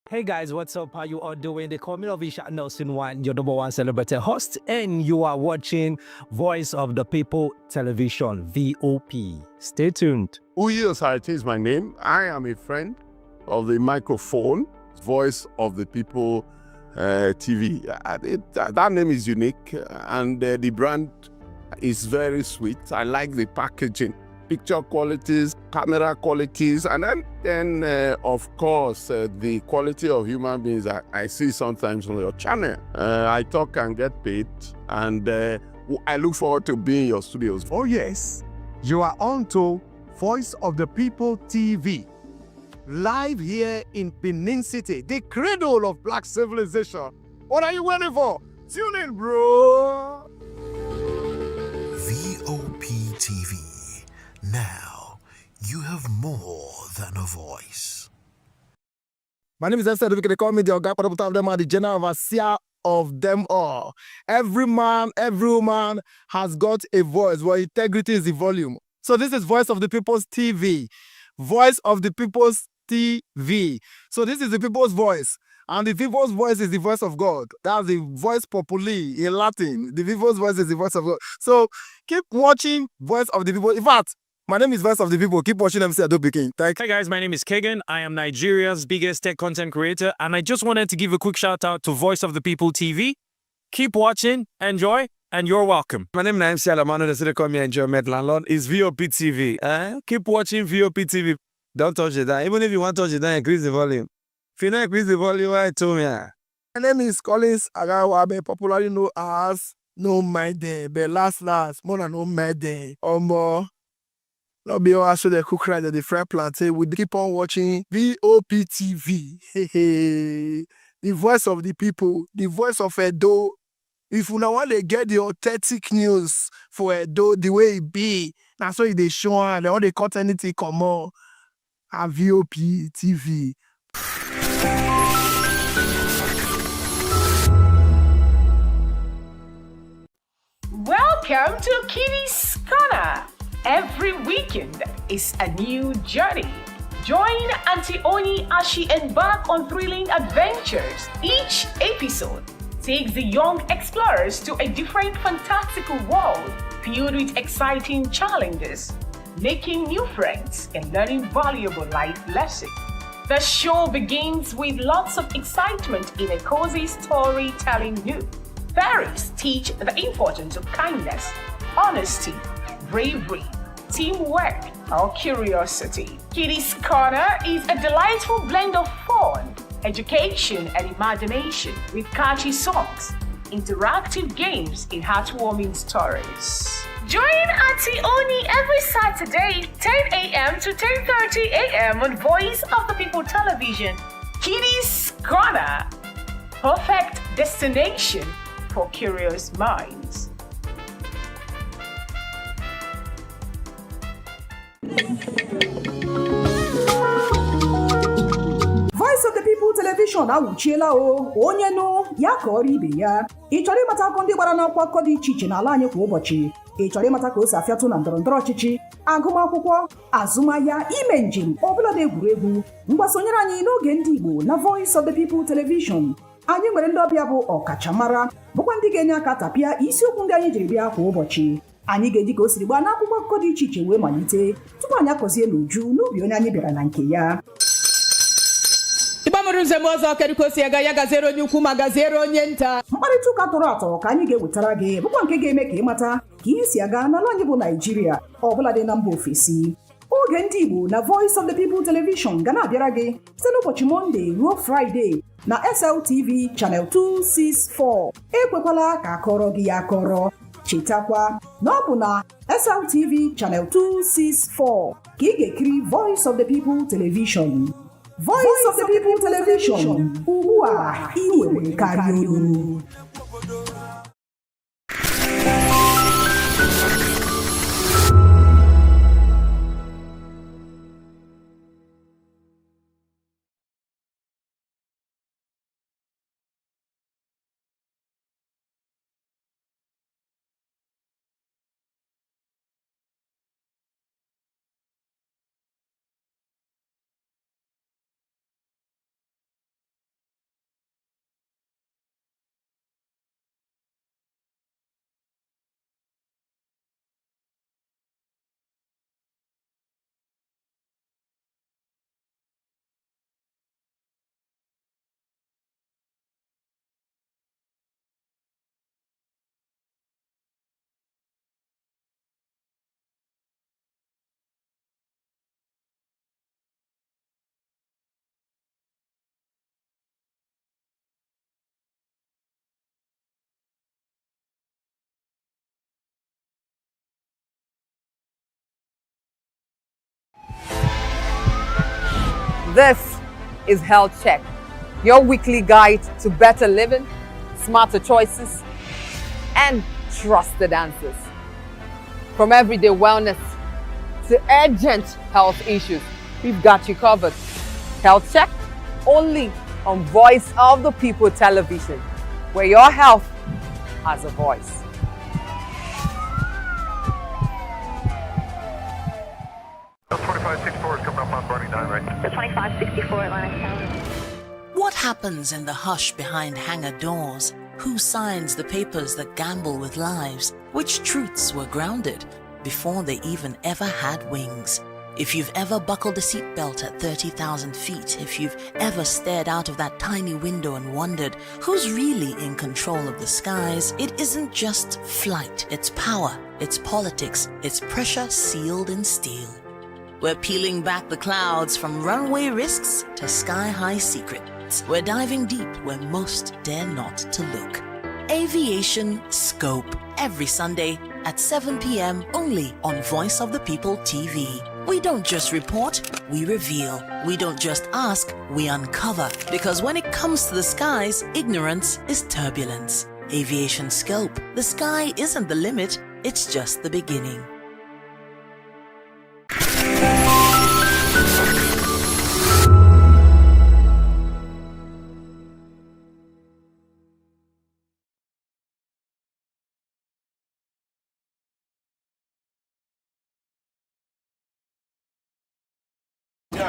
Hey guys, what's up? How you all doing? They call me Ovisha Nelson One, your number one celebrity host, and you are watching Voice of the People Television, VOP. Stay tuned. Uyi Osarate is my name. I am a friend of the microphone, Voice of the People TV. That name is unique, and the brand is very sweet. I like the packaging, picture qualities, camera qualities, and then of course, the quality of human beings that I see sometimes on your channel. I talk and get paid, and I look forward to being in your studios. Oh yes, you are on to Voice of the People TV, live here in Benin City, the cradle of Black civilization. What are you waiting for? Tune in, bro. VOP TV. Now, you have more than a voice. My name is Esther. They call me the Oga of them are the general overseer of them all. Every man, every woman has got a voice where integrity is the volume. So this is Voice of the People's TV. Voice of the People's TV. So this is the people's voice. And the people's voice is the voice of God. That's the voice populi in Latin. The people's voice is the voice of God. So keep watching Voice of the People. In fact, my name is Voice of the People. Keep watching MC Adobe King. Hey guys, my name is Kagan. I am Nigeria's biggest tech content creator, and I just wanted to give a quick shout out to Voice of the People TV. Keep watching, enjoy, and you're welcome. My name is MC Alamano. They call me Enjoyment Landlord. It's VOP TV. Keep watching VOP TV. Don't touch it down. Even if you want to touch it down, increase the volume. If you don't increase the volume, I told me. My name is Collins Agawabe, popularly known as No Maiden, but last, more than No Maiden. Or more. Not be all so the cook right at the fry plantain. We keep on watching VOP TV. The voice of the people, the voice of Edo. If you don't want to get the authentic news for Edo the way it be, that's why they show and all the content anything come on at VOP TV. Welcome to Kitty's Corner. Every weekend is a new journey. Join Auntie Oni as she embarks on thrilling adventures. Each episode takes the young explorers to a different fantastical world filled with exciting challenges, making new friends and learning valuable life lessons. The show begins with lots of excitement in a cozy storytelling mood. Fairies teach the importance of kindness, honesty, bravery, teamwork, or curiosity. Kitty's Corner is a delightful blend of fun, education, and imagination with catchy songs, interactive games, and heartwarming stories. Join Auntie Oni every Saturday, 10 a.m. to 10:30 a.m. on Voice of the People Television. Kitty's Corner, perfect destination for curious minds. Voice of the People Television awuchiela onye nụ ya ka ọrụ ibe ya. Ị chọrọ ịmata akụkọ ndị gbara n'ọkwa akụkọ dị iche iche n'ala anyị kwa ụbọchị. Ị chọrọ ịmata ka o si afịatụ na ndọrọndọrọ ọchịchị, agụmakwụkwọ, azụmahịa, ime njem, ọbụladị egwuregwu. Mgbasonyere anyị n'oge ndị Igbo na Voice of the People Television. Anyị nwere ndị ọbịa bụ ọkachamara, bụkwa ndị ga-enye aka tapịa isiokwu ndị anyị jiri bịa kwa ụbọchị. Anyị ga-eji ka o siri gbaa n'akwụkwọ akụkọ dị iche iche wee malite tupu anyị akọzie n'uju n'ubi onye anyị bịara na nke ya. Ịgbamụrụ nzem ọzọ kerikosi ya gaziere onye ukwu ma gaziere onye nta. Mkparịta ụka tọrọ atọ ka anyị ga-ewetara gị bụkwa nke ga-eme ka ịmata ka ihe si aga n'ala anyị bụ Naịjirịa ọbụladị na mba ofesi. Oge ndị Igbo na Voice of the People Television ga na-abịara gị site n'ụbọchị Mọnde ruo Fraịde na SLTV Channel 264. Ekwekwala ka akọrọ gị ya akọrọ. Chetakwa na ọ bụ na SLTV Channel 264 ka ị ga-ekiri Voice of the People Television. Voice of the People Television. Ugbu a ị nwere karịa olu. This is Health Check, your weekly guide to better living, smarter choices, and trusted answers. From everyday wellness to urgent health issues, we've got you covered. Health Check, only on Voice of the People television, where your health has a voice. The 2564 is coming up on Bunny 9, right? The 2564 Atlantic Tower. What happens in the hush behind hangar doors? Who signs the papers that gamble with lives? Which truths were grounded before they even ever had wings? If you've ever buckled a seatbelt at 30,000 feet, if you've ever stared out of that tiny window and wondered who's really in control of the skies, it isn't just flight, it's power, it's politics, it's pressure sealed in steel. We're peeling back the clouds from runway risks to sky-high secrets. We're diving deep where most dare not to look. Aviation Scope, every Sunday at 7 p.m. only on Voice of the People TV. We don't just report, we reveal. We don't just ask, we uncover. Because when it comes to the skies, ignorance is turbulence. Aviation Scope, the sky isn't the limit, it's just the beginning.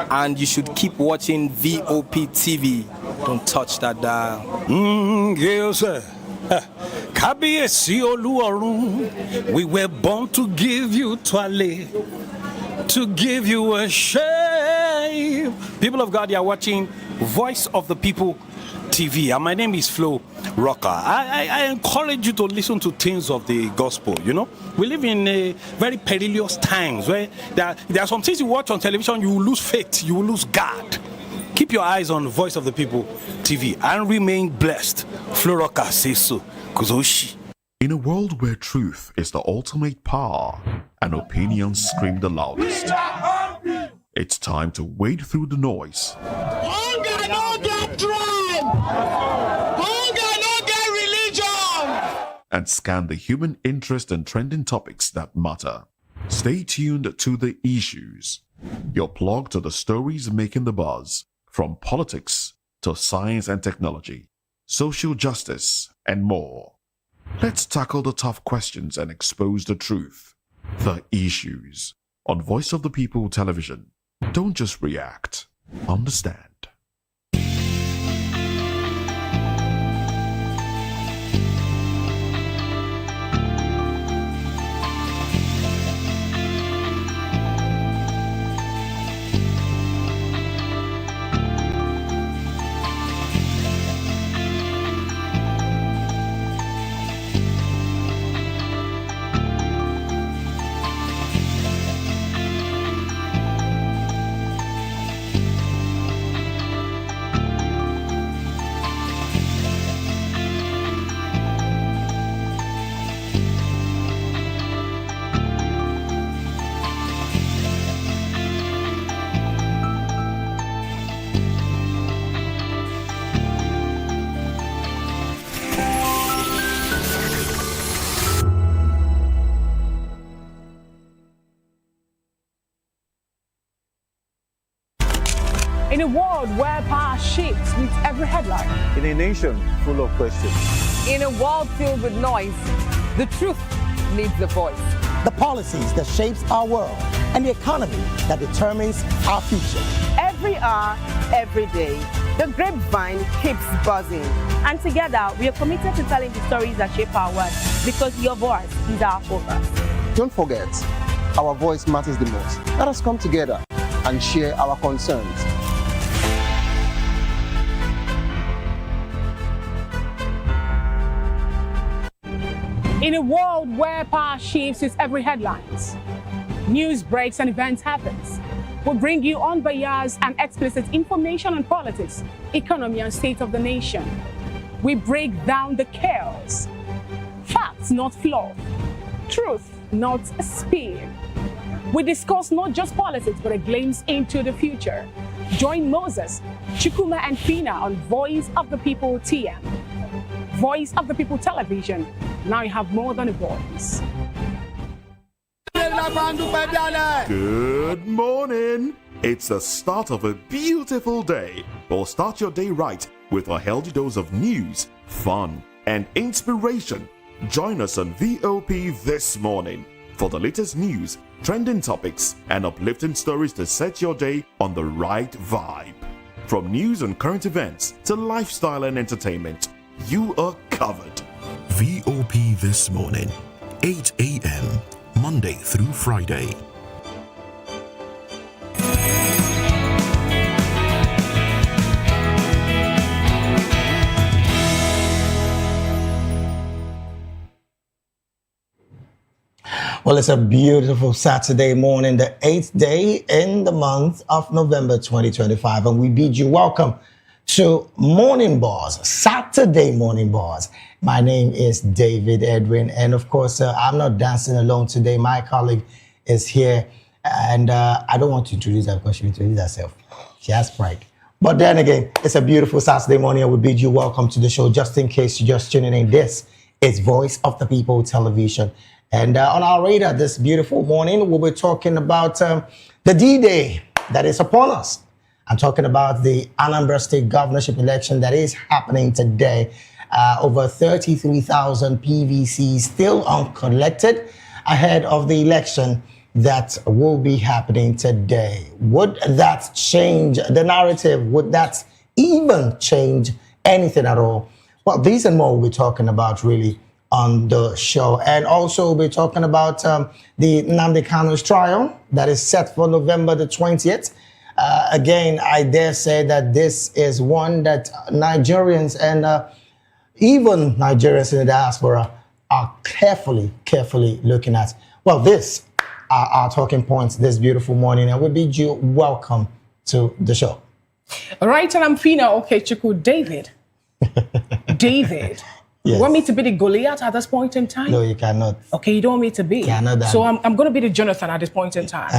And you should keep watching VOP TV. Don't touch that dial. Yes, sir. Kábíyèsí Olúọ̀run, we were born to give you twale, to give you a shame. People of God, you are watching Voice of the People TV, and my name is Flo Rocker. I encourage you to listen to things of the gospel. You know, we live in a very perilous times where there are some things you watch on television, you will lose faith, you will lose God. Keep your eyes on Voice of the People TV and remain blessed. Flo Rocker says so. Kuzoshi. In a world where truth is the ultimate power and opinions scream the loudest, it's time to wade through the noise. Hunger no get tribe! Hunger no get religion! And scan the human interest and trending topics that matter. Stay tuned to The Issues, your plug to the stories making the buzz, from politics to science and technology, social justice, and more. Let's tackle the tough questions and expose the truth. The Issues on Voice of the People television. Don't just react, understand. In a world where power shifts with every headline. In a nation full of questions. In a world filled with noise, the truth needs a voice. The policies that shapes our world and the economy that determines our future. Every hour, every day, the grapevine keeps buzzing. And together, we are committed to telling the stories that shape our world, because your voice is our focus. Don't forget, our voice matters the most. Let us come together and share our concerns. In a world where power shifts with every headlines, news breaks and events happens, we bring you unbiased and explicit information on politics, economy, and state of the nation. We break down the chaos. Facts, not fluff. Truth, not a spin. We discuss not just politics, but a glimpse into the future. Join Moses, Chukuma, and Fina on Voice of the People TM. Voice of the People Television. Now you have more than a voice. Good morning. It's the start of a beautiful day. Or start your day right with a healthy dose of news, fun, and inspiration. Join us on VOP this morning for the latest news, trending topics, and uplifting stories to set your day on the right vibe. From news and current events to lifestyle and entertainment, you are covered. VOP This Morning, 8 a.m., Monday through Friday. Well, it's a beautiful Saturday morning, the 8th day in the month of November 2025, and we bid you welcome to Morning Bars, Saturday Morning Bars. My name is David Edwin, and of course, I'm not dancing alone today. My colleague is here, and I don't want to introduce her because she introduced herself. She has pride. But then again, it's a beautiful Saturday morning, and we bid you welcome to the show. Just in case you're just tuning in, this is Voice of the People Television. And on our radar this beautiful morning, we'll be talking about the D-Day that is upon us. I'm talking about the Anambra State governorship election that is happening today. Over 33,000 PVCs still uncollected ahead of the election that will be happening today. Would that change the narrative? Would that even change anything at all? Well, these and more we'll be talking about really on the show. And also we'll be talking about the Nnamdi Kanu's trial that is set for November the 20th. Again, I dare say that this is one that Nigerians and even Nigerians in the diaspora are carefully looking at. Well, this are our talking points this beautiful morning, and we bid you welcome to the show. All right, and I'm Fina Ukachukwu. David. David. Yes. You want me to be the Goliath at this point in time? No, you cannot. Okay, you don't want me to be. Cannot. So I'm going to be the Jonathan at this point in time.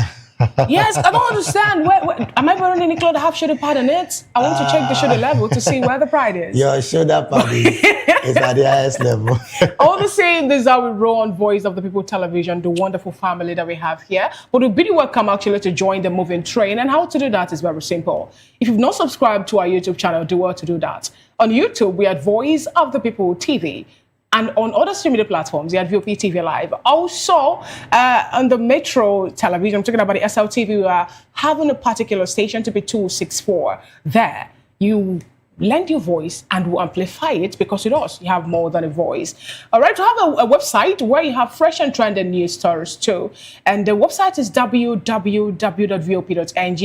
Yes, I don't understand. Where, am I wearing any clothes that have shoulder pad on it? I want to check the shoulder level to see where the pride is. Your shoulder pad is at the highest level. All the same, this is how we roll on Voice of the People Television, the wonderful family that we have here. But we'd be welcome actually to join the moving train. And how to do that is very simple. If you've not subscribed to our YouTube channel, do well to do that. On YouTube, we are at Voice of the People TV. And on other streaming platforms, you have VOP TV Live. Also, on the Metro television, I'm talking about the SLTV, we are having a particular station to be 264. There, you lend your voice and we'll amplify it because with us, you have more than a voice. All right, we have a website where you have fresh and trending news stories too. And the website is www.vop.ng.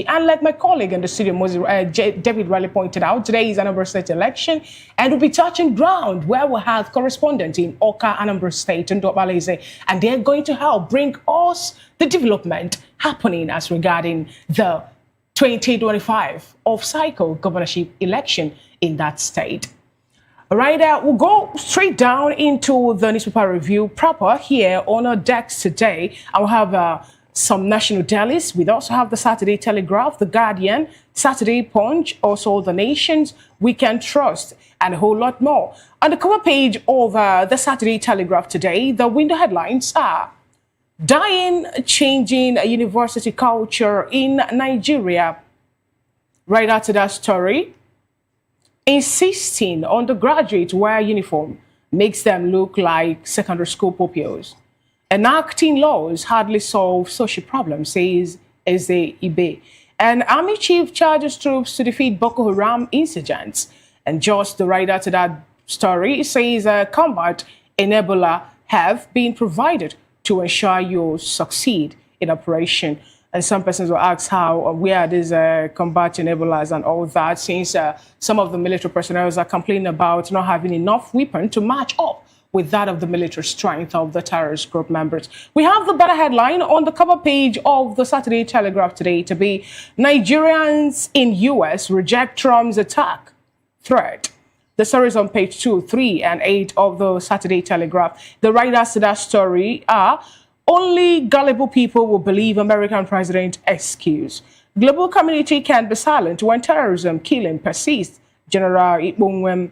And like my colleague in the studio, David Riley pointed out, today is Anambra State election, and we'll be touching ground where we'll have correspondent in Oka, Anambra State, and Allege, and they're going to help bring us the development happening as regarding the 2025 off-cycle governorship election in that state. All right, we'll go straight down into the newspaper review proper here on our decks today. I'll have some national dailies. We also have the Saturday Telegraph, the Guardian, Saturday Punch, also the Nations, We Can Trust, and a whole lot more. On the cover page of the Saturday Telegraph today, the window headlines are Dying, Changing University Culture in Nigeria. Right after that story, insisting undergraduates wear uniform makes them look like secondary school pupils. Enacting laws hardly solve social problems, says Eze Ibe. And Army Chief charges troops to defeat Boko Haram insurgents. And just right after that story, it says combat enabler have been provided to ensure you succeed in operation. And some persons will ask how, where are these combat enablers and all that, since some of the military personnel are complaining about not having enough weapon to match up with that of the military strength of the terrorist group members. We have the better headline on the cover page of the Saturday Telegraph today to be Nigerians in US reject Trump's attack threat. The story is on page 2, 3, and 8 of the Saturday Telegraph. The writers to that story are only gullible people will believe American president excuse. Global community can be silent when terrorism killing persists. General Ibongwem.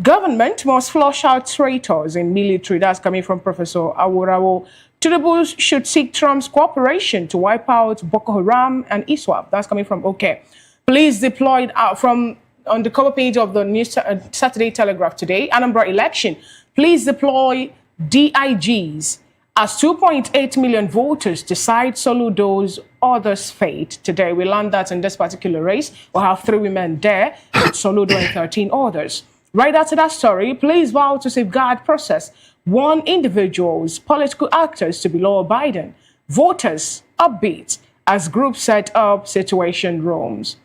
Government must flush out traitors in military. That's coming from Professor Awurawo. Tinubu should seek Trump's cooperation to wipe out Boko Haram and ISWAP. That's coming from OK. Police deployed from on the cover page of the News Saturday Telegraph today. Anambra election. Please deploy DIGs as 2.8 million voters decide Soludo's others' fate. Today, we learned that in this particular race, we'll have 3 women there, Soludo and 13 others. Right after that story, police vow to safeguard process, warn individuals, political actors to be law-abiding, voters upbeat as groups set up situation rooms.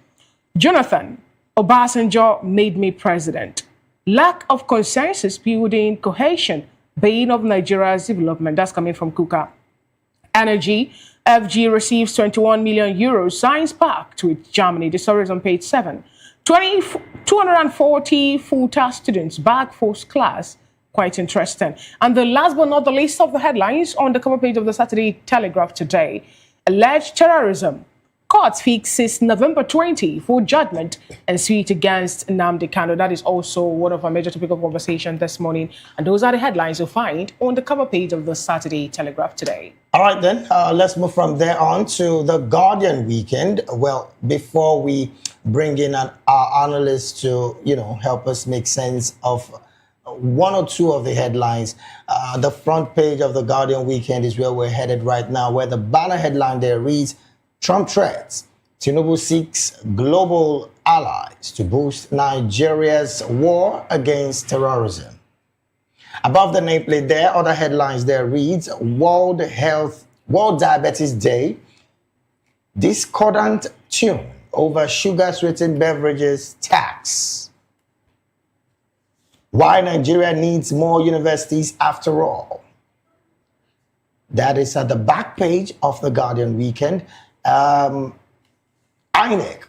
Jonathan, Obasanjo made me president. Lack of consensus building cohesion, bane of Nigeria's development. That's coming from Kuka. Energy, FG receives 21 million euros science pact with Germany. The story is on page 7. 240 full-time students back first class. Quite interesting. And the last but not the least of the headlines on the cover page of the Saturday Telegraph today. Alleged terrorism. Court fixes November 20 for judgment and suit against Nnamdi Kanu. That is also one of our major topic of conversation this morning. And those are the headlines you'll find on the cover page of the Saturday Telegraph today. All right, then, let's move from there on to the Guardian weekend. Well, before we bring in our analyst to, help us make sense of one or two of the headlines, the front page of the Guardian weekend is where we're headed right now, where the banner headline there reads, Trump threats, Tinubu seeks global allies to boost Nigeria's war against terrorism. Above the nameplate there, other headlines there reads, World Diabetes Day, discordant tune over sugar-sweetened beverages tax. Why Nigeria needs more universities after all. That is at the back page of the Guardian weekend. INEC,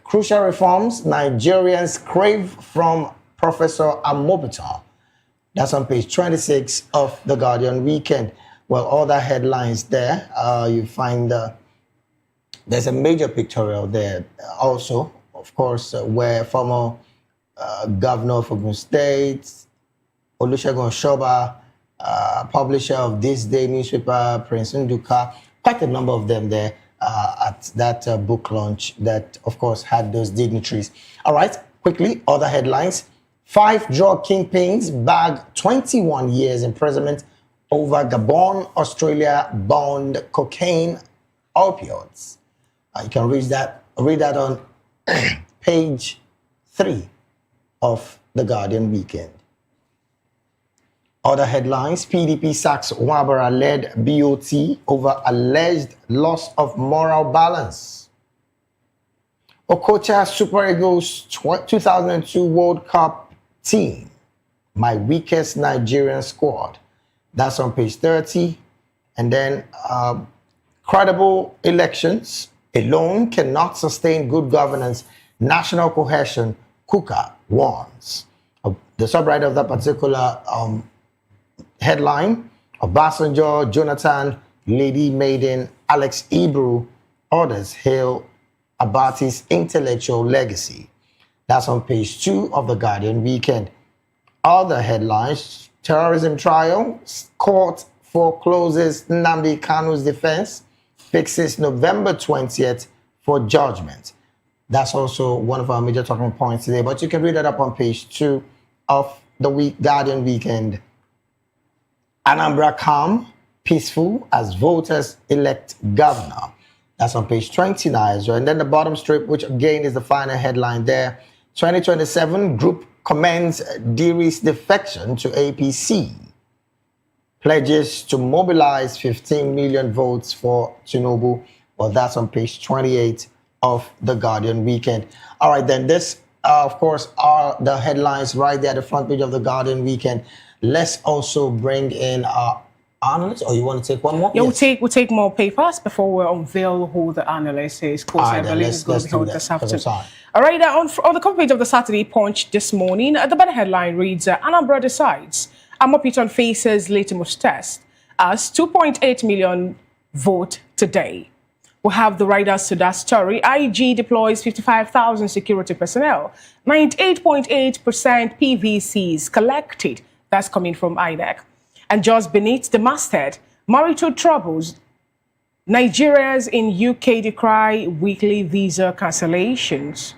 crucial reforms Nigerians crave from Professor Amobita. That's on page 26 of the Guardian weekend. Well, all the headlines there, you find there's a major pictorial there also, of course, where former governor of Ogun State, Olusegun Shoba, publisher of This Day newspaper, Prince Nduka, quite a number of them there at that book launch that, of course, had those dignitaries. All right, quickly, other headlines. 5 drug kingpins bag 21 years imprisonment over Gabon, Australia bound cocaine opioids. You can read that on page 3 of the Guardian weekend. Other headlines, PDP sacks Wabara-led BOT over alleged loss of moral balance. Okocha Super Eagles 2002 World Cup team, my weakest Nigerian squad. That's on page 30. And then credible elections alone cannot sustain good governance, national cohesion, Kuka warns. The subwriter of that particular headline, Obasanjo, Jonathan, Lady Maiden, Alex Ibru, others hail Abati's intellectual legacy. That's on page 2 of the Guardian weekend. Other headlines, terrorism trial, court forecloses Nnamdi Kanu's defense, fixes November 20th for judgment. That's also one of our major talking points today, but you can read that up on page 2 of the Guardian weekend. Anambra calm, peaceful as voters elect governor. That's on page 29 as well. And then the bottom strip, which again is the final headline there. 2027 group commends Diri's defection to APC. Pledges to mobilize 15 million votes for Tinubu. Well, that's on page 28 of the Guardian weekend. All right, then this, of course, are the headlines right there at the front page of the Guardian weekend. Let's also bring in our analyst, or you want to take one more? Yeah, yes. we'll take more papers before we unveil who the analyst is. Of course, I believe it's going to be held this afternoon. All right, on the cover page of the Saturday Punch this morning, the banner headline reads, Anambra decides Amopiton faces litmus test as 2.8 million vote today. We have the writers to that story. IG deploys 55,000 security personnel. 98.8% PVCs collected. That's coming from INEC. And just beneath the masthead, marital troubles. Nigerians in UK decry weekly visa cancellations.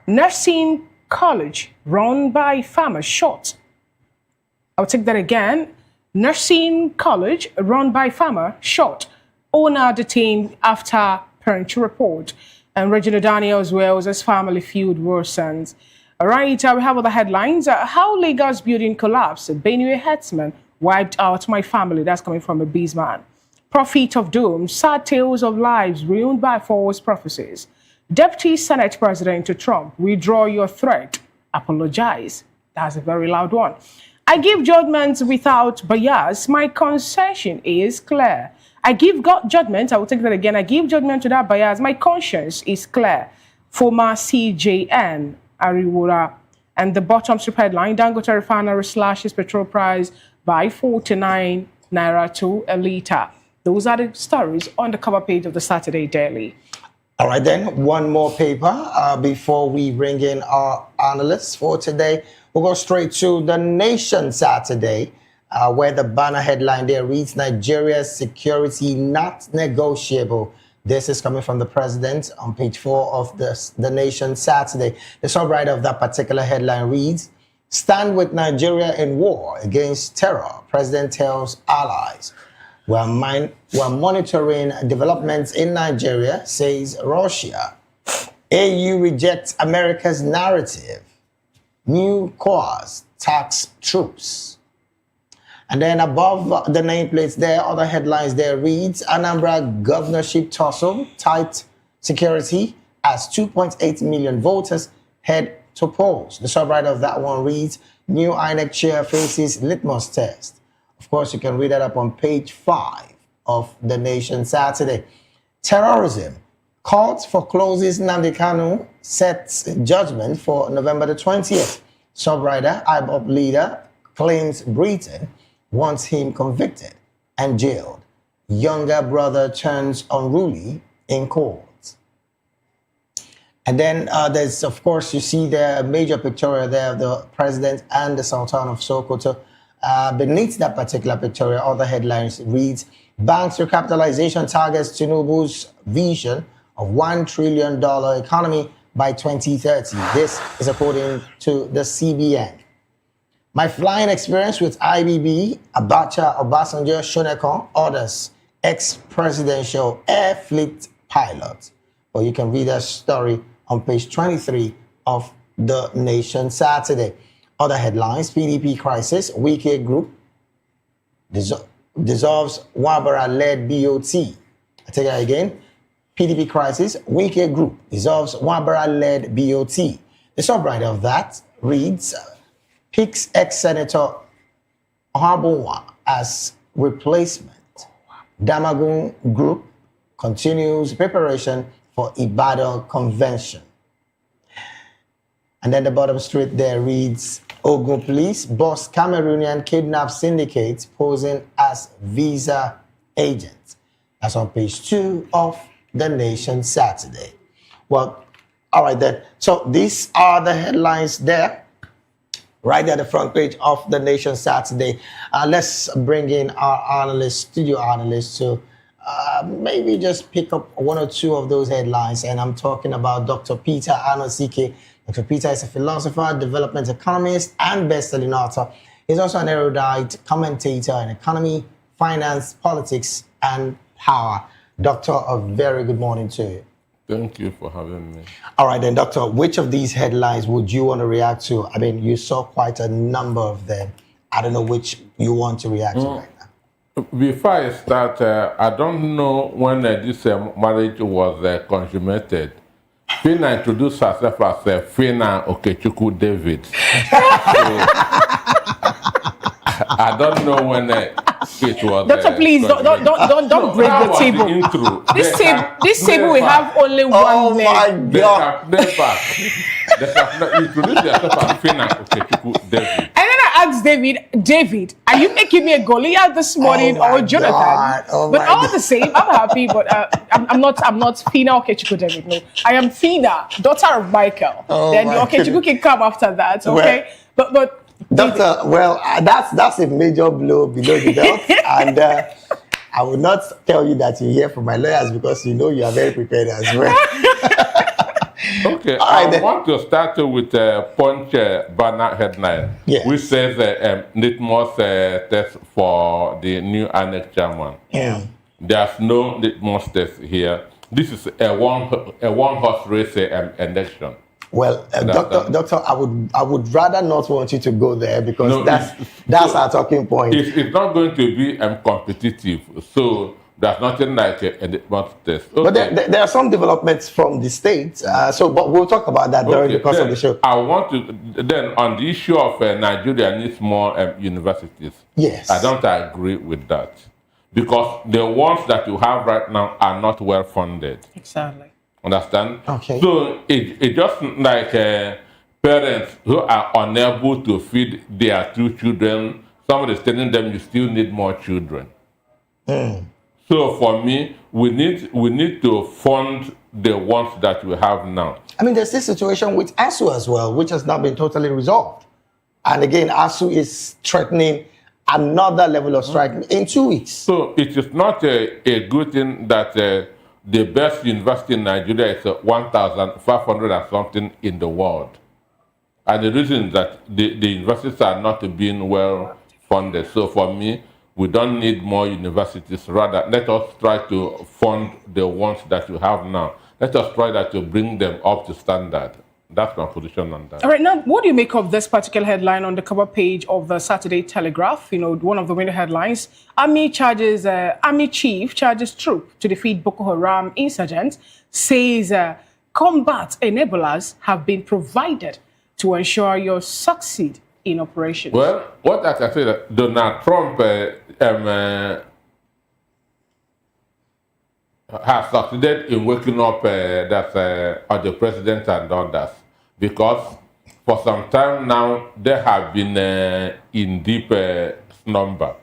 Nursing college run by farmers shot. I'll take that again. Nursing college run by farmer shot. Owner detained after parent report. And Regina Daniels Wells as family feud worsens. All right, we have other headlines. How Lagos building collapsed. Benue herdsman wiped out my family. That's coming from a beesman. Prophet of doom. Sad tales of lives ruined by false prophecies. Deputy Senate President to Trump. Withdraw your threat. Apologize. That's a very loud one. I give judgments without bias. My concession is clear. I give God judgment. I will take that again. I give judgment without bias. My conscience is clear. Former CJN Ariwura. And the bottom strip headline, Dangote refinery slashes petrol price by 49 naira to a litre. Those are the stories on the cover page of the Saturday Daily. All right, then, one more paper before we bring in our analysts for today. We'll go straight to The Nation Saturday, where the banner headline there reads, Nigeria's security not negotiable. This is coming from the president on page 4 of The Nation Saturday. The subwriter of that particular headline reads, Stand with Nigeria in war against terror. President tells allies. We're monitoring developments in Nigeria, says Russia. AU rejects America's narrative. New cause tax troops. And then above the nameplates there, other headlines there reads, Anambra governorship tussle, tight security as 2.8 million voters head to polls. The subwriter of that one reads, New INEC chair faces litmus test. Of course, you can read that up on page 5 of The Nation Saturday. Terrorism. Court forecloses Nnamdi Kanu, sets judgment for November the 20th. Subwriter, IBOP leader, claims Britain wants him convicted and jailed. Younger brother turns unruly in court. And then there's, of course, you see the major pictorial there of the president and the Sultan of Sokoto. Beneath that particular pictorial, other headlines reads, Banks recapitalization targets Tinubu's vision of $1 trillion economy by 2030. This is according to the CBN. My flying experience with IBB, Abacha Obasanjo Shonekon orders ex-presidential air fleet pilot. Well, you can read that story on page 23 of The Nation Saturday. Other headlines, PDP crisis, Wike Group dissolves Wabara-led BOT. I take that again. PDP crisis, Wike Group dissolves Wabara-led BOT. The subwriter of that reads, picks ex-Senator Ohabunwa as replacement. Damagun Group continues preparation for Ibadan Convention. And then the bottom straight there reads, Ogun police bust Cameroonian kidnap syndicate posing as visa agents. That's on page 2 of The Nation Saturday. Well, all right then. So these are the headlines there, right at the front page of The Nation Saturday. Let's bring in our analysts, studio analysts, to maybe just pick up one or two of those headlines. And I'm talking about Dr. Peter Anosike. Dr. Peter is a philosopher, development economist, and best-selling author. He's also an erudite commentator in economy, finance, politics, and power. Doctor, a very good morning to you. Thank you for having me. All right, then, Doctor, which of these headlines would you want to react to? I mean, you saw quite a number of them. I don't know which you want to react to right now. Before I start, I don't know when this marriage was consummated. Fina introduced herself as Fina Ukachukwu David. So, I don't know when it was. Doctor, please don't break the table. This table we have only one leg. Oh my God! They have introduced yourself as Fina Ukachukwu David. And then I asked David, are you making me a Goliath this morning or Jonathan? But all the same, I'm happy. But I'm not Fina Ukachukwu David. No, I am Fina, daughter of Michael. Then Ukachukwu can come after that. Okay, but. Doctor, well, that's a major blow below the belt, and I will not tell you that you hear from my lawyers because you know you are very prepared as well. Okay, I want to start with a Punch banner headline, which says litmus test for the new annex chairman. There's no litmus test here. This is a one-horse race election. Well, doctor, I would rather not want you to go there because that's our talking point. It's not going to be competitive, so there's nothing like a litmus test. Okay. But there are some developments from the states, but we'll talk about that during the course of the show. I want to then on the issue of Nigeria needs more universities. Yes, I don't agree with that because the ones that you have right now are not well funded. Exactly. Understand? Okay. So it just like parents who are unable to feed their 2 children, somebody is telling them you still need more children. So for me, we need to fund the ones that we have now. I mean, there's this situation with ASU as well, which has not been totally resolved. And again, ASU is threatening another level of strike in 2 weeks. So it is not a good thing that the best university in Nigeria is 1,500 and something in the world. And the reason is that the universities are not being well funded. So for me, we don't need more universities. Rather, let us try to fund the ones that we have now. Let us try to bring them up to standard. That's my position on that. All right, now, what do you make of this particular headline on the cover page of the Saturday Telegraph? You know, one of the winning headlines. Army chief charges troop to defeat Boko Haram insurgents, says combat enablers have been provided to ensure you succeed in operations. Well, what I can say that Donald Trump has succeeded in waking up the president and others, because for some time now they have been in deep slumber.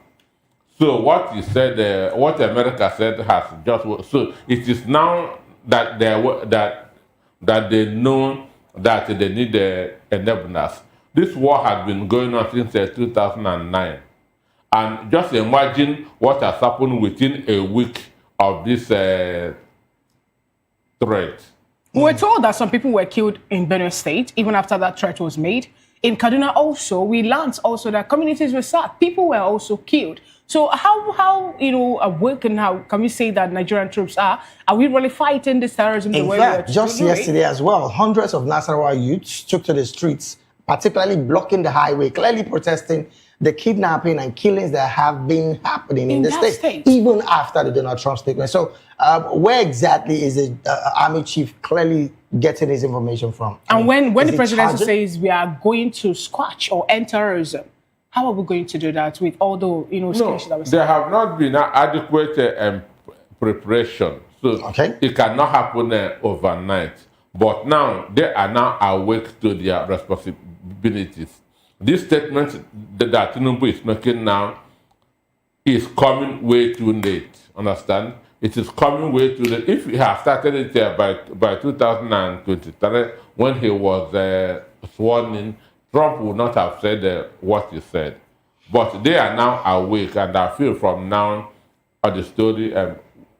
So what he said, what America said, has just so it is now that they know that they need enablers. This war has been going on since 2009, and just imagine what has happened within a week of this threat. We were told that some people were killed in Benue State even after that threat was made. In Kaduna also, we learned also that communities were sacked. People were also killed. So how awake and how can we say that Nigerian troops are we really fighting this terrorism the way we are? Just yesterday as well, hundreds of Nasarawa youths took to the streets, particularly blocking the highway, clearly protesting the kidnapping and killings that have been happening in the state, even after the Donald Trump statement. So where exactly is the Army chief clearly getting his information from? And when the president says we are going to squash or end terrorism, how are we going to do that with all the skirmishes that we're there have not been adequate preparation. So it cannot happen overnight. But now they are now awake to their responsibilities. This statement that Tinubu is making now is coming way too late. Understand? It is coming way too late. If he had started it by 2023, when he was sworn in, Trump would not have said what he said. But they are now awake, and I feel from now on the story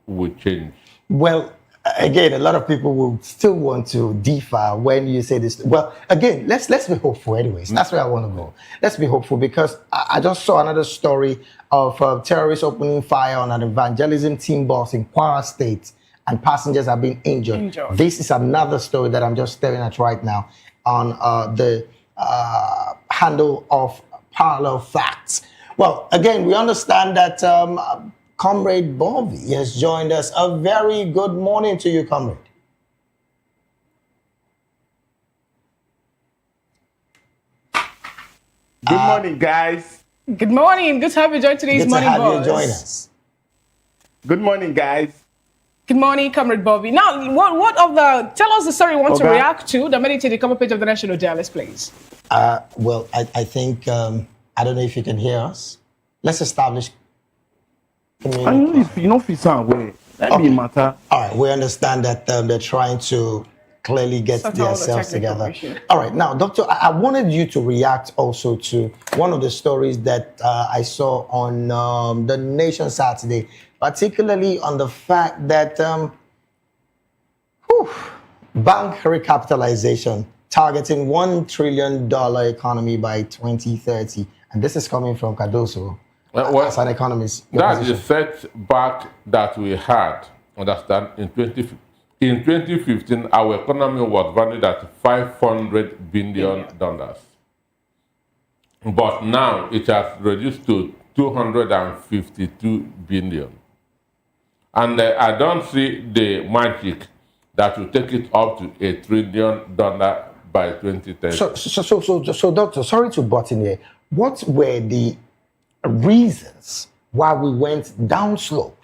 will change. Well, again, a lot of people will still want to differ when you say this. Well, again, let's be hopeful anyways. That's where I want to go. Let's be hopeful, because I just saw another story of terrorists opening fire on an evangelism team bus in Kwara State, and passengers have been injured. This is another story that I'm just staring at right now on the handle of Parallel Facts. Well, again, we understand that Comrade Bobby has joined us. A very good morning to you, Comrade. Good morning, guys. Good morning. Good to have you join today's Morning Buzz. Good to have you join us. Good morning, guys. Good morning, Comrade Bobby. Now, tell us the story you want to react to that made it to the cover page of the National Dialis, please. Well, I think I don't know if you can hear us. Let's establish community. I know if you know if it's away. That be matter. All right, we understand that they're trying to clearly get themselves together. All right, now, Doctor, I wanted you to react also to one of the stories that I saw on the Nation Saturday, particularly on the fact that bank recapitalization targeting $1 trillion economy by 2030. And this is coming from Cardoso as an economist. That is the setback that we had, understand, in 2015, our economy was valued at $500 billion. But now it has reduced to $252 billion. And I don't see the magic that will take it up to $1 trillion by 2030. So, Doctor, sorry to butt in here. What were the reasons why we went downslope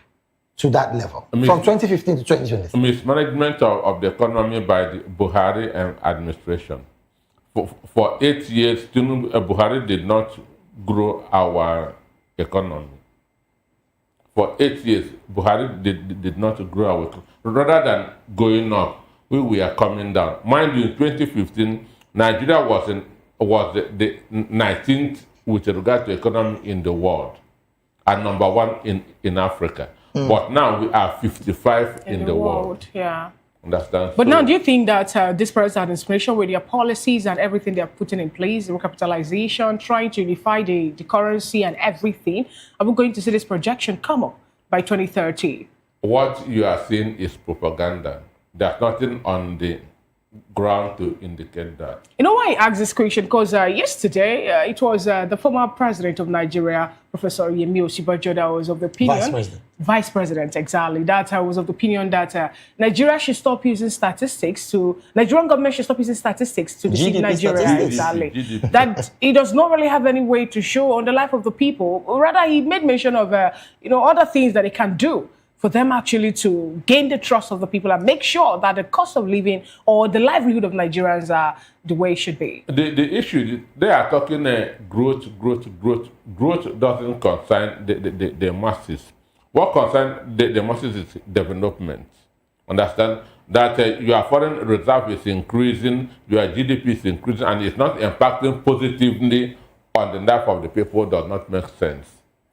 to that level from 2015 to 2020? Mismanagement of the economy by the Buhari administration. For 8 years, Buhari did not grow our economy. For 8 years, Buhari did not grow our economy. Rather than going up, we were coming down. Mind you, in 2015, Nigeria was the 19th with regard to economy in the world, and number 1 in Africa. But now we are 55 in the world. Yeah. Understand? But now, do you think that this present administration, with their policies and everything they're putting in place, the recapitalization, trying to unify the currency and everything, are we going to see this projection come up by 2030? What you are seeing is propaganda. There's nothing on the ground to indicate that. You know why I asked this question? Because yesterday, it was the former president of Nigeria, Professor Yemi Osinbajo, that was of the opinion... Vice President, exactly. That was of the opinion that Nigeria should stop using statistics Nigerian government should stop using statistics to deceive Nigeria. Exactly. That it does not really have any way to show on the life of the people. Rather, he made mention of, other things that it can do for them actually to gain the trust of the people and make sure that the cost of living or the livelihood of Nigerians are the way it should be. The issue, they are talking growth. Growth doesn't concern the masses. What concerns the masses is development. Understand? That your foreign reserve is increasing, your GDP is increasing, and it's not impacting positively on the life of the people does not make sense.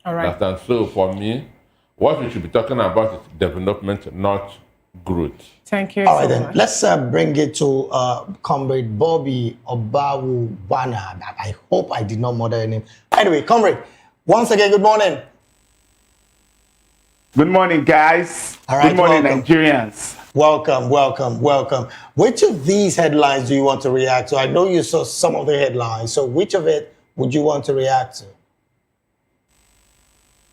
All right. Understand? So for me, what we should be talking about is development, not growth. Thank you. All right, then. Let's bring it to Comrade Bobby Obawubana. I hope I did not murder your name. Anyway, Comrade, once again, good morning. Good morning, guys. All right, good morning, welcome. Nigerians. Welcome. Which of these headlines do you want to react to? I know you saw some of the headlines, so which of it would you want to react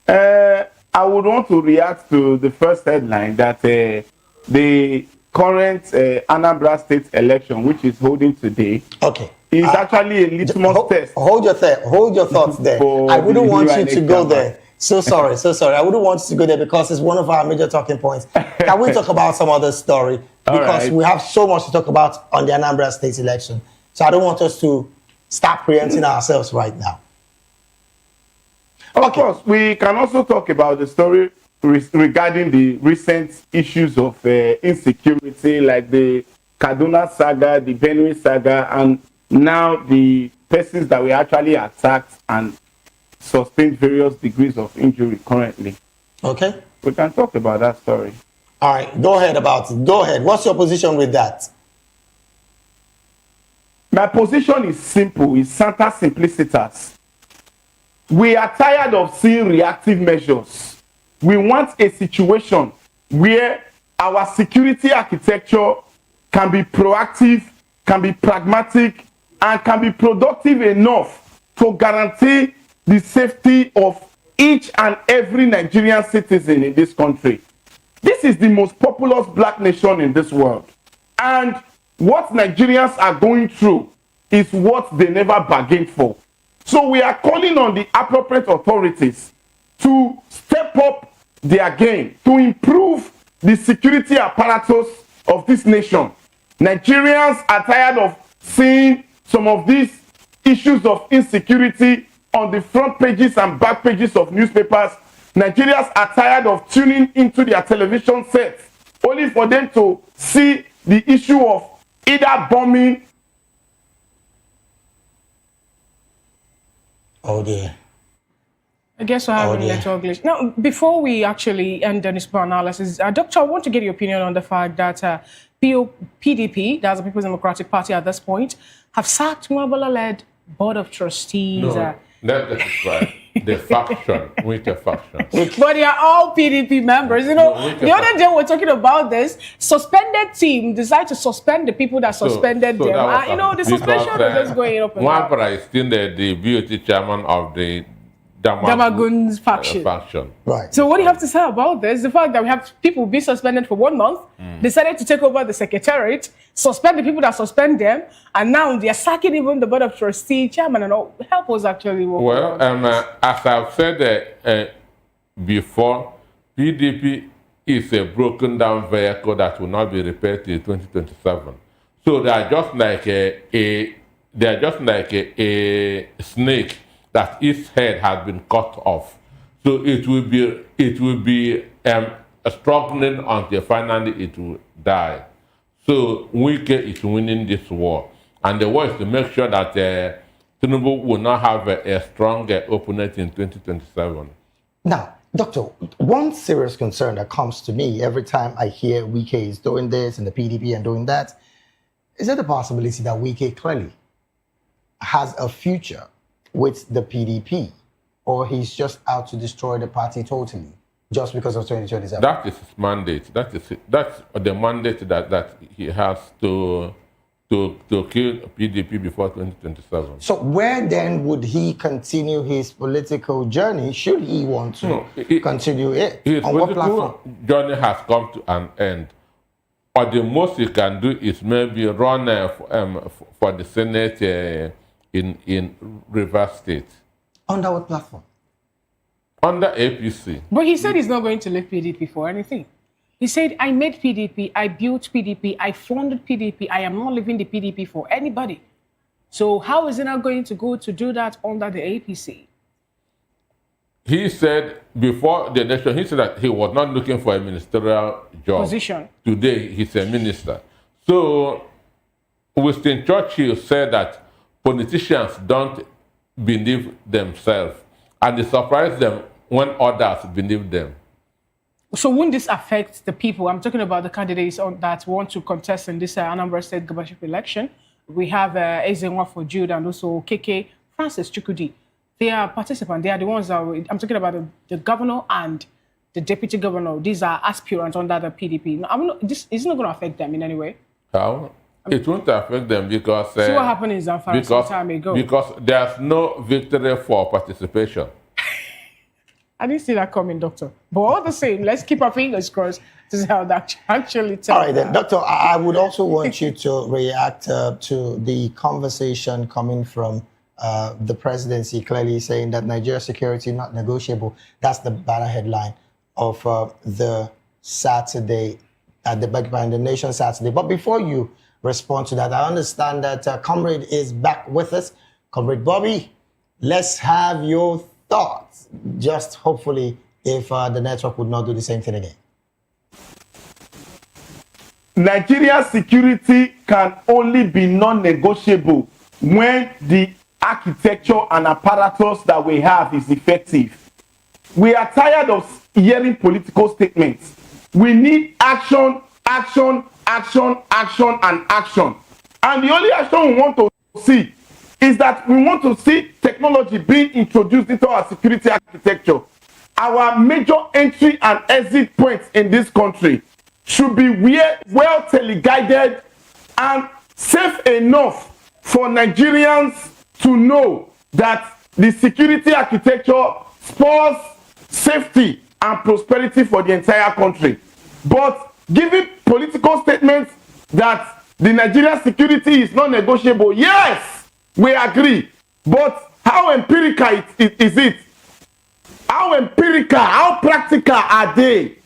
to? I would want to react to the first headline that the current Anambra State election, which is holding today, is actually a litmus test. Hold your thoughts there. I wouldn't want you to go there. So sorry. I wouldn't want you to go there because it's one of our major talking points. Can we talk about some other story? Because we have so much to talk about on the Anambra State election. So I don't want us to start preempting ourselves right now. Of course, we can also talk about the story regarding the recent issues of insecurity, like the Kaduna saga, the Benue saga, and now the persons that were actually attacked and sustained various degrees of injury currently. Okay. We can talk about that story. All right, go ahead about it. Go ahead. What's your position with that? My position is simple, it's Santa Simplicitas. We are tired of seeing reactive measures. We want a situation where our security architecture can be proactive, can be pragmatic, and can be productive enough to guarantee the safety of each and every Nigerian citizen in this country. This is the most populous black nation in this world. And what Nigerians are going through is what they never bargained for. So we are calling on the appropriate authorities to step up their game, to improve the security apparatus of this nation. Nigerians are tired of seeing some of these issues of insecurity on the front pages and back pages of newspapers. Nigerians are tired of tuning into their television sets only for them to see the issue of either bombing. Oh dear. I guess we're having a little glitch. Now, before we actually end on this analysis, Doctor, I want to get your opinion on the fact that PDP, that's the People's Democratic Party at this point, have sacked Mwabala-led Board of Trustees. No, that's right. The faction, with the faction. But they are all PDP members. You know, the other day we were talking about this. Suspended team decide to suspend the people that suspended them. You know, the suspension is just going up and down. Mwabala is still the beauty chairman of the Damagun's faction. Right. So what do you have to say about this? The fact that we have people be suspended for 1 month, decided to take over the secretariat, suspend the people that suspend them, and now they are sacking even the Board of Trustee chairman and all. Help us actually. Well, as I've said before, PDP is a broken down vehicle that will not be repaired till 2027. So they are just like a snake that its head has been cut off. So it will be struggling until finally it will die. So Wike is winning this war. And the war is to make sure that Tinubu will not have a stronger opponent in 2027. Now, Doctor, one serious concern that comes to me every time I hear Wike is doing this and the PDP and doing that, is there the possibility that Wike clearly has a future with the PDP, or he's just out to destroy the party totally just because of 2027? That is his mandate. That's the mandate that he has to kill PDP before 2027. So where then would he continue his political journey, should he want to continue it? His on what platform? political journey has come to an end. Or the most he can do is maybe run for the Senate in Rivers State. Under what platform? Under APC. But he said he's not going to leave PDP for anything. He said, I made PDP, I built PDP, I funded PDP, I am not leaving the PDP for anybody. So how is he not going to go to do that under the APC? He said before the election, he said that he was not looking for a ministerial job. Position. Today, he's a minister. So Winston Churchill said that politicians don't believe themselves, and it surprises them when others believe them. So won't this affect the people? I'm talking about the candidates that want to contest in this Anambra State governorship election. We have Ezenwa for Jude and also KK Francis Chukwudi. They are participants. They are the ones that I'm talking about the governor and the deputy governor. These are aspirants under the PDP. This is not going to affect them in any way. How? It won't affect them because... See what happened in Zamfara some time ago. Because there's no victory for participation. I didn't see that coming, Doctor. But all the same, let's keep our fingers crossed to see how that actually turns out. All right, then, Doctor, I would also want you to react to the conversation coming from the presidency, clearly saying that Nigeria security not negotiable. That's the banner headline of the Saturday, the Nation Saturday. But before you respond to that, I understand that Comrade is back with us. Comrade Bobby, let's have your thoughts. Just hopefully if the network would not do the same thing again. Nigeria's security can only be non-negotiable when the architecture and apparatus that we have is effective. We are tired of hearing political statements. We need action, action, action, action, and action. And the only action we want to see is that we want to see technology being introduced into our security architecture. Our major entry and exit points in this country should be well teleguided and safe enough for Nigerians to know that the security architecture spurs safety and prosperity for the entire country. But giving political statements that the Nigerian security is not negotiable, yes, we agree. But how empirical is it? How empirical, how practical are they?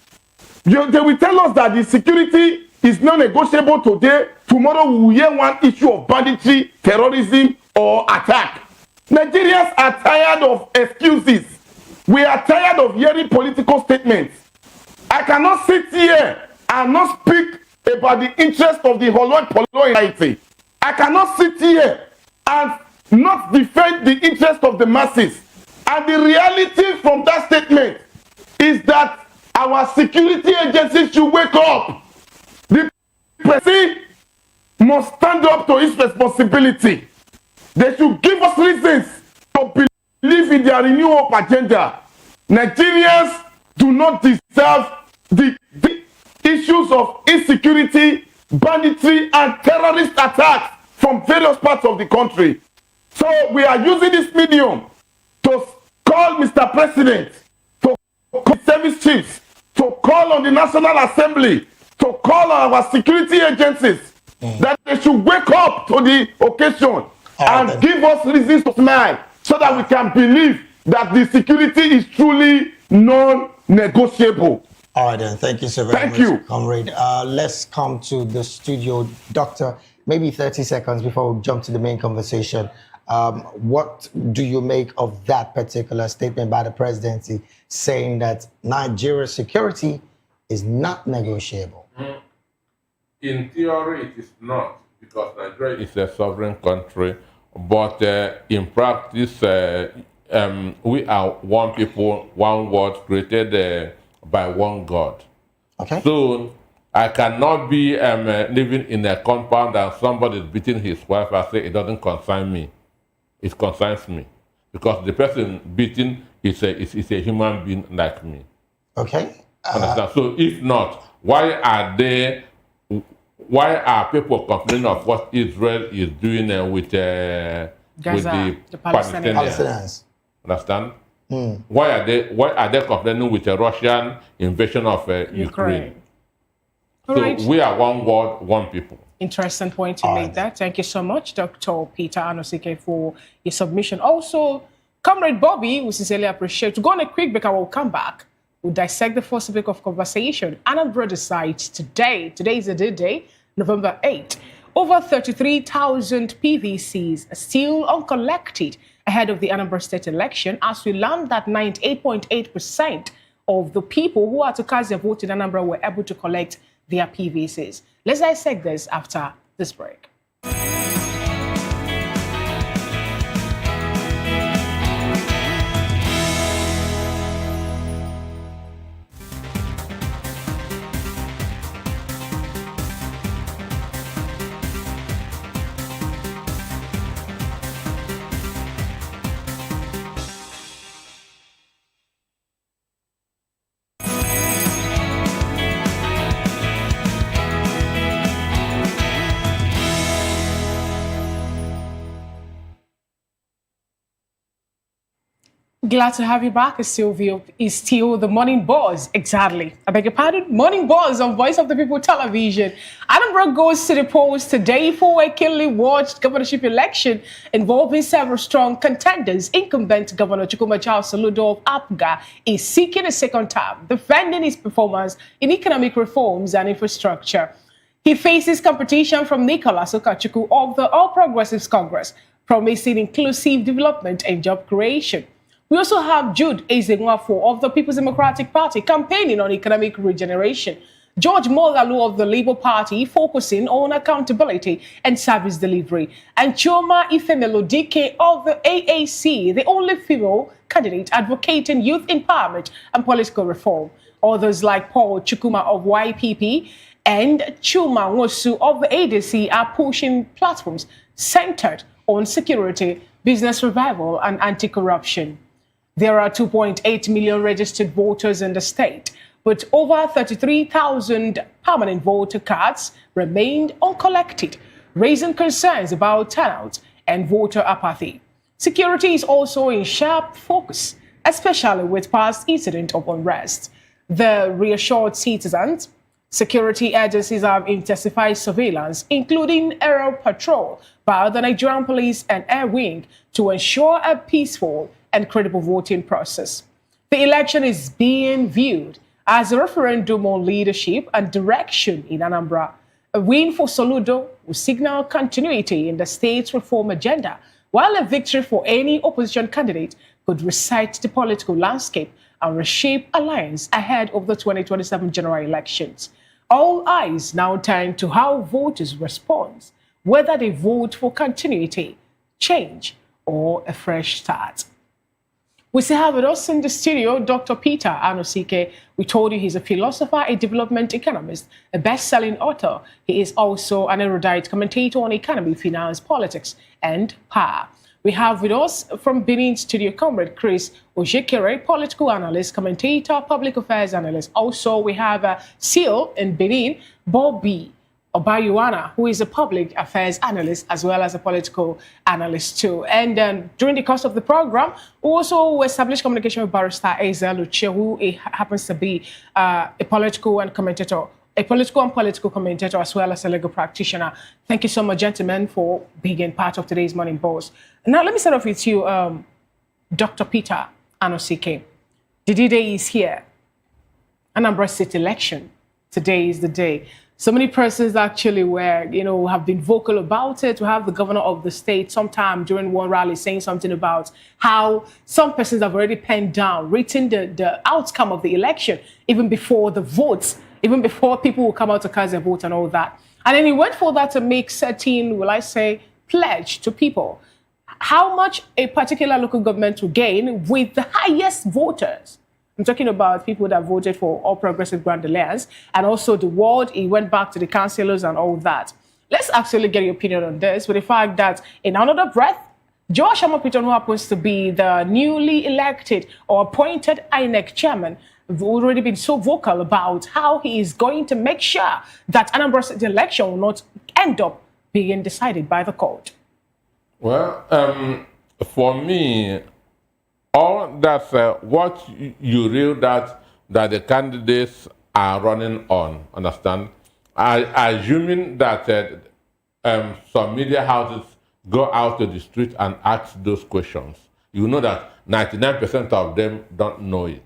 They will tell us that the security is not negotiable today. Tomorrow we will hear one issue of banditry, terrorism, or attack. Nigerians are tired of excuses. We are tired of hearing political statements. I cannot sit here and not speak about the interest of the Holland society. I cannot sit here and not defend the interest of the masses. And the reality from that statement is that our security agencies should wake up. The president must stand up to its responsibility. They should give us reasons to believe in their renewal agenda. Nigerians do not deserve the issues of insecurity, banditry, and terrorist attacks from various parts of the country. So we are using this medium to call Mr. President, to call service chiefs, to call on the National Assembly, to call on our security agencies that they should wake up to the occasion and give us reasons to smile so that we can believe that the security is truly non-negotiable. All right, then. Thank you so very much, comrade. Let's come to the studio. Doctor, maybe 30 seconds before we jump to the main conversation. What do you make of that particular statement by the presidency saying that Nigeria's security is not negotiable? In theory, it is not, because Nigeria is a sovereign country, but in practice, we are one people, one word, created by one God. Okay. So I cannot be living in a compound and somebody is beating his wife and say it doesn't concern me. It concerns me, because the person beating is a human being like me. Okay. Understand? So if not, why are people complaining of what Israel is doing with the Palestinians? Understand? Why are they complaining with the Russian invasion of Ukraine? So Right. we are one world, one people. Interesting point you made there. Thank you so much, Dr. Peter Anosike, for your submission. Also, Comrade Bobby, we sincerely appreciate. To go on a quick break, I will come back. We'll dissect the first topic of conversation. Anambra decides today. Today is the day, November 8th. Over 33,000 PVCs are still uncollected ahead of the Anambra State election, as we learned that 98.8% of the people who are to cast their vote in Anambra were able to collect their PVCs. Let's dissect this after this break. Glad to have you back. It's still the morning buzz. Exactly. I beg your pardon? Morning buzz on Voice of the People television. Anambra goes to the polls today for a keenly watched governorship election involving several strong contenders. Incumbent Governor Soludo of APGA is seeking a second term, defending his performance in economic reforms and infrastructure. He faces competition from Nicholas Ukachukwu of the All Progressives Congress, promising inclusive development and job creation. We also have Jude Ezenwafo of the People's Democratic Party campaigning on economic regeneration. George Mogalu of the Labour Party focusing on accountability and service delivery. And Chioma Ifemelodike of the AAC, the only female candidate advocating youth empowerment and political reform. Others like Paul Chukuma of YPP and Chuma Nwosu of the ADC are pushing platforms centered on security, business revival, and anti-corruption. There are 2.8 million registered voters in the state, but over 33,000 permanent voter cards remained uncollected, raising concerns about turnout and voter apathy. Security is also in sharp focus, especially with past incidents of unrest. The reassured citizens, security agencies have intensified surveillance, including aerial patrol by the Nigerian Police and Air Wing, to ensure a peaceful and credible voting process. The election is being viewed as a referendum on leadership and direction in Anambra. A win for Soludo will signal continuity in the state's reform agenda, while a victory for any opposition candidate could recite the political landscape and reshape alliance ahead of the 2027 general elections. All eyes now turn to how voters respond, whether they vote for continuity, change, or a fresh start. We still have with us in the studio Dr. Peter Anosike. We told you he's a philosopher, a development economist, a best-selling author. He is also an erudite commentator on economy, finance, politics, and power. We have with us from Benin studio Comrade Chris Ojekere, political analyst, commentator, public affairs analyst. Also, we have Seal in Benin, Bobby Obayuana, who is a public affairs analyst as well as a political analyst too. And during the course of the program, we also established communication with Barrister Eza Lucia, who happens to be a political and political commentator as well as a legal practitioner. Thank you so much, gentlemen, for being part of today's Morning Boss. Now, let me start off with you, Dr. Peter Anosike. The D-Day is here. Anambra State election. Today is the day. So many persons actually have been vocal about it. We have the governor of the state sometime during one rally saying something about how some persons have already penned down, written the outcome of the election, even before the votes, even before people will come out to cast their vote and all that. And then he went for that to make certain, pledge to people how much a particular local government will gain with the highest voters. I'm talking about people that voted for All Progressive Grand Alliance and also the ward. He went back to the councillors and all that. Let's actually get your opinion on this with the fact that in another breath, Josh Amopiton, who happens to be the newly elected or appointed INEC chairman, have already been so vocal about how he is going to make sure that Anambra State election will not end up being decided by the court. Well, for me, all that's what you read that the candidates are running on, understand? Assuming that some media houses go out to the street and ask those questions, you know that 99% of them don't know it.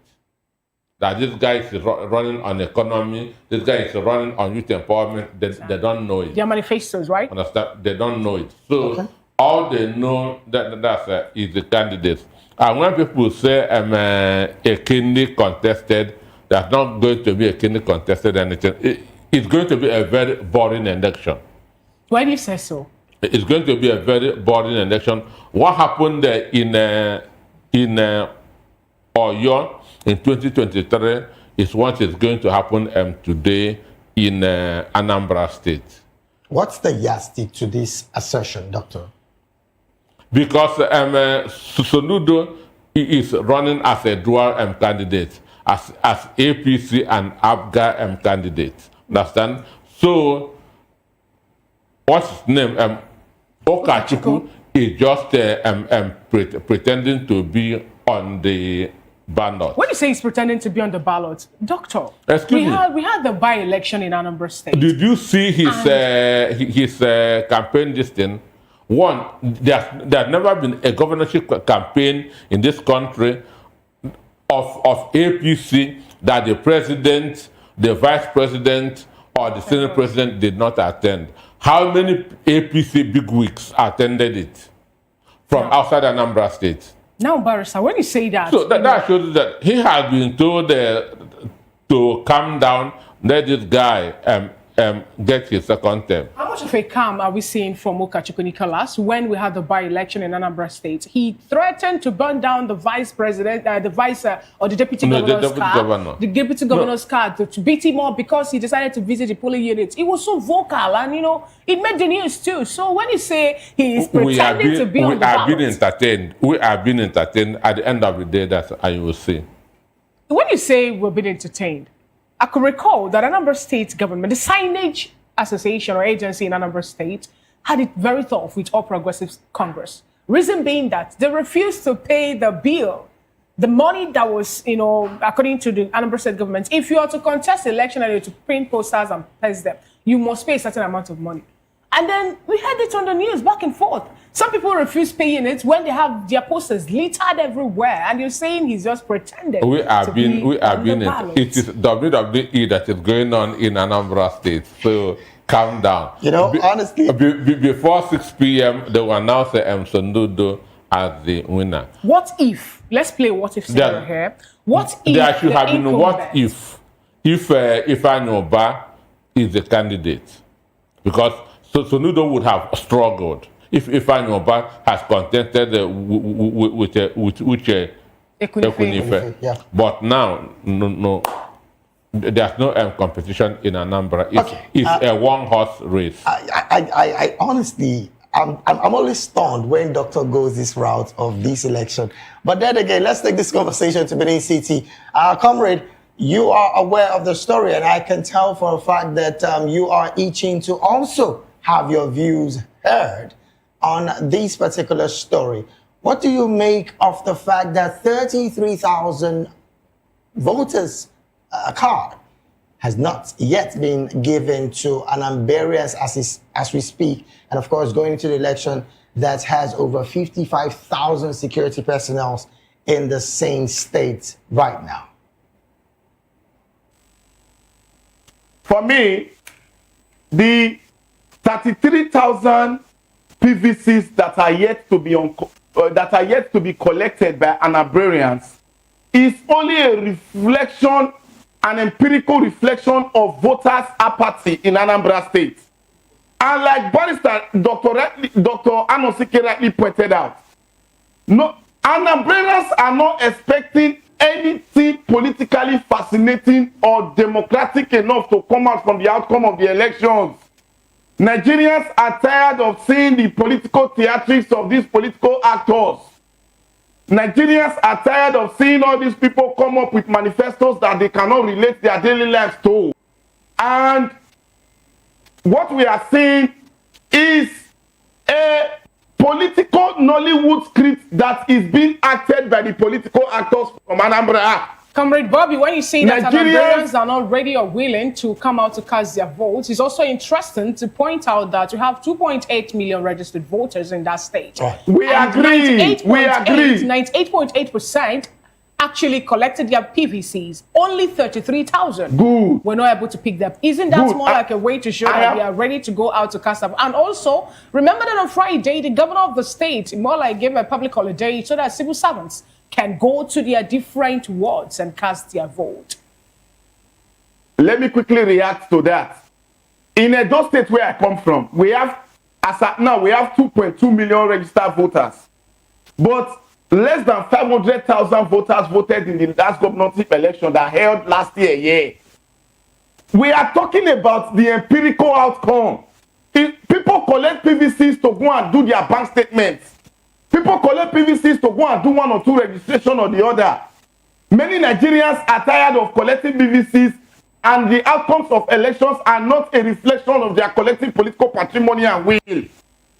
That this guy is running on economy, this guy is running on youth empowerment, they don't know it. Their manifestos, right? Understand? They don't know it. So all they know is the candidates. And when people say a kidney contested, there's not going to be a kidney contested anything. It's going to be a very boring election. Why do you say so? It's going to be a very boring election. What happened in Oyo in 2023 is what is going to happen today in Anambra State. What's the yardstick to this assertion, Doctor? Because Soludo is running as a dual candidate, as APC and ABGA candidate. Understand? So, what's his name? Ukachukwu is just pretending to be on the ballot. When you say he's pretending to be on the ballot, Doctor, we had the by-election in Anambra State. Did you see his campaign listing? One, there's never been a governorship campaign in this country of APC that the president, the vice president, or the senate president did not attend. How many APC bigwigs attended it from outside Anambra State? Now, Barrister, when you say that... So that shows you that he has been told to calm down, let this guy get his second term. How much of a calm are we seeing from Ukachukwu Nicholas when we had the by-election in Anambra State? He threatened to burn down the vice president, or the deputy governor's car. The deputy governor's car to beat him up because he decided to visit the polling units. He was so vocal and, it made the news too. So when you say he is pretending to be on the ballot... We are being entertained. At the end of the day, that's how you will see. When you say we're being entertained, I could recall that Anambra State government, the signage association or agency in Anambra State, had it very tough with All Progressives Congress. Reason being that they refused to pay the bill, the money that was, according to the Anambra State government, if you are to contest the election and you are to print posters and pass them, you must pay a certain amount of money. And then we had it on the news back and forth. Some people refuse paying it when they have their posters littered everywhere, and you're saying he's just pretending. It is WWE that is going on in Anambra State. So calm down. You know, honestly. Before 6 p.m., they will announce Soludo as the winner. What if? Let's play what if scenario here. What if there should have been what incumbent- if Anyoba is the candidate? Because Soludo would have struggled if Anyoba has contested with Ekwunife. Yeah. But now, no. There's no competition in Anambra. It's a one-horse race. I honestly, I'm always stunned when Doctor goes this route of this election. But then again, let's take this conversation to Benin City. Comrade, you are aware of the story, and I can tell for a fact that you are itching to also have your views heard on this particular story. What do you make of the fact that 33,000 voters a card has not yet been given to Anambarians as we speak, and of course going into the election that has over 55,000 security personnel in the same state right now? For me, the 33,000 PVCs that are yet to be collected by Anambarians is only a reflection, an empirical reflection of voters' apathy in Anambra State. And like Barrister Dr. Anosike rightly pointed out, no, Anambrans are not expecting anything politically fascinating or democratic enough to come out from the outcome of the elections. Nigerians are tired of seeing the political theatrics of these political actors. Nigerians are tired of seeing all these people come up with manifestos that they cannot relate their daily lives to. And what we are seeing is a political Nollywood script that is being acted by the political actors from Anambra. Comrade Bobby, when you say that Nigerians are not ready or willing to come out to cast their votes, it's also interesting to point out that you have 2.8 million registered voters in that state. We agree. 98.8% actually collected their PVCs. Only 33,000 were not able to pick them. Isn't that more like a way to show that we are ready to go out to cast them? And also, remember that on Friday, the governor of the state, more like gave a public holiday so that civil servants can go to their different wards and cast their vote. Let me quickly react to that. In Edo State, where I come from, we have, as at now, we have 2.2 million registered voters. But less than 500,000 voters voted in the last governorship election that held last year. We are talking about the empirical outcome. If people collect PVCs to go and do their bank statements, people collect PVCs to go and do one or two registration or the other. Many Nigerians are tired of collecting PVCs, and the outcomes of elections are not a reflection of their collective political patrimony and will.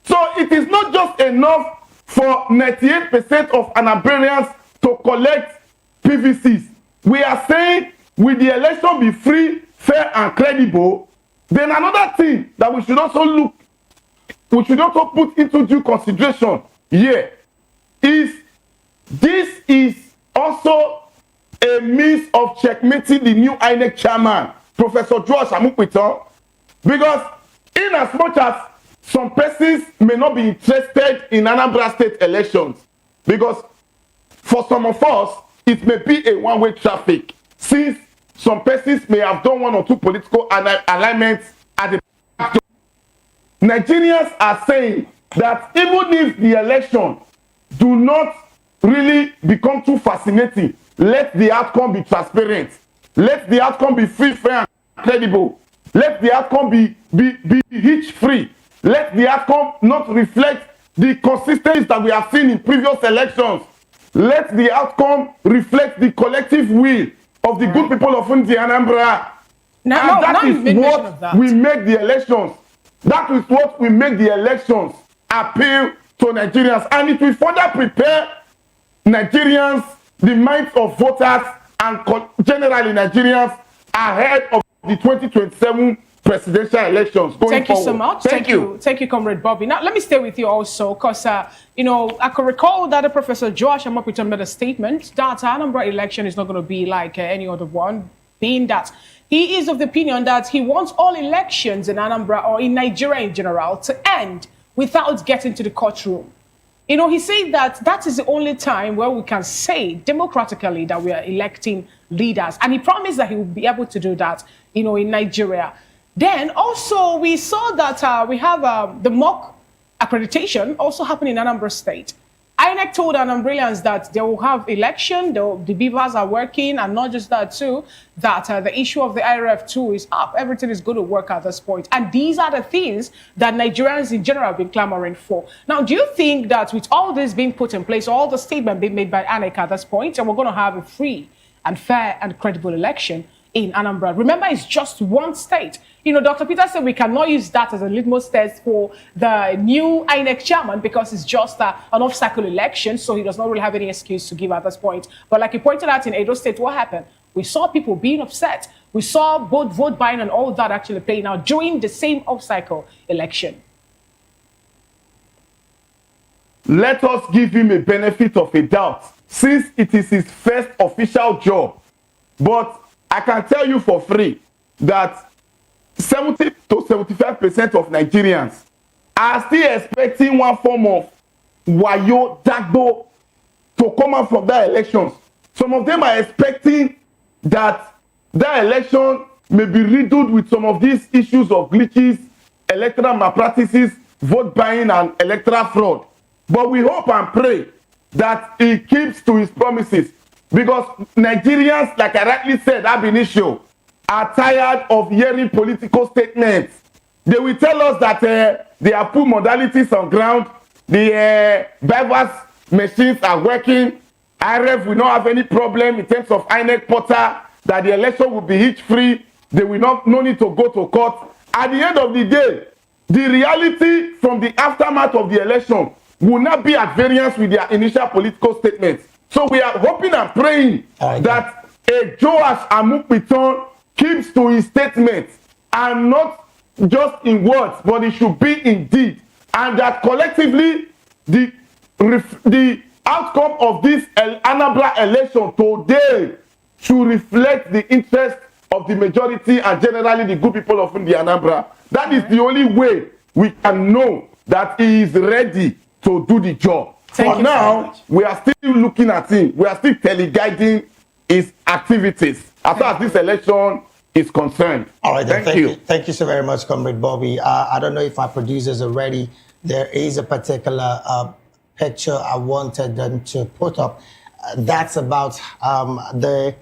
So it is not just enough for 98% of Anambarians to collect PVCs. We are saying, will the election be free, fair, and credible? Then another thing that we should also put into due consideration here is this is also a means of checkmating the new INEC chairman, Professor Josh Amukwito, because in as much as some persons may not be interested in Anambra State elections, because for some of us, it may be a one-way traffic, since some persons may have done one or two political alignments at the back door. Nigerians are saying that even if the election do not really become too fascinating, let the outcome be transparent. Let the outcome be free, fair, and credible. Let the outcome be hitch-free. Let the outcome not reflect the consistencies that we have seen in previous elections. Let the outcome reflect the collective will of the good people of Anambra. And that is what we make the elections. That is what we make the elections appeal to Nigerians. And it will further prepare Nigerians, the minds of voters, and generally Nigerians ahead of the 2027 presidential elections going Thank you forward. so much. Thank you. Thank you, Comrade Bobby. Now, let me stay with you also, because, I could recall that Professor Josh Amokwito made a statement that Anambra election is not going to be like any other one, being that he is of the opinion that he wants all elections in Anambra or in Nigeria in general to end without getting to the courtroom. You know, he said that that is the only time where we can say democratically that we are electing leaders. And he promised that he would be able to do that, you know, in Nigeria. Then also we saw that we have the mock accreditation also happening in Anambra State. INEC told Anambralians that they will have election, the beavers are working, and not just that too, that the issue of the IRF2 is up. Everything is going to work at this point. And these are the things that Nigerians in general have been clamoring for. Now, do you think that with all this being put in place, all the statement being made by INEC at this point, and we're going to have a free and fair and credible election in Anambra? Remember, it's just one state. You know, Dr. Peter said we cannot use that as a litmus test for the new INEC chairman because it's just an off-cycle election, so he does not really have any excuse to give at this point. But like you pointed out in Edo State, what happened? We saw people being upset. We saw both vote buying and all that actually playing out during the same off-cycle election. Let us give him a benefit of a doubt, since it is his first official job. But I can tell you for free that 70 to 75% of Nigerians are still expecting one form of wayo dagbo to come out from that elections. Some of them are expecting that that election may be riddled with some of these issues of glitches, electoral malpractices, vote buying, and electoral fraud. But we hope and pray that he keeps to his promises, because Nigerians, like I rightly said, ab initio, are tired of hearing political statements. They will tell us that they are put modalities on ground, the beavers machines are working, IRF will not have any problem in terms of INEC portal, that the election will be hitch-free, they will no need to go to court. At the end of the day, the reality from the aftermath of the election will not be at variance with their initial political statements. So we are hoping and praying that a Joash Amupiton keeps to his statements, and not just in words, but it should be in deed, and that collectively the outcome of this Anambra election today should reflect the interest of the majority and generally the good people of the Anambra. That is the only way we can know that he is ready to do the job. For now, we are still looking at him. We are still teleguiding his activities as far as this election is concerned. All right, then, thank you. Thank you so very much, Comrade Bobby. I don't know if our producers are ready. There is a particular picture I wanted them to put up. That's about the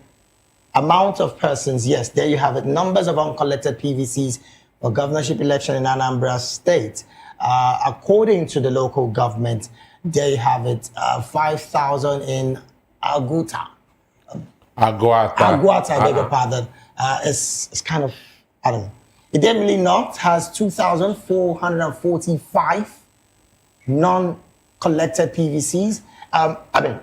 amount of persons. Yes, there you have it. Numbers of uncollected PVCs for governorship election in Anambra State. According to the local government, there you have it. 5,000 in Aguata. Aguata, I beg your pardon. It's kind of, I don't know. Idemili North has 2,445 non-collected PVCs. I mean,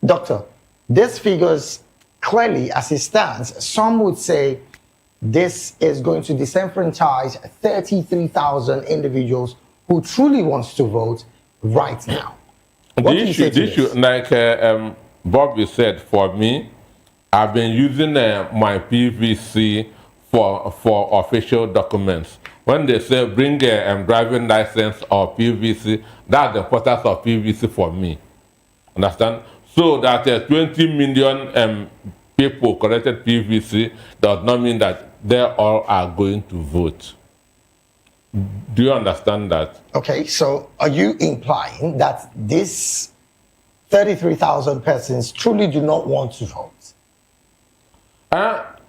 Doctor, this figures clearly, as it stands, some would say this is going to disenfranchise 33,000 individuals who truly wants to vote right now. What do you say to this? Like Bobby said, for me, I've been using my PVC for official documents. When they say bring a driving license or PVC, that's the importance of PVC for me. Understand? So that 20 million people collected PVC does not mean that they all are going to vote. Do you understand that? Okay, so are you implying that this 33,000 persons truly do not want to vote?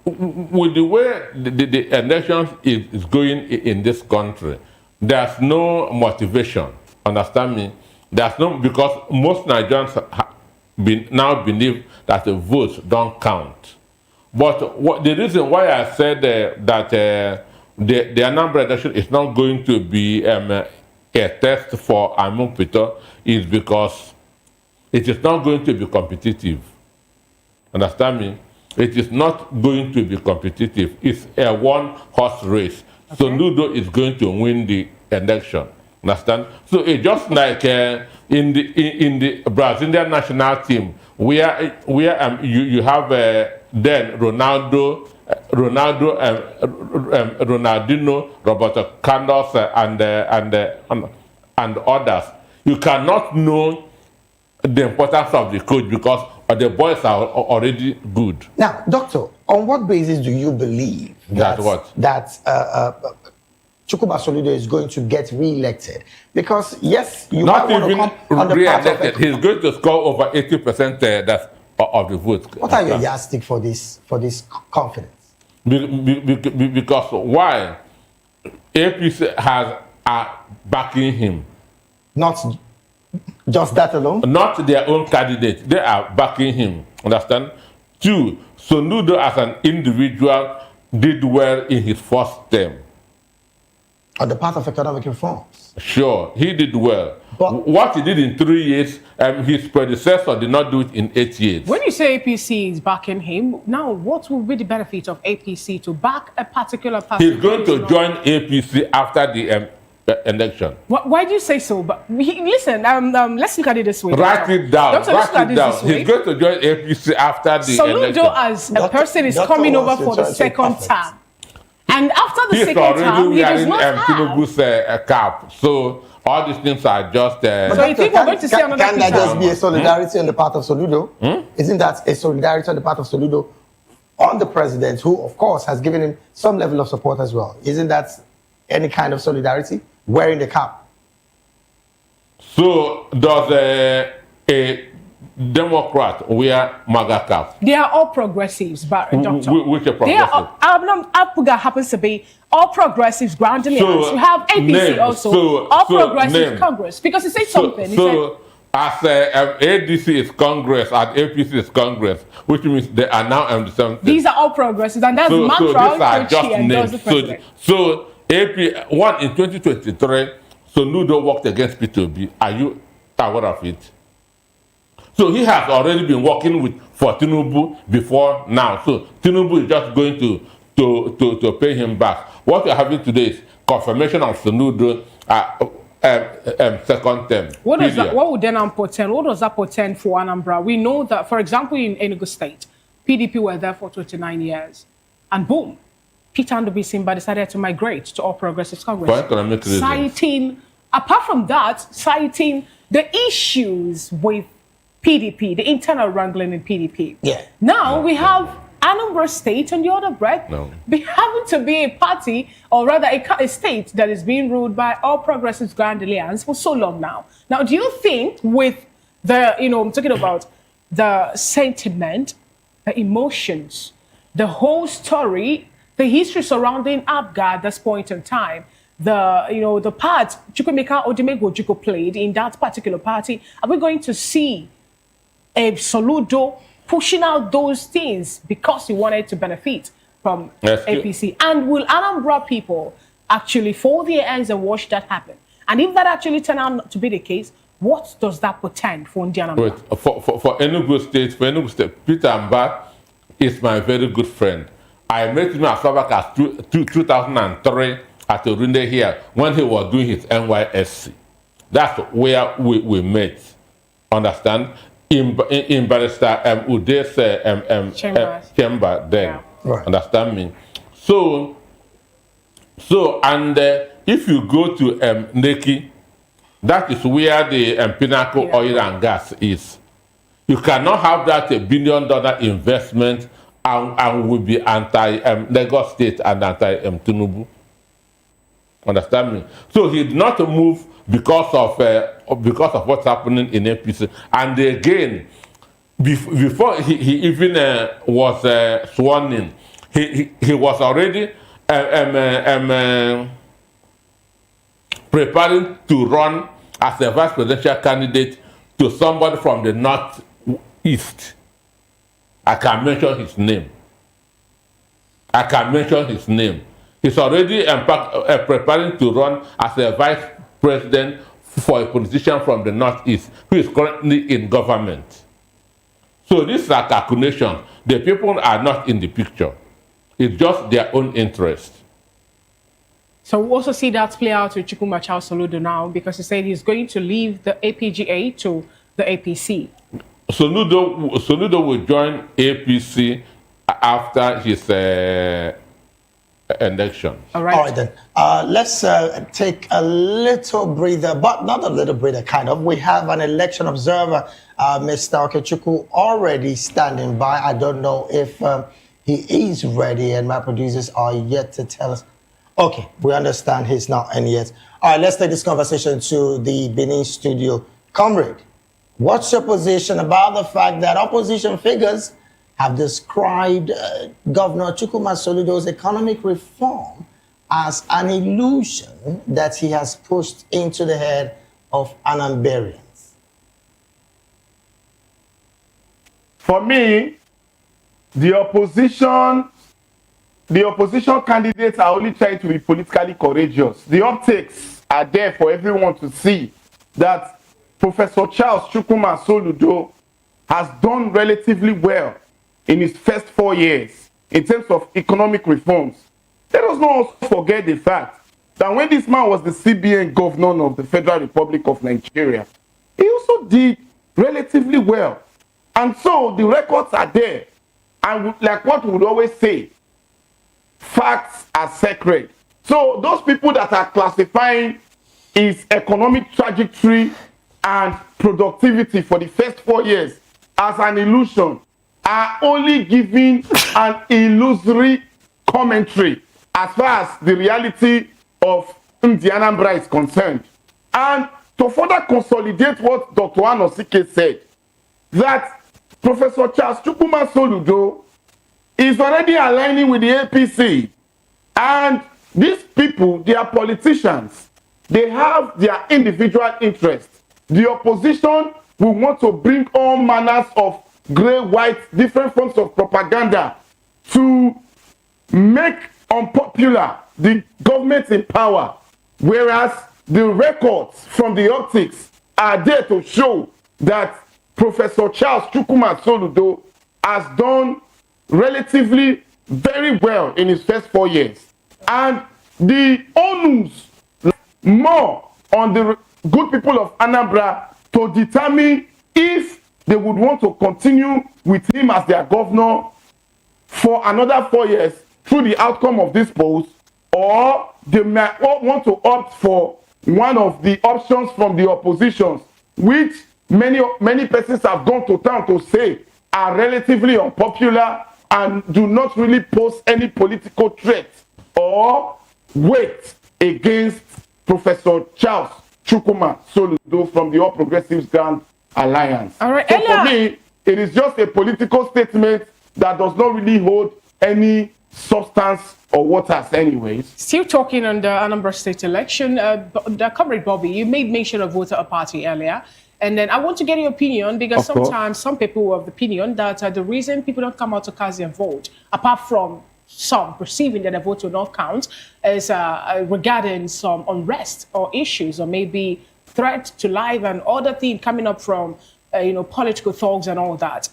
With the way the elections is going in this country, there's no motivation. Understand me? There's no, because most Nigerians now believe that the votes don't count. But the reason why I said that the Anambra election is not going to be a test for Amumpito is because it is not going to be competitive. Understand me? It is not going to be competitive. It's a one-horse race. Okay. So Soludo is going to win the election. Understand? So it's just like in the Brazilian national team, where you have then Ronaldinho, Roberto Carlos, and others. You cannot know the importance of the coach because the boys are already good. Now, doctor, on what basis do you believe that Chukwuma Soludo is going to get re-elected? Because yes, you not might even want to come on the re-elected. He's going to score over 80% of the vote. What are your yardstick for this confidence? Because why? APC are backing him. Not just that alone? Not their own candidate. They are backing him. Understand? 2, Soludo as an individual did well in his first term. On the path of economic reforms? Sure, he did well. But what he did in 3 years, his predecessor did not do it in 8 years. When you say APC is backing him, now what will be the benefit of APC to back a particular person? He's going to join APC after the election. Why do you say so? But listen, let's look at it this way. Write it down. Doctor, Write it down. He's going to join APC after the election. Soludo as a person is coming over for the second term. And after the second term, he does not have... Tinubu's cap. So all these things are just... so you think we're going to see another Can that just be a solidarity on the part of Soludo? Isn't that a solidarity on the part of Soludo on the president, who, of course, has given him some level of support as well? Isn't that any kind of solidarity? Wearing the cap. So does a Democrat wear MAGA cap? They are all progressives, but doctor. Which are progressive? Apuga happens to be all progressives, Grandelians. So, you have APC also, all progressives Congress. Because he said something. So as ADC is Congress and APC is Congress, which means they are now the same thing. These are all progressives, and that's so these are just names. So AP one in 2023, Soludo worked against P2B. Are you aware of it? So he has already been working for Tinubu before now. So Tinubu is just going to pay him back. What we are having today is confirmation of Soludo second term. What would then portend? What does that portend for Anambra? We know that, for example, in Enugu State, PDP were there for 29 years, and boom, Peter Ndubuisi decided to migrate to All Progressives Congress. For economic reasons. Apart from that, citing the issues with PDP, the internal wrangling in PDP. Yeah. Now we have Anambra State on the other breath, having to be a party, or rather a state that is being ruled by All Progressives Grand Alliance for so long now. Now, do you think with the, I'm talking about the sentiment, the emotions, the whole story, the history surrounding APGA at this point in time, the part Chukwemeka Odumegwu played in that particular party, are we going to see a Soludo pushing out those things because he wanted to benefit from APC? And will Anambra people actually fold their hands and watch that happen? And if that actually turns out to be the case, what does that portend for Anambra? For Enugu State, Peter Mba is my very good friend. I met him as far back as 2003 at Orunde here when he was doing his NYSC. That's where we met. Understand? In Barrister Ude's chamber then. Yeah. Right. Understand me? So and if you go to Neki, that is where the Pinnacle Oil and Gas is. You cannot have that $1 billion investment and will be anti-Lagos State and anti-Tinubu. Understand me? So he did not move because of what's happening in APC. And again, before he even was sworn in, he was already preparing to run as a vice presidential candidate to somebody from the northeast. I can mention his name. He's already preparing to run as a vice president for a politician from the northeast who is currently in government. So this is a calculation. The people are not in the picture. It's just their own interest. So we also see that play out with Chukwuma Charles Soludo now, because he said he's going to leave the APGA to the APC. Soludo will join APC after his election. All right then. Let's take a little breather, but not a little breather, kind of. We have an election observer, Mr. Ukachukwu, already standing by. I don't know if he is ready, and my producers are yet to tell us. Okay, we understand he's not in yet. All right, let's take this conversation to the Benin studio. Comrade, what's your position about the fact that opposition figures have described Governor Chukwuma Soludo's economic reform as an illusion that he has pushed into the head of Anambarians? For me, the opposition candidates are only trying to be politically courageous. The optics are there for everyone to see that Professor Charles Chukwuma Soludo has done relatively well in his first 4 years in terms of economic reforms. Let us not also forget the fact that when this man was the CBN governor of the Federal Republic of Nigeria, he also did relatively well. And so the records are there. And like what we would always say, facts are sacred. So those people that are classifying his economic trajectory and productivity for the first 4 years as an illusion are only giving an illusory commentary as far as the reality of the Anambra is concerned. And to further consolidate what Dr. Anosike said, that Professor Charles Chukwuma Soludo is already aligning with the APC. And these people, they are politicians. They have their individual interests. The opposition will want to bring all manners of grey, white, different forms of propaganda to make unpopular the government in power. Whereas the records from the optics are there to show that Professor Charles Chukwuma Soludo has done relatively very well in his first 4 years. And the onus more on the good people of Anambra to determine if they would want to continue with him as their governor for another 4 years through the outcome of this post, or they might want to opt for one of the options from the oppositions, which many persons have gone to town to say are relatively unpopular and do not really pose any political threat or weight against Professor Charles Chukwuma Soludo from the All Progressives Grand Alliance. All right, so for me, it is just a political statement that does not really hold any substance or waters anyways. Still talking on the Anambra State election, the Comrade Bobby, you made mention of voter apathy earlier. And then I want to get your opinion, because sometimes some people have the opinion that the reason people don't come out to cast their vote, apart from some perceiving that the vote will not count, is regarding some unrest or issues, or maybe threat to life and other things coming up from political thugs and all that.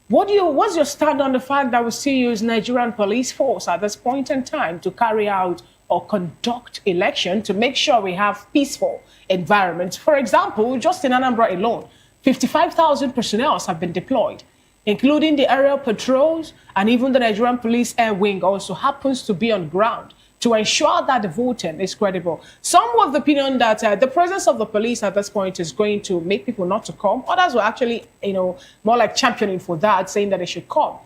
What's your stand on the fact that we still use Nigerian police force at this point in time to carry out or conduct election to make sure we have peaceful environment? For example, just in Anambra alone, 55,000 personnel have been deployed, including the aerial patrols, and even the Nigerian Police Air Wing also happens to be on ground to ensure that the voting is credible. Some of the opinion that the presence of the police at this point is going to make people not to come. Others were actually, more like championing for that, saying that they should come,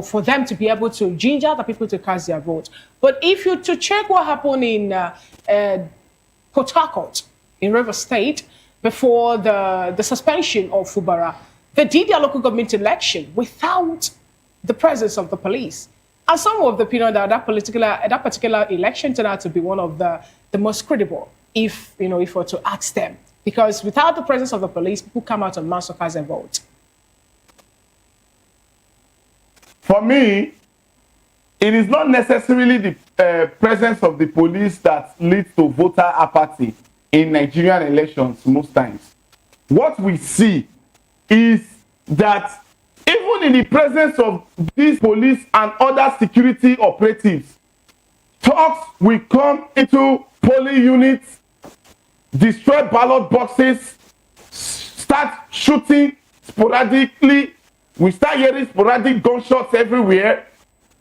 for them to be able to ginger the people to cast their vote. But if you to check what happened in Port Harcourt, in River State, before the suspension of Fubara, they did their local government election without the presence of the police. And some of the opinion that that particular election turned out to be one of the most credible, if we're to ask them. Because without the presence of the police, people come out and mass to cast their vote. For me, it is not necessarily the presence of the police that leads to voter apathy in Nigerian elections most times. What we see is that even in the presence of these police and other security operatives, thugs will come into polling units, destroy ballot boxes, start shooting sporadically. We start hearing sporadic gunshots everywhere.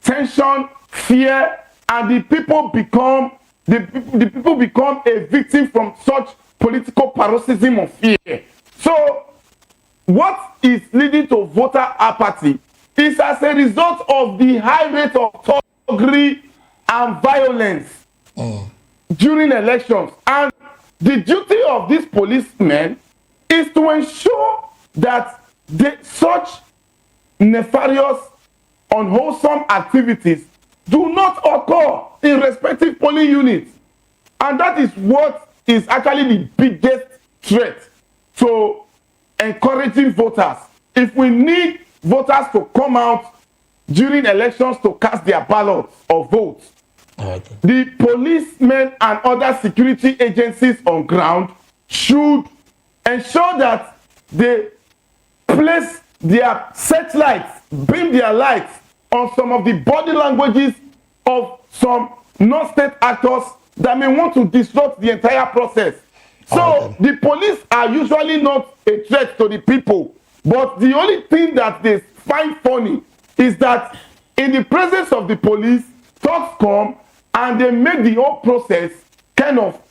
Tension, fear, and the people become a victim from such political paroxysm of fear. So, what is leading to voter apathy is as a result of the high rate of thuggery and violence during elections. And the duty of these policemen is to ensure that such nefarious, unwholesome activities do not occur in respective polling units. And that is what is actually the biggest threat to encouraging voters. If we need voters to come out during elections to cast their ballots or votes, the policemen and other security agencies on ground should ensure that they place their searchlights, beam their lights on some of the body languages of some non-state actors that may want to disrupt the entire process. So the police are usually not a threat to the people, but the only thing that they find funny is that in the presence of the police, thugs come and they make the whole process kind of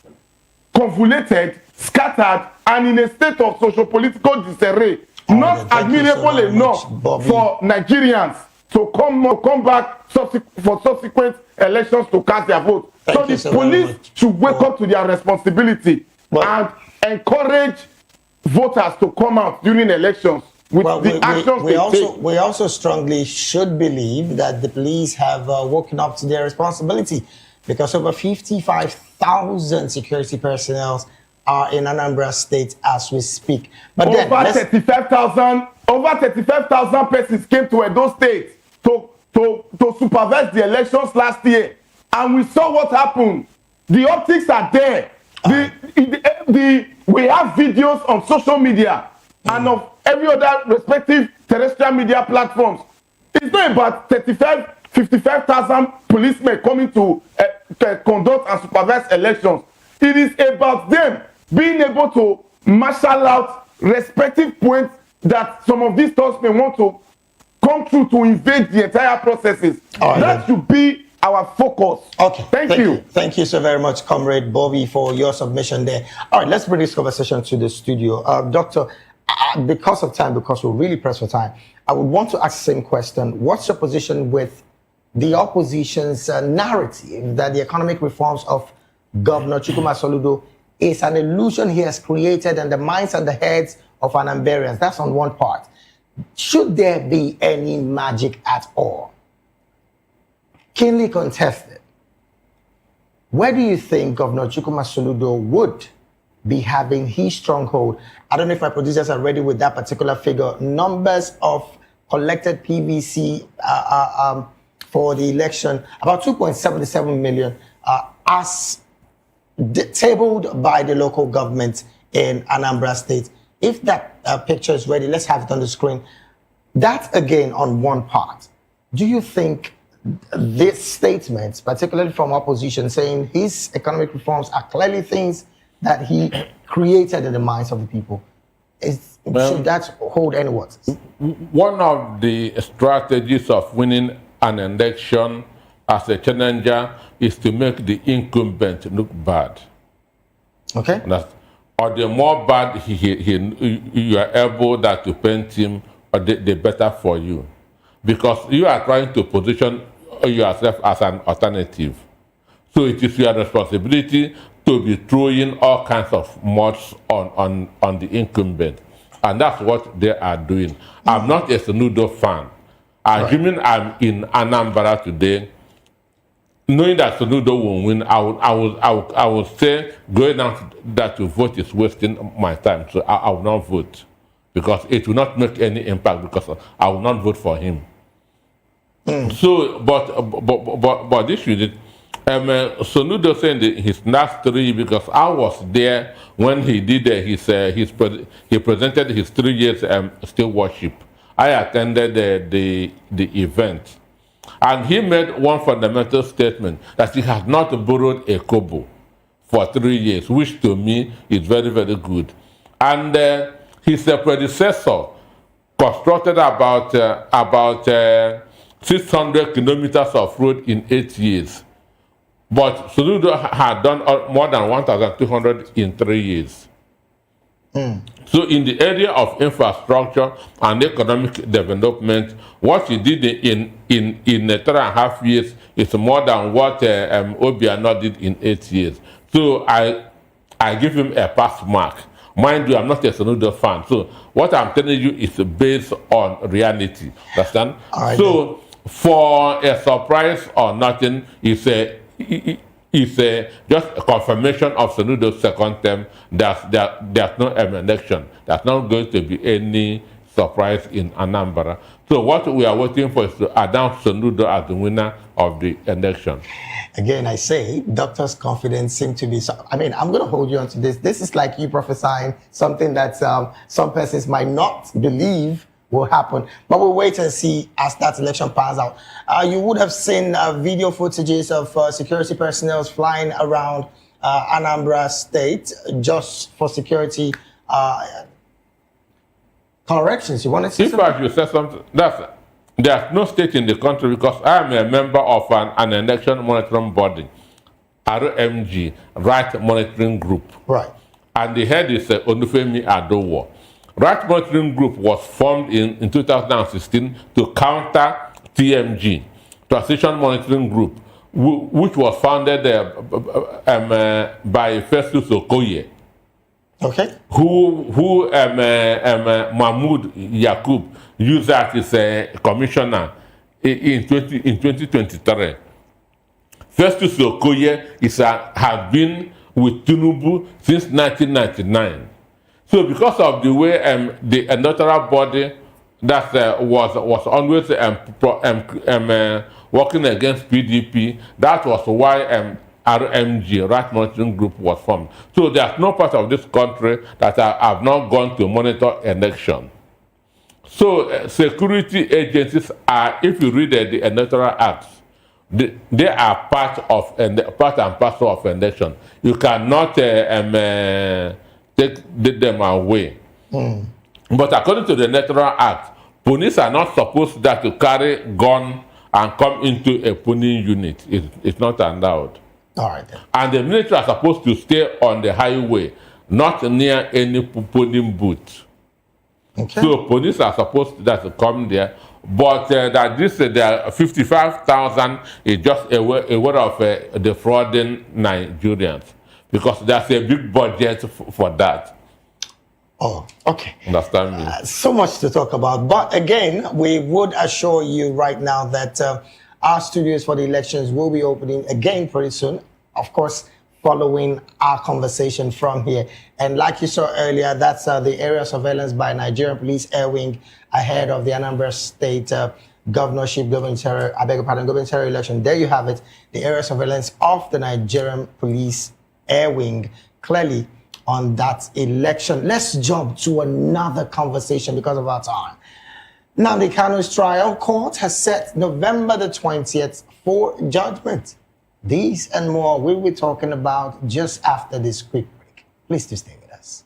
convoluted, scattered, and in a state of socio-political disarray. Not admirable enough for Nigerians to come back for subsequent elections to cast their vote. So the police should wake up to their responsibility and encourage voters to come out during elections with the actions they take. We also strongly should believe that the police have woken up to their responsibility, because over 55,000 security personnel are in Anambra State as we speak. But over 35,000 persons came to Edo State to supervise the elections last year, and we saw what happened. The optics are there. We have videos on social media and of every other respective terrestrial media platforms. It's not about 55,000 policemen coming to conduct and supervise elections. It is about them being able to marshal out respective points that some of these thugs may want to come through to invade the entire processes. That should be our focus. Okay. Thank you. Thank you so very much, Comrade Bobby, for your submission there. All right, let's bring this conversation to the studio. Doctor, because of time, because we're really pressed for time, I would want to ask the same question. What's your position with the opposition's narrative that the economic reforms of Governor Chukwuma Soludo is an illusion he has created in the minds and the heads of Anambarians? That's on one part. Should there be any magic at all? Keenly contested. Where do you think Governor Chukwuma Soludo would be having his stronghold? I don't know if my producers are ready with that particular figure. Numbers of collected PVC for the election, about 2.77 million, as tabled by the local government in Anambra State. If that picture is ready, let's have it on the screen. That again on one part. Do you think this statement, particularly from opposition, saying his economic reforms are clearly things that he created in the minds of the people, should that hold any water? One of the strategies of winning an election as a challenger is to make the incumbent look bad. Okay. Or the more bad you are able to paint him, the better for you. Because you are trying to position yourself as an alternative. So it is your responsibility to be throwing all kinds of muds on the incumbent. And that's what they are doing. I'm not a Soludo fan. Assuming I'm in Anambra today, knowing that Soludo will win, I will say going out that to vote is wasting my time. So I will not vote, because it will not make any impact, because I will not vote for him. So, but this is Soludo saying his last three, because I was there when he did he presented his 3 years still worship. I attended the event, And he made one fundamental statement that he has not borrowed a kobo for 3 years, which to me is very, very good. And his predecessor constructed about 600 kilometers of road in 8 years. But Soludo had done more than 1,200 in 3 years. So in the area of infrastructure and economic development, what he did in 3.5 years is more than what Obiano did in 8 years. So I give him a pass mark. Mind you, I'm not a Soludo fan. So what I'm telling you is based on reality. Understand? So for a surprise or nothing, it's just a confirmation of Soludo's second term. There's no election. There's not going to be any surprise in Anambra. So what we are waiting for is to announce Soludo as the winner of the election. Again, I say, doctors' confidence seem to be... I mean, I'm going to hold you on to this. This is like you prophesying something that some persons might not believe will happen. But we'll wait and see as that election pans out. You would have seen video footages of security personnel flying around Anambra State just for security corrections. You want to say something? If I should say something, there's no state in the country, because I am a member of an election monitoring body, RMG, Right Monitoring Group. Right. And the head is Onufemi Adowo. Right Monitoring Group was formed in 2016 to counter TMG, Transition Monitoring Group, which was founded by Festus Okoye. Okay. Who Mahmoud Yakub used as his commissioner in 2023. Festus Okoye has been with Tinubu since 1999. So because of the way the electoral body that was always working against PDP, that was why RMG, Right Monitoring Group, was formed. So there's no part of this country that have not gone to monitor election. So security agencies are, if you read the Electoral Act, they are part and parcel of election. You cannot take them away. But according to the Electoral Act, police are not supposed to carry gun and come into a polling unit. It's not allowed. All right, then. And the military are supposed to stay on the highway, not near any polling booth. Okay. So police are supposed to come there, but that there 55,000 is just a way of defrauding Nigerians, because there's a big budget for that. Oh, okay. Understand me? So much to talk about. But again, we would assure you right now that our studios for the elections will be opening again pretty soon. Of course, following our conversation from here. And like you saw earlier, that's the area surveillance by Nigerian Police Air Wing ahead of the Anambra State governorship, gubernatorial election. There you have it, the area surveillance of the Nigerian Police Air Wing, clearly on that election. Let's jump to another conversation because of our time. Nnamdi Kanu's trial court has set November the 20th for judgment. These and more we'll be talking about just after this quick break. Please do stay with us.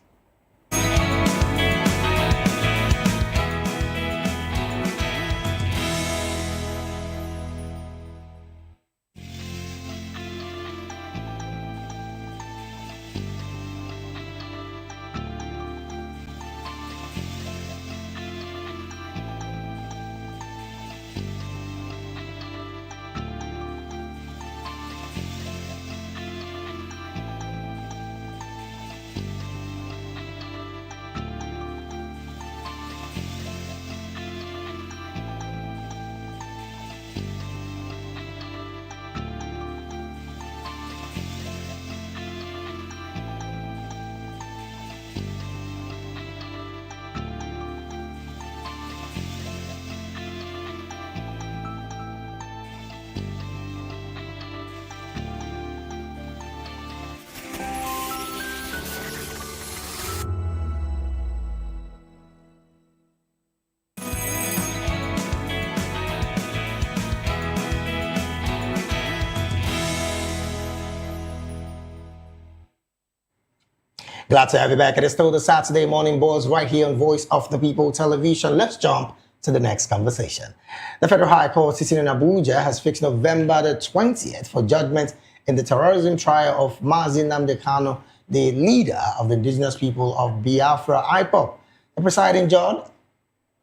Glad to have you back. It is still the Saturday Morning Buzz right here on Voice of the People Television. Let's jump to the next conversation. The Federal High Court sitting in Abuja has fixed November the 20th for judgment in the terrorism trial of Mazi Nnamdi Kanu, the leader of the indigenous people of Biafra, IPOB. The presiding judge,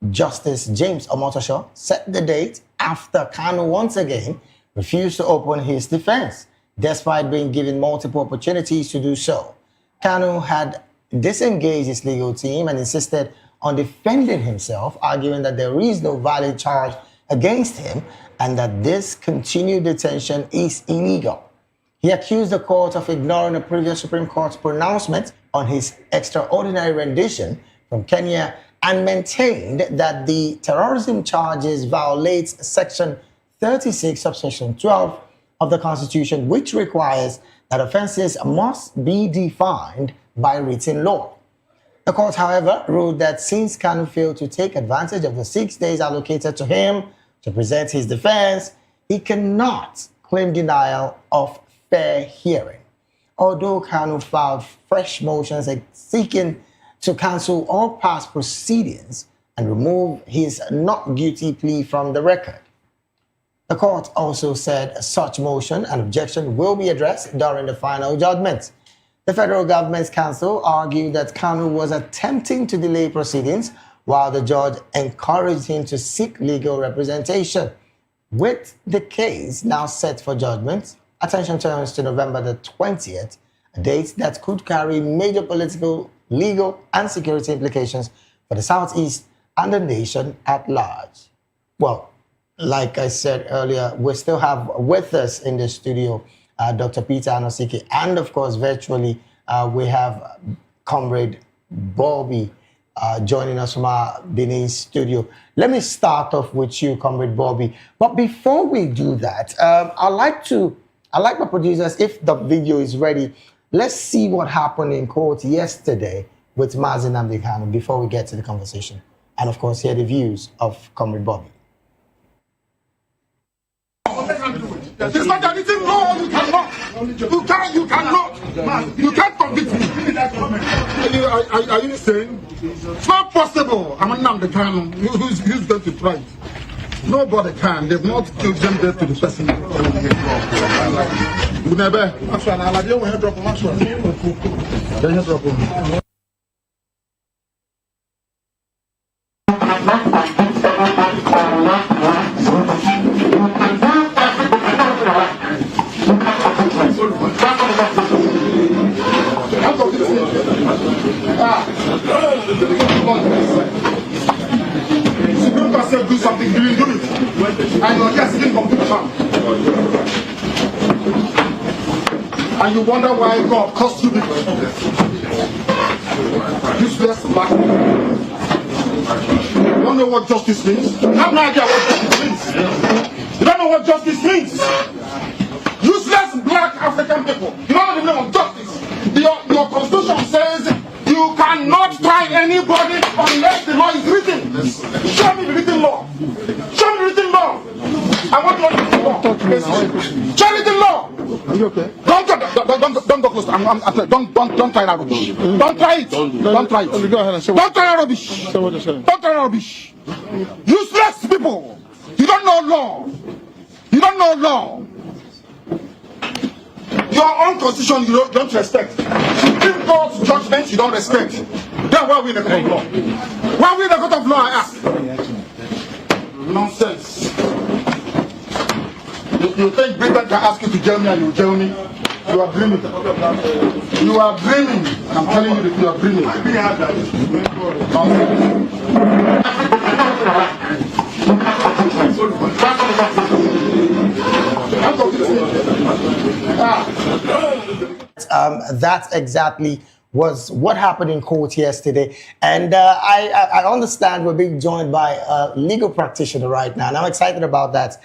Justice James Omotosho, set the date after Kanu once again refused to open his defense, despite being given multiple opportunities to do so. Kanu had disengaged his legal team and insisted on defending himself, arguing that there is no valid charge against him and that this continued detention is illegal. He accused the court of ignoring a previous Supreme Court pronouncement on his extraordinary rendition from Kenya and maintained that the terrorism charges violates Section 36, subsection 12 of the Constitution, which requires that offenses must be defined by written law. The court, however, ruled that since Kanu failed to take advantage of the 6 days allocated to him to present his defense, he cannot claim denial of fair hearing. Although Kanu filed fresh motions seeking to cancel all past proceedings and remove his not guilty plea from the record. The court also said such motion and objection will be addressed during the final judgment. The Federal Government's counsel argued that Kanu was attempting to delay proceedings while the judge encouraged him to seek legal representation. With the case now set for judgment, attention turns to November the 20th, a date that could carry major political, legal, and security implications for the Southeast and the nation at large. Well, like I said earlier, we still have with us in the studio Dr. Peter Anosike, and of course, virtually, we have Comrade Bobby joining us from our Benin studio. Let me start off with you, Comrade Bobby. But before we do that, I'd like my producers, if the video is ready, let's see what happened in court yesterday with Mazi Nnamdi Kanu before we get to the conversation. And of course, hear the views of Comrade Bobby. It's not anything wrong. You cannot. You can't convict me. Are you saying? It's not possible. I'm Nnamdi Kanu. Who's going to try it? Nobody can. They've not killed them dead to the person. You never. Supreme Court said do something, you didn't do it. And you're just sitting competition. And you wonder why God cost you people. Useless black people. You don't know what justice means. You have no idea what justice means. You don't know what justice means. Useless black African people. You don't know the name of justice. Your constitution says you cannot try anybody unless the law is written. Show me the written law. Show me the written law. I want the written law. Show me the written law. Are you okay? Don't go close. Don't try that rubbish. Don't try it. Don't try it. Go ahead and say don't try that rubbish. Don't try that rubbish. Useless people. You don't know law. You don't know law. Your own constitution you don't respect. Supreme Court's judgment you don't respect. Then why are we in the court of law? Why are we in the court of law, I ask? Nonsense. You think Britain can ask you to jail me and you jail me? You are dreaming. You are dreaming. I'm telling you that you are dreaming. That exactly was what happened in court yesterday. And I understand we're being joined by a legal practitioner right now. And I'm excited about that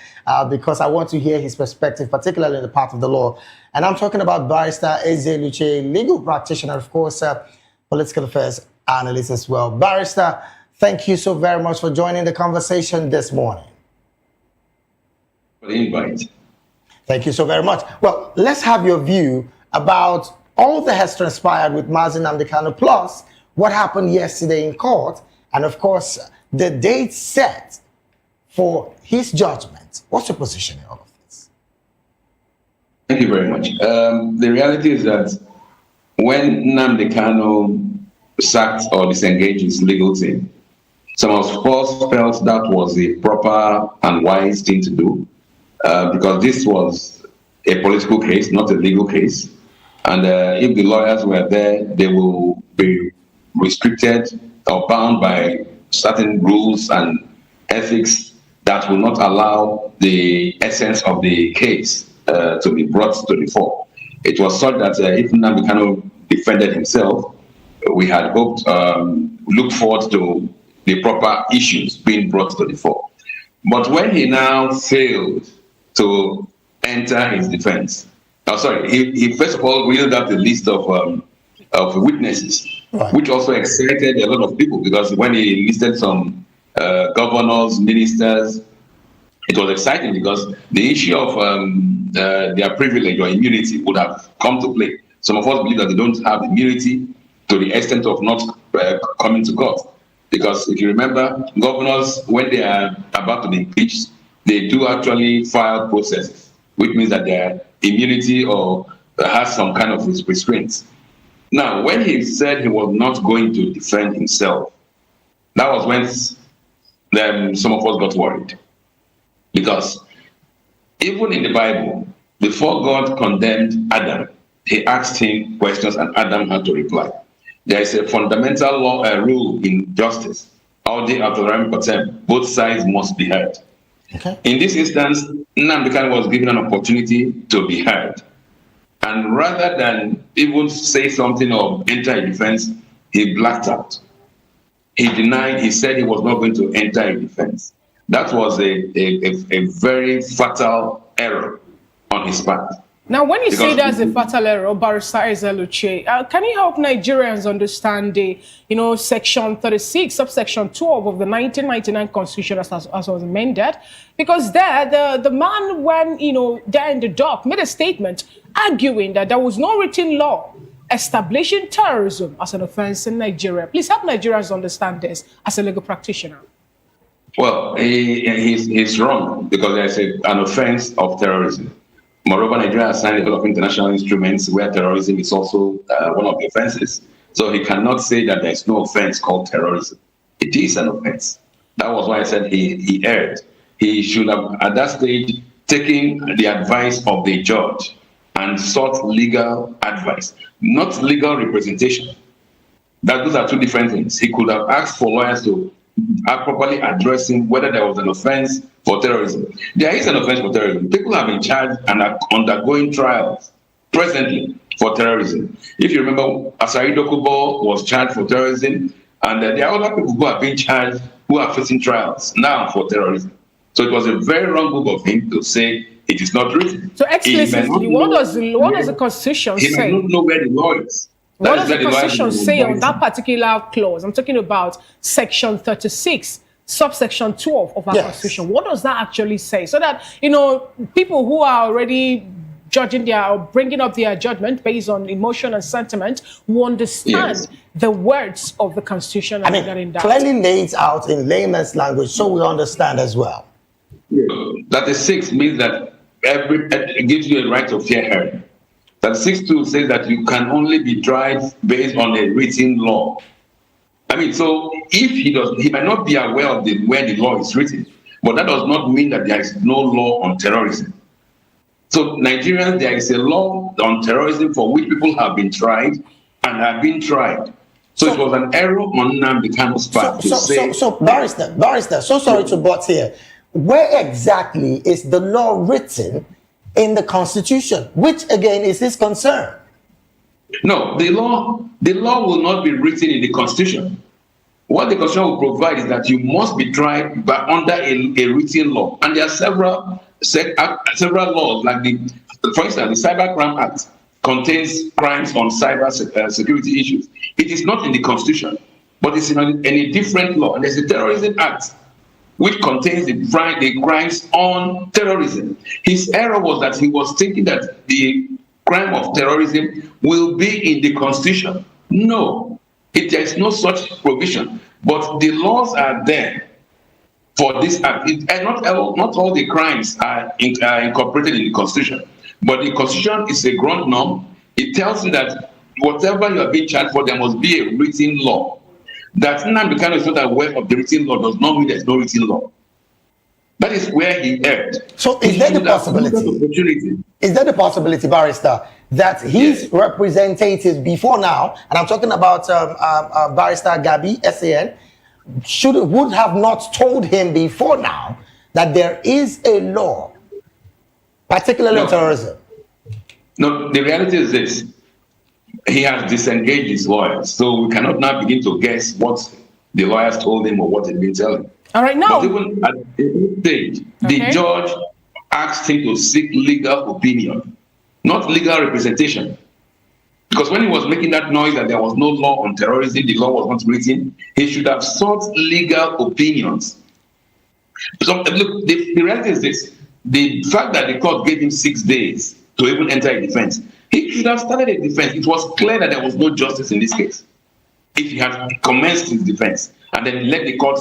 because I want to hear his perspective, particularly in the part of the law. And I'm talking about Barrister Eze Luche, legal practitioner, of course, political affairs analyst as well. Barrister, thank you so very much for joining the conversation this morning. For the invite. Thank you so very much. Well, let's have your view about all that has transpired with Mazi Nnamdi Kanu, plus what happened yesterday in court, and of course, the date set for his judgment. What's your position in all of this? Thank you very much. The reality is that when Nnamdi Kanu sacked or disengaged his legal team, some of us felt that was a proper and wise thing to do because this was a political case, not a legal case. And if the lawyers were there, they will be restricted or bound by certain rules and ethics that will not allow the essence of the case to be brought to the fore. It was such that if Nnamdi Kanu defended himself, we had hoped, looked forward to the proper issues being brought to the fore. But when he now failed to enter his defense, he first of all reeled out the list of witnesses, which also excited a lot of people because when he listed some governors, ministers, it was exciting because the issue of their privilege or immunity would have come to play. Some of us believe that they don't have immunity to the extent of not coming to court. Because if you remember, governors, when they are about to be impeached, they do actually file processes, which means that their immunity or has some kind of restraints. Now, when he said he was not going to defend himself, that was when some of us got worried. Because even in the Bible, before God condemned Adam, he asked him questions and Adam had to reply. There is a fundamental law, rule in justice. Audi authorem patem, both sides must be heard. Okay. In this instance, Nnamdi Kanu was given an opportunity to be heard. And rather than even say something or enter a defense, he blacked out. He denied, he said he was not going to enter a defense. That was a very fatal error on his part. Now, when you say there's a fatal error, Barrister Ezeluche, can you help Nigerians understand the, Section 36, subsection 12 of the 1999 Constitution as was amended? Because there, the man, when, there in the dock, made a statement arguing that there was no written law establishing terrorism as an offense in Nigeria. Please help Nigerians understand this as a legal practitioner. Well, he's wrong because there's an offense of terrorism. Moreover, Nigeria has signed a lot of international instruments where terrorism is also one of the offenses. So he cannot say that there is no offense called terrorism. It is an offense. That was why I said he erred. He should have, at that stage, taken the advice of the judge and sought legal advice, not legal representation. Those are two different things. He could have asked for lawyers to properly address him whether there was an offense for terrorism. There is an offense for terrorism. People have been charged and are undergoing trials presently for terrorism. If you remember, Asari Dokubo was charged for terrorism, and there are other people who have been charged who are facing trials now for terrorism. So it was a very wrong move of him to say it is not written. So explicitly, what does the Constitution say? He may not know where the law is. What does the Constitution say on that particular clause? I'm talking about Section 36, subsection 12 of our Constitution. What does that actually say? So that, people who are already judging or bringing up their judgment based on emotion and sentiment will understand the words of the Constitution. Clearly laid out in layman's language so we understand as well. That the 6 means that it gives you a right of fair hearing. That 6.2 says that you can only be tried based on a written law. So if he might not be aware of where the law is written, but that does not mean that there is no law on terrorism. So Nigerians, there is a law on terrorism for which people have been tried and have been tried. So it was an error on Nnamdi Kanu's part to say. So Barrister, so sorry to butt here. Where exactly is the law written in the Constitution, which again is his concern? No, the law will not be written in the Constitution. What the Constitution will provide is that you must be tried under a written law, and there are several laws. Like for instance, the Cybercrime Act contains crimes on cyber security issues. It is not in the Constitution, but it's in a different law. And there's a Terrorism Act, which contains the crimes on terrorism. His error was that he was thinking that the crime of terrorism will be in the Constitution. No, there is no such provision. But the laws are there for this act. And not all the crimes are incorporated in the Constitution. But the Constitution is a ground norm. It tells you that whatever you are being charged for, there must be a written law. That Nnamdi Kanu is not aware of the written law does not mean there's no written law. That is where he erred. So is there the possibility? Is there the possibility, Barrister, that his representatives before now, and I'm talking about Barrister Gabi, SAN, would have not told him before now that there is a law, particularly on terrorism? No, the reality is this. He has disengaged his lawyers, so we cannot now begin to guess what the lawyers told him or what they've been telling. All right, now. But even at this stage, the judge asked him to seek legal opinion, not legal representation. Because when he was making that noise that there was no law on terrorism, the law was not written, he should have sought legal opinions. So, look, the reality is this. The fact that the court gave him 6 days to even enter a defense, he should have started a defense. It was clear that there was no justice in this case. If he had commenced his defense and then let the court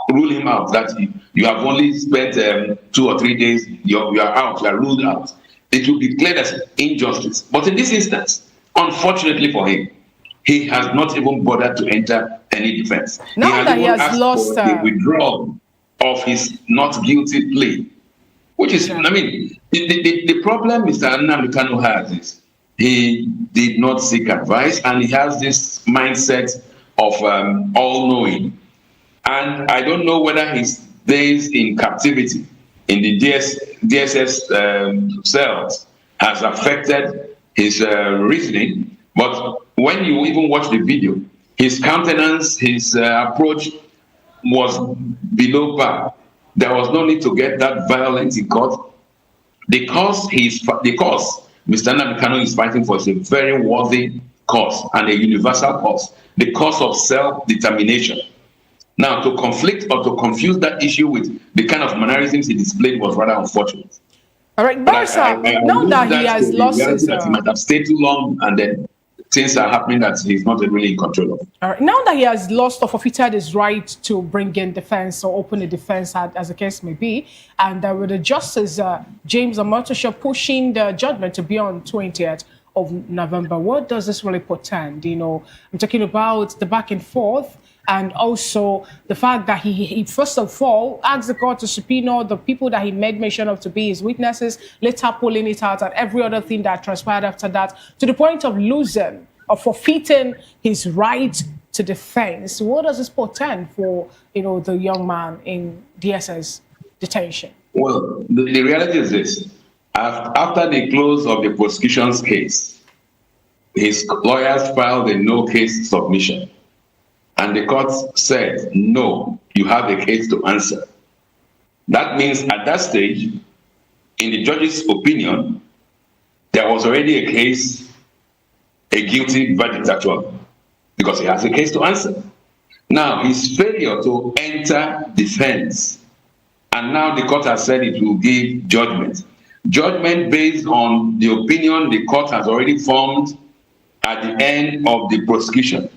rule him out that you have only spent 2 or 3 days, you are out, you are ruled out, it will be clear as injustice. But in this instance, unfortunately for him, he has not even bothered to enter any defense. Now that he has lost the withdrawal of his not guilty plea, which is, I mean, the problem Mr. Nnamdi Kanu has is he did not seek advice, and he has this mindset of all-knowing. And I don't know whether his days in captivity in the DSS cells has affected his reasoning. But when you even watch the video, his countenance, his approach was below par. There was no need to get that violent in court. The cause Mr. Nnamdi Kanu is fighting for is a very worthy cause and a universal cause, the cause of self-determination. Now, to conflict or to confuse that issue with the kind of mannerisms he displayed was rather unfortunate. All right, Barrister, now that he has lost his... that he might have stayed too long and then things are happening that he's not really in control of. All right, now that he has lost or forfeited his right to bring in defense or open a defense, as the case may be, and with the Justice James Omotosho pushing the judgment to be on 20th of November, what does this really portend? You know, I'm talking about the back and forth, and also the fact that he first of all asked the court to subpoena the people that he made mention of to be his witnesses, later pulling it out, and every other thing that transpired after that, to the point of losing or forfeiting his right to defense. What does this portend for, you know, the young man in DSS detention? Well, the reality is this. After the close of the prosecution's case, his lawyers filed a no case submission. And the court said, no, you have a case to answer. That means at that stage, in the judge's opinion, there was already a case, a guilty verdict actually, because he has a case to answer. Now, his failure to enter defense, and now the court has said it will give judgment. Judgment based on the opinion the court has already formed at the end of the prosecution.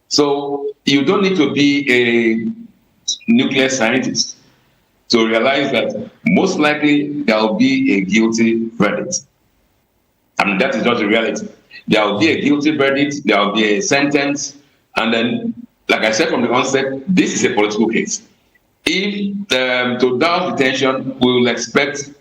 So you don't need to be a nuclear scientist to realize that most likely there will be a guilty verdict. I mean, that is just the reality. There will be a guilty verdict, there will be a sentence, and then, like I said from the onset, this is a political case. If to down detention, we will expect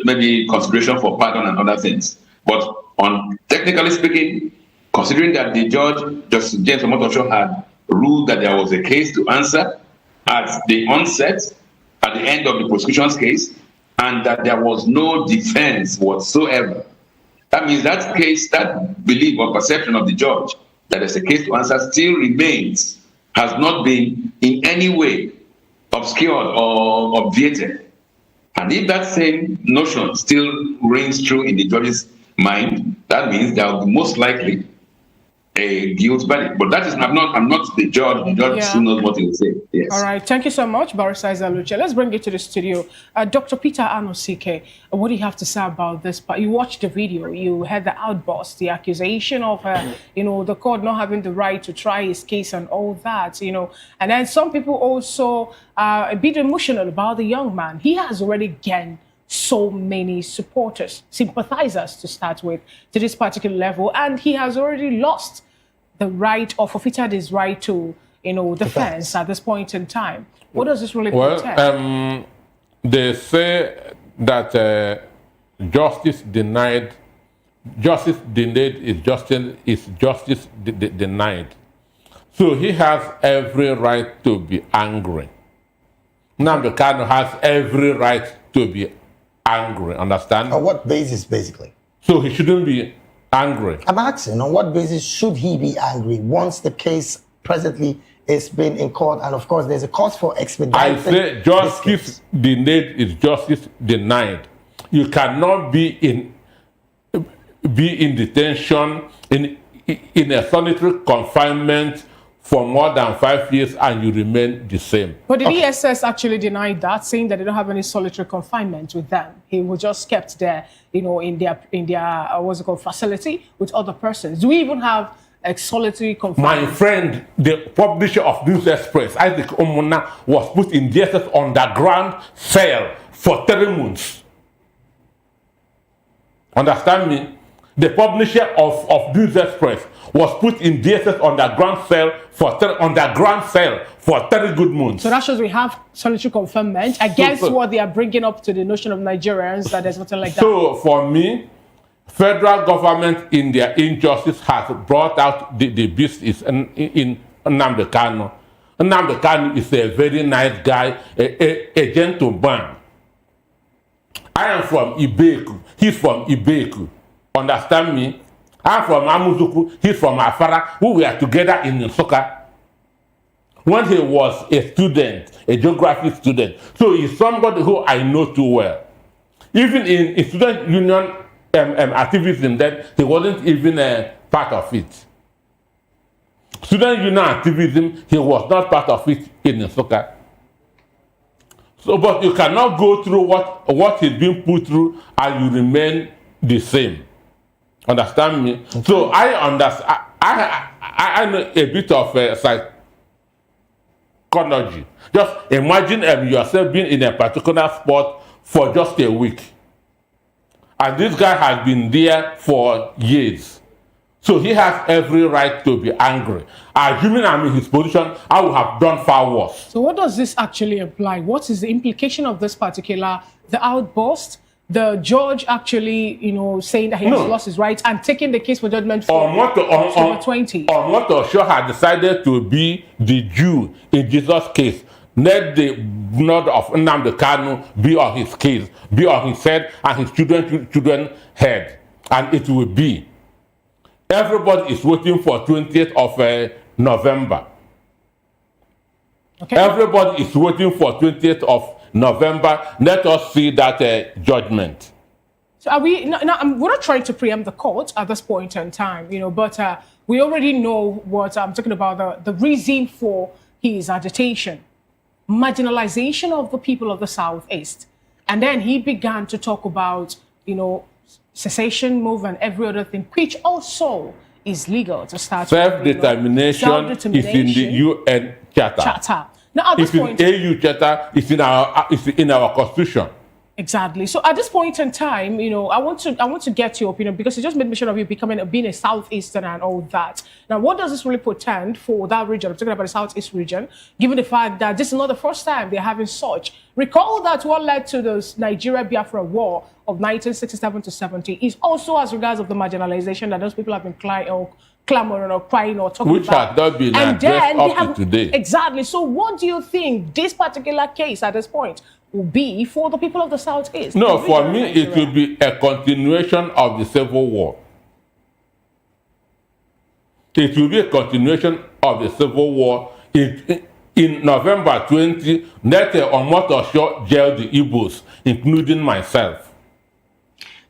maybe consideration for pardon and other things. But on technically speaking, considering that the judge, Justice James Omotosho, had ruled that there was a case to answer at the onset, at the end of the prosecution's case, and that there was no defense whatsoever, that means that case, that belief or perception of the judge that there's a case to answer still remains, has not been in any way obscured or obviated. And if that same notion still rings true in the judge's mind, that means there will be most likely a guilt verdict. But that is, I'm not the judge. The judge still knows what he will say. Yes. All right. Thank you so much, Barrister Allege. Let's bring you to the studio. Dr. Peter Anosike, what do you have to say about this? You watched the video. You heard the outburst, the accusation of, the court not having the right to try his case and all that, And then some people also a bit emotional about the young man. He has already gained so many supporters, sympathizers to start with, to this particular level, and he has already lost the right or forfeited his right to, defense at this point in time. What does this really portend? They say that justice denied is justice denied. So he has every right to be angry. Nnamdi Kanu has every right to be angry, understand? On what basis, basically? So he shouldn't be angry. I'm asking, on what basis should he be angry once the case presently is being in court, and of course there's a cause for expediting? I say justice denied is justice denied. You cannot be in detention, in a solitary confinement for more than 5 years and you remain the same. But the ESS actually denied that, saying that they don't have any solitary confinement with them. He was just kept there, in their what's it called, facility with other persons. Do we even have a solitary confinement? My friend, the publisher of News Express, Isaac Omona, was put in DSS underground cell for 3 months. Understand me? The publisher of News Express was put in DSS underground cell for 30 good months. So that shows we have solitary confinement against what they are bringing up to the notion of Nigerians, that there's nothing like that. So for me, federal government in their injustice has brought out the beast in Nnamdi Kanu. Nnamdi Kanu is a very nice guy, a gentleman. I am from Ibeku. He's from Ibeku. Understand me? I'm from Amuzuku. He's from Afara, who we are together in Nsukka when he was a student, a geography student. So he's somebody who I know too well. Even in student union activism, then he wasn't even a part of it. Student union activism, he was not part of it in Nsukka. So, but you cannot go through what he's been put through and you remain the same. Understand me? Okay. So I understand. I know a bit of psychology. Just imagine yourself being in a particular spot for just a week, and this guy has been there for years. So he has every right to be angry. Assuming I'm in his position, I would have done far worse. So what does this actually imply? What is the implication of this particular, the outburst? The judge actually, saying that he has lost his rights and taking the case for judgment for October 20. Omotosho had decided to be the Jew in Jesus' case. Let the blood of Nnamdi Kanu be on his case, be on his head and his children's head. And it will be. Everybody is waiting for 20th of November. Okay. Everybody is waiting for 20th of November. Let us see that judgment. So are we? We're not trying to preempt the court at this point in time, but we already know what I'm talking about. The reason for his agitation, marginalization of the people of the Southeast, and then he began to talk about, secession move and every other thing, which also is legal to start. Self-determination is in the UN Charter. Now, at this point, AU Charter is in our Constitution. Exactly. So at this point in time, I want to get your opinion, because you just made mention of you being a Southeastern and all that. Now, what does this really portend for that region? I'm talking about the Southeast region, given the fact that this is not the first time they're having such. Recall that what led to the Nigeria-Biafra War of 1967 to 70 is also as regards of the marginalization that those people have been clamoring or crying or talking which about. Which has not been addressed up to today. Exactly. So what do you think this particular case at this point will be for the people of the Southeast? No, for me, it will be a continuation of the Civil War. It will be a continuation of the Civil War. In November 20, Nete Omotosho jailed the Igbos, including myself.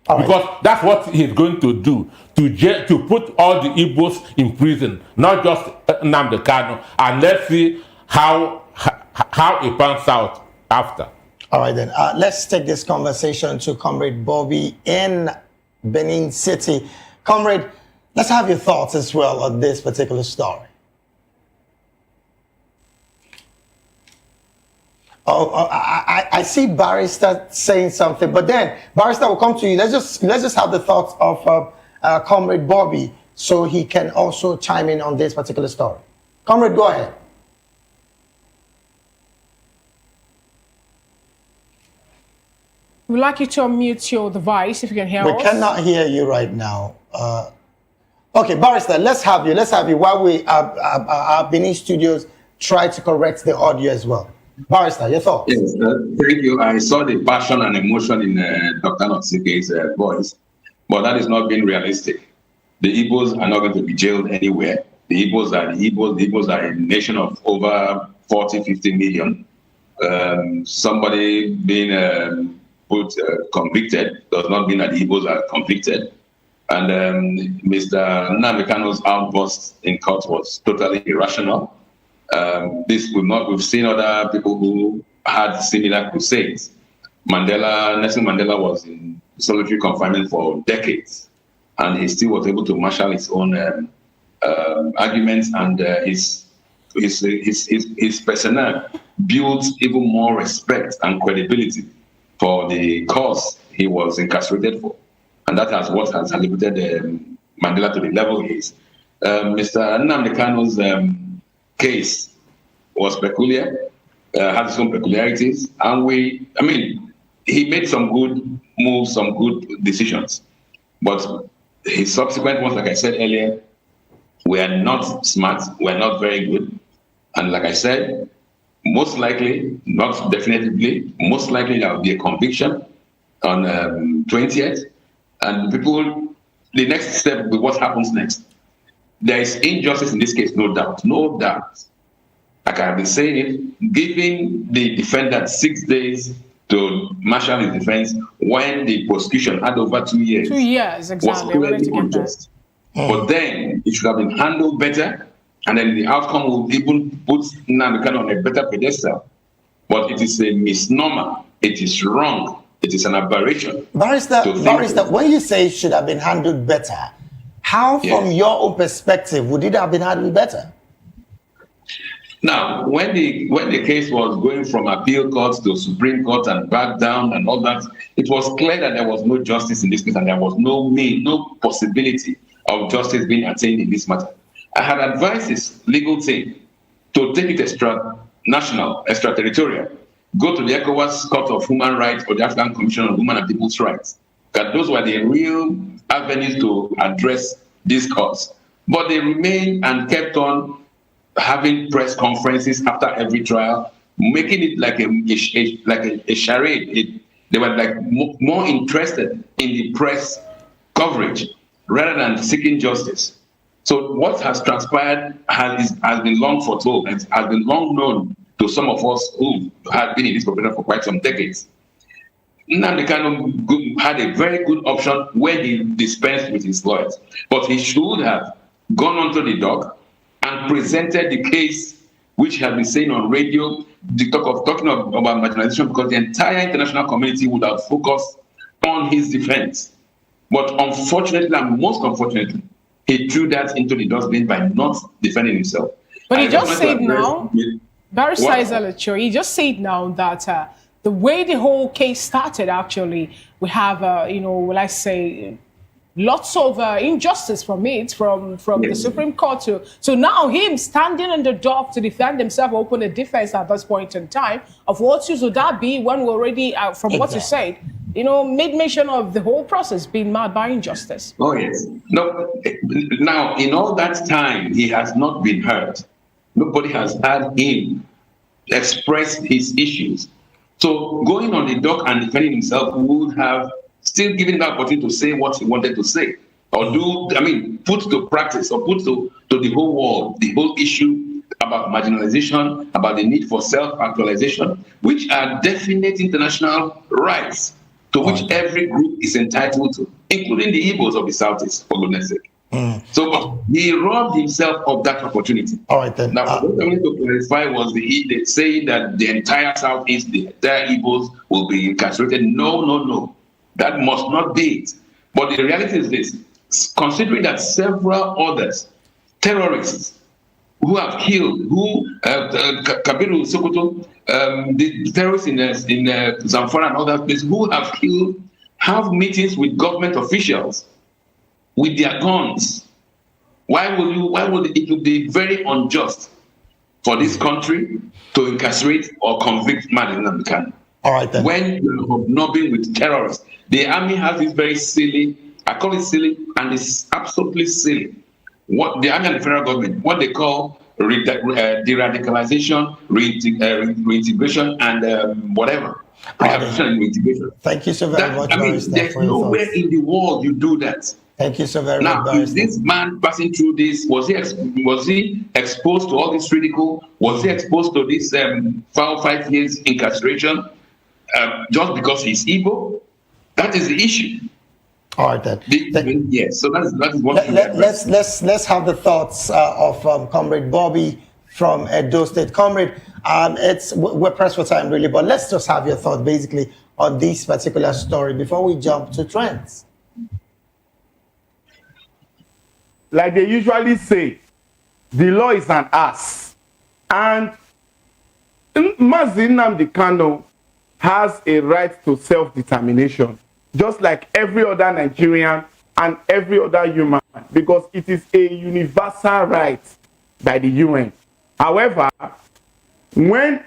Because that's what he's going to do, to put all the Igbos in prison, not just Nnamdi Kanu, and let's see how it pans out after. All right, then. Let's take this conversation to Comrade Bobby in Benin City. Comrade, let's have your thoughts as well on this particular story. I see Barrister saying something, but then Barrister will come to you. Let's just have the thoughts of Comrade Bobby so he can also chime in on this particular story. Comrade, go ahead. We'd like you to unmute your device if you can hear us. We cannot hear you right now. Okay, Barrister, let's have you while we our Benin studios try to correct the audio as well. Barrister, your thoughts? Yes, thank you. I saw the passion and emotion in Dr. Notsike's voice, but that is not being realistic. The Igbos are not going to be jailed anywhere. The Igbos are the Igbos. The Igbos are a nation of over 40, 50 million. Somebody being convicted does not mean that the Igbos are convicted. And Mr. Nnamdi Kanu's outburst in court was totally irrational. We've seen other people who had similar crusades. Nelson Mandela was in solitary confinement for decades, and he still was able to marshal his own arguments, and his personnel built even more respect and credibility for the cause he was incarcerated for, and that has what has elevated Mandela to the level he is. Mr. Nnamdi Kanu's case was peculiar, had its own peculiarities, and he made some good moves, some good decisions, but his subsequent ones, like I said earlier, were not smart, were not very good, and like I said, most likely, not definitively, most likely there will be a conviction on 20th, and the next step will be what happens next. There is injustice in this case, no doubt, no doubt. Like I've been saying it, giving the defendant 6 days to marshal his defense when the prosecution had over 2 years. 2 years, exactly. Was clearly unjust. But then it should have been handled better, and then the outcome will even put Nnamdi Kanu on a better pedestal. But it is a misnomer. It is wrong. It is an aberration. Barrister, when you say it should have been handled better, how, from your own perspective, would it have been handled better? Now, when the case was going from appeal court to Supreme Court and back down and all that, it was clear that there was no justice in this case, and there was no possibility of justice being attained in this matter. I had advised his legal team to take it extra-national, extraterritorial, go to the ECOWAS Court of Human Rights or the African Commission on Human and People's Rights. Because those were the real avenues to address these courts. But they remained and kept on having press conferences after every trial, making it like a charade. They were like more interested in the press coverage rather than seeking justice. So what has transpired has been long foretold and has been long known to some of us who had been in this profession for quite some decades. Nnamdi Kanu had a very good option where he dispensed with his lawyers, but he should have gone onto the dock and presented the case which had been saying on radio, talking about marginalization, because the entire international community would have focused on his defense. But unfortunately, and most unfortunately, he threw that into the dustbin by not defending himself. But he just said now, Barrister Electoral, he just said now that the way the whole case started, actually, we have, let's say, lots of injustice from the Supreme Court to. So now him standing in the dock to defend himself, open a defense at this point in time, of what use would that be when we're already, from what you said, made mention of the whole process being marred by injustice? Oh, yes. No, now, in all that time, he has not been heard. Nobody has had him express his issues. So going on the dock and defending himself would have still given him the opportunity to say what he wanted to say, or put to practice, or put to the whole world the whole issue about marginalization, about the need for self-actualization, which are definite international rights to which every group is entitled to, including the Igbos of the Southeast, for goodness sake. So he robbed himself of that opportunity. All right, then. Now, what I wanted to clarify was the saying that the entire Southeast, the entire Igbos will be incarcerated. No. That must not be it. But the reality is this: considering that several others, terrorists, who have killed, Kabiru Sokoto, the terrorists in Zamfara and other places, who have killed, have meetings with government officials with their guns. Why would it would be very unjust for this country to incarcerate or convict Nnamdi Kanu? All right, then. When you're hobnobbing with terrorists, the army has this very silly, I call it silly, and it's absolutely silly. What the army and the federal government, what they call de-radicalization, reintegration, and whatever. Rehabilitation and reintegration. Thank you so very much, Barrister. There's nowhere in the world you do that. Thank you so very much. Now, is this man passing through this? Was he exposed to all this ridicule? Was he exposed to this 5 years incarceration just because he's Igbo? That is the issue. All right, then. Yes. So that is what. Let's have the thoughts of Comrade Bobby from Edo State. Comrade, we're pressed for time, really, but let's just have your thought basically on this particular story before we jump to trends. Like they usually say, the law is an ass. And Mazi Nnamdi Kanu has a right to self-determination, just like every other Nigerian and every other human, because it is a universal right by the UN. However, when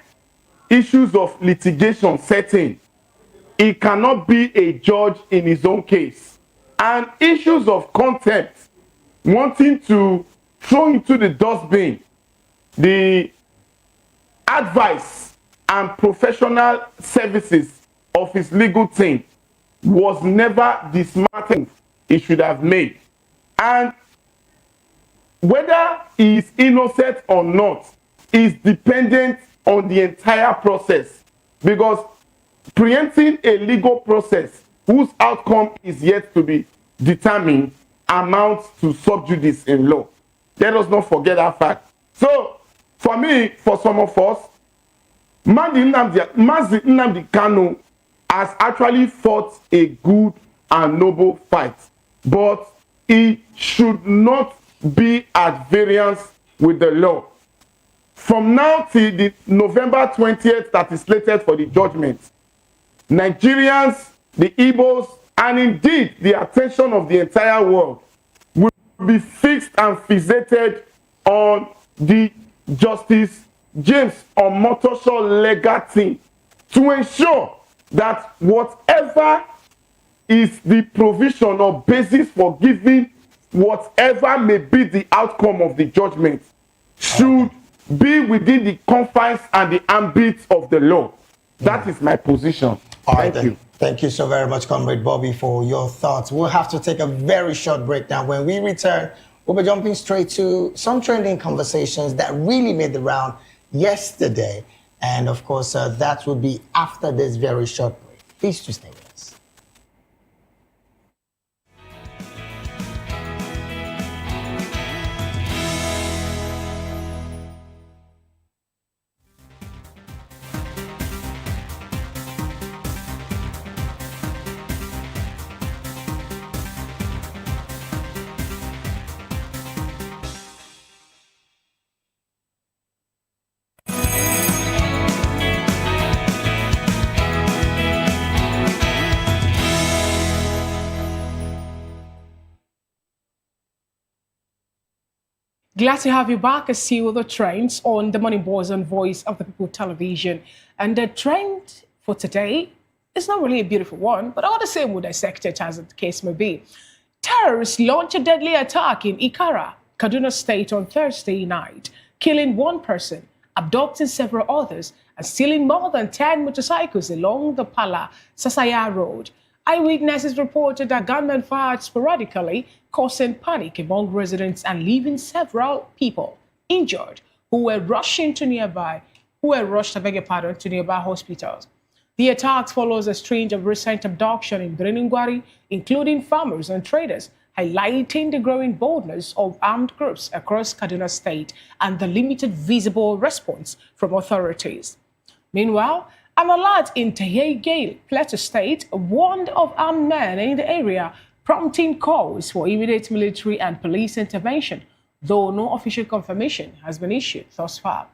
issues of litigation set in, he cannot be a judge in his own case. And issues of contempt, wanting to throw into the dustbin the advice and professional services of his legal team, was never the smart thing he should have made. And whether he is innocent or not is dependent on the entire process, because preempting a legal process whose outcome is yet to be determined amounts to sub judice in law. Let us not forget that fact. So, for me, for some of us, Mazi Nnamdi Kanu has actually fought a good and noble fight, but he should not be at variance with the law. From now till the November 20th that is slated for the judgment, Nigerians, the Igbos, and indeed the attention of the entire world will be fixed and fixated on the Justice James Omotosho legal team to ensure that whatever is the provision or basis for giving whatever may be the outcome of the judgment should be within the confines and the ambit of the law. That is my position. Thank you. Thank you so very much, Comrade Bobby, for your thoughts. We'll have to take a very short break now. When we return, we'll be jumping straight to some trending conversations that really made the round yesterday. And of course, that will be after this very short break. Please do stay with us. Glad to have you back. I see all the trends on the Morning Boys on Voice of the People television. And the trend for today is not really a beautiful one, but all the same would dissect it as the case may be. Terrorists launched a deadly attack in Ikara, Kaduna State on Thursday night, killing one person, abducting several others, and stealing more than 10 motorcycles along the Pala-Sasaya Road. Eyewitnesses reported that gunmen fired sporadically, causing panic among residents and leaving several people injured who were rushed to nearby hospitals. The attacks follows a string of recent abduction in Birinungwari, including farmers and traders, highlighting the growing boldness of armed groups across Kaduna State and the limited visible response from authorities. Meanwhile, an alert in Tehegale, Plateau State, warned of armed men in the area, prompting calls for immediate military and police intervention, though no official confirmation has been issued thus far.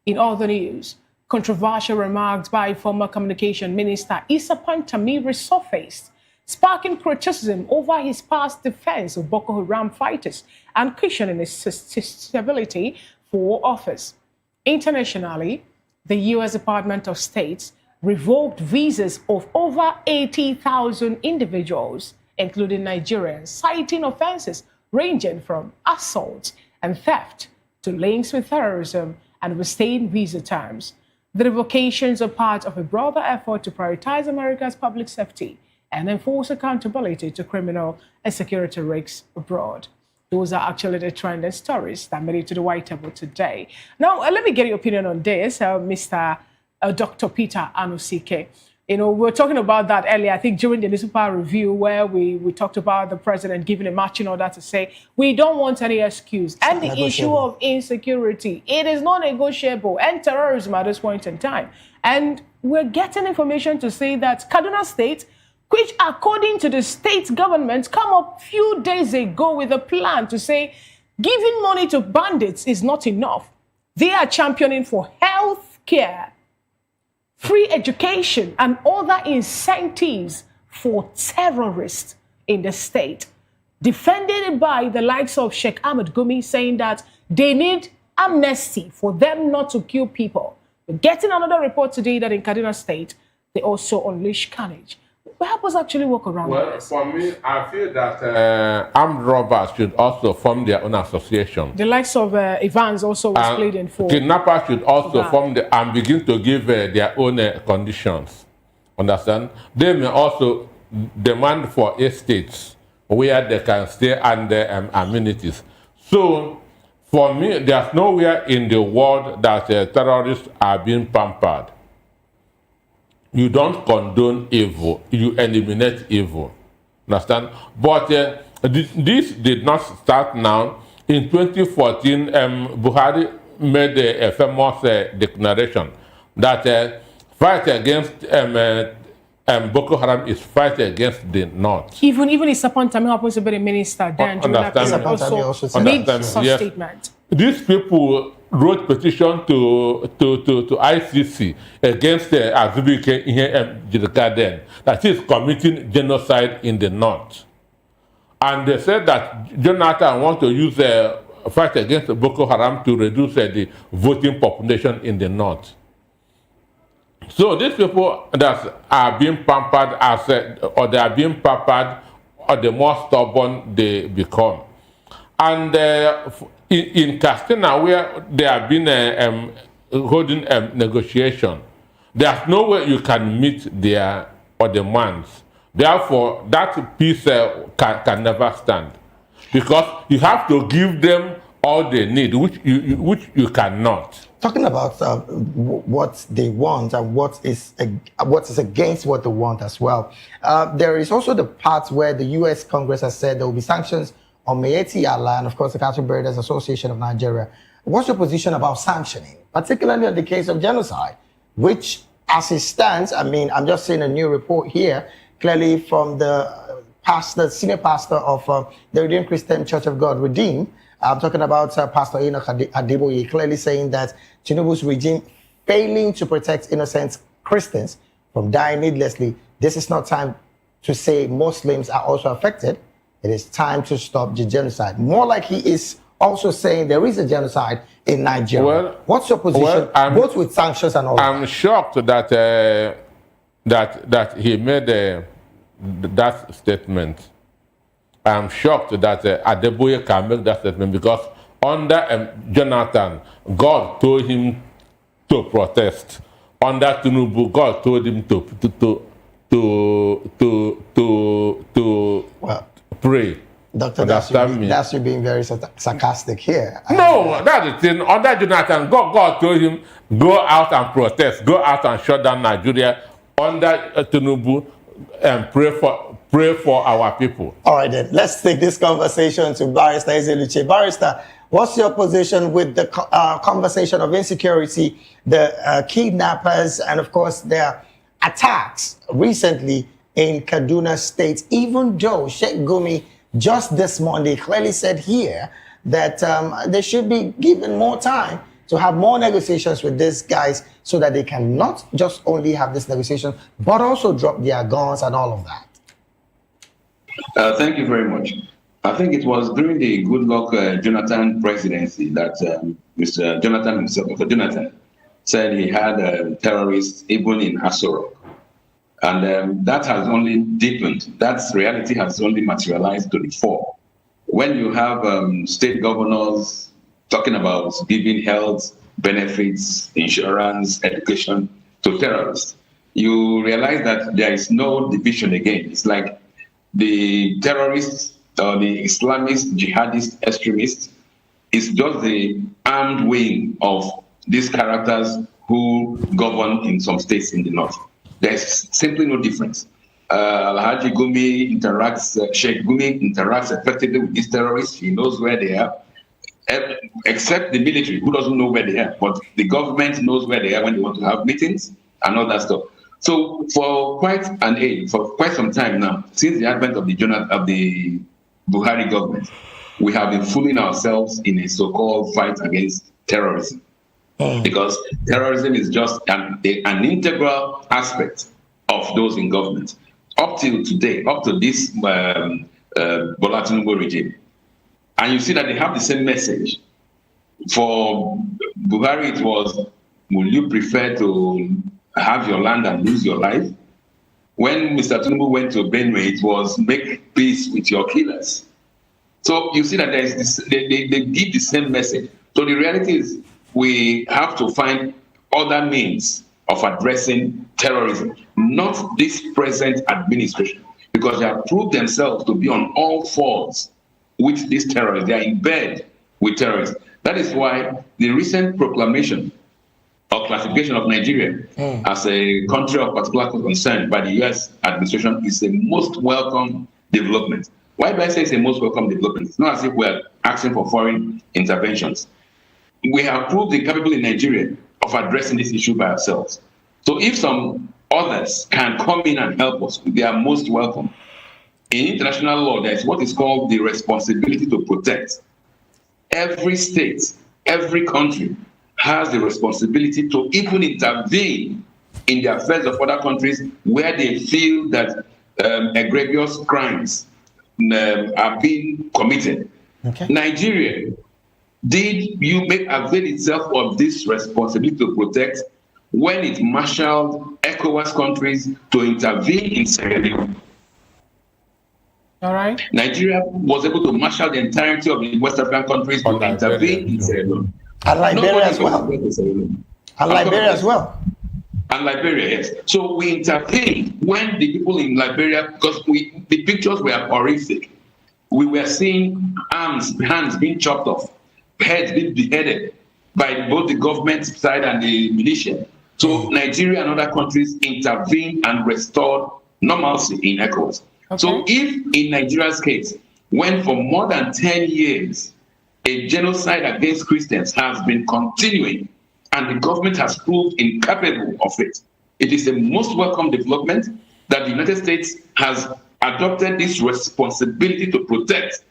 In other news, controversial remarks by former Communication Minister Issa Pantami resurfaced, sparking criticism over his past defense of Boko Haram fighters and questioning his stability for office. Internationally, the U.S. Department of State revoked visas of over 80,000 individuals, including Nigerians, citing offenses ranging from assault and theft to links with terrorism and overstaying visa terms. The revocations are part of a broader effort to prioritize America's public safety and enforce accountability to criminal and security risks abroad. Those are actually the trending stories that made it to the White Table today. Now, let me get your opinion on this, Mr. Dr. Peter Anusike. You know, we were talking about that earlier, I think during the newspaper review, where we talked about the president giving a marching order to say, we don't want any excuse. And the issue of insecurity, it is not negotiable, and terrorism at this point in time. And we're getting information to say that Kaduna State, which according to the state government, come up a few days ago with a plan to say giving money to bandits is not enough. They are championing for health care, free education, and other incentives for terrorists in the state, defended by the likes of Sheikh Ahmed Gumi, saying that they need amnesty for them not to kill people. We're getting another report today that in Kaduna State, they also unleash carnage. Help us actually work around this. Well, for me, I feel that armed robbers should also form their own association. The likes of Evans also was pleading for. Kidnappers should also form and begin to give their own conditions. Understand? They may also demand for estates where they can stay under amenities. So, for me, there's nowhere in the world that terrorists are being pampered. You don't condone evil, you eliminate evil. Understand? But this did not start now. In 2014, Buhari made a famous declaration that fight against Boko Haram is fight against the North. Even Issa Pantami happens to be the minister then. Also made such statement. These people wrote petition to ICC against Azubike Jirikaden that he is committing genocide in the North. And they said that Jonathan wants to use a fight against Boko Haram to reduce the voting population in the North. So these people that are being pampered or they are being pampered, or the more stubborn they become. And in Castina, where they have been holding negotiation, there's no way you can meet their demands. Therefore, that peace can never stand, because you have to give them all they need, which you cannot. Talking about what they want and what is against what they want as well. There is also the part where the U.S. Congress has said there will be sanctions on Miyetti Allah and, of course, the Cattle Breeders Association of Nigeria. What's your position about sanctioning, particularly in the case of genocide, which, as it stands, I mean, I'm just seeing a new report here, clearly from the senior pastor of the Redeemed Christian Church of God, Redeemed. I'm talking about Pastor Enoch Adeboye, clearly saying that Tinubu's regime failing to protect innocent Christians from dying needlessly. This is not time to say Muslims are also affected. It is time to stop the genocide. More like he is also saying there is a genocide in Nigeria. Well, what's your position, both with sanctions and all that? I'm shocked that that he made that statement. I'm shocked that Adeboye can make that statement, because under Jonathan, God told him to protest. Under Tinubu, God told him to pray. Doctor, that's you being very sarcastic here. No, that's the thing. Under Jonathan, God told him, go out and protest, go out and shut down Nigeria under Tinubu and pray for our people. All right, then. Let's take this conversation to Barrister Ezeluche. Barrister, what's your position with the conversation of insecurity, the kidnappers, and of course their attacks recently in Kaduna State, even though Sheikh Gumi just this Monday clearly said here that they should be given more time to have more negotiations with these guys so that they can not just only have this negotiation, but also drop their guns and all of that? Thank you very much. I think it was during the Goodluck Jonathan presidency that Mr. Jonathan himself, Mr. Jonathan, said he had terrorists even in Asoro. And that has only deepened. That reality has only materialized to the fore. When you have state governors talking about giving health benefits, insurance, education to terrorists, you realize that there is no division again. It's like the terrorists or the Islamist, jihadist extremists is just the armed wing of these characters who govern in some states in the north. There's simply no difference. Alhaji Gumi interacts, Sheikh Gumi interacts effectively with these terrorists. He knows where they are, except the military, who doesn't know where they are. But the government knows where they are when they want to have meetings and all that stuff. So for quite some time now, since the advent of the Buhari government, we have been fooling ourselves in a so-called fight against terrorism. Because terrorism is just an integral aspect of those in government. Up till today, up to this Bola Tinubu regime. And you see that they have the same message. For Buhari, it was, will you prefer to have your land and lose your life? When Mr. Tinubu went to Benue, it was make peace with your killers. So you see that there is this, they give the same message. So the reality is, we have to find other means of addressing terrorism, not this present administration, because they have proved themselves to be on all fours with these terrorists. They are in bed with terrorists. That is why the recent proclamation or classification of Nigeria as a country of particular concern by the US administration is the most welcome development. Why do I say it's the most welcome development? It's not as if we're asking for foreign interventions. We have proved the capability in Nigeria of addressing this issue by ourselves. So if some others can come in and help us, they are most welcome. In international law, there is what is called the responsibility to protect. Every state, every country has the responsibility to even intervene in the affairs of other countries where they feel that egregious crimes are being committed. Okay. Nigeria, did you make avail itself of this responsibility to protect when it marshaled ECOWAS countries to intervene in Sierra Leone? All right. Nigeria was able to marshal the entirety of the West African countries to intervene in Sierra Leone. And Liberia as well. And Liberia as well. And Liberia, yes. So we intervened when the people in Liberia, because the pictures were horrific. We were seeing hands being chopped off, heads being beheaded by both the government side and the militia. So Nigeria and other countries intervened and restored normalcy in ECOWAS. Okay. So if in Nigeria's case, when for more than 10 years, a genocide against Christians has been continuing and the government has proved incapable of it, it is the most welcome development that the United States has adopted this responsibility to protect,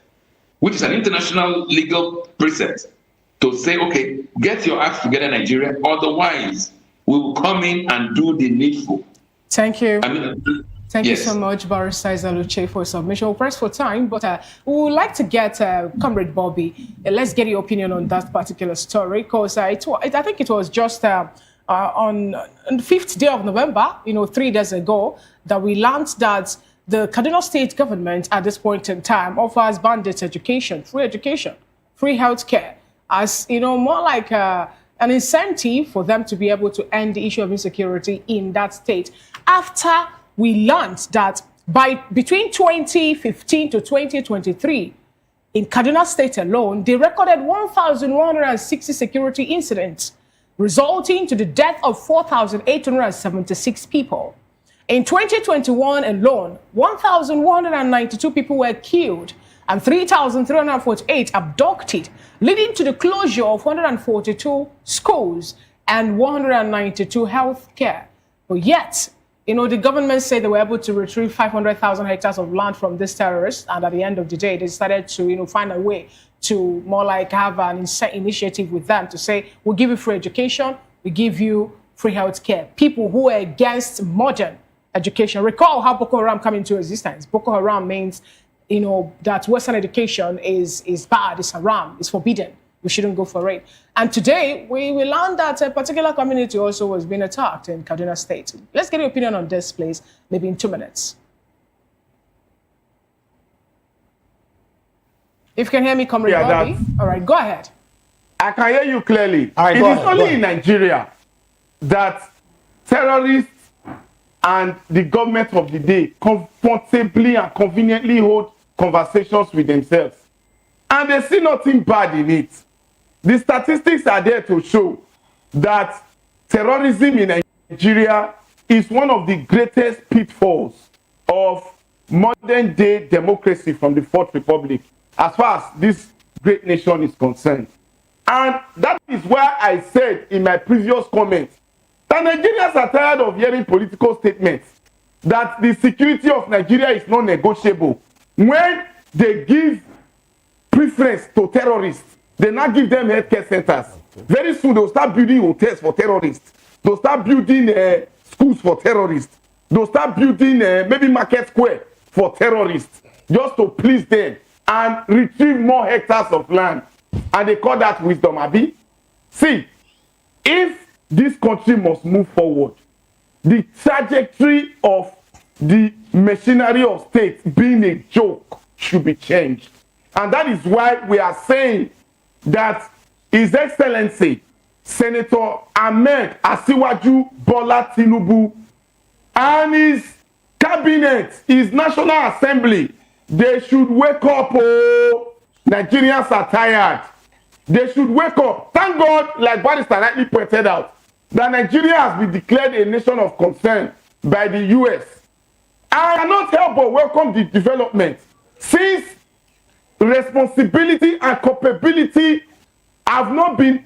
which is an international legal precept, to say, okay, get your acts together, Nigeria, otherwise we will come in and do the needful. Thank you. Thank yes. you so much, Barrister Ezeluche, for submission. We'll press for time, but we would like to get Comrade Bobby. Let's get your opinion on that particular story, because I think it was just on the 5th day of November, 3 days ago, that we learned that the Kaduna State government at this point in time offers bandit education, free healthcare, as more like an incentive for them to be able to end the issue of insecurity in that state. After we learned that between 2015 to 2023, in Kaduna State alone, they recorded 1,160 security incidents, resulting to the death of 4,876 people. In 2021 alone, 1,192 people were killed and 3,348 abducted, leading to the closure of 142 schools and 192 healthcare. But yet, the government said they were able to retrieve 500,000 hectares of land from these terrorists, and at the end of the day, they started to, find a way to more like have an initiative with them to say, we'll give you free education, we give you free healthcare. People who are against modern education. Recall how Boko Haram came into existence. Boko Haram means, that Western education is bad, it's haram, it's forbidden. We shouldn't go for it. And today, we learned that a particular community also was being attacked in Kaduna State. Let's get your opinion on this, please, maybe in 2 minutes. If you can hear me, Comrade Bobby. All right, go ahead. I can hear you clearly. Right, it is only in Nigeria that terrorists and the government of the day comfortably and conveniently hold conversations with themselves. And they see nothing bad in it. The statistics are there to show that terrorism in Nigeria is one of the greatest pitfalls of modern day democracy from the Fourth Republic, as far as this great nation is concerned. And that is why I said in my previous comments that Nigerians are tired of hearing political statements that the security of Nigeria is not negotiable. When they give preference to terrorists, they now give them healthcare centers. Very soon they'll start building hotels for terrorists. They'll start building schools for terrorists. They'll start building maybe market square for terrorists, just to please them and retrieve more hectares of land. And they call that wisdom, Abi. See, if this country must move forward, the trajectory of the machinery of state being a joke should be changed. And that is why we are saying that His Excellency Senator Ahmed Asiwaju Bola Tinubu and his cabinet, his National Assembly, they should wake up. Oh, Nigerians are tired. They should wake up. Thank God, like Barrister rightly pointed out, that Nigeria has been declared a nation of concern by the US. I cannot help but welcome the development, since responsibility and culpability have not been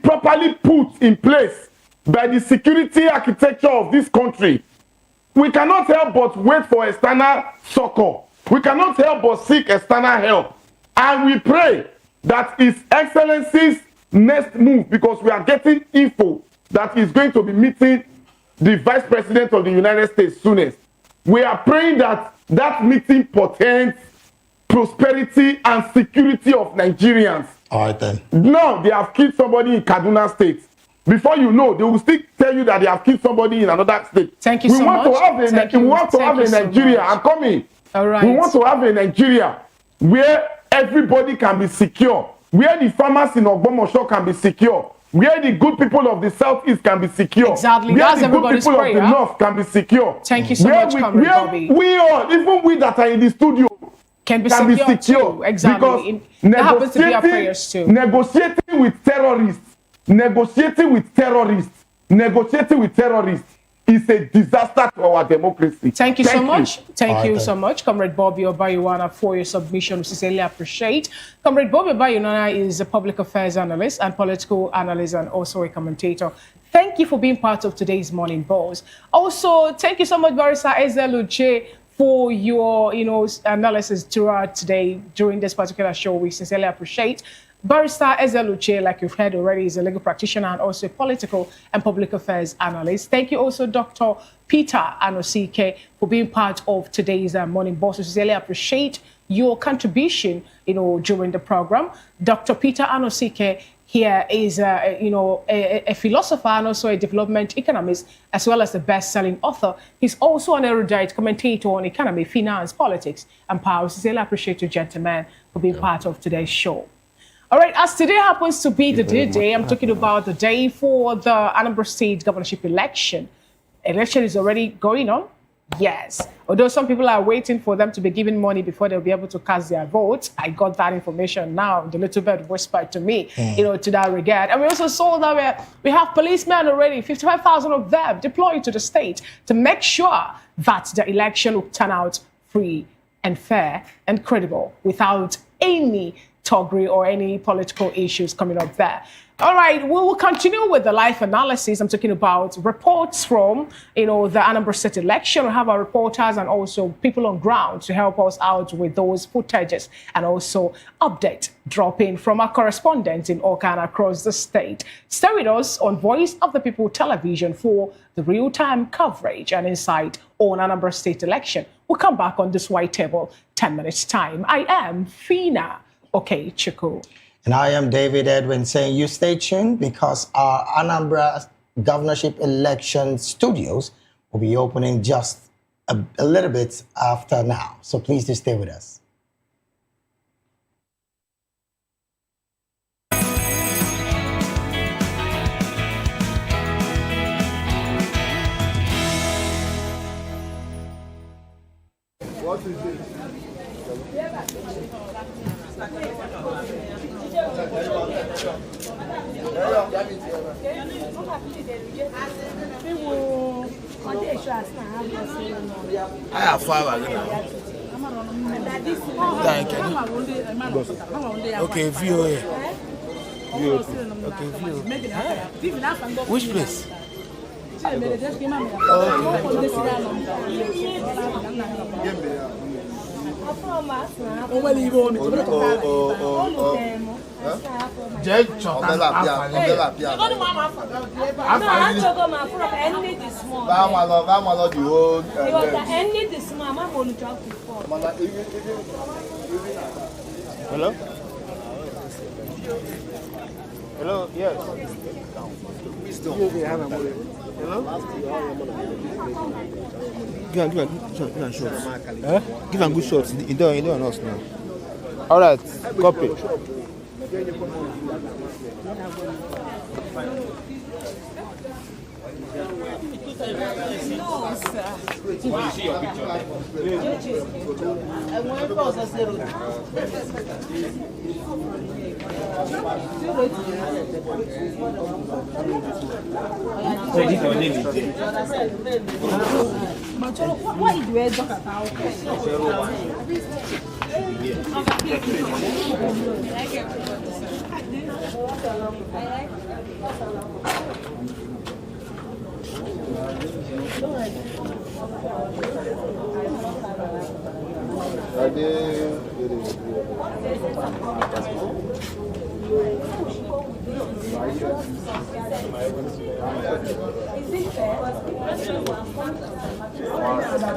properly put in place by the security architecture of this country. We cannot help but wait for external succor. We cannot help but seek external help. And we pray that His Excellency's next move, because we are getting info that he's going to be meeting the Vice President of the United States soonest. We are praying that that meeting portends prosperity and security of Nigerians. All right then. Now they have killed somebody in Kaduna State. Before you know, they will still tell you that they have killed somebody in another state. Thank you so much. We want to have a Nigeria. I'm coming. All right. We want to have a Nigeria where everybody can be secure, where the farmers in Ogbomosho can be secure, where the good people of the southeast can be secure, exactly. where That's the good people prayer. of the north can be secure. Thank you so much, Comrade Bobby. We all, even we that are in the studio, can be secure too. Exactly. That happens to be our prayers too. Negotiating with terrorists is a disaster to our democracy. Thank you so much. Thank you so much, Comrade Bobby Obayuwana, for your submission. We sincerely appreciate. Comrade Bobby Obayuwana is a public affairs analyst and political analyst and also a commentator. Thank you for being part of today's Morning Buzz. Also, thank you so much, Barrister Ezeluche, for your analysis throughout today during this particular show. We sincerely appreciate. Barrister Ezeluche, like you've heard already, is a legal practitioner and also a political and public affairs analyst. Thank you also, Dr. Peter Anosike, for being part of today's Morning Buzz. We sincerely appreciate your contribution, during the program. Dr. Peter Anosike here is, a philosopher and also a development economist, as well as the best-selling author. He's also an erudite commentator on economy, finance, politics, and power. We sincerely appreciate you, gentlemen, for being part of today's show. All right, as today happens to be the day, I'm talking about the day for the Anambra State governorship election. Election is already going on. Yes. Although some people are waiting for them to be given money before they'll be able to cast their votes. I got that information now. The little bird whispered to me, to that regard. And we also saw that we have policemen already, 55,000 of them deployed to the state to make sure that the election will turn out free and fair and credible without any toggery or any political issues coming up there. All right, we will continue with the live analysis. I'm talking about reports from, the Anambra State election. We have our reporters and also people on ground to help us out with those footages and also update dropping from our correspondents in Oka and across the state. Stay with us on Voice of the People Television for the real-time coverage and insight on Anambra State election. We'll come back on this white table 10 minutes time. I am Fina Ukachukwu. And I am David Edwin saying you stay tuned because our Anambra governorship election studios will be opening just a little bit after now. So please do stay with us. What is it? I have 5 again. Thank you. Okay, VOA. Okay, VOA. Which place? Hello? Hello, yes. Hello? Give him shots. Give him good shots. You don't on us now. All right, copy. Will you see your picture there? So this your name is there. What is the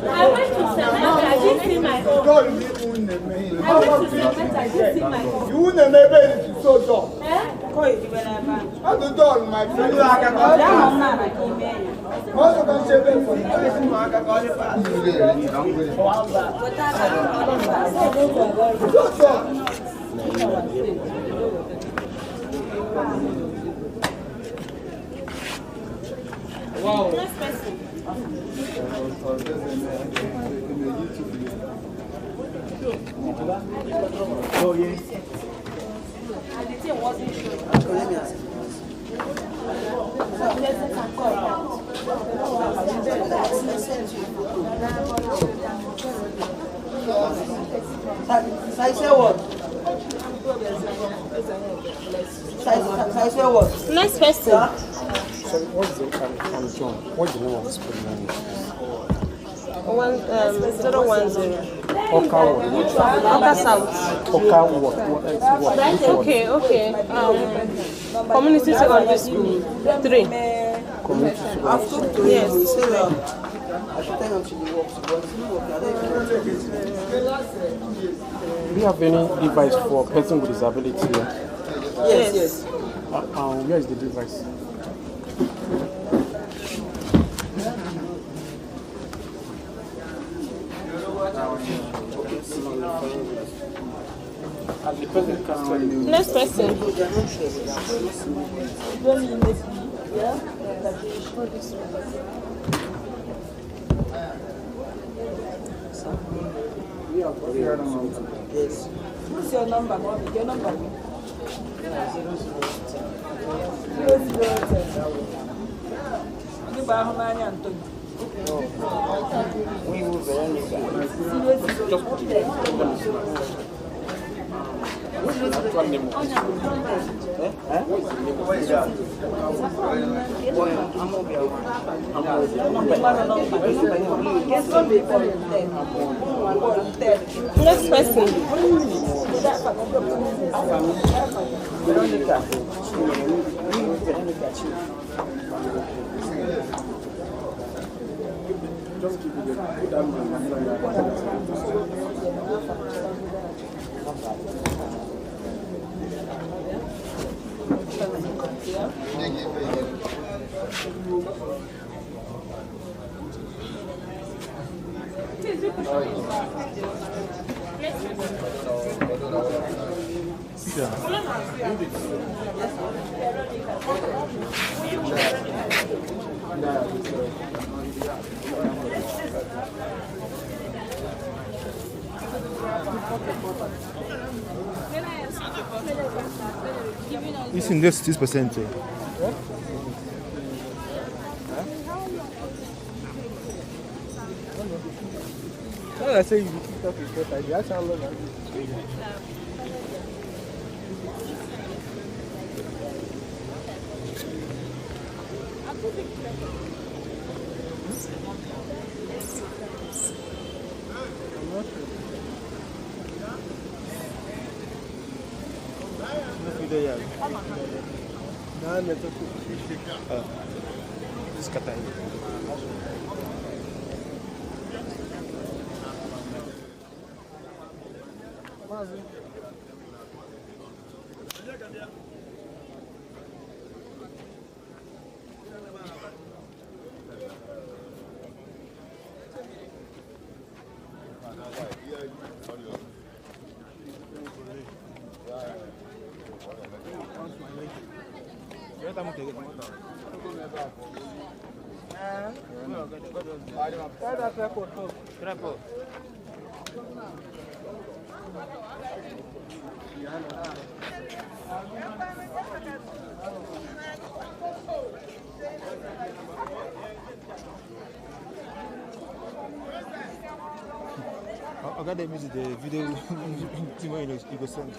I went to Samantha, I didn't see my own. I went to Samantha, I didn't see my own. You wouldn't have it so dumb. Eh? I do done, my friend. Most of them say them for Wow. Next person. Oh, yes. And the thing wasn't sure. I say what? I say what? Next person. So what is the John? What's the name of this program? 010. Oka what? Oka South. Oka what? Okay. Community secondary school. 3. Community school. Yes. Do you have any device for a person with disability? Yes. Where is the device? Next person. Yes. What's your number, Mommy? Your number? 0010. Ndị bụ ahụmanya Antoni. Next person. Veronica. Just keep it there. It's in this percentage. I say you talk is better. I actually love it. I got the music, the video, you go send.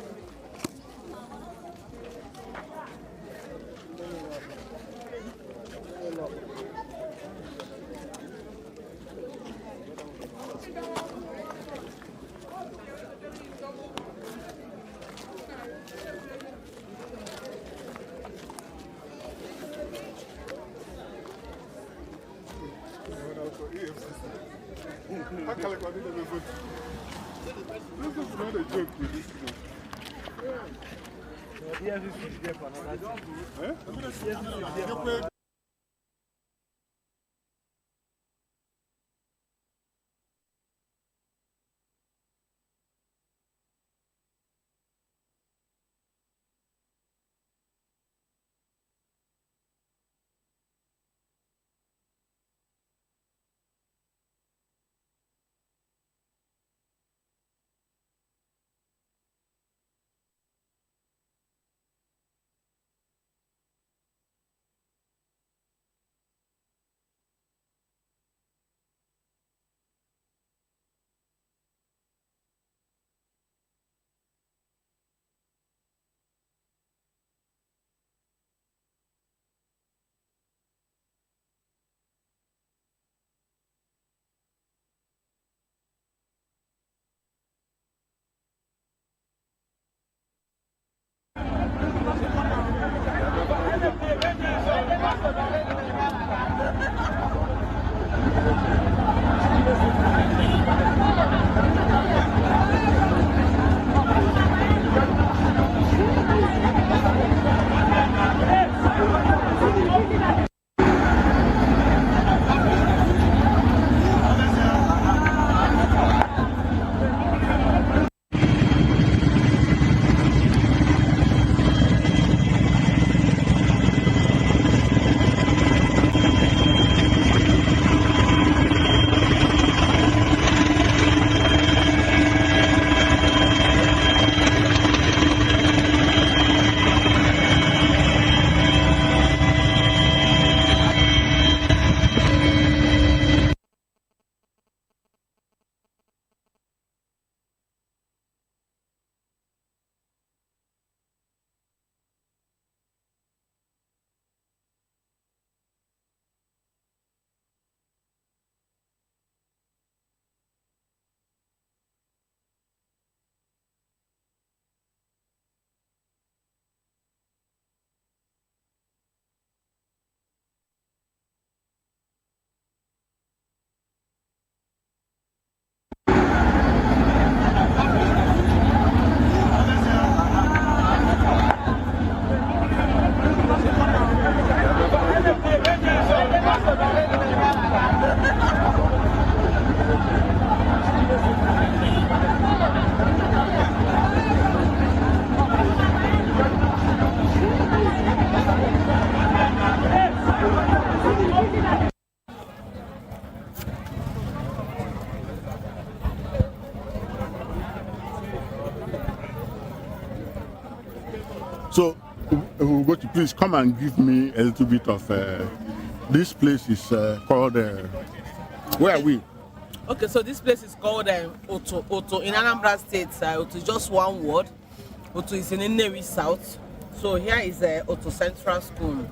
So, Ugochi, please come and give me a little bit of. This place is called. Where are we? Okay, so this place is called Oto. Oto in Anambra State. Oto is just one word. Oto is in Nnewi South. So here is Oto Central School.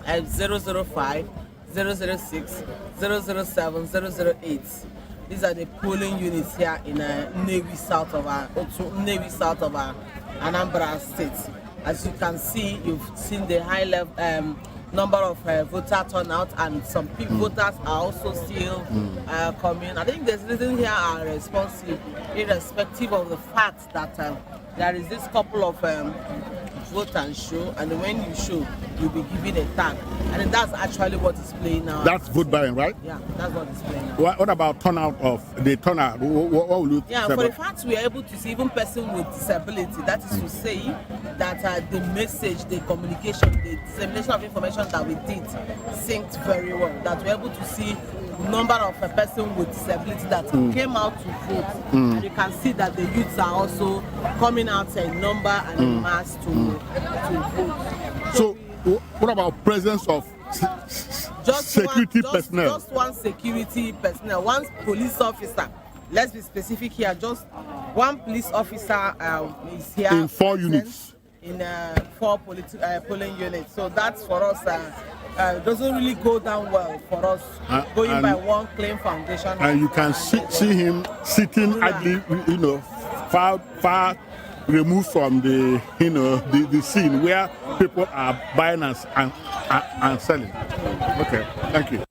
005, 006, 007, 008. These are the polling units here in Nnewi South of Nnewi South of Anambra State. As you can see, you've seen the high level number of voter turnout, and some voters are also still coming. I think the citizens here are responsive, irrespective of the fact that there is this couple of vote and show, and when you show, you'll be given a tag. And that's actually what is playing now. That's vote buying, right? Yeah, that's what is playing now. What about turnout of the turnout? What will you Yeah, say for the about? fact we are able to see even person with disability, that is to say that the message, the communication, the dissemination of information that we did synced very well. That we're able to see number of a person with disability that came out to vote. And you can see that the youths are also coming out in number and in mass to vote. So, what about presence of security personnel? Just one security personnel, one police officer. Let's be specific here. Just one police officer is here. In 4 units. In 4 polling units. So that's for us. Doesn't really go down well for us going by one claim foundation. And you can see him sitting idly, far removed from the the scene where people are buying and selling. Okay, thank you.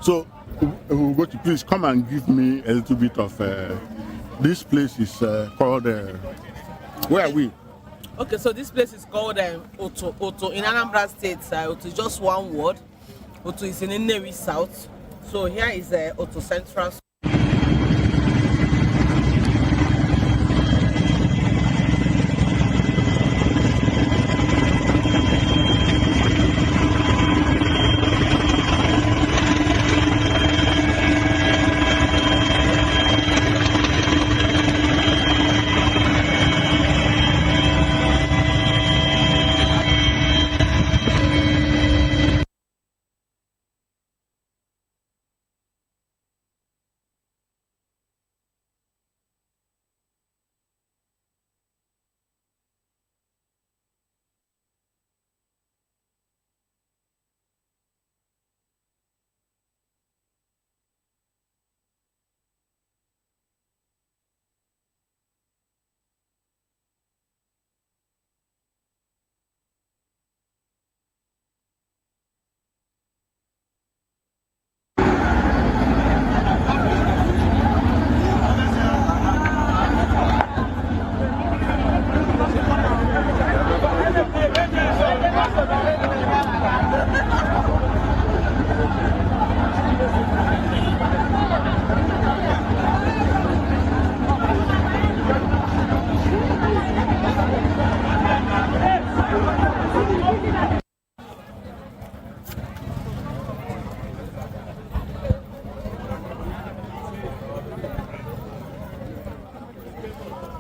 So, Ugochi, please come and give me a little bit of. This place is called. Where are we? Okay, so this place is called Oto. Oto in Anambra State. Oto is just one word. Oto is in Nnewi South. So here is Oto Central.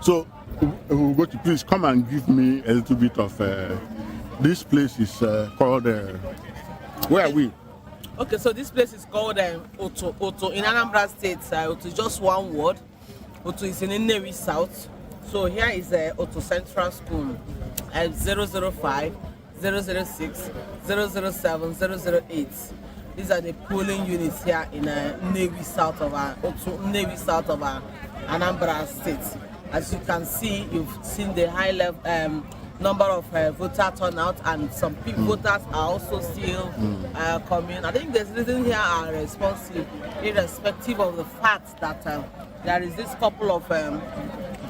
So, Ugochi, please come and give me a little bit of. This place is called. Where are we? Okay, so this place is called Oto. Oto in Anambra State. Oto is just one word. Oto is in Nnewi South. So here is Oto Central School. 005, 006, 007, 008. These are the polling units here in Nnewi South of Nnewi South of Anambra State. As you can see, you've seen the high level number of voter turnout, and some voters are also still coming. I think the citizens here are responsive, irrespective of the fact that there is this couple of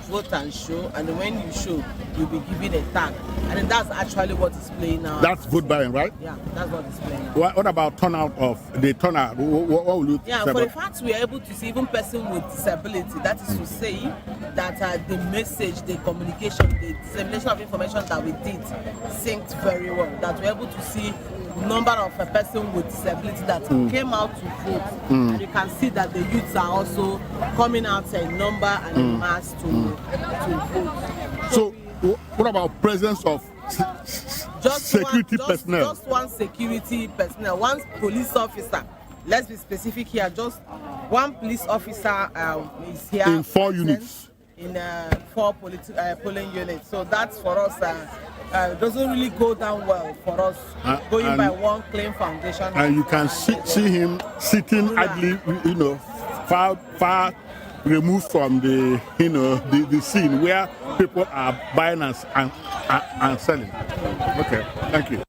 vote and show, and when you show, you'll be given a tag. And that's actually what is playing now. That's vote buying, right? Yeah, that's what is playing now. What about turnout of the turnout? What will you Yeah, say for the about? fact we are able to see even person with disability, that is to say that the message, the communication, the dissemination of information that we did synced very well. That we're able to see number of a person with disability that came out to vote. And you can see that the youths are also coming out in number and in mass to vote. So, what about presence of security personnel? Just one security personnel, one police officer. Let's be specific here. Just one police officer is here In 4 units. In 4 polling units. So that's for us. Doesn't really go down well for us going by one claim foundation. And you can see him sitting idly, far removed from the the scene where people are buying and selling. Okay, thank you.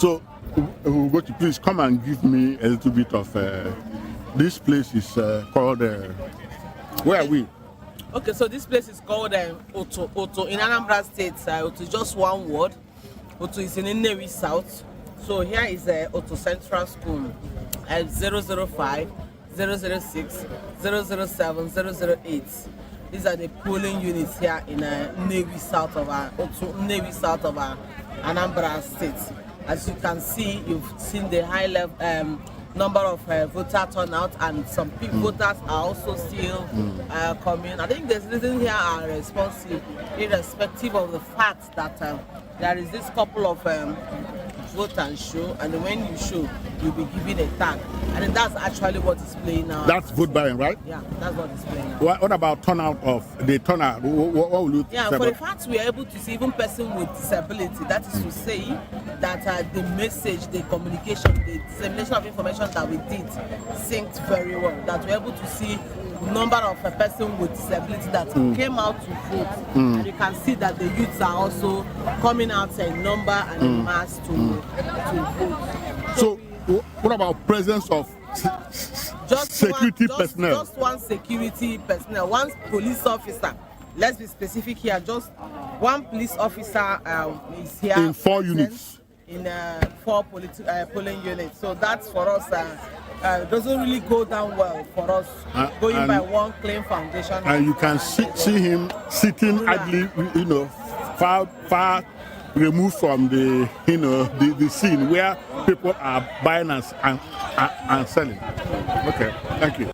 So, Ugochi, please come and give me a little bit of. This place is called. Where are we? Okay, so this place is called Oto in Anambra State. Oto is just one word. Oto is in Nnewi South. So here is Oto Central School at 005, 006, 007, 008. These are the polling units here in Nnewi South of Nnewi South of Anambra State. As you can see, you've seen the high level number of voter turnout, and some voters are also still coming. I think the citizens here are responsive, irrespective of the fact that there is this couple of vote and show, and when you show, you'll be given a tag. And that's actually what is playing now. That's vote buying, right? Yeah, that's what is playing now. What about turnout of the turnout? What will you Yeah, say for the about? fact we are able to see even person with disability, that is to say that the message, the communication, the dissemination of information that we did synced very well. That we're able to see number of a person with disability that came out to vote. And you can see that the youths are also coming out in number and in mass to vote. So, what about presence of security personnel? Just one security personnel, one police officer. Let's be specific here. Just one police officer is here in 4 units. In 4 polling units. So that's for us. Doesn't really go down well for us going by one claim foundation. And you can see him sitting idly, far removed from the the scene where people are buying and selling. Okay, thank you.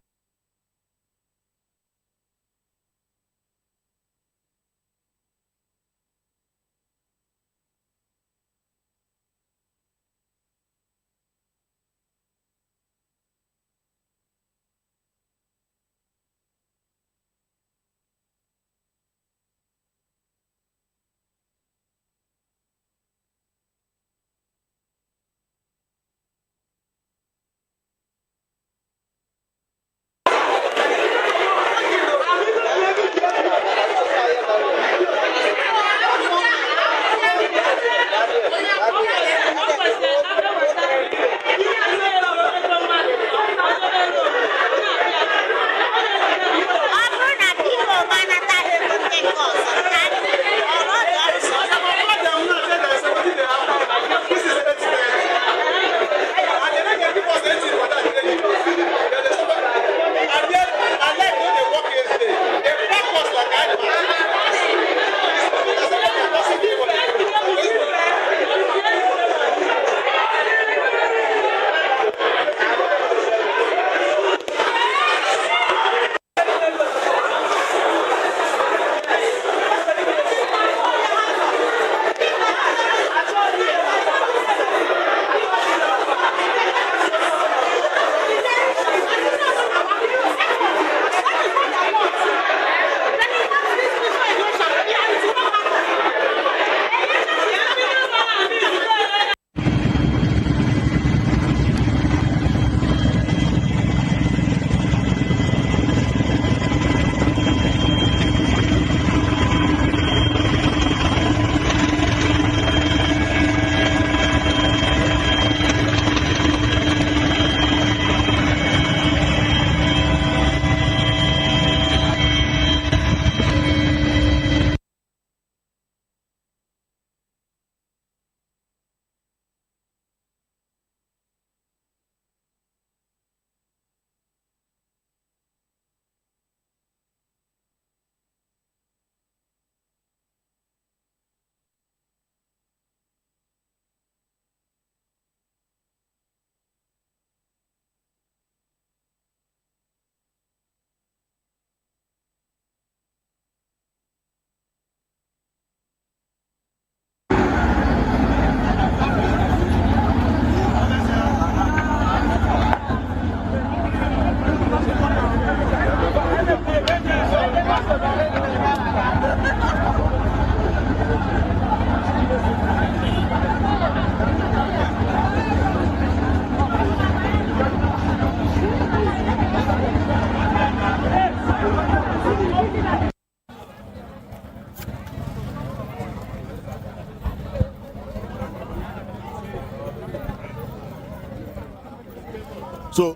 So,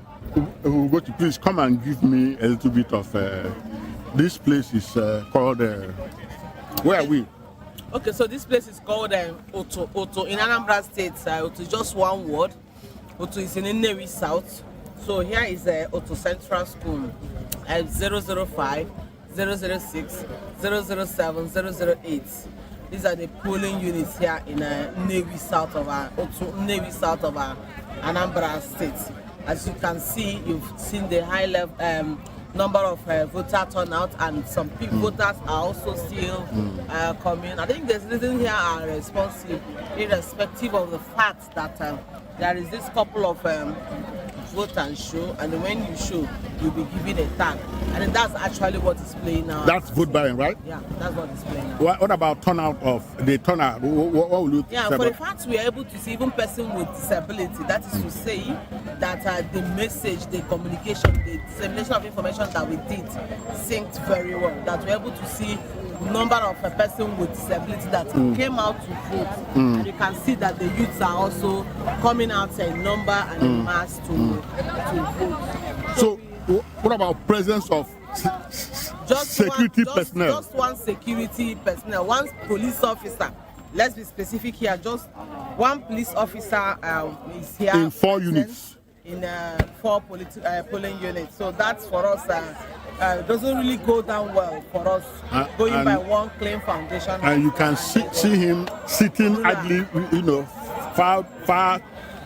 Ugochi, please come and give me a little bit of. This place is called. Where are we? Okay, so this place is called Oto in Anambra State. Oto is just one word. Oto is in Nnewi South. So here is Oto Central School. 005, 006, 007, 008. These are the polling units here in Nnewi South of Anambra State. As you can see, you've seen the high level number of voter turnout, and some people voters are also still coming. I think there's reason here are responsive, irrespective of the fact that there is this couple of vote and show, and when you show, you'll be given a tag, and that's actually what is playing now. That's vote buying, right? Yeah, that's what is playing now. What about turnout of the turnout? What will you Yeah, say for the about? fact we are able to see even person with disability, that is to say that the message, the communication, the dissemination of information that we did synced very well. That we're able to see the number of a person with disability that came out to vote. And you can see that the youths are also coming out in number and in mass to vote. So, what about presence of security personnel? Just one security personnel, one police officer. Let's be specific here. Just one police officer is here. In 4 units. In 4 polling units. So that's for us. Doesn't really go down well for us. Going by one claim foundation. And you can see him sitting idly, far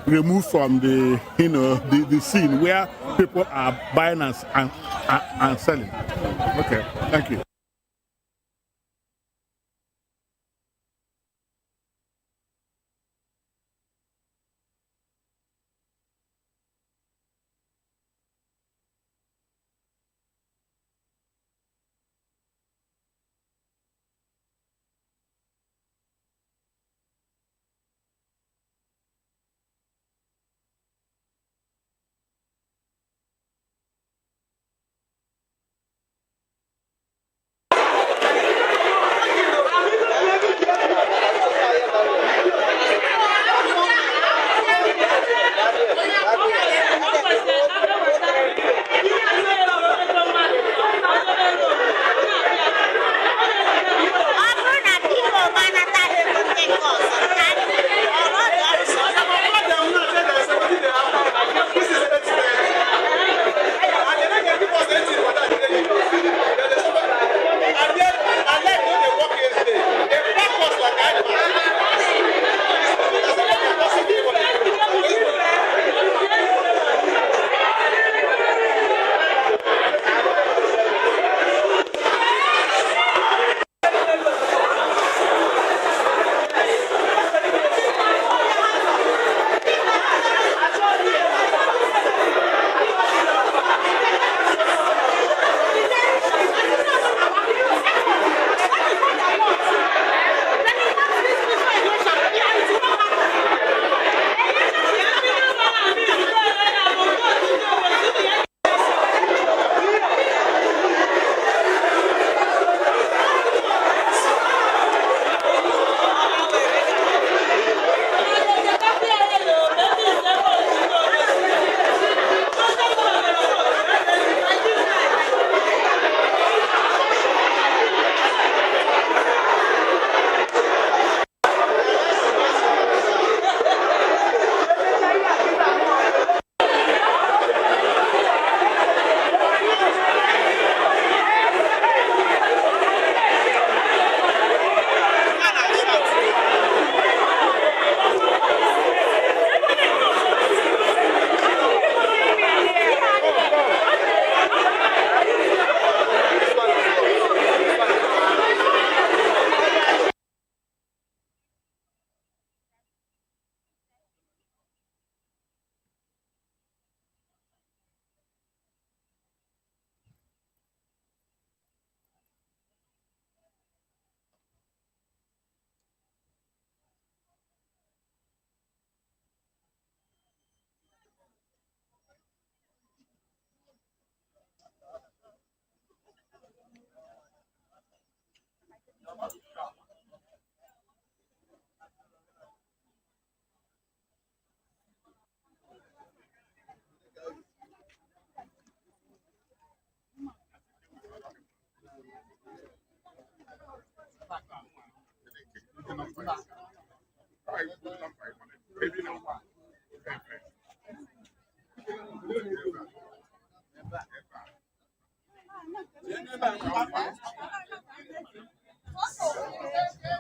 removed from the the scene where people are buying and selling. Okay, thank you.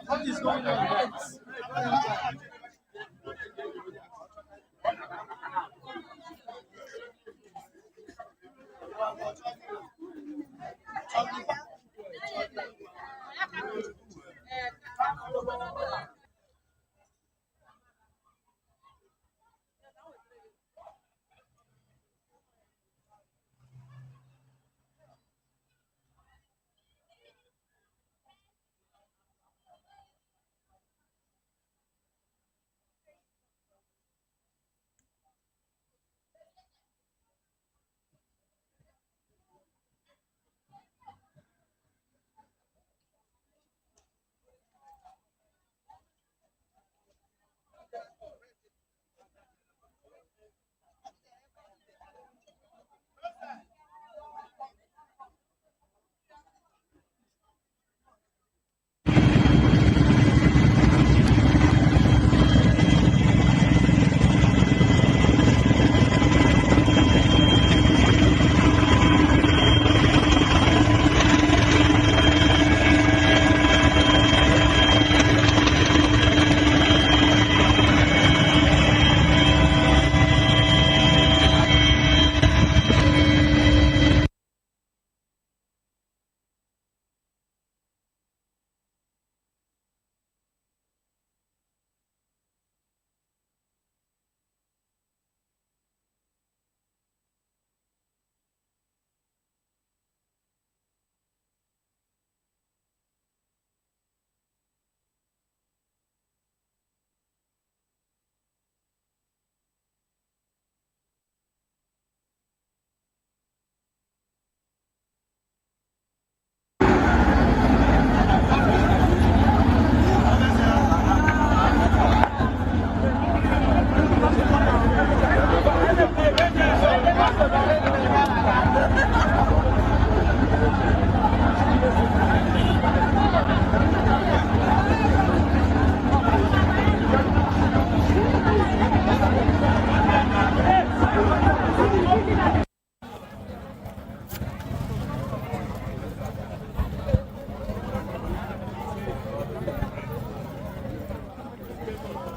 What is going on?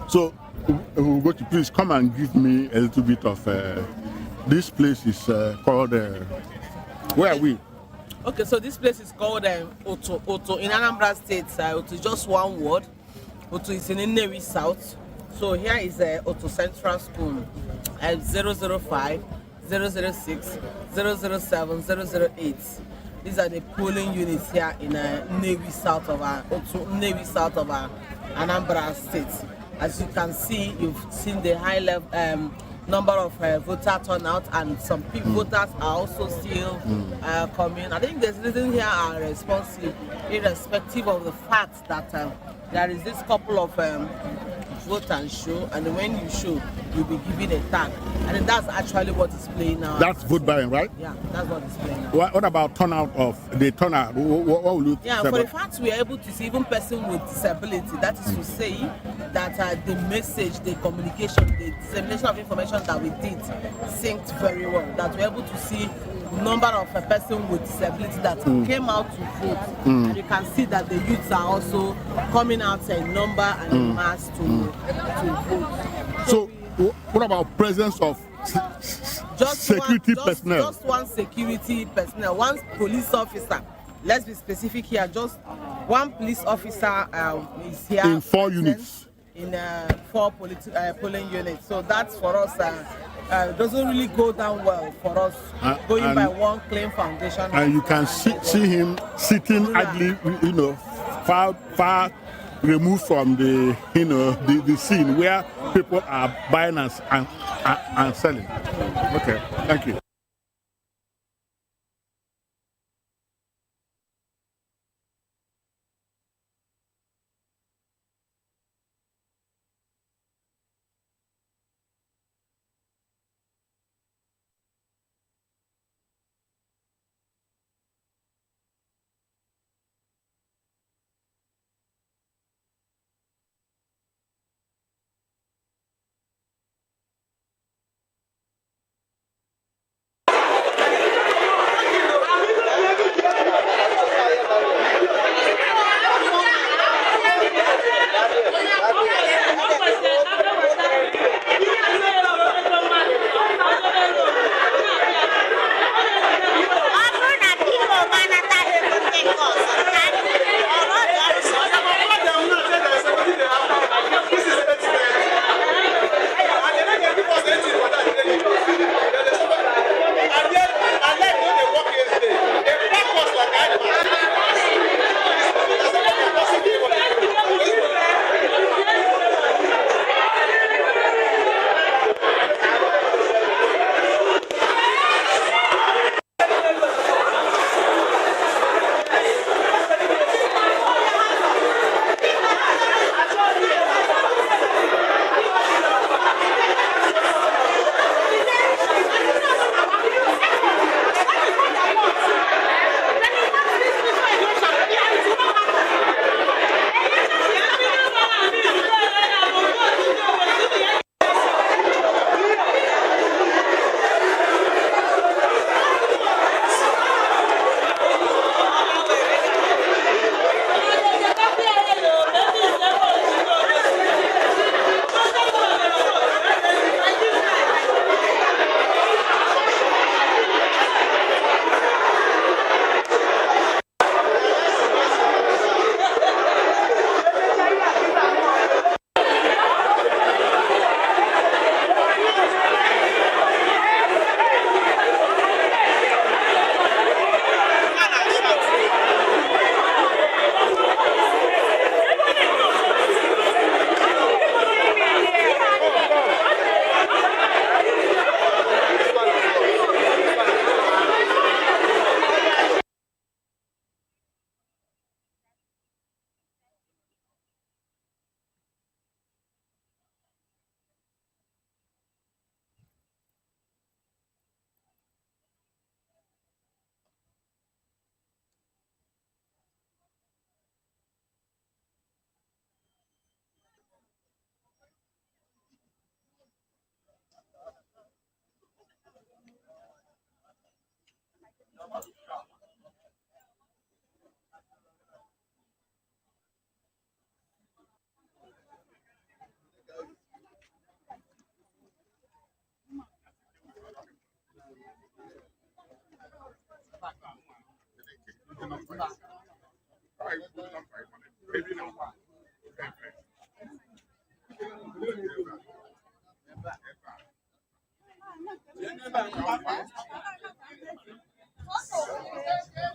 So, Ugochi, please come and give me a little bit of. This place is called. Where are we? Okay, so this place is called Oto in Anambra State. Oto is just one word. Oto is in Nnewi South. So here is Oto Central School. 005, 006, 007, 008. These are the polling units here in Nnewi South of Nnewi South of Anambra State. As you can see, you've seen the high level number of voter turnout, and some voters are also still coming. I think the citizens here are responsive, irrespective of the fact that there is this couple of vote and show, and when you show, you'll be given a tag. And that's actually what is playing now. That's vote buying, right? Yeah, that's what is playing now. What about turnout of the turnout? What will you Yeah, say for the about? fact we are able to see even person with disability, that is to say that the message, the communication, the dissemination of information that we did synced very well. That we're able to see number of a person with disability that came out to vote. And you can see that the youths are also coming out in number and in mass to vote. So, what about presence of security personnel? Just one security personnel, one police officer. Let's be specific here. Just one police officer is here in 4 units. In 4 polling units. So that's for us. Doesn't really go down well for us going by one claim foundation. And you can see him sitting idly, far removed from the the scene where people are buying and selling. Okay, thank you.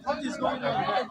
What is going on?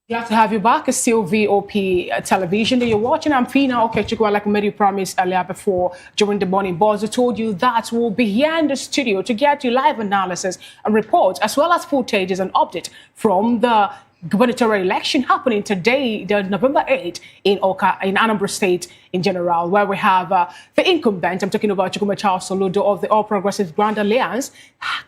Glad to have you back. It's still VOP television that you're watching. I'm Fina Ukachukwu, like Mary promised earlier before during the morning buzz. I told you that we'll be here in the studio to get you live analysis and reports, as well as footages and update from the gubernatorial election happening today, the November 8th in Anambra State in general, where we have the incumbent, I'm talking about Soludo of the All Progressive Grand Alliance,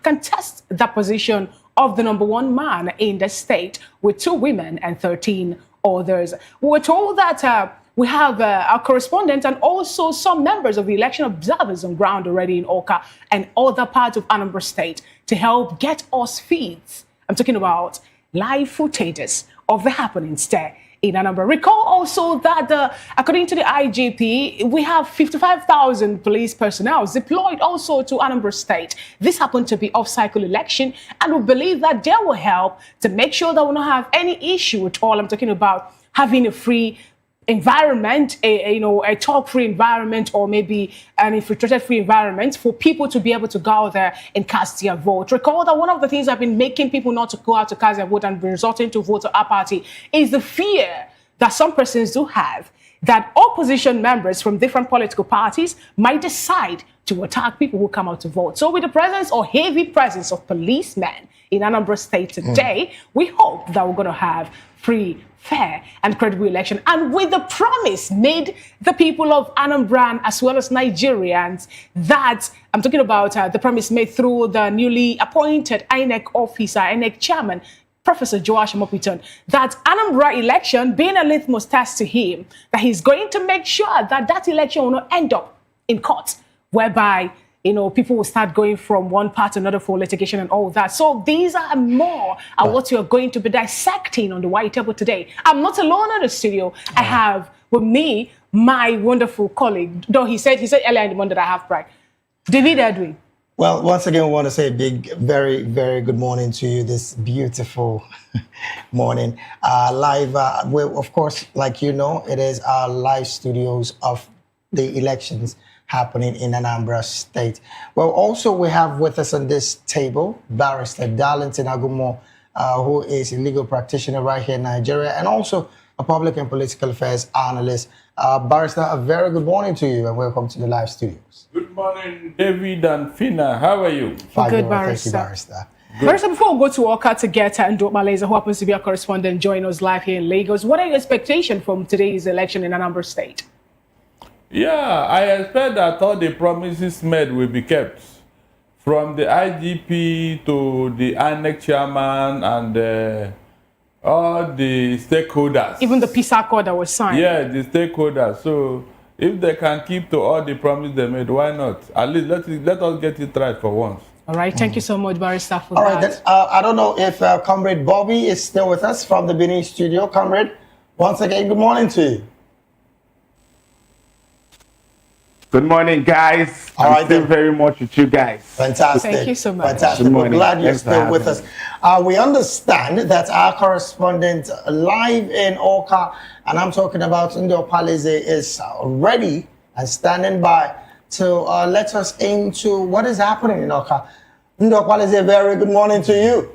contest the position of the #1 man in the state with 2 women and 13 others. We were told that we have our correspondent and also some members of the election observers on ground already in Oka and other parts of Anambra State to help get us feeds. I'm talking about live footages of the happenings there in Anambra. Recall also that according to the IGP, we have 55,000 police personnel deployed also to Anambra State. This happened to be off-cycle election, and we believe that they will help to make sure that we don't have any issue at all. I'm talking about having a free environment, a talk-free environment, or maybe an infiltrated-free environment for people to be able to go out there and cast their vote. Recall that one of the things that have been making people not to go out to cast their vote and resorting to vote to our party is the fear that some persons do have that opposition members from different political parties might decide to attack people who come out to vote. So with the presence or heavy presence of policemen in Anambra State today, we hope that we're going to have free, fair and credible election. And with the promise made the people of Anambra as well as Nigerians that, I'm talking about the promise made through the newly appointed INEC officer, INEC chairman, Professor Joash Mopiton, that Anambra election being a litmus test to him, that he's going to make sure that that election will not end up in court, whereby people will start going from one part to another for litigation and all that. So these are more what you're going to be dissecting on the white table today. I'm not alone in the studio. I have with me my wonderful colleague, though he said earlier in the morning that I have pride, David Edwin. Well, once again, we want to say a big, very, very good morning to you this beautiful morning. Live, of course, like you know, it is our live studios of the elections happening in Anambra State. Well, also we have with us on this table, Barrister Darlington Agumo who is a legal practitioner right here in Nigeria, and also a public and political affairs analyst. Barrister, a very good morning to you, and welcome to the live studios. Good morning, David and Fina. How are you? Good, Barrister. Thank you, Barrister. Barrister, before we go to Oka to get and Maleza, who happens to be our correspondent, join us live here in Lagos, what are your expectations from today's election in Anambra State? Yeah, I expect that all the promises made will be kept. From the IGP to the INEC chairman and all the stakeholders. Even the peace accord that was signed. Yeah, the stakeholders. So if they can keep to all the promises they made, why not? At least let us get it right for once. All right, thank you so much, Barrister, for All that. right, then, I don't know if Comrade Bobby is still with us from the Benin studio. Comrade, once again, good morning to you. Good morning, guys. I'm still very much with you guys. Fantastic. Thank you so much. Fantastic. We're glad you're still with us. We understand that our correspondent live in Oka, and I'm talking about Ndo Palese, is ready and standing by to let us into what is happening in Oka. Ndo Palese, very good morning to you.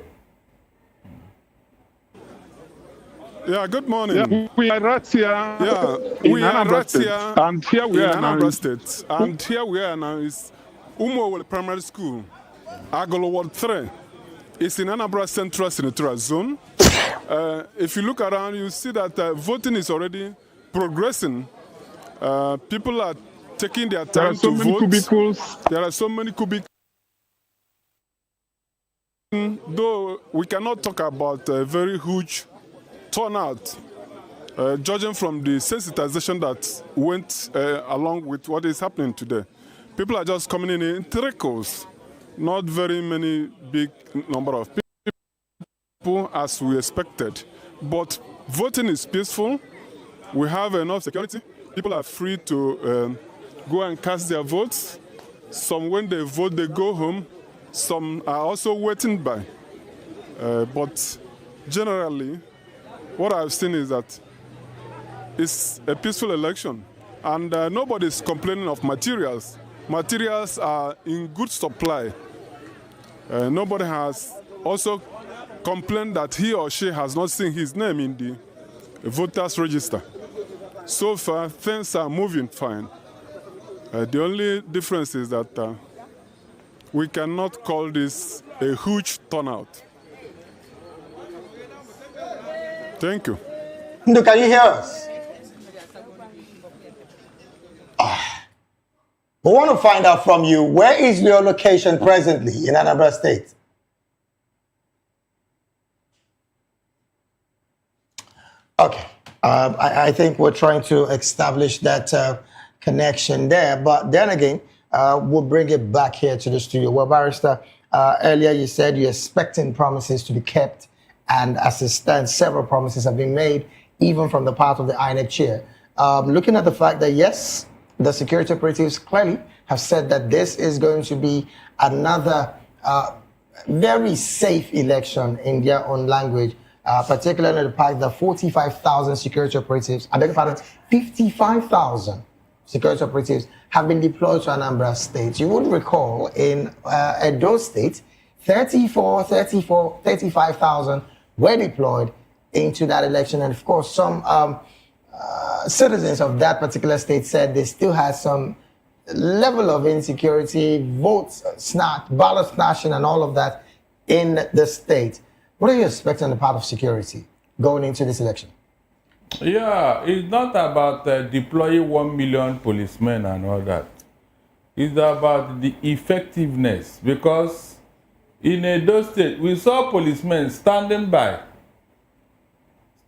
Yeah, good morning. Yeah, we are right here. Yeah, we are right here. And here we are now. Anambra State. And here we are now is Umowole Primary School, Agolo Ward 3. It's in Anambra Central Senatorial Zone. If you look around, you see that voting is already progressing. People are taking their time to vote. Cubicles. There are so many cubicles. Though we cannot talk about a very huge turnout, judging from the sensitization that went along with what is happening today. People are just coming in trickles, not very many big number of people as we expected. But voting is peaceful. We have enough security. People are free to go and cast their votes. Some, when they vote, they go home. Some are also waiting by. But generally, what I've seen is that it's a peaceful election, and nobody's complaining of materials. Materials are in good supply. Nobody has also complained that he or she has not seen his name in the voters register. So far, things are moving fine. The only difference is that we cannot call this a huge turnout. Thank you. Ndo, can you hear us? We want to find out from you, where is your location presently in Anambra State? Okay. I think we're trying to establish that connection there. But then again, we'll bring it back here to the studio. Well, Barrister, earlier you said you're expecting promises to be kept. And as it stands, several promises have been made, even from the part of the INEC chair. Looking at the fact that, yes, the security operatives clearly have said that this is going to be another very safe election in their own language, particularly the fact that 45,000 security operatives, I beg your pardon, 55,000 security operatives have been deployed to Anambra State. You would recall in Edo State, 35,000 were deployed into that election. And of course, some citizens of that particular state said they still had some level of insecurity, votes snatched, ballot snatching and all of that in the state. What are you expecting on the part of security going into this election? Yeah, it's not about deploying 1 million policemen and all that. It's about the effectiveness, because in Edo State, we saw policemen standing by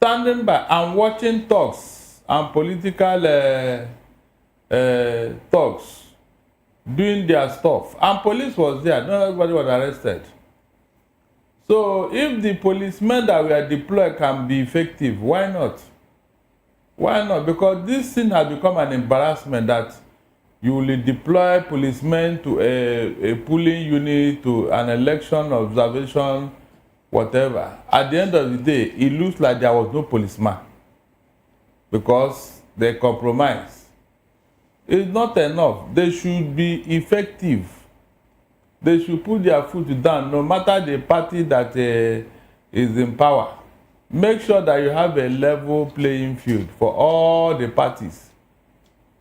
and watching talks and political talks, doing their stuff. And police was there, not everybody was arrested. So if the policemen that were deployed can be effective, why not? Why not? Because this thing has become an embarrassment that you will deploy policemen to a polling unit, to an election observation, whatever. At the end of the day, it looks like there was no policeman because they compromised. It's not enough. They should be effective. They should put their foot down, no matter the party that is in power, make sure that you have a level playing field for all the parties.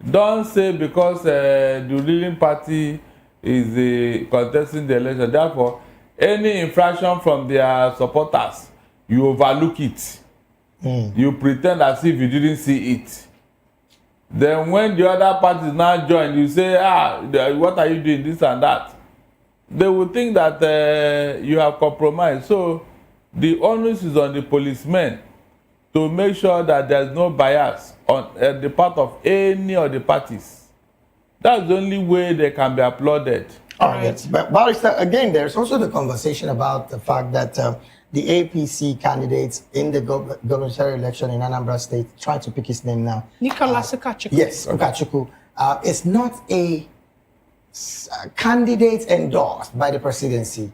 Don't say because the ruling party is contesting the election, therefore, any infraction from their supporters, you overlook it. You pretend as if you didn't see it. Then when the other parties now join, you say, what are you doing, this and that. They will think that you have compromised. So the onus is on the policemen to make sure that there's no bias on the part of any of the parties. That's the only way they can be applauded. All right. But Barrister, again, there's also the conversation about the fact that the APC candidates in the gubernatorial election in Anambra State, try to pick his name now. Nicholas Ukachukwu. Yes, Ukachukwu. It's not a candidate endorsed by the presidency.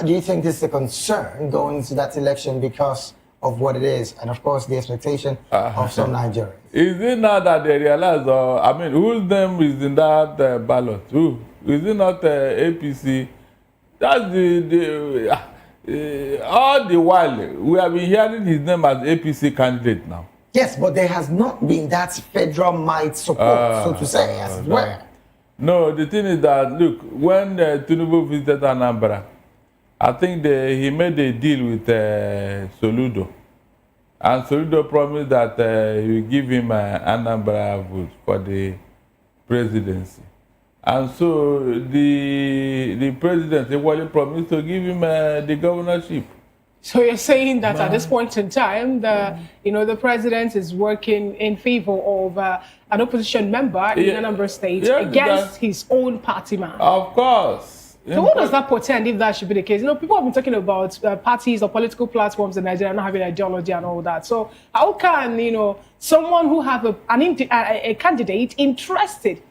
Do you think this is a concern going into that election because of what it is, and of course the expectation of some Nigerians? Is it now that they realize, whose name is in that ballot? Who? Is it not APC? That's all the while, we have been hearing his name as APC candidate now. Yes, but there has not been that federal might support, so to say, as it were. No, the thing is that, look, when Tinubu visited Anambra, I think he made a deal with Soludo. And Soludo promised that he will give him Anambra vote for the presidency. And so the president equally promised to give him the governorship. So you're saying that at this point in time, the president is working in favor of an opposition member in Anambra State against his own party man? Of course. So what does that portend if that should be the case? People have been talking about parties or political platforms in Nigeria not having ideology and all that. So how can, someone who have a candidate interested,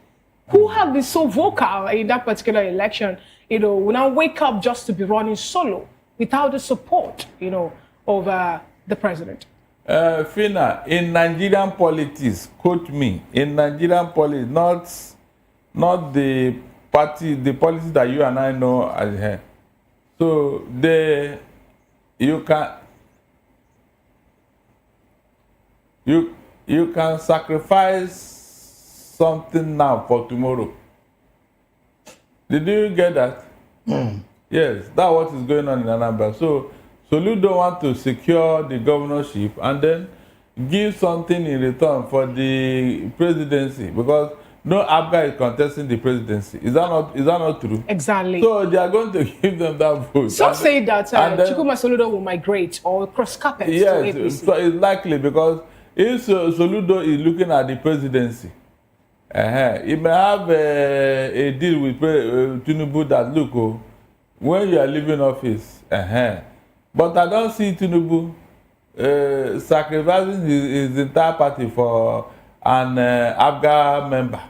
who have been so vocal in that particular election, will now wake up just to be running solo without the support, of the president? Fina, in Nigerian politics, quote me, in Nigerian politics, not the party, the policies that you and I know as here. So you can sacrifice something now for tomorrow. Did you get that? Yes, that's what is going on in Anambra. So Soludo want to secure the governorship and then give something in return for the presidency, because no Abga is contesting the presidency. Is that not true? Exactly. So they are going to give them that vote. Some say that Chukwuma Soludo will migrate or cross carpet to APC. So it's likely, because if Soludo is looking at the presidency, he may have a deal with Tinubu that, look, when you are leaving office, but I don't see Tinubu sacrificing his entire party for an Abga member.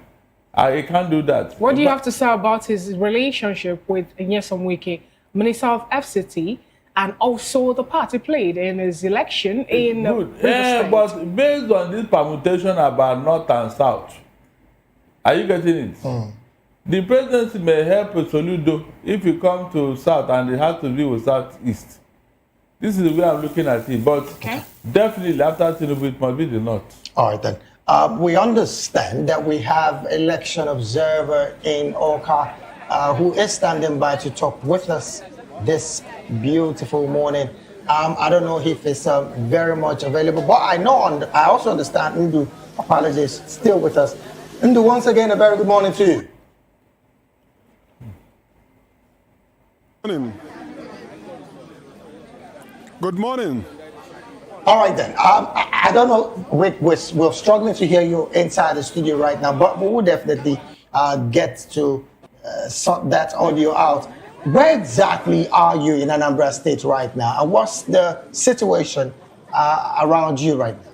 He can't do that. What do you have to say about his relationship with Nyesom Wike, Minister of FCT, and also the part he played in his election in Rivers State? But based on this permutation about North and South, are you getting it? The presidency may help Soludo if you come to South and it has to be with Southeast. This is the way I'm looking at it. But definitely after Tinubu, it must be the North. All right, then. We understand that we have election observer in Oka who is standing by to talk with us this beautiful morning. I don't know if it's very much available, but I also understand Ndu apologies still with us. Ndu, once again, a very good morning to you. Morning. Good morning. All right, then. I don't know. We're struggling to hear you inside the studio right now, but we will definitely get to sort that audio out. Where exactly are you in Anambra State right now? And what's the situation around you right now?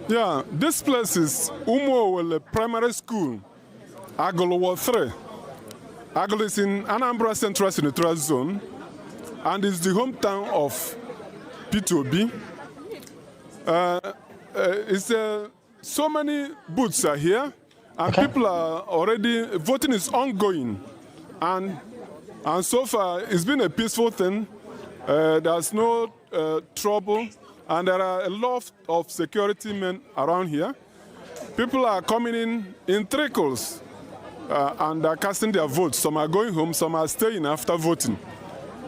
Yeah, this place is Umuowele Primary School, Agolo 3. Agolo is in Anambra Central Senatorial Zone, and it's the hometown of P2B. So many booths are here, and people are already, voting is ongoing. And And so far, it's been a peaceful thing. There's no trouble, and there are a lot of security men around here. People are coming in trickles and are casting their votes. Some are going home, some are staying after voting.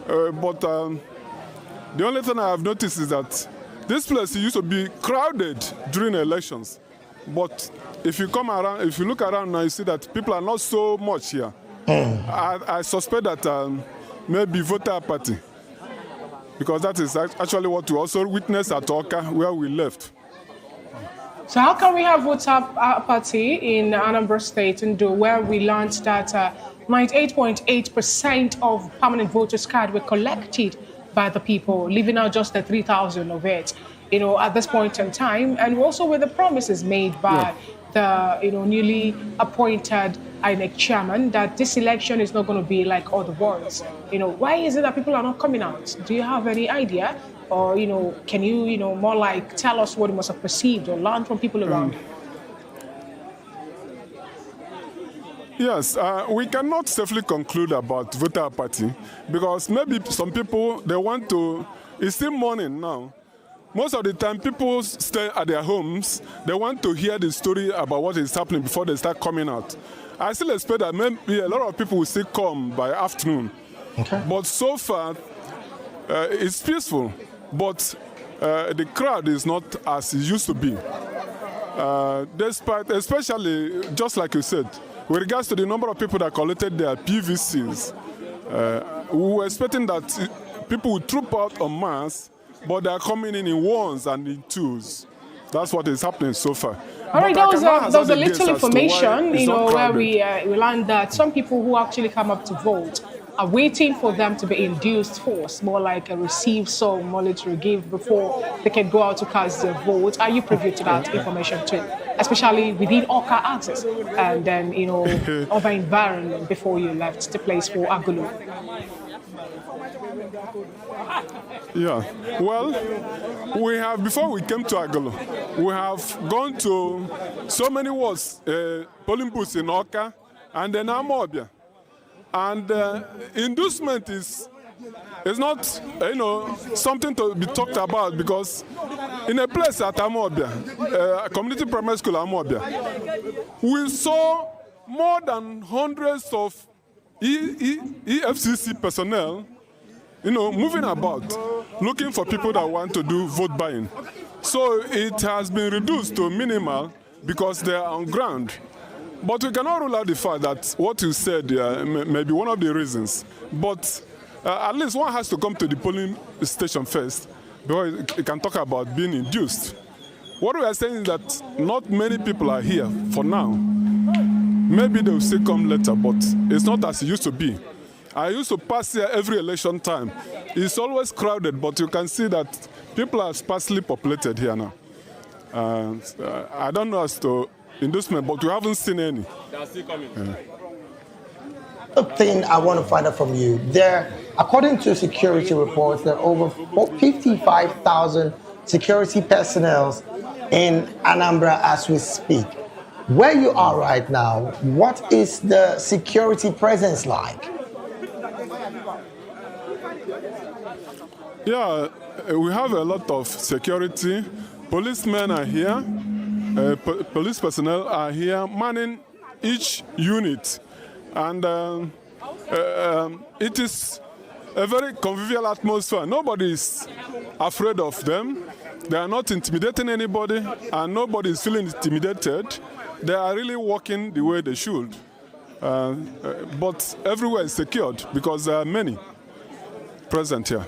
But the only thing I have noticed is that this place used to be crowded during elections. But if you come around, if you look around now, you see that people are not so much here. I suspect that maybe voter apathy, because that is actually what we also witnessed at Oka, where we left. So how can we have voter apathy in Anambra State, and where we learned that 98.8% of permanent voters' cards were collected by the people, leaving out just the 3,000 of it, at this point in time, and also with the promises made by the newly appointed INEC chairman that this election is not going to be like other ones. Why is it that people are not coming out? Do you have any idea? Or, can you, more like tell us what you must have perceived or learned from people around? Yes, we cannot safely conclude about voter apathy because maybe some people, they want to, it's still morning now. Most of the time, people stay at their homes. They want to hear the story about what is happening before they start coming out. I still expect that maybe a lot of people will still come by afternoon. Okay. But so far, it's peaceful. But the crowd is not as it used to be. Despite, especially, just like you said, with regards to the number of people that collected their PVCs, we were expecting that people would troop out en masse, but they are coming in ones and in twos. That's what is happening so far. All right, there was a little information, where we learned that some people who actually come up to vote are waiting for them to be induced force, more like a receive some monetary gift before they can go out to cast their vote. Are you privy to that information too? Especially within Oka access and then, other environment before you left the place for Agulu? Yeah, well, we have, before we came to Agulu, we have gone to so many wards, polling booths in Oka and then Amobia. And inducement is not, something to be talked about because in a place at Amobia, community primary school Amobia, we saw more than hundreds of EFCC personnel, moving about, looking for people that want to do vote buying. So it has been reduced to minimal because they are on ground. But we cannot rule out the fact that what you said may be one of the reasons. But at least one has to come to the polling station first before you can talk about being induced. What we are saying is that not many people are here for now. Maybe they will still come later, but it's not as it used to be. I used to pass here every election time. It's always crowded, but you can see that people are sparsely populated here now. I don't know as to inducement, but we haven't seen any. They are still coming. The thing I want to find out from you, according to security reports, there are over 55,000 security personnel in Anambra as we speak. Where you are right now, what is the security presence like? Yeah, we have a lot of security. Policemen are here. Police personnel are here manning each unit. And it is a very convivial atmosphere. Nobody is afraid of them. They are not intimidating anybody, and nobody is feeling intimidated. They are really working the way they should. But everywhere is secured because there are many present here.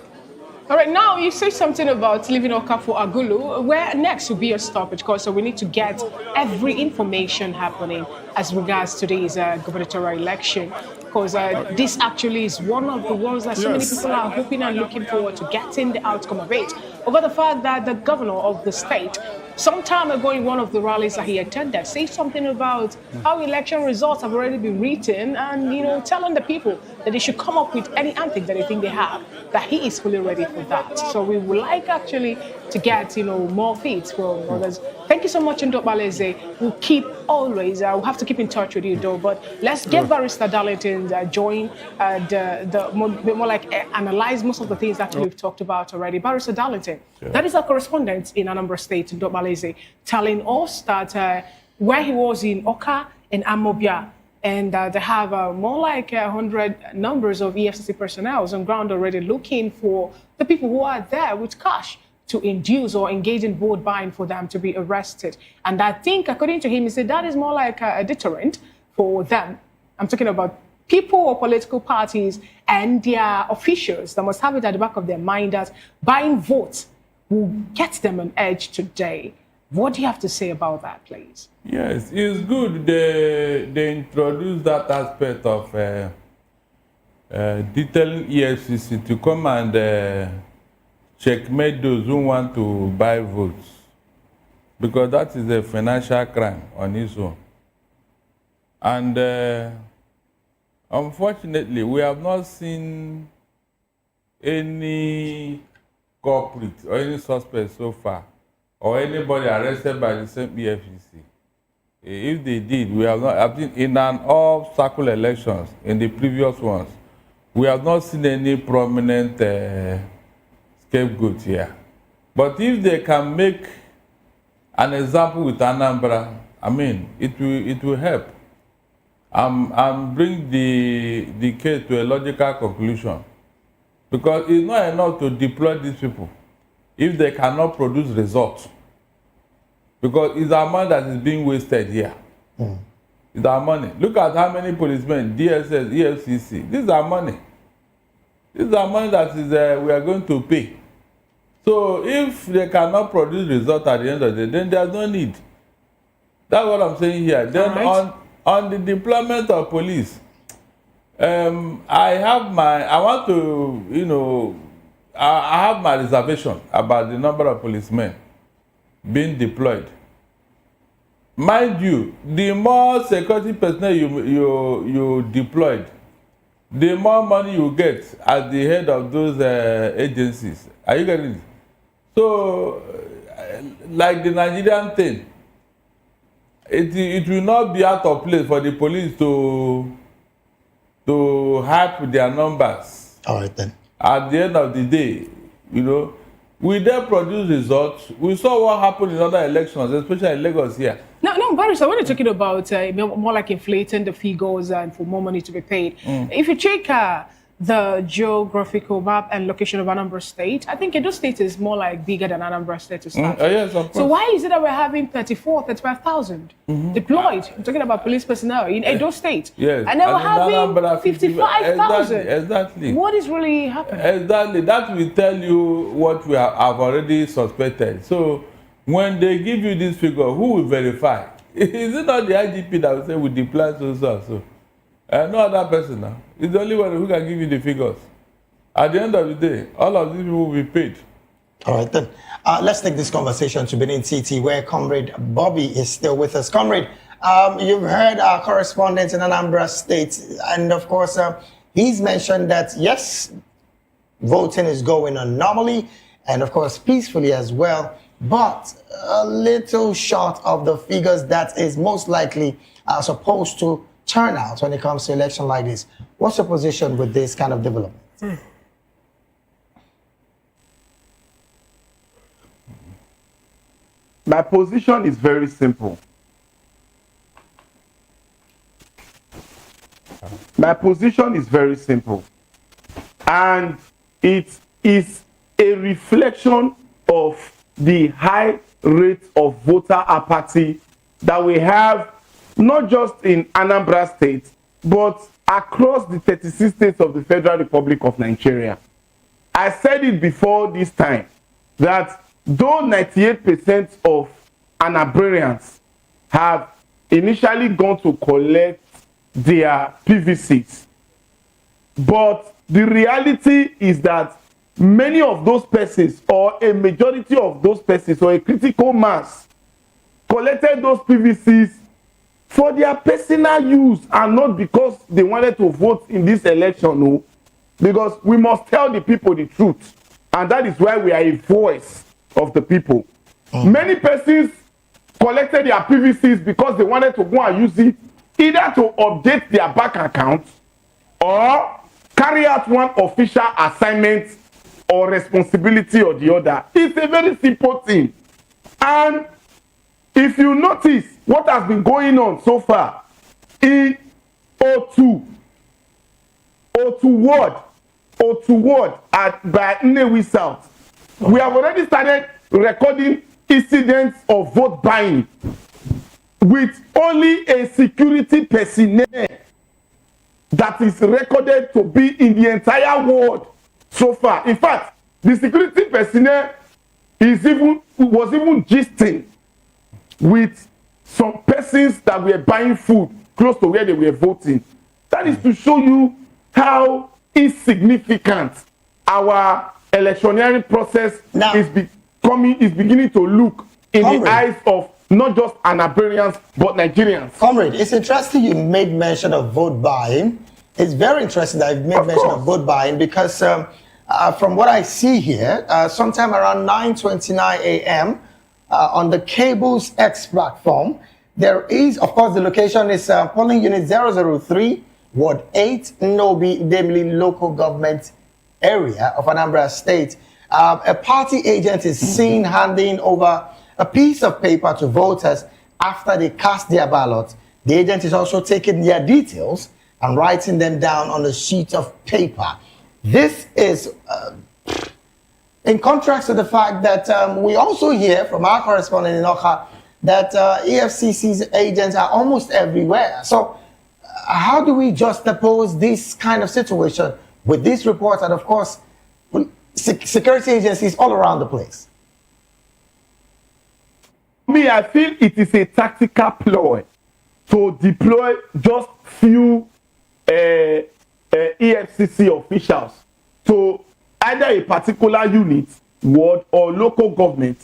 All right, now you say something about leaving Oka for Agulu. Where next will be your stoppage? Because we need to get every information happening as regards to this gubernatorial election. Because this actually is one of the ones that so many people are hoping and looking forward to getting the outcome of it. Over the fact that the governor of the state, some time ago in one of the rallies that he attended, said something about how election results have already been written and, telling the people that they should come up with any antics that they think they have, that he is fully ready for that. So we would like actually to get, more feeds from others. Thank you so much, Ndokbaleze. We'll keep always, we'll have to keep in touch with you, though, but let's get Barrister Darlington join the more like analyze most of the things that we've talked about already. Barrister Darlington, that is our correspondent in Anambra State, Ndokbaleze, telling us that where he was in Oka and Amobia, and they have more like 100 numbers of EFCC personnel on ground already looking for the people who are there with cash to induce or engage in vote buying for them to be arrested. And I think, according to him, he said that is more like a deterrent for them. I'm talking about people or political parties and their officials that must have it at the back of their mind that buying votes will get them an edge today. What do you have to say about that, please? Yes, it's good they introduce that aspect of detailing EFCC to come and checkmate those who want to buy votes, because that is a financial crime on its own. And unfortunately, we have not seen any culprit or any suspect so far, or anybody arrested by the same EFCC. If they did, we have not, I think in all circle elections, in the previous ones, we have not seen any prominent scapegoat here. But if they can make an example with Anambra, I mean, it will help. And bring the case to a logical conclusion. Because it's not enough to deploy these people if they cannot produce results. Because it's our money that is being wasted here. It's our money. Look at how many policemen, DSS, EFCC. This is our money. This is our money that is we are going to pay. So if they cannot produce results at the end of the day, then there's no need. That's what I'm saying here. Then on the deployment of police, I have my reservation about the number of policemen being deployed. Mind you, the more security personnel you deployed, the more money you get at the head of those agencies. Are you getting it? So, like the Nigerian thing, it will not be out of place for the police to hype their numbers. All right then. At the end of the day, will they produce results? We saw what happened in other elections, especially in Lagos here. No, Barrister, when you're talking about more like inflating the figures and for more money to be paid, if you check the geographical map and location of Anambra State, I think Edo State is more like bigger than Anambra State to start. Yes, of course. So why is it that we're having 35,000 deployed? I'm talking about police personnel in Edo State. Yes. And then we're having 55,000. Exactly. What is really happening? Exactly. That will tell you what we have already suspected. So when they give you this figure, who will verify? Is it not the IGP that will say we deploy so? No other person now. It's the only one who can give you the figures. At the end of the day, all of these people will be paid. All right then. Let's take this conversation to Benin City, where Comrade Bobby is still with us. Comrade, you've heard our correspondent in Anambra State, and of course, he's mentioned that yes, voting is going on normally, and of course peacefully as well, but a little short of the figures that is most likely supposed to turn out when it comes to election like this. What's your position with this kind of development? My position is very simple. And it is a reflection of the high rate of voter apathy that we have not just in Anambra State, but across the 36 states of the Federal Republic of Nigeria. I said it before this time, that though 98% of Anabrarians have initially gone to collect their PVCs, but the reality is that many of those persons, or a majority of those persons, or a critical mass, collected those PVCs for their personal use and not because they wanted to vote in this election. No, because we must tell the people the truth, and that is why we are a voice of the people. Many persons collected their PVCs because they wanted to go and use it either to update their bank account or carry out one official assignment or responsibility or the other. It's a very simple thing. And if you notice what has been going on so far in O2 ward by Nnewi South, we have already started recording incidents of vote buying with only a security personnel that is recorded to be in the entire ward so far. In fact, the security personnel was even gisting with some persons that were buying food close to where they were voting. That is to show you how insignificant our electioneering process is beginning to look in the eyes of not just Anambarians but Nigerians. Comrade, it's interesting you made mention of vote buying. It's very interesting that you've made mention of vote buying because from what I see here, sometime around 9:29 a.m. On the Cables X platform, there is, of course, the location is polling unit 003, Ward 8, Nnobi Idemili local government area of Anambra State. A party agent is seen handing over a piece of paper to voters after they cast their ballot. The agent is also taking their details and writing them down on a sheet of paper. This is in contrast to the fact that we also hear from our correspondent in Oka that EFCC's agents are almost everywhere. So how do we juxtapose this kind of situation with this report and, of course, security agencies all around the place? Me, I feel it is a tactical ploy to deploy just few EFCC officials to either a particular unit, ward, or local government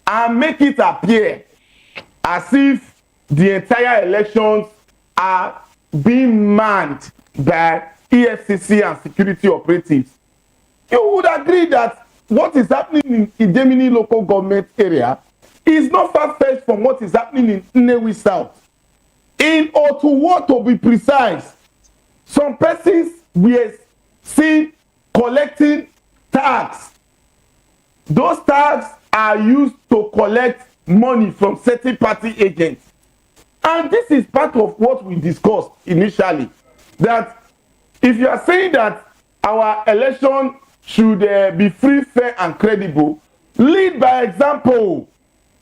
and make it appear as if the entire elections are being manned by EFCC and security operatives. You would agree that what is happening in Idemili local government area is not far-fetched from what is happening in Nnewi South. In Otuwo, to be precise, some persons were seen collecting tax. Those tax are used to collect money from certain party agents. And this is part of what we discussed initially, that if you are saying that our election should be free, fair, and credible, lead by example.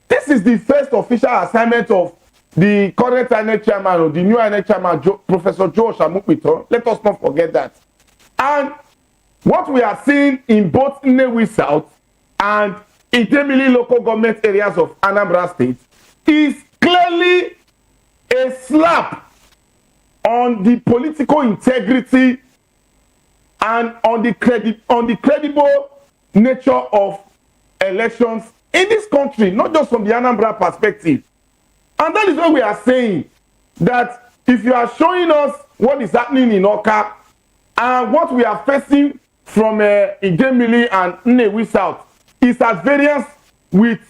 This is the first official assignment of the current INEC chairman or the new INEC chairman, Professor Joe Shamukpito. Let us not forget that. And what we are seeing in both Nnewi South and Idemili local government areas of Anambra State is clearly a slap on the political integrity and on the credible nature of elections in this country, not just from the Anambra perspective. And that is why we are saying that if you are showing us what is happening in Oka and what we are facing from Idemili and Nnewi South is at variance with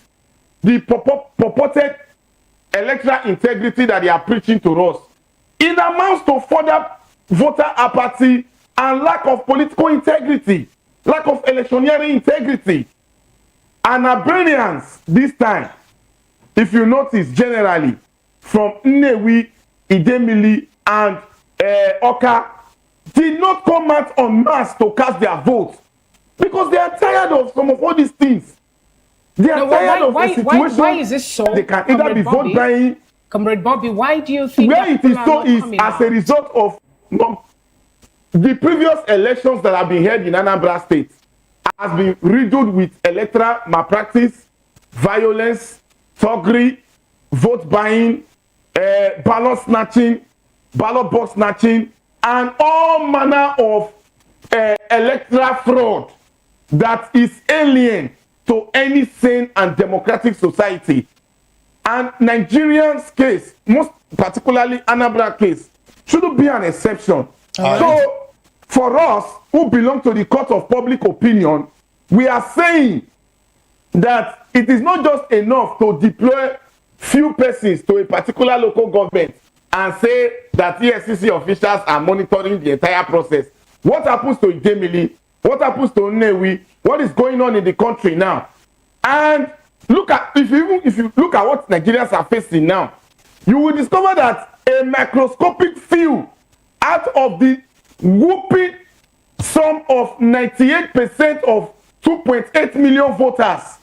the purported electoral integrity that they are preaching to us, it amounts to further voter apathy and lack of political integrity, lack of electioneering integrity. Anambarians this time, if you notice generally, from Nnewi, Idemili, and Oka, did not come out en masse to cast their votes because they are tired of some of all these things. They are tired of the situation. Why is this so? They can either be vote buying. Comrade Bobby, why do you think where it is so is as a result of the previous elections that have been held in Anambra State has been riddled with electoral malpractice, violence, thuggery, vote buying, ballot snatching, ballot box snatching, and all manner of electoral fraud that is alien to any sane and democratic society. And Nigerians' case, most particularly Anambra case, shouldn't be an exception. So, for us who belong to the court of public opinion, we are saying that it is not just enough to deploy few persons to a particular local government and say that EFCC officials are monitoring the entire process. What happens to Idemili? What happens to Nnewi? What is going on in the country now? And look at if you look at what Nigerians are facing now, you will discover that a microscopic few out of the whooping sum of 98% of 2.8 million voters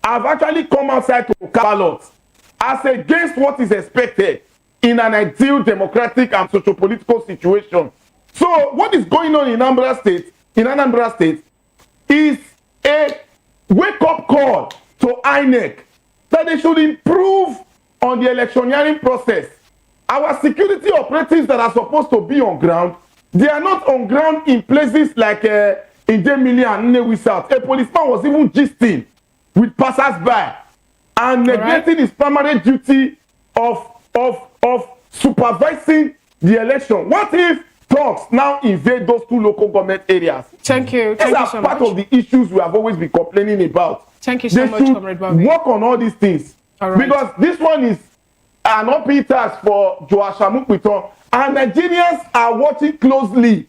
have actually come outside to cast ballots as against what is expected in an ideal democratic and socio-political situation. So what is going on in Anambra State is a wake-up call to INEC that they should improve on the electioneering process. Our security operatives that are supposed to be on ground, they are not on ground in places like Idemili and Nnewi South. A policeman was even gisting with passers-by and neglecting his primary duty of supervising the election. What if thugs now invade those two local government areas? Thank you. These are so part much. of the issues we have always been complaining about. Thank you so much, Comrade Bobby. Work on all these things. All right. Because this one is an uphill task for Joashamu Piton, and Nigerians are watching closely.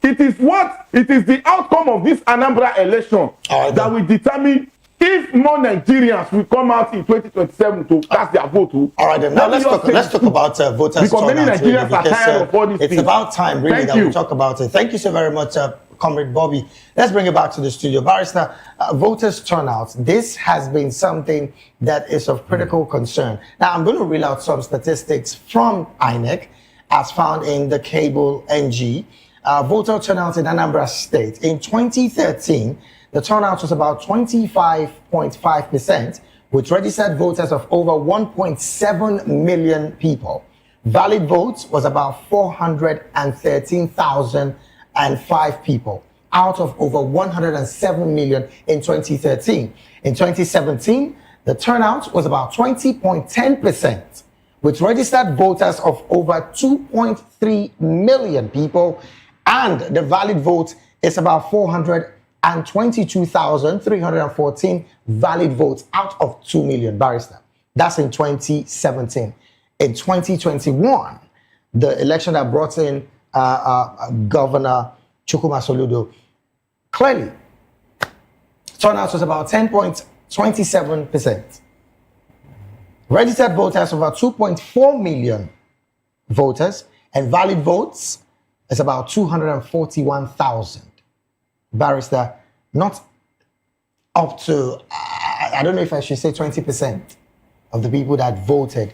It is the outcome of this Anambra election that will determine if more Nigerians will come out in 2027 to cast their vote. All right, then. Now let's talk about voters. Because many Nigerians are tired of all these it's things. about time, really, that we talk about it. Thank you so very much, Comrade Bobby. Let's bring it back to the studio. Barrister, voters turnout. This has been something that is of critical concern. Now, I'm going to reel out some statistics from INEC as found in the cable NG. Voter turnout in Anambra State. In 2013, the turnout was about 25.5%, with registered voters of over 1.7 million people. Valid votes was about 413,005 people out of over 107 million in 2013. In 2017, the turnout was about 20.10%, with registered voters of over 2.3 million people, and the valid vote is about 422,314 valid votes out of 2 million. Barrister. That's in 2017. In 2021, the election that brought in Governor Ukachukwu Soludo, clearly, turnout was about 10.27%. Registered voters over 2.4 million voters, and valid votes is about 241,000. Barrister, not up to, I don't know if I should say 20% of the people that voted,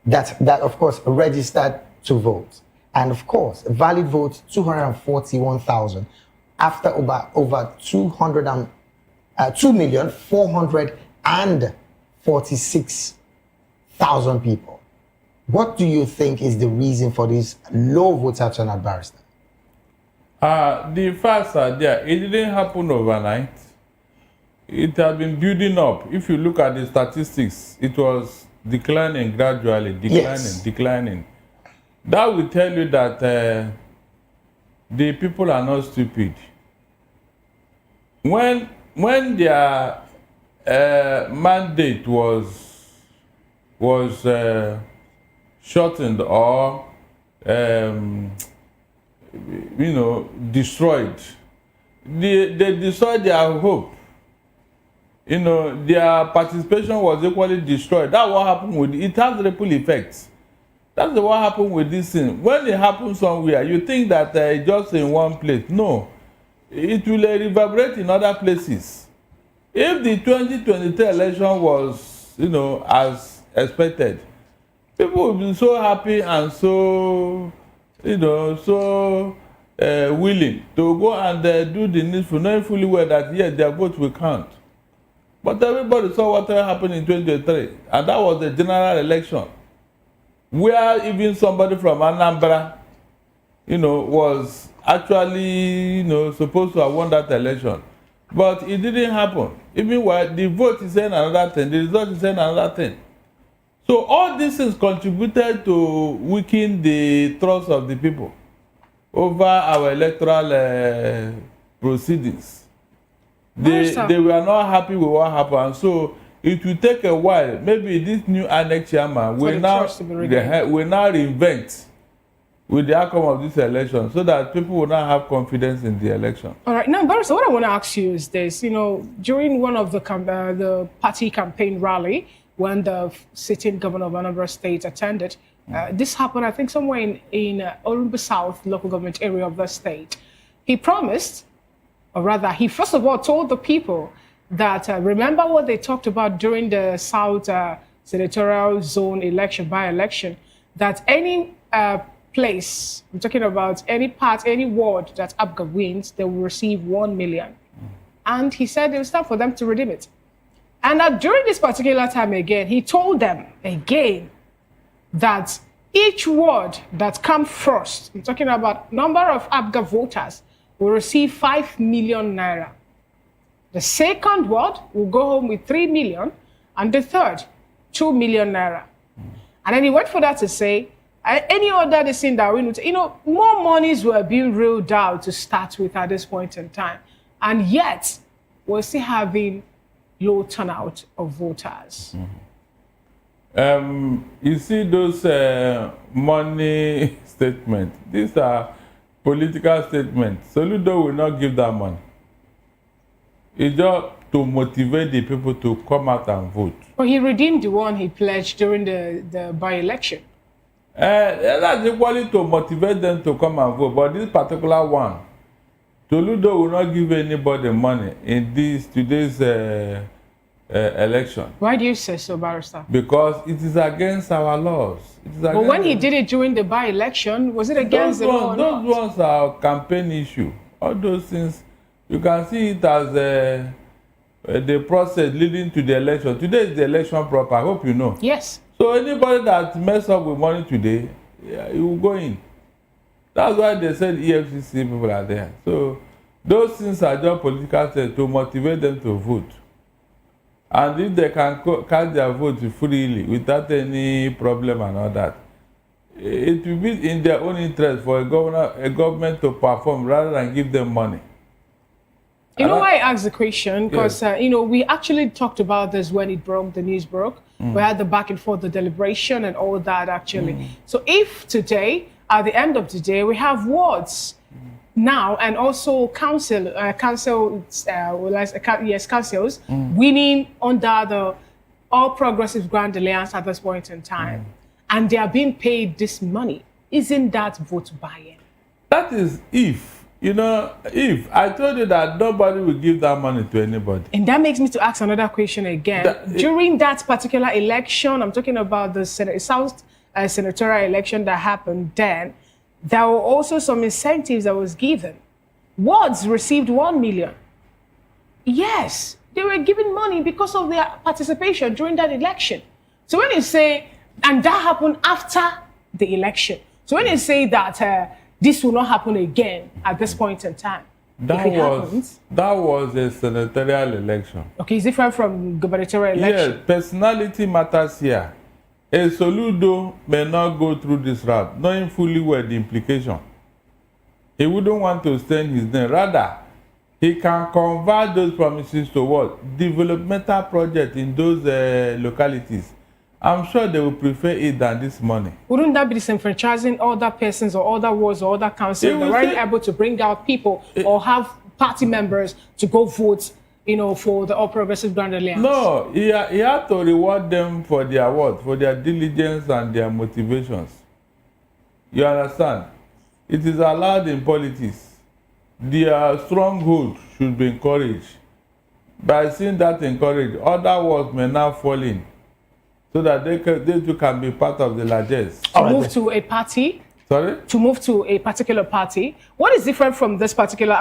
that of course registered to vote. And of course, valid votes 241,000 after over 2,446,000 people. What do you think is the reason for this low voter turnout, Barrister? The facts are there. It didn't happen overnight. It has been building up. If you look at the statistics, it was declining gradually, declining. That will tell you that the people are not stupid. When their mandate was shortened or destroyed, they destroyed their hope. Their participation was equally destroyed. That's what happened with it. It has ripple effects. That's what happened with this thing. When it happens somewhere, you think that just in one place. No, it will reverberate in other places. If the 2023 election was, as expected, people will be so happy and so, willing to go and do the needful, knowing fully well that yes, their vote will count. But everybody saw what happened in 2023, and that was the general election, where even somebody from Anambra, was actually, supposed to have won that election. But it didn't happen. Even while the vote is saying another thing, the result is saying another thing. So all these things contributed to weaken the trust of the people over our electoral proceedings. They were not happy with what happened. So it will take a while. Maybe this new annex chairman will now reinvent with the outcome of this election so that people will not have confidence in the election. All right. Now, Barrister, what I want to ask you is this. You know, during one of the party campaign rally, when the sitting governor of Anambra State attended, this happened, I think, somewhere in Orumba South local government area of the state. He promised, or rather, he first of all told the people that, remember what they talked about during the South Senatorial Zone election, by-election, that any place, I'm talking about any part, any ward that APGA wins, they will receive 1 million. And he said it was time for them to redeem it. And that during this particular time again, he told them again that each ward that comes first, I'm talking about number of APGA voters, will receive 5 million naira. The second ward will go home with 3 million, and the third, 2 million naira. And then he went further to say, any other thing that we need, more monies were being rolled out to start with at this point in time. And yet, we're still having low turnout of voters. You see those money statements, these are political statements. Soludo will not give that money. It's just to motivate the people to come out and vote. But he redeemed the one he pledged during the by-election. That's equally to motivate them to come and vote. But this particular one, Soludo will not give anybody money in today's election. Why do you say so, Barrister? Because it is against our laws. But when he did it during the by-election, was it against the law or not? Those ones are campaign issue. All those things, you can see it as the process leading to the election. Today is the election proper. I hope you know. Yes. So anybody that mess up with money today, you will go in. That's why they said EFCC people are there. So those things are just political steps to motivate them to vote. And if they can cast their vote freely without any problem and all that, it will be in their own interest for a government to perform rather than give them money. You know why I asked the question? Because, we actually talked about this when it broke, the news broke. We had the back and forth, the deliberation and all that, actually. So if today, at the end of the day, we have wards now and also councils winning under the All Progressive Grand Alliance at this point in time, and they are being paid this money. Isn't that vote buying? That is if I told you that nobody will give that money to anybody. And that makes me to ask another question again. During that particular election, I'm talking about the South Senatorial election that happened then, there were also some incentives that was given. Wards received 1 million. Yes, they were given money because of their participation during that election. So when you say, and that happened after the election. So when you say that this will not happen again at this point in time, that was a senatorial election. Okay, it's different from gubernatorial election. Yes, personality matters here. A Soludo may not go through this route, knowing fully well the implication. He wouldn't want to stain his name. Rather, he can convert those promises to what? Developmental projects in those localities. I'm sure they will prefer it than this money. Wouldn't that be disenfranchising other persons or other wards or other councils that weren't able to bring out people or have party members to go vote, for the All Progressive Grand Alliance? No, he had to reward them for their work, for their diligence and their motivations. You understand? It is allowed in politics. Their stronghold should be encouraged. By seeing that encouraged, other words may now fall in, so that they too can be part of the largesse. To move to a party? Sorry? To move to a particular party. What is different from this particular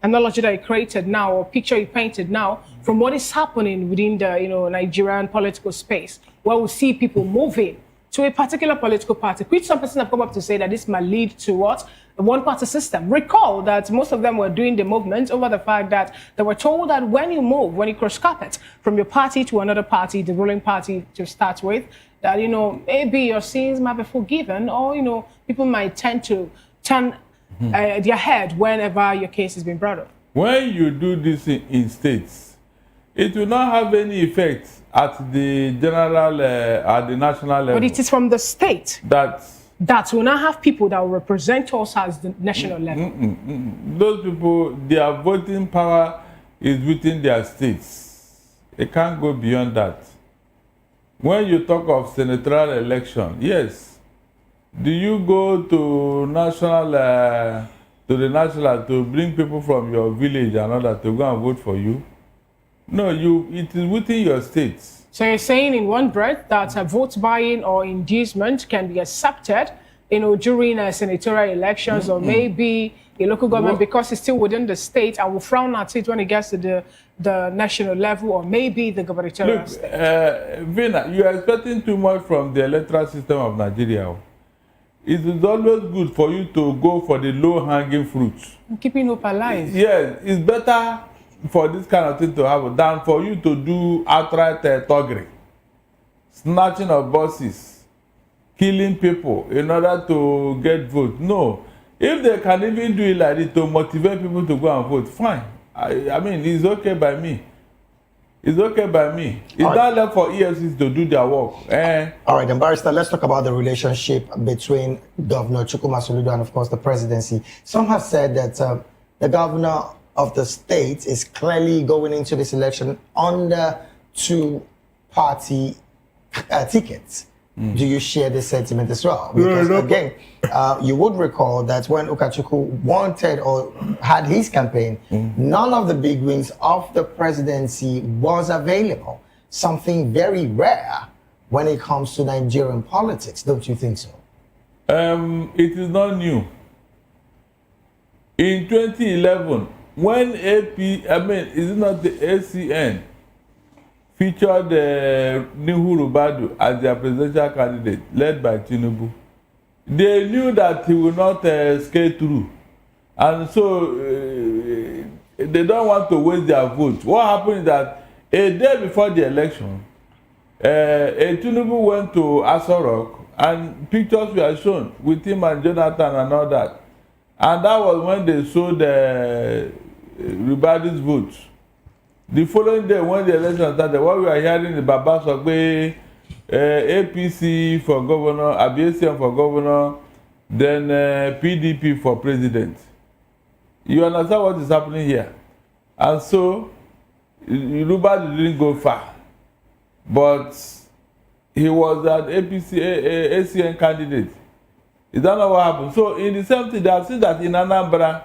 analogy that you created now, or picture you painted now, from what is happening within the Nigerian political space, where we see people moving to a particular political party, which some persons have come up to say that this might lead to what? A one-party system. Recall that most of them were doing the movement over the fact that they were told that when you move, when you cross carpet from your party to another party, the ruling party to start with, that, maybe your sins might be forgiven, or, people might tend to turn their head whenever your case has been brought up. when you do this in states, it will not have any effect at the general, at the national level. But it is from the state that will not have people that will represent us as the national level. Those people, their voting power is within their states. It can't go beyond that. When you talk of senatorial election, yes, do you go to the national to bring people from your village and all that to go and vote for you? No, it is within your states. So you're saying in one breath that a vote buying or inducement can be accepted, during senatorial elections or maybe a local government because it's still within the state and will frown at it when it gets to the national level or maybe the gubernatorial state. Vina, you are expecting too much from the electoral system of Nigeria. It is always good for you to go for the low-hanging fruits. Keeping hope alive. Yes, it's better for this kind of thing to happen than for you to do outright thuggery, snatching of buses, killing people in order to get votes. No, if they can even do it like this to motivate people to go and vote, fine. I mean, it's okay by me. It's okay by me. It's not left for EFCs to do their work. All right, then, Barrister, let's talk about the relationship between Governor Ukachukwu Soludo and, of course, the presidency. Some have said that the governor of the state is clearly going into this election under two-party tickets. Do you share this sentiment as well? Because again, you would recall that when Ukachukwu wanted or had his campaign, none of the big wings of the presidency was available. Something very rare when it comes to Nigerian politics, don't you think so? It is not new. In 2011, when is it not the ACN featured Nuhuru Badu as their presidential candidate led by Tinubu, they knew that he would not skate through. And so they don't want to waste their vote. What happened is that a day before the election, Tinubu went to Aso Rock and pictures were shown with him and Jonathan and all that. And that was when they sold Rubadu's votes. The following day, when the election started, what we are hearing is Baba Sogbe, APC for governor, ABSM for governor, then PDP for president. You understand what is happening here? And so, Rubadu didn't go far. But he was an ACN candidate. Is that not what happened? So, in the same thing, they have seen that in Anambra,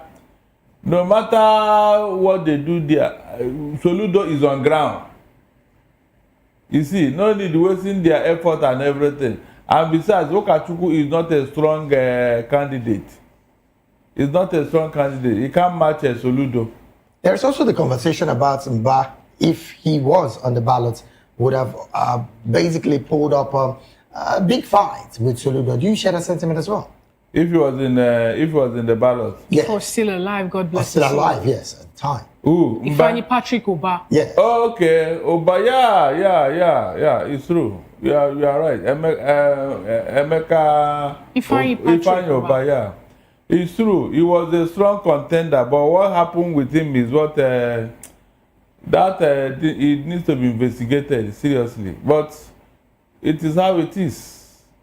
no matter what they do there, Soludo is on ground. You see, no need wasting their effort and everything. And besides, Ukachukwu is not a strong candidate. He's not a strong candidate. He can't match a Soludo. There's also the conversation about Mba, if he was on the ballot, would have basically pulled up a big fight with Soludo. Do you share that sentiment as well? If he was in the ballot. Yeah. Or still alive, God bless still alive, yes, at the time. Ooh, Ifeanyi Patrick Oba. Yes. Oh, okay. Oba, yeah, it's true. You are right. Emeka Ifeanyi Oba, yeah. It's true. He was a strong contender, but what happened with him is what it needs to be investigated seriously. But it is how it is.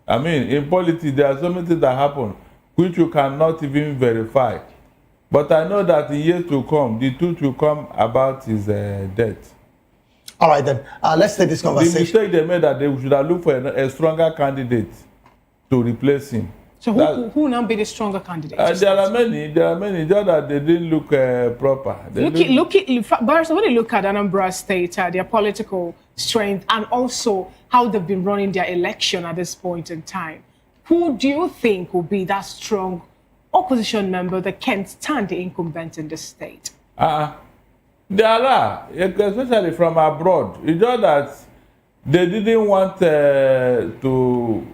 I mean, in politics, there are so many things that happen which you cannot even verify. But I know that in years to come, the truth will come about his death. All right, then. Let's take this conversation. The mistake they made that they should have looked for a stronger candidate to replace him. So who now be the stronger candidate? There are many, just that they didn't look proper. Look at, Barrister, when you look at Anambra State, their political strength, and also how they've been running their election at this point in time, who do you think will be that strong opposition member that can stand the incumbent in the state? There are, especially from abroad. It's just that they didn't want to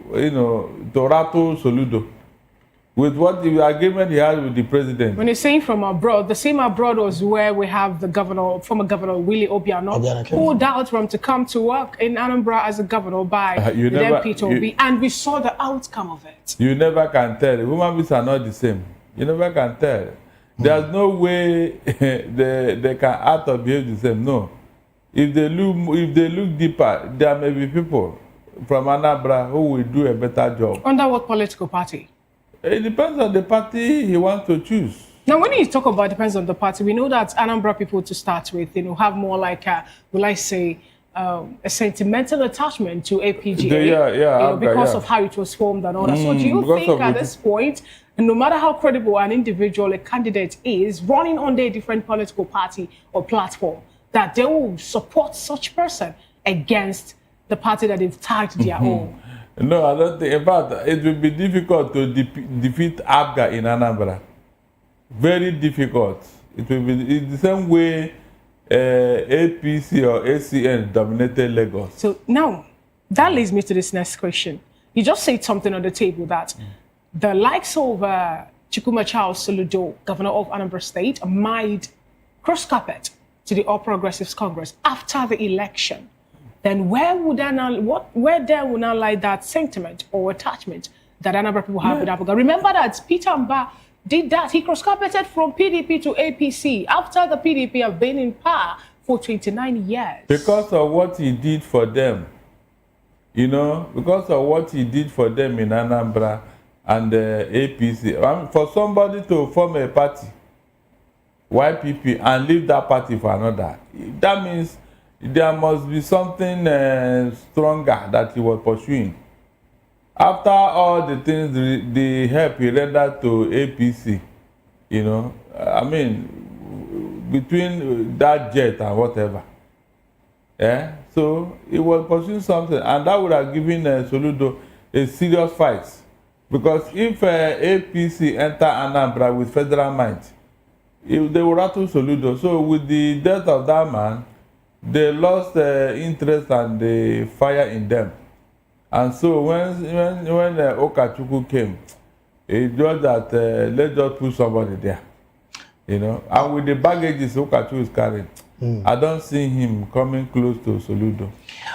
rattle Soludo with what the agreement he had with the president. When you're saying from abroad, the same abroad was where we have the former governor Willie Obiano, who doubt from to come to work in Anambra as a governor by Peter Obi, and we saw the outcome of it. You never can tell. Human beings are not the same. You never can tell. There's no way they can act or behave the same. No. If they look deeper, there may be people from Anambra who will do a better job. Under what political party? It depends on the party he wants to choose. Now, when you talk about depends on the party, we know that Anambra people, to start with, have more like will I say, a sentimental attachment to APGA, because of how it was formed and all that. So, do you think at this point, no matter how credible an individual, a candidate is running under a different political party or platform, that they will support such person against the party that they've tagged their own? No, I don't think. In fact, it will be difficult to defeat APGA in Anambra. Very difficult. It will be the same way APC or ACN dominated Lagos. So now, that leads me to this next question. You just said something on the table that the likes of Chukwuma Soludo, governor of Anambra State, might cross carpet to the All Progressives Congress after the election. Then where there would now lie that sentiment or attachment that Anambra people have with APGA? Remember that Peter Mba did that. He cross-carpeted from PDP to APC after the PDP have been in power for 29 years. Because of what he did for them, because of what he did for them in Anambra and APC. For somebody to form a party, YPP, and leave that party for another, that means there must be something stronger that he was pursuing. After all the things, the help he rendered to APC, I mean, between that jet and whatever, so he was pursuing something, and that would have given Soludo a serious fight. Because if APC enter Anambra with federal might, they will rattle Soludo. So with the death of that man, they lost interest and the fire in them. And so when Ukachukwu came, it just that let's just put somebody there, And with the baggages Ukachukwu is carrying, I don't see him coming close to Soludo.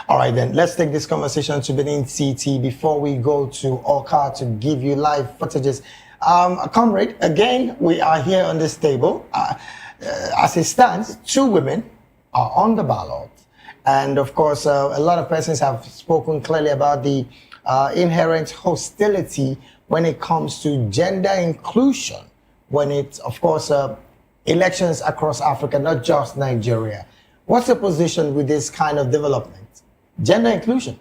All right, then let's take this conversation to Benin City before we go to Oka to give you live footages. Comrade, again, we are here on this table. As it stands, 2 women are on the ballot. And of course, a lot of persons have spoken clearly about the inherent hostility when it comes to gender inclusion, when it's, of course, elections across Africa, not just Nigeria. What's your position with this kind of development? Gender inclusion.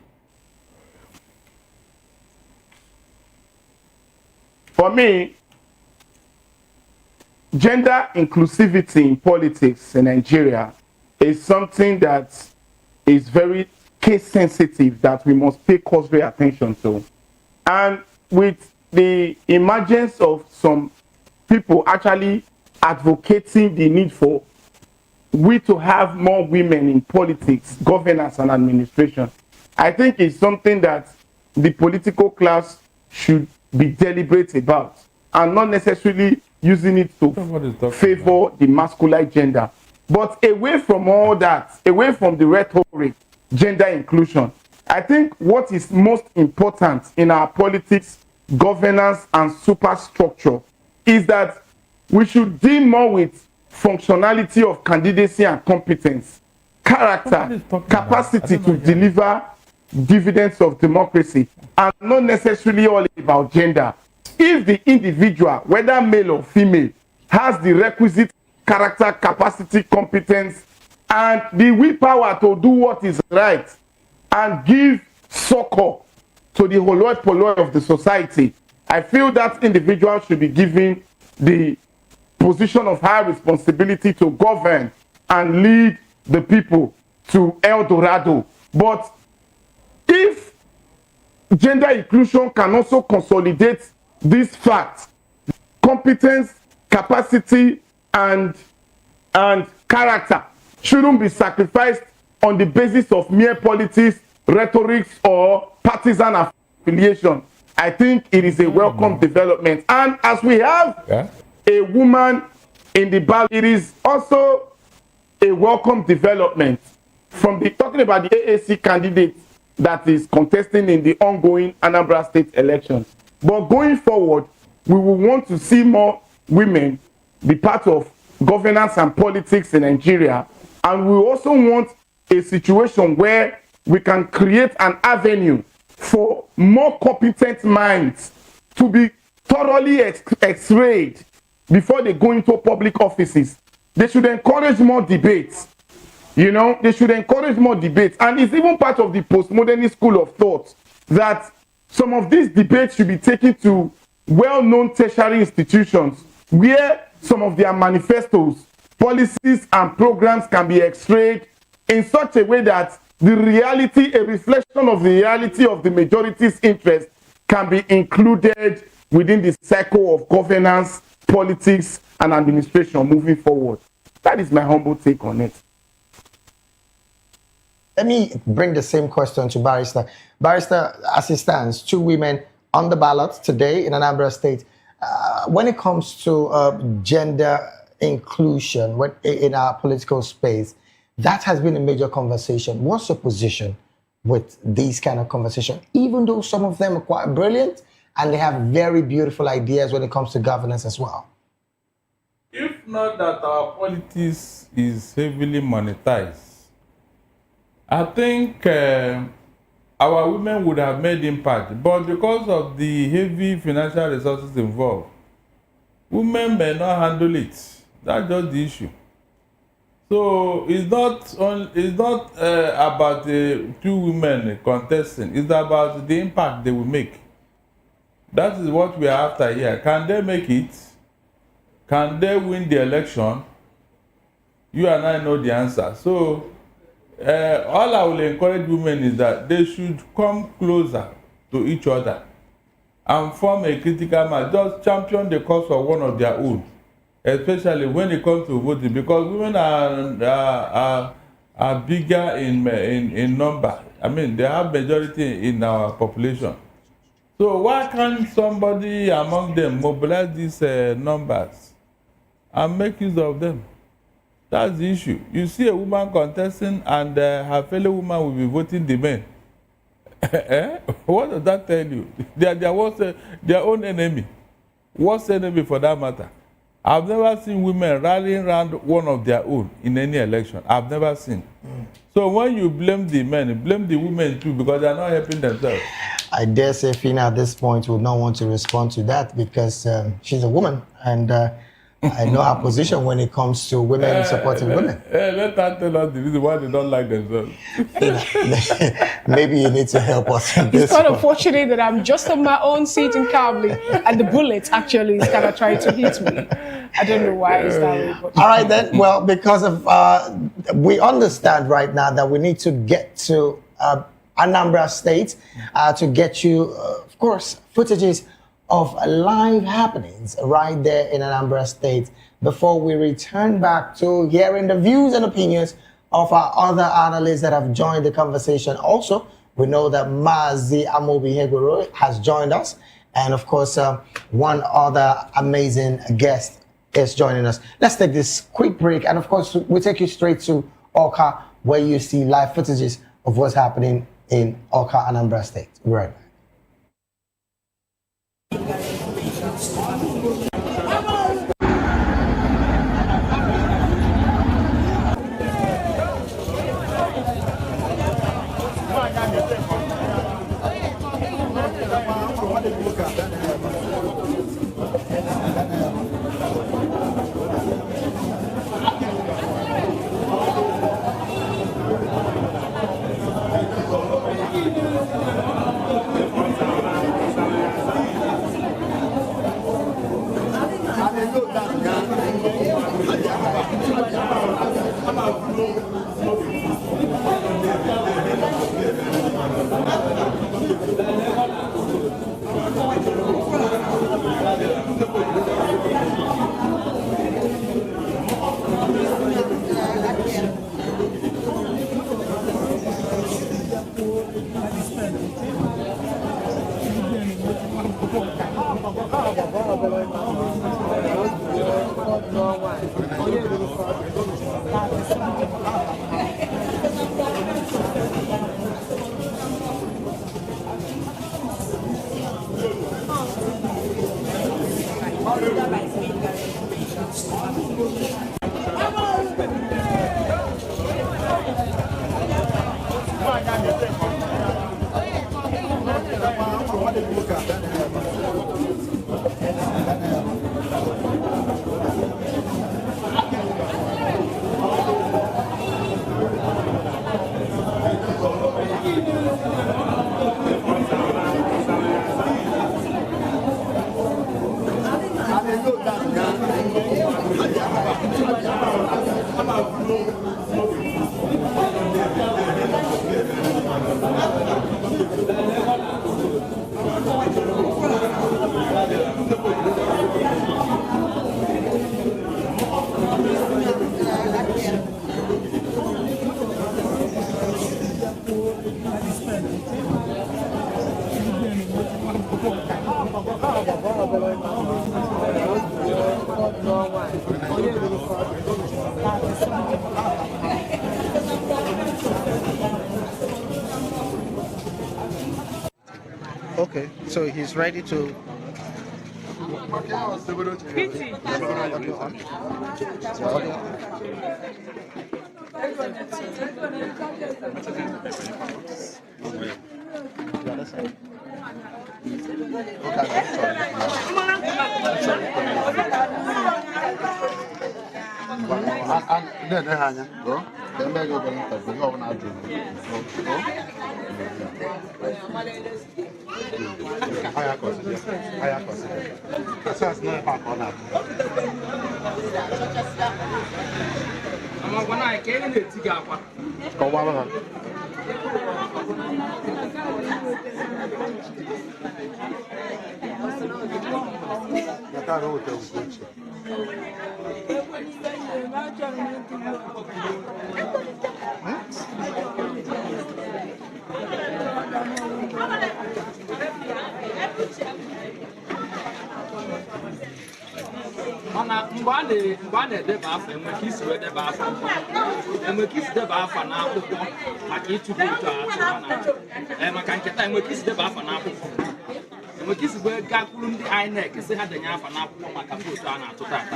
For me, gender inclusivity in politics in Nigeria is something that is very case sensitive that we must pay close attention to. And with the emergence of some people actually advocating the need for we to have more women in politics, governance and administration, I think it's something that the political class should be deliberate about and not necessarily using it to favor the masculine gender. But away from all that, away from the rhetoric, gender inclusion, I think what is most important in our politics, governance, and superstructure is that we should deal more with functionality of candidacy and competence, character, capacity to deliver dividends of democracy, and not necessarily all about gender. If the individual, whether male or female, has the requisite character, capacity, competence, and the willpower to do what is right and give succor to the hoi polloi of the society, I feel that individual should be given the position of high responsibility to govern and lead the people to El Dorado. But if gender inclusion can also consolidate this fact, competence, capacity, and character shouldn't be sacrificed on the basis of mere politics, rhetoric, or partisan affiliation. I think it is a welcome development. And as we have a woman in the ballot, it is also a welcome development. From the talking about the AAC candidate that is contesting in the ongoing Anambra State elections. But going forward, we will want to see more women be part of governance and politics in Nigeria. And we also want a situation where we can create an avenue for more competent minds to be thoroughly x-rayed before they go into public offices. They should encourage more debates. You know, they should encourage more debates. And it's even part of the postmodernist school of thought that some of these debates should be taken to well-known tertiary institutions where some of their manifestos, policies, and programs can be x-rayed in such a way that the reality, a reflection of the reality of the majority's interest can be included within the cycle of governance, politics, and administration moving forward. That is my humble take on it. Let me bring the same question to Barrister. Barrister, as it stands, 2 women on the ballot today in Anambra State. When it comes to gender inclusion in our political space, that has been a major conversation. What's your position with these kind of conversations, even though some of them are quite brilliant and they have very beautiful ideas when it comes to governance as well? If not that our politics is heavily monetized, I think our women would have made impact, but because of the heavy financial resources involved, women may not handle it. That's just the issue. So it's not about the 2 women contesting. It's about the impact they will make. That is what we are after here. Can they make it? Can they win the election? You and I know the answer. So all I will encourage women is that they should come closer to each other and form a critical mass. Just champion the cause of one of their own, especially when it comes to voting, because women are bigger in number. I mean, they have majority in our population. So why can't somebody among them mobilize these numbers and make use of them? That's the issue. You see a woman contesting and her fellow woman will be voting the men. What does that tell you? They are their own enemy. Worst enemy for that matter. I've never seen women rallying around one of their own in any election. I've never seen. So when you blame the men, blame the women too, because they're not helping themselves. I dare say Fina at this point would not want to respond to that because she's a woman and I know her position when it comes to women supporting women. Let her tell us the reason why they don't like themselves. Maybe you need to help us in this. It's kind of fortunate that I'm just on my own sitting calmly and the bullet actually is kind of trying to hit me. I don't know why it's that way. But... All right then, well, because of, we understand right now that we need to get to Anambra State to get you, of course, footages of live happenings right there in Anambra State before we return back to hearing the views and opinions of our other analysts that have joined the conversation. Also, we know that Mazi Amobi Hegoro has joined us. And of course, one other amazing guest is joining us. Let's take this quick break. And of course, we'll take you straight to Awka, where you see live footages of what's happening in Awka, Anambra State. Right back. Okay, so he's ready to. Mana mgbe a na-edeba afọ enwe ka isi wee deba afọ enwe ka isi deba afọ n'akwụkwọ maka ịtụba otu atụ maka nketa enwe ka isi deba afọ n'akwụkwọ enwe ka isi wee gakwuru ndị INEC sị ha denye afọ n'akwụkwọ maka vootu a na-atụ tata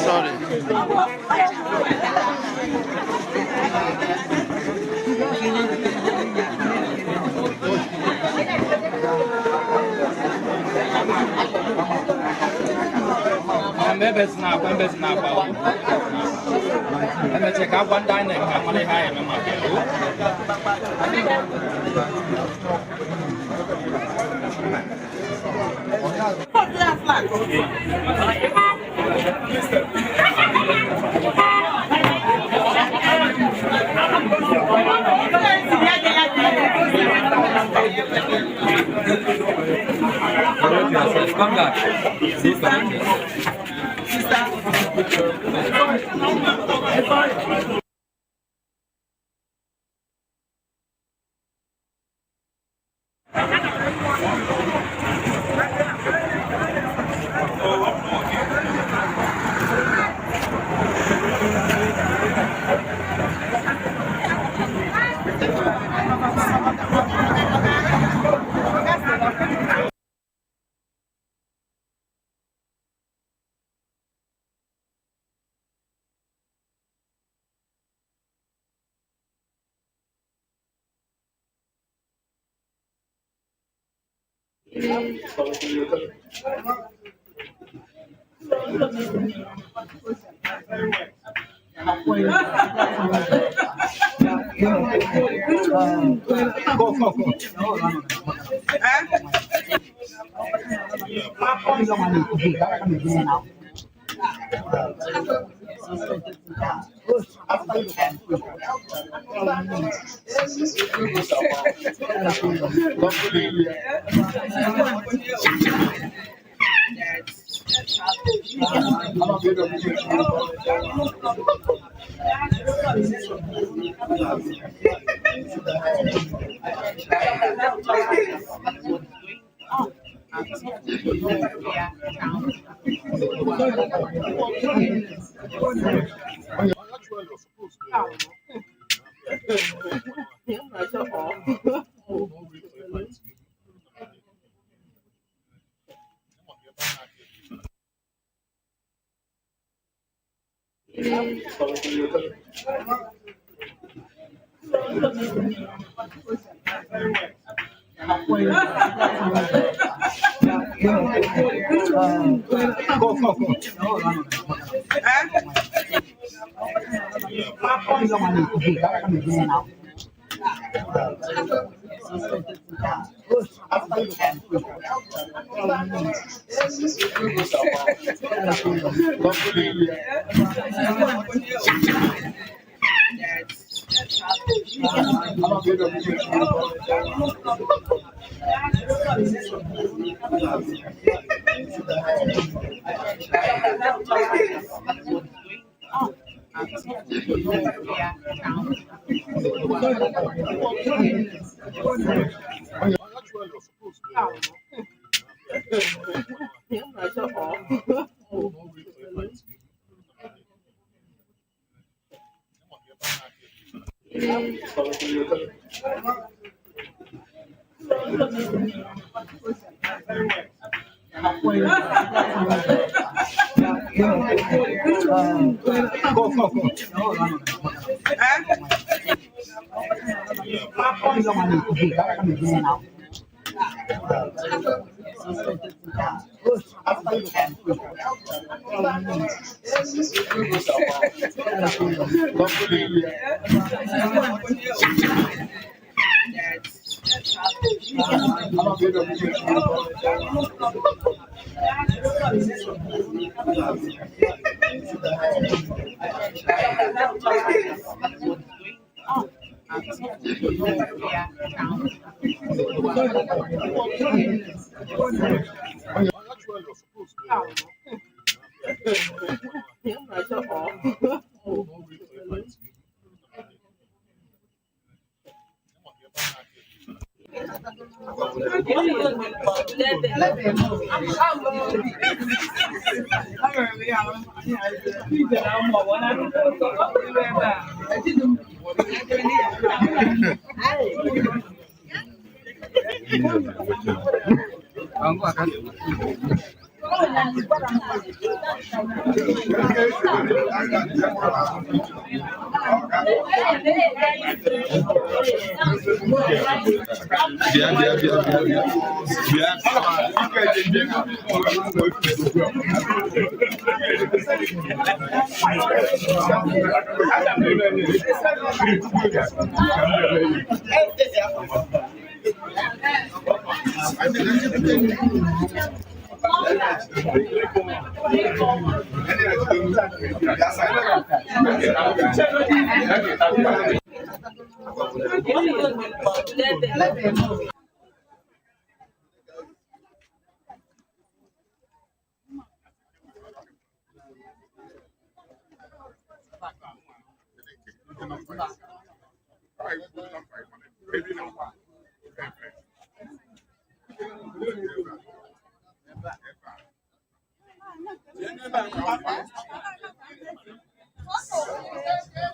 Sorry. Embezi na-akwa emeche ka agwa ndị INEC ka amara ihe anyị eme maka Come back.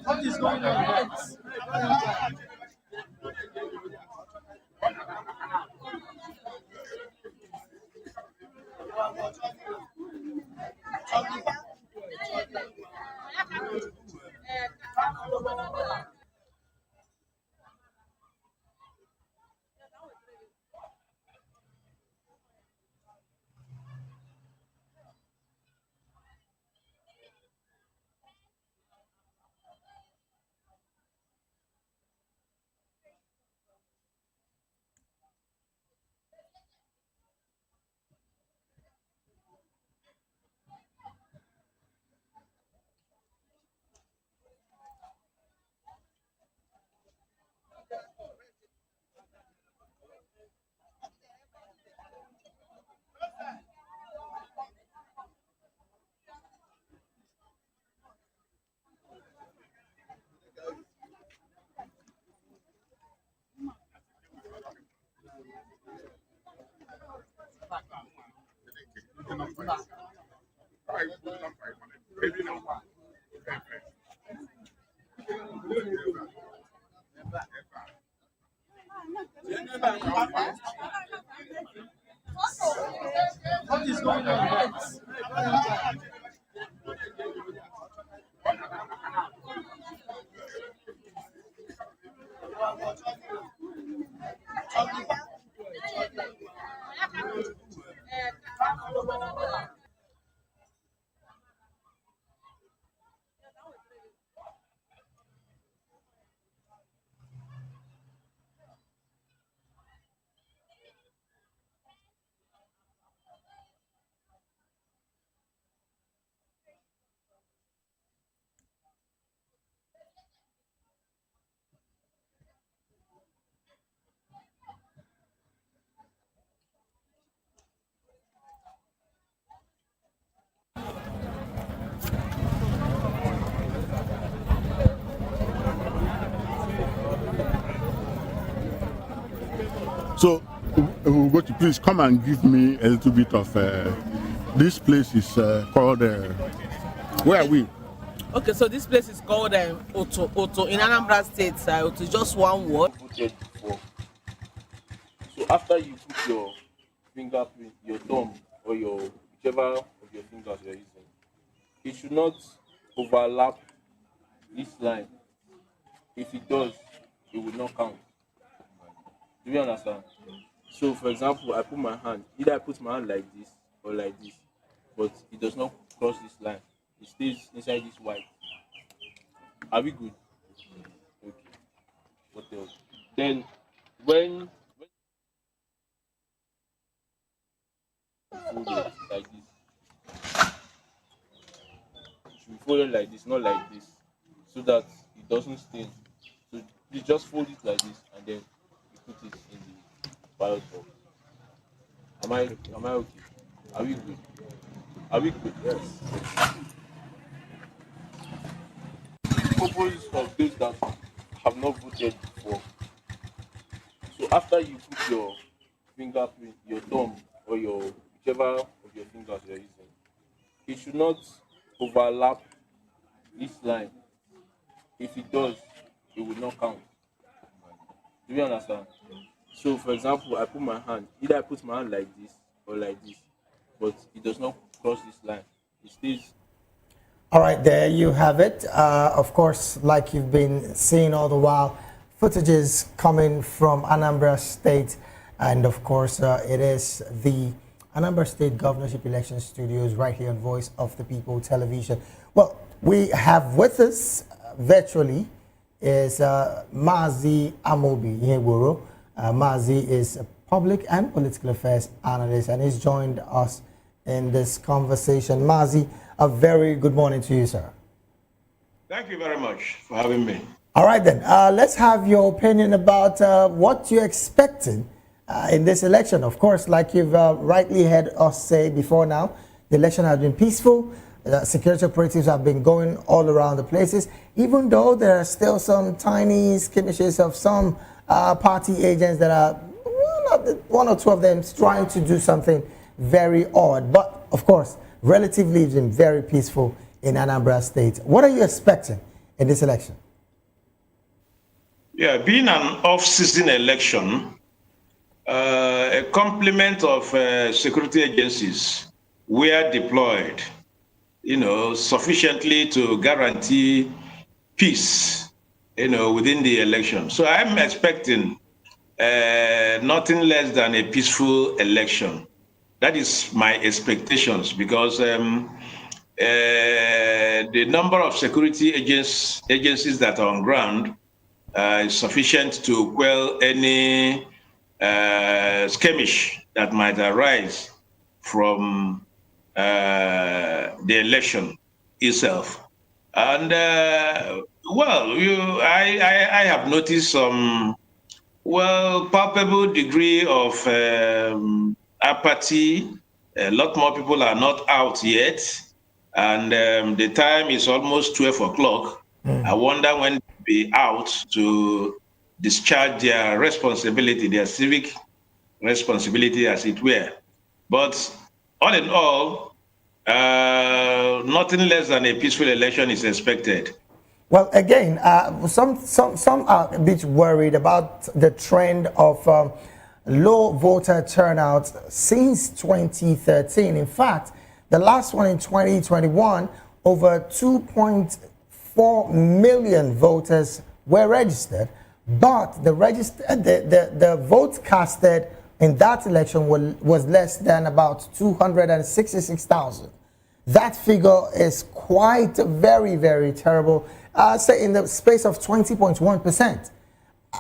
What is going on? So, Ugochi, please come and give me a little bit of. This place is called. Where are we? Okay, so this place is called Oto in Anambra State. Oto is just one word. So after you put your fingerprint, your thumb, or whichever of your fingers you're using, it should not overlap this line. If it does, it will not count. Do you understand? So for example, I put my hand, either I put my hand like this or like this, but it does not cross this line. It stays inside this white. Are we good? Okay. What else? Then when fold it like this, it should be folded like this, not like this, so that it doesn't stain. So you just fold it like this and then you put it in the ballot box. Am I okay? Are we good? Are we good? Yes. Purpose of those that have not voted before. So after you put your fingerprint, your thumb, or whichever of your fingers you're using, it should not overlap this line. If it does, it will not count. Do you understand? So for example, I put my hand, either I put my hand like this or like this, but it does not cross this line. It stays. All right, there you have it. Of course, like you've been seeing all the while, footages coming from Anambra State, and of course, it is the Anambra State Governorship Election Studios right here on Voice of the People Television. Well, we have with us virtually is Mazi Amobi Yeworo. Mazi is a public and political affairs analyst, and he's joined us in this conversation. Mazi, a very good morning to you, sir. Thank you very much for having me. All right, then. Let's have your opinion about what you're expecting in this election. Of course, like you've rightly heard us say before now, the election has been peaceful. Security operatives have been going all around the places, even though there are still some tiny skirmishes of some party agents that are, one or two of them trying to do something very odd. But, of course, relatively it's been very peaceful in Anambra State. What are you expecting in this election? Yeah, being an off-season election, a complement of security agencies were deployed, sufficiently to guarantee peace, within the election. So I'm expecting nothing less than a peaceful election. That is my expectations, because the number of security agencies that are on ground is sufficient to quell any skirmish that might arise from the election itself. And I have noticed some palpable degree of apathy. A lot more people are not out yet, and the time is almost 12 o'clock. I wonder when they'll be out to discharge their responsibility, their civic responsibility, as it were. But all in all, nothing less than a peaceful election is expected. Well, again, some are a bit worried about the trend of low voter turnout since 2013. In fact, the last one in 2021, over 2.4 million voters were registered, but the votes casted in that election was less than about 266,000. That figure is quite very, very terrible, say in the space of 20.1%.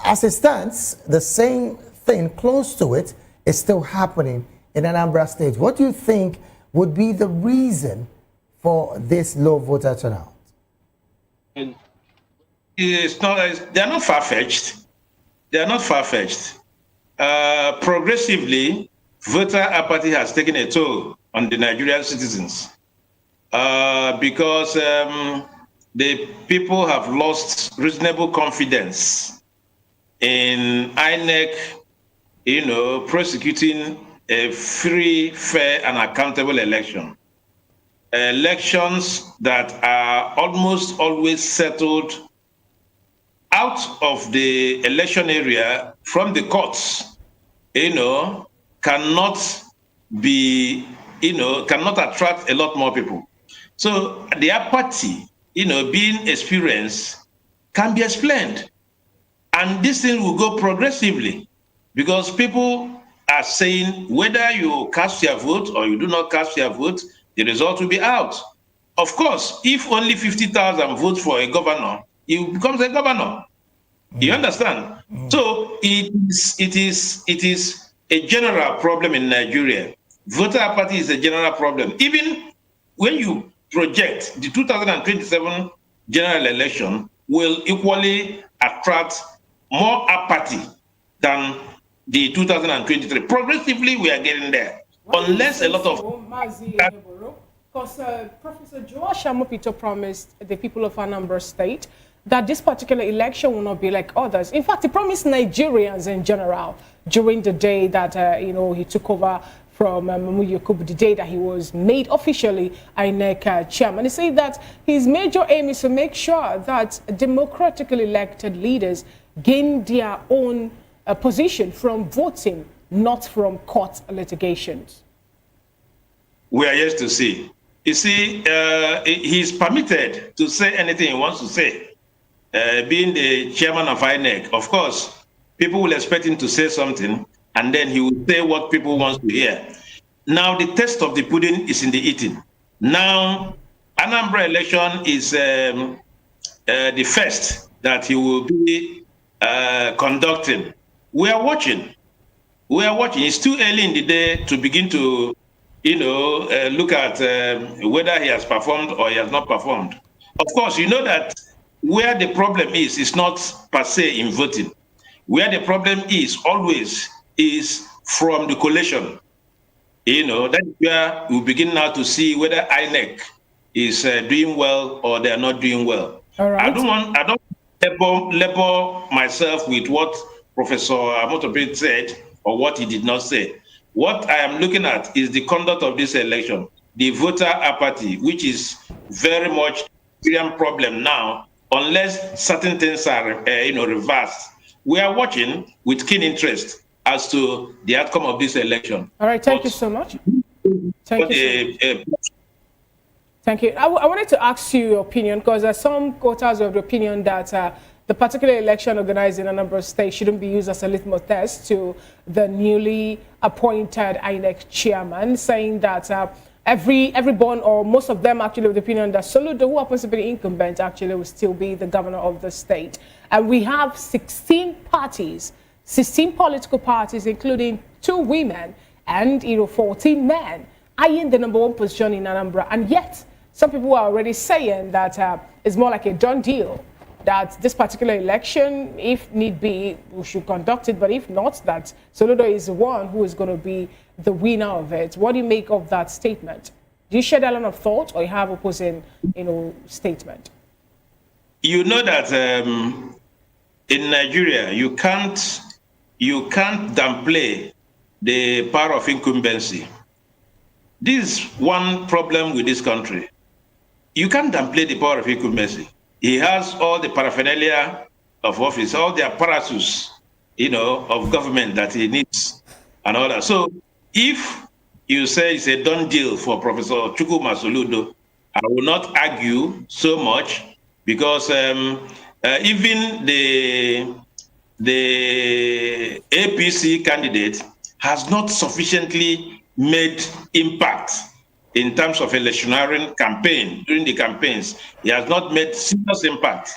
As it stands, the same thing close to it is still happening in Anambra State. What do you think would be the reason for this low voter turnout? And they're not far-fetched. They are not far-fetched. Progressively, voter apathy has taken a toll on the Nigerian citizens because the people have lost reasonable confidence in INEC, prosecuting a free, fair, and accountable election. Elections that are almost always settled out of the election area from the courts, cannot be, cannot attract a lot more people. So the apathy, being experienced can be explained. And this thing will go progressively because people are saying whether you cast your vote or you do not cast your vote, the result will be out. Of course, if only 50,000 vote for a governor, he becomes a governor. You understand? So it is a general problem in Nigeria. Voter apathy is a general problem. Even when you project the 2027 general election will equally attract more apathy than the 2023. Progressively, we are getting there. Unless a lot of... Because Professor Joash Amopito promised the people of Anambra State that this particular election will not be like others. In fact, he promised Nigerians in general during the day that, he took over from Yakubu, the day that he was made officially INEC chairman. He said that his major aim is to make sure that democratically elected leaders gain their own position from voting, not from court litigations. We are yet to see. You see, he's permitted to say anything he wants to say. Being the chairman of INEC, of course, people will expect him to say something, and then he will say what people want to hear. Now, the taste of the pudding is in the eating. Now, Anambra election is the first that he will be conducting. We are watching. We are watching. It's too early in the day to begin to, look at whether he has performed or he has not performed. Of course, you know that where the problem is not per se in voting. Where the problem is always is from the collation. That is where we begin now to see whether INEC is doing well or they are not doing well. All right. I don't label myself with what Professor Amotobit said or what he did not say. What I am looking at is the conduct of this election, the voter apathy, which is very much a Syrian problem now, unless certain things are reversed. We are watching with keen interest as to the outcome of this election. All right, thank you so much. Thank you. I wanted to ask you your opinion, because there are some quarters of the opinion that the particular election organized in Anambra State shouldn't be used as a litmus test to the newly appointed INEC chairman, saying that everyone or most of them actually with the opinion that Soludo, who happens to be the incumbent, actually will still be the governor of the state. And we have 16 parties, 16 political parties, including 2 women and 14 men, eyeing the #1 position in Anambra. And yet, some people are already saying that it's more like a done deal, that this particular election, if need be, we should conduct it, but if not, that Soludo is the one who is going to be the winner of it. What do you make of that statement? Do you share that line of thought, or you have opposing, statement? You know that in Nigeria, you can't downplay the power of incumbency. This is one problem with this country. You can't downplay the power of incumbency. He has all the paraphernalia of office, all the apparatus, of government that he needs and all that. So if you say it's a done deal for Professor Ukachukwu Soludo, I will not argue so much, because even the APC candidate has not sufficiently made impact in terms of electioneering campaign. During the campaigns, he has not made serious impact,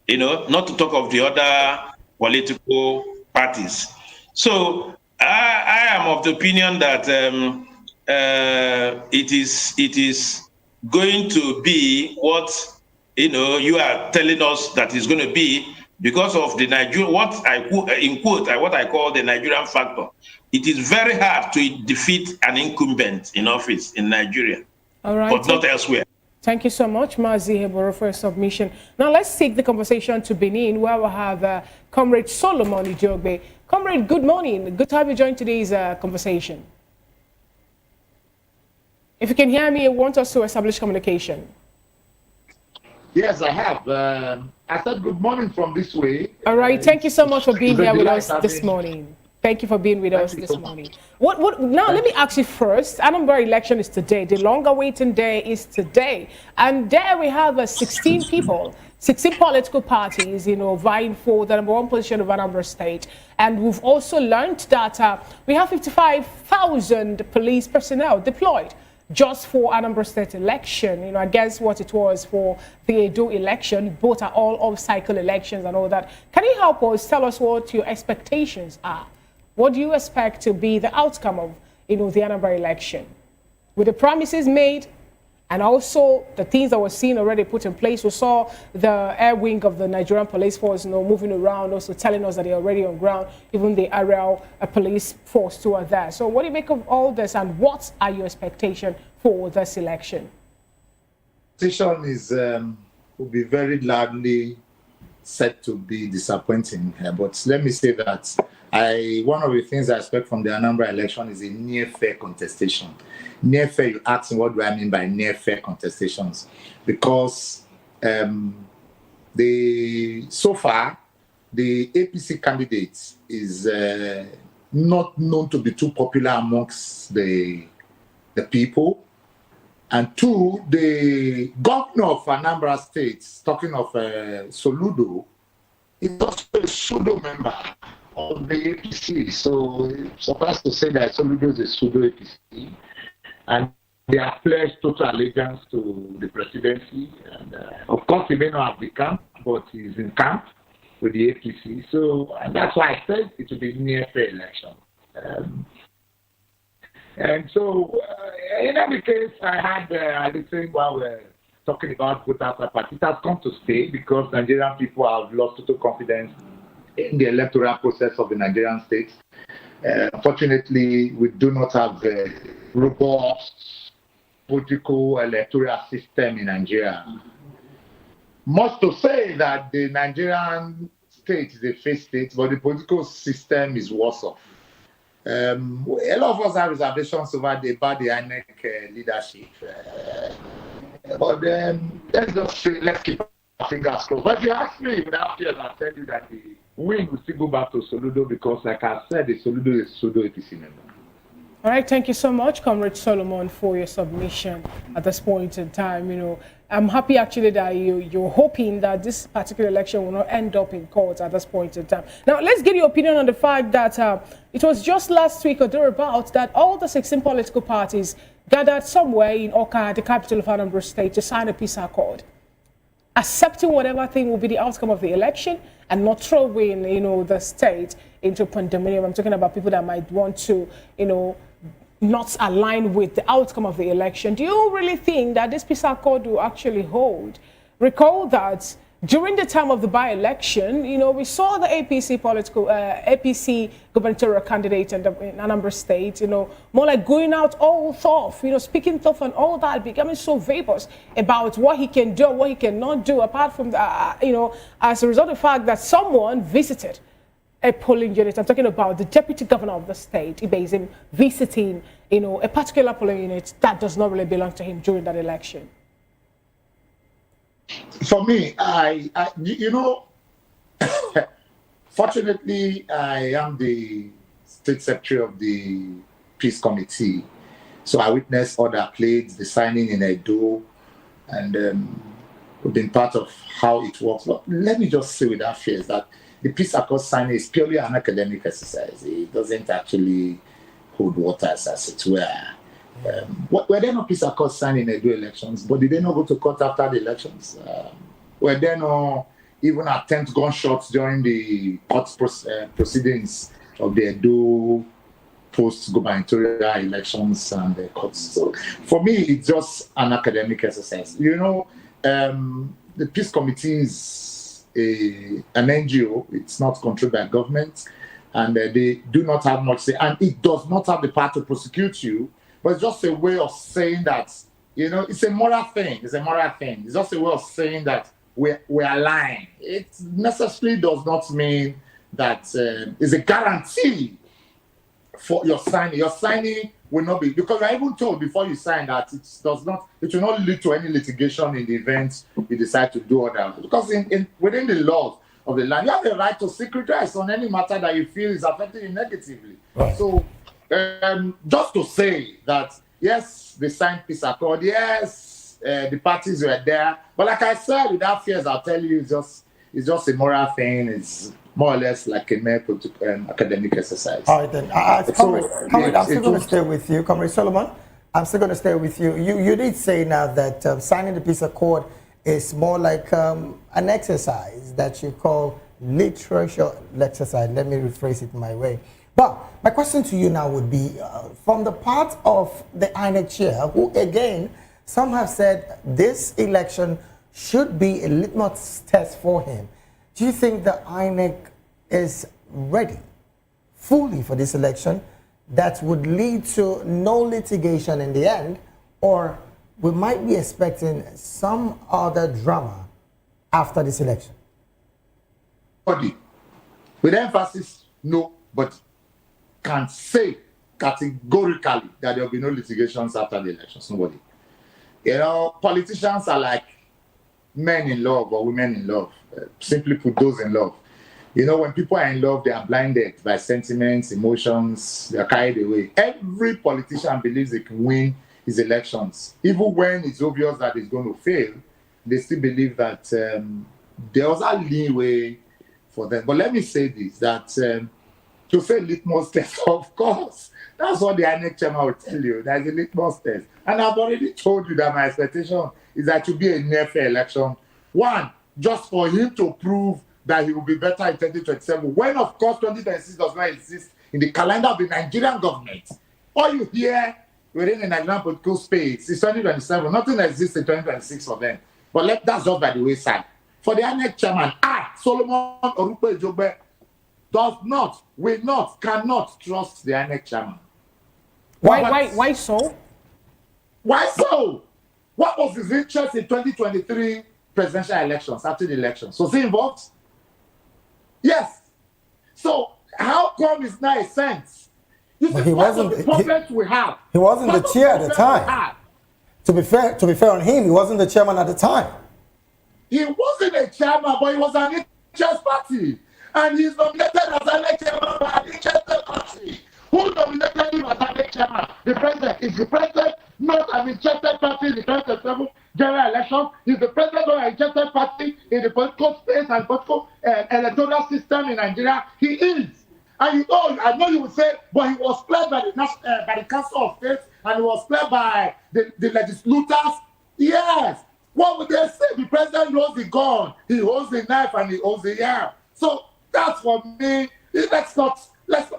not to talk of the other political parties. So I am of the opinion that it is going to be what you are telling us that is going to be, because of the what I call the Nigerian factor. It is very hard to defeat an incumbent in office in Nigeria, all right, but not elsewhere. Thank you so much, Mazi Heboro, for your submission. Now let's take the conversation to Benin, where we have Comrade Solomon Ijogbe. Comrade, good morning. Good to have you join today's conversation. If you can hear me, I want us to establish communication. Yes, I have. I said good morning from this way. All right. Thank you so much for being here with us this morning. Thank you for being with us this morning. Now, let me ask you first. Anambra election is today. The long-awaited day is today. And there we have 16 people, 16 political parties, vying for the #1 position of Anambra State. And we've also learned that we have 55,000 police personnel deployed just for Anambra State election, against what it was for the Edo election. Both are all off-cycle elections and all that. Can you help us, tell us what your expectations are? What do you expect to be the outcome of, the Anambra election? With the promises made and also the things that were seen already put in place. We saw the air wing of the Nigerian police force, moving around, also telling us that they're already on ground, even the aerial police force too are there. So what do you make of all this, and what are your expectations for this election? Decision is will be very loudly said to be disappointing, but let me say that one of the things I expect from the Anambra election is a near fair contestation. Near fair, you ask me, what do I mean by near fair contestations? Because so far, the APC candidate is not known to be too popular amongst the people. And two, the governor of Anambra State, talking of Soludo, is also a pseudo member of the APC. So it's supposed to say that Soludo is a pseudo APC. And they have pledged total allegiance to the presidency. And of course, he may not have the camp, but he's in camp with the APC. So and that's why I said it will be near fair election. And so, in any case, I had the thing while we're talking about voter party. It has come to stay because Nigerian people have lost total confidence in the electoral process of the Nigerian state. Unfortunately, we do not have a robust political electoral system in Nigeria. Much to say that the Nigerian state is a failed state, but the political system is worse off. A lot of us have reservations about the INEC leadership. But let's just say, let's keep our fingers crossed. But if you ask me without fear, I'll tell you that the win will still go back to Soludo because, like I said, the Soludo is pseudo APC member. All right, thank you so much, Comrade Solomon, for your submission at this point in time. I'm happy actually that you're hoping that this particular election will not end up in court at this point in time. Now, let's get your opinion on the fact that it was just last week or thereabouts that all the 16 political parties gathered somewhere in Oka, the capital of Anambra State, to sign a peace accord, accepting whatever thing will be the outcome of the election and not throwing, the state into pandemonium. I'm talking about people that might want to, not align with the outcome of the election. Do you really think that this peace accord will actually hold? Recall that during the time of the by-election, we saw the APC gubernatorial candidate in Anambra State, more like going out all tough, speaking tough and all that, becoming so vaporous about what he can do, what he cannot do, apart from, as a result of the fact that someone visited a polling unit. I'm talking about the deputy governor of the state, Ibezim, visiting, a particular polling unit that does not really belong to him during that election. For me, fortunately, I am the state secretary of the peace committee. So I witnessed all that played, the signing in Edo, and we've been part of how it works. But let me just say without fear that the peace accord signing is purely an academic exercise. It doesn't actually hold waters, as it were. Were there no peace accord signed in Edo elections? But did they not go to court after the elections? Were there no even attempt gunshots during the court proceedings of the Edo post-gubernatorial elections and the courts? So for me, it's just an academic exercise. The peace committee is an NGO. It's not controlled by government, and they do not have much say, and it does not have the power to prosecute you, but it's just a way of saying that You know, it's a moral thing. It's a moral thing. It's just a way of saying that we are lying. It necessarily does not mean that it's a guarantee for your signing. Your signing will not be, because I even told before you sign that it will not lead to any litigation in the event you decide to do other. Because within the laws of the land, you have the right to seek redress on any matter that you feel is affecting you negatively. Right. So just to say that yes, they signed peace accord, yes, the parties were there, but like I said, without fears, I'll tell you, it's just a moral thing. It's more or less like a mere academic exercise. All right, then. Comrade, I'm still going to stay with you. Comrade Solomon, I'm still going to stay with you. You did say now that signing the peace accord is more like an exercise that you call literature exercise. Let me rephrase it my way. But my question to you now would be, from the part of the INEC chair, who again, some have said this election should be a litmus test for him. Do you think the INEC is ready fully for this election that would lead to no litigation in the end, or we might be expecting some other drama after this election? With emphasis, no, but can say categorically that there will be no litigations after the elections. Nobody. You know, politicians are like men in love or women in love. Simply put, those in love. You know, when people are in love, they are blinded by sentiments, emotions, they are carried away. Every politician believes they can win his elections. Even when it's obvious that it's going to fail, they still believe that there was a leeway for them. But let me say this, that to say litmus test, of course, that's what the INEC chairman will tell you. There's a litmus test. And I've already told you that my expectation is that to be a near-fair election. One, just for him to prove that he will be better in 2027, when, of course, 2026 does not exist in the calendar of the Nigerian government. All you hear within the Nigerian political space is 2027. Nothing exists in 2026 for them. But that's just by the wayside. For the INEC chairman, Solomon Orupe Ejobe, cannot trust the INEC chairman. Why so? Why so? What was his interest in 2023 presidential elections, after the elections? Was he involved? Yes. So how come it's not a sense? He wasn't the chair at the time. To be fair on him, he wasn't the chairman at the time. He wasn't a chairman, but he was an interest party. And he's nominated as an chairman by an interested party. Who nominated him as an chairman? The president. Is the president not an interested party in the 2027 general election? Is the president not an interested party in the political space and political electoral system in Nigeria? He is. And I know you would say, but he was played by the Council of State and he was played by the legislators. Yes. What would they say? The president holds the gun, he holds the knife, and he holds the yam. So that's for me. Let's not,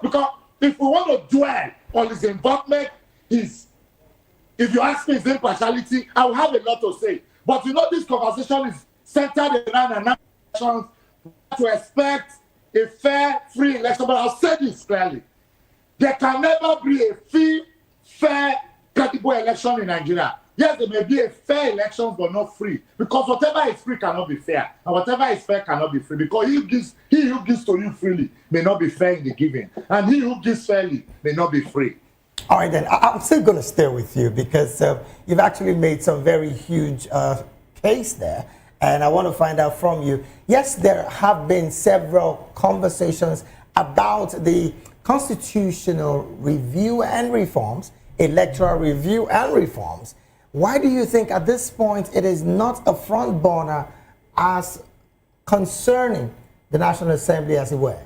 because if we want to dwell on his involvement, if you ask me his impartiality, I will have a lot to say. But you know, this conversation is centered around elections to expect a fair, free election. But I'll say this clearly. There can never be a free, fair, credible election in Nigeria. Yes, there may be a fair election, but not free. Because whatever is free cannot be fair. And whatever is fair cannot be free. Because he who gives to you freely may not be fair in the giving. And he who gives fairly may not be free. All right, then. I'm still going to stay with you because you've actually made some very huge case there. And I want to find out from you. Yes, there have been several conversations about the constitutional review and reforms, electoral review and reforms. Why do you think at this point it is not a front burner as concerning the National Assembly as it were?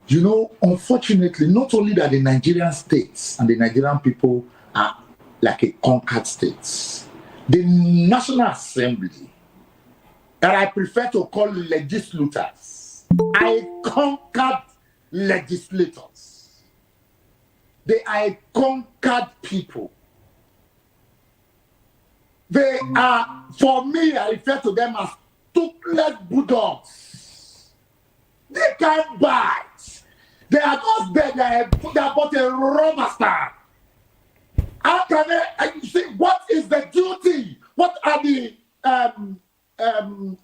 You know, unfortunately, not only that the Nigerian states and the Nigerian people are like a conquered states, the National Assembly, that I prefer to call legislators, are a conquered legislators. They are a conquered people. They are, for me, I refer to them as toothless bulldogs. They can't bite. They are just there. They are but a rubber stamp. How can they, you see, what is the duty? What are the,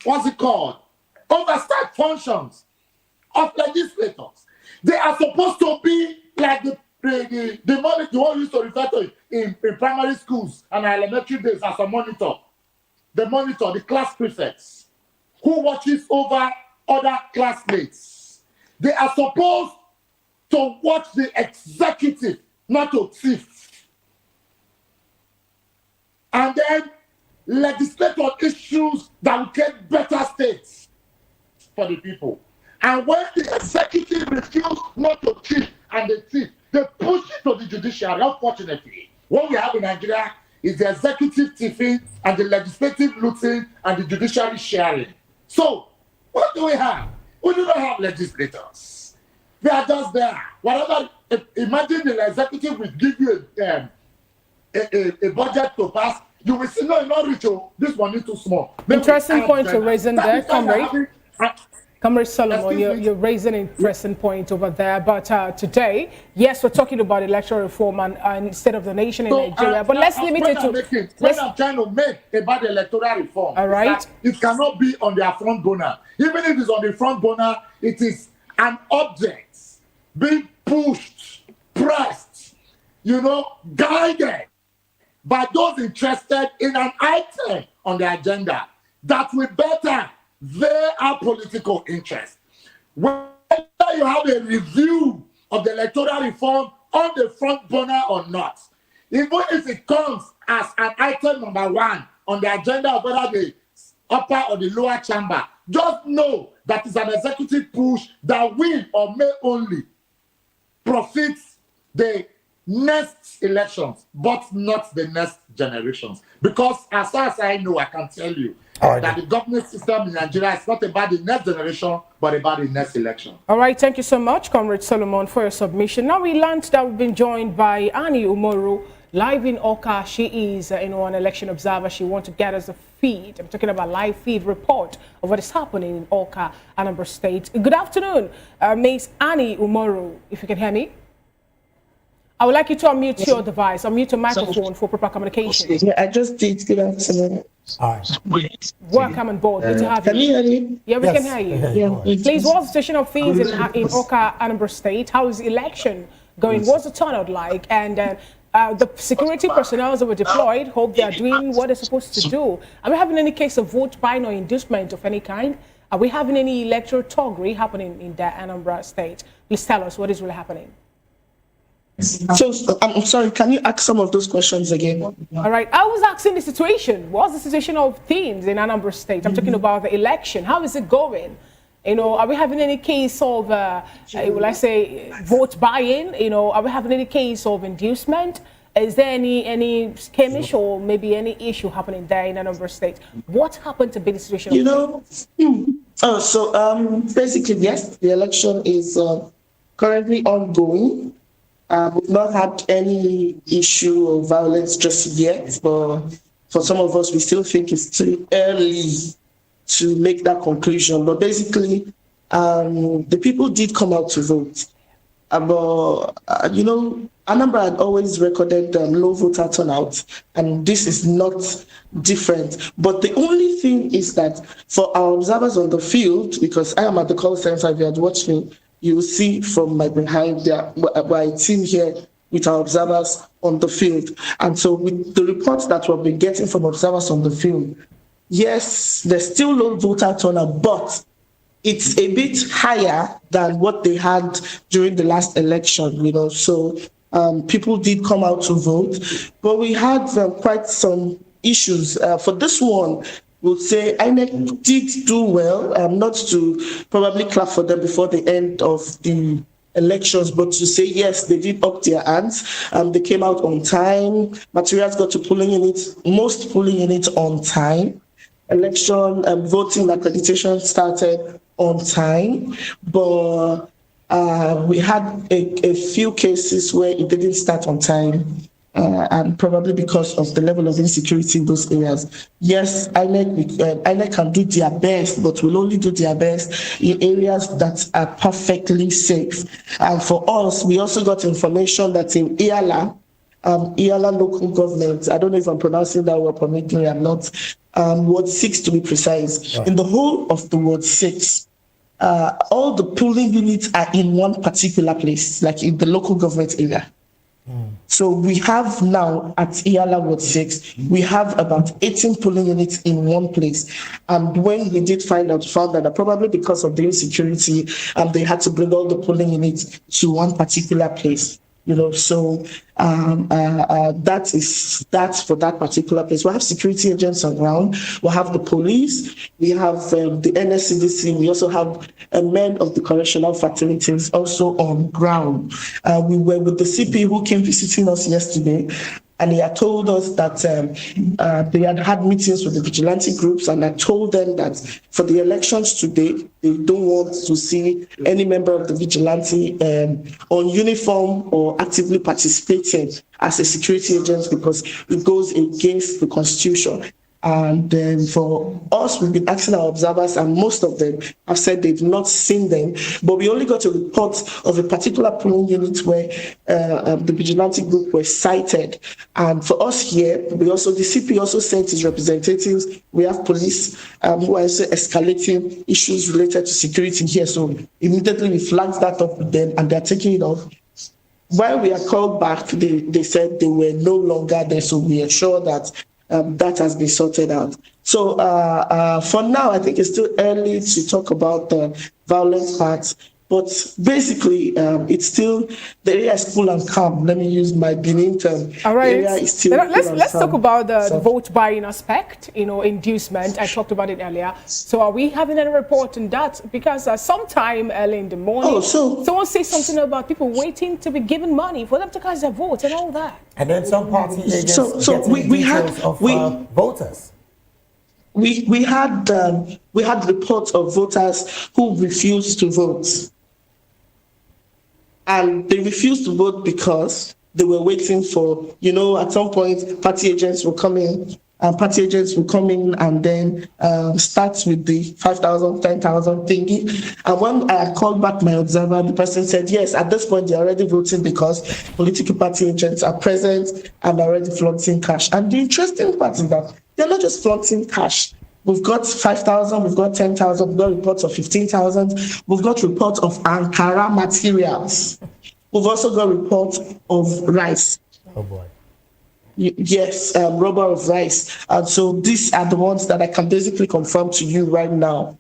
what's it called? Oversight functions of legislators. They are supposed to be like the one we used to refer to in primary schools and elementary days as a monitor. The monitor, the class prefects, who watches over other classmates. They are supposed to watch the executive, not to thief. And then legislator issues that will get better states for the people. And when the executive refuses not to thief and they thief, they push it to the judiciary. Unfortunately, what we have in Nigeria is the executive thieving and the legislative looting and the judiciary sharing. So, what do we have? We do not have legislators. They are just there. Whatever. Imagine the executive will give you a budget to pass. You will see, no, not rich. This one is too small. Interesting point you're raising there, comrade. Comrade Solomon, you're raising an interesting point over there. But today, yes, we're talking about electoral reform and state of the nation in Nigeria. But let's limit it to... When I'm trying to make about the electoral reform, all right, it cannot be on their front burner. Even if it's on the front burner, it is an object being pushed, pressed, guided by those interested in an item on the agenda that will better their political interest. Whether you have a review of the electoral reform on the front burner or not, even if it comes as an item number 1 on the agenda of whether the upper or the lower chamber, just know that it's an executive push that will or may only profit the next elections, but not the next generations. Because as far as I know, I can tell you that the government system in Nigeria is not about the next generation, but about the next election. All right, thank you so much, Comrade Solomon, for your submission. Now we learned that we've been joined by Annie Umoru, live in Awka. She is an election observer. She wants to get us a feed. I'm talking about live feed report of what is happening in Awka, Anambra State. Good afternoon, Ms. Annie Umoru, if you can hear me. I would like you to unmute your device, unmute your microphone for proper communication. Yeah, I just did. Good afternoon. All right. Welcome on board. Good to have you. Can you hear me? Yeah, we can hear you. Yeah. Please, what's the situation of things in Awka, Anambra State? How is the election going? What's the turnout like? And the security personnel that were deployed, hope they are doing what they're supposed to do. Are we having any case of vote buying or inducement of any kind? Are we having any electoral toggery happening in the Anambra State? Please tell us what is really happening. So, I'm sorry, can you ask some of those questions again? All right, I was asking the situation. What's the situation of things in Anambra State? I'm talking about the election. How is it going? Are we having any case of, will I say, vote buy-in? Are we having any case of inducement? Is there any skirmish or maybe any issue happening there in Anambra State? What happened to be the situation? Basically, yes, the election is currently ongoing. We've not had any issue of violence just yet, but for some of us, we still think it's too early to make that conclusion. But basically, the people did come out to vote. Anambra had always recorded low voter turnout, and this is not different. But the only thing is that for our observers on the field, because I am at the call center, if you had watched me, you will see from my behind there, my team here with our observers on the field. And so with the reports that we've been getting from observers on the field, yes, there's still low voter turnout, but it's a bit higher than what they had during the last election, So people did come out to vote, but we had quite some issues. For this one, would say INEC did do well, not to probably clap for them before the end of the elections, but to say, yes, they did up their hands. They came out on time. Materials got to polling units on time. Election voting accreditation started on time, but we had a few cases where it didn't start on time. And probably because of the level of insecurity in those areas. Yes, INEC can do their best, but will only do their best in areas that are perfectly safe. And for us, we also got information that in Iala, Iala local government. I don't know if I'm pronouncing that word correctly or not. Ward 6 to be precise. In the whole of the Ward 6, all the polling units are in one particular place, like in the local government area. So we have now at Iala Ward 6, we have about 18 polling units in one place. And when we did found that probably because of the insecurity, they had to bring all the polling units to one particular place. So that's for that particular place. We have security agents on ground. We have the police. We have the NSCDC. We also have men of the correctional facilities also on ground. We were with the CP who came visiting us yesterday, and he had told us that they had had meetings with the vigilante groups, and I told them that for the elections today, they don't want to see any member of the vigilante on uniform or actively participating as a security agent because it goes against the Constitution. And for us, we've been asking our observers, and most of them have said they've not seen them. But we only got a report of a particular polling unit where the vigilante group were cited. And for us here, the CP also sent his representatives. We have police who are also escalating issues related to security here. So immediately we flagged that up with them, and they're taking it off. While we are called back, they said they were no longer there. So we are sure that that has been sorted out. So for now, I think it's still early to talk about the violent parts, but basically it's still, the area is cool and calm. Let me use my Benin term. All right, the area is still let's talk about the vote buying aspect, inducement. I talked about it earlier. So are we having any report on that? Because sometime early in the morning, someone says something about people waiting to be given money for them to cast their vote and all that. And then some party agents we had voters. We had reports of voters who refused to vote. And they refused to vote because they were waiting for, at some point, party agents will come in, and then start with the 5,000, 10,000 thingy. And when I called back my observer, the person said, yes, at this point, they're already voting because political party agents are present and already flaunting cash. And the interesting part is that they're not just flaunting cash. We've got 5,000, we've got 10,000, we've got reports of 15,000, we've got reports of Ankara materials. We've also got reports of rice. Oh boy. Yes, rubber of rice. And so these are the ones that I can basically confirm to you right now.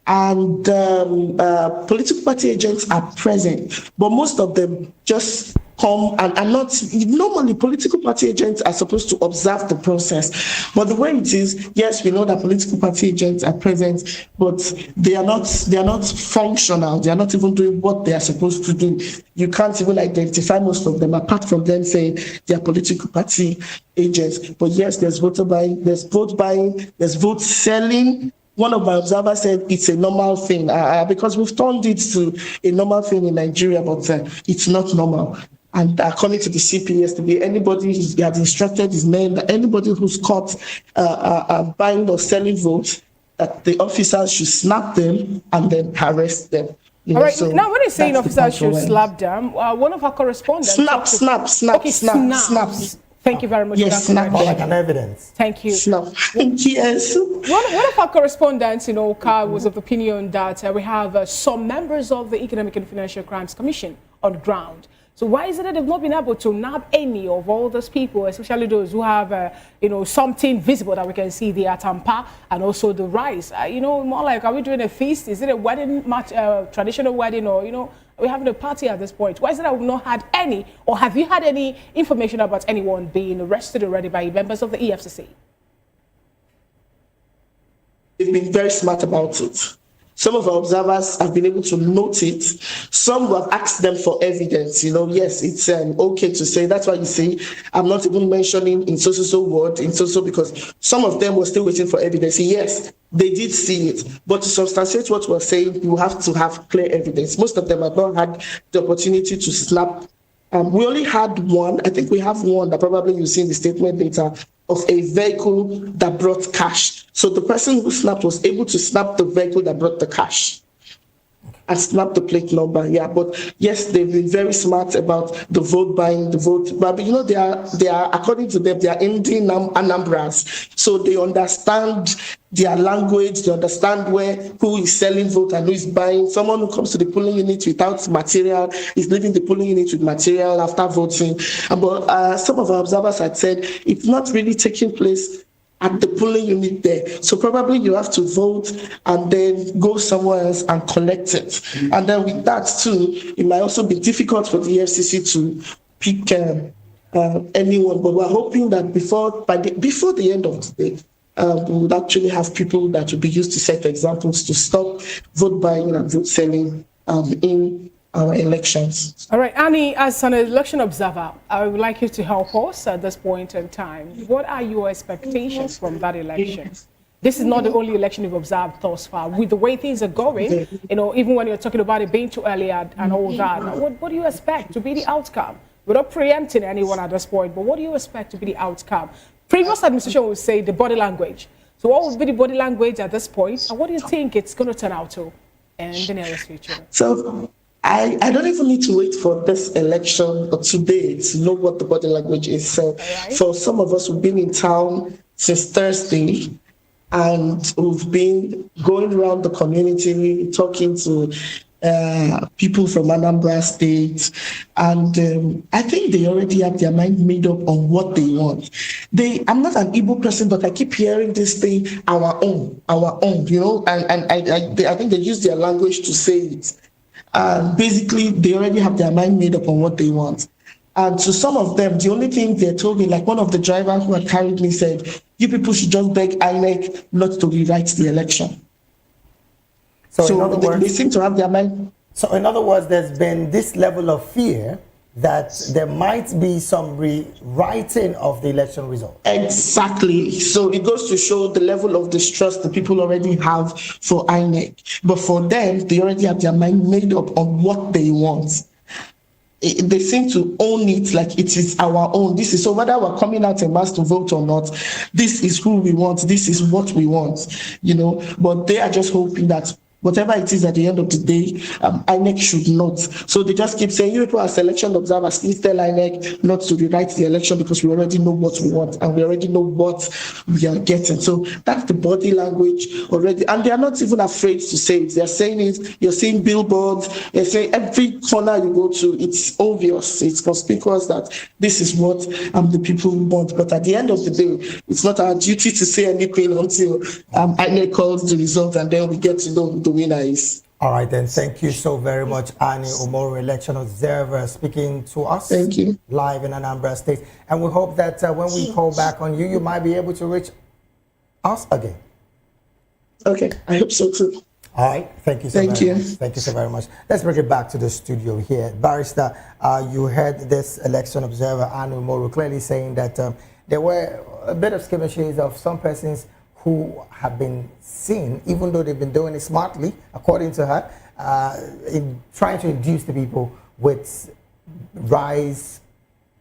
And political party agents are present, but most of them just come and not. Normally, political party agents are supposed to observe the process, but the way it is, yes, we know that political party agents are present, but they are not functional. They are not even doing what they are supposed to do. You can't even identify most of them, apart from them saying they are political party agents. But yes, there's voter buying, there's vote buying, there's vote selling. One of my observers said it's a normal thing because we've turned it to a normal thing in Nigeria, but it's not normal. And according to the CP yesterday, anybody he had instructed his men that anybody who's caught buying or selling votes, that the officers should snap them and then arrest them. All right. So now, when you're saying officers should slap them, one of our correspondents snap. Thank you very much. Yes, for that. Like an evidence. Thank you. Yes. One of our correspondents, was of the opinion that we have some members of the Economic and Financial Crimes Commission on the ground. So why is it that they've not been able to nab any of all those people, especially those who have, something visible that we can see, the atampa and also the rice? More like, are we doing a feast? Is it a wedding, traditional wedding, or, are we having a party at this point? Why is it that we've not had any, or have you had any information about anyone being arrested already by members of the EFCC? They've been very smart about it. Some of our observers have been able to note it. Some have asked them for evidence. Yes, it's okay to say. That's why you see, I'm not even mentioning in so word, in so because some of them were still waiting for evidence. Yes, they did see it. But to substantiate what we're saying, you have to have clear evidence. Most of them have not had the opportunity to snap. We only had one. I think we have one that probably you'll see in the statement later, of a vehicle that brought cash. So the person who snapped was able to snap the vehicle that brought the cash. and snap the plate number. Yeah, but yes, they've been very smart about the vote buying, the vote. But you know, they are according to them, they are Indian Anambras, so they understand their language, they understand who is selling vote and who is buying. Someone who comes to the polling unit without material is leaving the polling unit with material after voting. But some of our observers had said it's not really taking place at the polling unit there. So probably you have to vote and then go somewhere else and collect it. And then with that too, it might also be difficult for the FCC to pick anyone. But we're hoping that before the end of the day, we would actually have people that will be used to set examples to stop vote buying and vote selling in our elections. All right, Annie, as an election observer, I would like you to help us at this point in time. What are your expectations from that election? This is not the only election you've observed thus far. With the way things are going, you know, even when you're talking about it being too early and all that, what do you expect to be the outcome? We're not preempting anyone at this point, but what do you expect to be the outcome? Previous administration would say the body language. So what would be the body language at this point? And what do you think it's going to turn out to in the nearest future? So I don't even need to wait for this election or today to know what the body language is. So for some of us who've been in town since Thursday and who've been going around the community, talking to people from Anambra State, and I think they already have their mind made up on what they want. I'm not an Igbo person, but I keep hearing this thing, our own, you know, and I think they use their language to say it. Basically, they already have their mind made up on what they want. And to some of them, the only thing they told me, like one of the drivers who had carried me said, you people should just beg INEC not to rewrite the election. So in other words, they seem to have their mind. So in other words, there's been this level of fear that there might be some rewriting of the election result. Exactly. So it goes to show the level of distrust the people already have for INEC. But for them, they already have their mind made up on what they want. They seem to own it like it is our own. This is so whether we're coming out en masse to vote or not, this is who we want. This is what we want, you know. But they are just hoping that whatever it is at the end of the day, INEC should not. So they just keep saying, you people as election observers, please tell INEC not to rewrite the election because we already know what we want and we already know what we are getting. So that's the body language already. And they are not even afraid to say it. They are saying it. You're seeing billboards. They're saying every corner you go to, it's obvious, it's conspicuous that this is what the people want. But at the end of the day, it's not our duty to say anything until INEC calls the result and then we get to know the winner is. All right, then. Thank you so very much, Annie Umoru, election observer, speaking to us. Thank you. Live in Anambra State. And we hope that when we call back on you, you might be able to reach us again. Okay, I hope so too. All right, thank you so much. Thank you so very much. Let's bring it back to the studio here. Barrister, you heard this election observer, Annie Umoru, clearly saying that there were a bit of skirmishes of some persons who have been seen, even though they've been doing it smartly, according to her, in trying to induce the people with rice,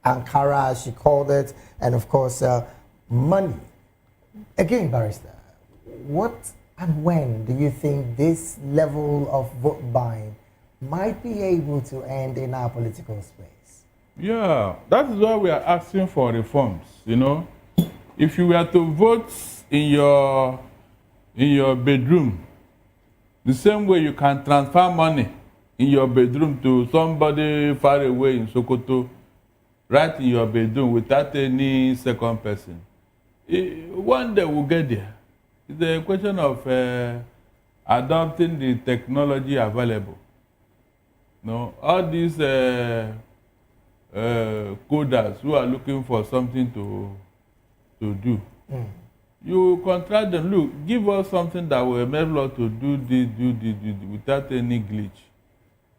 Ankara, as she called it, and of course, money. Again, Barrister, what and when do you think this level of vote buying might be able to end in our political space? Yeah, that is why we are asking for reforms, you know. If you were to vote in your bedroom, the same way you can transfer money in your bedroom to somebody far away in Sokoto, right in your bedroom without any second person. One day we'll get there. It's a question of adopting the technology available. No, all these coders who are looking for something to do. You contract them, look, give us something that will enable us to do this, without any glitch.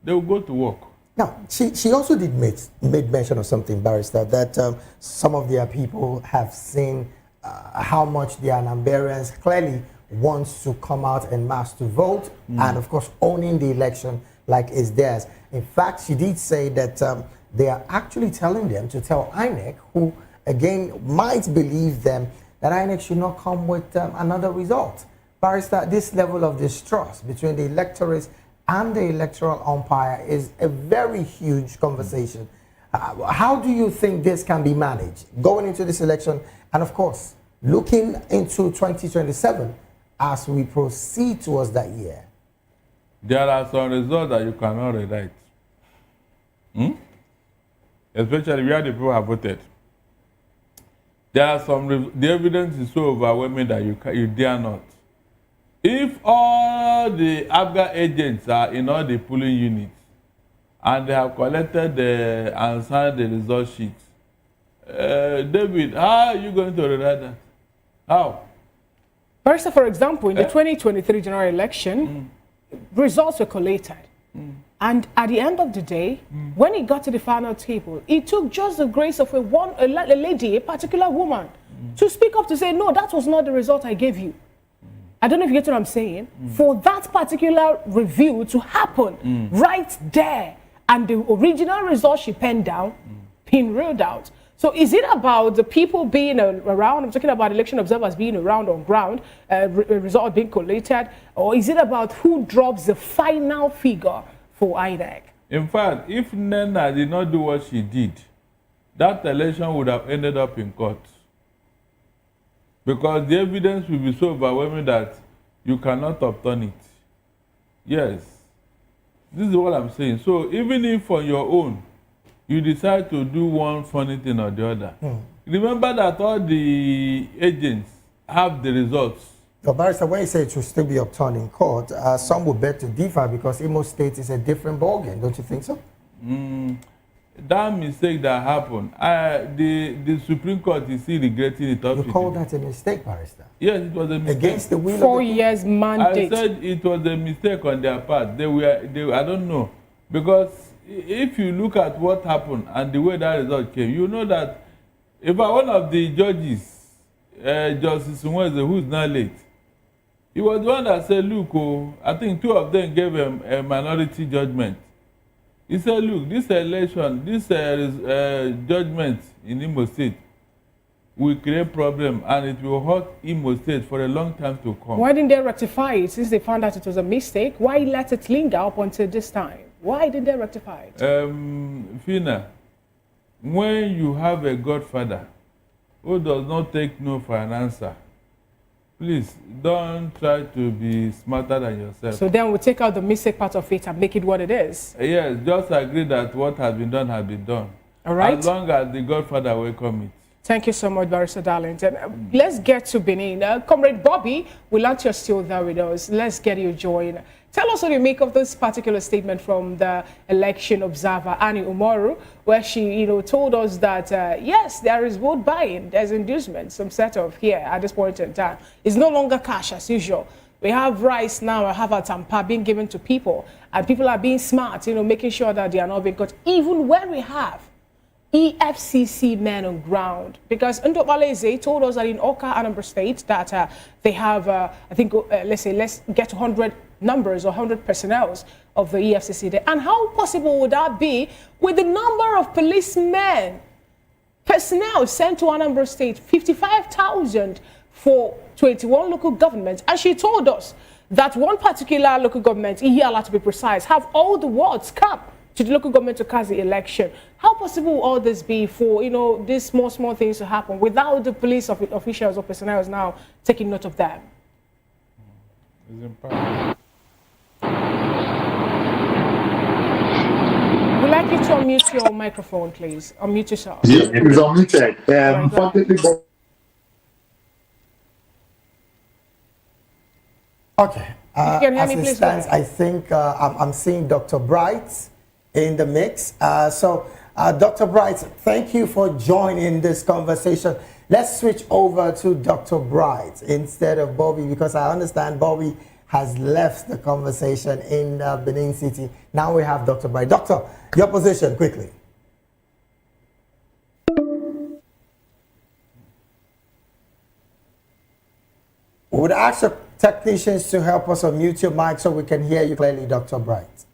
They will go to work. Now, she also did made mention of something, Barrister, that some of their people have seen how much the Anambarians clearly wants to come out en masse to vote, and of course owning the election like it's theirs. In fact, she did say that they are actually telling them to tell INEC, who again might believe them, that INEC should not come with another result. Barrister, this level of distrust between the electorates and the electoral umpire is a very huge conversation. How do you think this can be managed going into this election, and of course looking into 2027 as we proceed towards that year? There are some results that you cannot rewrite. Especially where the people have voted. There are some, the evidence is so overwhelming that you dare not. If all the Afghan agents are in all the polling units and they have collected and signed the result sheets, David, how are you going to rewrite that? How? Barrister, for example, in the 2023 general election, results were collated. And at the end of the day, when it got to the final table, it took just the grace of a lady, a particular woman, to speak up to say, no, that was not the result I gave you. I don't know if you get what I'm saying. For that particular review to happen right there, and the original result she penned down, being ruled out. So is it about the people being around, I'm talking about election observers being around on ground, result being collated, or is it about who drops the final figure for INEC? In fact, if Nena did not do what she did, that election would have ended up in court. Because the evidence will be so overwhelming that you cannot upturn it. Yes. This is what I'm saying. So even if on your own, you decide to do one funny thing or the other, remember that all the agents have the results. So Barrister, when you say it should still be upturned in court, some would bet to differ because Imo State is a different ballgame, don't you think so? That mistake that happened, the Supreme Court is still regretting it. You call that a mistake, Barrister? Yes, it was a mistake. Against the will 4 years mandate. I said it was a mistake on their part. I don't know. Because if you look at what happened and the way that result came, you know that if one of the judges, Justice Nweze, who's now late, he was the one that said, look, I think 2 of them gave him a minority judgment. He said, look, this election, this judgment in Imo State will create problem and it will hurt Imo State for a long time to come. Why didn't they rectify it since they found out it was a mistake? Why let it linger up until this time? Why didn't they rectify it? Fina, when you have a godfather who does not take no for an answer, please don't try to be smarter than yourself. So then we'll take out the mistake part of it and make it what it is. Yes, just agree that what has been done has been done. All right. As long as the godfather welcome it. Thank you so much, Barrister Darlington. Let's get to Benin. Comrade Bobby, we learned you're still there with us. Let's get you joined. Tell us what you make of this particular statement from the election observer, Annie Umoru, where she, told us that, yes, there is vote buying, there's inducement, some set of here at this point in time. It's no longer cash as usual. We have rice now, we have a tampa being given to people, and people are being smart, making sure that they are not being caught, even when we have EFCC men on ground, because Allege told us that in Oka, Anambra State, that they have, I think, let's get 100 numbers or 100 personnel of the EFCC there. And how possible would that be with the number of policemen, personnel sent to Anambra State, 55,000 for 21 local governments? And she told us that one particular local government, Ihiala to be precise, have all the wards come to the local government to cast the election. How possible will all this be for, these small things to happen without the police officials or personnel now taking note of them? It's impossible. We'd like you to unmute your microphone, please. Unmute yourself. Yeah, it is unmuted. Okay. You can hear me, as it please. stands, I think I'm seeing Dr. Bright in the mix. Dr. Bright, thank you for joining this conversation. Let's switch over to Dr. Bright instead of Bobby, because I understand Bobby has left the conversation in Benin City. Now we have Dr. Bright. Doctor, your position, quickly. We would ask the technicians to help us unmute your mic so we can hear you clearly, Dr. Bright.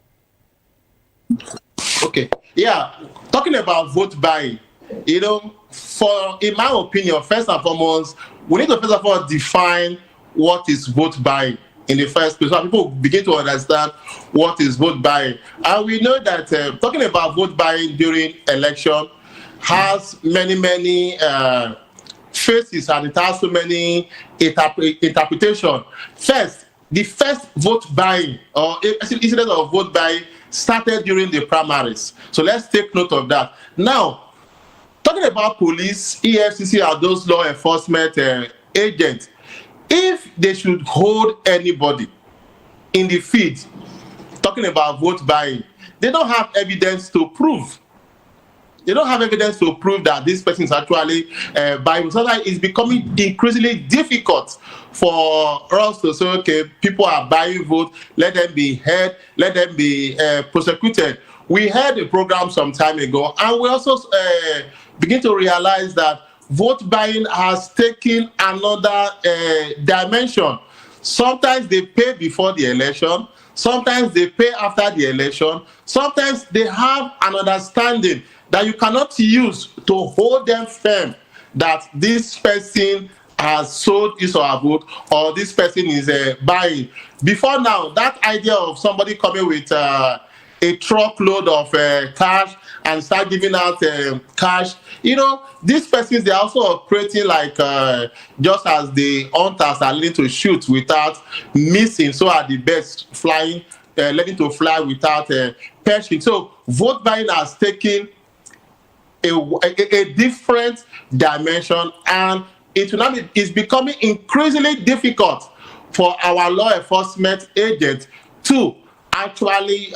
Okay. Yeah. Talking about vote buying, in my opinion, first and foremost, we need to first of all define what is vote buying. in the first place, so people begin to understand what is vote buying. And we know that talking about vote buying during election has many faces, and it has so many interpretation. First, the first vote buying or incident of vote buying started during the primaries. So let's take note of that. Now, talking about police, EFCC are those law enforcement agents. If they should hold anybody in the field, talking about vote buying, they don't have evidence to prove. They don't have evidence to prove that this person is actually buying. So that it's becoming increasingly difficult for us to say, okay, people are buying votes, let them be held, let them be prosecuted. We had a program some time ago, and we also begin to realize that vote buying has taken another dimension. Sometimes they pay before the election, sometimes they pay after the election, sometimes they have an understanding that you cannot use to hold them firm that this person has sold his or her vote, or this person is buying. Before now, that idea of somebody coming with a truckload of cash and start giving out cash, you know, these persons, they're also operating like just as the hunters are learning to shoot without missing, so are the birds flying, learning to fly without perching. So vote buying has taken a different dimension, and it's becoming increasingly difficult for our law enforcement agents to actually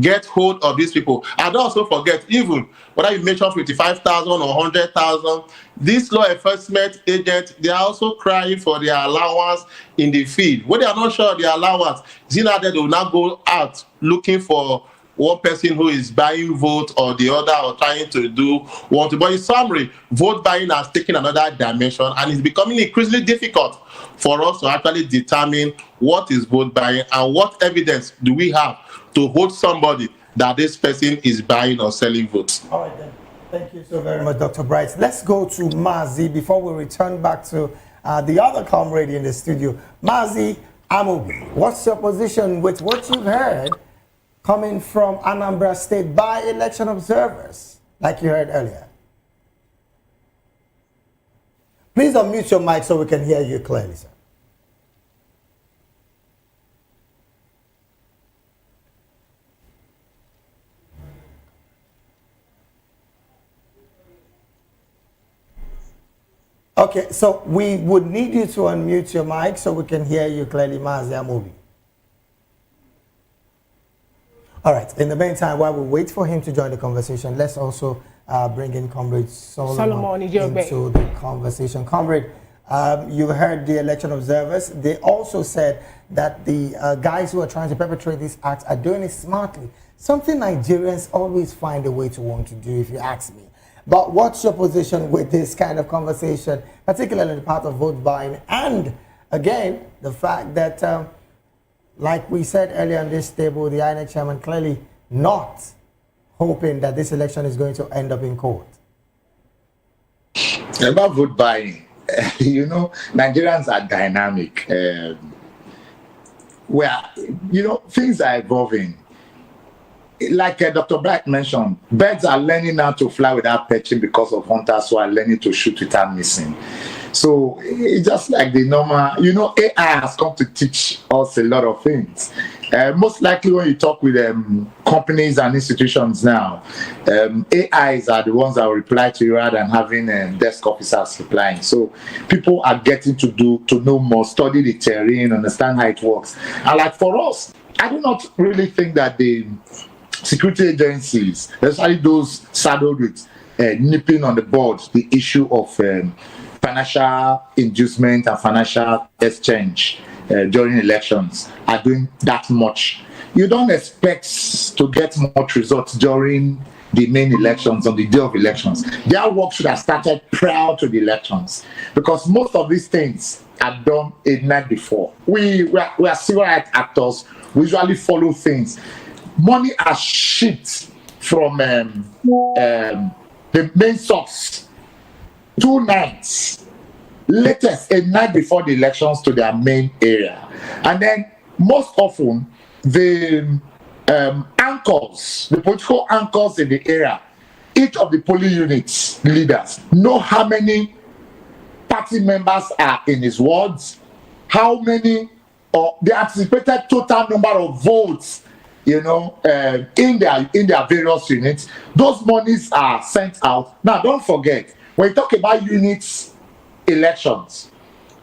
get hold of these people. And also forget, even whether you mention 55,000 or 100,000, these law enforcement agents, they are also crying for their allowance in the field. When they are not sure of their allowance, it's not that they will not go out looking for one person who is buying vote or the other, or trying to do one. But in summary, vote buying has taken another dimension, and it's becoming increasingly difficult for us to actually determine what is vote buying and what evidence do we have to hold somebody that this person is buying or selling votes. All right then. Thank you so very much, Dr. Bright. Let's go to Mazi before we return back to the other comrade in the studio. Mazi Amobi, what's your position with what you've heard coming from Anambra State by election observers, like you heard earlier? Please unmute your mic so we can hear you clearly, sir. Okay, so we would need you to unmute your mic so we can hear you clearly, Mazi Amobi. All right, in the meantime, while we wait for him to join the conversation, let's also bring in Comrade Solomon into the conversation. Comrade, you heard the election observers. They also said that the guys who are trying to perpetrate this act are doing it smartly. Something Nigerians always find a way to want to do, if you ask me. But what's your position with this kind of conversation, particularly the part of vote buying, and again, the fact that like we said earlier on this table, the INEC chairman clearly not hoping that this election is going to end up in court? About vote buying, you know, Nigerians are dynamic. Where, you know, things are evolving. Like Dr. Black mentioned, birds are learning how to fly without perching because of hunters who are learning to shoot without missing. So it's just like the normal, you know, AI has come to teach us a lot of things. Most likely when you talk with companies and institutions now, AIs are the ones that will reply to you rather than having desk officers replying. So people are getting to know more, study the terrain, understand how it works. And like for us, I do not really think that the security agencies, especially those saddled with nipping on the board the issue of financial inducement and financial exchange during elections, are doing that much. You don't expect to get much results during the main elections, on the day of elections. Their work should have started prior to the elections, because most of these things are done a night before. We are civil rights actors. We usually follow things. Money are shipped from the main source 2 nights latest a night before the elections to their main area. And then most often, the anchors, the political anchors in the area, each of the polling units leaders know how many party members are in his wards, how many, or the anticipated total number of votes, in their various units. Those monies are sent out. Now, don't forget, when you talk about units elections,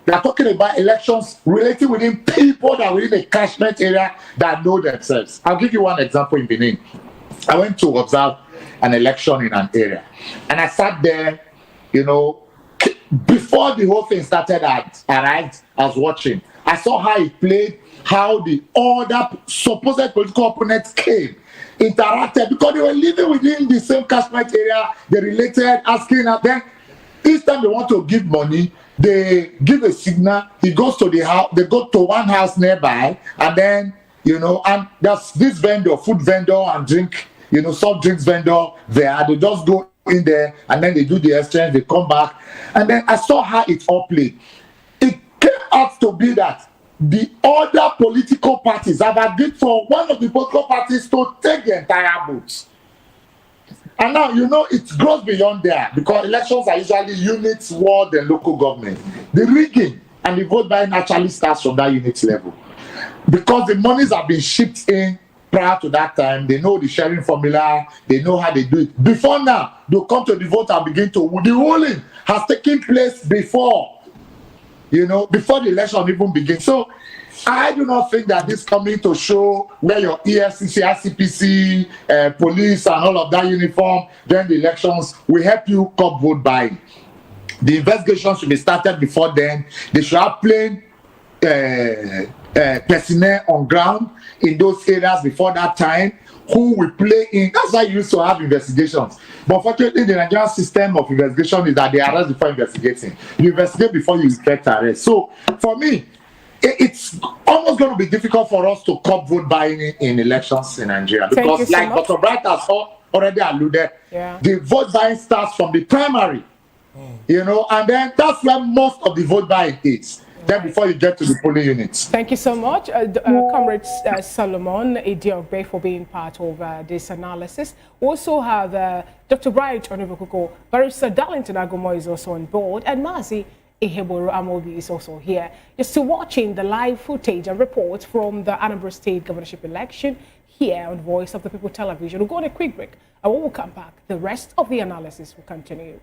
they are talking about elections relating within people that are within a catchment area that know themselves. I'll give you one example in Benin. I went to observe an election in an area, and I sat there, before the whole thing started, I arrived, I was watching. I saw how it played, how the other supposed political opponents came, interacted, because they were living within the same catchment area, they related, asking, and then each time they want to give money, they give a signal, it goes to the house, they go to one house nearby, and then, and there's this vendor, food vendor and drink, soft drinks vendor there, they just go in there, and then they do the exchange, they come back, and then I saw how it all played. It came out to be that the other political parties have agreed for one of the political parties to take the entire booth. And now, it grows beyond there, because elections are usually units, ward, and local government. The rigging and the vote buying actually starts from that unit level, because the monies have been shipped in prior to that time. They know the sharing formula, they know how they do it. Before now, they'll come to the vote and begin to, the ruling has taken place before, before the election even begins. So I do not think that this coming to show where your EFCC, ICPC, police and all of that uniform during the elections will help you curb vote buying. The investigation should be started before then. They should have plain personnel on ground in those areas before that time, who will play in. That's why you used to have investigations. But fortunately, the Nigerian system of investigation is that they arrest before investigating. You investigate before you effect arrest. So for me, it's almost going to be difficult for us to curb vote buying in elections in Nigeria, because like Dr. Bright has already alluded, the vote buying starts from the primary, and then that's where most of the vote buying is. Then before you get to the polling units. Thank you so much, Comrade Solomon Idiogbe, for being part of this analysis. We also have Dr. Bright Onivokoko, Barrister Darlington Agomo is also on board, and Mazi Iheboro Amobi is also here. You're still watching the live footage and reports from the Anambra State governorship election here on Voice of the People Television. We'll go on a quick break, and when we come back, the rest of the analysis will continue.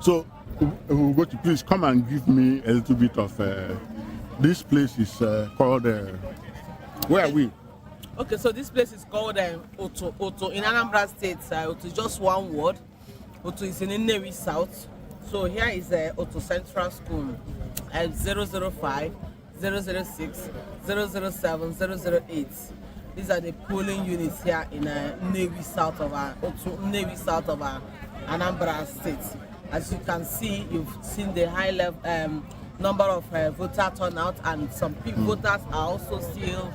So, Ugochi, please come and give me a little bit of this place is called where are we? Okay, so this place is called Oto in Anambra State. Oto is just one word. Oto is in Nnewi South. So here is Oto Central School, 005, 006, 007, 008. These are the polling units here in Nnewi South of Anambra State. As you can see, you've seen the high level number of voter turnout, and some voters are also still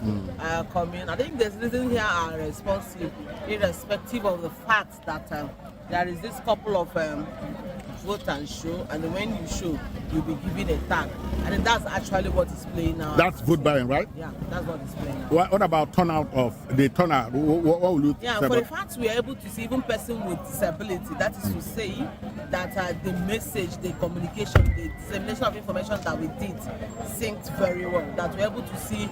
coming. I think there's reason here are responsive, irrespective of the fact that there is this couple of vote and show, and when you show, you'll be given a tag. And then that's actually what is playing now. That's vote buying, right? Yeah, that's what is playing now. What about turnout of the turnout? What will you Yeah, say for the about- fact we are able to see even person with disability, that is to say that the message, the communication, the dissemination of information that we did synced very well. That we're able to see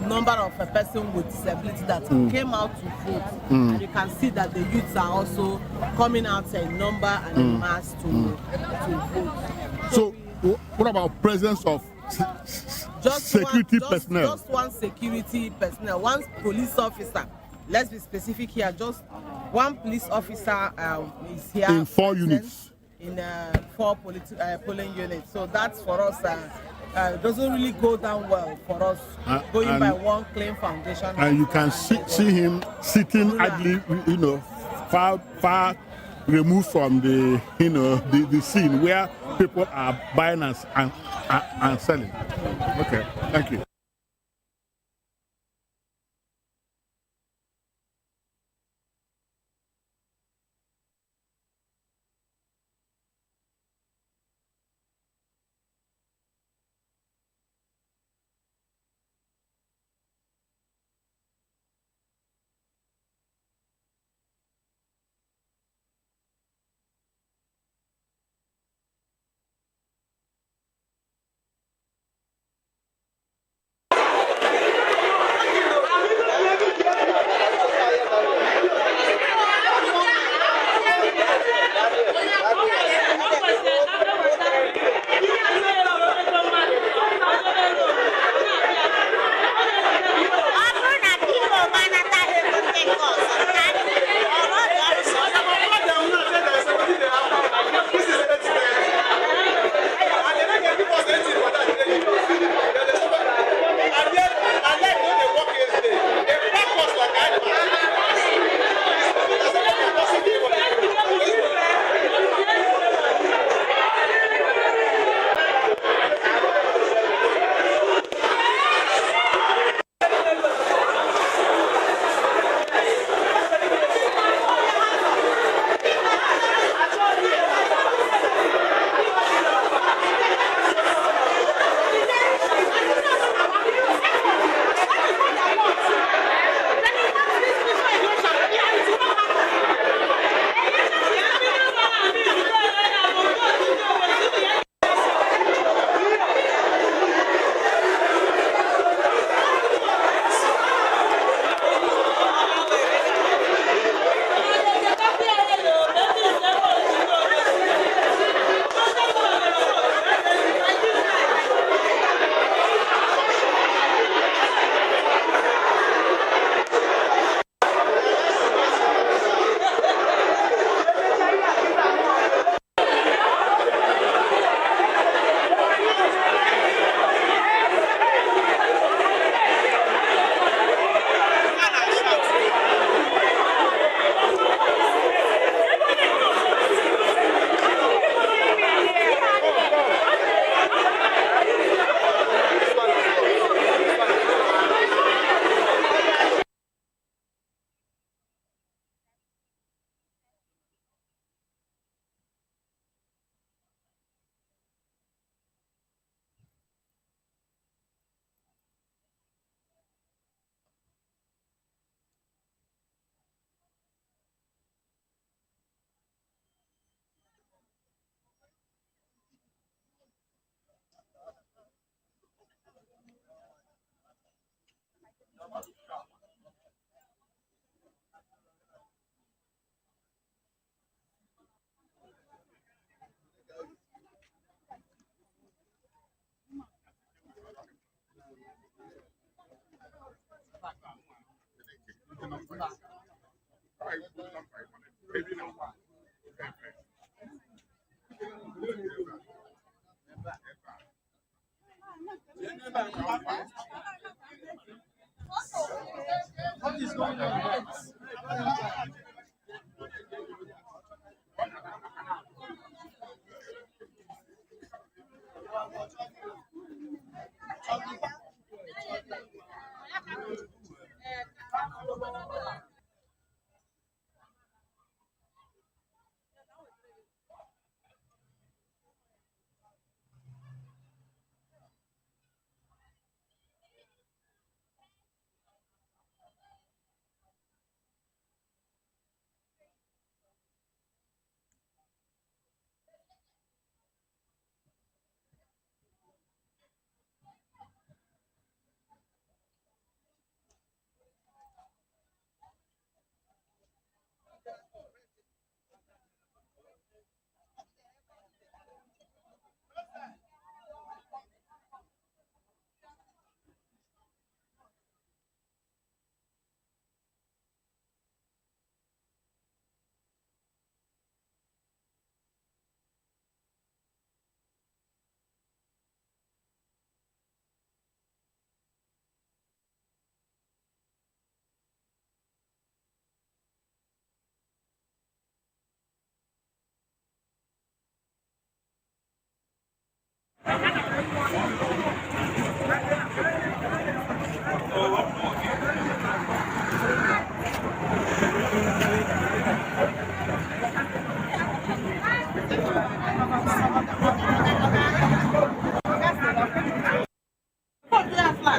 number of a person with disability that came out to vote, and you can see that the youths are also coming out in number and in mass to vote. So, what about presence of security personnel? Just one security personnel, one police officer. Let's be specific here. Just one police officer is here In 4 units. In 4 polling units. So that's for us. Doesn't really go down well for us going by one claim foundation. And you can see him sitting idly, far removed from the scene where people are buying and selling. Okay, thank you. What is going on?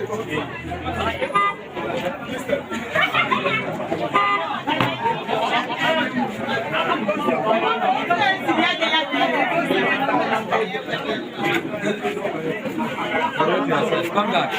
Come back.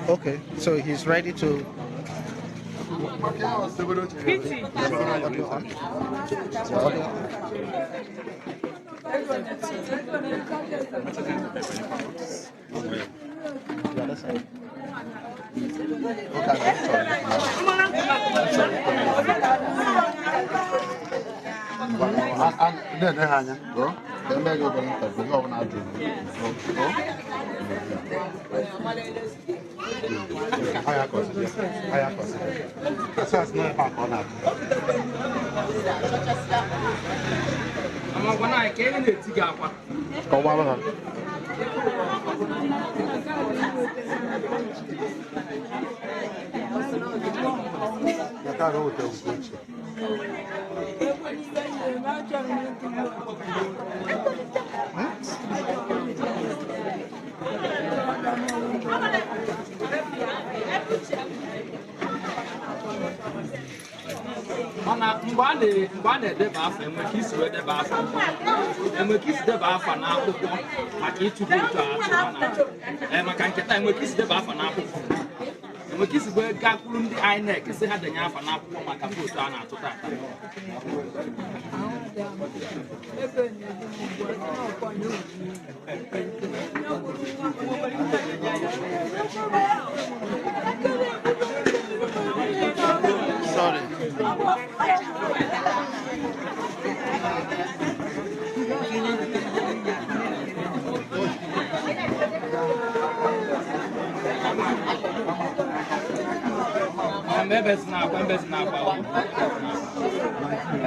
Okay, so he's ready to. Mana mbane de ba fa enwe kisi we de ba fa enwe kisi de ba fa na akwụkwọ maka ịtụ vootu atụ maka nketa enwe kisi de ba fa na akwụkwọ enwe kisi we gakwuru ndị INEC si ha denye afa na akwụkwọ maka vootu a na-atụ tata Sorry. Members now, and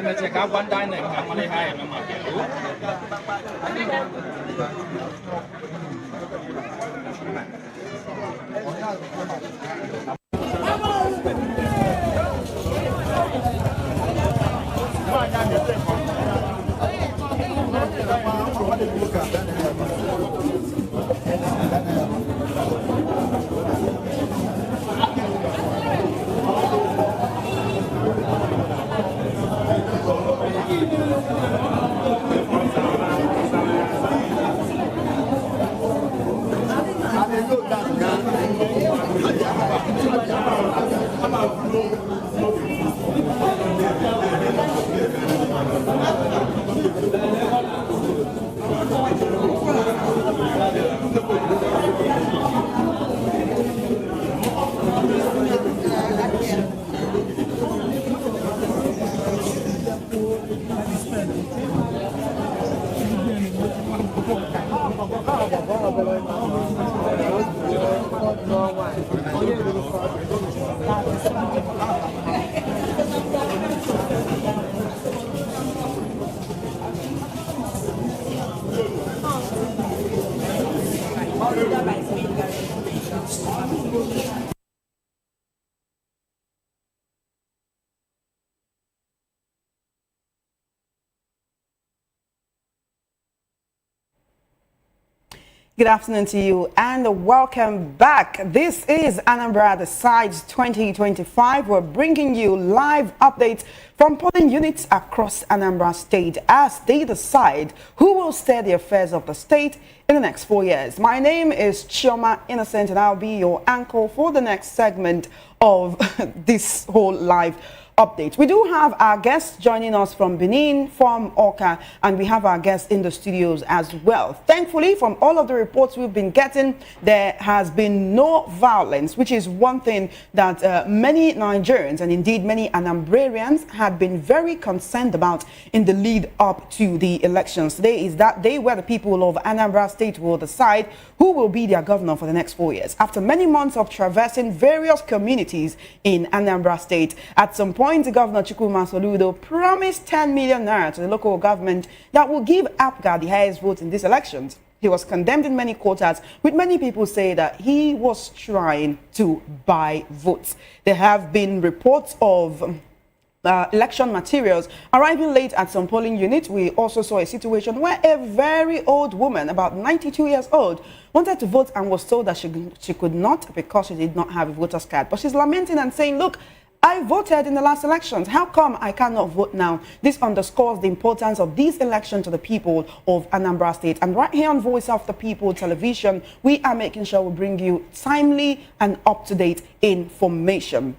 let's check out one dynamic. I'm going to hire them. Good afternoon to you and welcome back. This is Anambra Decides 2025. We're bringing you live updates from polling units across Anambra State as they decide who will steer the affairs of the state in the next 4 years. My name is Chioma Innocent and I'll be your anchor for the next segment of this whole live update. We do have our guests joining us from Benin, from Oka, and we have our guests in the studios as well. Thankfully, from all of the reports we've been getting, there has been no violence, which is one thing that many Nigerians and indeed many Anambrarians had been very concerned about in the lead up to the elections. Today is that day where the people of Anambra State will decide who will be their governor for the next 4 years. After many months of traversing various communities in Anambra State, at some point, Governor Ukachukwu Soludo promised 10 million naira to the local government that will give APGA the highest votes in these elections. He was condemned in many quarters, with many people say that he was trying to buy votes. There have been reports of election materials arriving late at some polling units. We also saw a situation where a very old woman, about 92 years old, wanted to vote and was told that she could not because she did not have a voter's card. But she's lamenting and saying, look, I voted in the last elections. How come I cannot vote now? This underscores the importance of this election to the people of Anambra State. And right here on Voice of the People television, we are making sure we bring you timely and up-to-date information.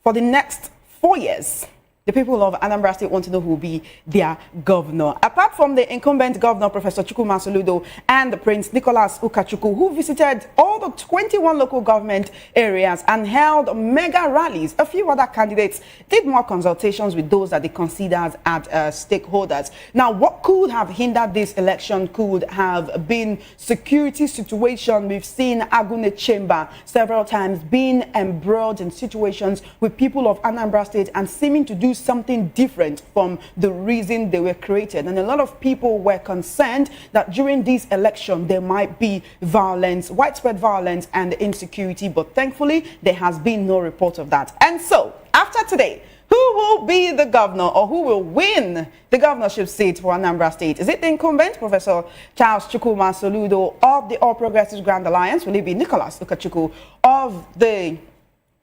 For the next 4 years, the people of Anambra State want to know who will be their governor. Apart from the incumbent governor, Professor Chukwuma Soludo, and the Prince Nicholas Ukachukwu, who visited all the 21 local government areas and held mega rallies, a few other candidates did more consultations with those that they considered as stakeholders. Now, what could have hindered this election could have been security situation. We've seen Agune Chamber several times being embroiled in situations with people of Anambra State and seeming to do something different from the reason they were created. And a lot of people were concerned that during this election there might be violence, widespread violence and insecurity, but thankfully there has been no report of that. And so after today, who will be the governor or who will win the governorship seat for Anambra State? Is it the incumbent, Professor Charles Chukwuma Soludo of the All Progressives Grand Alliance? Will it be Nicholas Ukachukwu of the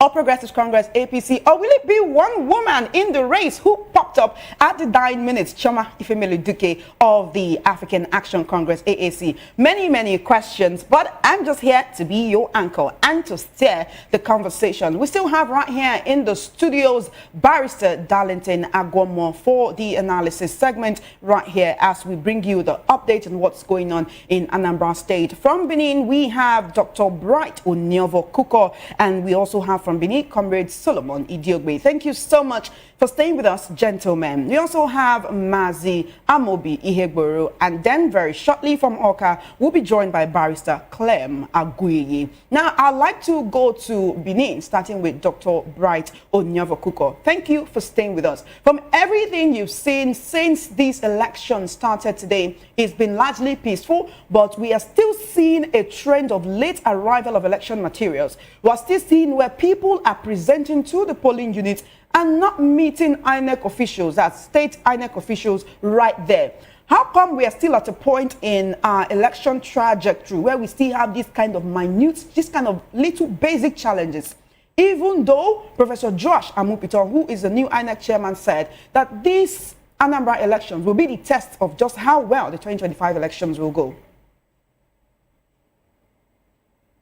All Progressives Congress, APC, or will it be one woman in the race who popped up at the dying minutes, Chioma Ifemelu-Duke of the African Action Congress, AAC? Many questions, but I'm just here to be your anchor and to steer the conversation. We still have right here in the studios Barrister Darlington Agwomo for the analysis segment right here as we bring you the update on what's going on in Anambra State. From Benin, we have Dr. Bright Onyovo-Kuko, and we also have from Benin, Comrade Solomon Idiogbe. Thank you so much for staying with us, gentlemen. We also have Mazi Amobi Ihegboro, and then very shortly from Oka, we'll be joined by Barrister Clem Aguiyi. Now, I'd like to go to Benin, starting with Dr. Bright Onyovo-Kuko. Thank you for staying with us. From everything you've seen since this election started today, it's been largely peaceful, but we are still seeing a trend of late arrival of election materials. We're still seeing where people are presenting to the polling units and not meeting INEC officials, as state INEC officials right there. How come we are still at a point in our election trajectory where we still have this kind of minute, this kind of little basic challenges? Even though Professor Josh Amupito, who is the new INEC chairman, said that these Anambra elections will be the test of just how well the 2025 elections will go.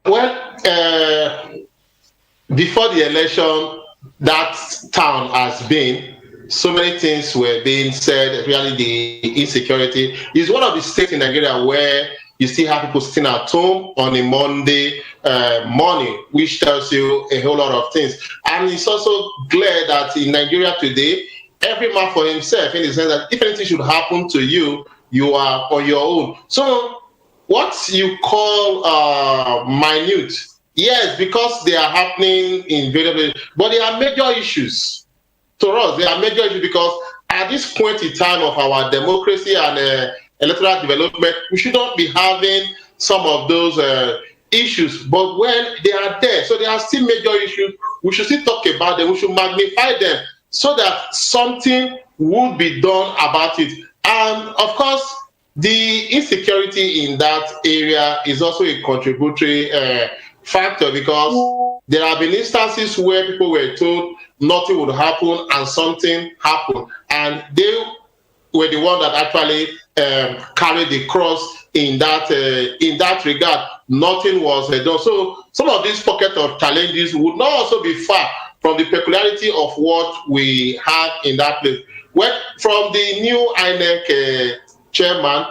Well, before the election, that town has been, so many things were being said, really the insecurity. Is one of the states in Nigeria where you still have people sitting at home on a Monday morning, which tells you a whole lot of things. And it's also clear that in Nigeria today, every man for himself, in the sense that if anything should happen to you, you are on your own. So what you call minute, yes, because they are happening in various, but they are major issues. To us, they are major issues because at this point in time of our democracy and electoral development, we should not be having some of those issues. But when they are there, so they are still major issues, we should still talk about them, we should magnify them so that something would be done about it. And of course, The insecurity in that area is also a contributory factor, because there have been instances where people were told nothing would happen and something happened, and they were the one that actually carried the cross in that regard. Nothing was done. So some of these pockets of challenges would not also be far from the peculiarity of what we have in that place. Well, from the new INEC chairman,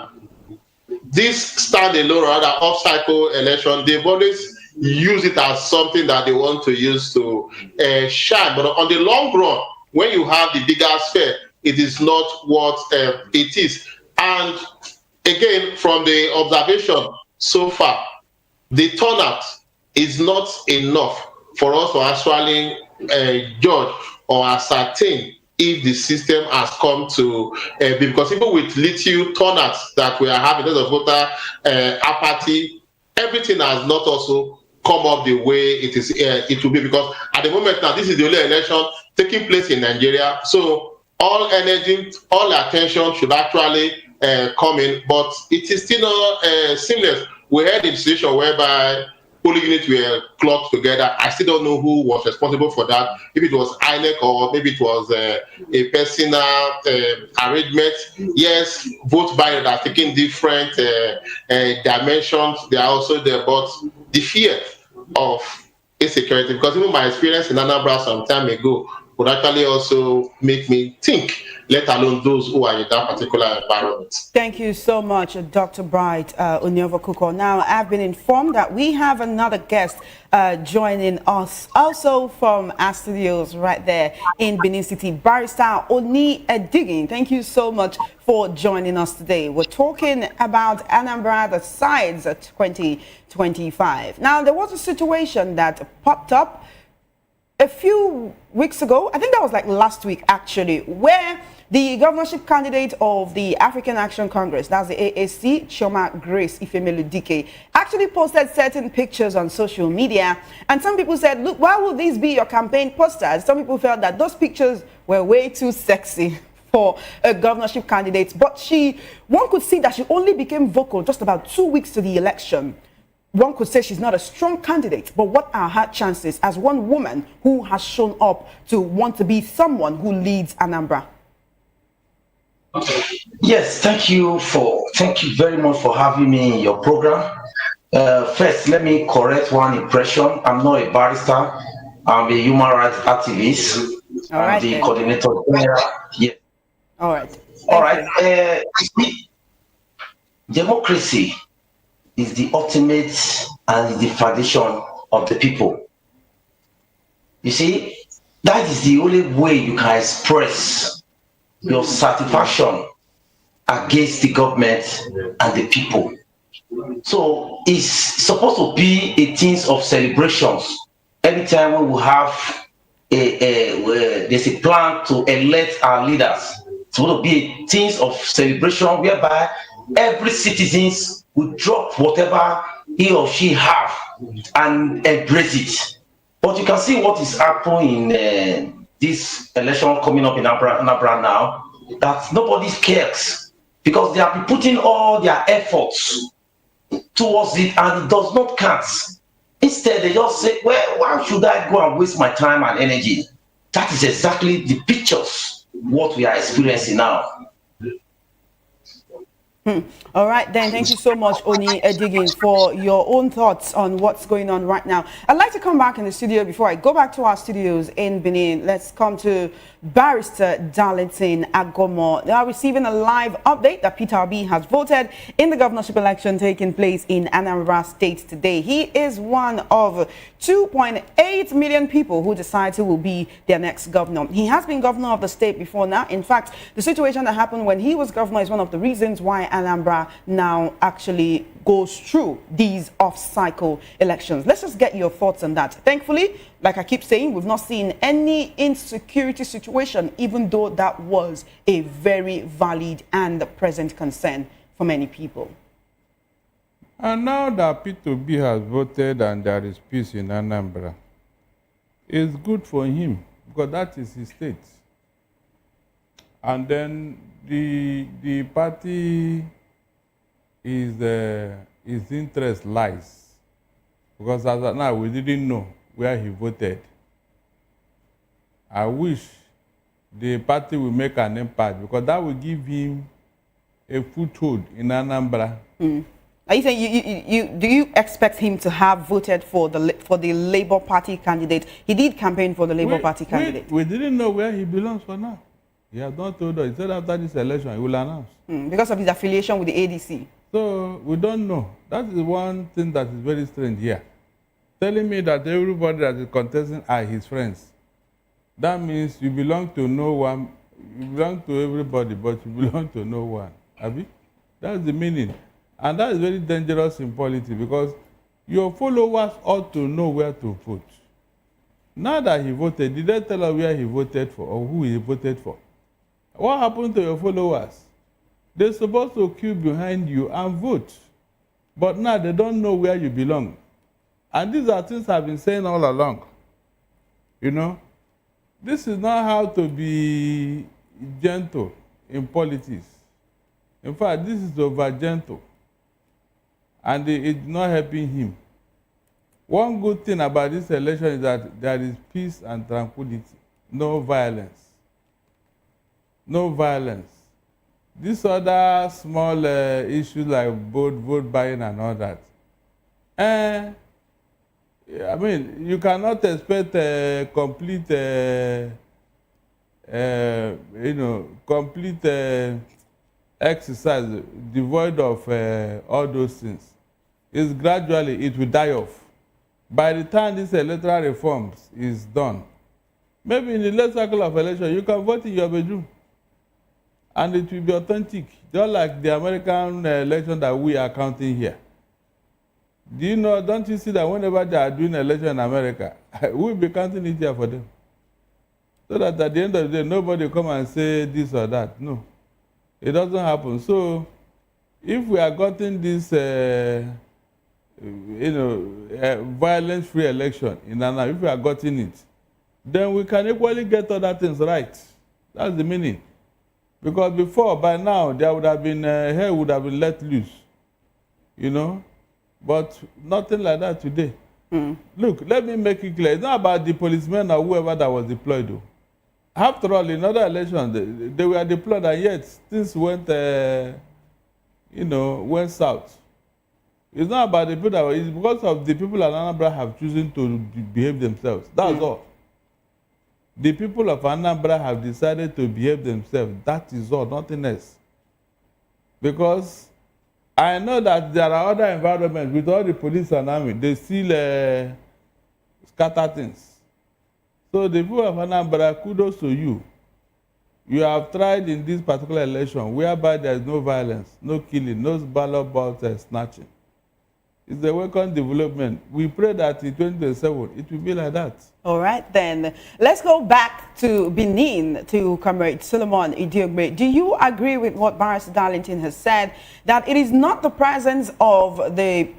this standalone, rather off-cycle election, they've always used it as something that they want to use to shine. But on the long run, when you have the bigger sphere, it is not what it is. And again, from the observation so far, the turnout is not enough for us to actually judge or ascertain if the system has come to be, because even with little turnouts that we are having, in terms of voter apathy, everything has not also come up the way it will be, because at the moment now, this is the only election taking place in Nigeria. So all energy, all attention should actually come in, but it is still not seamless. We had a situation whereby polling units were clocked together. I still don't know who was responsible for that. If it was INEC or maybe it was a personal arrangement. Yes, vote buyers are taking different dimensions. They are also there, but the fear of insecurity, because even my experience in Anambra some time ago would actually also make me think, let alone those who are in that particular environment. Thank you so much, Dr. Bright Voptvlive. Now, I've been informed that we have another guest joining us, also from our studios right there in Benin City, Barrister Oni Edigin. Thank you so much for joining us today. We're talking about Anambra, the sides 2025. Now, there was a situation that popped up a few weeks ago. I think that was like last week, actually, where the governorship candidate of the African Action Congress, that's the AAC, Chioma Grace Ifemelu-Dike, actually posted certain pictures on social media. And some people said, look, why would these be your campaign posters? Some people felt that those pictures were way too sexy for a governorship candidate. But one could see that she only became vocal just about 2 weeks to the election. One could say she's not a strong candidate, but what are her chances as one woman who has shown up to want to be someone who leads Anambra? Yes, thank you very much for having me in your program. First, let me correct one impression. I'm not a barrister. I'm a human rights activist. I'm the coordinator general. Yeah. All right. All right. Democracy is the ultimate and the foundation of the people. You see, that is the only way you can express your satisfaction against the government and the people. So it's supposed to be a thing of celebrations. Every time we will have there's a plan to elect our leaders. It's supposed to be a thing of celebration whereby every citizen will drop whatever he or she have and embrace it. But you can see what is happening in this election coming up in Anambra now, that nobody cares, because they are putting all their efforts towards it and it does not count. Instead, they just say, well, why should I go and waste my time and energy? That is exactly the pictures, what we are experiencing now. All right, then. Thank you so much, Oni Edigin, for your own thoughts on what's going on right now. I'd like to come back in the studio. Before I go back to our studios in Benin, let's come to Barrister Darlington Agomo. They are receiving a live update that Peter Obi has voted in the governorship election taking place in Anambra State today. He is one of 2.8 million people who decide who will be their next governor. He has been governor of the state before now. In fact, the situation that happened when he was governor is one of the reasons why Anambra now actually goes through these off-cycle elections. Let's just get your thoughts on that. Thankfully, like I keep saying, we've not seen any insecurity situation, even though that was a very valid and present concern for many people. And now that P2B has voted and there is peace in Anambra, it's good for him because that is his state. And then the party his interest lies. Because as of now, we didn't know where he voted. I wish the party will make an impact because that will give him a foothold in Anambra. Are you saying do you expect him to have voted for the Labour Party candidate? He did campaign for the Labour Party candidate. We didn't know where he belongs for now. He has not told us. He said after this election he will announce. Because of his affiliation with the ADC. So we don't know. That is one thing that is very strange here. Telling me that everybody that is contesting are his friends. That means you belong to no one. You belong to everybody, but you belong to no one. Abi? That's the meaning. And that is very dangerous in politics because your followers ought to know where to vote. Now that he voted, did they tell us where he voted for or who he voted for? What happened to your followers? They're supposed to queue behind you and vote. But now they don't know where you belong. And these are things I've been saying all along. You know, this is not how to be gentle in politics. In fact, this is over gentle. And it's not helping him. One good thing about this election is that there is peace and tranquility, no violence. No violence. These other small issues like vote buying and all that. I mean, you cannot expect a complete, exercise devoid of all those things. It's gradually, it will die off. By the time this electoral reforms is done, maybe in the last cycle of election, you can vote in your bedroom. And it will be authentic, just like the American election that we are counting here. Do you know, don't you see that whenever they are doing election in America, we'll be counting it here for them? So that at the end of the day, nobody will come and say this or that. No, it doesn't happen. So if we are getting this, violence-free election in Anambra, if we are getting it, then we can equally get other things right. That's the meaning. Because before, by now, there would have been, hell would have been let loose, you know? But nothing like that today. Look, let me make it clear. It's not about the policemen or whoever that was deployed, though. After all, in other elections, they were deployed, and yet things went, went south. It's not about the people that were, it's because of the people at Anambra have chosen to behave themselves. That's all. The people of Anambra have decided to behave themselves. That is all, nothing else. Because I know that there are other environments with all the police and army, they still scatter things. So the people of Anambra, kudos to you. You have tried in this particular election whereby there is no violence, no killing, no ballot box snatching. It's a welcome development. We pray that in 2027, it will be like that. All right, then. Let's go back to Benin, to Comrade Solomon Idiogbe. Do you agree with what Barrister Darlington has said, that it is not the presence of the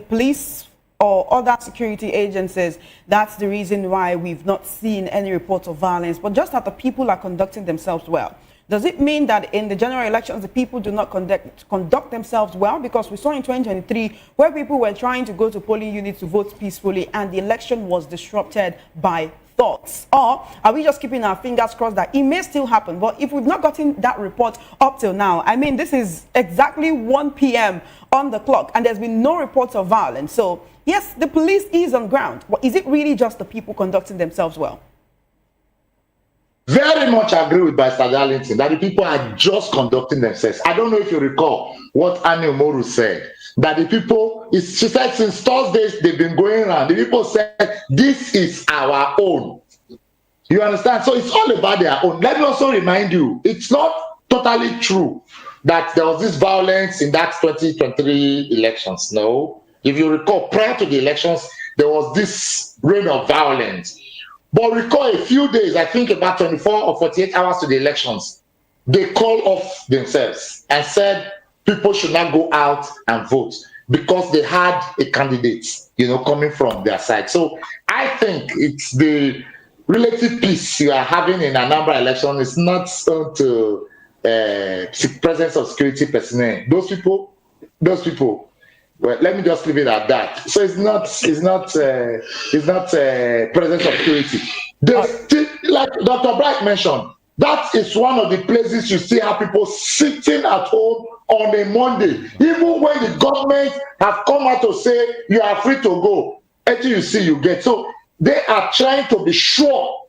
police or other security agencies that's the reason why we've not seen any reports of violence, but just that the people are conducting themselves well? Does it mean that in the general elections, the people do not conduct themselves well? Because we saw in 2023 where people were trying to go to polling units to vote peacefully and the election was disrupted by thugs. Or are we just keeping our fingers crossed that it may still happen? But if we've not gotten that report up till now, I mean, this is exactly 1 p.m. on the clock and there's been no reports of violence. So yes, the police is on ground, but is it really just the people conducting themselves well? Very much agree with Barrister Darlington that the people are just conducting themselves. I don't know if you recall what Annie Omoru said, that the people, she said since Thursdays they've been going around. The people said, this is our own. You understand? So it's all about their own. Let me also remind you, it's not totally true that there was this violence in that 2023 elections. No. If you recall, prior to the elections, there was this reign of violence. But recall a few days, I think about 24 or 48 hours to the elections, they called off themselves and said people should not go out and vote because they had a candidate, coming from their side. So I think it's the relative peace you are having in a number of elections. It's not so to presence of security personnel. Those people those people. Well, let me just leave it at that. So it's not presence of security. Like Dr. Bright mentioned, that is one of the places you see how people sitting at home on a Monday, even when the government have come out to say you are free to go. Until you see, you get. So they are trying to be sure.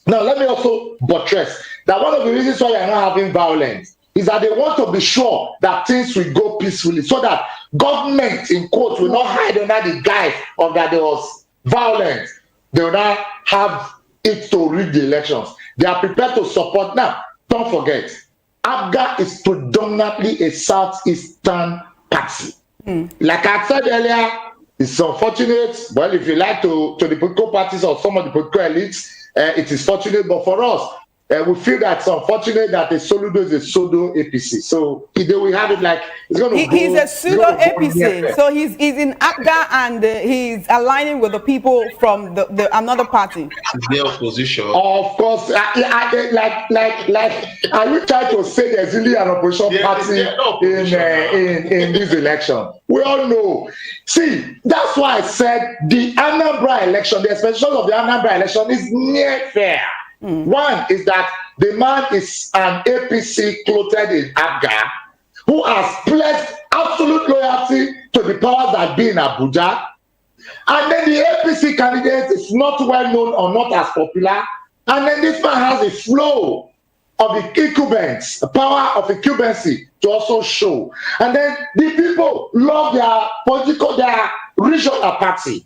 Now, let me also buttress that one of the reasons why you are not having violence is that they want to be sure that things will go peacefully, so that government, in quotes, will not hide under the guise of that there was violence. They will not have it to rig the elections. They are prepared to support. Now, don't forget, ABGA is predominantly a southeastern party. Like I said earlier, it's unfortunate. Well, if you like to the political parties or some of the political elites, it is fortunate. But for us, we feel that it's unfortunate that the Soludo is a pseudo APC. So either we have it like it's going to go. He's a pseudo APC. So he's in ABGA and he's aligning with the people from the another party. The opposition. Of course, are you trying to say there's really an opposition party in this election? We all know. See, that's why I said the Anambra election, the expression of the Anambra election is near fair. One is that the man is an APC clothed in ABGA who has pledged absolute loyalty to the powers that be in Abuja. And then the APC candidate is not well known or not as popular. And then this man has a flow of the incumbents, the power of incumbency to also show. And then the people love their regional party.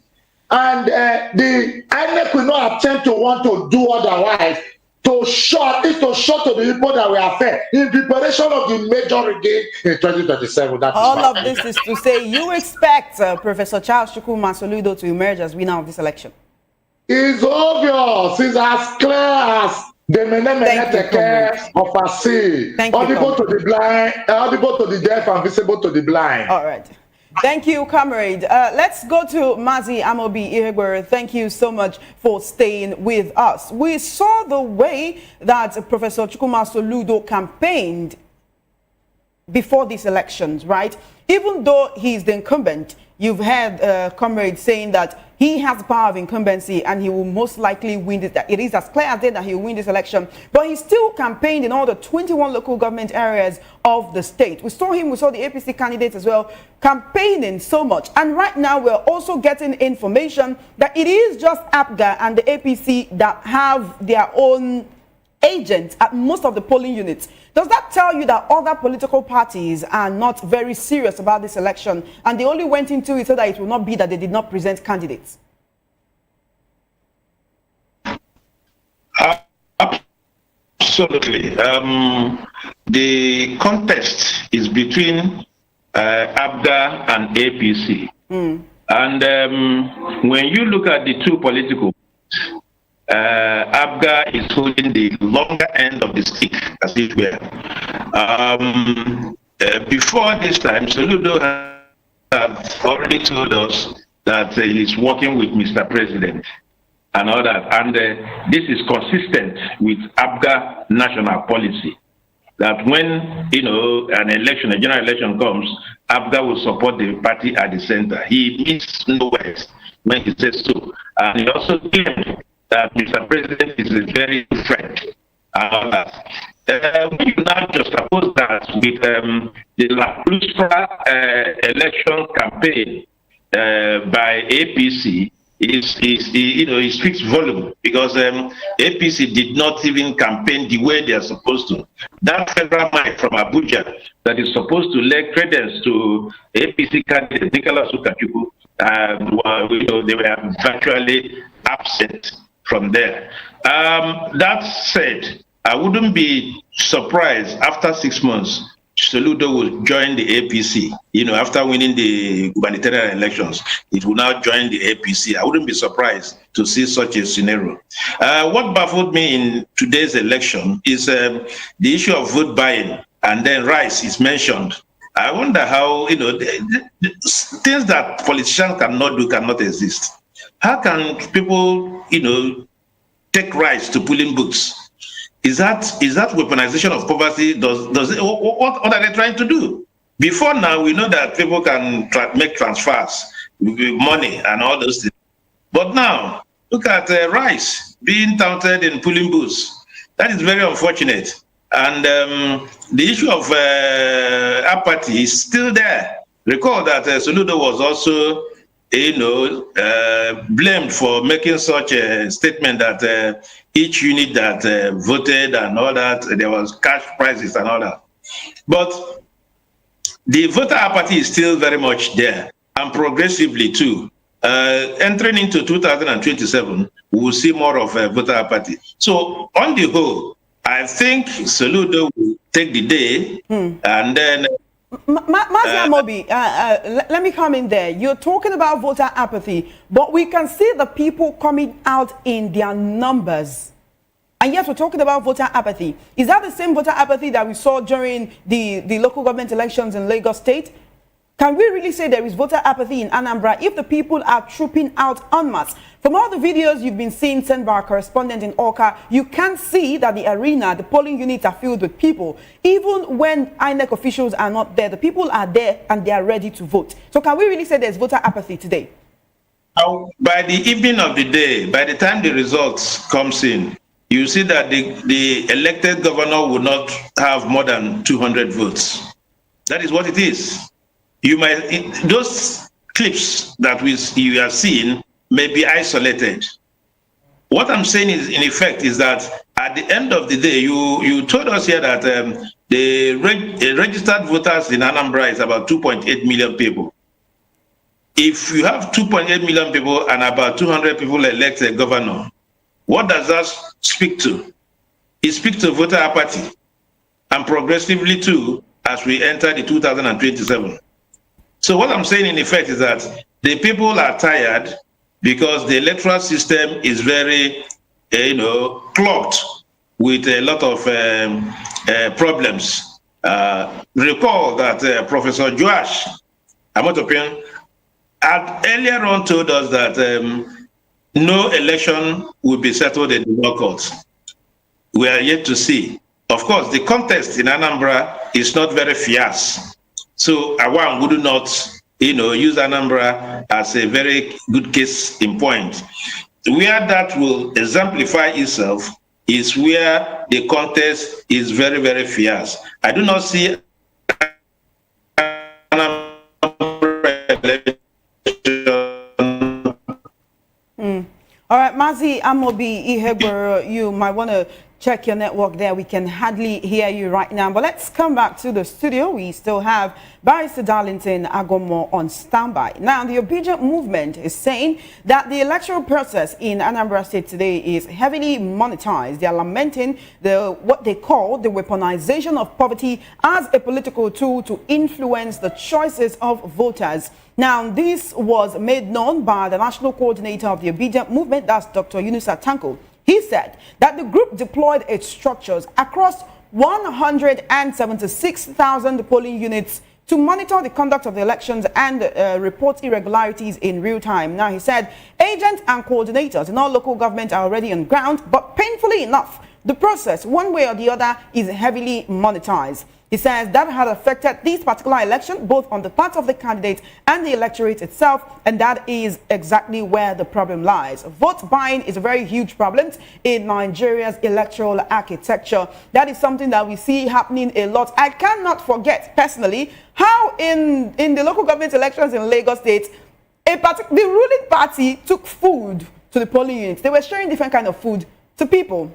And the INEC will not attempt to want to do otherwise to show to the people that we are fair in preparation of the major regain in 2027. All of this is to say you expect Professor Charles Chukwuma Soludo to emerge as winner of this election. It's obvious. It's as clear as the men of a sea. Audible to the blind, audible to the deaf, and visible to the blind. All right. Thank you, comrade. Let's go to Mazi Amobi Ihegwere. Thank you so much for staying with us. We saw the way that Professor Chukwuma Soludo campaigned before these elections, right? Even though he's the incumbent, you've had comrades saying that he has the power of incumbency and he will most likely win this. It is as clear as day that he will win this election. But he still campaigned in all the 21 local government areas of the state. We saw the APC candidates as well, campaigning so much. And right now we're also getting information that it is just ABGA and the APC that have their own agents at most of the polling units. Does that tell you that other political parties are not very serious about this election and they only went into it so that it will not be that they did not present candidates? Absolutely. The contest is between ABGA and APC. And when you look at the two political ABGA is holding the longer end of the stick, as it were. Before this time, Soludo has already told us that he is working with Mr. President and all that. And this is consistent with ABGA national policy, that when, an election, a general election comes, ABGA will support the party at the center. He means no words when he says so. And he also claimed that Mr. President is a very good friend and all that. We now just oppose that with the lackluster election campaign by APC. It speaks volume because APC did not even campaign the way they are supposed to. That federal mic from Abuja that is supposed to lay credence to APC candidate Nicholas Ukachukwu, they were virtually absent from there. That said, I wouldn't be surprised after 6 months Soludo will join the APC. After winning the gubernatorial elections, it will now join the APC. I wouldn't be surprised to see such a scenario. What baffled me in today's election is the issue of vote buying, and then rice is mentioned. I wonder how, things that politicians cannot do cannot exist. How can people, take rights to polling booths? Is that weaponization of poverty? What are they trying to do? Before now, we know that people can make transfers with money and all those things. But now, look at rice being counted in polling booths. That is very unfortunate. And the issue of apathy is still there. Recall that Soludo was also, blamed for making such a statement that each unit that voted and all that, there was cash prizes and all that. But the voter apathy is still very much there, and progressively too. Entering into 2027, we will see more of voter apathy. So on the whole, I think Soludo will take the day, and then Mobi, let me come in there. You're talking about voter apathy, but we can see the people coming out in their numbers. And yet we're talking about voter apathy. Is that the same voter apathy that we saw during the local government elections in Lagos State? Can we really say there is voter apathy in Anambra if the people are trooping out en masse? From all the videos you've been seeing sent by our correspondent in Awka, you can see that the arena, the polling units are filled with people. Even when INEC officials are not there, the people are there and they are ready to vote. So can we really say there's voter apathy today? By the evening of the day, by the time the results comes in, you see that the elected governor will not have more than 200 votes. That is what it is. You might, those clips that you have seen may be isolated. What I'm saying is, in effect, is that at the end of the day, you told us here that the registered voters in Anambra is about 2.8 million people. If you have 2.8 million people and about 200 people elect a governor, what does that speak to? It speaks to voter apathy, and progressively too, as we enter the 2027. So what I'm saying in effect is that the people are tired because the electoral system is very, clogged with a lot of problems. Recall that Professor Joash Amotopian had earlier on told us that no election will be settled in the law courts. We are yet to see. Of course, the contest in Anambra is not very fierce. So one would not, use Anambra as a very good case in point. Where that will exemplify itself is where the contest is very, very fierce. I do not see Anambra election. All right, Mazi Amobi Iheboro, you might want to check your network there. We can hardly hear you right now. But let's come back to the studio. We still have Barrister Darlington Agomo on standby. Now, the obedient movement is saying that the electoral process in Anambra State today is heavily monetized. They are lamenting what they call the weaponization of poverty as a political tool to influence the choices of voters. Now, this was made known by the national coordinator of the obedient movement, that's Dr. Yunusa Tanko. He said that the group deployed its structures across 176,000 polling units to monitor the conduct of the elections and report irregularities in real time. Now, he said agents and coordinators in all local government are already on ground, but painfully enough, the process, one way or the other, is heavily monetized. He says that had affected this particular election, both on the part of the candidate and the electorate itself, and that is exactly where the problem lies. Vote buying is a very huge problem in Nigeria's electoral architecture. That is something that we see happening a lot. I cannot forget, personally, how in the local government elections in Lagos State, the ruling party took food to the polling units. They were sharing different kind of food to people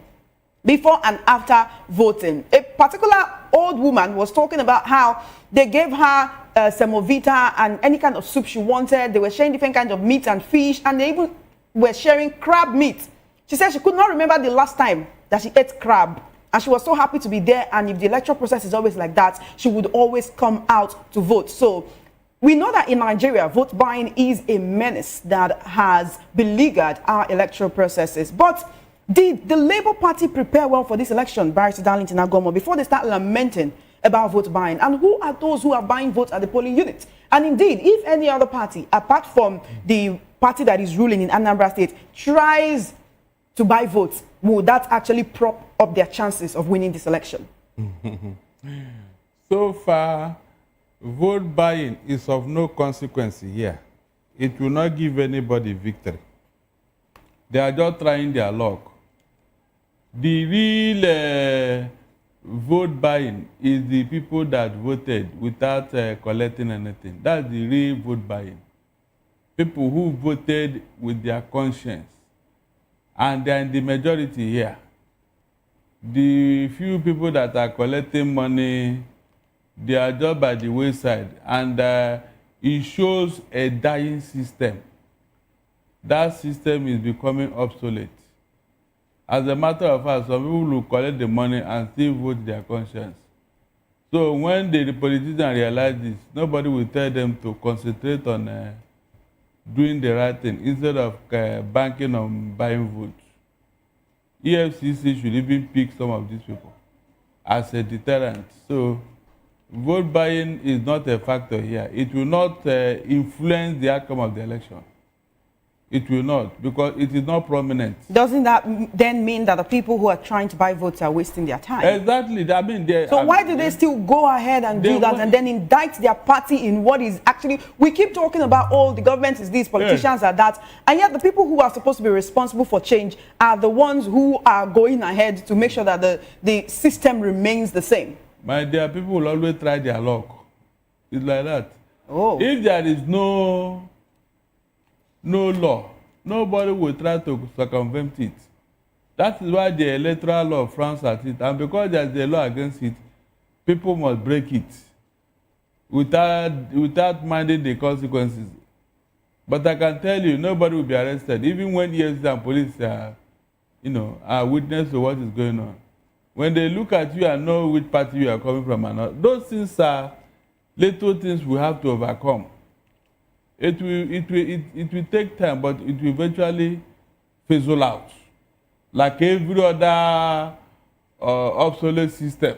before and after voting. A particular old woman was talking about how they gave her semovita and any kind of soup she wanted. They were sharing different kinds of meat and fish, and they even were sharing crab meat. She said she could not remember the last time that she ate crab, and she was so happy to be there. And if the electoral process is always like that, she would always come out to vote. So we know that in Nigeria, vote buying is a menace that has beleaguered our electoral processes. But did the Labour Party prepare well for this election, Barrister Darlington Agomo, before they start lamenting about vote buying? And who are those who are buying votes at the polling unit? And indeed, if any other party, apart from the party that is ruling in Anambra State, tries to buy votes, will that actually prop up their chances of winning this election? So far, vote buying is of no consequence here. It will not give anybody victory. They are just trying their luck. The real vote buying is the people that voted without collecting anything. That's the real vote buying. People who voted with their conscience. And they are in the majority here. The few people that are collecting money, they are just by the wayside. And it shows a dying system. That system is becoming obsolete. As a matter of fact, some people will collect the money and still vote their conscience. So when the politicians realize this, nobody will tell them to concentrate on doing the right thing instead of banking on buying votes. EFCC should even pick some of these people as a deterrent. So vote buying is not a factor here. It will not influence the outcome of the election. It will not, because it is not prominent. Doesn't that then mean that the people who are trying to buy votes are wasting their time? Exactly. I mean, so why do they still go ahead and do that and then indict their party in what is actually... We keep talking about, oh, the government is this, politicians are that, and yet the people who are supposed to be responsible for change are the ones who are going ahead to make sure that the system remains the same. My dear, people will always try their luck. It's like that. Oh. If there is no law, nobody will try to circumvent it. That is why the electoral law frowns at it, and because there is a law against it, people must break it without minding the consequences. But I can tell you, nobody will be arrested, even when EFCC and police are witness to what is going on. When they look at you and know which party you are coming from and not, those things are little things we have to overcome. It will take time, but it will eventually fizzle out. Like every other obsolete system,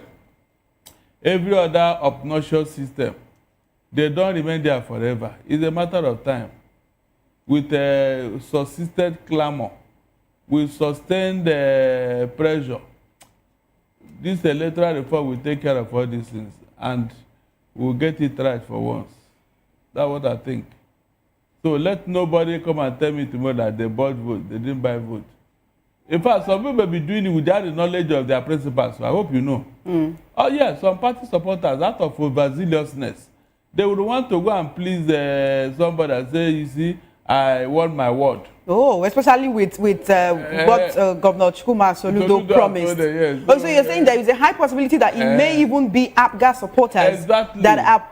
every other obnoxious system, they don't remain there forever. It's a matter of time. With persistent clamor, with sustained pressure, this electoral reform will take care of all these things, and we'll get it right for once. That's what I think. So let nobody come and tell me tomorrow that they bought vote, they didn't buy vote. In fact, some people may be doing it without the knowledge of their principals, so I hope you know. Oh yeah, some party supporters, out of overzealousness, they would want to go and please somebody and say, you see, I want my word. Oh, especially with what Governor Soludo promised. Yes. So you're saying there is a high possibility that it may even be APGA supporters that are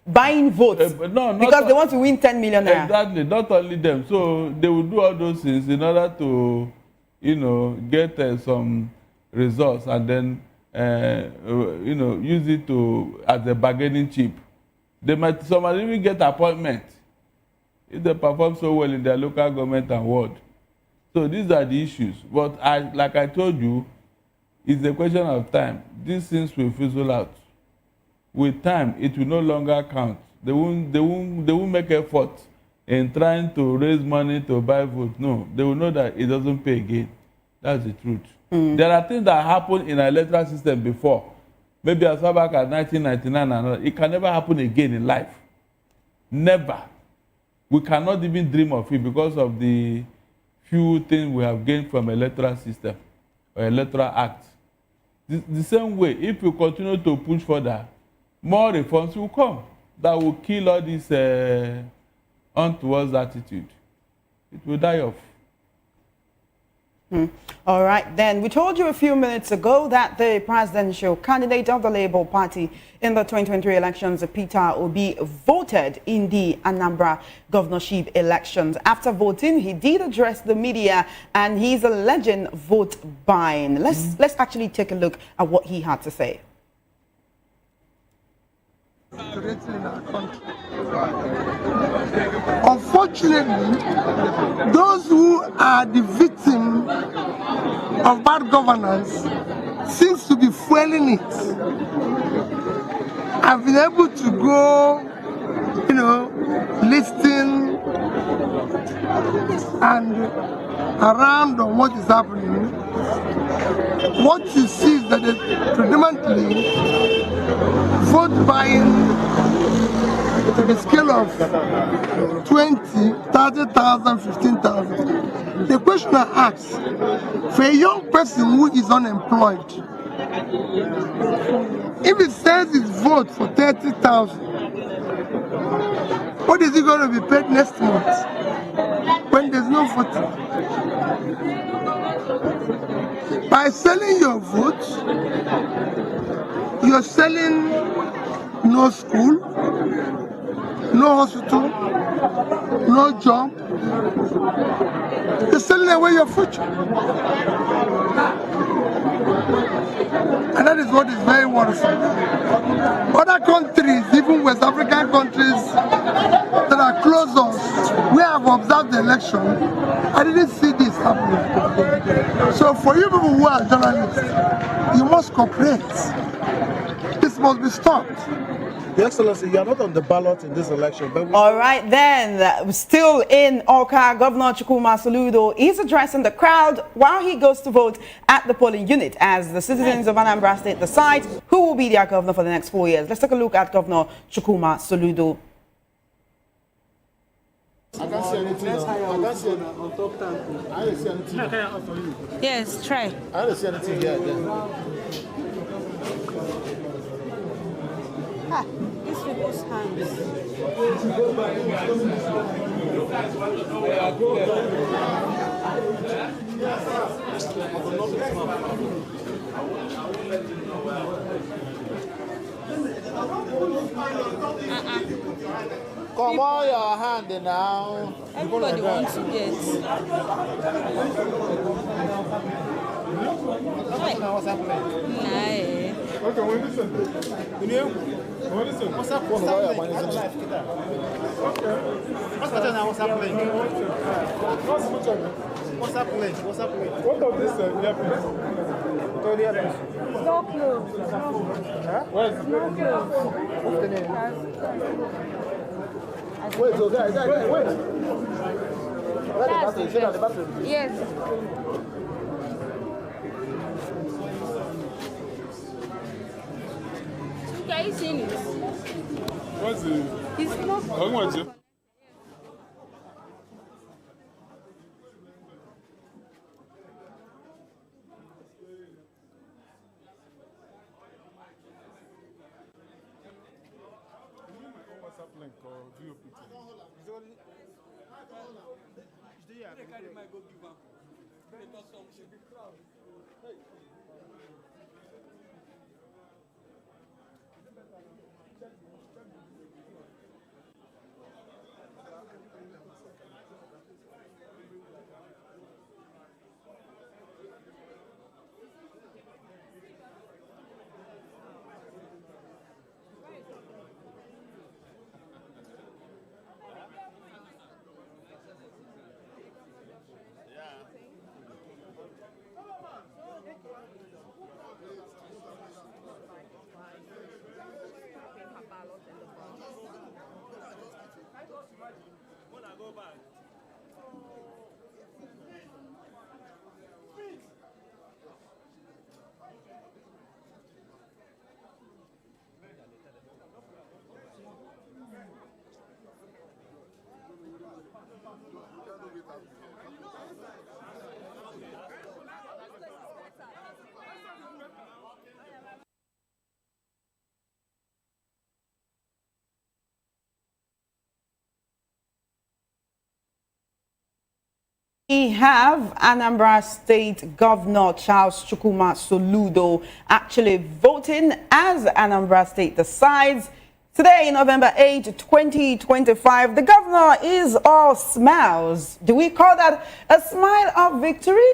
buying votes because they want to win 10 million naira. Exactly, not only them. So they will do all those things in order to, get some results and then, use it as a bargaining chip. Some might even get appointment if they perform so well in their local government and ward. So these are the issues. But like I told you, it's a question of time. These things will fizzle out. With time, it will no longer count. They won't make effort in trying to raise money to buy votes. No, they will know that it doesn't pay again. That's the truth. There are things that happened in our electoral system before. Maybe as far back as 1999 and all. It can never happen again in life. Never. We cannot even dream of it because of the few things we have gained from electoral system or electoral act. The same way, if we continue to push further, more reforms will come that will kill all this untoward attitude. It will die off. All right, then. We told you a few minutes ago that the presidential candidate of the Labour Party in the 2023 elections, Peter Obi, voted in the Anambra governorship elections. After voting, he did address the media, and he's alleging vote buying. Let's actually take a look at what he had to say. Unfortunately, those who are the victim of bad governance seems to be fueling it. I've been able to go, listing and around on what is happening. What you see is that predominantly vote buying a scale of 20, 30,000, 15,000. The question I ask, for a young person who is unemployed, if he says his vote for 30,000, what is he going to be paid next month when there's no voting? By selling your vote, you're selling no school, no hospital, no job. You're selling away your future. And that is what is very worrisome. Other countries, even West African countries that are close to us, we have observed the election. I didn't see this happening. So for you people who are journalists, you must cooperate. This must be stopped. Your Excellency, you are not on the ballot in this election. But all right, then, still in Oka, Governor Ukachukwu Soludo is addressing the crowd while he goes to vote at the polling unit as the citizens of Anambra State decide who will be their governor for the next 4 years. Let's take a look at Governor Ukachukwu Soludo. I can't see anything. I can't see anything. On top tank. I don't see anything. Can I offer you? Yes, try. I don't see anything here. Ah, these people's hands. Come on, your hand now. Everybody wants to get. What's happening? Okay, when this what's up? What's happening? Okay. What's happening? What's happening? What's happening? What's happening? What of this earpiece? No clothes. Huh? Where's no clothes? What's the name? Wait, so guys, wait. Yes. Are you seeing it? What's it? It's not. How much? Link or VOP. We have Anambra State Governor Charles Chukwuma Soludo actually voting as Anambra State decides. Today, November 8, 2025, the governor is all smiles. Do we call that a smile of victory?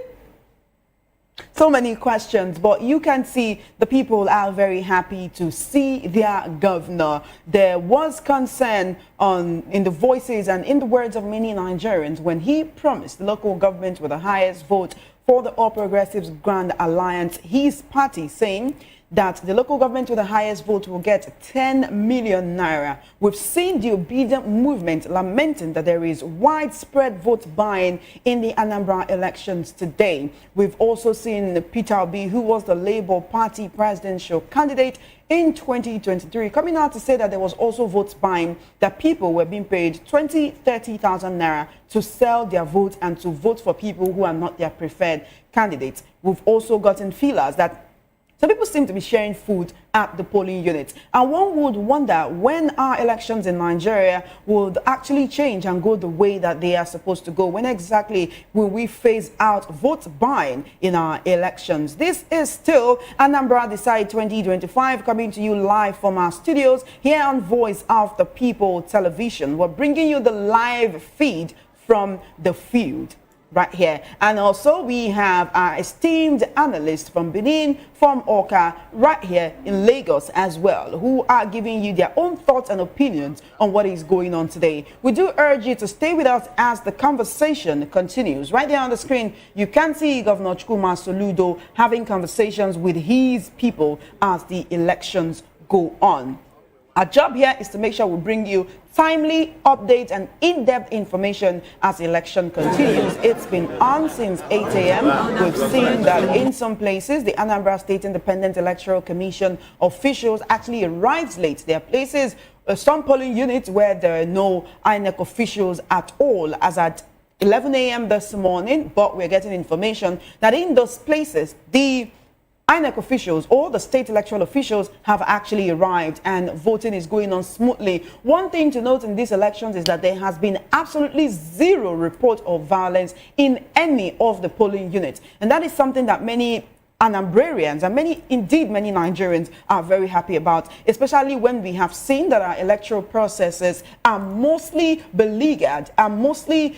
So many questions, but you can see the people are very happy to see their governor. There was concern in the voices and in the words of many Nigerians when he promised the local government with the highest vote for the All Progressives Grand Alliance, his party, saying that the local government with the highest vote will get 10 million naira. We've seen the obedient movement lamenting that there is widespread vote buying in the Anambra elections today. We've also seen Peter Obi, who was the Labour Party presidential candidate in 2023, coming out to say that there was also vote buying, that people were being paid 30,000 naira to sell their vote and to vote for people who are not their preferred candidates. We've also gotten feelers that some people seem to be sharing food at the polling units. And one would wonder when our elections in Nigeria would actually change and go the way that they are supposed to go. When exactly will we phase out vote buying in our elections? This is still Anambra Decide 2025, coming to you live from our studios here on Voice of the People Television. We're bringing you the live feed from the field right here. And also we have our esteemed analysts from Benin, from Oka, right here in Lagos as well, who are giving you their own thoughts and opinions on what is going on today. We do urge you to stay with us as the conversation continues. Right there on the screen, you can see Governor Ukachukwu Soludo having conversations with his people as the elections go on. Our job here is to make sure we bring you timely updates and in-depth information as the election continues. It's been on since 8 a.m. We've seen that in some places, the Anambra State Independent Electoral Commission officials actually arrived late. There are places, some polling units where there are no INEC officials at all, as at 11 a.m. this morning, but we're getting information that in those places, the INEC officials or the state electoral officials have actually arrived and voting is going on smoothly. One thing to note in these elections is that there has been absolutely zero report of violence in any of the polling units. And that is something that many Anambrarians and many Nigerians are very happy about, especially when we have seen that our electoral processes are mostly beleaguered, are mostly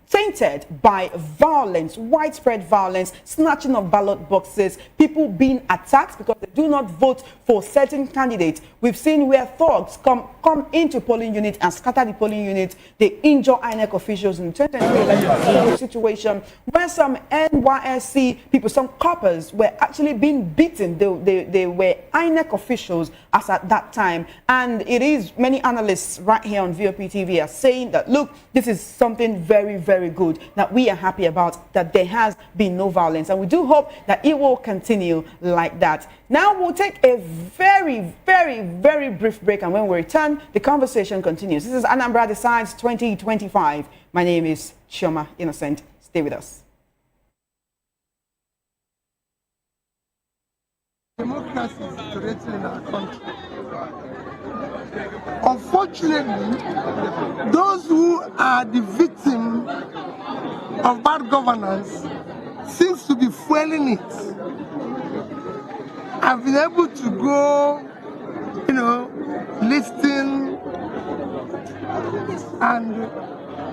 tainted by violence, widespread violence, snatching of ballot boxes, people being attacked because they do not vote for certain candidates. We've seen where thugs come into polling units and scatter the polling units. They injure INEC officials in the 2023 election situation where some NYSC people, some coppers were actually being beaten. They were INEC officials as at that time. And it is many analysts right here on VOP TV are saying that, look, this is something very, very good that we are happy about, that there has been no violence, and we do hope that it will continue like that. Now we'll take a very, very, very brief break, and when we return, the conversation continues. This is Anambra Decides 2025. My name is Chioma Innocent. Stay with us. Democracy is threatened in our country. Unfortunately, those who are the victim of bad governance seems to be fueling it. I've been able to go, listing and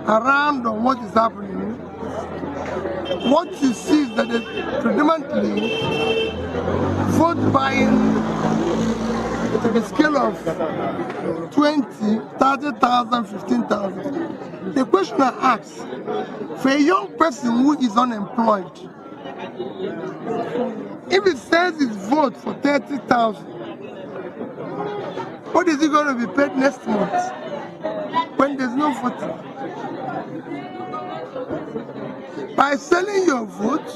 around on what is happening. What you see is that there's predominantly vote buying to the scale of 20, 30,000, 15,000. The question I ask, for a young person who is unemployed, if it says his vote for 30,000, what is he going to be paid next month when there's no voting? By selling your vote,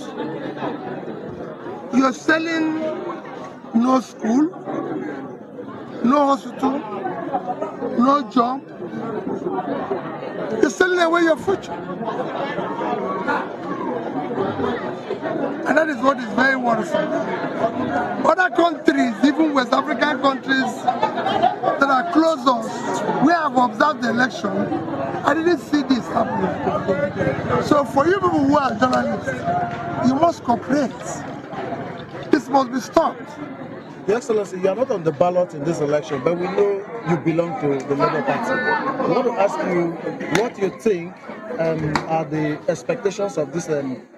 you're selling no school, no hospital, no job. You're selling away your future. And that is what is very worrisome. Other countries, even West African countries that are close to us, we have observed the election. I didn't see this happening. So for you people who are journalists, you must cooperate. This must be stopped. Your Excellency, you are not on the ballot in this election, but we know you belong to the Labour Party. I want to ask you what you think are the expectations of this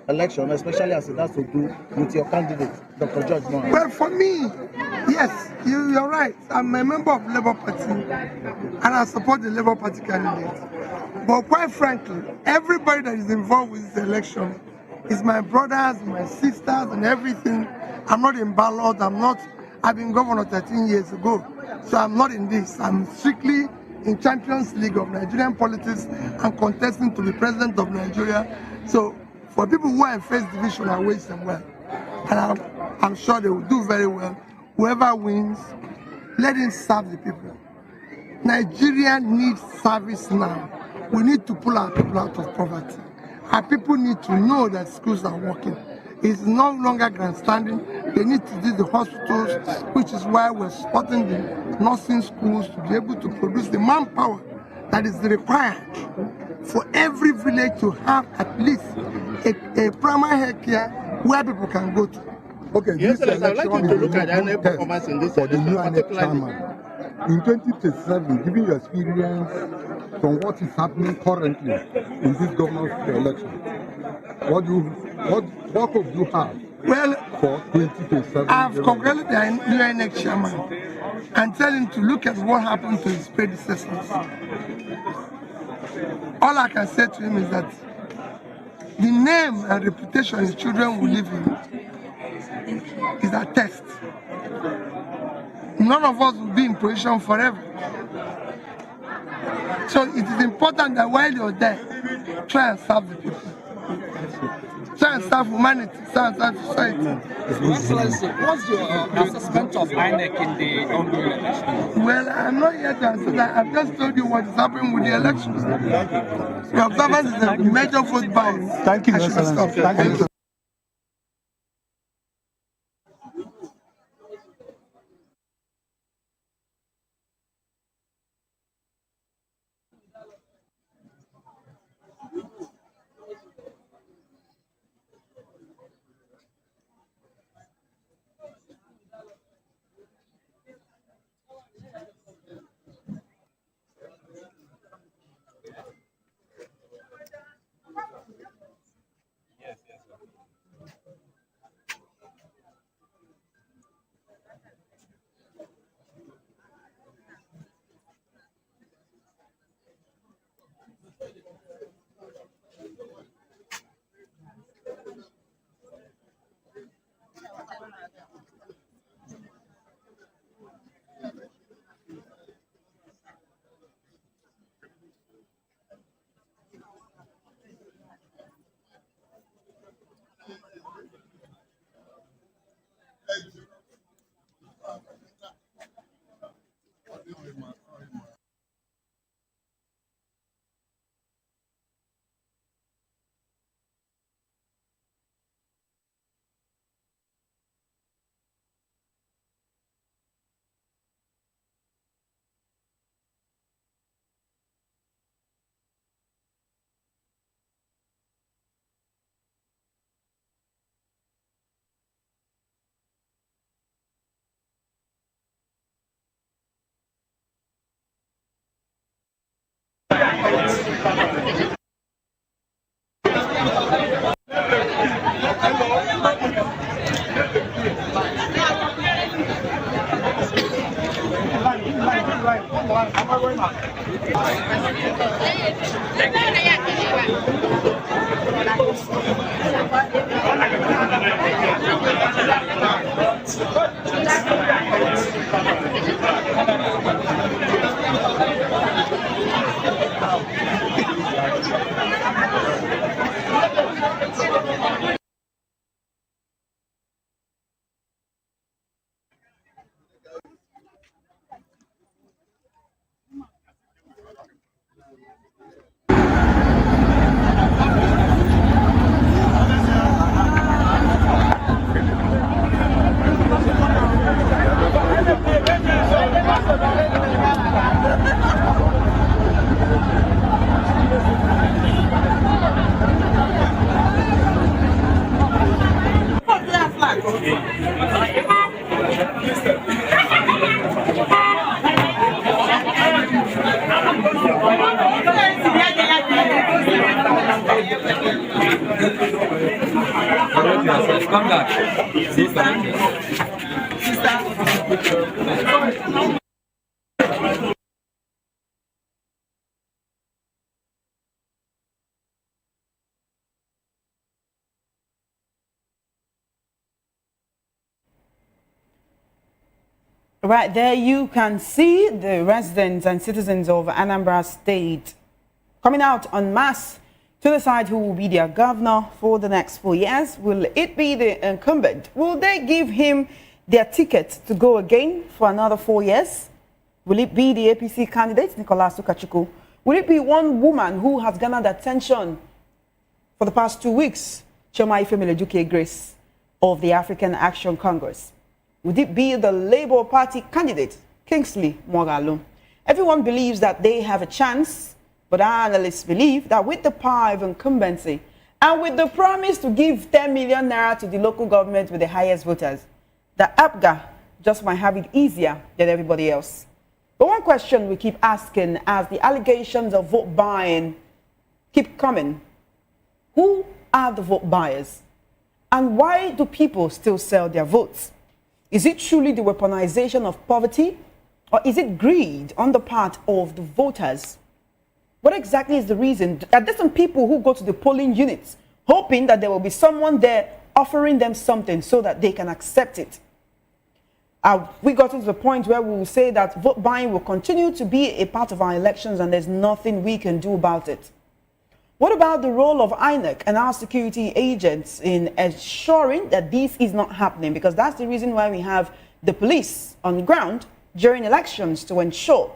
election, especially as it has to do with your candidate, Dr. George Moore. Well, for me, yes, you're right. I'm a member of the Labour Party, and I support the Labour Party candidate. But quite frankly, everybody that is involved with this election is my brothers, my sisters, and everything. I'm not in ballot, I'm not I've been governor 13 years ago, so I'm not in this. I'm strictly in Champions League of Nigerian politics and contesting to be president of Nigeria. So for people who are in first division, I wish them well. And I'm sure they will do very well. Whoever wins, let him serve the people. Nigeria needs service now. We need to pull our people out of poverty. Our people need to know that schools are working. It's no longer grandstanding. They need to do the hospitals, which is why we're supporting the nursing schools to be able to produce the manpower that is required for every village to have at least a primary health care where people can go to. Okay, Yes, this sir, I'd like you to look at election any performance in this for the new election, INEC particularly. chairman. In 2027, given your experience from what is happening currently in this governor's election, what hope do you have for 2027? I've congratulated the new INEC chairman and tell him to look at what happened to his predecessors. All I can say to him is that the name and reputation his children will live in is a test. None of us will be in position forever. So it is important that while you're there, try and serve the people. Try and serve humanity, try and serve society. Your Excellency, what's your assessment of INEC in the ongoing election? Well, I'm not yet to answer that. I've just told you what is happening with the elections. The observance is a major vote buying. Thank you, I should be Excellency. stopped. Thank you. Come back. Right there, you can see the residents and citizens of Anambra State coming out en masse to decide who will be their governor for the next 4 years. Will it be the incumbent? Will they give him their ticket to go again for another 4 years? Will it be the APC candidate, Nicholas Ukachukwu? Will it be one woman who has garnered attention for the past 2 weeks, Chioma Ifemelejuke Grace of the African Action Congress? Would it be the Labour Party candidate, Kingsley Moghalu? Everyone believes that they have a chance, but analysts believe that with the power of incumbency and with the promise to give 10 million naira to the local government with the highest voters, the APGA just might have it easier than everybody else. But one question we keep asking as the allegations of vote buying keep coming: who are the vote buyers? And why do people still sell their votes? Is it truly the weaponization of poverty, or is it greed on the part of the voters? What exactly is the reason? Are there some people who go to the polling units hoping that there will be someone there offering them something so that they can accept it? We got to the point where we will say that vote buying will continue to be a part of our elections and there's nothing we can do about it. What about the role of INEC and our security agents in ensuring that this is not happening? Because that's the reason why we have the police on the ground during elections, to ensure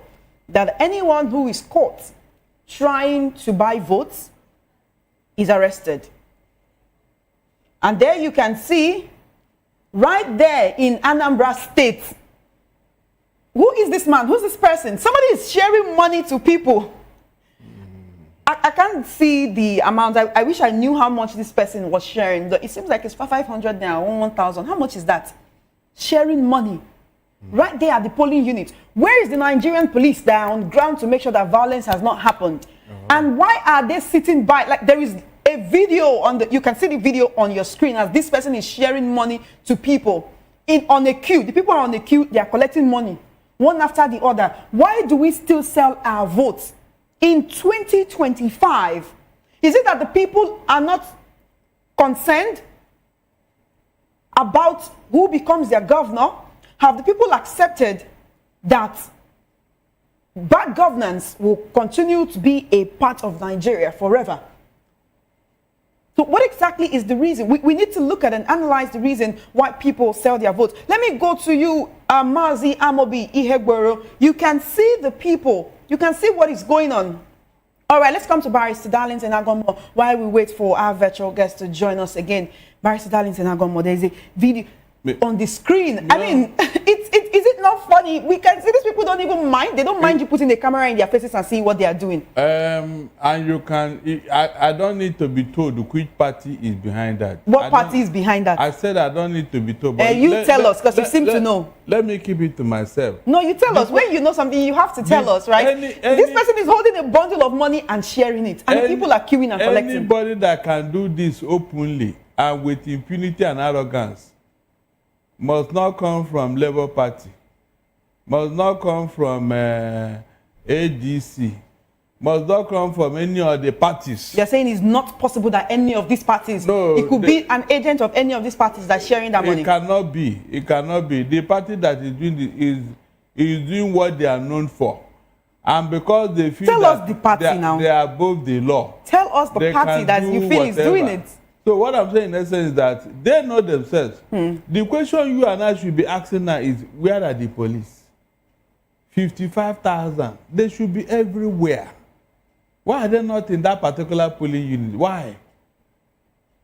that anyone who is caught trying to buy votes is arrested. And there you can see, right there in Anambra State, who is this man? Who's this person? Somebody is sharing money to people. I can't see the amount. I wish I knew how much this person was sharing. It seems like it's 500 now, 1,000. How much is that? Sharing money. Right there at the polling unit. Where is the Nigerian police that are on ground to make sure that violence has not happened? And why are they sitting by? Like, there is a video on the, you can see the video on your screen as this person is sharing money to people on a queue. The people are on the queue, they are collecting money, one after the other. Why do we still sell our votes in 2025? Is it that the people are not concerned about who becomes their governor? Have the people accepted that bad governance will continue to be a part of Nigeria forever? So what exactly is the reason? We need to look at and analyze the reason why people sell their votes. Let me go to you, Mazi Amobi Ihegboro. You can see the people. You can see what is going on. All right, let's come to Barrister Darlington Agomo while we wait for our virtual guest to join us again. Barrister Darlington Agomo, there's a video on the screen. No. I mean, is it not funny? We can see these people don't even mind. They don't mind you putting the camera in their faces and see what they are doing. And you can, I don't need to be told which party is behind that. What party is behind that? I said I don't need to be told. But you tell us, because you seem to know. Let me keep it to myself. No, you tell us. When you know something, you have to tell us, right? This person is holding a bundle of money and sharing it. And people are queuing and collecting. Anybody that can do this openly and with impunity and arrogance must not come from Labour Party, must not come from ADC, must not come from any of the parties. You're saying it's not possible that any of these parties, no, it could be an agent of any of these parties that's sharing that money? It cannot be. It cannot be. The party that is doing this is doing what they are known for. And because they feel Tell us the party now. They are above the law. Tell us the party that you feel is doing it. So what I'm saying in essence is that they know themselves. The question you and I should be asking now is, where are the police? 55,000. They should be everywhere. Why are they not in that particular polling unit? Why?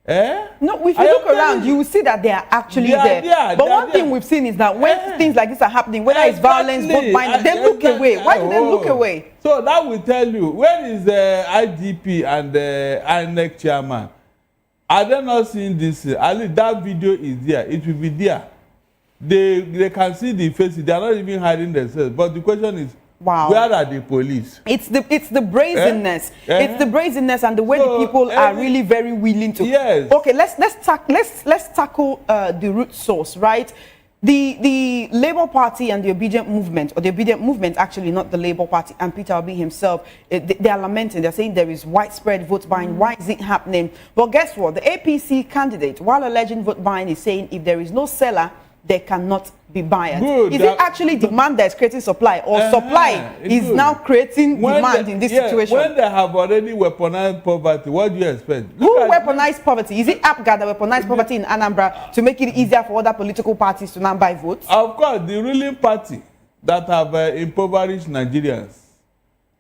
No, if you look around, you will see that they are actually there. But one thing we've seen is that when things like this are happening, whether it's violence, vote buying, they look away. Why do they look away? So that will tell you, where is the IGP and the INEC chairman? Are they not seeing this? At least that video is there. It will be there. They can see the faces. They are not even hiding themselves. But the question is, wow, where are the police? It's the brazenness. It's the brazenness and the way the people are really very willing to. Yes. Okay, let's tackle the root source, right? The Labour Party and the Obedient Movement, or the Obedient Movement, actually, not the Labour Party, and Peter Obi himself, they are lamenting. They're saying there is widespread vote buying. Why is it happening? Well, guess what? The APC candidate, while alleging vote buying, is saying if there is no seller, there cannot be bias. Good, Is it actually demand that is creating supply, or supply is good. now creating demand in this situation? When they have already weaponized poverty, what do you expect? Who weaponized poverty? Is it APGA that weaponized poverty in Anambra to make it easier for other political parties to now buy votes? Of course, the ruling party that have impoverished Nigerians.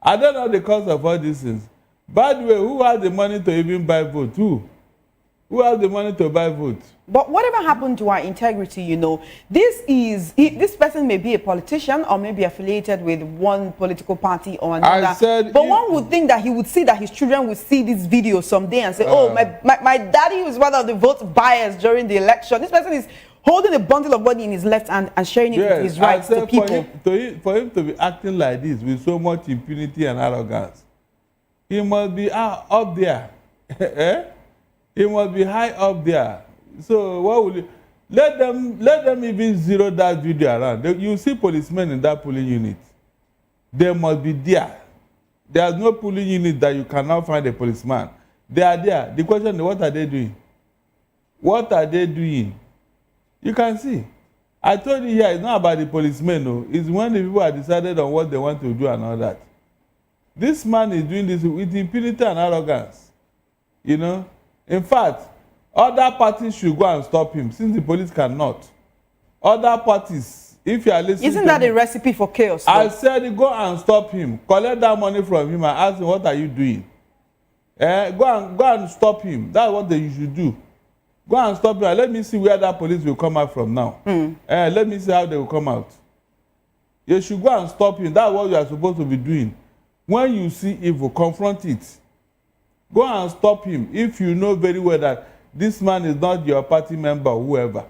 I don't know the cause of all these things. By the way, who has the money to even buy votes? Who has the money to buy votes? But whatever happened to our integrity, you know, this person may be a politician or maybe affiliated with one political party or another. But one would think that he would see that his children would see this video someday and say, oh, my daddy was one of the vote buyers during the election. This person is holding a bundle of money in his left hand and sharing it with his right to people. For him to be acting like this with so much impunity and arrogance, he must be up there. He must be high up there. So what will you let them even zero that video around? You see policemen in that polling unit. They must be there. There's no polling unit that you cannot find a policeman. They are there. The question is, what are they doing? What are they doing? You can see. I told you here, it's not about the policemen, no. It's when the people have decided on what they want to do and all that. This man is doing this with impunity and arrogance. You know? In fact, other parties should go and stop him, since the police cannot. Other parties, if you are listening, isn't that a recipe for chaos? I said, go and stop him. Collect that money from him and ask him, what are you doing? Go and stop him. That's what you should do. Go and stop him. Let me see where that police will come out from now. Let me see how they will come out. You should go and stop him. That's what you are supposed to be doing. When you see evil, confront it. Go and stop him. If you know very well that this man is not your party member or whoever,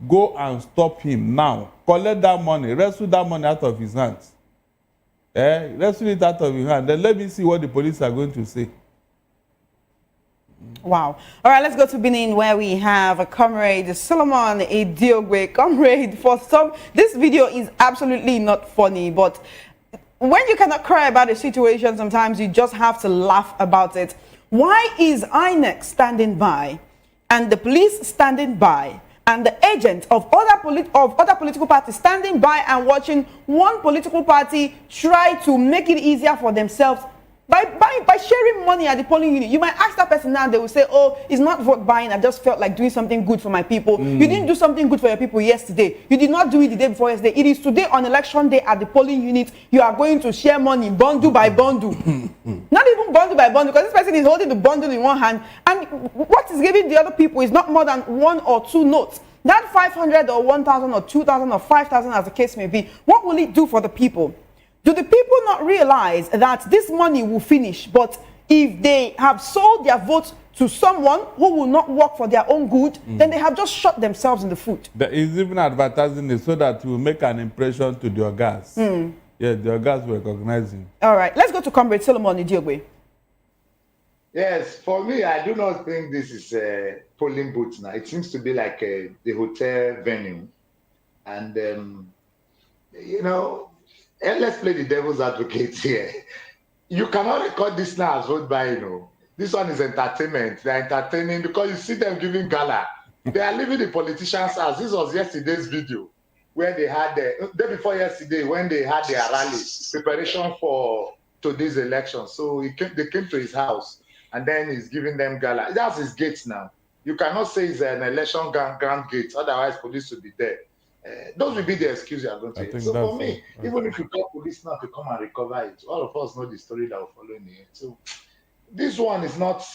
go and stop him now. Collect that money. Wrestle that money out of his hands. Wrestle it out of his hand. Then let me see what the police are going to say. Wow. All right, let's go to Benin, where we have a comrade, Solomon Ediogwe. Comrade, this video is absolutely not funny, but when you cannot cry about a situation, sometimes you just have to laugh about it. Why is INEC standing by and the police standing by and the agents of other political parties standing by and watching one political party try to make it easier for themselves by sharing money at the polling unit? You might ask that person now, they will say, oh, it's not vote buying, I just felt like doing something good for my people. You didn't do something good for your people yesterday. You did not do it the day before yesterday. It is today on election day at the polling unit. You are going to share money bundle by bundle. Not even bundle by bundle, because this person is holding the bundle in one hand, and what is giving the other people is not more than 1 or 2 notes. That 500 or 1,000 or 2,000 or 5,000, as the case may be, what will it do for the people? Do the people not realize that this money will finish, but if they have sold their votes to someone who will not work for their own good, then they have just shot themselves in the foot? There is even advertising it so that you make an impression to the organs. Yeah, the organs will recognize him. All right, let's go to Comrade Solomon Ediogwe. Yes, for me, I do not think this is a polling booth now. It seems to be like the hotel venue. And, you know, and let's play the devil's advocate here. You cannot record this now as vote by, you know. This one is entertainment. They're entertaining because you see them giving gala. They are leaving the politicians' house. This was yesterday's video where they had the day before yesterday when they had their rally preparation for today's election. So they came to his house and then he's giving them gala. That's his gate now. You cannot say it's an election grand gate. Otherwise, police will be there. Those will be the excuse you are going to hear. So for me, even if you call police now to come and recover it, all of us know the story that will follow in here. So this one is not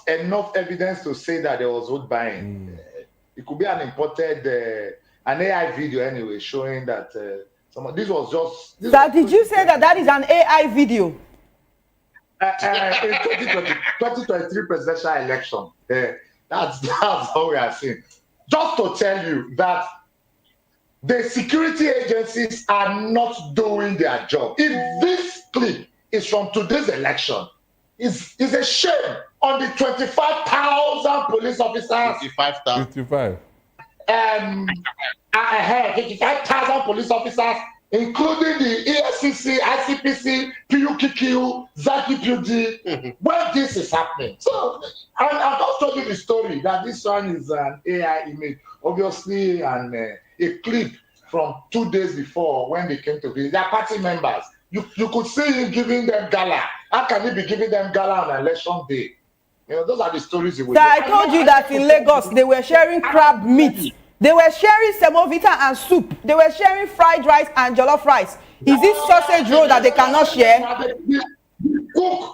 enough evidence to say that there was vote buying. It could be an imported, an AI video anyway, showing that this was just. Did you say that is an AI video? In 2023 presidential election, that's how we are seeing. Just to tell you that the security agencies are not doing their job. If this clip is from today's election, it's a shame on the 25,000 police officers. 55. 55,000 police officers including the ESCC, ICPC, PUQQ, ZAKI-PUD, when this is happening. So, and I've just told you the story that this one is an AI image, obviously, and a clip from 2 days before when they came to visit. They are party members. You could see him giving them gala. How can he be giving them gala on election day? You know, those are the stories he would So I told you that in Lagos, they were sharing crab meat. They were sharing semovita and soup. They were sharing fried rice and jollof rice. Is this sausage roll that they cannot share?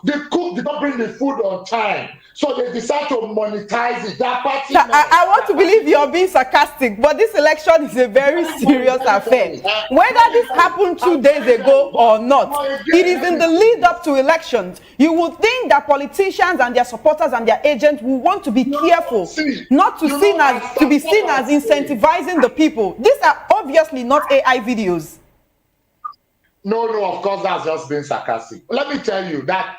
The cook did not bring the food on time. So they decided to monetize it. I want to believe you're being sarcastic, but this election is a very serious affair. Whether this happened 2 days ago or not, it is in the lead up to elections. You would think that politicians and their supporters and their agents will want to be careful, not to be seen as incentivizing the people. These are obviously not AI videos. No, of course, that's just being sarcastic. Let me tell you that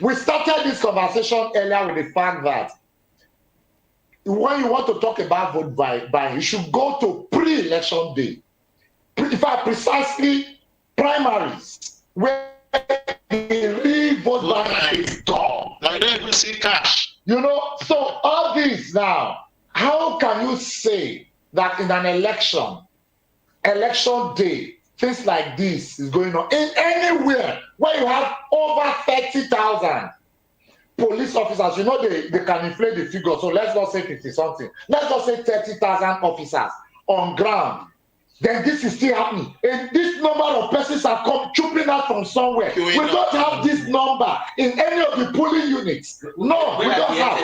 we started this conversation earlier with the fact that when you want to talk about vote buying, you should go to pre-election day. In fact, precisely primaries, where the real vote buying is done. I don't even see cash. You know, so all this now, how can you say that in an election day, things like this is going on in anywhere where you have over 30,000 police officers? You know, they can inflate the figure. So let's not say 50 something. Let's just say 30,000 officers on ground. Then this is still happening. And this number of persons are trooping out from somewhere. We don't have this number in any of the polling units. No, we don't have.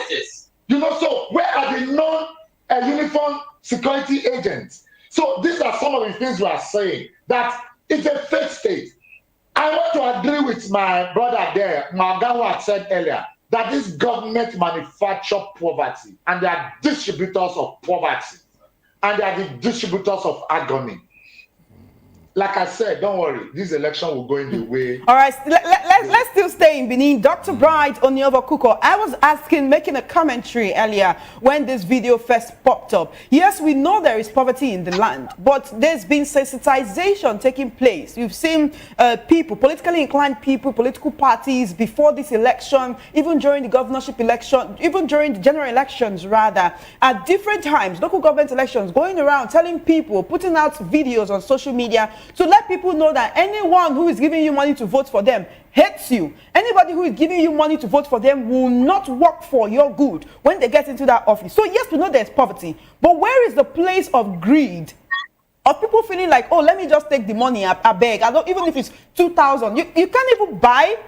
You know, so where are the non-uniform security agents? So these are some of the things we are saying, that it's a fake state. I want to agree with my brother there, Magawa had said earlier, that this government manufacture poverty, and they are distributors of poverty, and they are the distributors of agony. Like I said, don't worry, this election will go in the way. All right, let's still stay in Benin. Dr. Bright Onyovo-Kuko, I was making a commentary earlier when this video first popped up. Yes, we know there is poverty in the land, but there's been sensitization taking place. You've seen people, politically inclined people, political parties before this election, even during the governorship election, even during the general elections rather, at different times, local government elections, going around telling people, putting out videos on social media to let people know that anyone who is giving you money to vote for them hates you. Anybody who is giving you money to vote for them will not work for your good when they get into that office. So yes, we know there's poverty, but where is the place of greed? Of people feeling like, oh, let me just take the money, I beg. I don't, even if it's 2,000, you can't even buy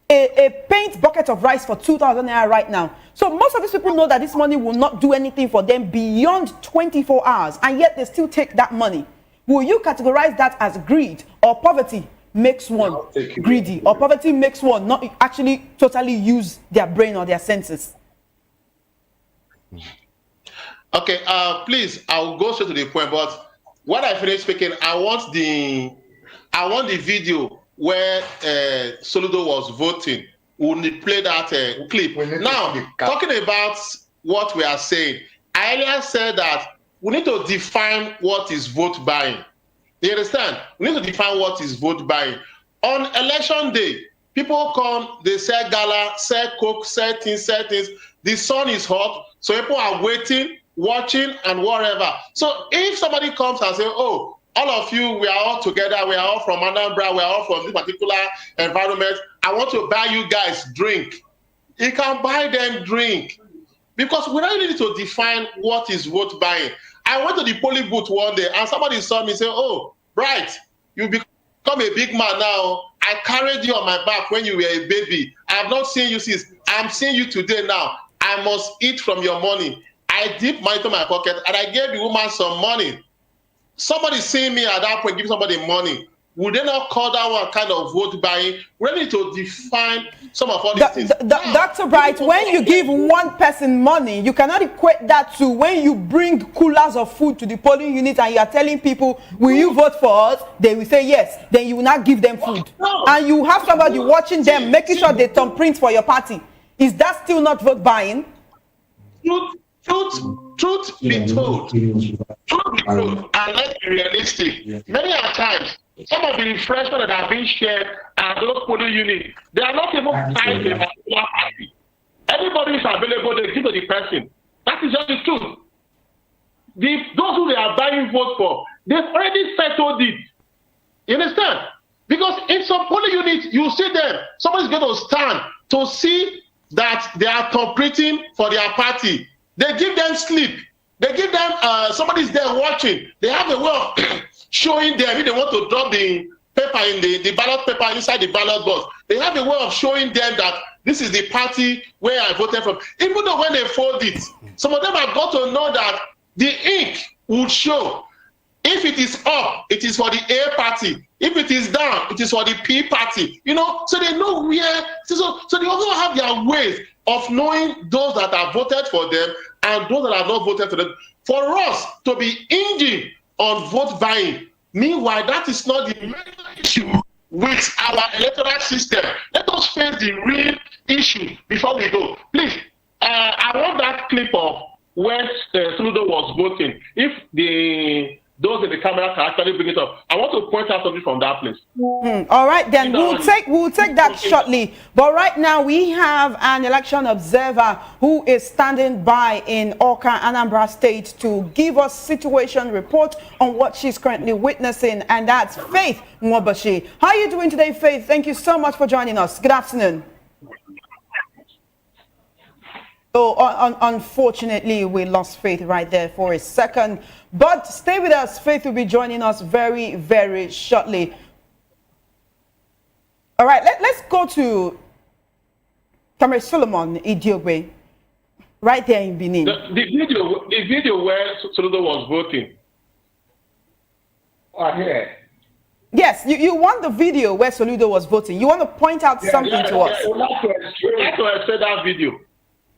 a paint bucket of rice for 2,000 naira right now. So most of these people know that this money will not do anything for them beyond 24 hours, and yet they still take that money. Will you categorize that as greed, or poverty makes one greedy, or poverty makes one not actually totally use their brain or their senses? Okay, please, I'll go straight to the point, but when I finish speaking, I want the video where Soludo was voting. We'll play that clip. Now, talking about what we are saying, I earlier said that we need to define what is vote buying. You understand? We need to define what is vote buying. On election day, people come, they sell gala, sell coke, sell things. The sun is hot, so people are waiting, watching, and whatever. So if somebody comes and says, oh, all of you, we are all together, we are all from Anambra, we are all from this particular environment, I want to buy you guys drink. You can buy them drink. Because we really need to define what is vote buying. I went to the polling booth one day and somebody saw me say, oh, Bright, you become a big man now. I carried you on my back when you were a baby. I have not seen you since. I'm seeing you today now. I must eat from your money. I dipped money into my pocket and I gave the woman some money. Somebody seeing me at that point, give somebody money. Would they not call that one kind of vote buying? We need to define some of all these things. Dr. Bright, when you give one person money, you cannot equate that to when you bring coolers of food to the polling unit and you are telling people, will you vote for us? They will say yes. Then you will not give them food. And you have somebody watching them, making sure they thumbprint for your party. Is that still not vote buying? Truth truth be told, and let's be realistic. Many a times, some of the refreshments that are being shared at those polling units, they are not even tied to a particular party. Everybody is available, they give to the person. That is just the truth. Those who they are buying votes for, they've already settled it. You understand? Because in some polling units, you see them, somebody's going to stand to see that they are competing for their party. They give them sleep. They give them, somebody's there watching. They have a way of showing them, if they want to drop the paper in the ballot paper inside the ballot box, they have a way of showing them that this is the party where I voted from. Even though when they fold it, some of them have got to know that the ink will show. If it is up, it is for the A party. If it is down, it is for the P party. You know, so they know where. So they also have their ways of knowing those that have voted for them and those that have not voted for them. For us to be hinging on vote buying, meanwhile, that is not the main issue with our electoral system. Let us face the real issue before we go. Please, I want that clip of when Soludo was voting. If those in the camera can actually bring it up, I want to point out something from that place. All right, then we'll take that shortly. But right now we have an election observer who is standing by in Awka, Anambra State, to give us situation report on what she's currently witnessing, and that's Faith Nwobashi. How are you doing today, Faith? Thank you so much for joining us. Good afternoon. So unfortunately, we lost Faith right there for a second. But stay with us. Faith will be joining us very, very shortly. All right, let's go to Camera Solomon Idiogwe, right there in Benin. The video where Soludo was voting. Here. Yes, you want the video where Soludo was voting. You want to point out something to us. We'd like to say that video.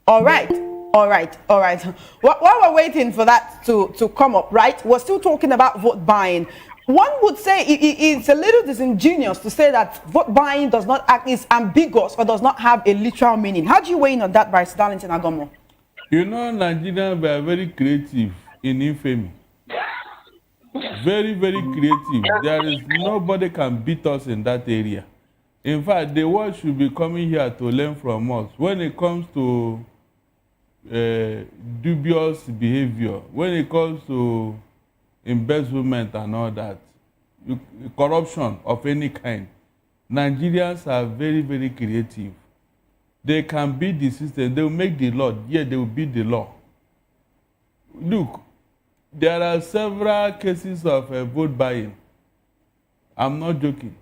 All right. While we're waiting for that to come up, right, we're still talking about vote buying. One would say it's a little disingenuous to say that vote buying does not act, is ambiguous or does not have a literal meaning. How do you weigh in on that, Bryce Darlington Agomo? You know, Nigerians were very creative in infamy. Very, very creative. There is nobody can beat us in that area. In fact, the world should be coming here to learn from us. When it comes to dubious behavior, when it comes to embezzlement and all that, corruption of any kind, Nigerians are very, very creative. They can beat the system. They will make the law. Yeah, they will beat the law. Look, there are several cases of vote buying. I'm not joking.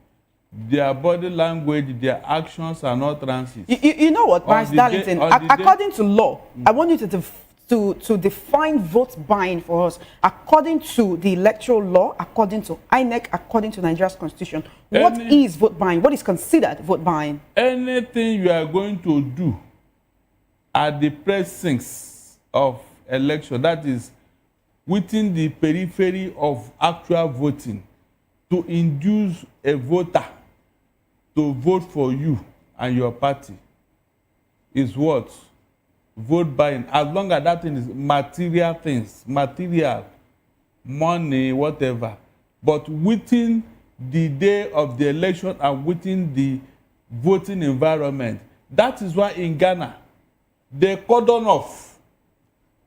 Their body language, their actions are not transit. You know what, Bryce Darlington, according to law, I want you to define vote buying for us according to the electoral law, according to INEC, according to Nigeria's constitution. What is vote buying? What is considered vote buying? Anything you are going to do at the precincts of election, that is within the periphery of actual voting, to induce a voter to vote for you and your party, is what? Vote buying. As long as that thing is material things, material, money, whatever. But within the day of the election and within the voting environment, that is why in Ghana, they cordon off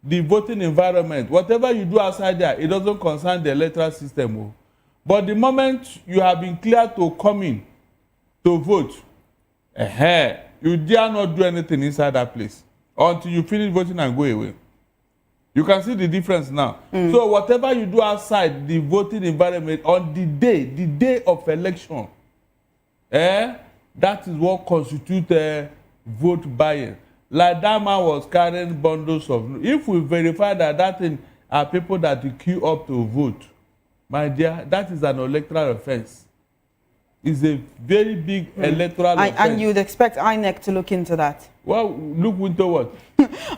the voting environment. Whatever you do outside there, it doesn't concern the electoral system. But the moment you have been cleared to come in to vote, you dare not do anything inside that place until you finish voting and go away. You can see the difference now. So whatever you do outside the voting environment on the day of election, that is what constitutes vote buying. Like that man was carrying bundles of. If we verify that thing are people that you queue up to vote, my dear, that is an electoral offense. It's a very big electoral offense. And you'd expect INEC to look into that? Well, look into what?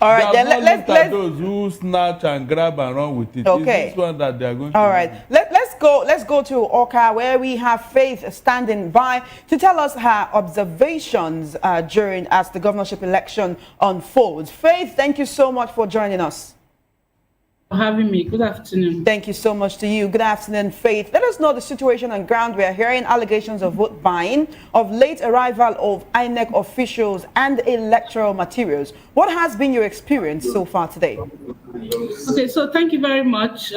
All right, then let's those who snatch and grab and run with it. Okay. It's this one that they are going to. All right, let's go to Awka, where we have Faith standing by to tell us her observations during as the governorship election unfolds. Faith, thank you so much for joining us. having me. Good afternoon. Thank you so much to you. Good afternoon, Faith. Let us know the situation on ground. We are hearing allegations of vote buying, of late arrival of INEC officials and electoral materials. What has been your experience so far today? Okay, so thank you very much.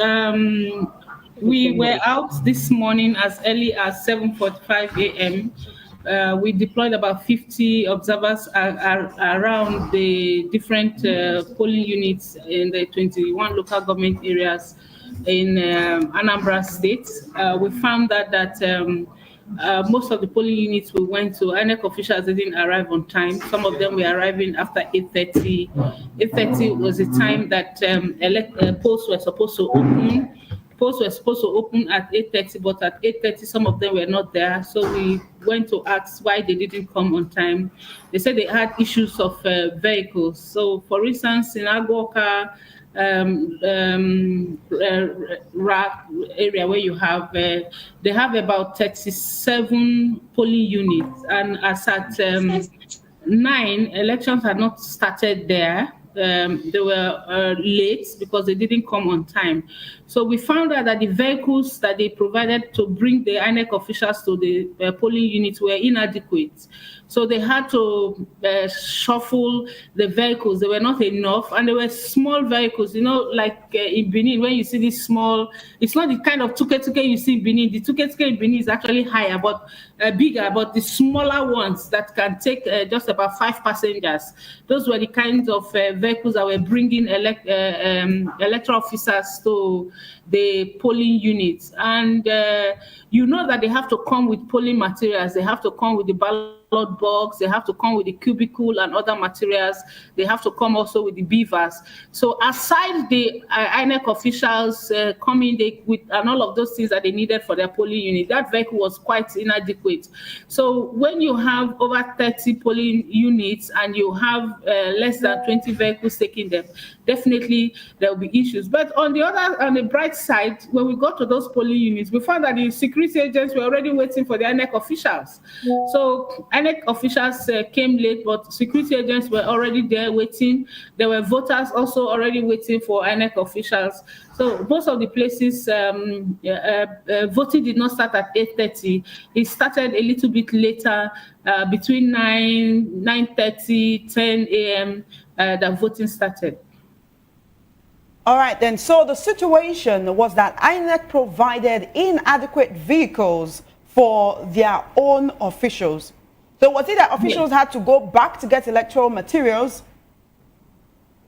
We were out this morning as early as 7:45 a.m. We deployed about 50 observers around the different polling units in the 21 local government areas in Anambra State. We found that most of the polling units we went to, INEC officials didn't arrive on time. Some of them were arriving after 8:30. 8:30 was the time that polls were supposed to open. Polls were supposed to open at 8:30, but at 8:30, some of them were not there. So we went to ask why they didn't come on time. They said they had issues of vehicles. So, for instance, in Agoka area where you have, they have about 37 polling units. And as at 9, elections had not started there. They were late because they didn't come on time. So we found out that the vehicles that they provided to bring the INEC officials to the polling units were inadequate. So they had to shuffle the vehicles. They were not enough, and they were small vehicles. You know, like in Benin, when you see this small, it's not the kind of tuke-tuke you see in Benin. The tuke-tuke in Benin is actually higher, but bigger, but the smaller ones that can take just about 5 passengers. Those were the kinds of vehicles that were bringing electoral officers to the polling units. And you know that they have to come with polling materials. They have to come with the ballot box. They have to come with the cubicle and other materials. They have to come also with the beavers. So aside the INEC officials coming with and all of those things that they needed for their polling unit, that vehicle was quite inadequate. So when you have over 30 polling units and you have less than 20 vehicles taking them, definitely there will be issues. But on the bright side, when we got to those polling units, we found that the security agents were already waiting for the INEC officials. So INEC officials came late, but security agents were already there waiting. There were voters also already waiting for INEC officials. So most of the places, voting did not start at 8:30. It started a little bit later, between 9:30, 10 a.m. That voting started. All right, then. So the situation was that INEC provided inadequate vehicles for their own officials. So was it that officials had to go back to get electoral materials?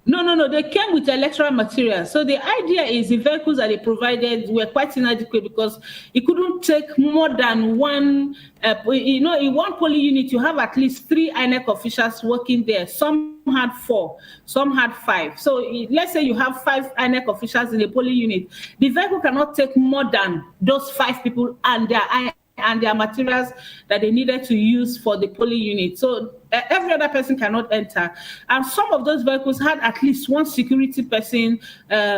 No. They came with electoral materials. So the idea is the vehicles that they provided were quite inadequate because it couldn't take more than one. In one polling unit, you have at least 3 INEC officials working there. Some had 4, some had 5. So let's say you have 5 INEC officials in a polling unit. The vehicle cannot take more than those 5 people and their materials that they needed to use for the polling unit. So every other person cannot enter. And some of those vehicles had at least one security person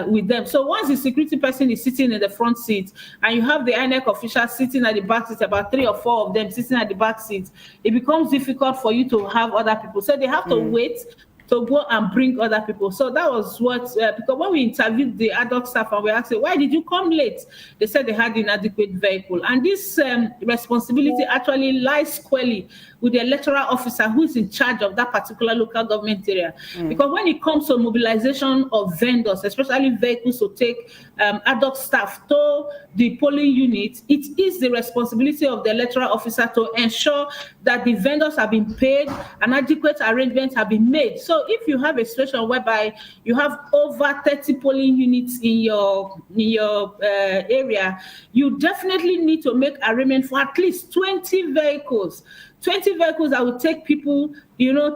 with them. So once the security person is sitting in the front seat and you have the INEC official sitting at the back seat, about 3 or 4 of them sitting at the back seat, it becomes difficult for you to have other people. So they have to wait to go and bring other people. So that was what, because when we interviewed the adult staff and we asked them, why did you come late? They said they had inadequate vehicle. And this responsibility actually lies squarely with the electoral officer who is in charge of that particular local government area. Because when it comes to mobilization of vendors, especially vehicles to take adult staff to the polling unit, it is the responsibility of the electoral officer to ensure that the vendors have been paid and adequate arrangements have been made. So if you have a situation whereby you have over 30 polling units in your area, you definitely need to make arrangement for at least 20 vehicles. 20 vehicles that will take people,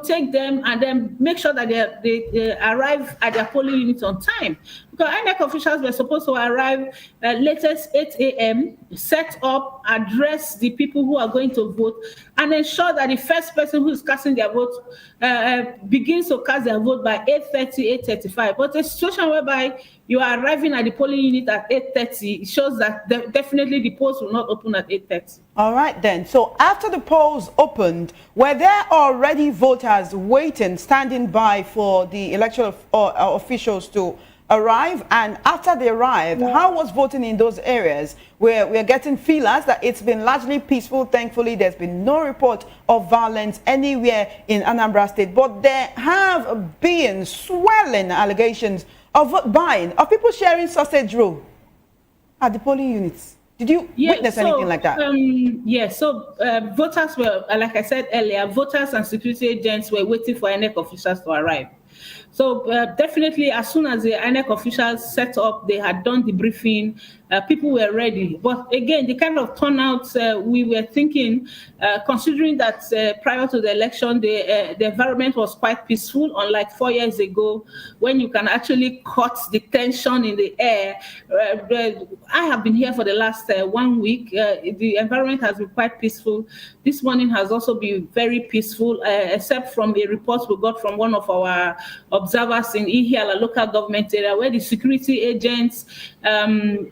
take them and then make sure that they arrive at their polling units on time. Because INEC officials were supposed to arrive latest 8 a.m., set up, address the people who are going to vote, and ensure that the first person who is casting their vote begins to cast their vote by 8:30, 8:35. But a situation whereby you are arriving at the polling unit at 8:30, it shows that definitely the polls will not open at 8:30. All right, then. So after the polls opened, were there already voters waiting, standing by for the electoral officials to arrive, and after they arrived, how was voting in those areas where we're getting feelers that it's been largely peaceful? Thankfully, there's been no report of violence anywhere in Anambra State, but there have been swelling allegations of vote buying, of people sharing sausage roll at the polling units. Did you witness anything like that? Voters were, like I said earlier, voters and security agents were waiting for INEC officials to arrive. So definitely, as soon as the INEC officials set up, they had done the briefing, people were ready. But again, the kind of turnout we were thinking, considering that prior to the election, the environment was quite peaceful, unlike 4 years ago, when you can actually cut the tension in the air. I have been here for the last 1 week. The environment has been quite peaceful. This morning has also been very peaceful, except from a report we got from one of our observers in Ihiala local government area, where the security agents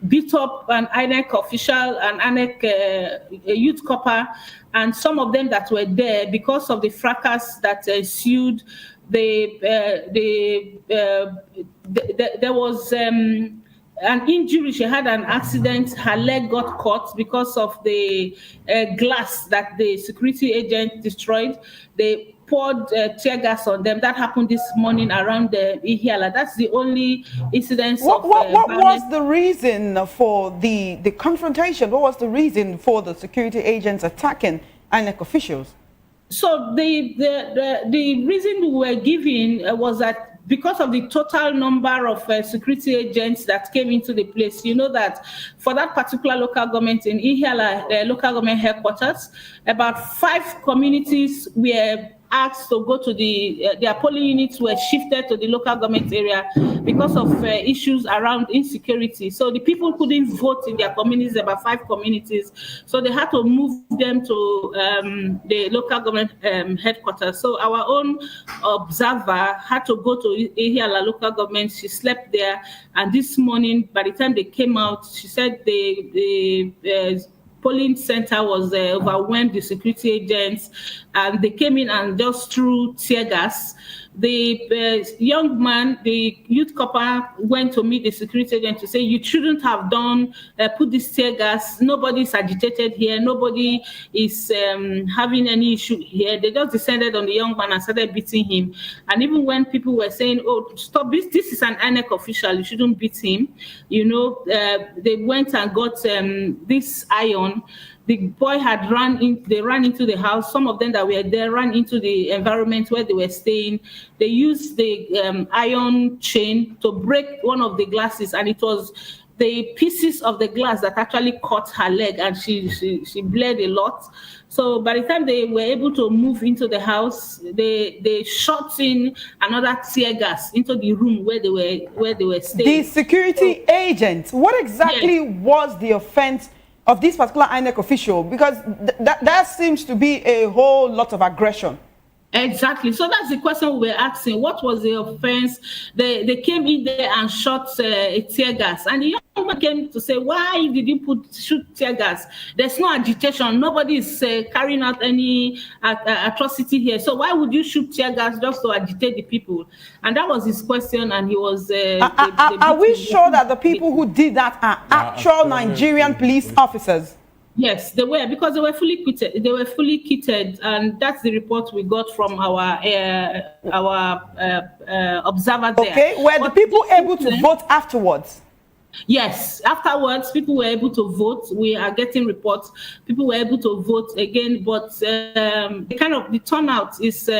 beat up an INEC official, an INEC youth copper, and some of them that were there, because of the fracas that ensued. There was an injury. She had an accident. Her leg got caught because of the glass that the security agent destroyed. They poured tear gas on them. That happened this morning around the Ihiala. That's the only incident. What was the reason for the confrontation? What was the reason for the security agents attacking INEC officials? So the reason we were giving was that because of the total number of security agents that came into the place, you know that for that particular local government in Ihiala, the local government headquarters, about 5 communities were asked to go to their polling units were shifted to the local government area because of issues around insecurity. So the people couldn't vote in their communities, about 5 communities. So they had to move them to the local government headquarters. So our own observer had to go to Ihiala local government. She slept there. And this morning, by the time they came out, she said the polling center was overwhelmed, the security agents, and they came in and just threw tear gas. The young man, the youth copper, went to meet the security agent to say, you shouldn't have put this tear gas. Nobody's agitated here. Nobody is having any issue here. They just descended on the young man and started beating him. And even when people were saying, oh, stop this, this is an INEC official, you shouldn't beat him, you know, they went and got this iron. The boy had they ran into the house. Some of them that were there ran into the environment where they were staying. They used the iron chain to break one of the glasses, and it was the pieces of the glass that actually cut her leg, and she bled a lot. So by the time they were able to move into the house, they shot in another tear gas into the room where they were staying. The security agent, what exactly was the offense of this particular INEC official? Because that seems to be a whole lot of aggression. Exactly. So that's the question we were asking. What was the offense? They came in there and shot a tear gas. And the young man came to say, why did you shoot tear gas? There's no agitation. Nobody is carrying out any atrocity here. So why would you shoot tear gas just to agitate the people? And that was his question. And he was... are we sure that the people who did that are actual Nigerian police officers? Yes, they were, because they were fully kitted. They were fully kitted, and that's the report we got from our observer there. Okay, were the people able to vote afterwards? Yes, afterwards, people were able to vote. We are getting reports. People were able to vote again, but the turnout is...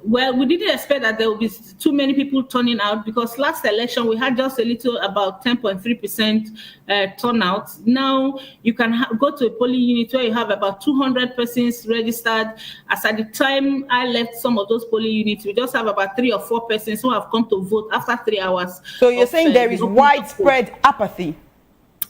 well, we didn't expect that there would be too many people turning out, because last election we had just a little, about 10.3% turnout. Now you can go to a polling unit where you have about 200 persons registered. As at the time I left some of those polling units, we just have about 3 or 4 persons who have come to vote after 3 hours. So you're saying there is widespread apathy?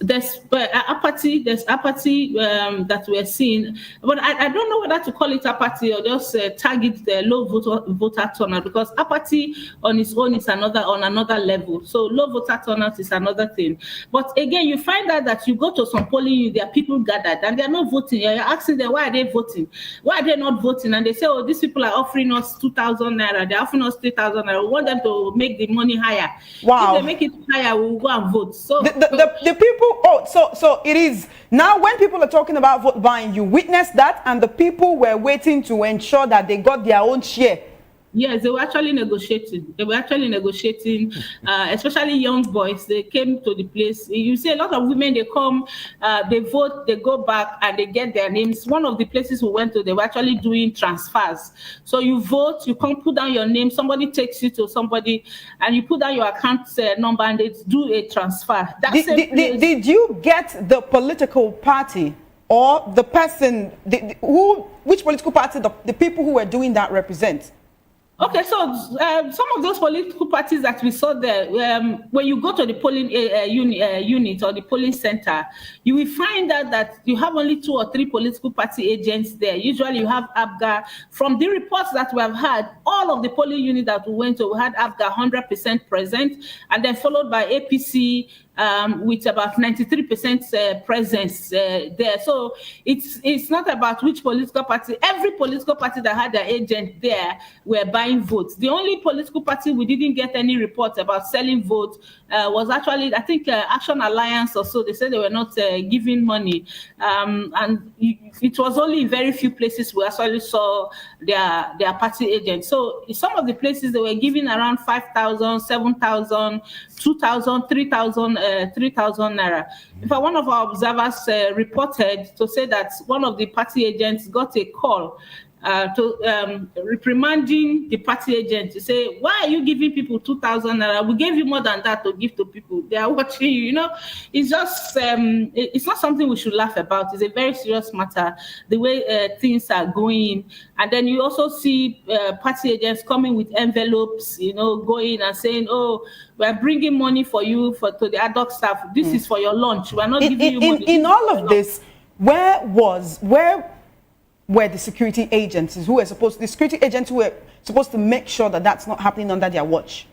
there's apathy. There's apathy that we're seeing, but I don't know whether to call it apathy or just target the low voter turnout, because apathy on its own is on another level. So low voter turnout is another thing. But again, you find out that you go to some polling, there are people gathered and they're not voting. You're asking them, why are they voting? Why are they not voting? And they say, oh, these people are offering us 2,000 naira. They're offering us 3,000 naira. We want them to make the money higher. Wow. If they make it higher, we'll go and vote. So the people, so it is now when people are talking about vote buying, you witness that, and the people were waiting to ensure that they got their own share. Yes, they were actually negotiating. Especially young boys. They came to the place. You see a lot of women, they come, they vote, they go back, and they get their names. One of the places we went to, they were actually doing transfers. So you vote, you come put down your name, somebody takes you to somebody, and you put down your account number, and they do a transfer. Did you get the political party or the person, which political party the people who were doing that represent? Okay, so some of those political parties that we saw there, when you go to the polling unit or the polling center, you will find out that you have only 2 or 3 political party agents there. Usually you have ABGA. From the reports that we have had, all of the polling units that we went to, we had ABGA 100% present, and then followed by APC, with about 93% presence there. So it's not about which political party. Every political party that had their agent there were buying votes. The only political party we didn't get any reports about selling votes was actually, I think, Action Alliance or so. They said they were not giving money. And it was only in very few places we actually saw their party agents. So in some of the places they were giving around 5,000, 7,000, 2,000, 3,000 naira. In fact, one of our observers reported to say that one of the party agents got a call reprimanding the party agent to say, why are you giving people 2,000 naira? We gave you more than that to give to people. They are watching you. You know, it's just it's not something we should laugh about. It's a very serious matter, the way things are going. And then you also see party agents coming with envelopes, you know, going and saying, oh, we're bringing money for you to the ad hoc staff. This is for your lunch. We're not giving you money. In all of this, where were the security agencies who were supposed to make sure that that's not happening under their watch?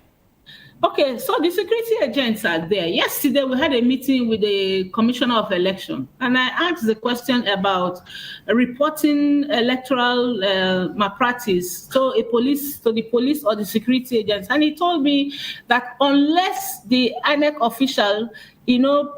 Okay, so the security agents are there. Yesterday, we had a meeting with the Commissioner of Election, and I asked the question about reporting electoral malpractice to the police or the security agents. And he told me that unless the INEC official, you know,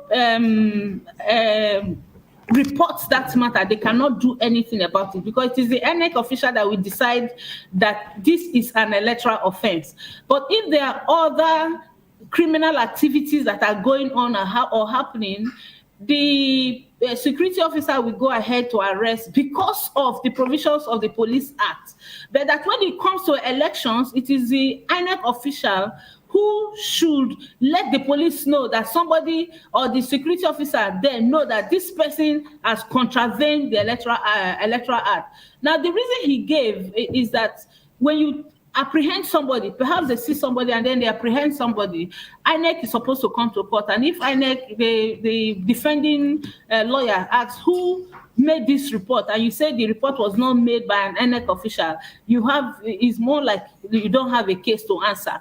reports that matter, they cannot do anything about it, because it is the INEC official that will decide that this is an electoral offense. But if there are other criminal activities that are going on or happening, the security officer will go ahead to arrest because of the provisions of the Police Act. But that when it comes to elections, it is the INEC official who should let the police know that somebody or the security officer there know that this person has contravened the electoral act. Now, the reason he gave is that when you apprehend somebody, perhaps they see somebody and then they apprehend somebody, INEC is supposed to come to court. And if INEC, the defending lawyer asks who made this report, and you say the report was not made by an INEC official, it's more like you don't have a case to answer.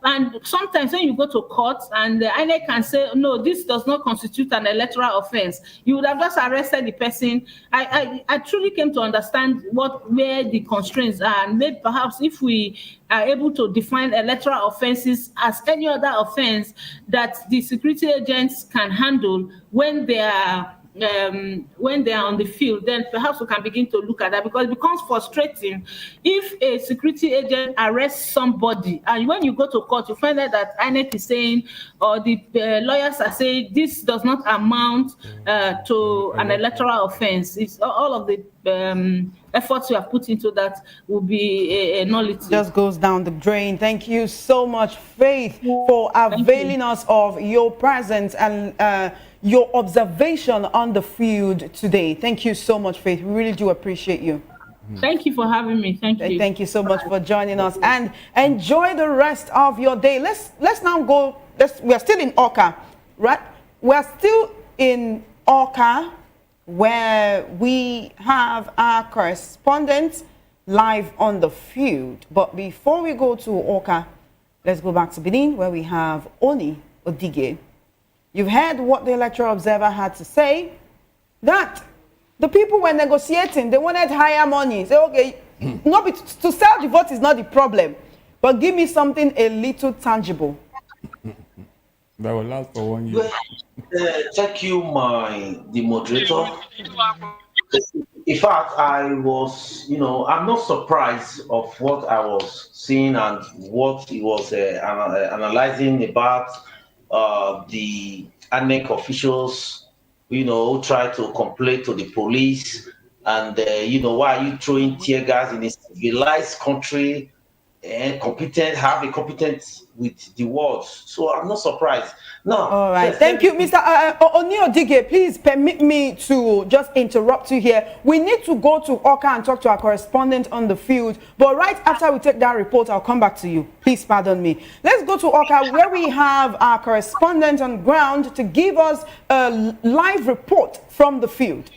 And sometimes when you go to court and the INEC can say, no, this does not constitute an electoral offense, you would have just arrested the person. I truly came to understand where the constraints are, and maybe perhaps if we are able to define electoral offenses as any other offense that the security agents can handle when they are on the field, then perhaps we can begin to look at that, because it becomes frustrating if a security agent arrests somebody and when you go to court you find out that INEC is saying, or the lawyers are saying, this does not amount to an electoral offense. It's all of the efforts you have put into that will be a nullity. Just goes down the drain. Thank you so much, Faith, for availing us of your presence and your observation on the field today. Thank you so much, Faith. We really do appreciate you. Thank you for having me. Thank you. Thank you so much for joining us, and enjoy the rest of your day. Let's now go. We are still in Oka, right? we're still in Oka, where we have our correspondent live on the field. But before we go to Oka, let's go back to Benin, where we have Oni Odige. You've heard what the Electoral Observer had to say, that the people were negotiating, they wanted higher money. Say, okay, to sell the vote is not the problem, but give me something a little tangible. That will last for 1 year. Thank you, the moderator. In fact, I was, I'm not surprised of what I was seeing and what he was analyzing about the ANEC officials, who try to complain to the police. And, why are you throwing tear gas in a civilized country and have a competence with the words? So I'm not surprised. Now, all right, thank you, Mr. Oni Odige. Please permit me to just interrupt you here. We need to go to Oka and talk to our correspondent on the field, but right after we take that report, I'll come back to you. Please pardon me. Let's go to Oka, where we have our correspondent on ground to give us a live report from the field.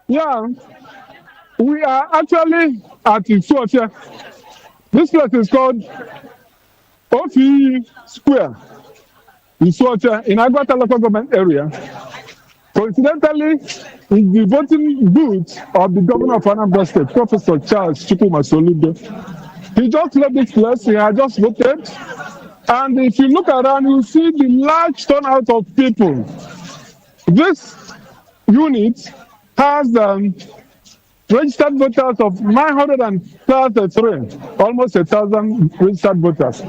Yeah, we are actually at Isuoche. This place is called Ofi Square, Isuoche, in Agwata local government area. Coincidentally, it's the voting booth of the governor of Anambra State, Professor Charles Soludo. He just left this place, he had just voted. And if you look around, you see the large turnout of people. This unit has registered voters of 933, almost 1,000 registered voters.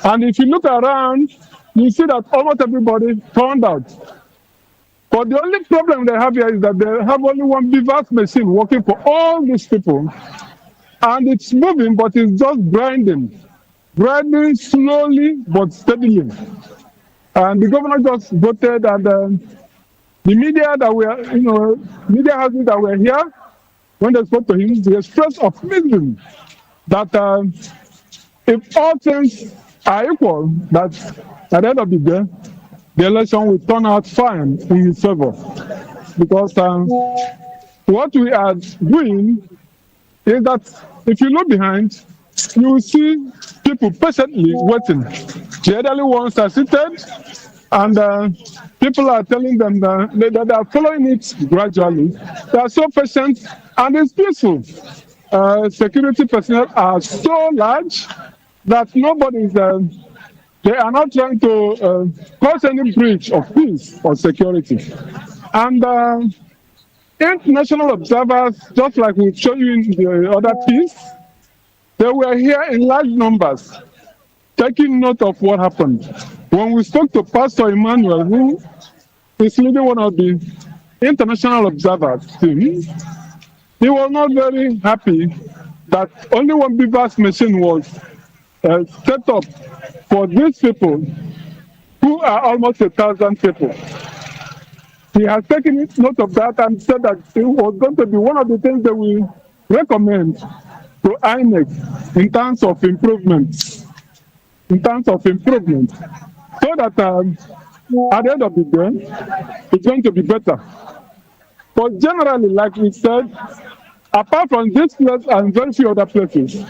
And if you look around, you see that almost everybody turned out. But the only problem they have here is that they have only one BVAS machine working for all these people. And it's moving, but it's just grinding slowly but steadily. And the governor just voted, and the media that were, media houses that were here, when they spoke to him, they expressed optimism that if all things are equal, that at the end of the day, the election will turn out fine in his favor. Because what we are doing is that if you look behind, you will see people patiently waiting. The elderly ones are seated, and people are telling them that they are following it gradually. They are so patient, and it's peaceful. Security personnel are so large that nobody is, they are not trying to cause any breach of peace or security. And international observers, just like we showed you in the other piece, they were here in large numbers, taking note of what happened. When we spoke to Pastor Emmanuel, who is leading one of the international observers team, he was not very happy that only one BVAS machine was set up for these people, who are almost 1,000 people. He has taken note of that and said that it was going to be one of the things that we recommend to INEC in terms of improvement. So that at the end of the day, it's going to be better. But generally, like we said, apart from this place and very few other places,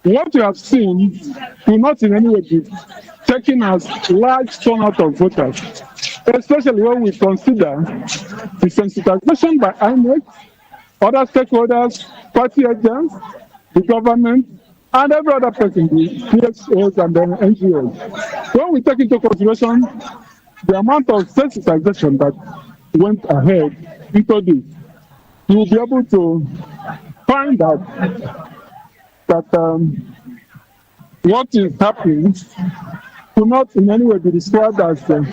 what we have seen will not in any way be taken as large turnout of voters, especially when we consider the sensitization by INEC, other stakeholders, party agents, the government, and every other person, the PXOs and the NGOs. When we take into consideration the amount of sensitization that went ahead into this, you will be able to find out that what is happening will not in any way be described as a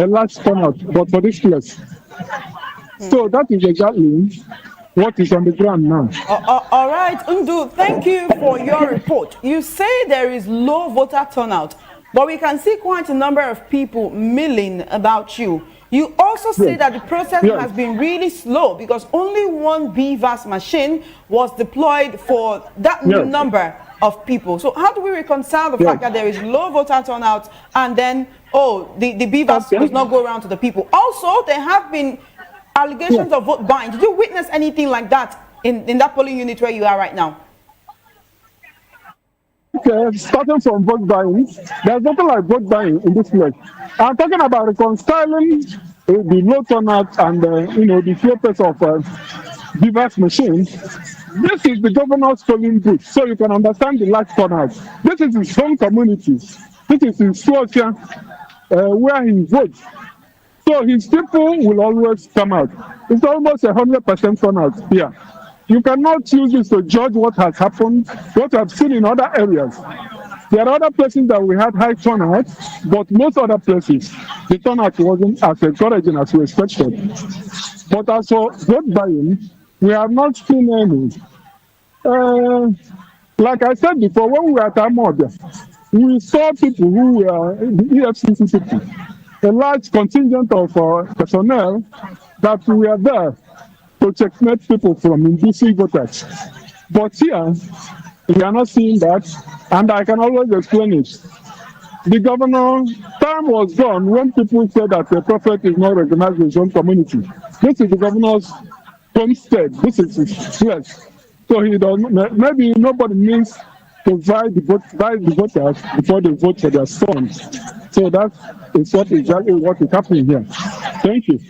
large turnout, but for this place. So that is exactly what is on the ground now. All right, Undu, thank you for your report. You say there is low voter turnout. but we can see quite a number of people milling about you. You also say that the process has been really slow because only one BVAS machine was deployed for that number of people. So how do we reconcile the fact that there is low voter turnout and then, the BVAS does not go around to the people? Also, there have been allegations of vote buying. Did you witness anything like that in that polling unit where you are right now? Okay, starting from vote buying, there's nothing like vote buying in this place. I'm talking about reconciling the low turnout and the slow pace of diverse machines. This is the governor's polling booth, so you can understand the large turnout. This is his home community. This is his social where he votes. So his people will always come out. It's almost 100% turnout here. You cannot use this to judge what has happened, what I've seen in other areas. There are other places that we had high turnout, but most other places, the turnout wasn't as encouraging as we expected. But as for vote buying, we have not seen any. Like I said before, when we were at Amodia, we saw people who were the EFCC people, a large contingent of personnel that were there to checkmate people from inducing voters. But here, we are not seeing that, and I can always explain it. The governor, time was gone when people said that the prophet is not recognized in his own community. This is the governor's homestead. This is his place. So he does maybe nobody means to buy the voters before they vote for their sons. So that is exactly what is happening here. Thank you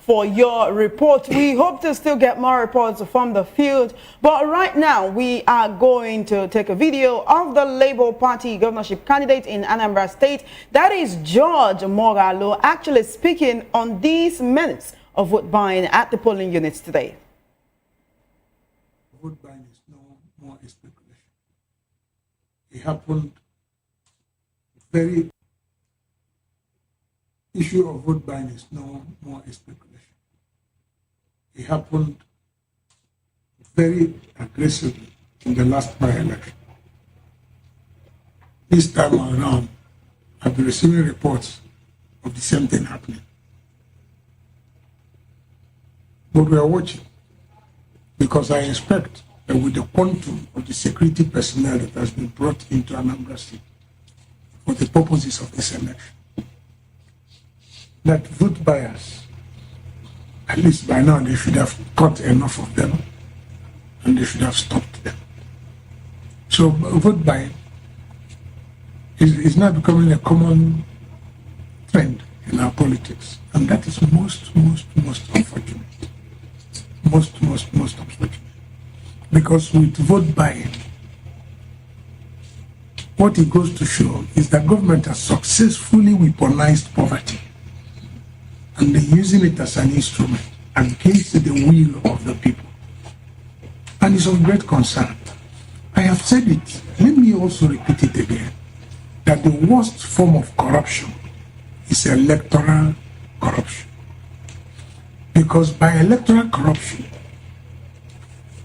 for your report. We hope to still get more reports from the field, but right now we are going to take a video of the Labour Party governorship candidate in Anambra State. That is George Moghalu actually speaking on these minutes of vote buying at the polling units today. Vote buying is no more a speculation. It happened issue of vote buying is no more a speculation. It happened very aggressively in the last by-election. This time around, I've been receiving reports of the same thing happening. But we are watching because I expect that with the quantum of the security personnel that has been brought into Anambra State for the purposes of this election, that vote buyers, at least by now, they should have caught enough of them and they should have stopped them. So vote buying is now becoming a common trend in our politics, and that is most unfortunate. Most unfortunate. Because with vote buying, what it goes to show is that government has successfully weaponized poverty, and they're using it as an instrument against the will of the people. And it's of great concern. I have said it, let me also repeat it again, that the worst form of corruption is electoral corruption. Because by electoral corruption,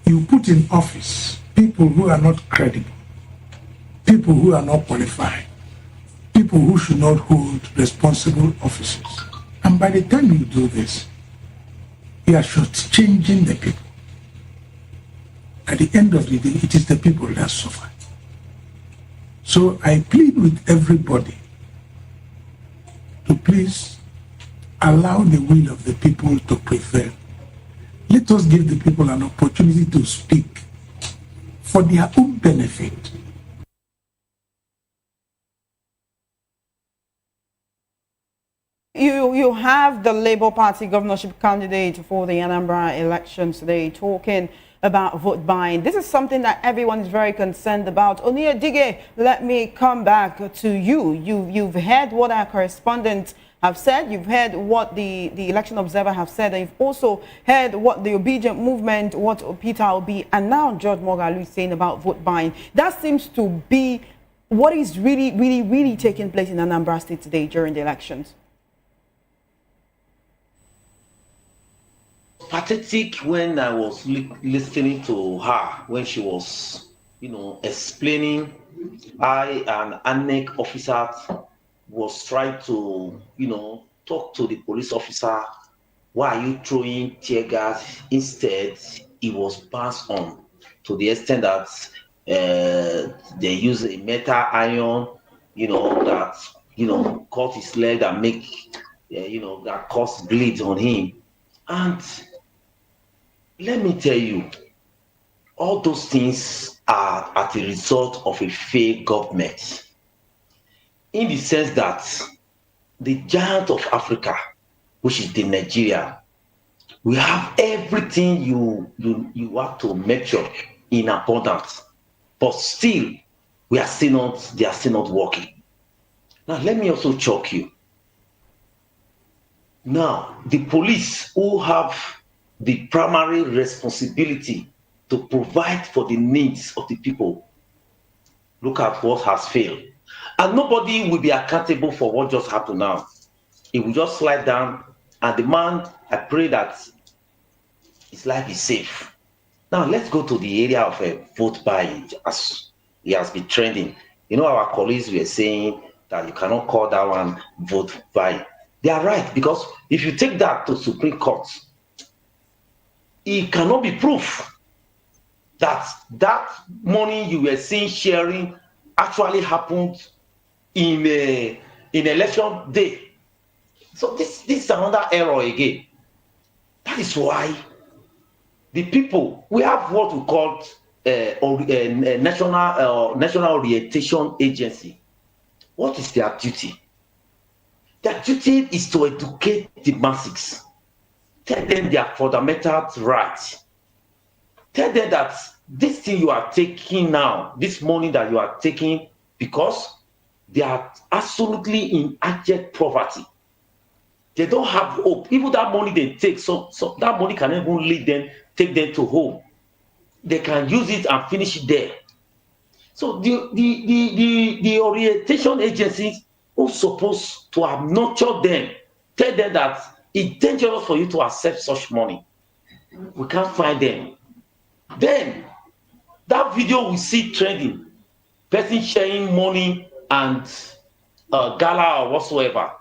you put in office people who are not credible, people who are not qualified, people who should not hold responsible offices. And by the time you do this, you are shortchanging the people. At the end of the day, it is the people that suffer. So I plead with everybody to please allow the will of the people to prevail. Let us give the people an opportunity to speak for their own benefit. You have the Labour Party governorship candidate for the Anambra elections today talking about vote buying. This is something that everyone is very concerned about. Oniadige, let me come back to you. You've heard what our correspondents have said. You've heard what the election observer have said. And you've also heard what the obedient movement, what Peter Obi, and now George Moghalu is saying about vote buying. That seems to be what is really taking place in Anambra State today during the elections. Pathetic when I was listening to her when she was explaining how an ANEC officer was trying to, talk to the police officer, why are you throwing tear gas? Instead, it was passed on to the extent that they use a metal iron, that, cut his leg and make, that cause bleed on him. And let me tell you, all those things are at a result of a failed government, in the sense that the giant of Africa, which is the Nigeria, we have everything you have to make sure in abundance, but still they are still not working. Now let me also shock you. Now the police, who have the primary responsibility to provide for the needs of the people, look at what has failed. And nobody will be accountable for what just happened now. It will just slide down, and the man, I pray that his life is safe. Now let's go to the area of vote buying, as it has been trending. Our colleagues were saying that you cannot call that one vote buying. They are right, because if you take that to Supreme Court, it cannot be proof that that money you were seeing sharing actually happened in election day. So this is another error again. That is why the people, we have what we call national orientation agency. What is their duty? Their duty is to educate the masses, tell them their fundamental rights, tell them that this thing you are taking now, this money that you are taking, because they are absolutely in abject poverty. They don't have hope. Even that money they take, so that money can even lead them, take them to home. They can use it and finish it there. So the orientation agencies who supposed to have nurtured them, tell them that it's dangerous for you to accept such money. We can't find them. Then that video we see trending, person sharing money and gala or whatsoever.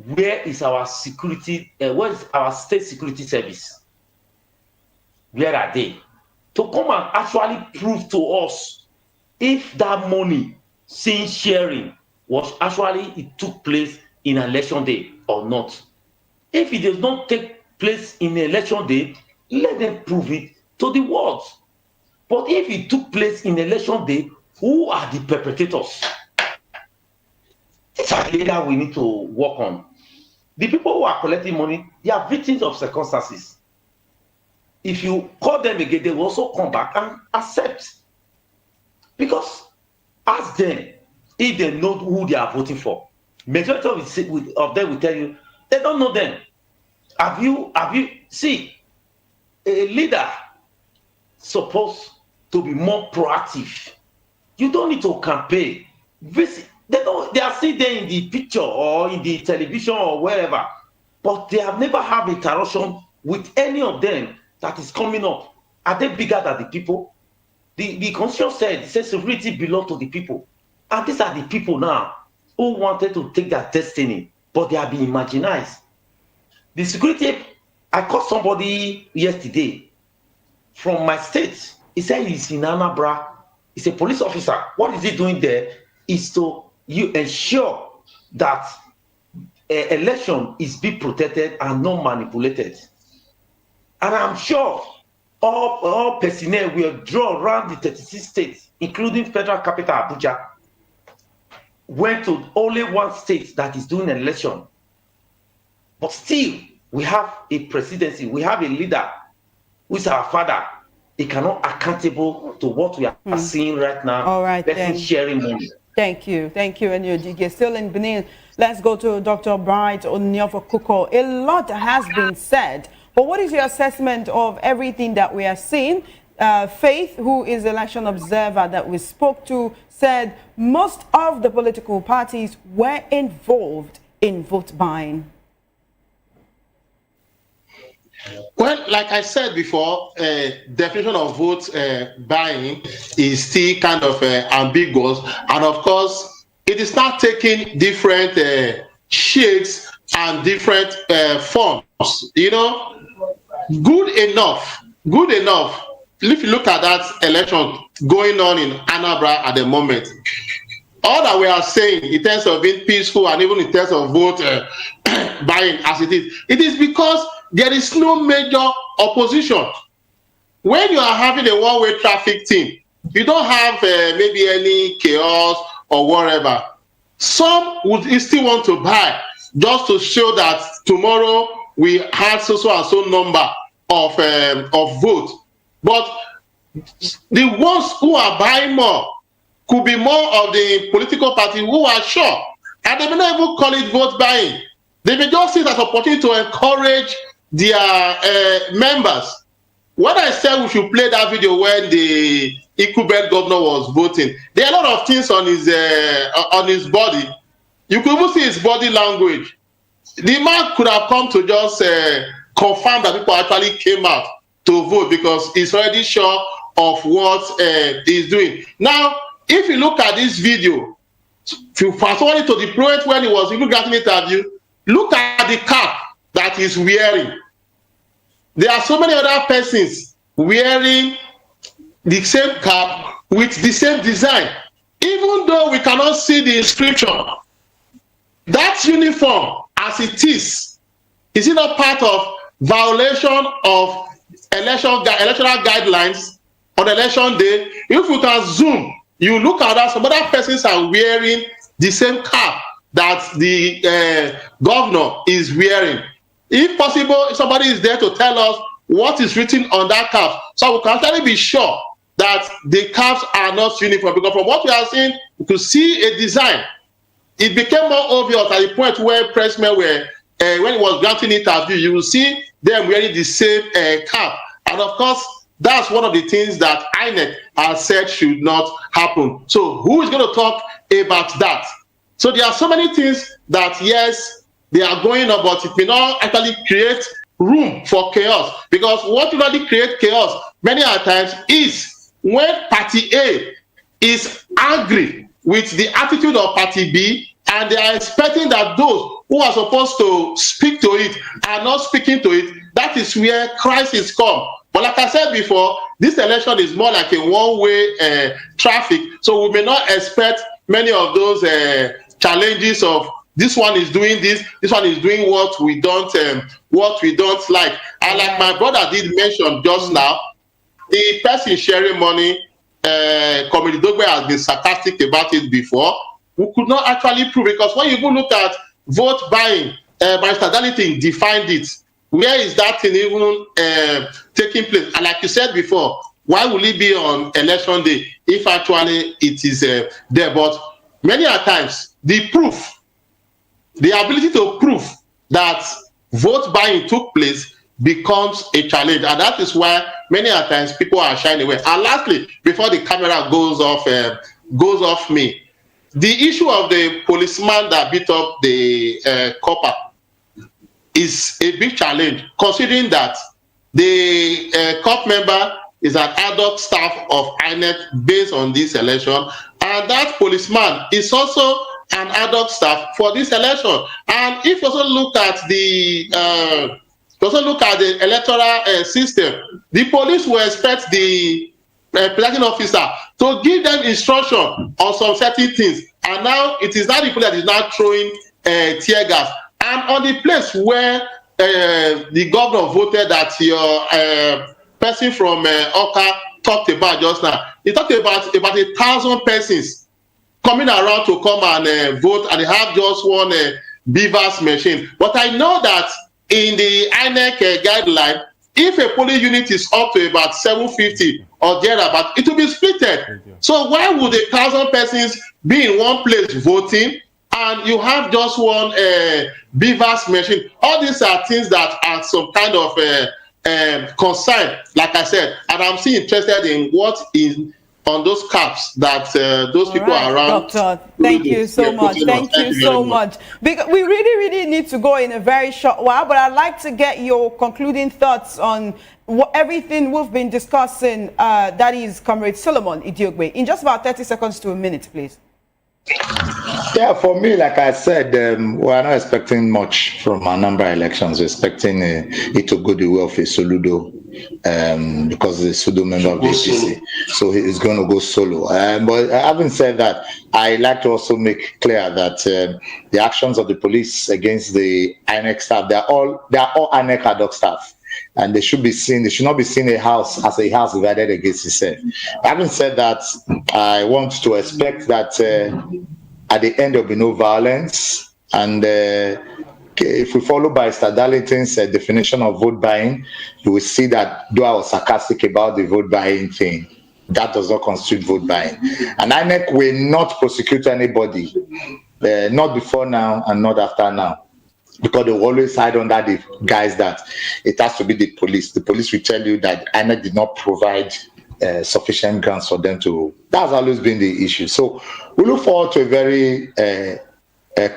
Where is our security? Where is our state security service? Where are they? To come and actually prove to us if that money seen sharing was actually, it took place in election day or not. If it does not take place in election day, let them prove it to the world. But if it took place in election day, who are the perpetrators? These are the areas we need to work on. The people who are collecting money, they are victims of circumstances. If you call them again, they will also come back and accept. Because ask them if they know who they are voting for. Majority of them will tell you they don't know them. Have you see, a leader supposed to be more proactive. You don't need to campaign. Visit. They are still there in the picture or in the television or wherever, but they have never had interaction with any of them that is coming up. Are they bigger than the people? The constitution says security belongs to the people. And these are the people now who wanted to take their destiny, but they are being marginalized. The security, I caught somebody yesterday from my state. He said he's in Anambra. He's a police officer. What is he doing there? Is to ensure that election is being protected and not manipulated. And I'm sure all personnel will draw around the 36 states, including federal capital Abuja, went to only one state that is doing an election. But still, we have a presidency, we have a leader who is our father. He cannot accountable to what we are seeing right now. All right, then. Sharing money. Thank you, Enyodige. Still in Benin, let's go to Dr. Bright Onyefo-Kuko. A lot has been said, but what is your assessment of everything that we are seeing? Faith, who is election observer that we spoke to, said most of the political parties were involved in vote buying. Well, like I said before, definition of vote buying is still kind of ambiguous, and of course, it is not taking different shades and different forms. You know, good enough. If you look at that election going on in Anambra at the moment, all that we are saying in terms of being peaceful and even in terms of vote buying as it is because there is no major opposition. When you are having a one-way traffic thing, you don't have maybe any chaos or whatever. Some would still want to buy just to show that tomorrow we had so and so number of votes. But the ones who are buying more could be more of the political party who are sure, and they may not even call it vote buying. They may just see it as an opportunity to encourage their members. When I said we should play that video when the incumbent governor was voting, there are a lot of things on his body. You could even see his body language. The man could have come to just confirm that people actually came out to vote because he's already sure of what he's doing. Now, if you look at this video, if you fast forward to the point when he was even getting an interview, look at the cap that he's wearing. There are so many other persons wearing the same cap with the same design. Even though we cannot see the inscription, that uniform as it is it not part of violation of electoral guidelines on election day? If you can zoom, you look at that, some other persons are wearing the same cap that the governor is wearing. If possible, somebody is there to tell us what is written on that cap, so we can actually be sure that the caps are not uniform. Because from what we are seeing, you could see a design. It became more obvious at the point where pressmen were, when it was granting interview, you will see them wearing the same cap. And of course, that's one of the things that INEC has said should not happen. So who is going to talk about that? So there are so many things that, yes, they are going on, but it may not actually create room for chaos. Because what usually creates chaos many times is when Party A is angry with the attitude of Party B, and they are expecting that those who are supposed to speak to it are not speaking to it. That is where crisis come. But like I said before, this election is more like a one-way traffic, so we may not expect many of those challenges of this one is doing this one is doing what we don't like. And like my brother did mention just now, the person sharing money, Community Dogbe has been sarcastic about it before. We could not actually prove, because when you go look at vote buying, Mr. Darlington defined it. Where is that thing even taking place? And like you said before, why will it be on election day if actually it is there? But many a times, the proof, the ability to prove that vote buying took place becomes a challenge, and that is why many a times people are shying away. And lastly, before the camera goes off me, the issue of the policeman that beat up the copper is a big challenge, considering that the COP member is an ad hoc staff of INEC based on this election, and that policeman is also an ad hoc staff for this election. And if you also look at the electoral system, the police will expect the presiding officer to give them instruction on some certain things, and now it is not the police that is now throwing tear gas. And on the place where the governor voted that your person from Oka talked about just now, he talked about 1,000 persons coming around to come and vote, and they have just one beavers machine. But I know that in the INEC guideline, if a polling unit is up to about 750 or thereabout, it will be splitted. So why would 1,000 persons be in one place voting and you have just one beavers machine? All these are things that are some kind of concern, like I said, and I'm still interested in what is on those caps that those people right, around. Doctor, thank you so much. Thank you so much. Because we really need to go in a very short while, but I'd like to get your concluding thoughts on everything we've been discussing. That is Comrade Solomon Idiogbe. In just about 30 seconds to a minute, please. Yeah, for me, like I said, we're not expecting much from our number of elections. We're expecting it to go the way of a Soludo, because he's a pseudo member of the APC. So he's going to go solo. But having said that, I like to also make clear that the actions of the police against the INEC staff, they are all INEC ad hoc staff. And they should not be seen a house as a house divided against itself. Having said that, I want to expect that at the end there will be no violence. And if we follow Barrister Darlington's definition of vote buying, you will see that though I was sarcastic about the vote buying thing, that does not constitute vote buying. And INEC will not prosecute anybody, not before now and not after now, because they will always hide under the guise that it has to be the police. The police will tell you that INEC did not provide sufficient grounds for them to. That's always been the issue. So we look forward to a very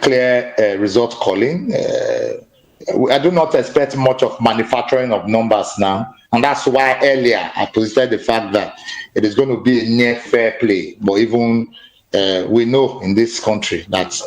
clear result calling. I do not expect much of manufacturing of numbers now. And that's why earlier I posited the fact that it is going to be a near fair play. But even we know in this country that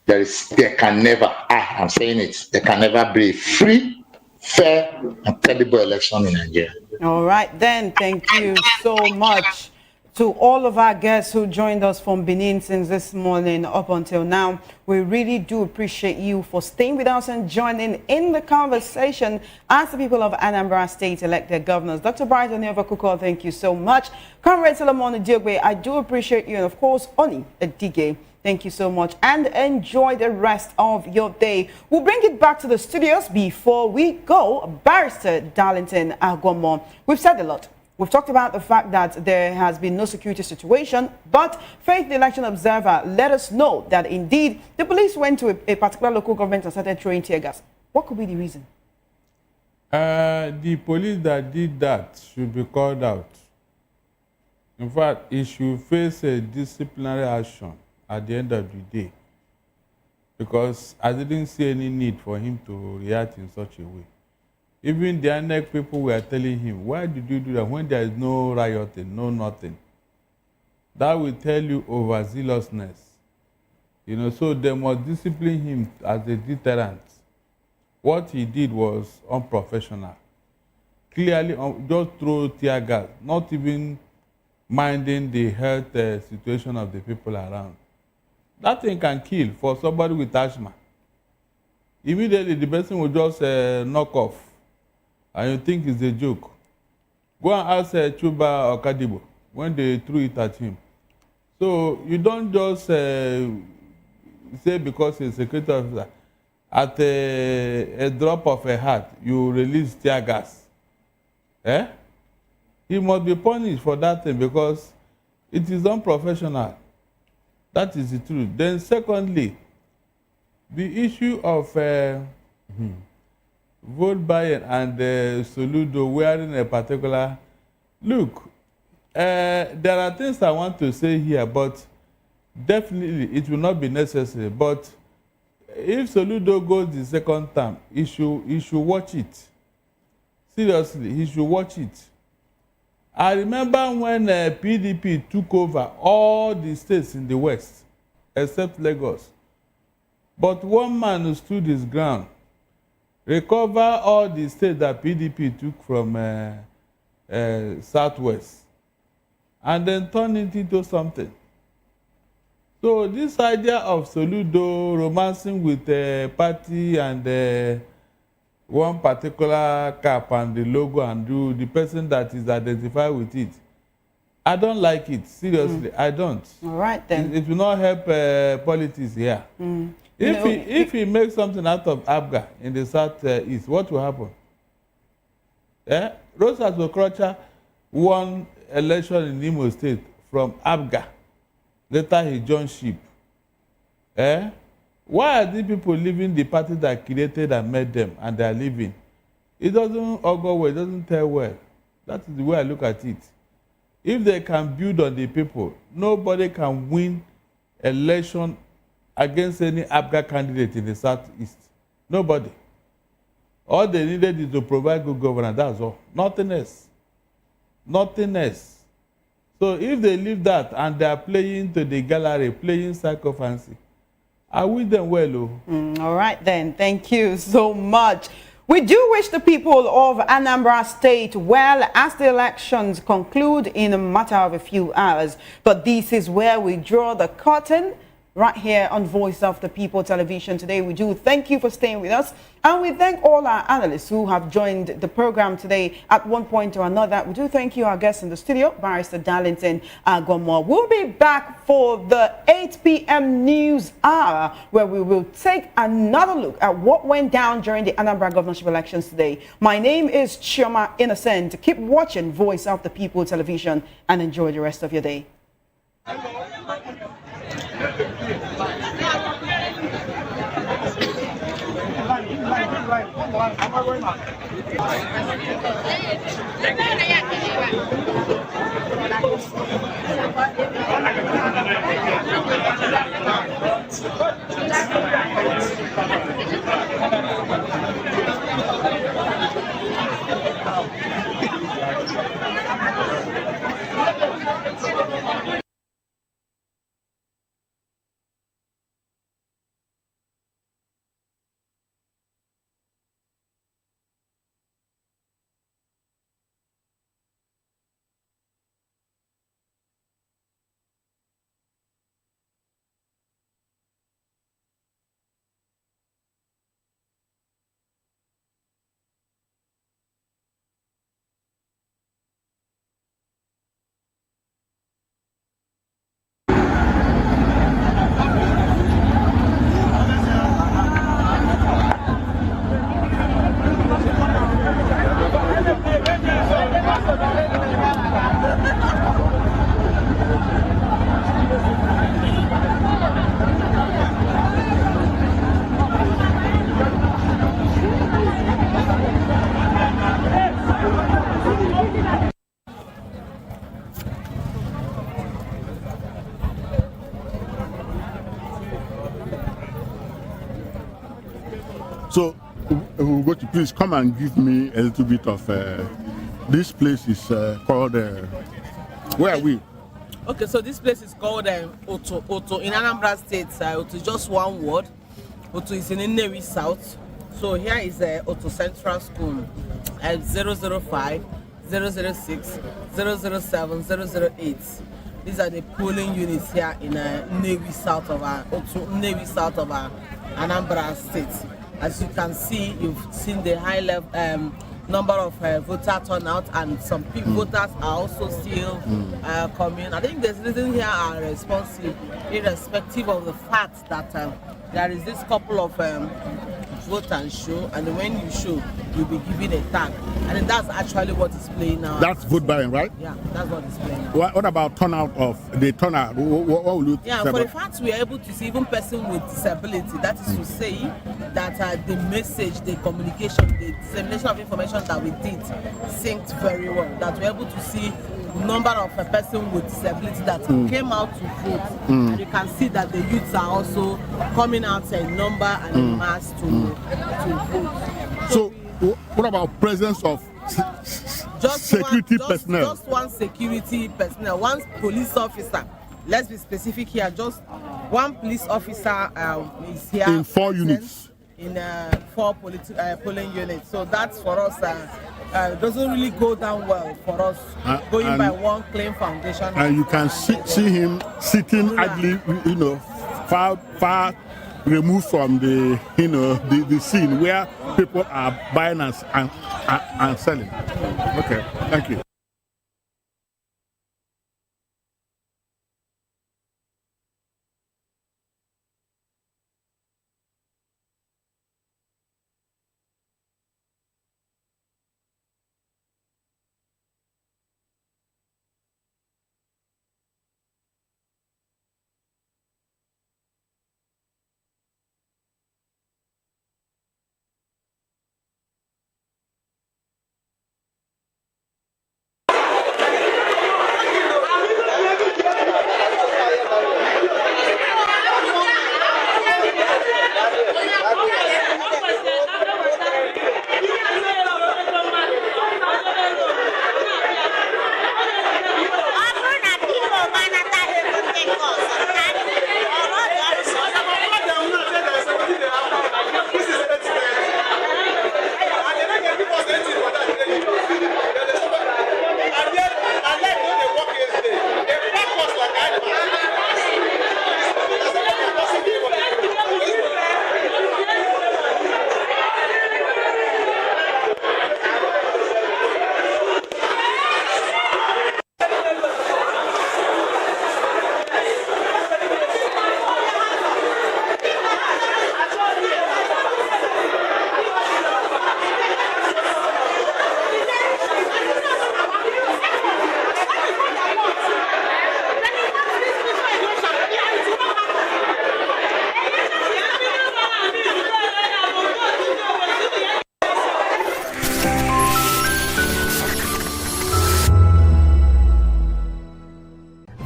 there can never, I'm saying it, there can never be a free, fair, and credible election in Nigeria. All right, then. Thank you so much to all of our guests who joined us from Benin since this morning up until now. We really do appreciate you for staying with us and joining in the conversation as the people of Anambra State elect their governors. Dr. Brighton Kuko, thank you so much. Comrade Solomon Idiogbe, I do appreciate you. And of course, Oni Edige, thank you so much. And enjoy the rest of your day. We'll bring it back to the studios. Before we go, Barrister Darlington Agwomo, we've said a lot. We've talked about the fact that there has been no security situation, but Faith the Election Observer let us know that indeed the police went to a particular local government and started throwing tear gas. What could be the reason? The police that did that should be called out. In fact, it should face a disciplinary action at the end of the day, because I didn't see any need for him to react in such a way. Even the INEC people were telling him, why did you do that when there is no rioting, no nothing? That will tell you overzealousness. You know, so they must discipline him as a deterrent. What he did was unprofessional. Clearly, just throw tear gas, not even minding the health situation of the people around. That thing can kill for somebody with asthma. Immediately, the person will just knock off. And you think it's a joke. Go and ask Chuba or Kadibo when they threw it at him. So you don't just say because he's a security officer, at a drop of a hat, you release tear gas. He must be punished for that thing because it is unprofessional. That is the truth. Then secondly, the issue of vote buying and Soludo wearing a particular look. There are things I want to say here, but definitely it will not be necessary. But if Soludo goes the second term, he should watch it. Seriously, he should watch it. I remember when PDP took over all the states in the West, except Lagos. But one man who stood his ground, recover all the states that PDP took from Southwest, and then turn it into something. So this idea of Soludo romancing with a party and one particular cap and the logo and do the person that is identified with it, I don't like it. Seriously, I don't. All right then. It will not help politics here. If he makes something out of Abga in the southeast, what will happen? Rosas Okrocha won election in Imo State from Abga. Later he joined SHIP. Why are these people leaving the party that created and made them and they are leaving? It doesn't all go well, it doesn't tell well. That is the way I look at it. If they can build on the people, nobody can win election against any APGA candidate in the Southeast. Nobody. All they needed is to provide good governance, that's all. Nothing else. Nothing else. So if they leave that and they are playing to the gallery, playing psychophancy, I wish them well. All right then, thank you so much. We do wish the people of Anambra State well as the elections conclude in a matter of a few hours. But this is where we draw the curtain right here on Voice of the People Television today. We do thank you for staying with us, and we thank all our analysts who have joined the program today at one point or another. We do thank you, our guests in the studio, Barrister Darlington Agwamo. We'll be back for the 8 p.m. news hour, where we will take another look at what went down during the Anambra governorship elections today. My name is Chioma Innocent. Keep watching Voice of the People Television and enjoy the rest of your day. So we'll go to, please come and give me a little bit of, this place is called, where are we? Okay, so this place is called Oto in Anambra State. Oto is just one word. Oto is in Nnewi South. So here is Oto Central School at 005, 006, 007, 008. These are the polling units here in Nnewi South of Nnewi South of Anambra State. As you can see, you've seen the high level number of voter turnout, and some voters are also still coming. I think there's reason here are responsive, irrespective of the fact that there is this couple of vote and show, and when you show, you'll be given a tag. And that's actually what is playing now. That's vote buying, right? Yeah, that's what is playing now. What about turnout of the turnout? What will you Yeah, for the fact we are able to see even person with disability, that is to say that the message, the communication, the dissemination of information that we did synced very well. That we're able to see number of a person with disability that came out to vote, and you can see that the youths are also coming out in number and in mass to vote. So what about presence of security personnel? Just one security personnel, one police officer. Let's be specific here. Just one police officer is here in 4 units. In 4 polling units. So that's for us. Doesn't really go down well for us going by one claim foundation. And you can see him sitting idly, far removed from the the scene where people are buying and selling. Okay, thank you.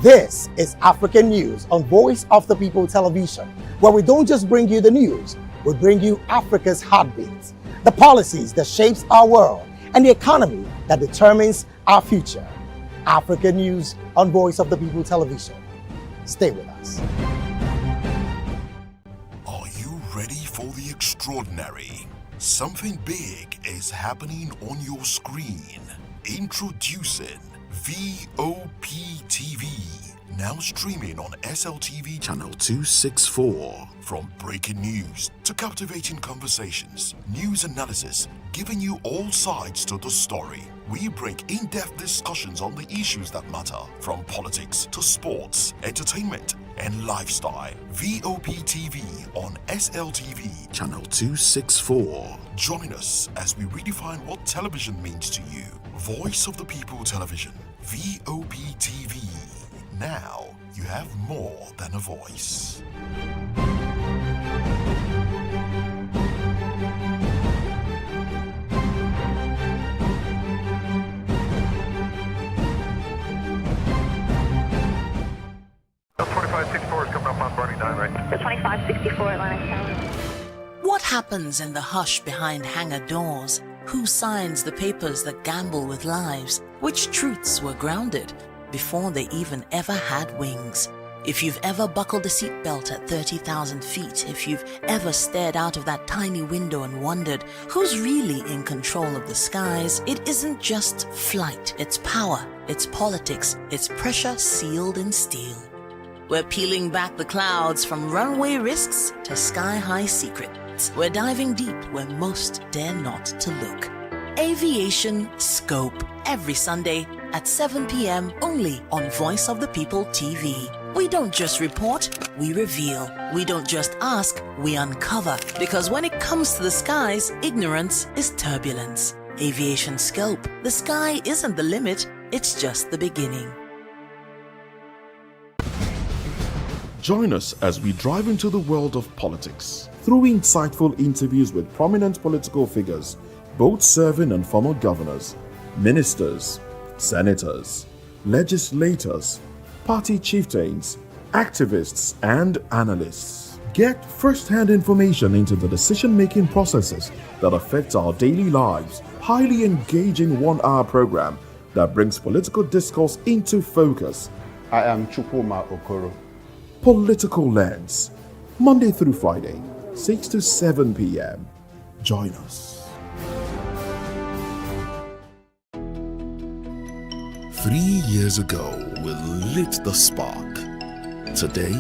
This is African News on Voice of the People Television, where we don't just bring you the news, we bring you Africa's heartbeats, the policies that shapes our world, and the economy that determines our future. African News on Voice of the People Television. Stay with us. Are you ready for the extraordinary? Something big is happening on your screen. Introducing VOPTV, now streaming on SLTV channel 264. From breaking news to captivating conversations, news analysis, giving you all sides to the story. We bring in-depth discussions on the issues that matter, from politics to sports, entertainment, and lifestyle. VOPTV on SLTV channel 264. Join us as we redefine what television means to you. Voice of the People Television, VOPTV. Now you have more than a voice. The 2564 Atlantic Tower. What happens in the hush behind hangar doors? Who signs the papers that gamble with lives? Which truths were grounded before they even ever had wings? If you've ever buckled a seatbelt at 30,000 feet, if you've ever stared out of that tiny window and wondered who's really in control of the skies, it isn't just flight, it's power, it's politics, it's pressure sealed in steel. We're peeling back the clouds from runway risks to sky-high secrets. We're diving deep where most dare not to look. Aviation Scope, every Sunday at 7 p.m. only on Voice of the People TV. We don't just report, we reveal. We don't just ask, we uncover. Because when it comes to the skies, ignorance is turbulence. Aviation Scope, the sky isn't the limit, it's just the beginning. Join us as we drive into the world of politics through insightful interviews with prominent political figures, both serving and former governors, ministers, senators, legislators, party chieftains, activists, and analysts. Get first-hand information into the decision-making processes that affect our daily lives. Highly engaging one-hour program that brings political discourse into focus. I am Chukwuma Okoro. Political Lens, Monday through Friday, 6 to 7 p.m. Join us. 3 years ago, we lit the spark. Today,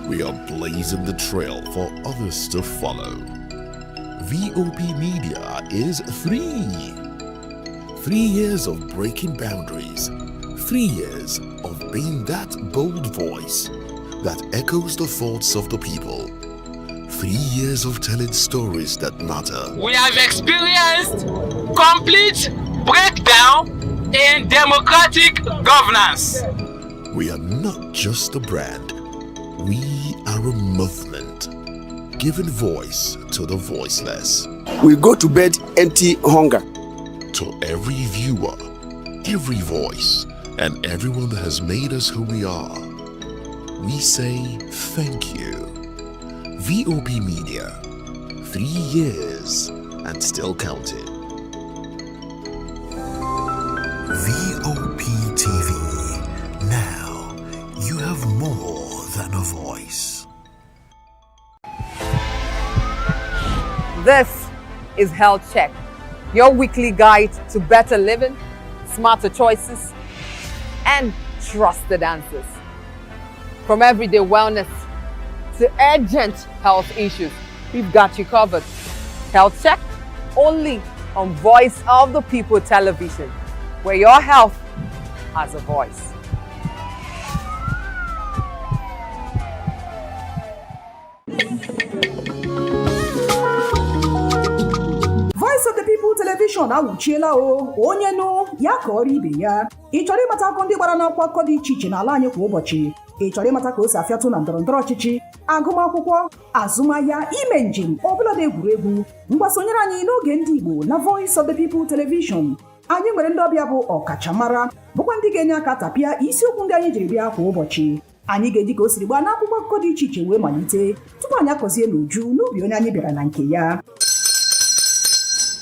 we are blazing the trail for others to follow. VOP Media is 3 years of breaking boundaries. 3 years of being that bold voice that echoes the thoughts of the people. 3 years of telling stories that matter. We have experienced complete breakdown in democratic governance. We are not just a brand, we are a movement, giving voice to the voiceless. We go to bed empty hunger. To every viewer, every voice, and everyone that has made us who we are, we say thank you. VOP Media, 3 years and still counting. VOP TV, now you have more than a voice. This is Health Check, your weekly guide to better living, smarter choices, and trusted answers. From everyday wellness to urgent health issues, we've got you covered. Health Check, only on Voice of the People Television, where your health has a voice. Voice of the People Television awuchiela onye nụ ya ka ọrụ ibe ya. Ị chọrọ ịmata akụkọ ndị gbara n'akwụkwọ akụkọ dị iche iche n'ala anyị kwa ụbọchị. Ị chọrọ ịmata ka o si afịatụ na ndọrọndọrọ ọchịchị, agụmakwụkwọ, azụmahịa, ime njem, ọbụladị egwuregwu. Ngwa sonyere anyị n'oge ndị Igbo na Voice of the People Television. anyị nwere ndị ọbịa bụ ọkachamara bụkwa ndị ga-enye aka tapịa isiokwu ndị anyị jiri bịa kwa ụbọchị. Anyị ga-eji ka o siri gbaa n'akwụkwọ akụkọ dị iche iche wee malite tupu anyị akọzie n'uju n'ubi onye anyị bịara na nke ya.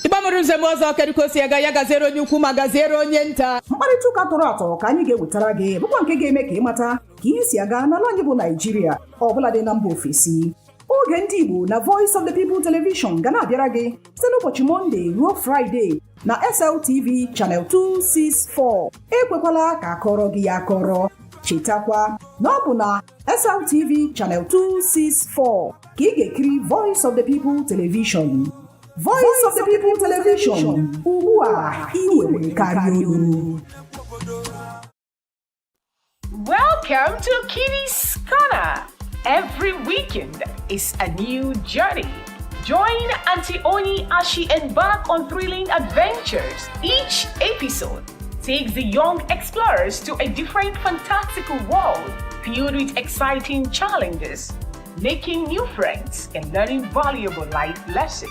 Ịgbamụrụ nzem ọzọ kedụkosi ya gaziere onye ukwu ma gaziere onye nta. Mkparịta ụka tọrọ atọ ka anyị ga-ewetara gị bụkwa nke ga-eme ka ịmata ka ihe si aga n'ala anyị bụ Naịjirịa ọbụla dị na mba ofesi. Oge ndị Igbo na Voice of the People Television ga na-abịara gị site n'ụbọchị Mọnde ruo Fraịde na SLTV Channel 264. Ekwekwala ka akọrọ gị ya akọrọ. Chetakwa na ọ bụ na SLTV Channel 264 ka ị ga-ekiri Voice of the People Television. Voice of the People Television. Ugbu a ị nwere karịa olu. Welcome to Kitty's Corner. Every weekend is a new journey. Join Auntie Oni as she embarks on thrilling adventures. Each episode takes the young explorers to a different fantastical world filled with exciting challenges, making new friends and learning valuable life lessons.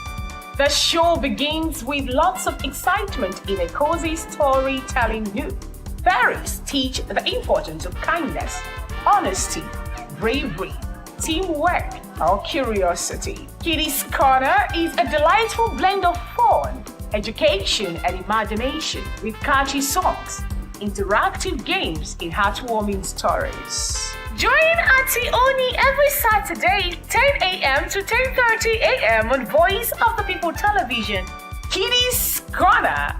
The show begins with lots of excitement in a cozy storytelling mood. Fairies teach the importance of kindness, honesty, bravery, teamwork, or curiosity. Kitty's Corner is a delightful blend of fun, education, and imagination with catchy songs, interactive games, and heartwarming stories. Join Auntie Oni every Saturday, 10 a.m. to 10:30 a.m. on Voice of the People Television. Kitty's Corner,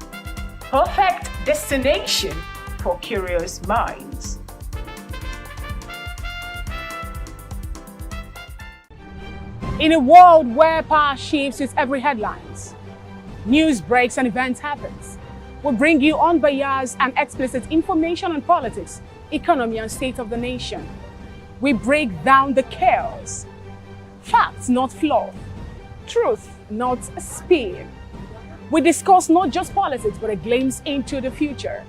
perfect destination for curious minds. In a world where power shifts with every headlines, news breaks and events happens, we bring you unbiased and explicit information on politics, economy, and state of the nation. We break down the chaos. Facts, not fluff. Truth, not spin. We discuss not just politics, but a glimpse into the future.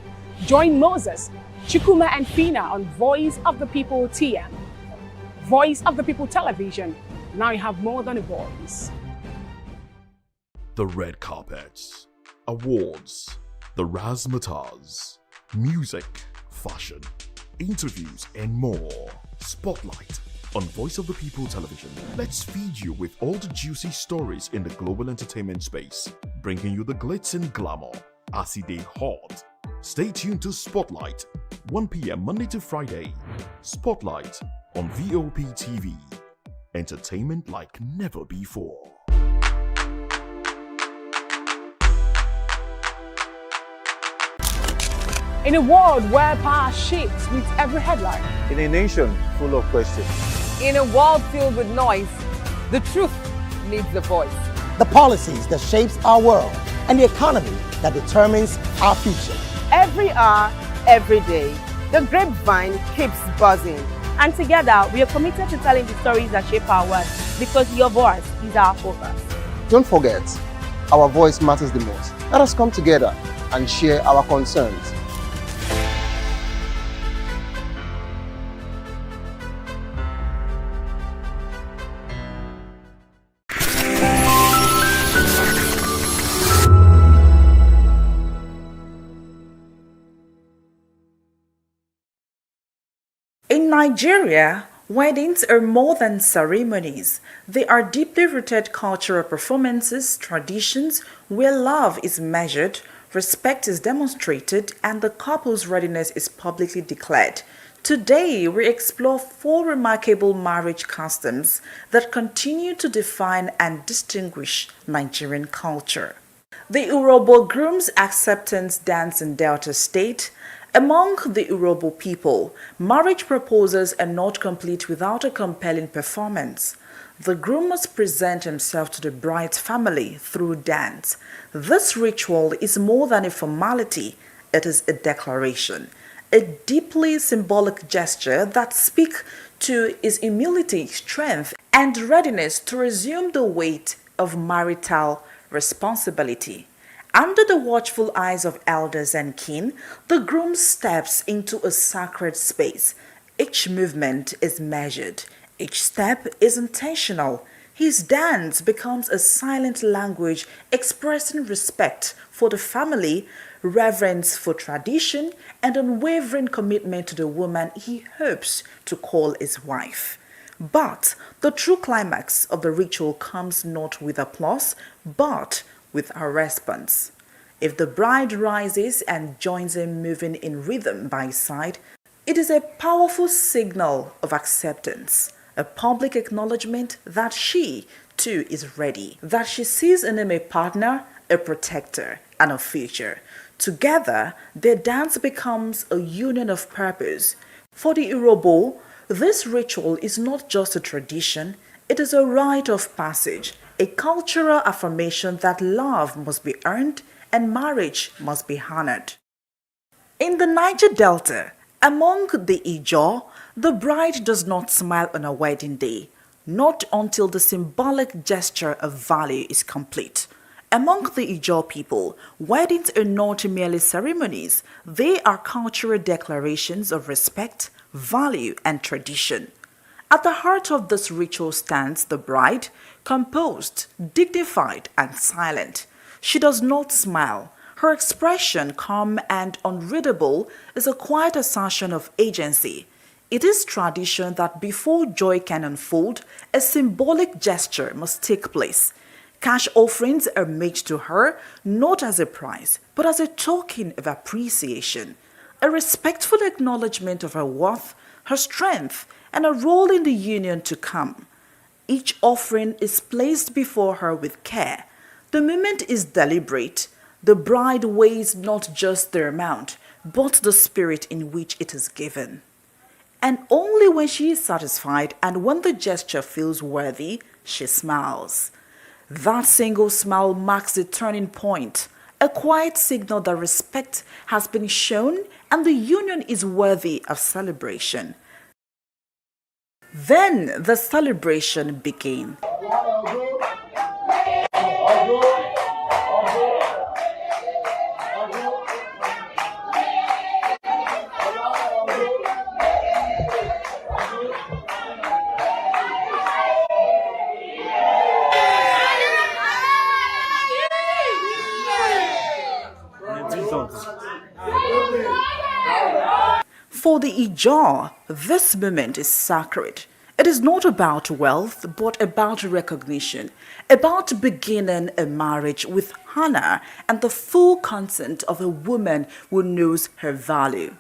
Join Moses, Chukuma, and Fina on Voice of the People TM. Voice of the People Television. Now you have more than a voice. The red carpets, awards, the razzmatazz, music, fashion, interviews, and more. Spotlight on Voice of the People Television. Let's feed you with all the juicy stories in the global entertainment space, bringing you the glitz and glamour as they hot. Stay tuned to Spotlight, 1 p.m. Monday to Friday. Spotlight on VOP TV. Entertainment like never before. In a world where power shifts with every headline, in a nation full of questions, in a world filled with noise, the truth needs a voice. The policies that shapes our world and the economy that determines our future. Every hour, every day, the grapevine keeps buzzing. And together, we are committed to telling the stories that shape our world because your voice is our focus. Don't forget, our voice matters the most. Let us come together and share our concerns. In Nigeria, weddings are more than ceremonies. They are deeply rooted cultural performances, traditions, where love is measured, respect is demonstrated, and the couple's readiness is publicly declared. Today, we explore 4 remarkable marriage customs that continue to define and distinguish Nigerian culture. The Urhobo Groom's Acceptance Dance in Delta State. Among the Urhobo people, marriage proposals are not complete without a compelling performance. The groom must present himself to the bride's family through dance. This ritual is more than a formality, it is a declaration, a deeply symbolic gesture that speaks to his humility, strength, and readiness to resume the weight of marital responsibility. Under the watchful eyes of elders and kin, the groom steps into a sacred space. Each movement is measured. Each step is intentional. His dance becomes a silent language expressing respect for the family, reverence for tradition, and unwavering commitment to the woman he hopes to call his wife. But the true climax of the ritual comes not with applause, but with a response. If the bride rises and joins him moving in rhythm by his side, it is a powerful signal of acceptance, a public acknowledgement that she, too, is ready, that she sees in him a partner, a protector, and a future. Together, their dance becomes a union of purpose. For the Irobo, this ritual is not just a tradition, it is a rite of passage, a cultural affirmation that love must be earned and marriage must be honored. In the Niger Delta, among the Ijaw, the bride does not smile on her wedding day, not until the symbolic gesture of value is complete. Among the Ijaw people, weddings are not merely ceremonies, they are cultural declarations of respect, value, and tradition. At the heart of this ritual stands the bride, composed, dignified, and silent. She does not smile. Her expression, calm and unreadable, is a quiet assertion of agency. It is tradition that before joy can unfold, a symbolic gesture must take place. Cash offerings are made to her not as a prize, but as a token of appreciation, a respectful acknowledgement of her worth, her strength, and her role in the union to come. Each offering is placed before her with care. The moment is deliberate. The bride weighs not just the amount, but the spirit in which it is given. And only when she is satisfied and when the gesture feels worthy, she smiles. That single smile marks the turning point, a quiet signal that respect has been shown and the union is worthy of celebration. Then the celebration began. For the Ijaw, this moment is sacred. It is not about wealth, but about recognition, about beginning a marriage with honor and the full consent of a woman who knows her value.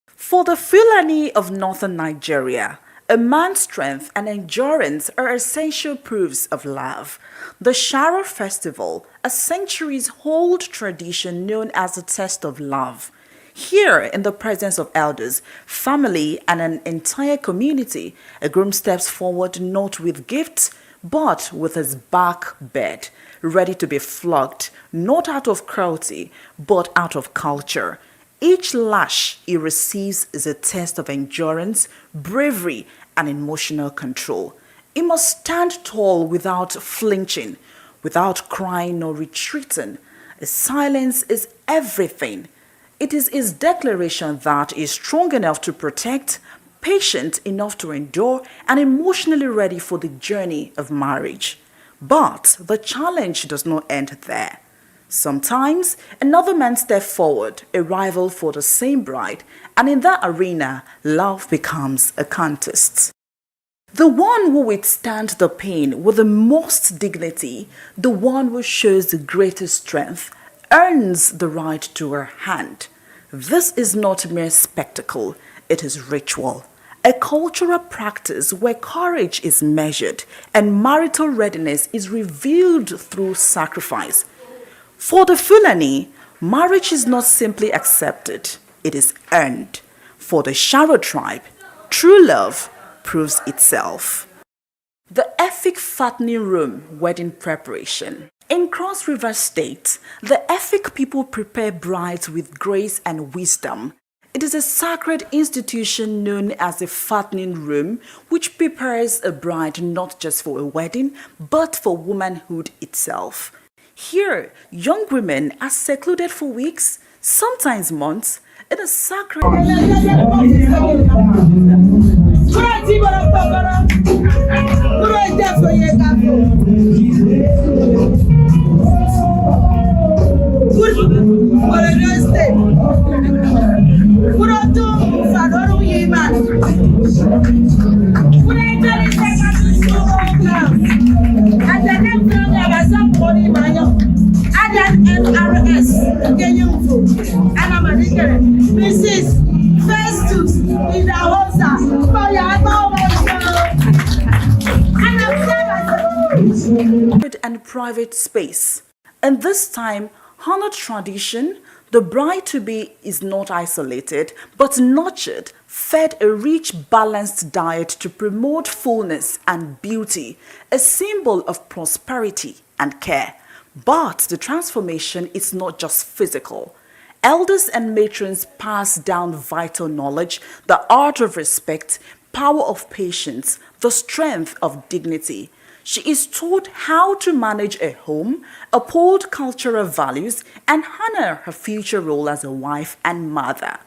For the Fulani of northern Nigeria, a man's strength and endurance are essential proofs of love. The Sharo festival, a centuries-old tradition known as the test of love. Here, in the presence of elders, family, and an entire community, a groom steps forward not with gifts, but with his back bared, ready to be flogged, not out of cruelty, but out of culture. Each lash he receives is a test of endurance, bravery, and emotional control. He must stand tall without flinching, without crying or retreating. His silence is everything. It is his declaration that he is strong enough to protect, patient enough to endure, and emotionally ready for the journey of marriage. But the challenge does not end there. Sometimes another man steps forward, a rival for the same bride, and in that arena, love becomes a contest. The one who withstands the pain with the most dignity, the one who shows the greatest strength, earns the right to her hand. This is not mere spectacle, it is ritual, a cultural practice where courage is measured and marital readiness is revealed through sacrifice. For the Fulani, marriage is not simply accepted, it is earned. For the Sharo tribe, true love proves itself. The Efik fattening room wedding preparation. In Cross River State, the Efik people prepare brides with grace and wisdom. It is a sacred institution known as the fattening room, which prepares a bride not just for a wedding, but for womanhood itself. Here, young women are secluded for weeks, sometimes months, in a sacred... And private space. And this time, honor tradition, the bride-to-be is not isolated, but nurtured, fed a rich, balanced diet to promote fullness and beauty, a symbol of prosperity and care. But the transformation is not just physical. Elders and matrons pass down vital knowledge, the art of respect, power of patience, the strength of dignity. She is taught how to manage a home, uphold cultural values, and honor her future role as a wife and mother.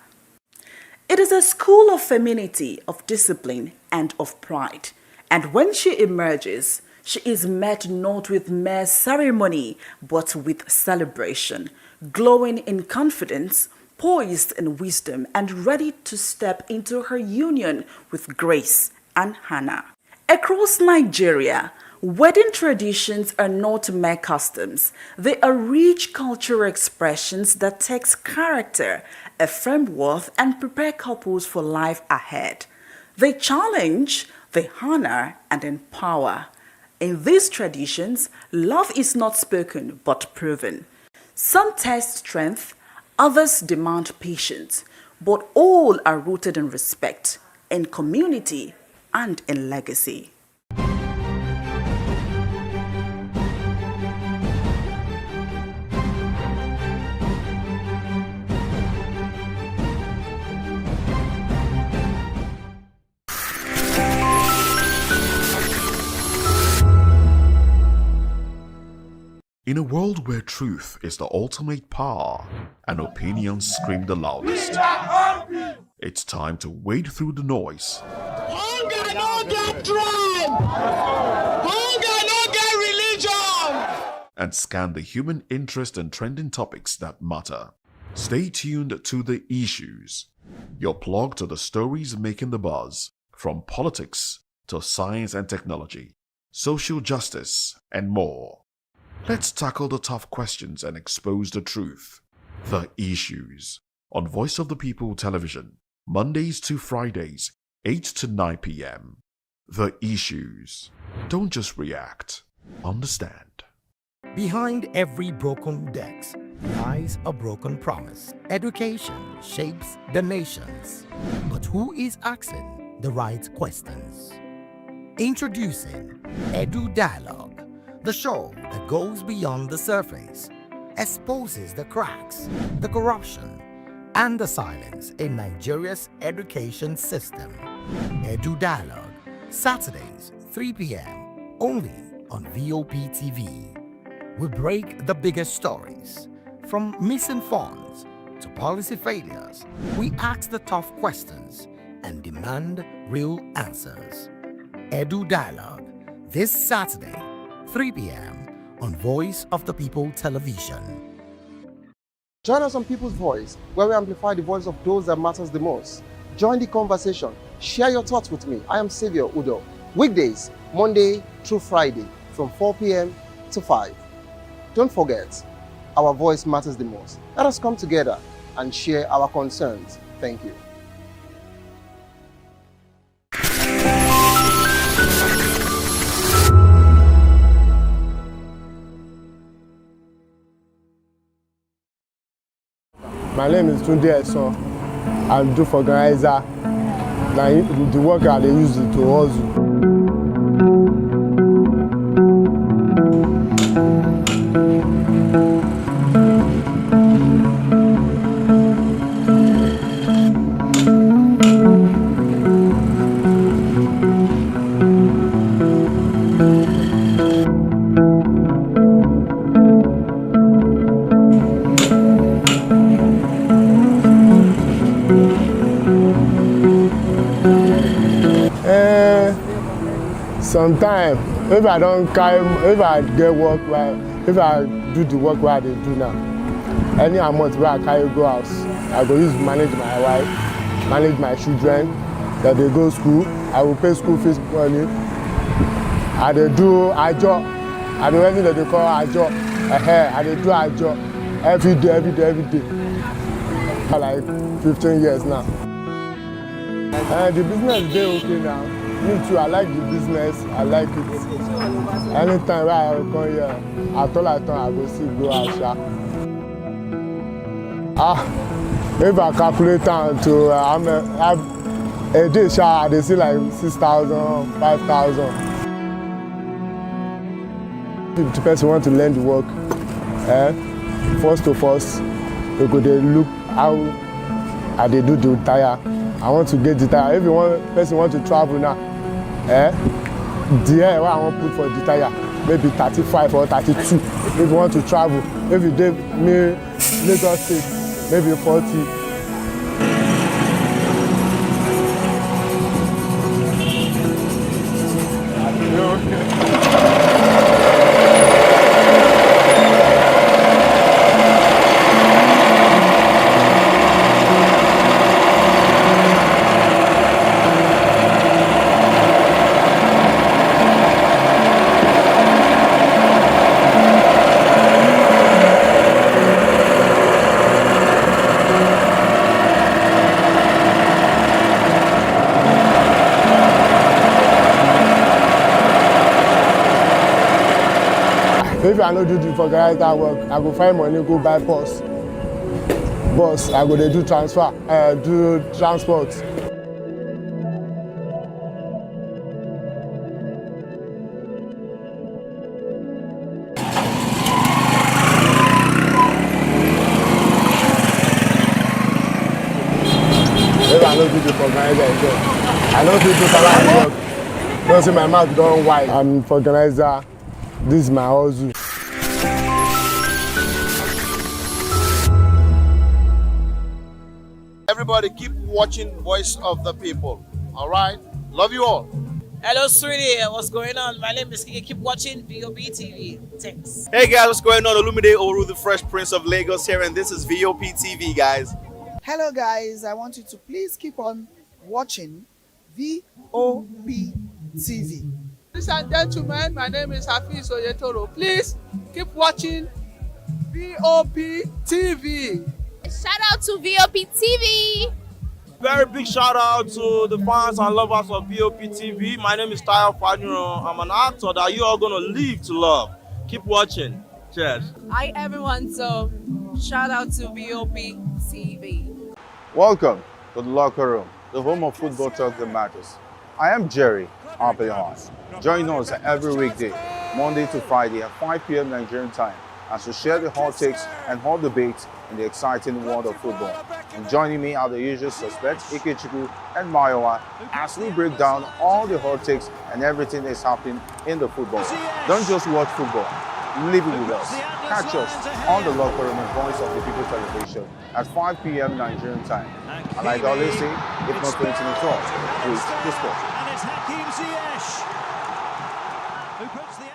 It is a school of femininity, of discipline, and of pride. And when she emerges, she is met not with mere ceremony, but with celebration, glowing in confidence, poised in wisdom, and ready to step into her union with grace and honor. Across Nigeria, wedding traditions are not mere customs. They are rich cultural expressions that takes character, affirm worth, and prepare couples for life ahead. They challenge, they honor, and empower. In these traditions, love is not spoken but proven. Some test strength, others demand patience, but all are rooted in respect, in community, and in legacy. In a world where truth is the ultimate power and opinions scream the loudest, it's time to wade through the noise. Hunger no get tribe! Hunger no get religion! And scan the human interest and trending topics that matter. Stay tuned to The Issues, your plug to the stories making the buzz, from politics to science and technology, social justice, and more. Let's tackle the tough questions and expose the truth. The Issues on Voice of the People Television, Mondays to Fridays, 8 to 9 p.m. The Issues. Don't just react, understand. Behind every broken desk lies a broken promise. Education shapes the nations. But who is asking the right questions? Introducing Edu Dialogue, the show that goes beyond the surface, exposes the cracks, the corruption, and the silence in Nigeria's education system. Edu Dialogue, Saturdays, 3 p.m., only on VOP TV. We break the biggest stories, from missing funds to policy failures. We ask the tough questions and demand real answers. Edu Dialogue, this Saturday, 3 p.m. on Voice of the People Television. Join us on People's Voice, where we amplify the voice of those that matters the most. Join the conversation. Share your thoughts with me. I am Xavier Udo. Weekdays, Monday through Friday, from 4 p.m. to 5. Don't forget, our voice matters the most. Let us come together and share our concerns. Thank you. My name is Tunde Eso. I'm the organizer. The worker they use it to hustle. Sometimes, if I don't carry, if I get work, if I do the work where they do now, any amount where I carry go house, I go use manage my wife, manage my children, that they go school. I will pay school fees money. I dey do ajo. I dey wetin that they call ajo. I dey do ajo every day. For like 15 years now. The business dey okay now. Me too, I like the business. I like it. Anytime I come here, I go see go Asha. If I calculate down to a day, they see like 6,000, 5,000. If the person want to learn the work, first, we go dey look how I dey do the tire. I want to get the tire. If person want to travel now, the air I want put for the tire, maybe 35 or 32. If you want to travel, if you did me Lagos State, maybe 40. If I no do the organizer work, I go find money, go buy bus. I go dey do transfer, do transport. If I no do the organizer again, I no fit do salary work. Don't say my mouth don wide. I'm organizer. This is my hustle. Everybody keep watching Voice of the People. All right? Love you all. Hello, sweetie. What's going on? My name is Kiki. Keep watching VOP TV. Thanks. Hey guys, what's going on? Olumide Oru, the Fresh Prince of Lagos here, and this is VOP TV, guys. Hello guys, I want you to please keep on watching VOP TV. Ladies and gentlemen, my name is Hafiz Oyetoro. Please keep watching VOP TV. Shout out to VOP TV. Very big shout out to the fans and lovers of VOP TV. My name is Tayo Fanyuro. I'm an actor that you are going to live to love. Keep watching. Cheers. Hi everyone, so shout out to VOP TV. Welcome to the locker room, the home of football talk that matters. I am Jerry Arpillon. Join us every weekday, Monday to Friday at 5 p.m. Nigerian time, as we share the hot takes and hot debates in the exciting world of football. And joining me are the usual suspects, Ukachukwu and Mayowa, as we break down all the hot takes and everything that's happening in the football. Don't just watch football, live it with us. Catch us on the locker room and Voice of the People television at 5 p.m. Nigerian time. And like I always say, if not 20 minutes off, please the sport. And it's Hakim Ziyech who puts the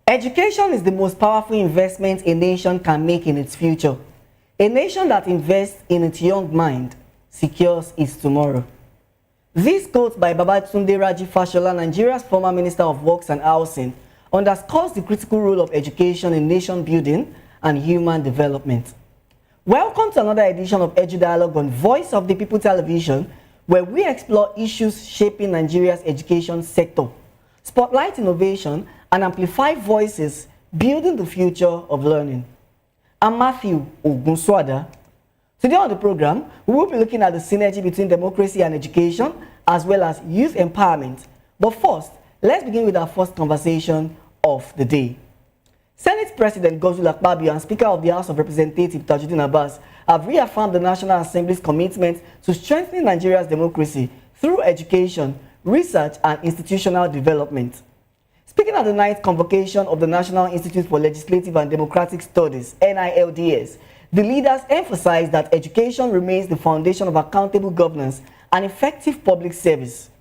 Education is the most powerful investment a nation can make in its future. A nation that invests in its young mind secures its tomorrow. This quote by Babatunde Raji Fashola, Nigeria's former Minister of Works and Housing, underscores the critical role of education in nation building and human development. Welcome to another edition of Edu Dialogue on Voice of the People Television, where we explore issues shaping Nigeria's education sector, spotlight innovation, and amplify voices building the future of learning. I'm Matthew Ogunswada. Today on the program, we will be looking at the synergy between democracy and education, as well as youth empowerment. But first, let's begin with our first conversation of the day. Senate President Godswill Akpabio and Speaker of the House of Representatives Tajuddin Abbas have reaffirmed the National Assembly's commitment to strengthening Nigeria's democracy through education, research, and institutional development. Speaking at the ninth convocation of the National Institute for Legislative and Democratic Studies, NILDS, the leaders emphasized that education remains the foundation of accountable governance and effective public service.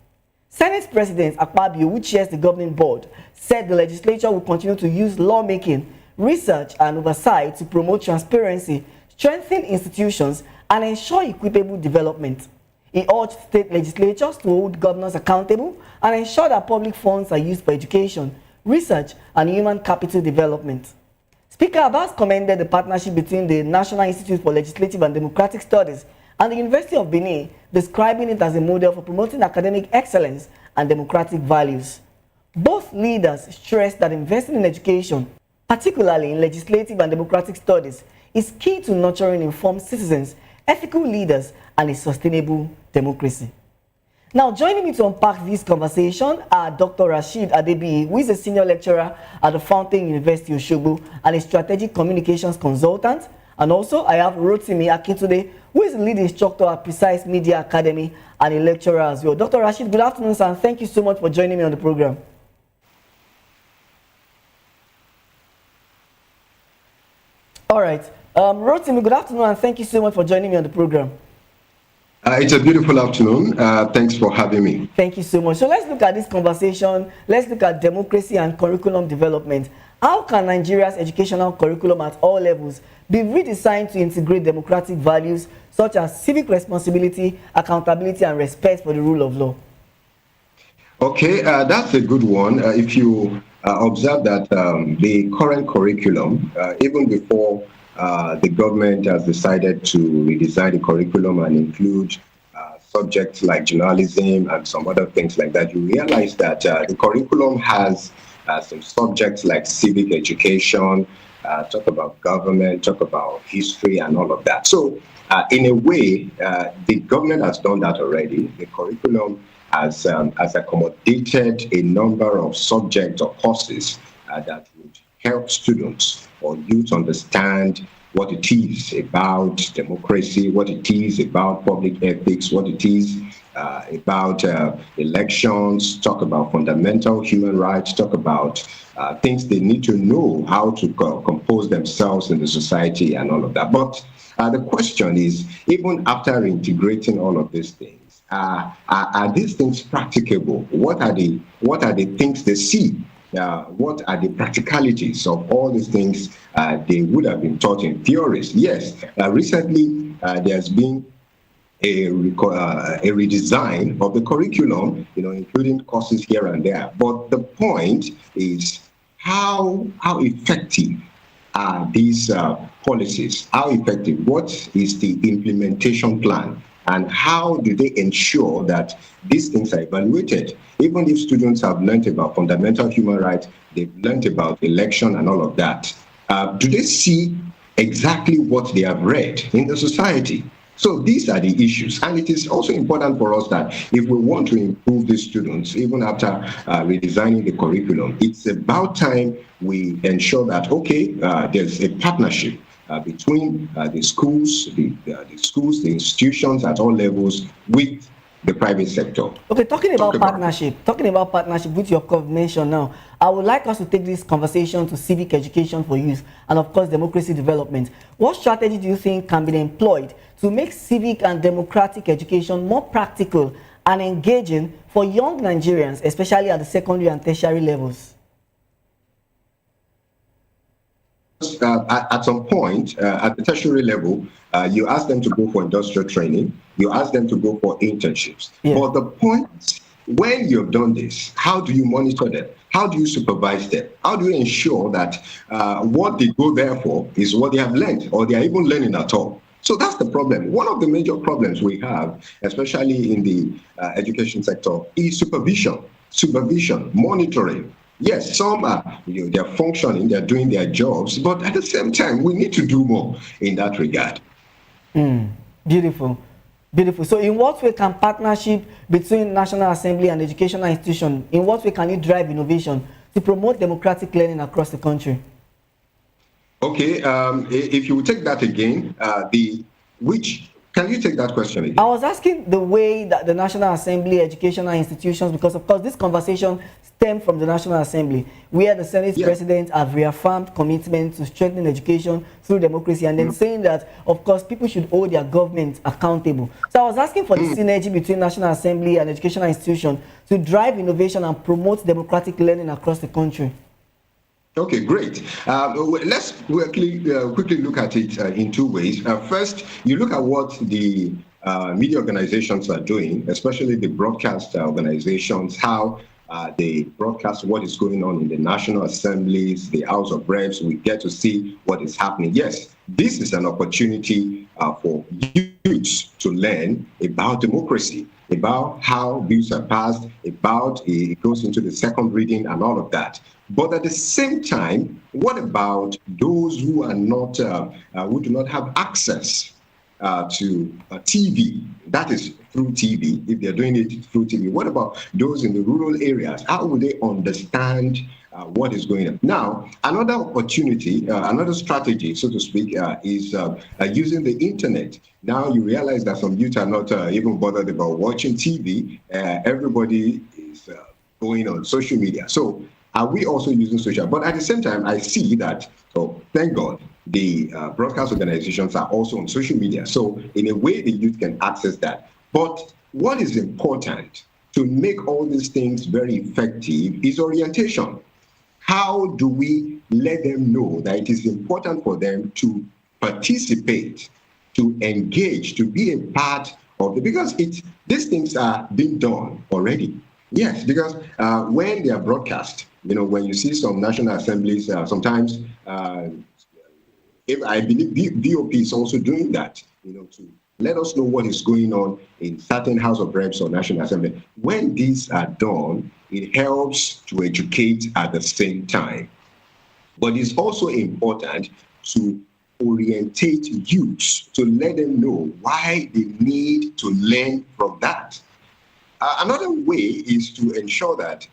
Senate President Akpabio, who chairs the governing board, said the legislature will continue to use lawmaking, research, and oversight to promote transparency, strengthen institutions, and ensure equitable development. He urged state legislatures to hold governors accountable and ensure that public funds are used for education, research, and human capital development. Speaker Abbas commended the partnership between the National Institute for Legislative and Democratic Studies and the University of Benin, describing it as a model for promoting academic excellence and democratic values. Both leaders stressed that investing in education, particularly in legislative and democratic studies, is key to nurturing informed citizens, ethical leaders, and a sustainable democracy. Now, joining me to unpack this conversation are Dr. Rashid Adebiyi, who is a senior lecturer at the Fountain University Osogbo and a strategic communications consultant. And also, I have Rotimi Akintunde, who is the lead instructor at Precise Media Academy and a lecturer as well. Dr. Rashid, good afternoon, sir, and thank you so much for joining me on the program. All right. Rotimi, good afternoon, and thank you so much for joining me on the program. It's a beautiful afternoon. Thanks for having me. Thank you so much. So let's look at this conversation. Let's look at democracy and curriculum development. How can Nigeria's educational curriculum at all levels be redesigned to integrate democratic values such as civic responsibility, accountability, and respect for the rule of law? Okay, that's a good one. If you observe that the current curriculum, even before the government has decided to redesign the curriculum and include subjects like journalism and some other things like that, you realize that the curriculum has some subjects like civic education, talk about government, talk about history and all of that. So in a way, the government has done that already. The curriculum has accommodated a number of subjects or courses that would help students or youth understand what it is about democracy, what it is about public ethics, what it is about elections, talk about fundamental human rights, talk about things they need to know how to compose themselves in the society and all of that. But the question is, even after integrating all of these things, are these things practicable? What are the things they see? What are the practicalities of all these things they would have been taught in theories? Yes, recently there's been a redesign of the curriculum, including courses here and there. But the point is how effective are these policies? How effective? What is the implementation plan? And how do they ensure that these things are evaluated? Even if students have learned about fundamental human rights, they've learned about election and all of that, do they see exactly what they have read in the society? So these are the issues. And it is also important for us that if we want to improve these students, even after redesigning the curriculum, it's about time we ensure that, okay, there's a partnership between the schools, the institutions at all levels with the private sector. Okay, talking about partnership with your coordination now, I would like us to take this conversation to civic education for youth and of course democracy development. What strategy do you think can be employed to make civic and democratic education more practical and engaging for young Nigerians, especially at the secondary and tertiary levels? At some point, at the tertiary level, you ask them to go for industrial training, you ask them to go for internships. Yeah. But the point is, when you've done this, how do you monitor them? How do you supervise them? How do you ensure that what they go there for is what they have learned, or they are even learning at all? So that's the problem. One of the major problems we have, especially in the education sector, is supervision, monitoring. Yes, some are, they're functioning, they're doing their jobs, but at the same time, we need to do more in that regard. Beautiful. So in what way can partnership between National Assembly and educational institutions, in what way can it drive innovation to promote democratic learning across the country? Okay, if you take that again, can you take that question again? I was asking the way that the National Assembly, educational institutions, because of course this conversation stemmed from the National Assembly, where the Senate President have reaffirmed commitment to strengthening education through democracy, and then saying that, of course, people should hold their government accountable. So I was asking for the synergy between National Assembly and educational institutions to drive innovation and promote democratic learning across the country. Okay, great. Let's quickly look at it in two ways. First, you look at what the media organizations are doing, especially the broadcast organizations, how they broadcast what is going on in the National Assemblies, the House of Reps. We get to see what is happening. Yes, this is an opportunity for youths to learn about democracy, about how bills are passed, about it goes into the second reading and all of that. But at the same time, what about those who are not, who do not have access to TV? That is through TV. If they're doing it through TV, what about those in the rural areas? How will they understand what is going on? Now, another opportunity, another strategy, so to speak, is using the internet. Now you realize that some youth are not even bothered about watching TV. Everybody is going on social media. So are we also using social? But at the same time, I see that, oh, thank God, the broadcast organizations are also on social media. So in a way, the youth can access that. But what is important to make all these things very effective is orientation. How do we let them know that it is important for them to participate, to engage, to be a part of it? Because these things are being done already. Yes, because when they are broadcast, when you see some national assemblies, sometimes, if I believe VOP is also doing that, to let us know what is going on in certain House of Reps or National Assembly. When these are done, it helps to educate at the same time. But it's also important to orientate youths, to let them know why they need to learn from that. Another way is to ensure that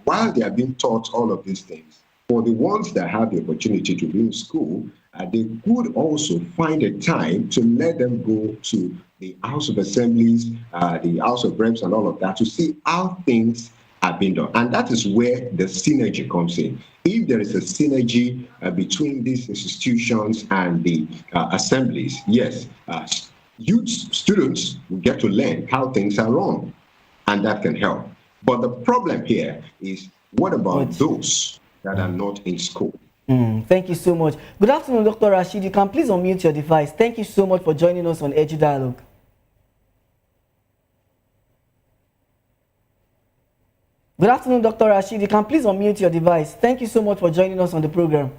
while they are being taught all of these things, for the ones that have the opportunity to be in school, they could also find a time to let them go to the House of Assemblies, the House of Reps and all of that to see how things are being done. And that is where the synergy comes in. If there is a synergy between these institutions and the assemblies, yes, youth students will get to learn how things are run, and that can help. But the problem here is, what about those that are not in school? Thank you so much. Good afternoon, Dr. Rashid. You can please unmute your device. Thank you so much for joining us on Edu Dialogue. Good afternoon, Dr. Rashid. You can please unmute your device. Thank you so much for joining us on the program.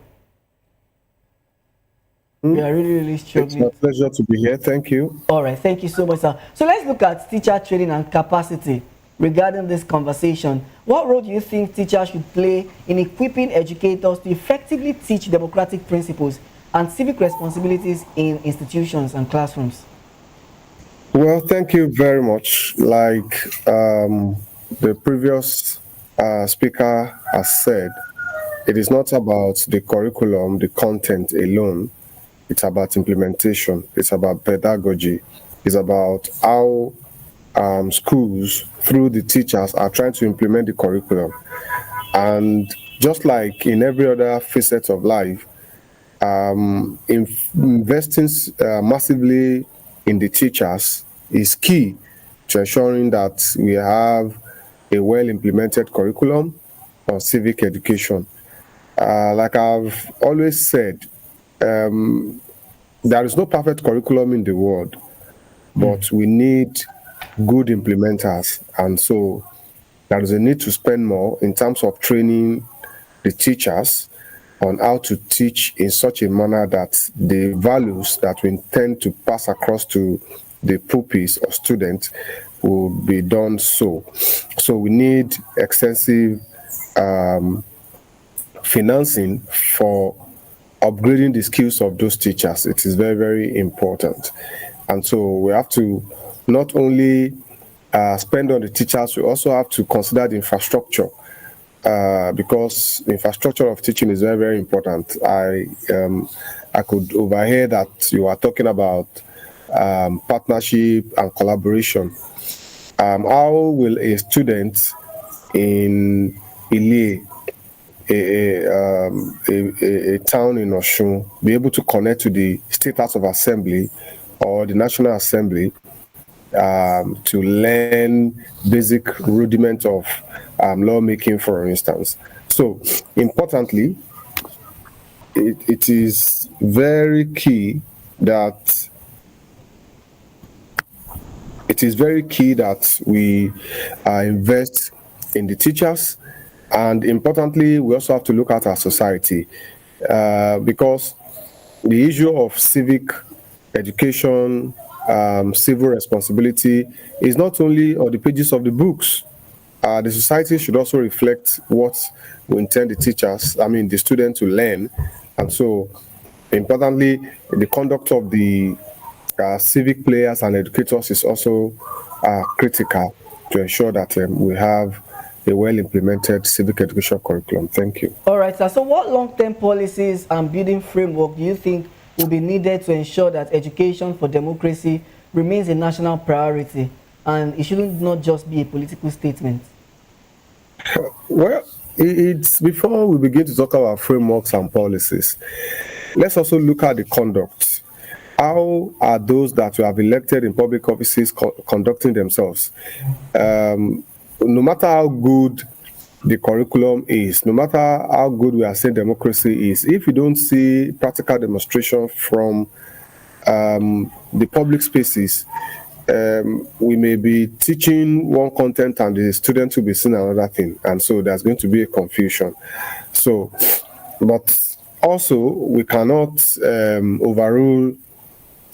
We are really struggling. It's my pleasure to be here. Thank you. All right. Thank you so much, sir. So let's look at teacher training and capacity. Regarding this conversation, what role do you think teachers should play in equipping educators to effectively teach democratic principles and civic responsibilities in institutions and classrooms? Well, thank you very much. Like the previous speaker has said, it is not about the curriculum, the content alone. It's about implementation. It's about pedagogy. It's about how schools, through the teachers, are trying to implement the curriculum. And just like in every other facet of life, investing massively in the teachers is key to ensuring that we have a well-implemented curriculum on civic education. Like I've always said, there is no perfect curriculum in the world, but we need good implementers, and so there is a need to spend more in terms of training the teachers on how to teach in such a manner that the values that we intend to pass across to the pupils or students will be done so. So we need extensive financing for upgrading the skills of those teachers. It is very, very important. And so we have to not only spend on the teachers, we also have to consider the infrastructure. because infrastructure of teaching is very, very important. I could overhear that you are talking about partnership and collaboration. How will a student in Ile, a town in Osun, be able to connect to the State House of Assembly or the National Assembly to learn basic rudiment of lawmaking, for instance? So, importantly, it is very key that we invest in the teachers, and importantly, we also have to look at our society, because the issue of civic education, civil responsibility is not only on the pages of the books. The society should also reflect what we intend the students to learn. And so, importantly, the conduct of the civic players and educators is also critical to ensure that we have a well-implemented civic education curriculum. Thank you. All right, sir. So what long-term policies and building framework do you think will be needed to ensure that education for democracy remains a national priority and it shouldn't not just be a political statement? Well, it's before we begin to talk about frameworks and policies, let's also look at the conduct. How are those that we have elected in public offices conducting themselves? No matter how good the curriculum is, no matter how good we are saying democracy is, if you don't see practical demonstration from the public spaces, we may be teaching one content and the students will be seeing another thing, and so there's going to be a confusion. So, but also we cannot overrule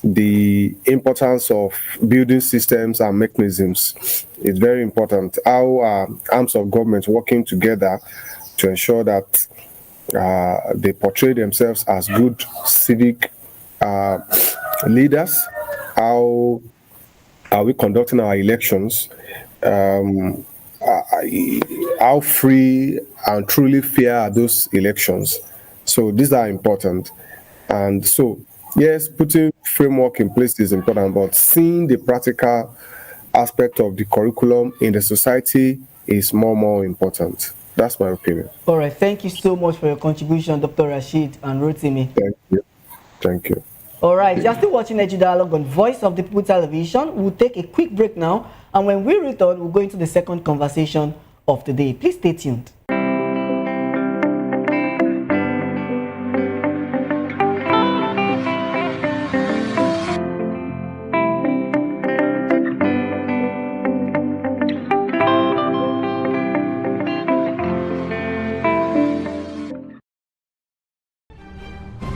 the importance of building systems and mechanisms. It's very important how arms of government working together to ensure that they portray themselves as good civic leaders. How are we conducting our elections? How free and truly fair are those elections? So these are important. And so, yes, putting framework in place is important, but seeing the practical aspect of the curriculum in the society is more important. That's my opinion. All right. Thank you so much for your contribution, Dr. Rashid and Rotimi. Thank you. Thank you. All right. You're still watching Edu Dialogue on Voice of the People Television. We'll take a quick break now, and when we return, we'll go into the second conversation of the day. Please stay tuned.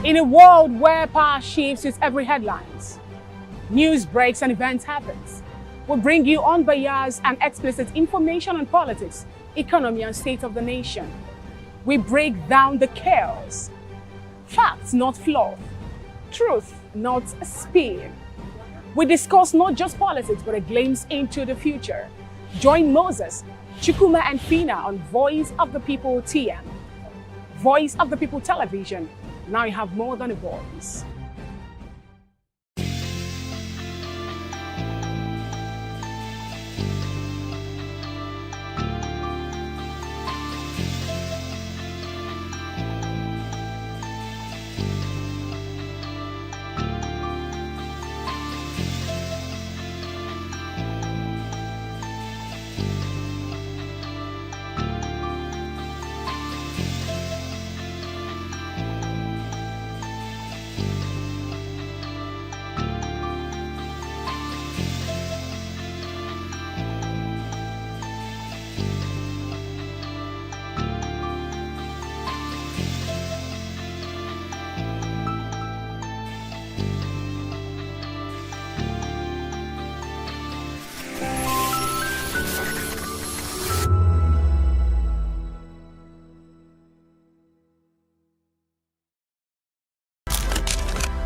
In a world where power shifts with every headlines, news breaks and events happens, we bring you unbiased and explicit information on politics, economy and state of the nation. We break down the chaos. Facts, not fluff. Truth, not a spin. We discuss not just politics, but a glimpse into the future. Join Moses, Chukwuma and Fina on Voice of the People TM. Voice of the People Television. Now you have more than a voice.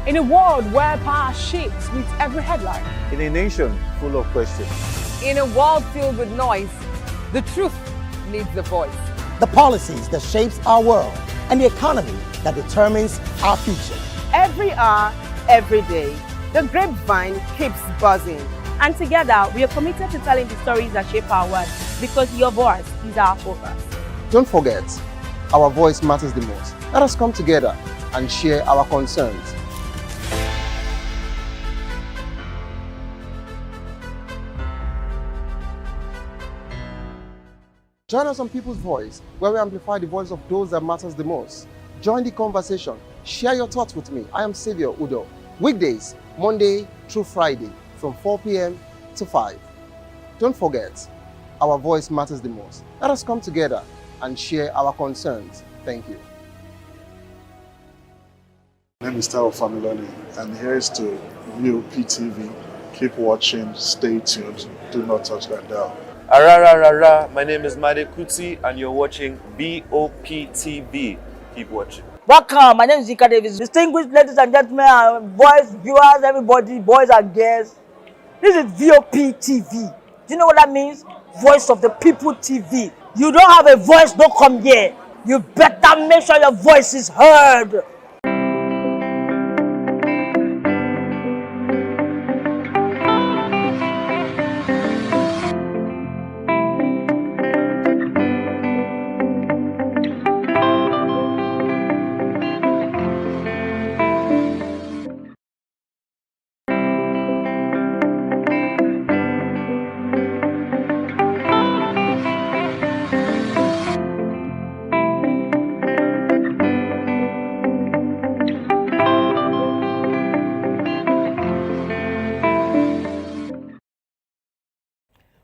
In a world where power shifts with every headline. In a nation full of questions. In a world filled with noise, the truth needs a voice. the policies that shapes our world, and the economy that determines our future. Every hour, every day, the grapevine keeps buzzing. And together, we are committed to telling the stories that shape our world, because your voice is our focus. Don't forget, our voice matters the most. Let us come together and share our concerns. Join us on People's Voice, where we amplify the voice of those that matters the most. Join the conversation. Share your thoughts with me. I am Savior Udo. Weekdays, Monday through Friday, from 4 p.m. to 5. Don't forget, our voice matters the most. Let us come together and share our concerns. Thank you. My name is Tao Familoni, and here's to VOP TV. Keep watching, stay tuned, do not touch that dial. Arararara, my name is Made Kuti, and you're watching VOP TV. Keep watching. Welcome, my name is Zika Davis. Distinguished ladies and gentlemen, boys, viewers, everybody, boys and girls. This is VOP TV. Do you know what that means? Voice of the People TV. You don't have a voice, don't come here. You better make sure your voice is heard.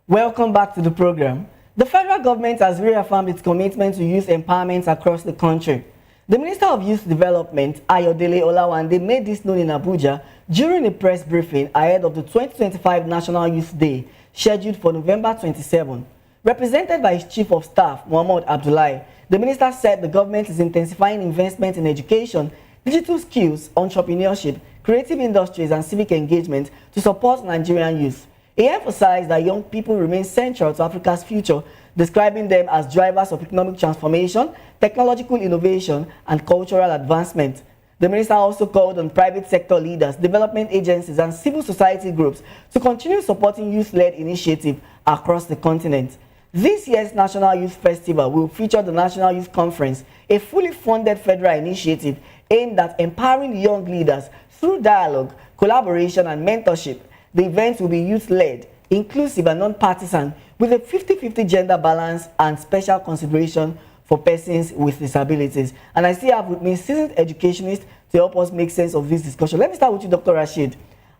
Welcome back to the program. The federal government has reaffirmed its commitment to youth empowerment across the country. The Minister of Youth Development, Ayodele Olawande, made this known in Abuja during a press briefing ahead of the 2025 National Youth Day, scheduled for November 27. Represented by his Chief of Staff, Muhammad Abdullahi, the minister said the government is intensifying investment in education, digital skills, entrepreneurship, creative industries, and civic engagement to support Nigerian youth. He emphasized that young people remain central to Africa's future, describing them as drivers of economic transformation, technological innovation, and cultural advancement. The minister also called on private sector leaders, development agencies, and civil society groups to continue supporting youth-led initiatives across the continent. This year's National Youth Festival will feature the National Youth Conference, a fully funded federal initiative aimed at empowering young leaders through dialogue, collaboration, and mentorship. The event will be youth-led, inclusive, and non-partisan, with a 50-50 gender balance and special consideration for persons with disabilities. And I still have with me seasoned educationists to help us make sense of this discussion. Let me start with you, Dr. Rashid.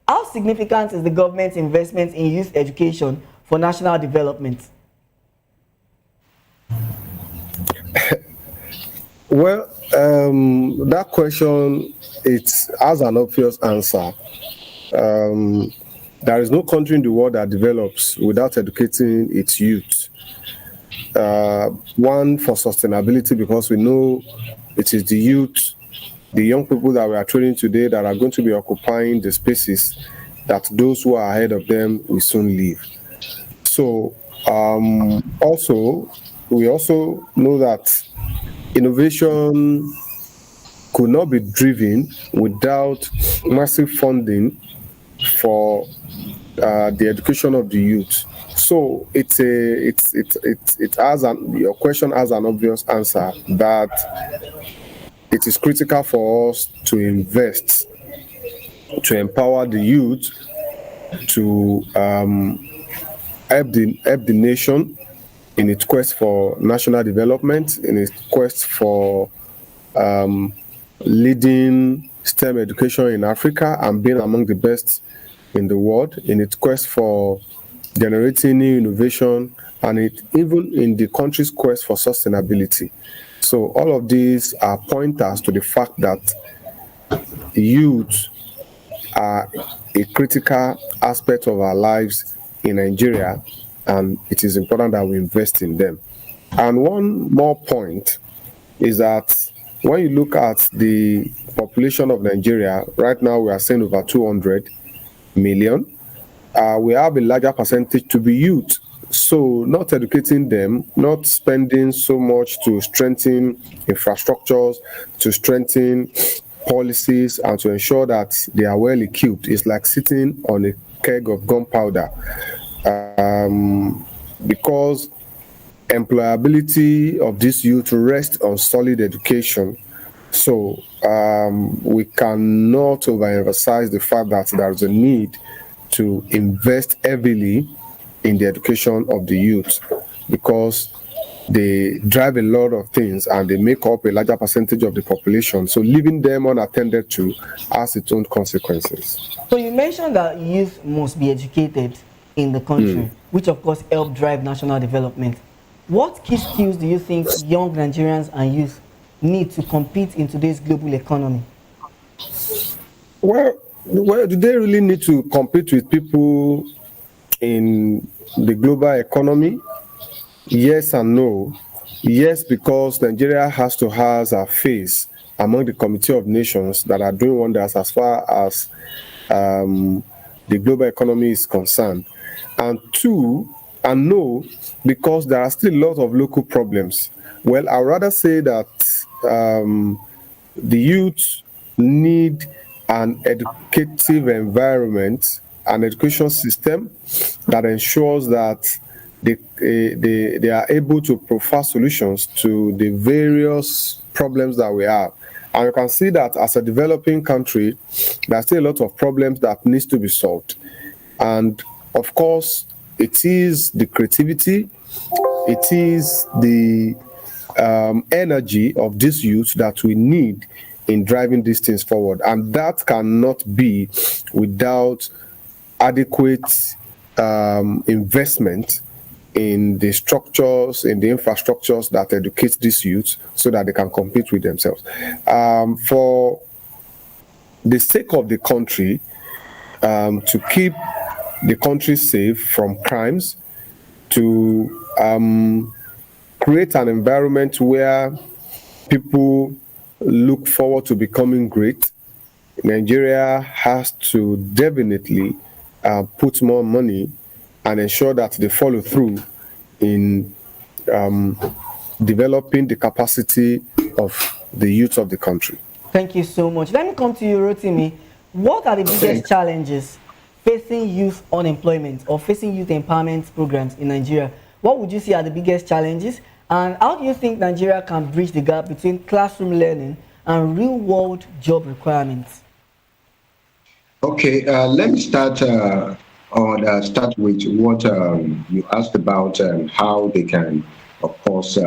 How significant is the government's investment in youth education for national development? Well, that question, it has an obvious answer. There is no country in the world that develops without educating its youth. One, for sustainability, because we know it is the youth, the young people that we are training today that are going to be occupying the spaces that those who are ahead of them will soon leave. So, we also know that innovation could not be driven without massive funding for the education of the youth. So your question has an obvious answer, that it is critical for us to invest, to empower the youth, to help the nation in its quest for national development, in its quest for leading STEM education in Africa and being among the best in the world, in its quest for generating new innovation, and even in the country's quest for sustainability. So all of these are pointers to the fact that youth are a critical aspect of our lives in Nigeria, and it is important that we invest in them. And one more point is that when you look at the population of Nigeria, right now we are saying over 200 million. We have a larger percentage to be youth. so not educating them, not spending so much to strengthen infrastructures, to strengthen policies, and to ensure that they are well equipped is like sitting on a keg of gunpowder. Because employability of this youth rests on solid education. So we cannot overemphasize the fact that there is a need to invest heavily in the education of the youth, because they drive a lot of things and they make up a larger percentage of the population. So leaving them unattended to has its own consequences. So you mentioned that youth must be educated in the country, which of course help drive national development. What key skills do you think young Nigerians and youth need to compete in today's global economy? Well, do they really need to compete with people in the global economy? Yes and no. Yes, because Nigeria has to have a face among the Committee of Nations that are doing wonders as far as the global economy is concerned. And two, and no, because there are still a lot of local problems. Well, I'd rather say that the youth need an educative environment, an education system that ensures that they are able to provide solutions to the various problems that we have. And you can see that as a developing country, there are still a lot of problems that needs to be solved. And of course, it is the creativity, it is the energy of this youth that we need in driving these things forward. And that cannot be without adequate investment in the structures, in the infrastructures that educate these youth so that they can compete with themselves. For the sake of the country, to keep the country safe from crimes, to create an environment where people look forward to becoming great, Nigeria has to definitely put more money and ensure that they follow through in developing the capacity of the youth of the country. Thank you so much. Let me come to you, Rotimi. What are the biggest challenges facing youth unemployment or facing youth empowerment programs in Nigeria? What would you say are the biggest challenges? And how do you think Nigeria can bridge the gap between classroom learning and real-world job requirements? Okay, let me start start with what you asked about how they can, of course,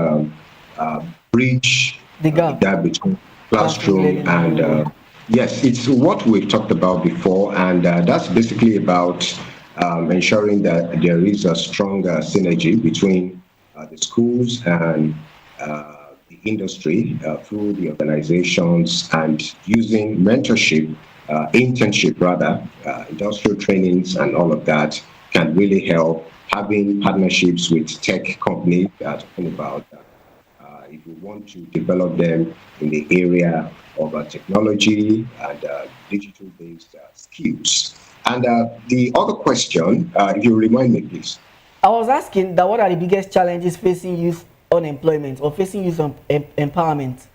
bridge the gap between classroom and yes, it's what we've talked about before, and that's basically about ensuring that there is a stronger synergy between the schools and the industry through the organizations, and using mentorship, internship rather, industrial trainings and all of that can really help. Having partnerships with tech companies talking about if you want to develop them in the area of technology and digital-based skills. And the other question, if you remind me, please. I was asking that what are the biggest challenges facing youth unemployment or facing youth empowerment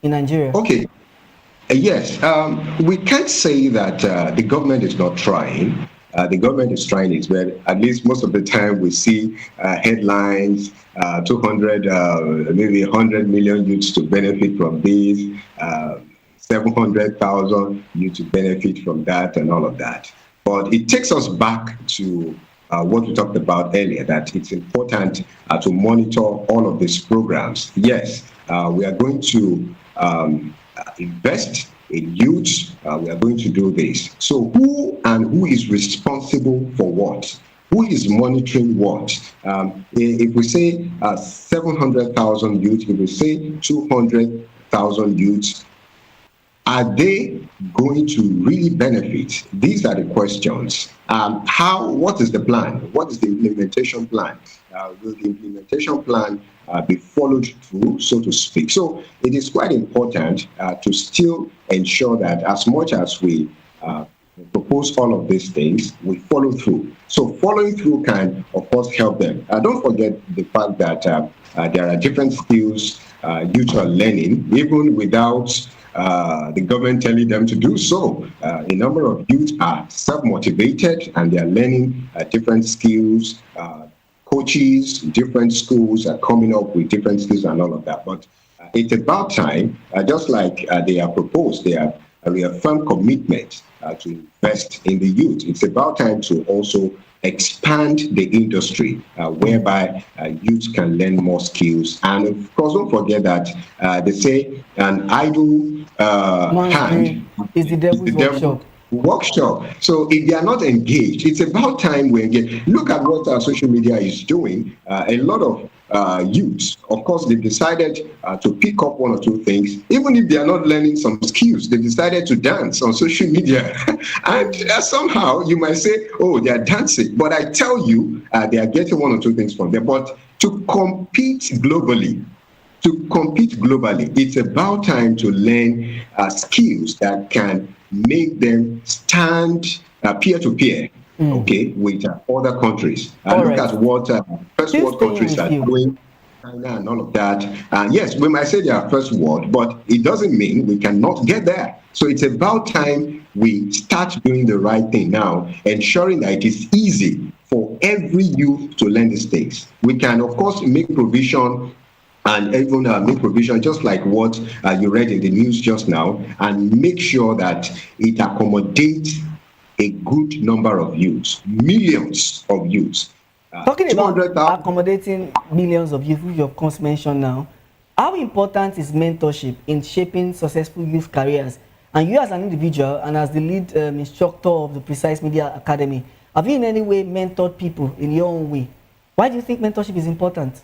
in Nigeria? Okay. Yes, we can't say that the government is not trying. The government is trying its best. At least most of the time we see headlines, 200, maybe 100 million youths to benefit from this, 700,000 youths to benefit from that and all of that. But it takes us back to what we talked about earlier, that it's important to monitor all of these programs. Yes, we are going to invest in youth, we are going to do this. So who is responsible for what? Who is monitoring what? If we say 700,000 youth, if we say 200,000 youths, are they going to really benefit? These are the questions. What is the plan? What is the implementation plan? Will the implementation plan be followed through, so to speak? So it is quite important to still ensure that as much as we propose all of these things, we follow through. So following through can, of course, help them. Don't forget the fact that there are different skills youth are learning, even without the government telling them to do so. A number of youth are self-motivated and they are learning different skills. Coaches, different schools are coming up with different skills and all of that. But it's about time, just like they are proposed, they are a reaffirmed commitment to invest in the youth. It's about time to also expand the industry whereby youth can learn more skills. And of course, don't forget that they say an idle hand is the devil's workshop. So if they are not engaged, it's about time we engage. Look at what our social media is doing. A lot of youths, of course, they decided to pick up one or two things. Even if they are not learning some skills, they decided to dance on social media. And somehow you might say, oh, they are dancing. But I tell you, they are getting one or two things from there. But to compete globally, it's about time to learn skills that can make them stand peer-to-peer, okay, with other countries. Look at what first world countries are doing, China and all of that. Yes, we might say they are first world, but it doesn't mean we cannot get there. So it's about time we start doing the right thing now, ensuring that it is easy for every youth to learn these things. We can, of course, make provision and even make provision, just like what you read in the news just now, and make sure that it accommodates a good number of youths, millions of youths. Talking about accommodating millions of youth, which you of course mentioned now, how important is mentorship in shaping successful youth careers? And you as an individual and as the lead instructor of the Precise Media Academy, have you in any way mentored people in your own way? Why do you think mentorship is important?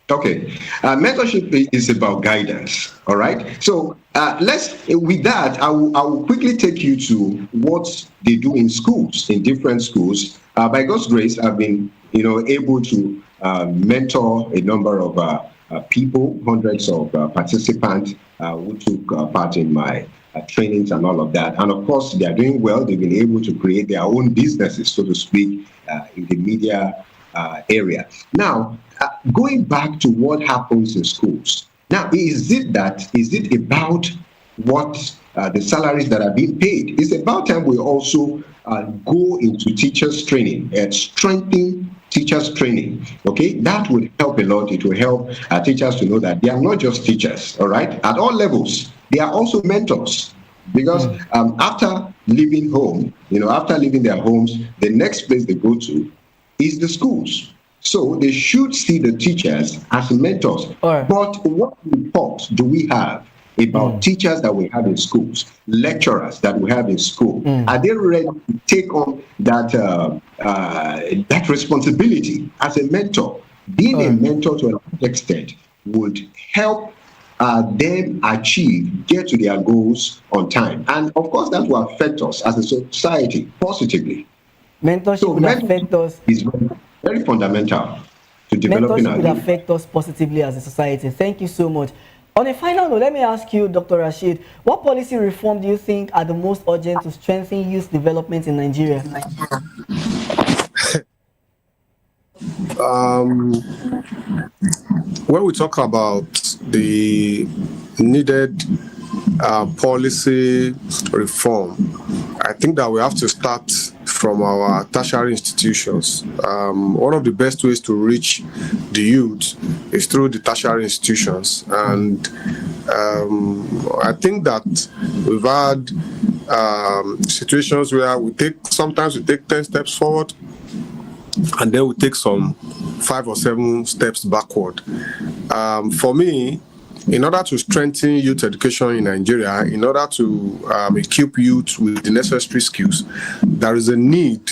Okay, mentorship is about guidance, all right? So with that, I will quickly take you to what they do in schools, in different schools. By God's grace, I've been, able to mentor a number of people, hundreds of participants who took part in my trainings and all of that. And of course, they are doing well. They've been able to create their own businesses, so to speak, in the media area. Now, going back to what happens in schools. Now, is it about what the salaries that are being paid? It's about time we also go into teachers training and strengthen teachers training. Okay, that would help a lot. It will help teachers to know that they are not just teachers, all right, at all levels. They are also mentors. Because after leaving home, after leaving their homes, the next place they go to is the schools. So they should see the teachers as mentors. But what reports do we have about teachers that we have in schools, lecturers that we have in school? Are they ready to take on that that responsibility as a mentor? Being a mentor to a large extent would help them get to their goals on time. And of course, that will affect us as a society positively. Mentorship would affect us. Is very fundamental to developing our mentorship would affect us positively as a society. Thank you so much. On a final note, let me ask you, Dr. Rashid, what policy reform do you think are the most urgent to strengthen youth development in Nigeria? When we talk about the needed policy reform, I think that we have to start from our tertiary institutions. One of the best ways to reach the youth is through the tertiary institutions. And I think that we've had situations where sometimes we take 10 steps forward, and then we take some 5 or 7 steps backward. For me, in order to strengthen youth education in Nigeria, in order to equip youth with the necessary skills, there is a need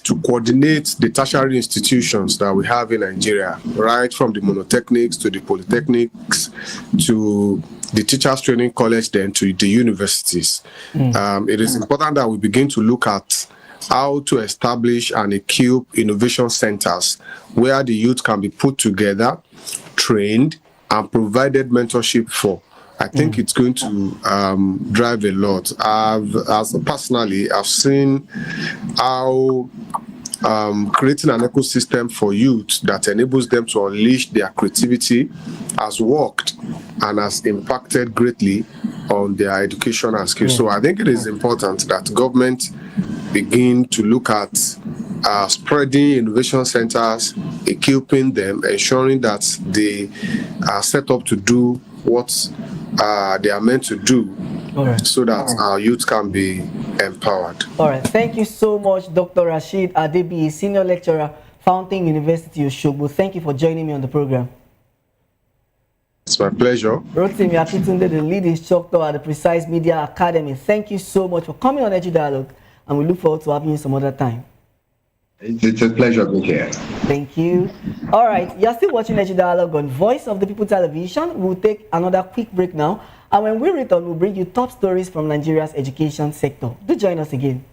to coordinate the tertiary institutions that we have in Nigeria, right from the monotechnics to the polytechnics to the teachers training college, then to the universities. It is important that we begin to look at how to establish and equip innovation centers where the youth can be put together, trained, and provided mentorship for. I think it's going to drive a lot. Personally, I've seen how creating an ecosystem for youth that enables them to unleash their creativity has worked and has impacted greatly on their education and skills. So I think it is important that government begin to look at spreading innovation centers, equipping them, ensuring that they are set up to do what they are meant to do, so that our youth can be empowered. All right, thank you so much, Dr. Rashid Adebi, Senior Lecturer, Fountain University Osogbo. Thank you for joining me on the program. It's my pleasure. Rotimi Akintunde, the lead instructor at the Precise Media Academy. Thank you so much for coming on Edu Dialogue, and we look forward to having you some other time. It's a pleasure being here. Thank you. All right, you're still watching Edu Dialogue on Voice of the People Television. We'll take another quick break now, and when we return, we'll bring you top stories from Nigeria's education sector. Do join us again.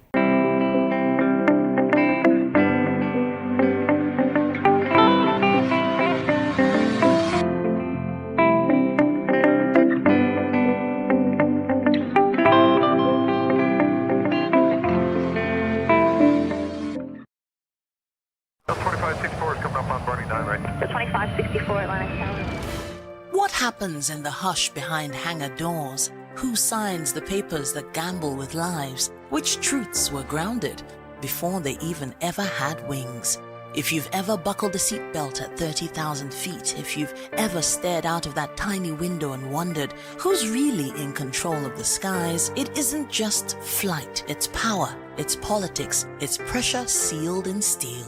What happens in the hush behind hangar doors? Who signs the papers that gamble with lives? Which truths were grounded before they even ever had wings? If you've ever buckled a seatbelt at 30,000 feet, if you've ever stared out of that tiny window and wondered who's really in control of the skies, it isn't just flight, it's power, it's politics, it's pressure sealed in steel.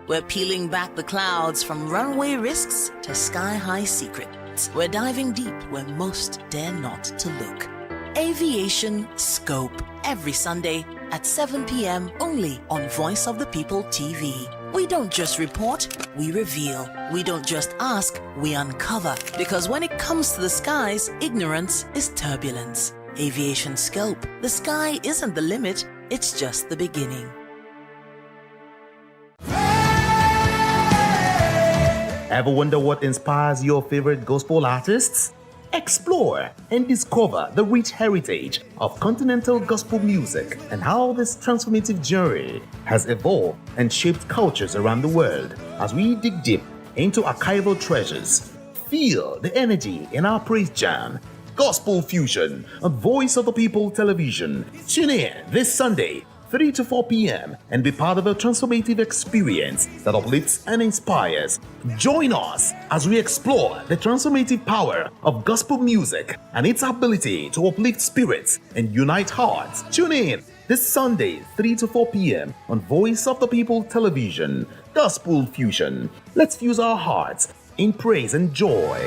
We're peeling back the clouds from runway risks to sky-high secrets. We're diving deep where most dare not to look. Aviation Scope, every Sunday at 7 p.m. only on Voice of the People TV. We don't just report, we reveal. We don't just ask, we uncover. Because when it comes to the skies, ignorance is turbulence. Aviation Scope, the sky isn't the limit, it's just the beginning. Ever wonder what inspires your favorite gospel artists? Explore and discover the rich heritage of continental gospel music and how this transformative journey has evolved and shaped cultures around the world. As we dig deep into archival treasures, feel the energy in our praise jam, Gospel Fusion on Voice of the People Television. Tune in this Sunday, 3 to 4 p.m. and be part of a transformative experience that uplifts and inspires. Join us as we explore the transformative power of gospel music and its ability to uplift spirits and unite hearts. Tune in this Sunday, 3 to 4 p.m. on Voice of the People Television. Gospel Fusion. Let's fuse our hearts in praise and joy.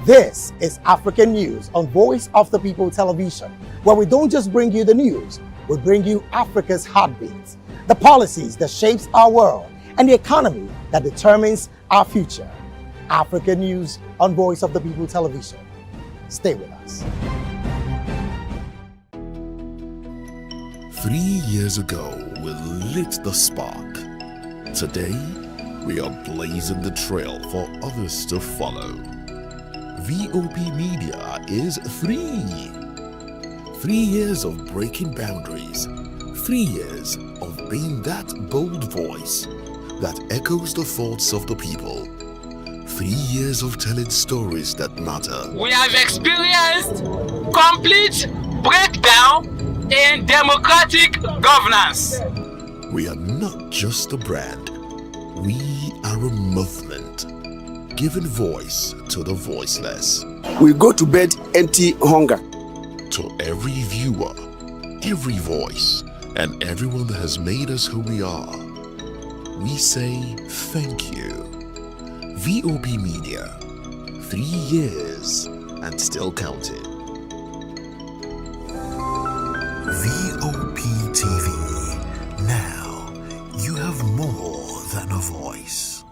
This is African News on Voice of the People Television, where we don't just bring you the news, we bring you Africa's heartbeats, the policies that shapes our world, and the economy that determines our future. African News on Voice of the People Television. Stay with us. 3 years ago, we lit the spark. Today, we are blazing the trail for others to follow. VOP Media is 3. 3 years of breaking boundaries. 3 years of being that bold voice that echoes the thoughts of the people. 3 years of telling stories that matter. We have experienced complete breakdown in democratic governance. We are not just a brand. We are a movement, giving voice to the voiceless. We go to bed empty hunger. To every viewer, every voice, and everyone that has made us who we are, we say thank you. VOP Media, 3 years and still counting. VOP TV. Now you have more than a voice.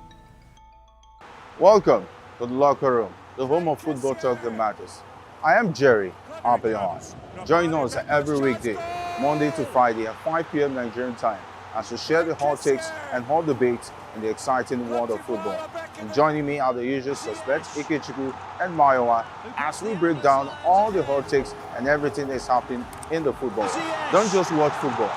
Welcome to the locker room, the home of football talk that matters. I am Jerry Arpillon. Join us every weekday, Monday to Friday at 5 p.m. Nigerian time, as we share the hot takes and hot debates in the exciting world of football. And joining me are the usual suspects, Ukachukwu and Mayowa, as we break down all the hot takes and everything that's happening in the football. Don't just watch football,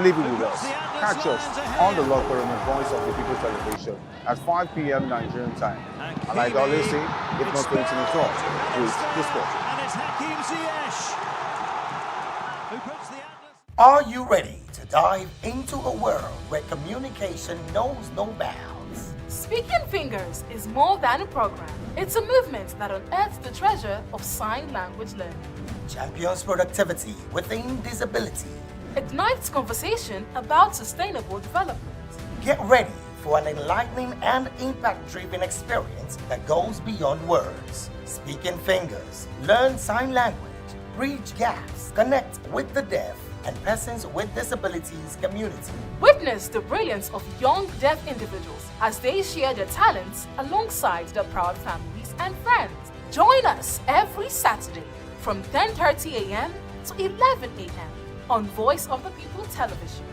live it with us. Catch us on the Locker Room and Voice of the People television at 5 p.m. Nigerian time. And like I always say, if not 20 minutes please discuss. And it's Hakim Ziyech who puts the Are you ready to dive into a world where communication knows no bounds? Speaking Fingers is more than a program. It's a movement that unearths the treasure of sign language learning. Champions productivity within disability. Ignites conversation about sustainable development. Get ready for an enlightening and impact-driven experience that goes beyond words. Speaking Fingers, learn sign language, bridge gaps, connect with the deaf and persons with disabilities community. Witness the brilliance of young deaf individuals as they share their talents alongside their proud families and friends. Join us every Saturday from 10:30 a.m. to 11 a.m. on Voice of the People television.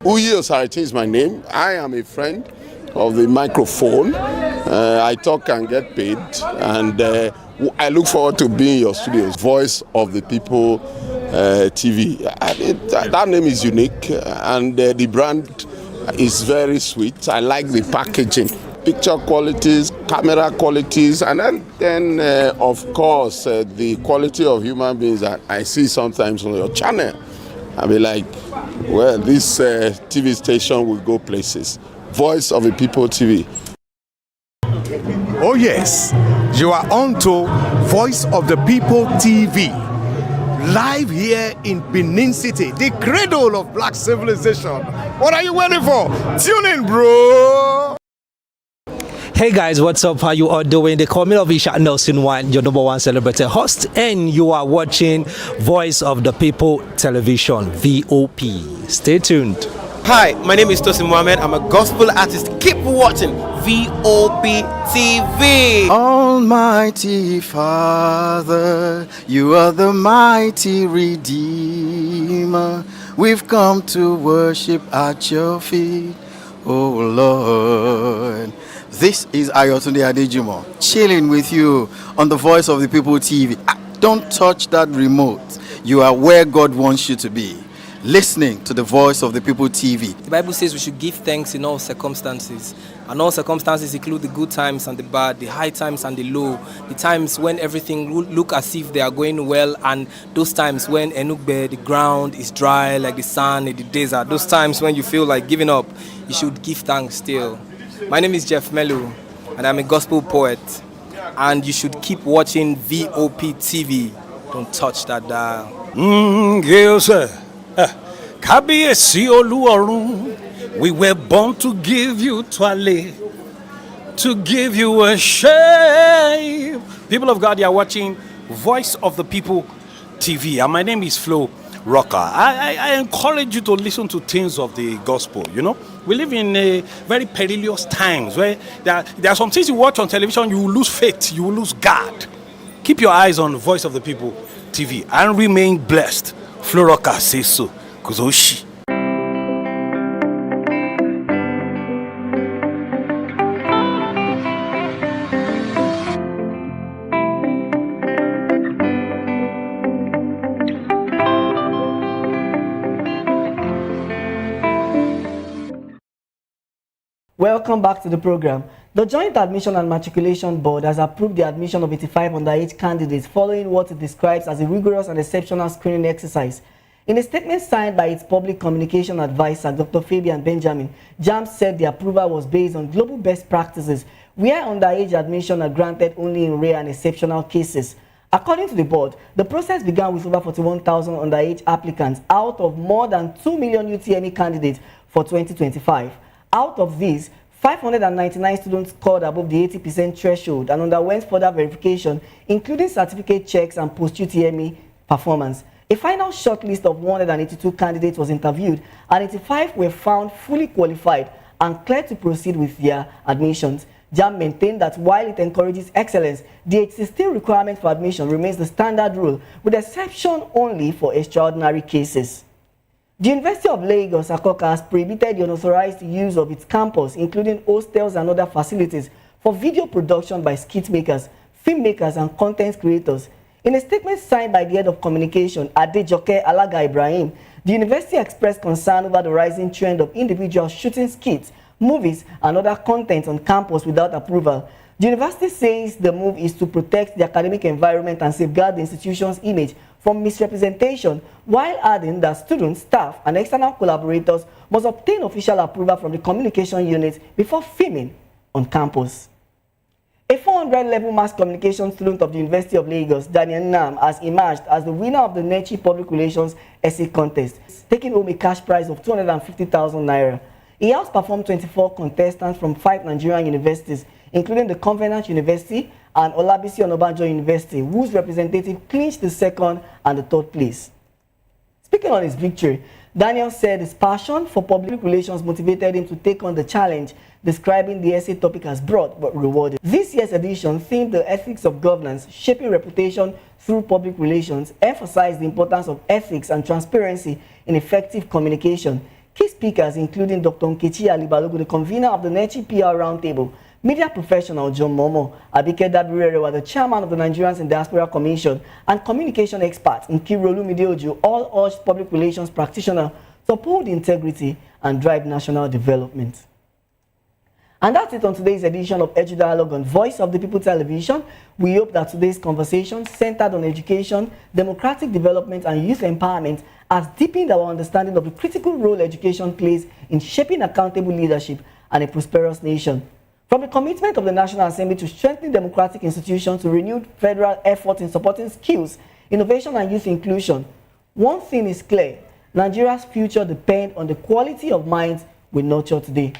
Uyi Osarite is my name. I am a friend of the microphone. I talk and get paid, and I look forward to being in your studios. Voice of the People TV. That name is unique, and the brand is very sweet. I like the packaging, picture qualities, camera qualities, and then of course, the quality of human beings that I see sometimes on your channel. I'll be like, well, this TV station will go places. Voice of the People TV. Oh yes, you are on to Voice of the People TV. Live here in Benin City, the cradle of black civilization. What are you waiting for? Tune in, bro! Hey guys, what's up? How you all doing? They call me Ovisha Nelson One, your #1 celebrity host, and you are watching Voice of the People Television, VOP. Stay tuned. Hi, my name is Tosin Mohammed. I'm a gospel artist. Keep watching VOP TV. Almighty Father, you are the mighty Redeemer. We've come to worship at your feet, oh Lord. This is Ayotunde Adejumo, chilling with you on the Voice of the People TV. Don't touch that remote. You are where God wants you to be. Listening to the Voice of the People TV. The Bible says we should give thanks in all circumstances. And all circumstances include the good times and the bad, the high times and the low, the times when everything look as if they are going well, and those times when Enugbe, the ground is dry like the sand in the desert. Those times when you feel like giving up, you should give thanks still. My name is Jeff Melu, and I'm a gospel poet. And you should keep watching VOP TV. Don't touch that dial. Yes, sir. Kábíyèsí Olúọ̀run, we were born to give you twale, to give you worship. People of God, you are watching Voice of the People TV, and my name is Flo Rocker. I encourage you to listen to things of the gospel. You know, we live in very perilous times where there are some things you watch on television, you will lose faith, you will lose God. Keep your eyes on Voice of the People TV and remain blessed. Flo Rocker says so. Kuzoshi. Welcome back to the program. The Joint Admission and Matriculation Board has approved the admission of 85 underage candidates following what it describes as a rigorous and exceptional screening exercise. In a statement signed by its public communication advisor, Dr. Fabian Benjamin, JAMB said the approval was based on global best practices, where underage admission are granted only in rare and exceptional cases. According to the board, the process began with over 41,000 underage applicants out of more than 2 million UTME candidates for 2025. Out of these, 599 students scored above the 80% threshold and underwent further verification, including certificate checks and post-UTME performance. A final shortlist of 182 candidates was interviewed, and 85 were found fully qualified and cleared to proceed with their admissions. JAMB maintained that while it encourages excellence, the existing requirement for admission remains the standard rule, with exception only for extraordinary cases. The University of Lagos, Akoka, has prohibited the unauthorized use of its campus, including hostels and other facilities, for video production by skit makers, filmmakers, and content creators. In a statement signed by the head of communication, Adejoke Alaga Ibrahim, the university expressed concern over the rising trend of individuals shooting skits, movies, and other content on campus without approval. The university says the move is to protect the academic environment and safeguard the institution's image from misrepresentation, while adding that students, staff, and external collaborators must obtain official approval from the communication unit before filming on campus. A 400-level mass communication student of the University of Lagos, Daniel Nam, has emerged as the winner of the NECHI Public Relations Essay Contest, taking home a cash prize of 250,000 naira. He outperformed 24 contestants from 5 Nigerian universities, including the Covenant University and Olabisi Onabanjo University, whose representative clinched the 2nd and the 3rd place. Speaking on his victory, Daniel said his passion for public relations motivated him to take on the challenge, describing the essay topic as broad but rewarding. This year's edition, themed the ethics of governance, shaping reputation through public relations, emphasized the importance of ethics and transparency in effective communication. Key speakers, including Dr. Nkechi Alibalogu, the convener of the NECHI PR Roundtable, media professional John Momo, Abike Dabirerewa, the chairman of the Nigerians in Diaspora Commission, and communication expert Nkirolu Mideoju, all urged public relations practitioners to uphold integrity and drive national development. And that's it on today's edition of Edu Dialogue on Voice of the People Television. We hope that today's conversation, centered on education, democratic development, and youth empowerment, has deepened our understanding of the critical role education plays in shaping accountable leadership and a prosperous nation. From the commitment of the National Assembly to strengthen democratic institutions to renewed federal effort in supporting skills, innovation, and youth inclusion, one thing is clear: Nigeria's future depends on the quality of minds we nurture today.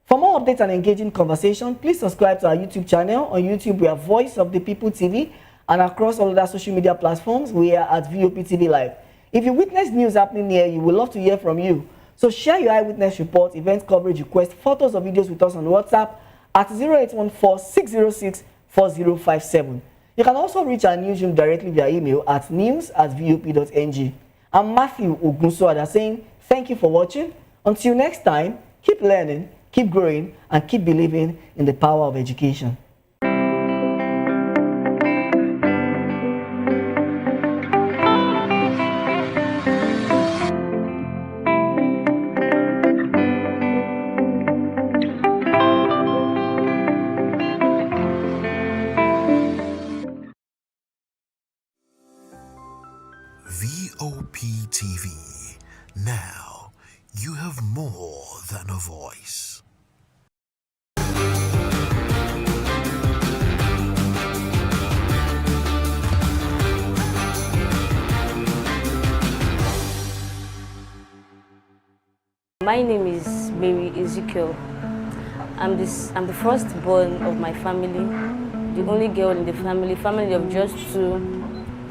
For more updates and engaging conversation, please subscribe to our YouTube channel. On YouTube, we are Voice of the People TV, and across all other social media platforms, we are at VOP TV Live. If you witness news happening here, we would love to hear from you. So share your eyewitness report, event coverage request, photos or videos with us on WhatsApp at 0814-606-4057. You can also reach our newsroom directly via email at news@vop.ng. I'm Matthew Ogunsoada saying thank you for watching. Until next time, keep learning, keep growing, and keep believing in the power of education. VOP TV. Now you have more than a voice. My name is Mary Ezekiel. I'm the firstborn of my family, the only girl in the family of just two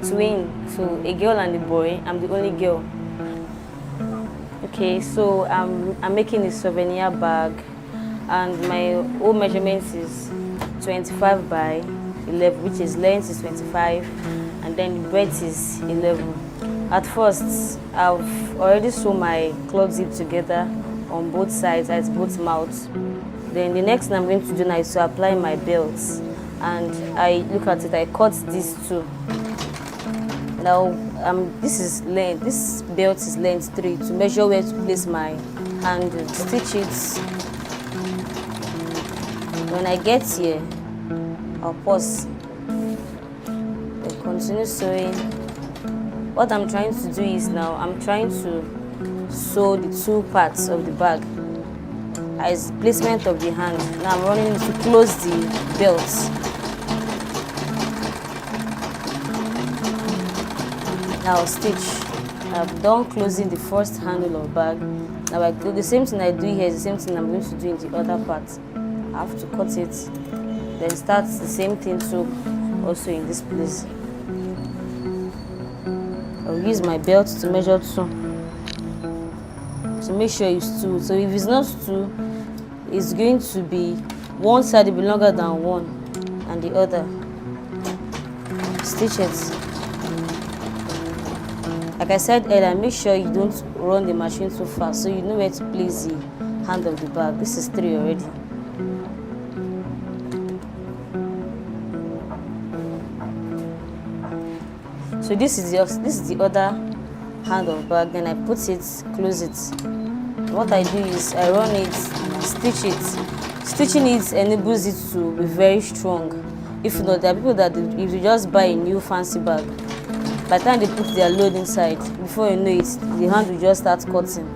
twins, so a girl and a boy. I'm the only girl. Okay, so I'm making a souvenir bag, and my whole measurement is 25 by 11, which is length is 25, and then the breadth is 11. At first, I've already sewn my cloth zip together on both sides, at both mouths. Then the next thing I'm going to do now is to apply my belts, and I look at it. I cut these two. Now, this belt is length 3 to measure where to place my handle. Stitch it. When I get here, I'll pause. Then continue sewing. What I'm trying to do is now, I'm trying to sew the two parts of the bag as placement of the hand. Now I'm running to close the belt. Now stitch. I've done closing the first handle of bag. Now I do the same thing I do here is the same thing I'm going to do in the other part. I have to cut it, then start the same thing too, also in this place. I'll use my belt to measure 2 to make sure it's 2. So if it's not 2, it's going to be one side will be longer than one and the other. Stitch it. Like I said earlier, make sure you don't run the machine too fast so you know where to place the hand of the bag. This is 3 already. So this is the other hand of bag. Then I put it, close it. What I do is I run it, stitch it. Stitching it enables it to be very strong. If not, there are people that if you just buy a new fancy bag, by the time they put their load inside, before you know it, the hand will just start cutting.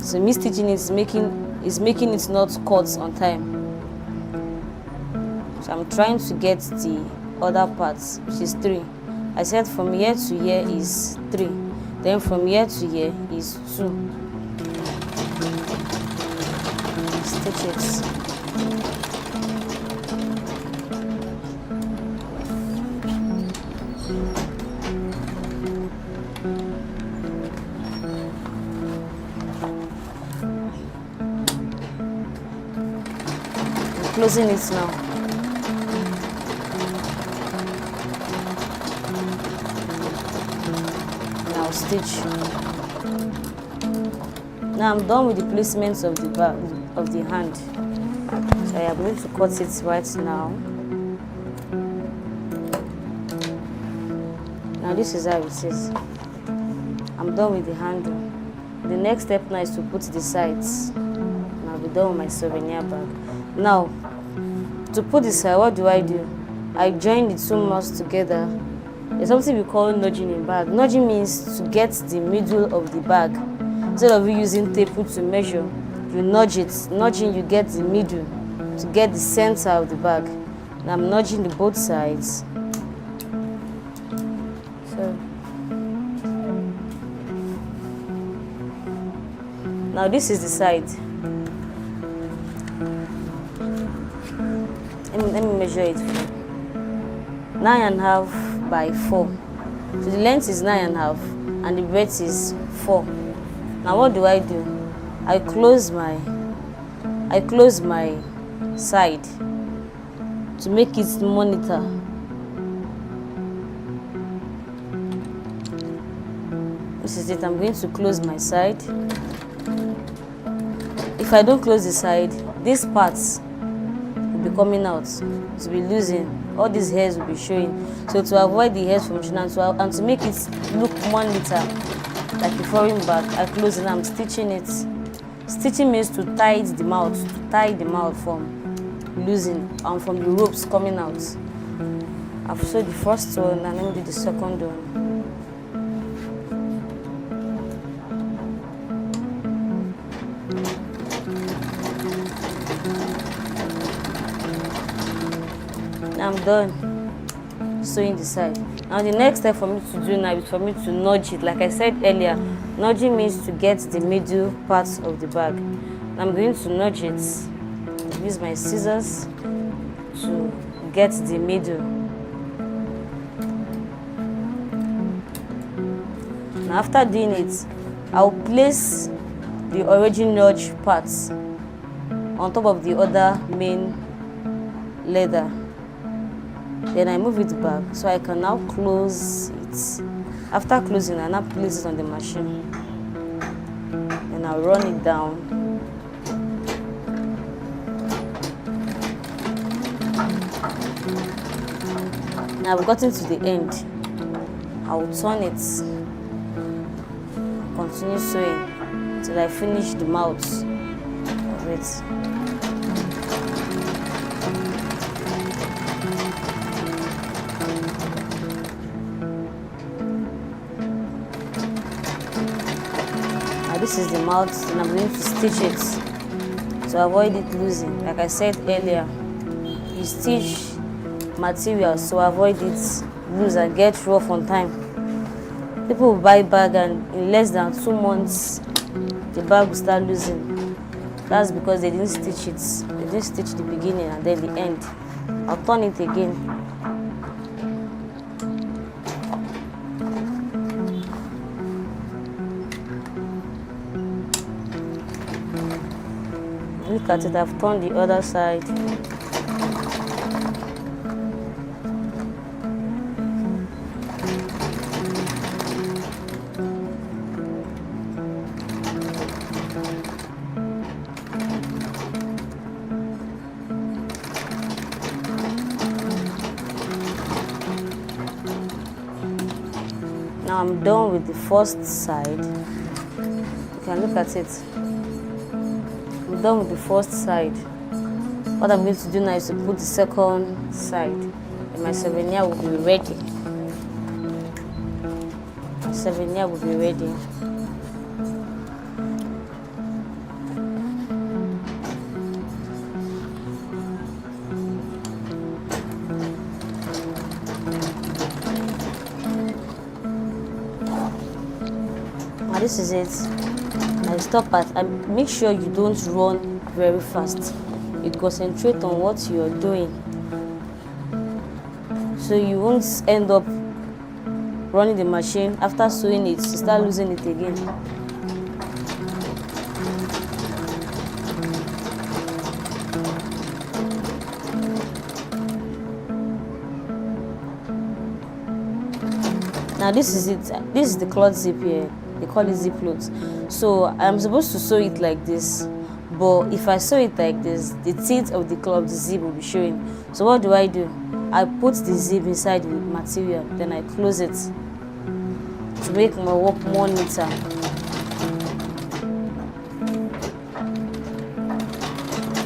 So me stitching is making it not cut on time. So I'm trying to get the other parts, which is 3. I said from here to here is 3. Then from here to here is 2. Stitch it. Closing it now. Now stitch. Now I'm done with the placements of the bag of the hand. So I am going to cut it right now. Now this is how it is. I'm done with the handle. The next step now is to put the sides. And I'll be done with my souvenir bag. Now, to put this side, what do? I join the 2 knots together. There's something we call nudging in bag. Nudging means to get the middle of the bag. Instead of you using tape to measure, you nudge it. Nudging, you get the middle, to get the center of the bag. Now I'm nudging the both sides. So, now this is the side. Let me measure it. 9.5 by 4. So the length is 9.5 and the breadth is 4. Now what do? I close my side to make it monitor. This is it. I'm going to close my side. If I don't close the side, these parts will be coming out, to be losing. All these hairs will be showing. So to avoid the hairs from showing and to make it look monitor like a foreign bag, I close it and I'm stitching it. Stitching means to tie the mouth from losing and from the ropes coming out. I've sewed the first one and let me do the second one. I'm done sewing the side. Now the next step for me to do now is for me to nudge it. Like I said earlier, nudging means to get the middle parts of the bag. I'm going to nudge it. Use my scissors to get the middle. Now after doing it, I'll place the origin nudge parts on top of the other main leather. Then I move it back so I can now close it. After closing, I now place it on the machine. Then I'll run it down. Now I've gotten to the end. I'll turn it. Continue sewing till I finish the mouth of it. This is the mouth, and I'm going to stitch it to avoid it losing. Like I said earlier, you stitch materials to avoid it lose and get rough on time. People will buy bag and in less than 2 months, the bag will start losing. That's because they didn't stitch it. They didn't stitch the beginning and then the end. I'll turn it again. Look at it, I've turned the other side. Now I'm done with the first side. You can look at it. I'm done with the first side. What I'm going to do now is to put the second side. And my souvenir will be ready. My souvenir will be ready. Now this is it. I stop at, and make sure you don't run very fast. You concentrate on what you're doing, so you won't end up running the machine. After sewing it, you start losing it again. Now this is it. This is the cloth zip here. They call it zip cloth. So I'm supposed to sew it like this, but if I sew it like this, the teeth of the cloth, the zip will be showing. So what do? I put the zip inside the material, then I close it to make my work more neater.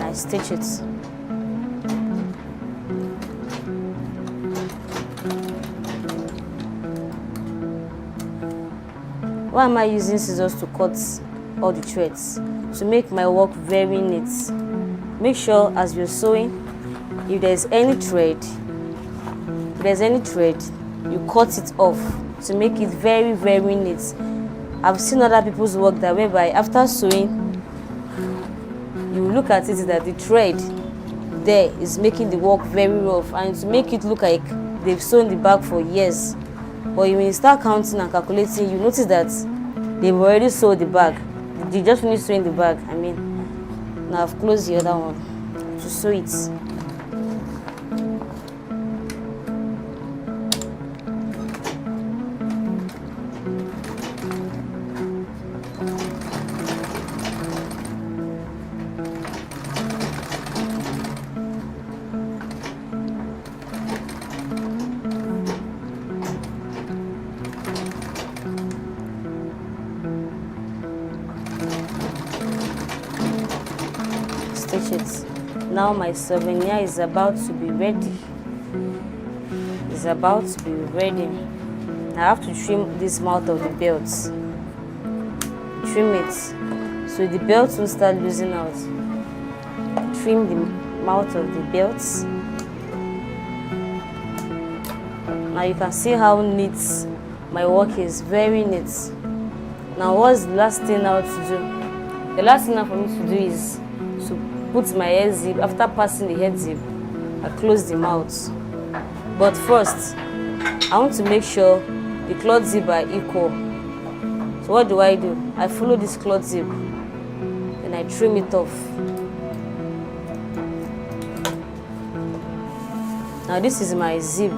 I stitch it. Why am I using scissors to cut all the threads? To make my work very neat. Make sure as you're sewing, if there's any thread, you cut it off to make it very, very neat. I've seen other people's work that whereby after sewing, you look at it that the thread there is making the work very rough, and to make it look like they've sewn the bag for years. But when you start counting and calculating, you notice that they've already sewed the bag. They just finished sewing the bag. Now I've closed the other one to sew it. Stitch it. Now my souvenir is about to be ready. It's about to be ready. I have to trim this mouth of the belt. Trim it so the belt will start losing out. Trim the mouth of the belt. Now you can see how neat my work is, very neat. Now what's the last thing now to do? The last thing now for me to do is to put my head zip. After passing the head zip, I close the mouth. But first, I want to make sure the cloth zip are equal. So what do? I follow this cloth zip, then I trim it off. Now this is my zip.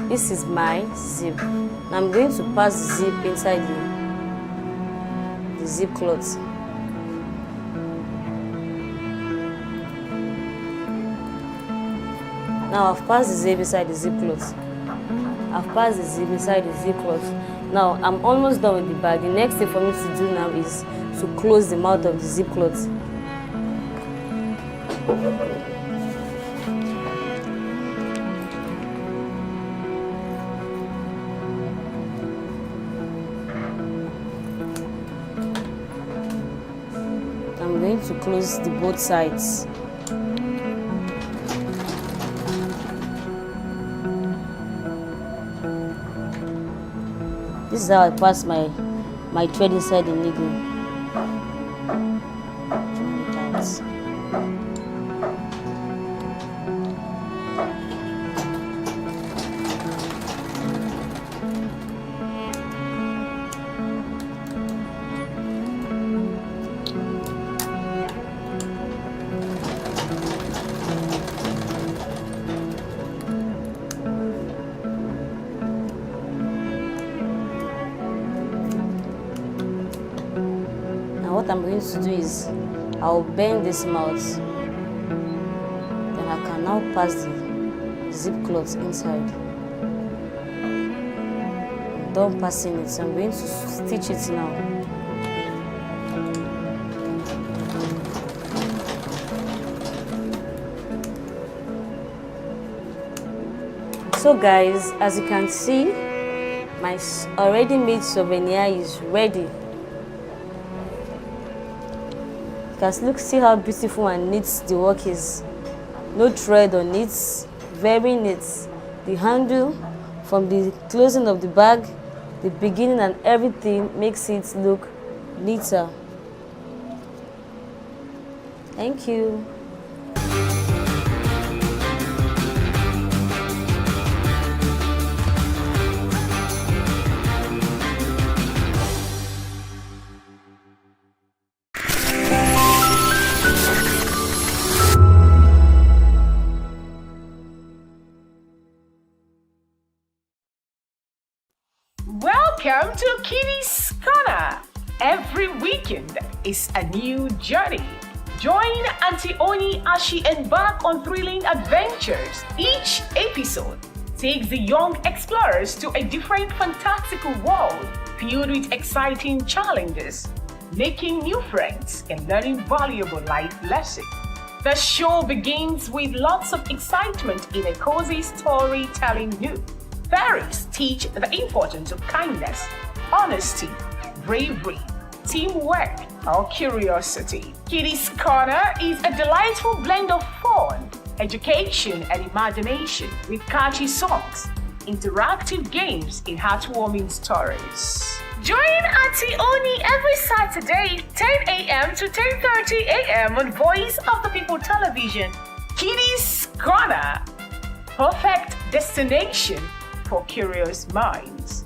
This is my zip. Now I'm going to pass the zip inside the zip cloth. Now I've passed the zip inside the zip cloth. I've passed the zip inside the zip cloth. Now I'm almost done with the bag. The next thing for me to do now is to close the mouth of the zip cloth. I'm going to close the both sides. This is how I pass my thread inside the needle. Join it out. What I'm going to do is I'll bend this mouth, then I can now pass the zip cloth inside. done passing it, so I'm going to stitch it now. So guys, as you can see, my already made souvenir is ready. You can see how beautiful and neat the work is. No thread on it, very neat. The handle, from the closing of the bag, the beginning and everything makes it look neater. Thank you. Welcome to Kitty's Corner. Every weekend is a new journey. Join Auntie Oni as she embarks on thrilling adventures. Each episode takes the young explorers to a different fantastical world filled with exciting challenges, making new friends and learning valuable life lessons. The show begins with lots of excitement in a cozy storytelling mood. Fairies teach the importance of kindness, honesty, bravery, teamwork, or curiosity. Kitty's Corner is a delightful blend of fun, education, and imagination with catchy songs, interactive games, and heartwarming stories. Join Auntie Oni every Saturday, 10 a.m. to 10:30 a.m. on Voice of the People Television. Kitty's Corner, perfect destination for curious minds.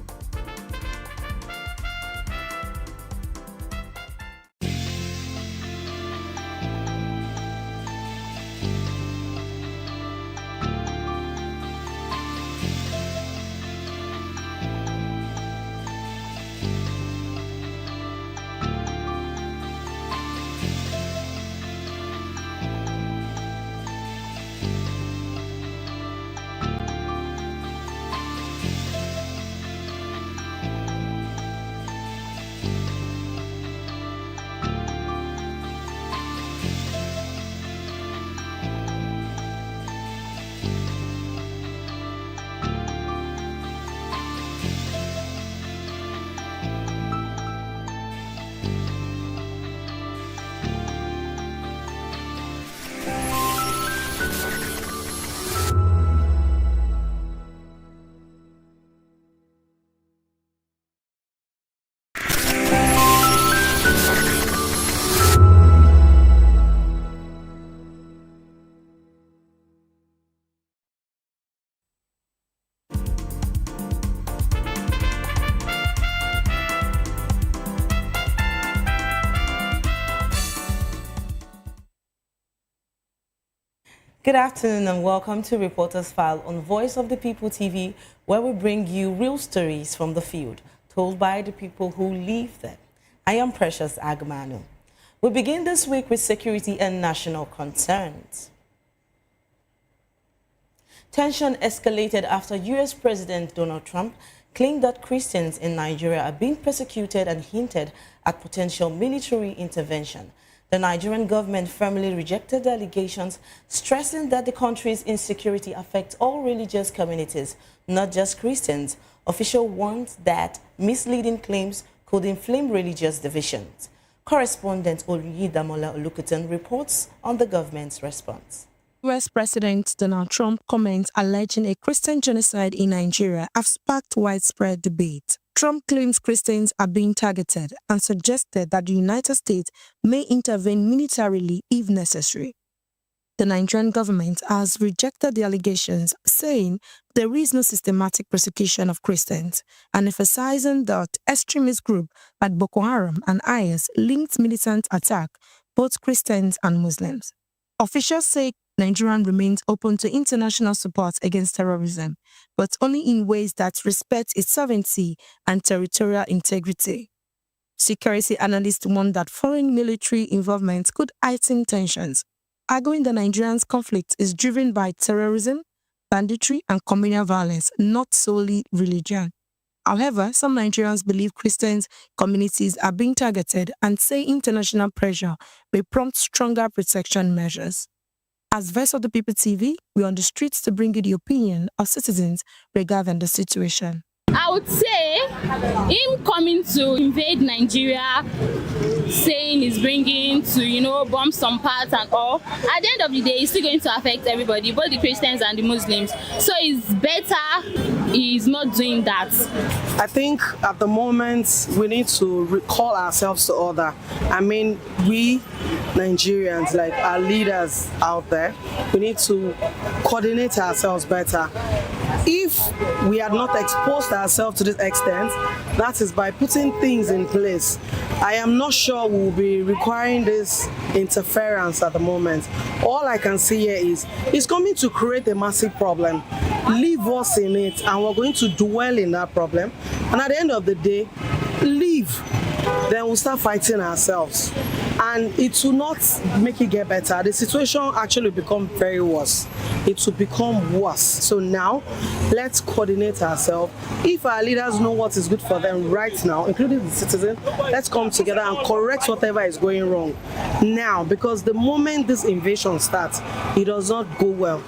Good afternoon and welcome to Reporters File on Voice of the People TV, where we bring you real stories from the field, told by the people who live there. I am Precious Agmanu. We begin this week with security and national concerns. Tension escalated after U.S. President Donald Trump claimed that Christians in Nigeria are being persecuted and hinted at potential military intervention. The Nigerian government firmly rejected the allegations, stressing that the country's insecurity affects all religious communities, not just Christians. Official warned that misleading claims could inflame religious divisions. Correspondent Oluyidamola Olukutan reports on the government's response. US President Donald Trump comments alleging a Christian genocide in Nigeria have sparked widespread debate. Trump claims Christians are being targeted and suggested that the United States may intervene militarily if necessary. The Nigerian government has rejected the allegations, saying there is no systematic persecution of Christians, and emphasizing that extremist groups like Boko Haram and IS linked militant attack both Christians and Muslims. Officials say Nigeria remains open to international support against terrorism, but only in ways that respect its sovereignty and territorial integrity. Security analysts warn that foreign military involvement could heighten tensions, arguing that Nigeria's conflict is driven by terrorism, banditry, and communal violence, not solely religion. However, some Nigerians believe Christians communities are being targeted and say international pressure may prompt stronger protection measures. As Voice of the People TV, we're on the streets to bring you the opinion of citizens regarding the situation. I would say him coming to invade Nigeria, saying he's bringing to, bomb some parts and all, at the end of the day, it's still going to affect everybody, both the Christians and the Muslims. So it's better he's not doing that. I think at the moment, we need to recall ourselves to order. I mean, we Nigerians, like our leaders out there, we need to coordinate ourselves better. If we had not exposed ourselves to this extent, that is by putting things in place. I am not sure we will be requiring this interference at the moment. All I can see here is it's coming to create a massive problem. Leave us in it, and we're going to dwell in that problem. And at the end of the day, leave. Then we'll start fighting ourselves. And it will not make it get better. The situation actually become very worse. It will become worse. So now, let's coordinate ourselves. If our leaders know what is good for them right now, including the citizens, let's come together and correct whatever is going wrong now. Because the moment this invasion starts, it does not go well.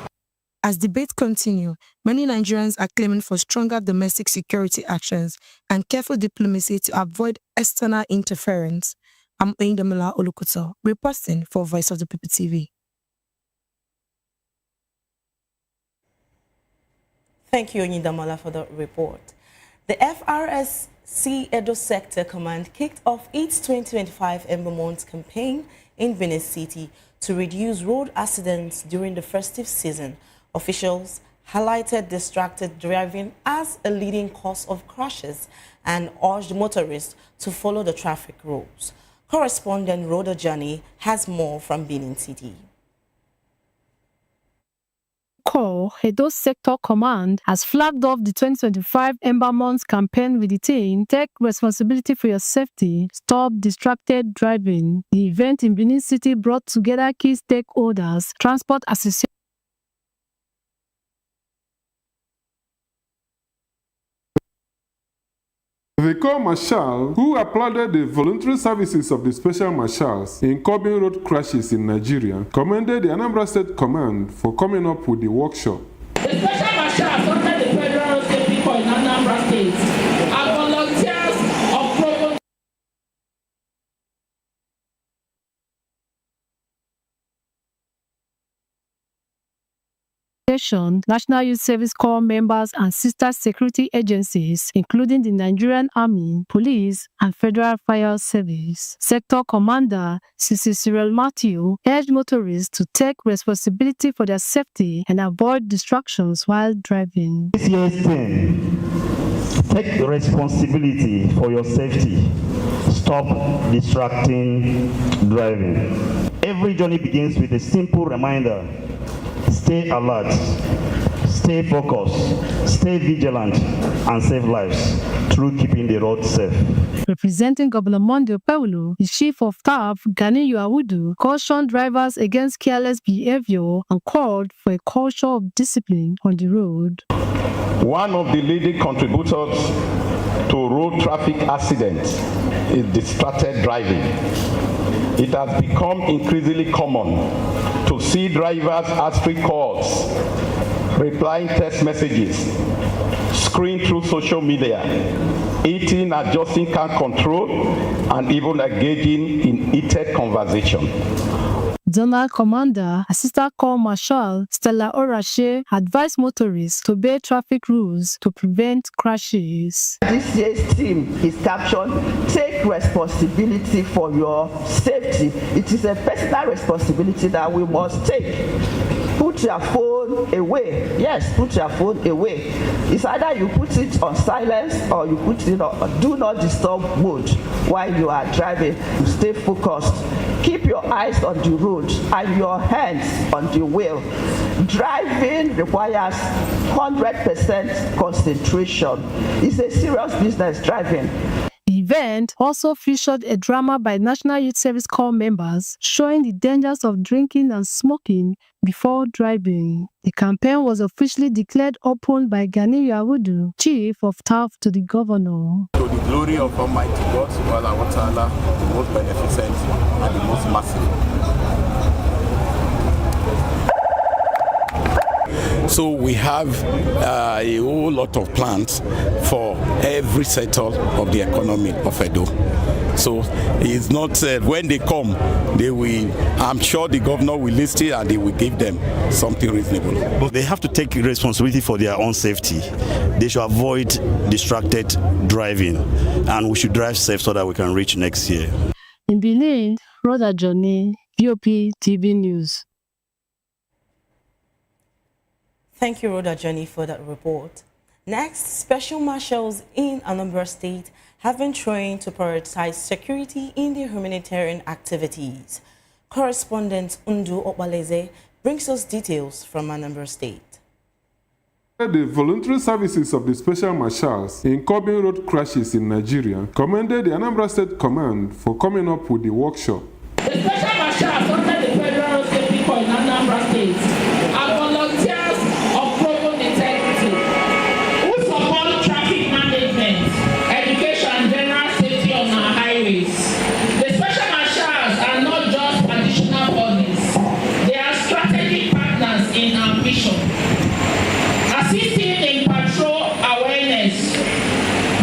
As debates continue, many Nigerians are claiming for stronger domestic security actions and careful diplomacy to avoid external interference. I'm Oyindamola Olukoto, reporting for Voice of the People TV. Thank you, Oyindamola, for the report. The FRSC Edo Sector Command kicked off its 2025 Ember Month campaign in Benin City to reduce road accidents during the festive season. Officials highlighted distracted driving as a leading cause of crashes and urged motorists to follow the traffic rules. Correspondent Rhoda Johnny has more from Benin City. Edo Sector Command has flagged off the 2025 Ember Month campaign with the theme, "Take responsibility for your safety, stop distracted driving." The event in Benin City brought together key stakeholders, transport associations, The Corps Marshal, who applauded the voluntary services of the Special Marshals in curbing road crashes in Nigeria, commended the Anambra State Command for coming up with the workshop. The Special Marshals under the Federal Safety Corps in Anambra State are volunteers of proven National Youth Service Corps members and sister security agencies, including the Nigerian Army, Police, and Federal Fire Service. Sector Commander CC Cyril Matthew urged motorists to take responsibility for their safety and avoid distractions while driving. This year's theme, take responsibility for your safety. Stop distracting driving. Every journey begins with a simple reminder. Stay alert, stay focused, stay vigilant, and save lives through keeping the road safe. Representing Governor Monday Paulo, the Chief of Staff, Gani Yuawudu, cautioned drivers against careless behavior and called for a culture of discipline on the road. One of the leading contributors to road traffic accidents is distracted driving. It has become increasingly common to see drivers answering calls, replying text messages, scrolling through social media, eating, adjusting car control, and even engaging in heated conversation. Zonal Commander, Assistant Corps Marshal Stella Orashe advised motorists to obey traffic rules to prevent crashes. This year's theme is captioned, "Take responsibility for your safety." It is a personal responsibility that we must take. Put your phone away. Yes, put your phone away. It's either you put it on silence or you put it on do not disturb mode while you are driving. Stay focused. Keep your eyes on the road and your hands on the wheel. Driving requires 100% concentration. It's a serious business, driving. The event also featured a drama by National Youth Service Corps members showing the dangers of drinking and smoking before driving. The campaign was officially declared open by Gani Yawudu, Chief of Staff to the Governor. To the glory of Almighty God, Subhanahu wa Ta'ala, the most beneficent and the most merciful. So we have a whole lot of plans for every sector of the economy of Edo. So it's not when they come, they will. I'm sure the governor will listen and they will give them something reasonable. But they have to take responsibility for their own safety. They should avoid distracted driving, and we should drive safe so that we can reach next year. In Benin, Rhoda Johnny, VOP TV News. Thank you, Rhoda Johnny, for that report. Next, special marshals in Anambra State have been trained to prioritize security in their humanitarian activities. Correspondent Undu Obaleze brings us details from Anambra State. The voluntary services of the special marshals in curbing road crashes in Nigeria commended the Anambra State Command for coming up with the workshop. The special marshals under the Federal Safety Corps in Anambra State are volunteers of proven integrity who support traffic management, education, and general safety on our highways. The special marshals are not just additional bodies, they are strategic partners in our mission, assisting in patrol awareness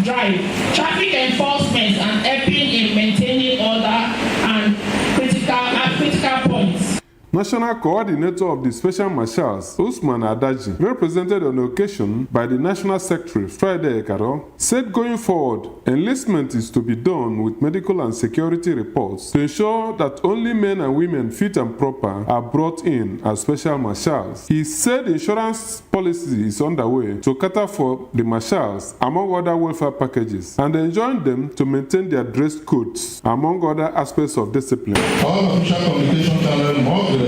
drive, traffic enforcement, and helping in maintaining order and critical points. National Coordinator of the Special Marshals, Usman Adaji, represented on the occasion by the National Secretary, Friday Ekaro, said going forward, enlistment is to be done with medical and security reports to ensure that only men and women fit and proper are brought in as Special Marshals. He said insurance policy is underway to cater for the marshals, among other welfare packages, and enjoin them to maintain their dress codes, among other aspects of discipline. All official communication channels must be respected.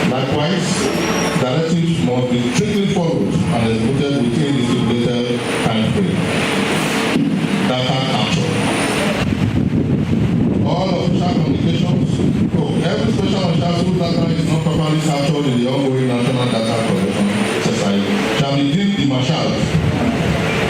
Likewise, directives must be strictly followed and executed within the stipulated time frame. Data capture. All official communications, every special marshal whose data is not properly captured in the ongoing national data collection exercise shall be deemed the marshals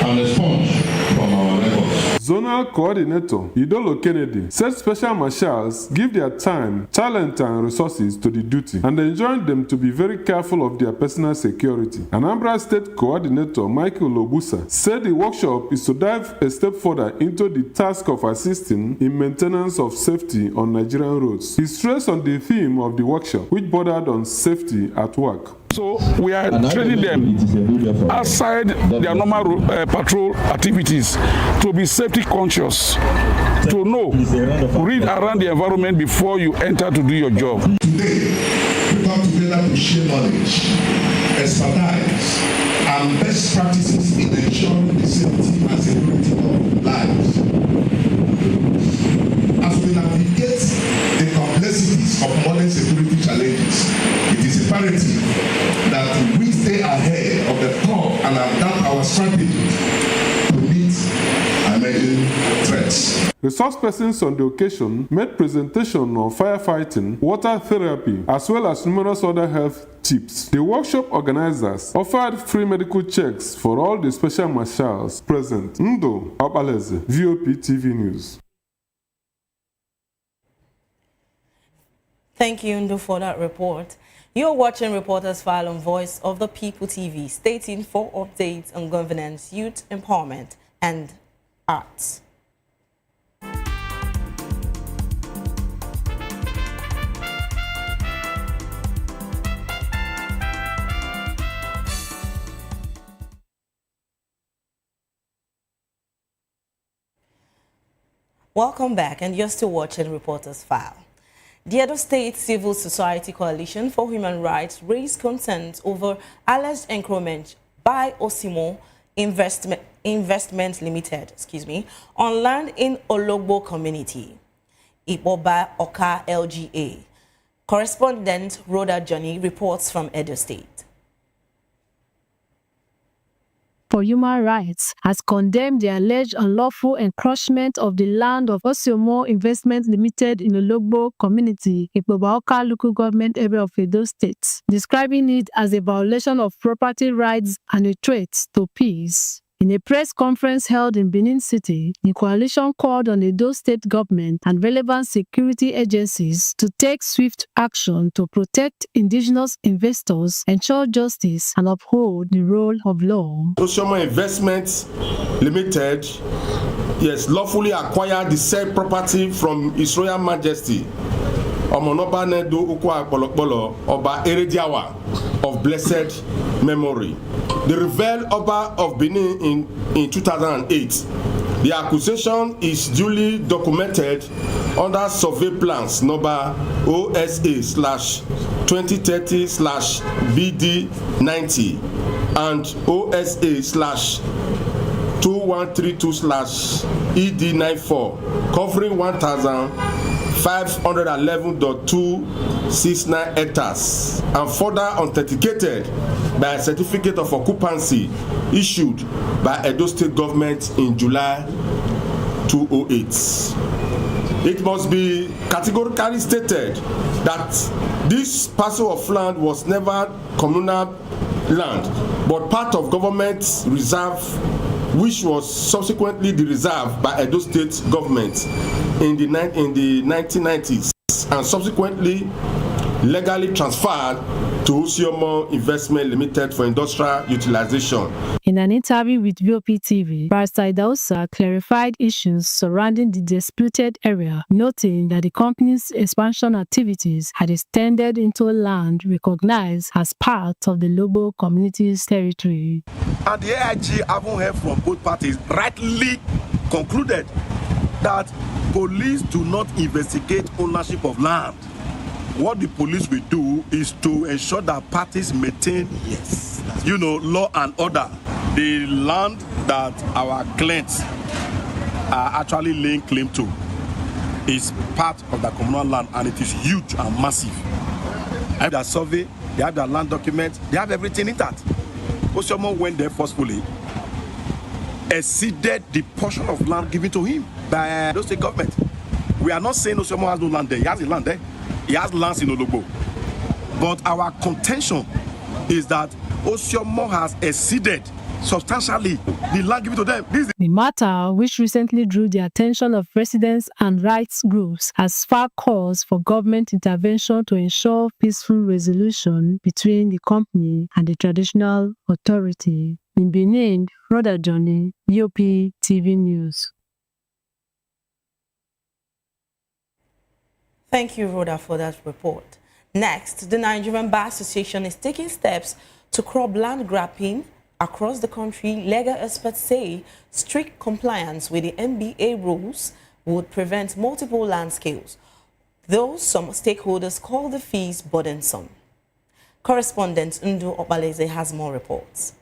and expunged from our records. Zonal Coordinator Idolo Kennedy said special marshals give their time, talent, and resources to the duty and enjoin them to be very careful of their personal security. Anambra State Coordinator Michael Lobusa said the workshop is to dive a step further into the task of assisting in maintenance of safety on Nigerian roads. He stressed on the theme of the workshop, which bordered on safety at work. So we are training them outside their normal patrol activities to be safety conscious, to know, read around the environment before you enter to do your job. Today, we come together to share knowledge, expertise, and best practices in ensuring the safety and security of lives. As we navigate the complexities of modern security challenges, it is imperative that we stay ahead of the curve and adapt our strategies to meet emerging threats. Resource persons on the occasion made presentation on firefighting, water therapy, as well as numerous other health tips. The workshop organizers offered free medical checks for all the special marshals present. Ndo Obaleze, VOP TV News. Thank you, Ndo, for that report. You're watching Reporters File on Voice of the People TV, stating for updates on governance, youth empowerment, and arts. Welcome back, and you're still watching Reporters File. The Edo State Civil Society Coalition for Human Rights raised concerns over alleged encroachment by Osimo Investment Limited, on land in Ologbo community, Iboba Oka LGA. Correspondent Rhoda Johnny reports from Edo State. for Human Rights has condemned the alleged unlawful encroachment of the land of Osiomo Investment Limited in Ologbo community, Ikpobaoka local government area of Edo State, describing it as a violation of property rights and a threat to peace. In a press conference held in Benin City, the coalition called on the Edo State government and relevant security agencies to take swift action to protect indigenous investors, ensure justice, and uphold the rule of law. Osiomo Investments Limited, yes, lawfully acquired the said property from His Royal Majesty Omonoba Nedo Ukachukwu Oba Erediawa of blessed memory, the revered Oba of Benin in 2008. The accusation is duly documented under survey plans number OSA/2030/BD90 and OSA/2132/ED94 covering 1,511.269 hectares and further authenticated by a certificate of occupancy issued by Edo State government in July 2008. It must be categorically stated that this parcel of land was never communal land but part of government's reserve, which was subsequently the reserve by Edo State government in the 1990s and subsequently legally transferred to Osiomo Investment Limited for industrial utilization. In an interview with Voptvlive, Barrister Idahosa clarified issues surrounding the disputed area, noting that the company's expansion activities had extended into land recognized as part of the Lobo community's territory. And the AIG, having heard from both parties, rightly concluded that police do not investigate ownership of land. What the police will do is to ensure that parties maintain, law and order. The land that our clients are actually laying claim to is part of the communal land, and it is huge and massive. They have their survey, they have their land documents, they have everything in that. Osiomo went there forcefully, exceeded the portion of land given to him by the state government. We are not saying Osiomo has no land there. He has the land there. He has lands in Ologbo. But our contention is that Osiomo has exceeded substantially the land given to them. The matter, which recently drew the attention of residents and rights groups, has sparked calls for government intervention to ensure peaceful resolution between the company and the traditional authority. In Benin, Rhoda Johnny, Voptvlive News. Thank you, Rhoda, for that report. Next, the Nigerian Bar Association is taking steps to curb land grabbing across the country. Legal experts say strict compliance with the NBA rules would prevent multiple land scales, though some stakeholders call the fees burdensome. Correspondent Ndu Allege has more reports.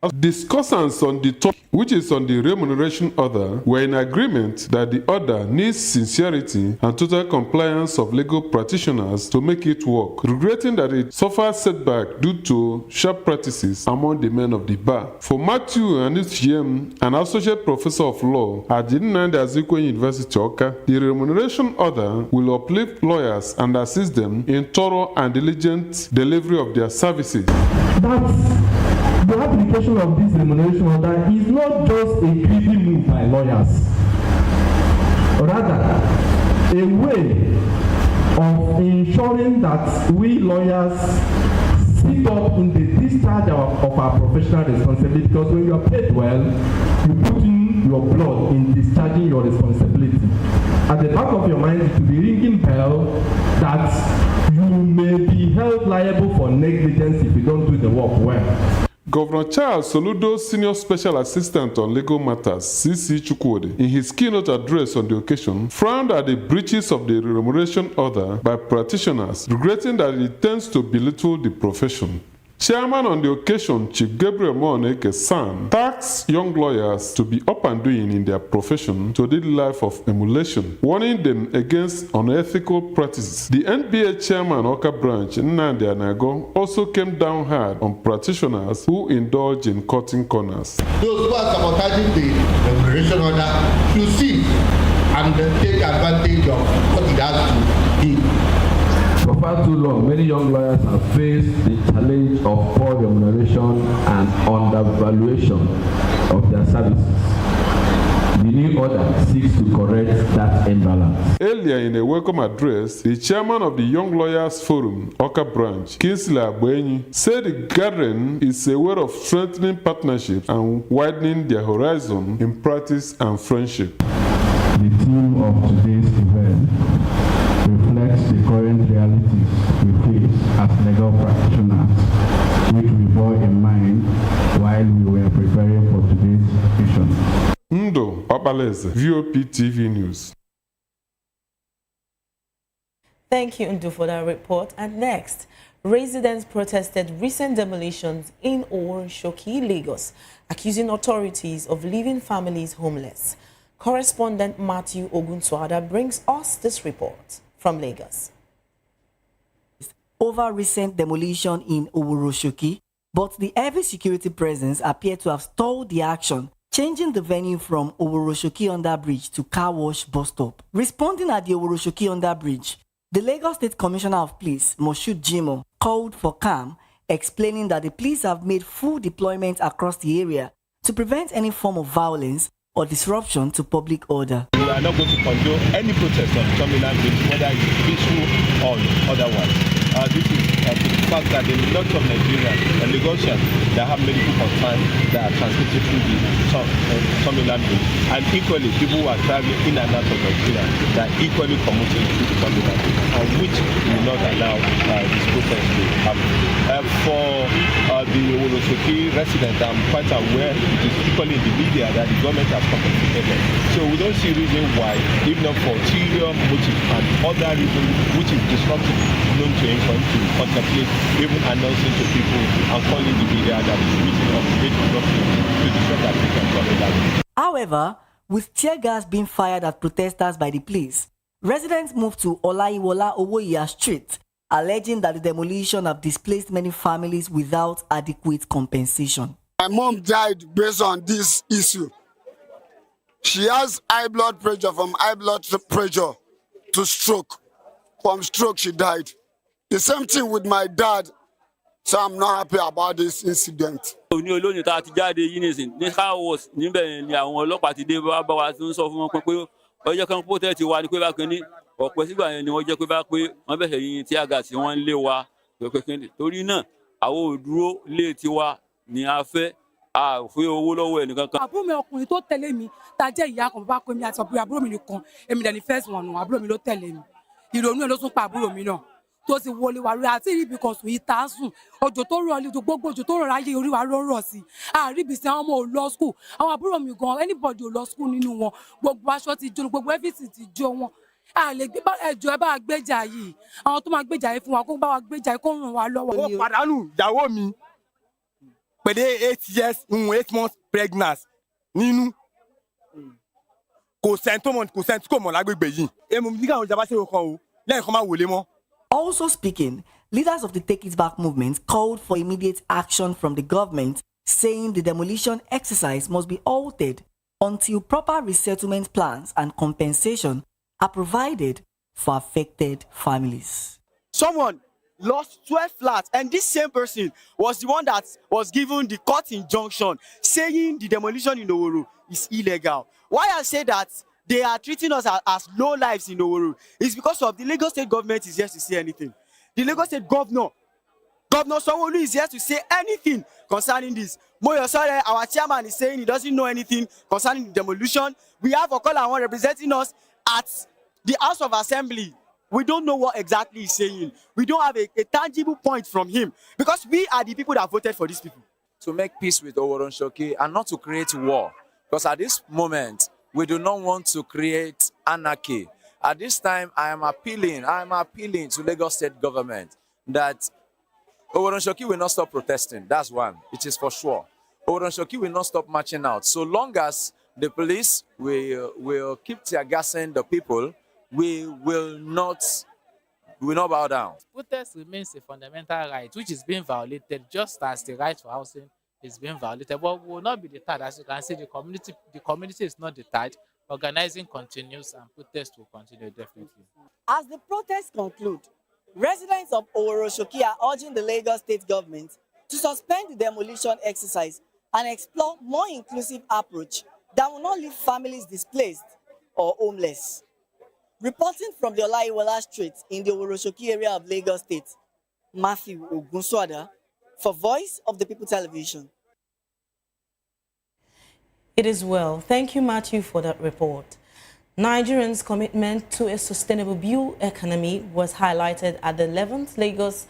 Discussants on the topic, which is on the remuneration order, were in agreement that the order needs sincerity and total compliance of legal practitioners to make it work, regretting that it suffers setback due to sharp practices among the men of the bar. For Matthew Anuchiem, an associate professor of law at the Nnamdi Azikiwe University, Awka, the remuneration order will uplift lawyers and assist them in thorough and diligent delivery of their services. The application of this remuneration order is not just a greedy move by lawyers, rather a way of ensuring that we lawyers sit up in the discharge of our professional responsibility, because when you are paid well, you put in your blood in discharging your responsibility. At the back of your mind, it will be ringing bell that you may be held liable for negligence if you don't do the work well. Governor Charles Soludo, Senior Special Assistant on Legal Matters, C.C. Chukwudi, in his keynote address on the occasion, frowned at the breaches of the remuneration order by practitioners, regretting that it tends to belittle the profession. Chairman on the occasion, Chief Gabriel Moaneke's son, tasked young lawyers to be up and doing in their profession to lead a life of emulation, warning them against unethical practices. The NBA chairman, Oka Branch, Nnamdi Anago, also came down hard on practitioners who indulge in cutting corners. Those who are sabotaging the remuneration order should cease and take advantage of what it has to give. For far too long, many young lawyers have faced the challenge of poor remuneration and undervaluation of their services. The new order seeks to correct that imbalance. Earlier in a welcome address, the chairman of the Young Lawyers Forum, Oka Branch, Kingsley Agbenyi, said the gathering is a way of strengthening partnerships and widening their horizon in practice and friendship. The theme of today's event reflects the current realities we face as legal practitioners, which we bore in mind while we were preparing for today's occasion. Ndo Opalese, VOP TV News. Thank you, Ndu, for that report. And next, residents protested recent demolitions in Oworoshoki, Lagos, accusing authorities of leaving families homeless. Correspondent Matthew Ogunswada brings us this report from Lagos. Over recent demolition in Oworoshoki, but the heavy security presence appeared to have stalled the action, changing the venue from Oworoshoki Underbridge to Car Wash Bus Stop. Responding at the Oworoshoki Underbridge, the Lagos State Commissioner of Police, Moshood Jimoh, called for calm, explaining that the police have made full deployment across the area to prevent any form of violence or disruption to public order. We are not going to condone any protest on terminal bridge, whether it's peaceful or otherwise. This is the fact that there are a lot of Nigerians and Lagosians that have medical concerns that are transmitted through the terminal bridge. And equally, people who are traveling in and out of Nigeria that are equally commuting through the terminal bridge, and which will not allow this protest to happen. For the Oworoshoki residents, I'm quite aware it is equally in the media that the government has compensated them. So we don't see reason why, if not for ulterior motive and other reasons which is disruptive known to him, for him to contemplate even announcing to people and calling the media that is meeting of the to disrupt that people. However, with tear gas being fired at protesters by the police, residents moved to Olaiwola Owoya Street, alleging that the demolition have displaced many families without adequate compensation. My mom died based on this issue. She has high blood pressure, from high blood pressure to stroke. From stroke, she died. The same thing with my dad, so I'm not happy about this incident. Àbúrò mi ọkùnrin tó tẹ̀lé mi tá jẹ́ ìyá kan bá pè mí àti àbúrò mi nìkan èmi dẹ̀ ní first one nù àbúrò mi ló tẹ̀lé mi ìrònú ẹ̀ ló tún pa àbúrò mi náà tó ti wọlé wa rí àti ibi kan sùn ìta sùn òjò tó rọ̀ lójú gbogbo òjò tó rọ̀ ráyé orí wa rọ̀ sí àríbi sí àwọn ọmọ ò lọ school àwọn àbúrò mi gan anybody ò lọ school nínú wọn gbogbo aṣọ ti jó gbogbo everything ti jó wọn a lè gbé ẹjọ́ ẹ bá wa gbéjà yìí àwọn tó máa gbéjà yìí fún wa kó bá wa gbéjà yìí kó ràn wá lọ́wọ́. ó pàdánù ìyàwó mi pẹ̀lú 8 years 8 months pregnant nínú kò sẹ́ni tó mọ̀ lágbègbè yìí èmi nígbà àwọn ìjàmbá ṣe é kan o lẹ́yìn kan máa wòlé mọ́. Also speaking, leaders of the Take It Back movement called for immediate action from the government, saying the demolition exercise must be altered until proper resettlement plans and compensation are provided for affected families. Someone lost 12 flats, and this same person was the one that was given the court injunction saying the demolition in Oworu is illegal. Why I say that they are treating us as low lives in Oworu is because of the Lagos State government is here to say anything. The Lagos State Governor Sanwo-Olu is here to say anything concerning this. Moyosore, our chairman, is saying he doesn't know anything concerning the demolition. We have Okolawon representing us at the House of Assembly. We don't know what exactly he's saying. We don't have a tangible point from him because we are the people that voted for these people. To make peace with Oworoshoki and not to create war. Because at this moment, we do not want to create anarchy. At this time, I am appealing to Lagos State government that Oworonshoki will not stop protesting. That's one. It is for sure. Oworonshoki will not stop marching out. So long as the police will keep tear gassing the people, we will not bow down. Protest remains a fundamental right which is being violated, just as the right for housing is being violated. But we will not be deterred. As you can see, the community is not deterred. Organizing continues and protest will continue definitely. As the protests conclude, residents of Oworonshoki are urging the Lagos state government to suspend the demolition exercise and explore more inclusive approach that will not leave families displaced or homeless. Reporting from the Olaiwola Street in the Oworonshoki area of Lagos State, Matthew Ogunswada for Voice of the People Television. It is well. Thank you, Matthew, for that report. Nigerians' commitment to a sustainable blue economy was highlighted at the 11th Lagos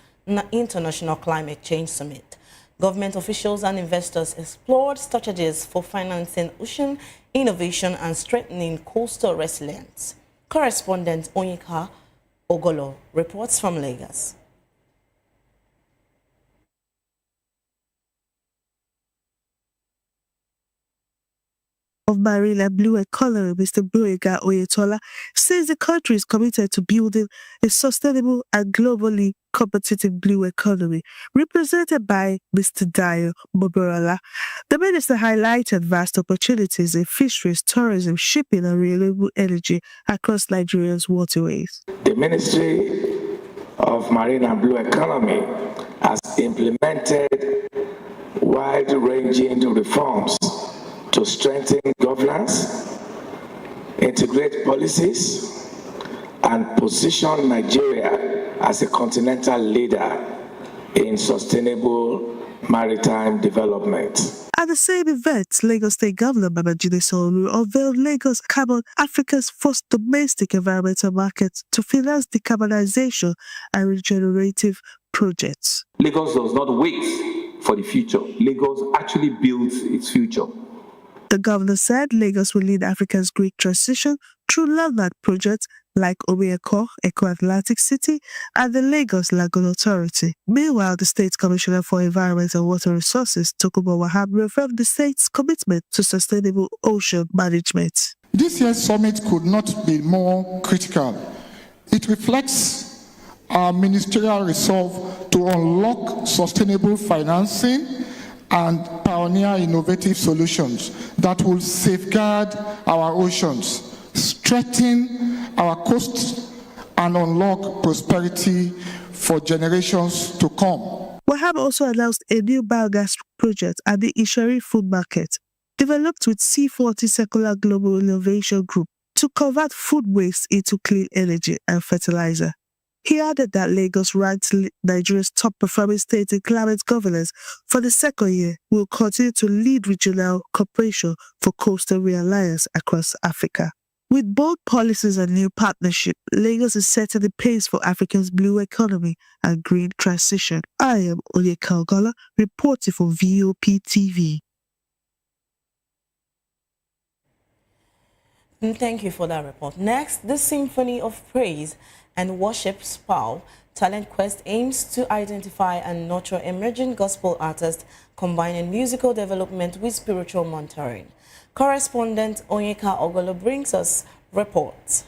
International Climate Change Summit. Government officials and investors explored strategies for financing ocean innovation and strengthening coastal resilience. Correspondent Onyeka Ogolo reports from Lagos. Of Marine and Blue Economy, Mr. Boyega Oyetola, says the country is committed to building a sustainable and globally competitive blue economy, represented by Mr. Dayo Moborala. The minister highlighted vast opportunities in fisheries, tourism, shipping, and renewable energy across Nigeria's waterways. The Ministry of Marine and Blue Economy has implemented wide-ranging reforms to strengthen governance, integrate policies, and position Nigeria as a continental leader in sustainable maritime development. At the same event, Lagos State Governor Babajide Sanwo-Olu unveiled Lagos Carbon, Africa's first domestic environmental market to finance decarbonization and regenerative projects. Lagos does not wait for the future. Lagos actually builds its future. The governor said Lagos will lead Africa's great transition through landmark projects like Omieko, Eco-Atlantic City, and the Lagos Lagoon Authority. Meanwhile, the State Commissioner for Environment and Water Resources, Tokunbo Wahab, reaffirmed the state's commitment to sustainable ocean management. This year's summit could not be more critical. It reflects our ministerial resolve to unlock sustainable financing and pioneer innovative solutions that will safeguard our oceans, strengthen our coasts, and unlock prosperity for generations to come. Wahab also announced a new biogas project at the Ishari Food Market, developed with C40 Secular Global Innovation Group to convert food waste into clean energy and fertilizer. He added that Lagos ranked Nigeria's top-performing state in climate governance for the second year, will continue to lead regional cooperation for coastal realignment across Africa. With bold policies and new partnership, Lagos is setting the pace for Africa's blue economy and green transition. I am Onyeka Ogolo, reporting for VOP TV. Thank you for that report. Next, the Symphony of Praise and Worship SPAL Talent Quest aims to identify and nurture emerging gospel artists, combining musical development with spiritual mentoring. Correspondent Onyeka Ogolo brings us reports.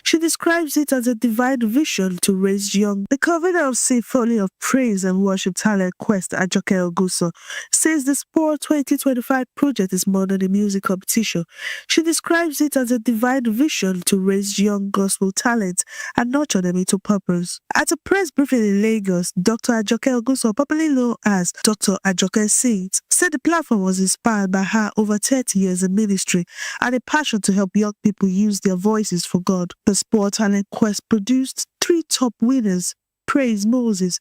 She describes it as a divine vision to raise young. The convener of Symphony of Praise and Worship Talent Quest, Ajoke Oguso, says the SPOR 2025 project is more than a music competition. She describes it as a divine vision to raise young gospel talent and nurture them into purpose. At a press briefing in Lagos, Dr. Ajoke Oguso, popularly known as Dr. Ajoke Sings, said the platform was inspired by her over 30 years in ministry and a passion to help young people use their voices for God. The SPOR Talent Quest produced 3 top winners, Praise Moses,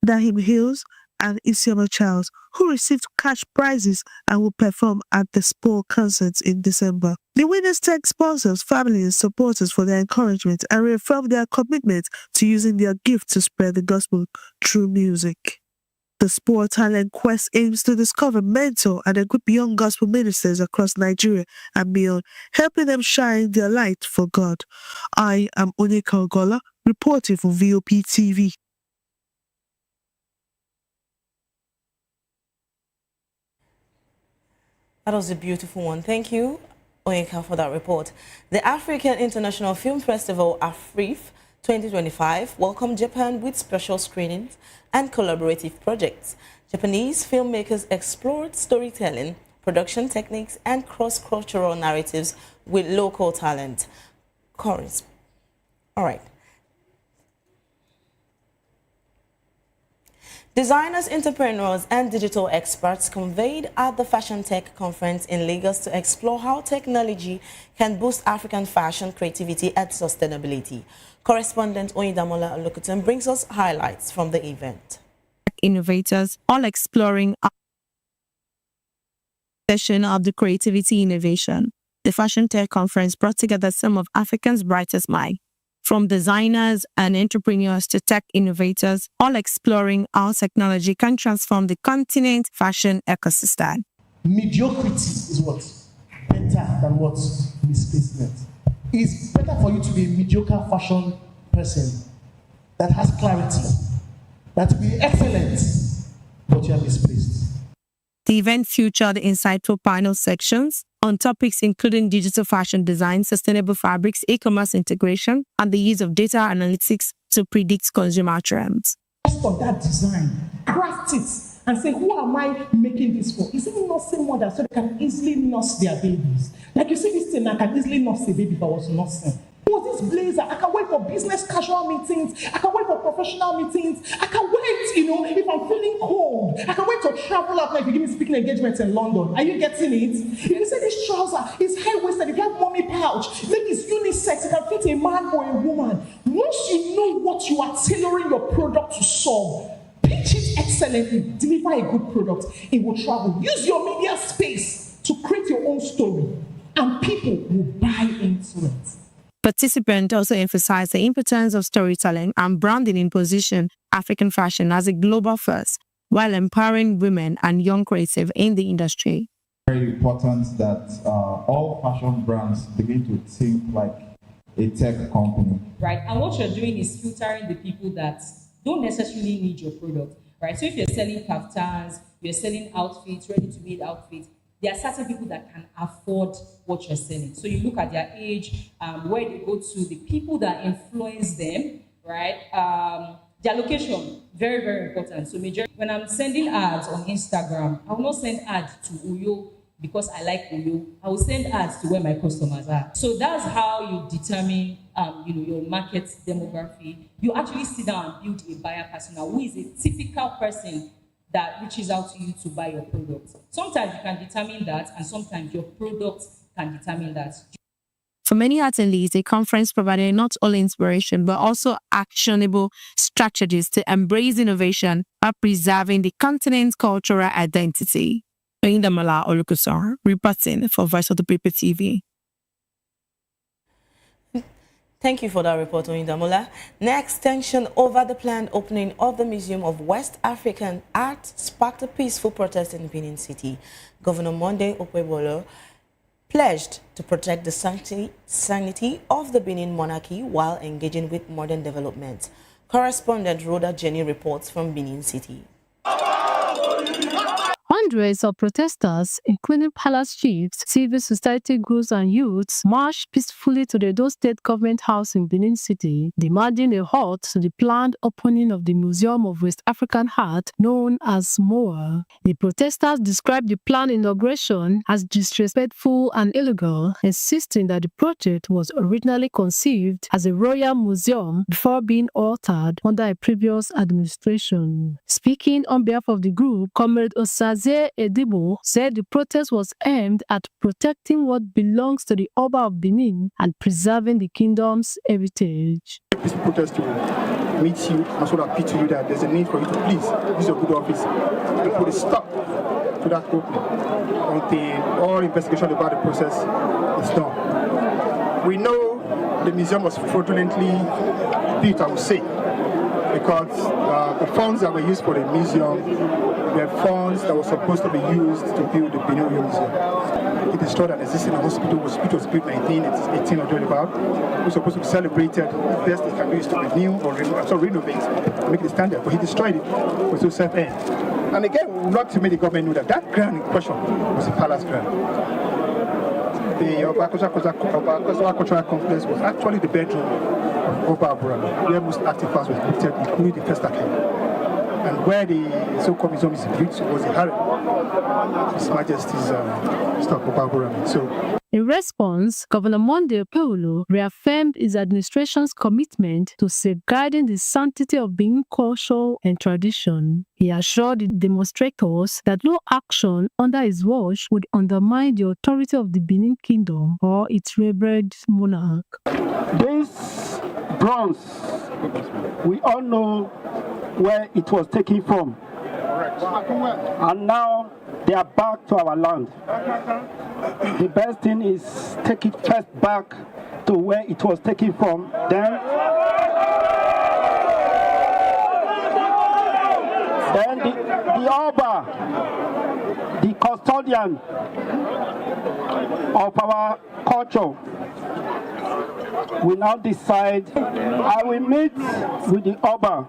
Nahim Hills, and Isioma Charles, who received cash prizes and will perform at the SPOR concerts in December. The winners thank sponsors, family, and supporters for their encouragement and reaffirm their commitment to using their gift to spread the gospel through music. The SPOR Talent Quest aims to discover, mentor, and equip young gospel ministers across Nigeria and beyond, helping them shine their light for God. I am Onyeka Ogolo, reporting for VOP TV. That was a beautiful one. Thank you, Onyeka, for that report. The African International Film Festival, AFRIF 2025, welcomed Japan with special screenings and collaborative projects. Japanese filmmakers explored storytelling, production techniques, and cross-cultural narratives with local talent. All right. Designers, entrepreneurs, and digital experts convened at the Fashion Tech Conference in Lagos to explore how technology can boost African fashion creativity and sustainability. Correspondent Oyedamola Olukutan brings us highlights from the event. Innovators, all exploring a session of the creativity innovation. The Fashion Tech Conference brought together some of Africa's brightest minds, from designers and entrepreneurs to tech innovators, all exploring how technology can transform the continent's fashion ecosystem. Mediocrity is what? Better than what? Misplacement. It's better for you to be a mediocre fashion person that has clarity, that will be excellent, but you are misplaced. The event featured insightful panel sections on topics including digital fashion design, sustainable fabrics, e-commerce integration, and the use of data analytics to predict consumer trends. Based on that design, craft it and say, who am I making this for? Is it nursing mothers so they can easily nurse their babies? Like you see this thing, I can easily nurse a baby if I was nursing. Oh, this blazer, I can wait for business casual meetings. I can wait for professional meetings. I can wait, if I'm feeling cold. I can wait to travel out, like if you give me speaking engagements in London. Are you getting it? If you say this trouser is high-waisted, if you have mommy pouch, maybe it's unisex, it can fit a man or a woman. Once you know what you are tailoring your product to solve, pitch it excellently, deliver a good product, it will travel. Use your media space to create your own story, and people will buy into it. Participants also emphasized the importance of storytelling and branding in position African fashion as a global first, while empowering women and young creatives in the industry. Very important that all fashion brands begin to think like a tech company. Right, and what you're doing is filtering the people that don't necessarily need your product. Right, so if you're selling kaftans, you're selling outfits, ready-to-made outfits, there are certain people that can afford what you're selling. So you look at their age, where they go to, the people that influence them, right? Their location, very, very important. So when I'm sending ads on Instagram, I will not send ads to Uyo because I like Uyo. I will send ads to where my customers are. So that's how you determine your market demography. You actually sit down and build a buyer persona who is a typical person that reaches out to you to buy your product. Sometimes you can determine that, and sometimes your product can determine that. For many attendees, the conference provided not only inspiration, but also actionable strategies to embrace innovation while preserving the continent's cultural identity. Oyedamola Olukusan, reporting for Voice of the People TV. Thank you for that report, Oyedamola. Next, tension over the planned opening of the Museum of West African Art sparked a peaceful protest in Benin City. Governor Monday Okpebholo pledged to protect the sanity of the Benin monarchy while engaging with modern development. Correspondent Rhoda Jenny reports from Benin City. Hundreds of protesters, including palace chiefs, civil society groups and youths, marched peacefully to the Edo State Government House in Benin City, demanding a halt to the planned opening of the Museum of West African Art, known as MOA. The protesters described the planned inauguration as disrespectful and illegal, insisting that the project was originally conceived as a royal museum before being altered under a previous administration. Speaking on behalf of the group, Comrade Osaze Edibo said the protest was aimed at protecting what belongs to the Oba of Benin and preserving the kingdom's heritage. This protest will meet you and sort of appeal to you that there's a need for you to please use your good office to put a stop to that opening until all investigation about the process is done. We know the museum was fraudulently built, I would say, because the funds that were used for the museum were funds that were supposed to be used to build the Benin Museum. It destroyed an existing hospital, which was built in 1918 or thereabout. It was supposed to be celebrated. The best it can be used to renew or renovate, make it standard. But he destroyed it with so self-end. And again, we would like to make the government know that that ground in question was a palace ground. The Obakosa Cultural Complex was actually the bedroom of Oba Aburama, where most artifacts were depicted, including the first akem. And where the so-called museum is built was the harem, His Majesty's stock of Oba Aburama. So, in response, Governor Monday Okpebholo reaffirmed his administration's commitment to safeguarding the sanctity of Benin culture and tradition. He assured the demonstrators that no action under his watch would undermine the authority of the Benin Kingdom or its revered monarch. This bronze, we all know where it was taken from. And now they are back to our land. The best thing is take it first back to where it was taken from. Then the Oba, the custodian of our culture, will now decide. I will meet with the Oba.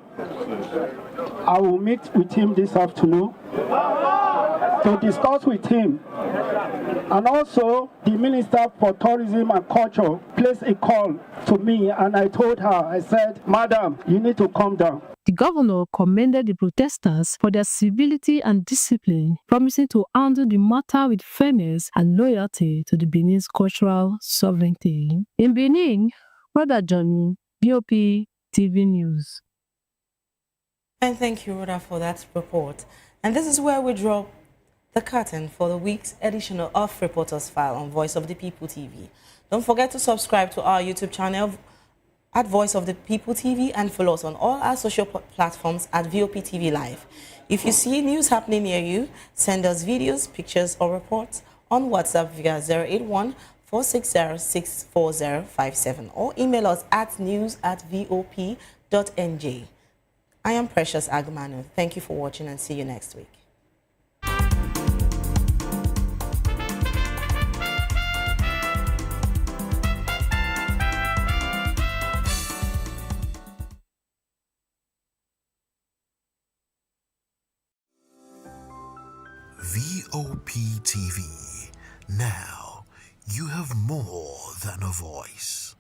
I will meet with him this afternoon to discuss with him. And also, the Minister for Tourism and Culture placed a call to me, and I told her, I said, Madam, you need to calm down. The governor commended the protesters for their civility and discipline, promising to handle the matter with fairness and loyalty to the Benin's cultural sovereignty. In Benin, Brother Johnny, VOP TV News. And thank you, Rhoda, for that report. And this is where we draw the curtain for the week's edition of Reporters File on Voice of the People TV. Don't forget to subscribe to our YouTube channel at Voice of the People TV and follow us on all our social platforms at VOP TV Live. If you see news happening near you, send us videos, pictures, or reports on WhatsApp via 081-460-64057 or email us at news@vop.nj. I am Precious Agmanu. Thank you for watching and see you next week. VOP TV. Now, you have more than a voice.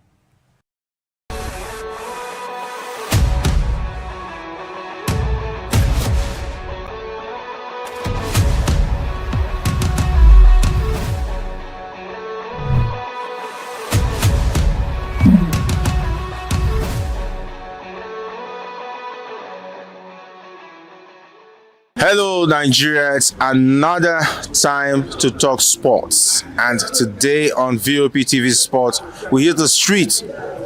Hello Nigeria, it's another time to talk sports, and today on VOP TV Sports we hit the streets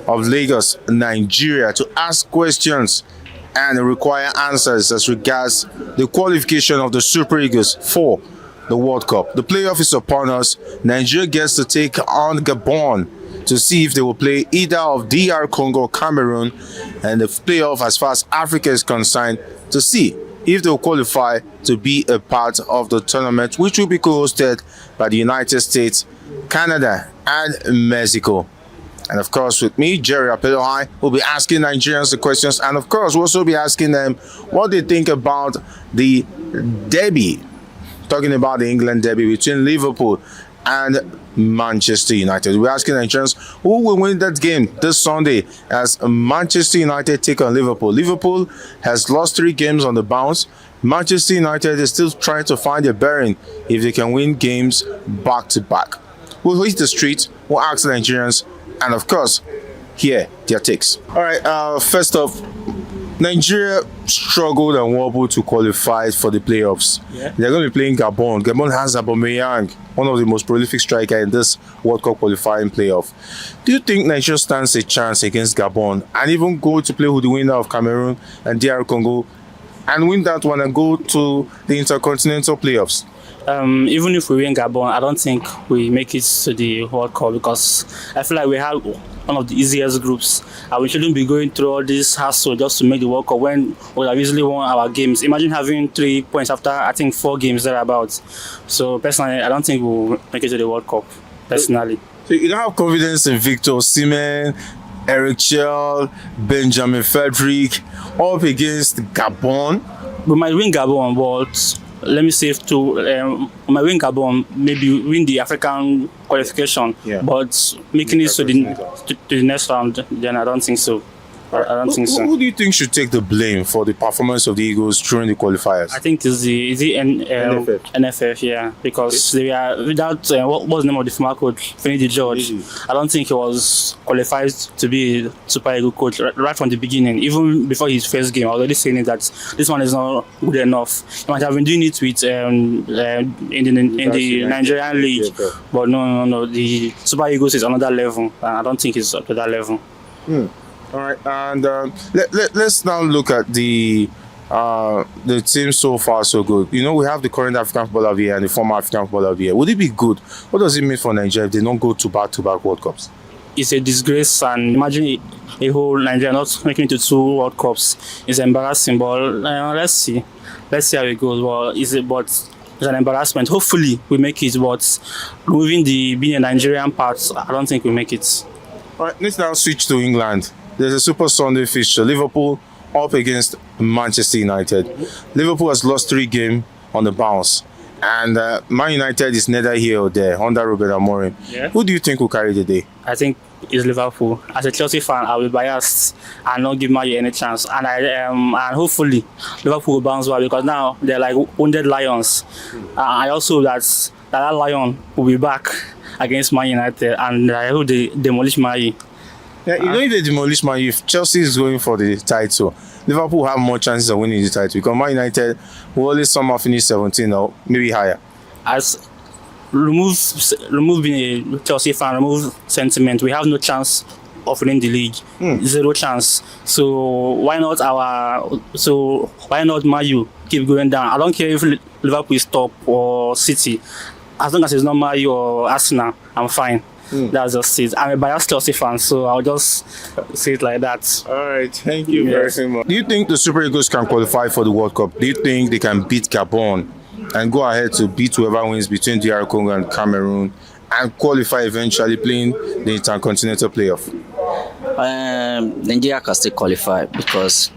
of Lagos, Nigeria to ask questions and require answers as regards the qualification of the Super Eagles for the World Cup. The playoff is upon us. Nigeria gets to take on Gabon to see if they will play either of DR Congo or Cameroon, and the playoff as far as Africa is concerned to see if they will qualify to be a part of the tournament, which will be co-hosted by the United States, Canada, and Mexico. And of course, with me, Jerry Apelohai, will be asking Nigerians the questions, and of course, we'll also be asking them what they think about the derby, talking about the England derby between Liverpool and Manchester United. We're asking Nigerians who will win that game this Sunday as Manchester United take on Liverpool. Liverpool has lost 3 games on the bounce. Manchester United is still trying to find their bearing if they can win games back to back. We'll hit the street, we'll ask the Nigerians, and of course, hear their takes. All right, first off, Nigeria struggled and wobbled to qualify for the playoffs. Yeah. They're going to be playing Gabon. Gabon has Aubameyang, one of the most prolific strikers in this World Cup qualifying playoff. Do you think Nigeria stands a chance against Gabon and even go to play with the winner of Cameroon and DR Congo and win that one and go to the intercontinental playoffs? Even if we win Gabon, I don't think we make it to the World Cup because I feel like we have one of the easiest groups and we shouldn't be going through all this hassle just to make the World Cup when we have easily won our games. Imagine having 3 points after, I think, 4 games thereabouts. So personally, I don't think we'll make it to the World Cup, personally. So you don't have confidence in Victor Osimhen, Eric Chell, Benjamin Frederick, all up against Gabon, we might win Gabon, but let me say we might win Gabon, maybe win the African qualification, but making it to the next round, then I don't think so. I don't think so. Who do you think should take the blame for the performance of the Eagles during the qualifiers? I think it's the NFF, yeah, because they are without what was the name of the former coach, Finidi George. I don't think he was qualified to be a Super Eagles coach right from the beginning. Even before his first game, I was already saying that this one is not good enough. He might have been doing it with in the Nigerian league, but no, the Super Eagles is another level. I don't think it's up to that level. All right, and let's now look at the team so far so good. You know, we have the current African Footballer of the Year and the former African Footballer of the Year. Would it be good? What does it mean for Nigeria if they don't go to back-to-back World Cups? It's a disgrace, and imagine a whole Nigeria not making it to 2 World Cups. It's embarrassing, but let's see how it goes. Well, it's an embarrassment. Hopefully we make it, but removing the being a Nigerian part, I don't think we make it. All right, let's now switch to England. There's a Super Sunday fixture. Liverpool up against Manchester United. Liverpool has lost 3 games on the bounce. And Man United is neither here or there under Robert Amorim. Yeah. Who do you think will carry the day? I think it's Liverpool. As a Chelsea fan, I will be biased and not give Man U any chance. And and hopefully Liverpool will bounce back, because now they're like wounded lions. I also hope that lion will be back against Man United, and I hope they demolish Man U. Yeah, you know, if they demolish Man U, if Chelsea is going for the title, Liverpool have more chances of winning the title, because Man United will always somehow finish 17 or maybe higher. As remove being a Chelsea fan, remove sentiment, we have no chance of winning the league. 0 chance. So why not Man U keep going down? I don't care if Liverpool is top or City. As long as it's not Man U or Arsenal, I'm fine. That's just it. I'm a biased Chelsea fan, so I'll just say it like that. All right, thank you very much. Do you think the Super Eagles can qualify for the World Cup? Do you think they can beat Gabon and go ahead to beat whoever wins between DR Congo and Cameroon and qualify eventually playing the Intercontinental playoff? Nigeria can still qualify, because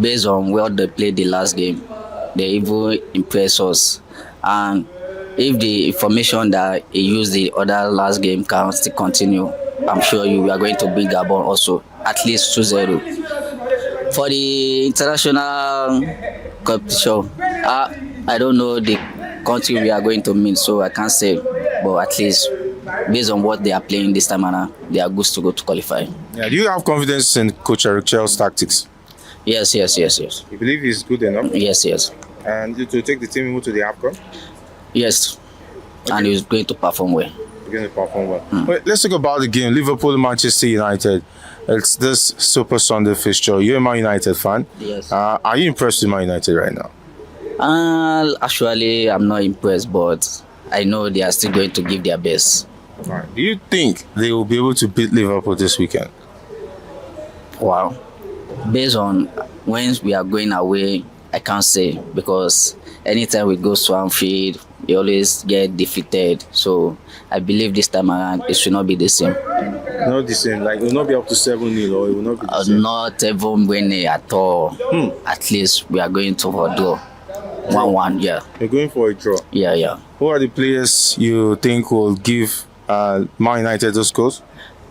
based on what they played the last game, they even impressed us. And if the information that he used the other last game can still continue, I'm sure you are going to beat Gabon also, at least 2-0. For the international competition, I don't know the country we are going to meet, so I can't say. But at least, based on what they are playing this time around, they are good to go to qualify. Yeah, do you have confidence in Coach Electoral's tactics? Yes. You believe he's good enough? Yes. And to take the team to the AFCON? Yes, okay. And he's going to perform well. Wait, let's talk about the game. Liverpool, Manchester United. It's this Super Sunday fixture. You're a Man United fan. Yes. Are you impressed with Man United right now? Actually, I'm not impressed, but I know they are still going to give their best. Right. Do you think they will be able to beat Liverpool this weekend? Wow. Based on when we are going away, I can't say, because anytime we go to Anfield, we always get defeated. So I believe this time around it should not be the same. Not the same, like it will not be up to 7-0, or it will not be the same. Not even winning at all. At least we are going to a draw. 1-1, yeah. You're going for a draw? Yeah. Who are the players you think will give Man United those goals?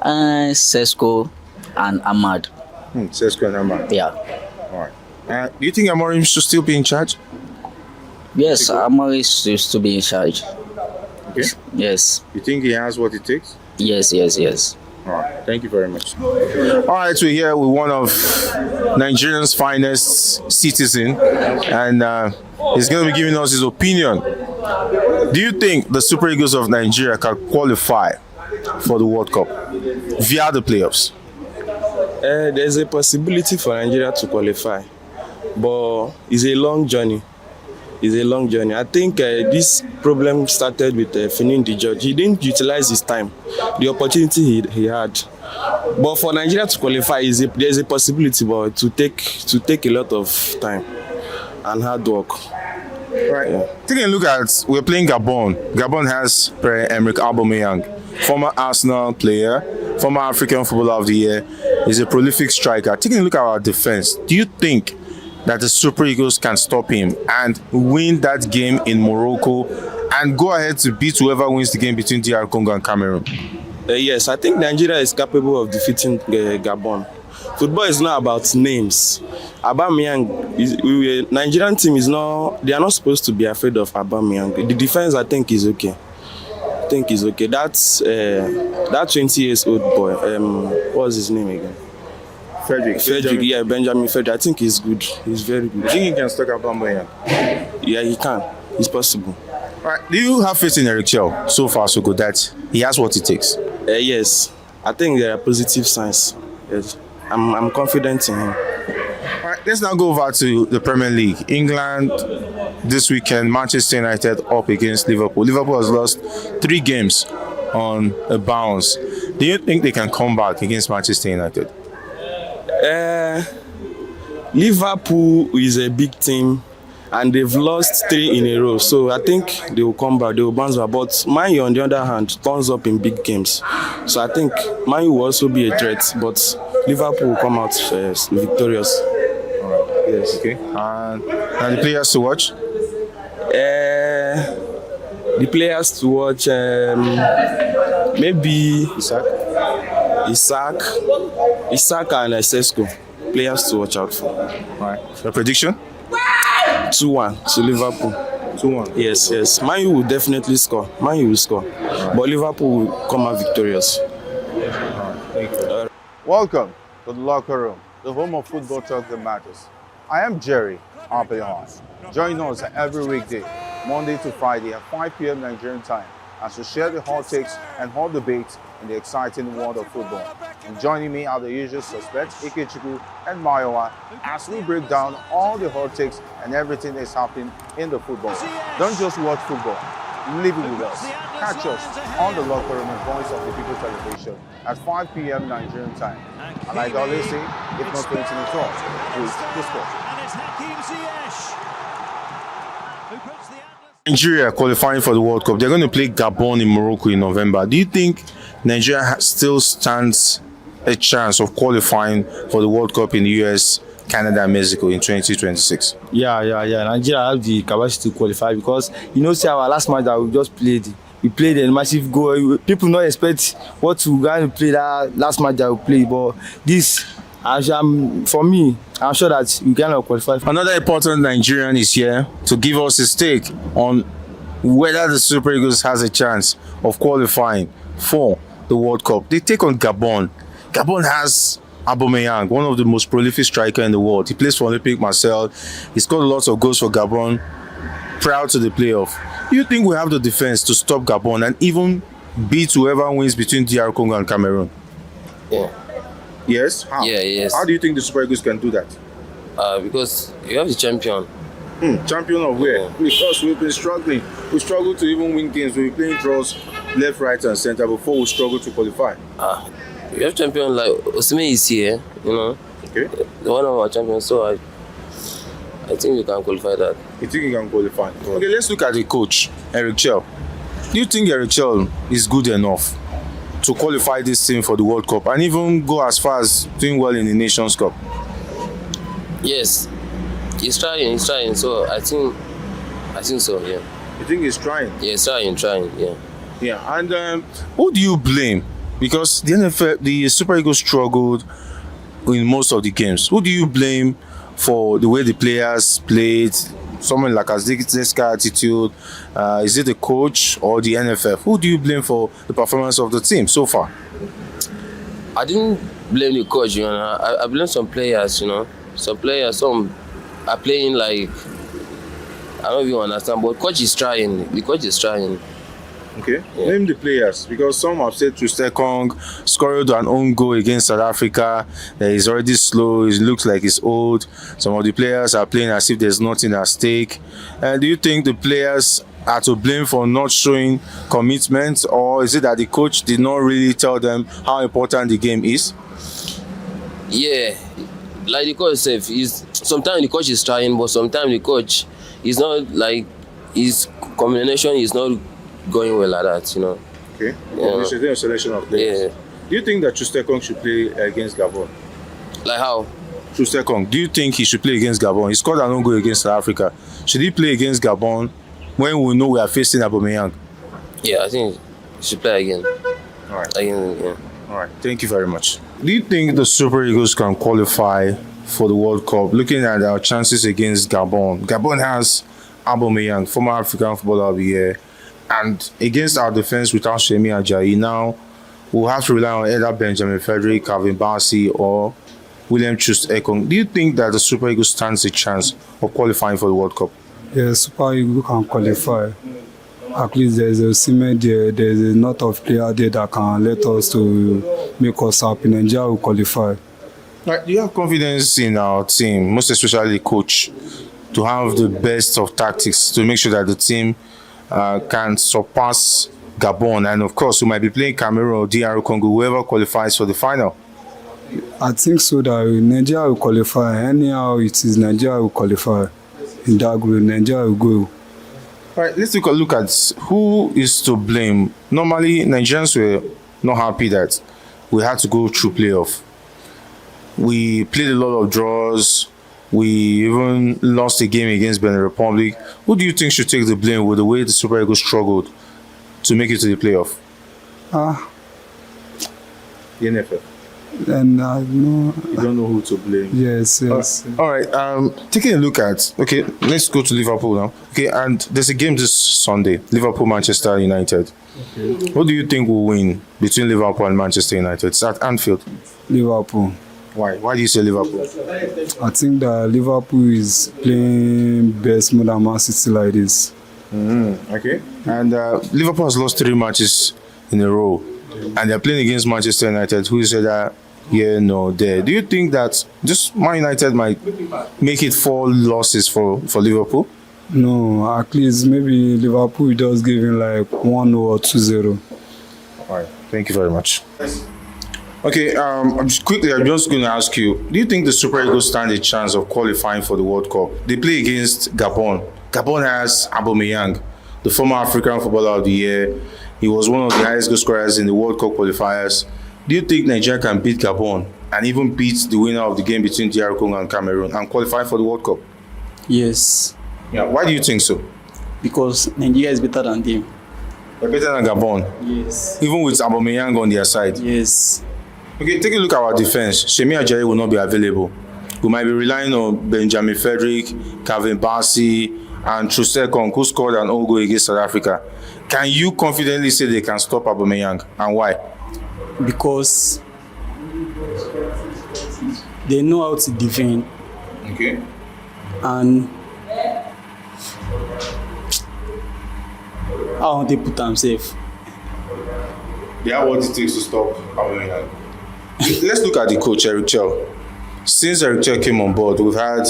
Sesko and Ahmad. Sesko and Ahmad? Yeah. All right. Do you think Amorim should still be in charge? Yes, Amorim should still be in charge. Okay. Yes. You think he has what it takes? Yes. All right. Thank you very much. All right, we're here with one of Nigeria's finest citizen, and he's going to be giving us his opinion. Do you think the Super Eagles of Nigeria can qualify for the World Cup via the playoffs? There's a possibility for Nigeria to qualify, but it's a long journey. I think this problem started with Finidi George. He didn't utilize his time, the opportunity he had. But for Nigeria to qualify, there's a possibility, but to take a lot of time and hard work. Right. Yeah. Taking a look at, we're playing Gabon. Gabon has Pierre-Emerick Aubameyang, former Arsenal player, former African Footballer of the Year. He's a prolific striker. Taking a look at our defense, do you think that the Super Eagles can stop him and win that game in Morocco and go ahead to beat whoever wins the game between DR Congo and Cameroon? Yes, I think Nigeria is capable of defeating Gabon. Football is not about names. Aubameyang, Nigerian team is not. They are not supposed to be afraid of Aubameyang. The defense, I think, is okay. That's that 20 years old boy. What's his name again? Frederick. Yeah, Benjamin Frederick. I think he's good. He's very good. You think he can stop Aubameyang? Yeah, he can. It's possible. All right. Do you have faith in Electoral? So far, so good that he has what it takes. Yes, I think there are positive signs. Yes. I'm confident in him. All right, let's now go over to the Premier League. England this weekend, Manchester United up against Liverpool. Liverpool has lost 3 games on a bounce. Do you think they can come back against Manchester United? Liverpool is a big team and they've lost 3 in a row. So I think they will come back, they will bounce back. But Man U, on the other hand, turns up in big games. So I think Man U will also be a threat, but Liverpool will come out victorious. All right. Yes. Okay. And the players to watch? The players to watch, maybe Isaac and Sesko. Players to watch out for. All right. Your prediction? 2-1 to Liverpool. 2-1. Yes. Man U will definitely score. Man U will score. But Liverpool will come out victorious. Thank you. Welcome to the locker room, the home of football talk that matters. I am Jerry Ampelon. Join us every weekday, Monday to Friday at 5 p.m. Nigerian time, as we share the hot takes and hot debates in the exciting world of football. And joining me are the usual suspects, Ukachukwu and Mayowa, as we break down all the hot takes and everything that's happening in the football. Don't just watch football, live it with us. Catch us on the locker room and Voice of the People television at 5 p.m. Nigerian time. And like I always say, if not 20 minutes off, please the sport. Nigeria qualifying for the World Cup. They're going to play Gabon in Morocco in November. Do you think Nigeria still stands a chance of qualifying for the World Cup in the US, Canada, and Mexico in 2026? Yeah. Nigeria have the capacity to qualify because see our last match that we just played. We played a massive goal. People not expect what we're going to play that last match that we played, but this, for me, I'm sure that we cannot qualify. Another important Nigerian is here to give us his take on whether the Super Eagles has a chance of qualifying for the World Cup. They take on Gabon. Gabon has Aubameyang, one of the most prolific strikers in the world. He plays for Olympique Marseille. He scored lots of goals for Gabon prior to the playoff. Do you think we have the defense to stop Gabon and even beat whoever wins between DR Congo and Cameroon? Yeah. Yes? How? Yeah, yes. How do you think the Super Eagles can do that? Because you have the champion. Champion of where? Yeah. Because we've been struggling. We struggle to even win games. We're playing draws left, right, and center before we struggle to qualify. You have champion like Osimhen is here, Okay. One of our champions, so I think we can qualify that. You think you can qualify? Yeah. Okay, let's look at the coach, Electoral. Do you think Electoral is good enough to qualify this team for the World Cup and even go as far as doing well in the Nations Cup? Yes, he's trying. So I think so. Yeah. You think he's trying? Yeah, he's trying. Yeah. Yeah, and who do you blame? Because the NFL, the Super Eagles struggled in most of the games. Who do you blame for the way the players played? Someone like Azteca attitude? Is it the coach or the NFF? Who do you blame for the performance of the team so far? I didn't blame the coach. I blame some players. Some players, some are playing like I don't even understand. But coach is trying. The coach is trying. Okay, yeah. Name the players, because some have said Trustekong scored an own goal against South Africa. He's already slow. He looks like he's old. Some of the players are playing as if there's nothing at stake. And do you think the players are to blame for not showing commitment, or is it that the coach did not really tell them how important the game is? Yeah, like the coach said, sometimes the coach is trying, but sometimes the coach is not like his communication is not going well like that, Okay. Yeah. It's a selection of players. Yeah. Do you think that Trustekong should play against Gabon? Like how? True second. Do you think he should play against Gabon? He scored an own goal against South Africa. Should he play against Gabon when we know we are facing Aubameyang? Yeah, I think he should play again. All right. Again, yeah. All right. Thank you very much. Do you think the Super Eagles can qualify for the World Cup? Looking at our chances against Gabon, Gabon has Aubameyang, former African footballer of the year, and against our defense without Shemi Ajayi, now we'll have to rely on either Benjamin Frederick, Calvin Bassey, or William Chust-Ekong. Do you think that the Super Eagles stands a chance of qualifying for the World Cup? Yes, Super Eagles can qualify. At least there's a cement there, there's a lot of players there that can let us to make us happy. Nigeria will qualify. Right. Do you have confidence in our team, most especially the coach, to have the best of tactics to make sure that the team can surpass Gabon? And of course, we might be playing Cameroon or DR Congo, whoever qualifies for the final. I think so that Nigeria will qualify. Anyhow it is, Nigeria will qualify. In that group, Nigeria will go. All right, let's take a look at who is to blame. Normally, Nigerians were not happy that we had to go through playoff. We played a lot of draws. We even lost a game against Benin Republic. Who do you think should take the blame with the way the Super Eagles struggled to make it to the playoff? The NFL. And I know. You don't know who to blame. Yes. All right. Taking a look at. Okay, let's go to Liverpool now. Okay, and there's a game this Sunday. Liverpool-Manchester United. Okay. What do you think will win between Liverpool and Manchester United? It's at Anfield. Liverpool. Why? Why do you say Liverpool? I think that Liverpool is playing best more than Man City like this. Okay. And Liverpool has lost 3 matches in a row. And they're playing against Manchester United, who is either here nor there. Do you think that just Man United might make it 4 losses for Liverpool? No, at least maybe Liverpool just giving like 1-0 or 2-0. All right. Thank you very much. Okay, I'm just going to ask you, do you think the Super Eagles stand a chance of qualifying for the World Cup? They play against Gabon. Gabon has Aubameyang, the former African footballer of the year. He was one of the highest goal scorers in the World Cup qualifiers. Do you think Nigeria can beat Gabon and even beat the winner of the game between DR Congo and Cameroon and qualify for the World Cup? Yes. Yeah. Why do you think so? Because Nigeria is better than them. They're better than Gabon? Yes. Even with Aubameyang on their side? Yes. Okay, take a look at our defense. Shemi Ajayi will not be available. We might be relying on Benjamin Frederick, Calvin Bassey, and Chust-Ekong, who scored an own goal against South Africa. Can you confidently say they can stop Aubameyang, and why? Because they know how to defend. Okay. And how they put themselves. They have what it takes to stop Aubameyang. Let's look at the coach, Electoral. Since Electoral came on board, we've had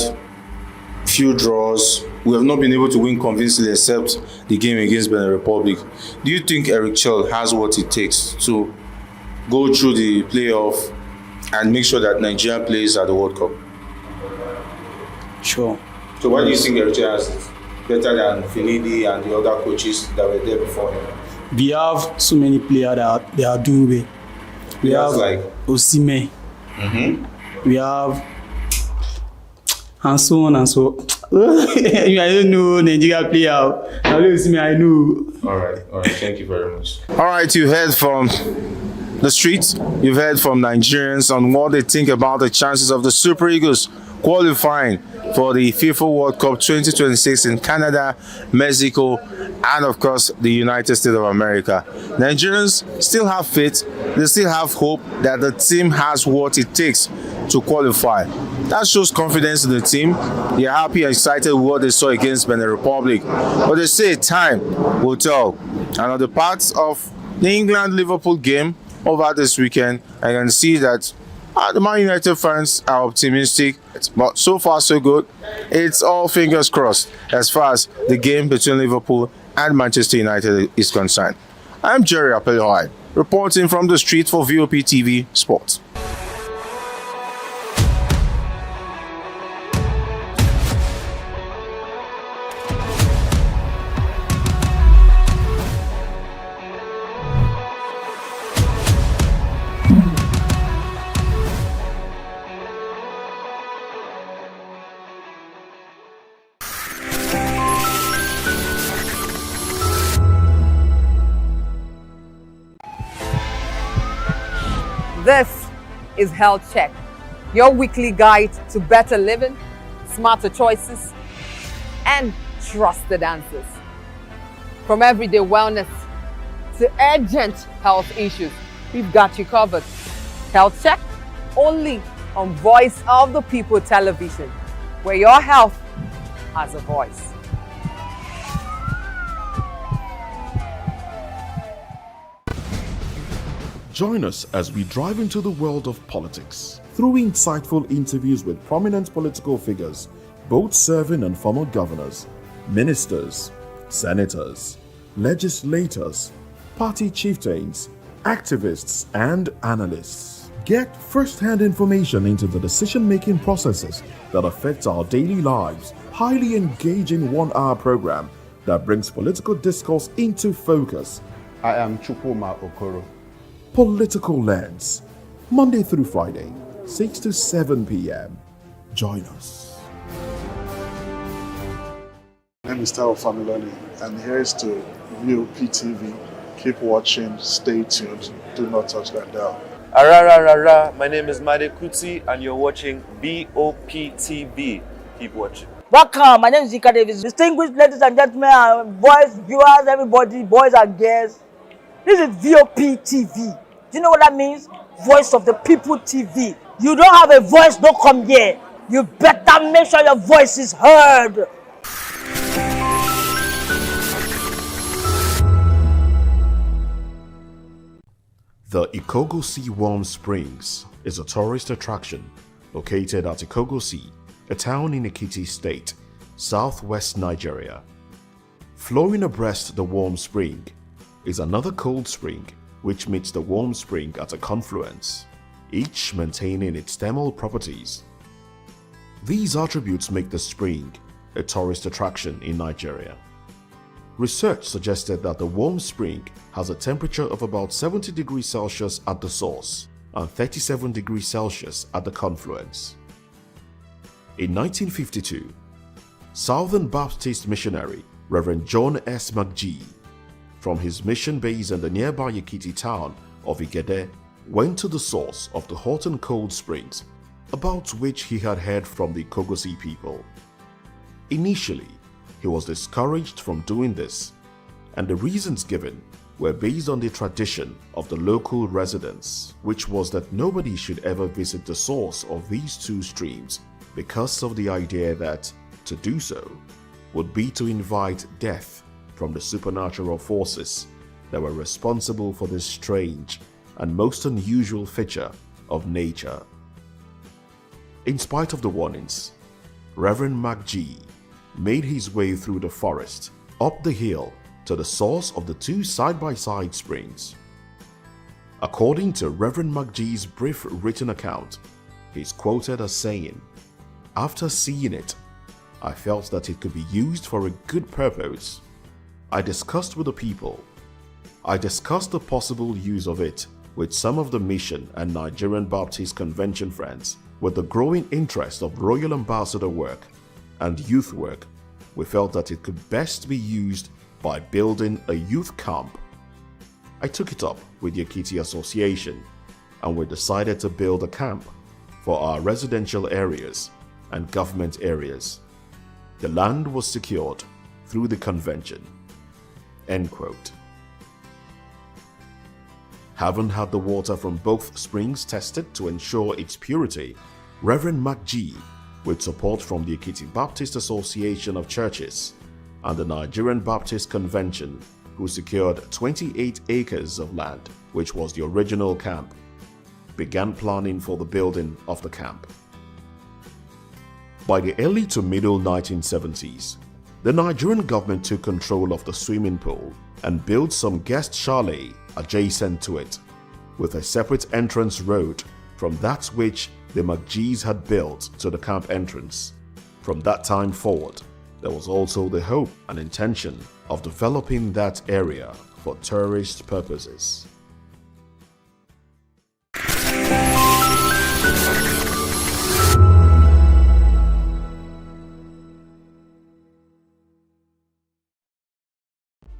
few draws. We have not been able to win convincingly except the game against Benin Republic. Do you think Electoral has what it takes to go through the playoff and make sure that Nigeria plays at the World Cup? Sure. So why do you think Electoral has it better than Finidi and the other coaches that were there before him? We have so many players that they are doing well. We have like Osimhen. We have and so on and so. I don't know Nigeria player. I don't Osimhen, I know. All right. Thank you very much. All right, you heard from the streets. You've heard from Nigerians on what they think about the chances of the Super Eagles qualifying for the FIFA World Cup 2026 in Canada, Mexico, and of course the United States of America. Nigerians still have faith, they still have hope that the team has what it takes to qualify. That shows confidence in the team. They're happy and excited with what they saw against Benin Republic. But they say time will tell. And on the parts of the England-Liverpool game over this weekend, I can see that the Man United fans are optimistic, but so far so good. It's all fingers crossed as far as the game between Liverpool and Manchester United is concerned. I'm Jerry Apelhoi, reporting from the street for VOP TV Sports. This is Health Check, your weekly guide to better living, smarter choices, and trusted answers. From everyday wellness to urgent health issues, we've got you covered. Health Check, only on Voice of the People television, where your health has a voice. Join us as we drive into the world of politics through insightful interviews with prominent political figures, both serving and former governors, ministers, senators, legislators, party chieftains, activists, and analysts. Get first-hand information into the decision-making processes that affect our daily lives. Highly engaging one-hour program that brings political discourse into focus. I am Chukwuma Okoro. Political Lens, Monday through Friday, 6 to 7 p.m. Join us. My name is Tao Familoni, and here's to VOP TV. Keep watching, stay tuned, do not touch that dial. My name is Made Kuti, and you're watching VOP TV. Keep watching. Welcome, my name is Zika Davis. Distinguished ladies and gentlemen, boys, viewers, everybody, boys and girls. This is VOP TV. Do you know what that means? Voice of the People TV. You don't have a voice, don't come here. You better make sure your voice is heard. The Ikogosi Warm Springs is a tourist attraction located at Ikogosi, a town in Ekiti State, southwest Nigeria. Flowing abreast the warm spring is another cold spring which meets the warm spring at a confluence, each maintaining its thermal properties. These attributes make the spring a tourist attraction in Nigeria. Research suggested that the warm spring has a temperature of about 70 degrees Celsius at the source and 37 degrees Celsius at the confluence. In 1952, Southern Baptist missionary Reverend John S. McGee from his mission base in the nearby Ekiti town of Igede went to the source of the hot and cold springs about which he had heard from the Ikogosi people. Initially, he was discouraged from doing this, and the reasons given were based on the tradition of the local residents, which was that nobody should ever visit the source of these two streams because of the idea that to do so would be to invite death from the supernatural forces that were responsible for this strange and most unusual feature of nature. In spite of the warnings, Reverend McGee made his way through the forest, up the hill to the source of the two side-by-side springs. According to Reverend McGee's brief written account, he's quoted as saying, "After seeing it, I felt that it could be used for a good purpose. I discussed with the people. I discussed the possible use of it with some of the Mission and Nigerian Baptist Convention friends. With the growing interest of Royal Ambassador work and youth work, we felt that it could best be used by building a youth camp. I took it up with the Ekiti Association, and we decided to build a camp for our residential areas and government areas. The land was secured through the convention." End quote. Having had the water from both springs tested to ensure its purity, Reverend McGee, with support from the Ekiti Baptist Association of Churches and the Nigerian Baptist Convention, who secured 28 acres of land, which was the original camp, began planning for the building of the camp. By the early to middle 1970s, the Nigerian government took control of the swimming pool and built some guest chalet adjacent to it, with a separate entrance road from that which the McGees had built to the camp entrance. From that time forward, there was also the hope and intention of developing that area for tourist purposes.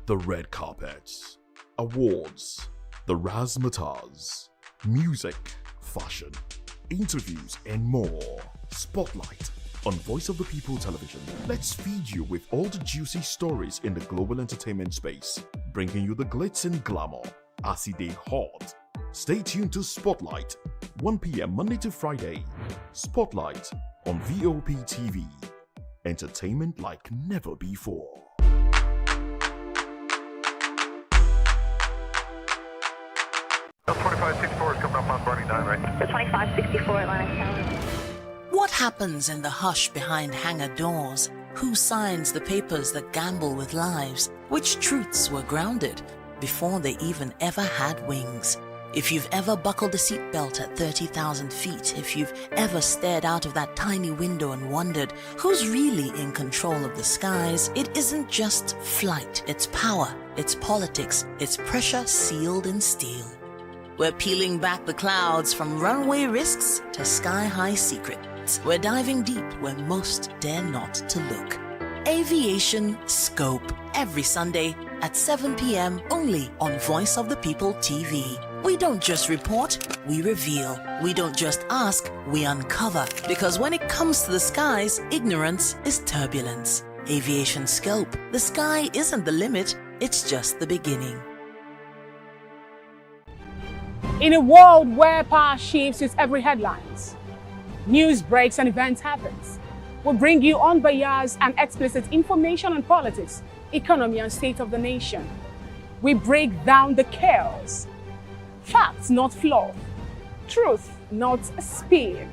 The red carpets, awards, the razzmatazz, music, fashion, interviews, and more. Spotlight on Voice of the People Television. Let's feed you with all the juicy stories in the global entertainment space, bringing you the glitz and glamour as they hot. Stay tuned to Spotlight, 1 p.m. Monday to Friday. Spotlight on VOP TV. Entertainment like never before. The 2564 is coming up on Barney 9, right? The 2564 Atlantic Tower. What happens in the hush behind hangar doors? Who signs the papers that gamble with lives? Which truths were grounded before they even ever had wings? If you've ever buckled a seatbelt at 30,000 feet, if you've ever stared out of that tiny window and wondered who's really in control of the skies, it isn't just flight, it's power, it's politics, it's pressure sealed in steel. We're peeling back the clouds from runway risks to sky-high secrets. We're diving deep where most dare not to look. Aviation Scope, every Sunday at 7 p.m. only on Voice of the People TV. We don't just report, we reveal. We don't just ask, we uncover. Because when it comes to the skies, ignorance is turbulence. Aviation Scope, the sky isn't the limit, it's just the beginning. In a world where power shifts with every headlines, news breaks and events happens, we bring you unbiased and explicit information on politics, economy and state of the nation. We break down the chaos. Facts, not fluff. Truth, not spin.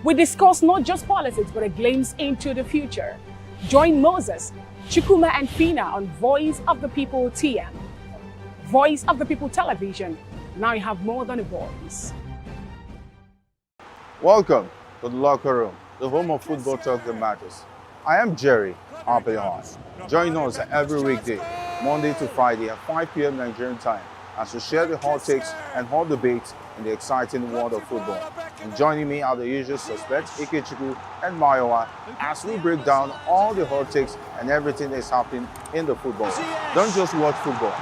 We discuss not just politics, but a glimpse into the future. Join Moses, Chukuma and Fina on Voice of the People TM. Voice of the People Television. Now you have more than a voice. Welcome to the locker room, the home of football talk that matters. I am Jerry Arpillon. Join us every weekday, Monday to Friday at 5 p.m. Nigerian time, as we share the hot takes and hot debates in the exciting world of football. And joining me are the usual suspects, Ukachukwu and Mayowa, as we break down all the hot takes and everything that's happening in the football. Don't just watch football,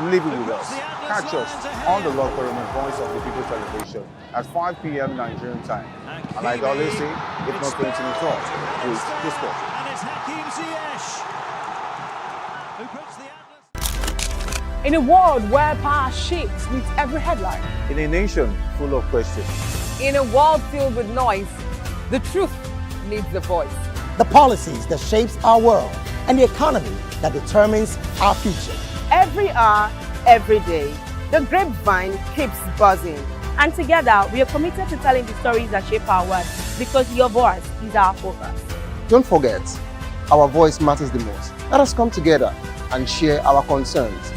live it with us. Catch us on the locker room and Voice of the People Television at 5 p.m. Nigerian time. And like I always say, if not 20 minutes off, with the sport. And it's Hakim Ziyech who puts the In a world where power shifts with every headline. In a nation full of questions. In a world filled with noise, the truth needs a voice. The policies that shapes our world and the economy that determines our future. Every hour, every day, the grapevine keeps buzzing. And together, we are committed to telling the stories that shape our world, because your voice is our focus. Don't forget, our voice matters the most. Let us come together and share our concerns.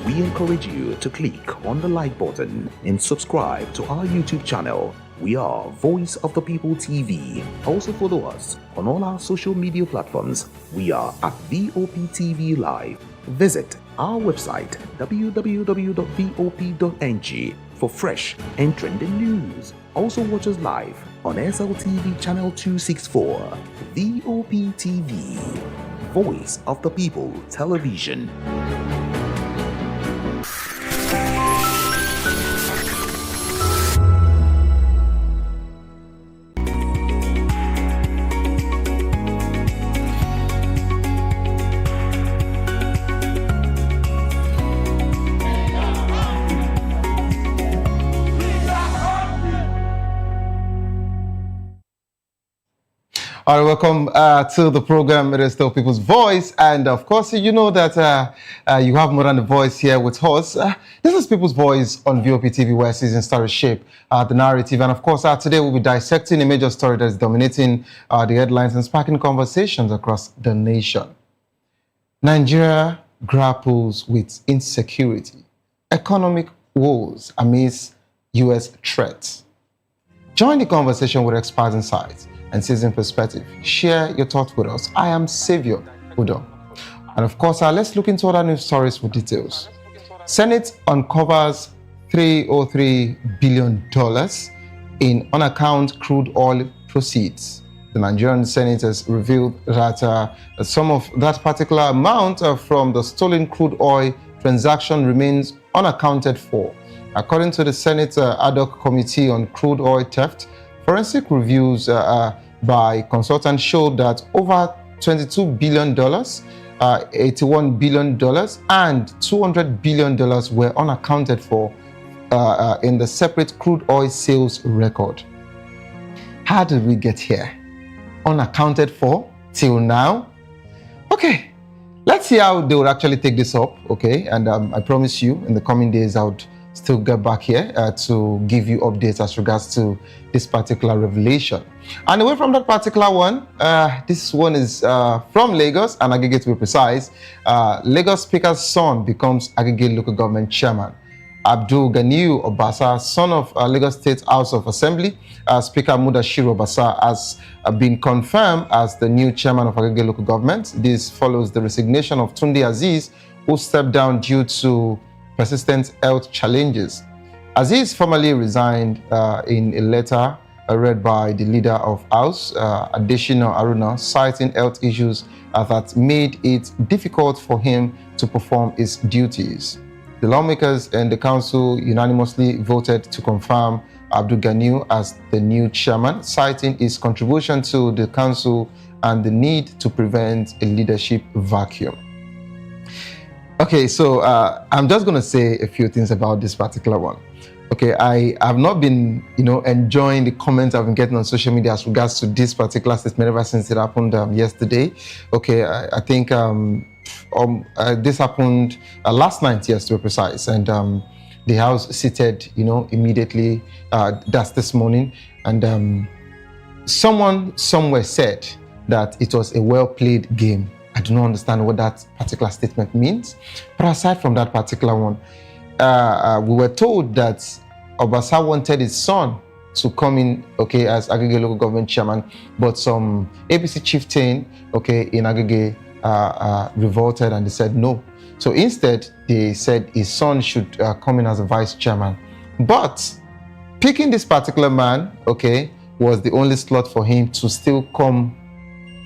We encourage you to click on the like button and subscribe to our YouTube channel. We are Voice of the People TV. Also follow us on all our social media platforms. We are at VOPTV Live. Visit our website www.vop.ng for fresh and trending news. Also watch us live on SLTV channel 264. VOP TV, Voice of the People Television. All right, welcome to the program. It is still People's Voice. And of course, you know that you have more than a voice here with us. This is People's Voice on VOP TV, where season stories shape the narrative. And of course, today we'll be dissecting a major story that is dominating the headlines and sparking conversations across the nation. Nigeria grapples with insecurity, economic woes amidst U.S. threats. Join the conversation with experts insights and season perspective. Share your thoughts with us. I am Savior Udo. And of course, let's look into other news stories for details. Senate uncovers $303 billion in unaccountable crude oil proceeds. The Nigerian Senate has revealed that some of that particular amount from the stolen crude oil transaction remains unaccounted for. According to the Senate Ad hoc Committee on Crude Oil Theft, forensic reviews by consultants showed that over $22 billion, $81 billion, and $200 billion were unaccounted for in the separate crude oil sales record. How did we get here? Unaccounted for till now? Okay, let's see how they will actually take this up, okay? And I promise you, in the coming days, I would still get back here to give you updates as regards to this particular revelation. And away from that particular one, this one is from Lagos, and Agege to be precise. Lagos Speaker's son becomes Agege local government chairman. Abdul Ganiu Obasa, son of Lagos State House of Assembly, Speaker Mudashir Obasa, has been confirmed as the new chairman of Agege local government. This follows the resignation of Tunde Aziz, who stepped down due to persistent health challenges. Aziz formally resigned in a letter read by the leader of House, Adeshina Aruna, citing health issues that made it difficult for him to perform his duties. The lawmakers and the council unanimously voted to confirm Abdul Ganiu as the new chairman, citing his contribution to the council and the need to prevent a leadership vacuum. Okay, so I'm just going to say a few things about this particular one. Okay, I have not been, enjoying the comments I've been getting on social media as regards to this particular statement ever since it happened yesterday. Okay, I think this happened last night, yes, to be precise, and the House seated, immediately. That's this morning, and someone somewhere said that it was a well-played game. I do not understand what that particular statement means, but aside from that particular one, we were told that Obasa wanted his son to come in, okay, as Agege local government chairman, but some APC chieftain, okay, in Agege revolted and they said no. So instead, they said his son should come in as a vice chairman. But picking this particular man, okay, was the only slot for him to still come,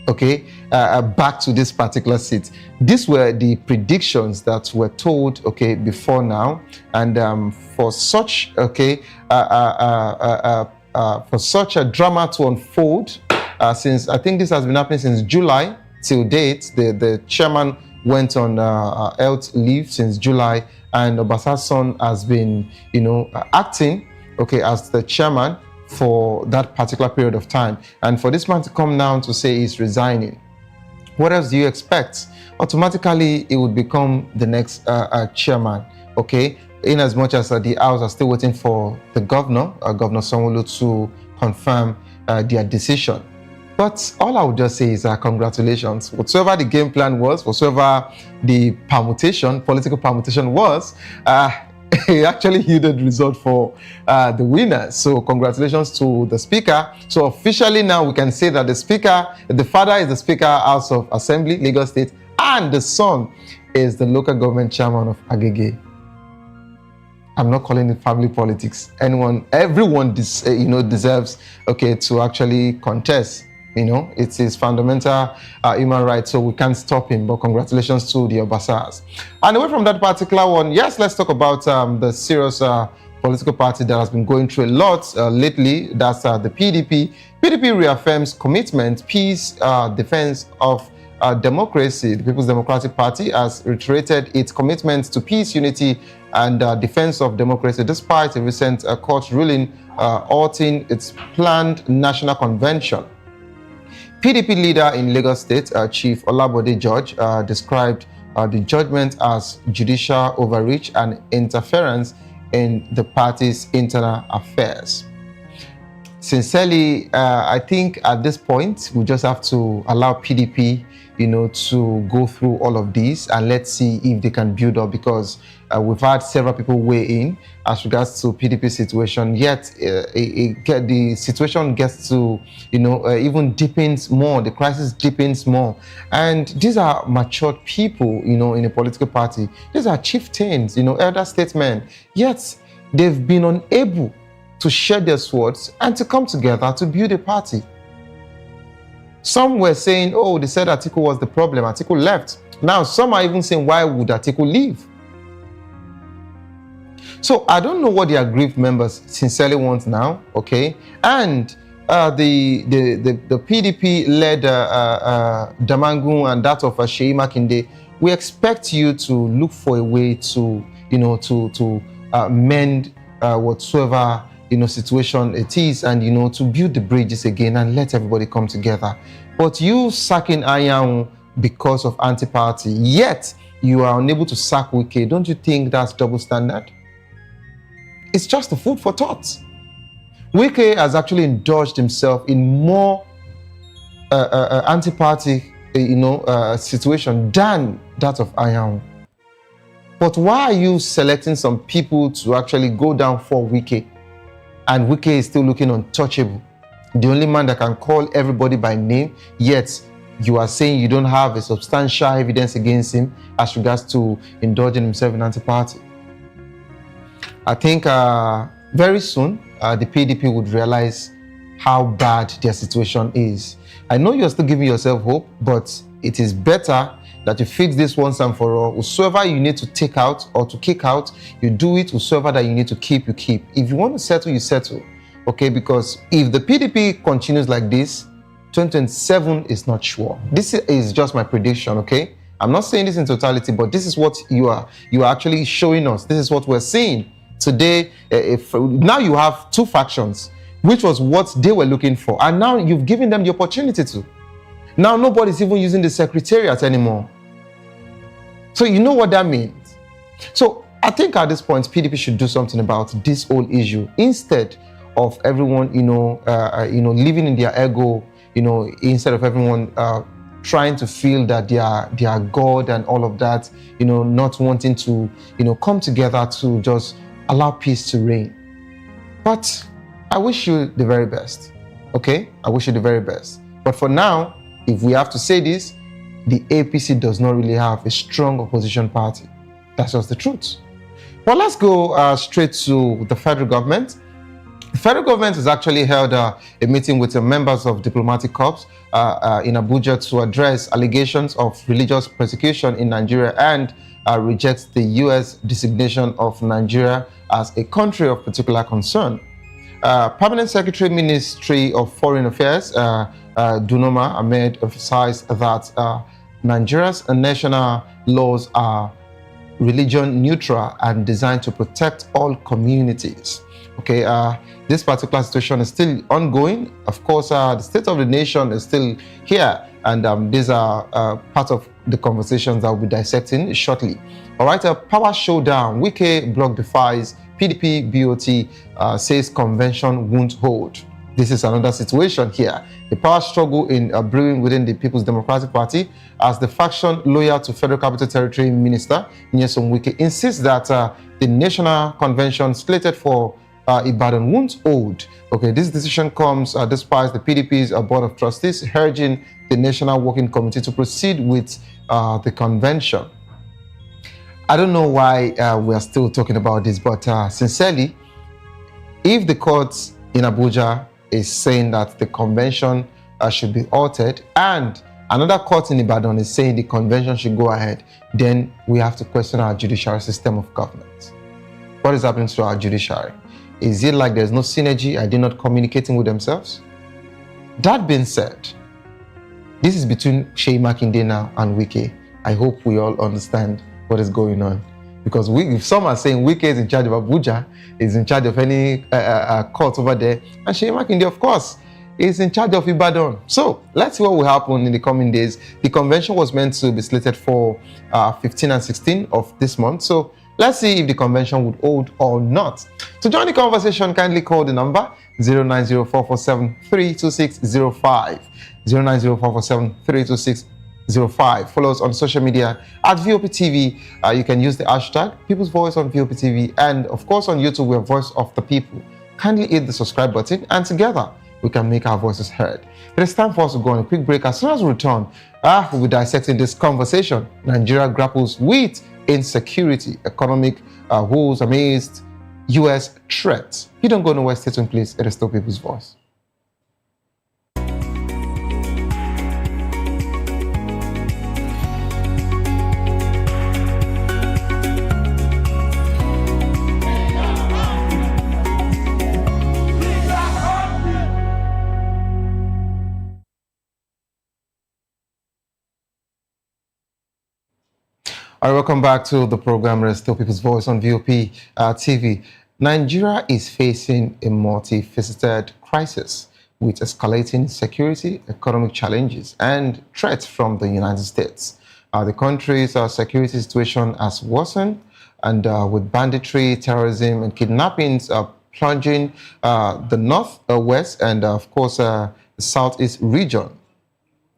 okay, back to this particular seat. These were the predictions that were told, okay, before now, and for such, okay, for such a drama to unfold, since I think this has been happening since July till date. The chairman went on health leave since July, and Obasa's son has been, acting, okay, as the chairman for that particular period of time. And for this man to come now to say he's resigning, what else do you expect? Automatically, it would become the next chairman, okay? In as much as the House are still waiting for the governor, Governor Sanwo-Olu, to confirm their decision. But all I would just say is congratulations. Whatsoever the game plan was, whatsoever the permutation, political permutation was, it actually yielded result for the winner. So congratulations to the speaker. So officially now we can say that the father is the Speaker House of Assembly, Lagos State, and the son is the local government chairman of Agege. I'm not calling it family politics. Everyone deserves, okay, to actually contest. It's his fundamental human right, so we can't stop him. But congratulations to the Obasas. And away from that particular one, yes, let's talk about the serious political party that has been going through a lot lately. That's the PDP. PDP reaffirms commitment, peace, defense of democracy. The People's Democratic Party has reiterated its commitment to peace, unity, and defense of democracy, despite a recent court ruling halting its planned national convention. PDP leader in Lagos State, Chief Olabode George, described the judgment as judicial overreach and interference in the party's internal affairs. Sincerely, I think at this point, we just have to allow PDP, to go through all of these, and let's see if they can build up, because we've had several people weigh in as regards to PDP situation, yet the situation gets to, even deepens more, the crisis deepens more. And these are matured people, in a political party. These are chieftains, elder statesmen, yet they've been unable to share their swords and to come together to build a party. Some were saying, oh, they said Atiku was the problem. Atiku left. Now, some are even saying, why would Atiku leave? So I don't know what the aggrieved members sincerely want now, okay? And the PDP-led Damangun and that of Sheyi Makinde, we expect you to look for a way to, to mend whatsoever, situation it is, and, to build the bridges again and let everybody come together. But you sacking Anyanwu because of anti-party, yet you are unable to sack Wike, don't you think that's double standard? It's just a food for thought. Wike has actually indulged himself in more anti-party, situation than that of Anyanwu. But why are you selecting some people to actually go down for Wike? And Wike is still looking untouchable. The only man that can call everybody by name, yet you are saying you don't have a substantial evidence against him as regards to indulging himself in anti-party. I think very soon the PDP would realize how bad their situation is. I know you're still giving yourself hope, but it is better that you fix this once and for all. Whosoever you need to take out or to kick out, you do it. Whosoever that you need to keep, you keep. If you want to settle, you settle. Okay, because if the PDP continues like this, 2027 is not sure. This is just my prediction, okay? I'm not saying this in totality, but this is what you are actually showing us. This is what we're seeing. Today, now you have two factions, which was what they were looking for. And now you've given them the opportunity to. Now nobody's even using the secretariat anymore. So you know what that means. So I think at this point, PDP should do something about this whole issue. Instead of everyone, living in their ego, instead of everyone trying to feel that they are God and all of that, not wanting to, come together to just allow peace to reign. But I wish you the very best, okay? I wish you the very best. But for now, if we have to say this, the APC does not really have a strong opposition party. That's just the truth. Well, let's go straight to the federal government. The federal government has actually held a meeting with the members of diplomatic corps in Abuja to address allegations of religious persecution in Nigeria and rejects the U.S. designation of Nigeria as a country of particular concern. Permanent Secretary, Ministry of Foreign Affairs, Dunoma Ahmed, emphasized that Nigeria's national laws are religion neutral and designed to protect all communities. Okay, this particular situation is still ongoing. Of course, the state of the nation is still here, and these are part of the conversations that we'll be dissecting shortly. All right, a power showdown. Wike bloc defies PDP BOT, says convention won't hold. This is another situation here. The power struggle in brewing within the People's Democratic Party as the faction loyal to Federal Capital Territory Minister Nyesom Wike insists that the National Convention slated for Ibadan won't hold. Okay, this decision comes despite the PDP's Board of Trustees urging the National Working Committee to proceed with the convention. I don't know why we are still talking about this, but sincerely, if the courts in Abuja is saying that the convention should be altered and another court in Ibadan is saying the convention should go ahead, then we have to question our judicial system of government. What is happening to our judiciary? Is it like there's no synergy? Are they not communicating with themselves? That being said, this is between Sheyi Makinde now and Wike. I hope we all understand what is going on. Because if some are saying Wike is in charge of Abuja, is in charge of any court over there, and Sheyi Makinde, of course, is in charge of Ibadan. So let's see what will happen in the coming days. The convention was meant to be slated for 15 and 16 of this month. So let's see if the convention would hold or not. To join the conversation, kindly call the number 09044732605. 09044732605. Follow us on social media at VOPTV. You can use the hashtag People's Voice on VOPTV, and of course on YouTube we're Voice of the People. Kindly hit the subscribe button, and together we can make our voices heard. It is time for us to go on a quick break. As soon as we return, we'll be dissecting this conversation. Nigeria grapples with insecurity, economic woes amidst U.S. threats. You don't go nowhere, stay tuned please. It is still People's Voice. All right, welcome back to the program, Restore People's Voice on VOP TV. Nigeria is facing a multifaceted crisis with escalating security, economic challenges, and threats from the United States. The country's security situation has worsened, and with banditry, terrorism, and kidnappings plunging the north, west, and of course, the southeast region.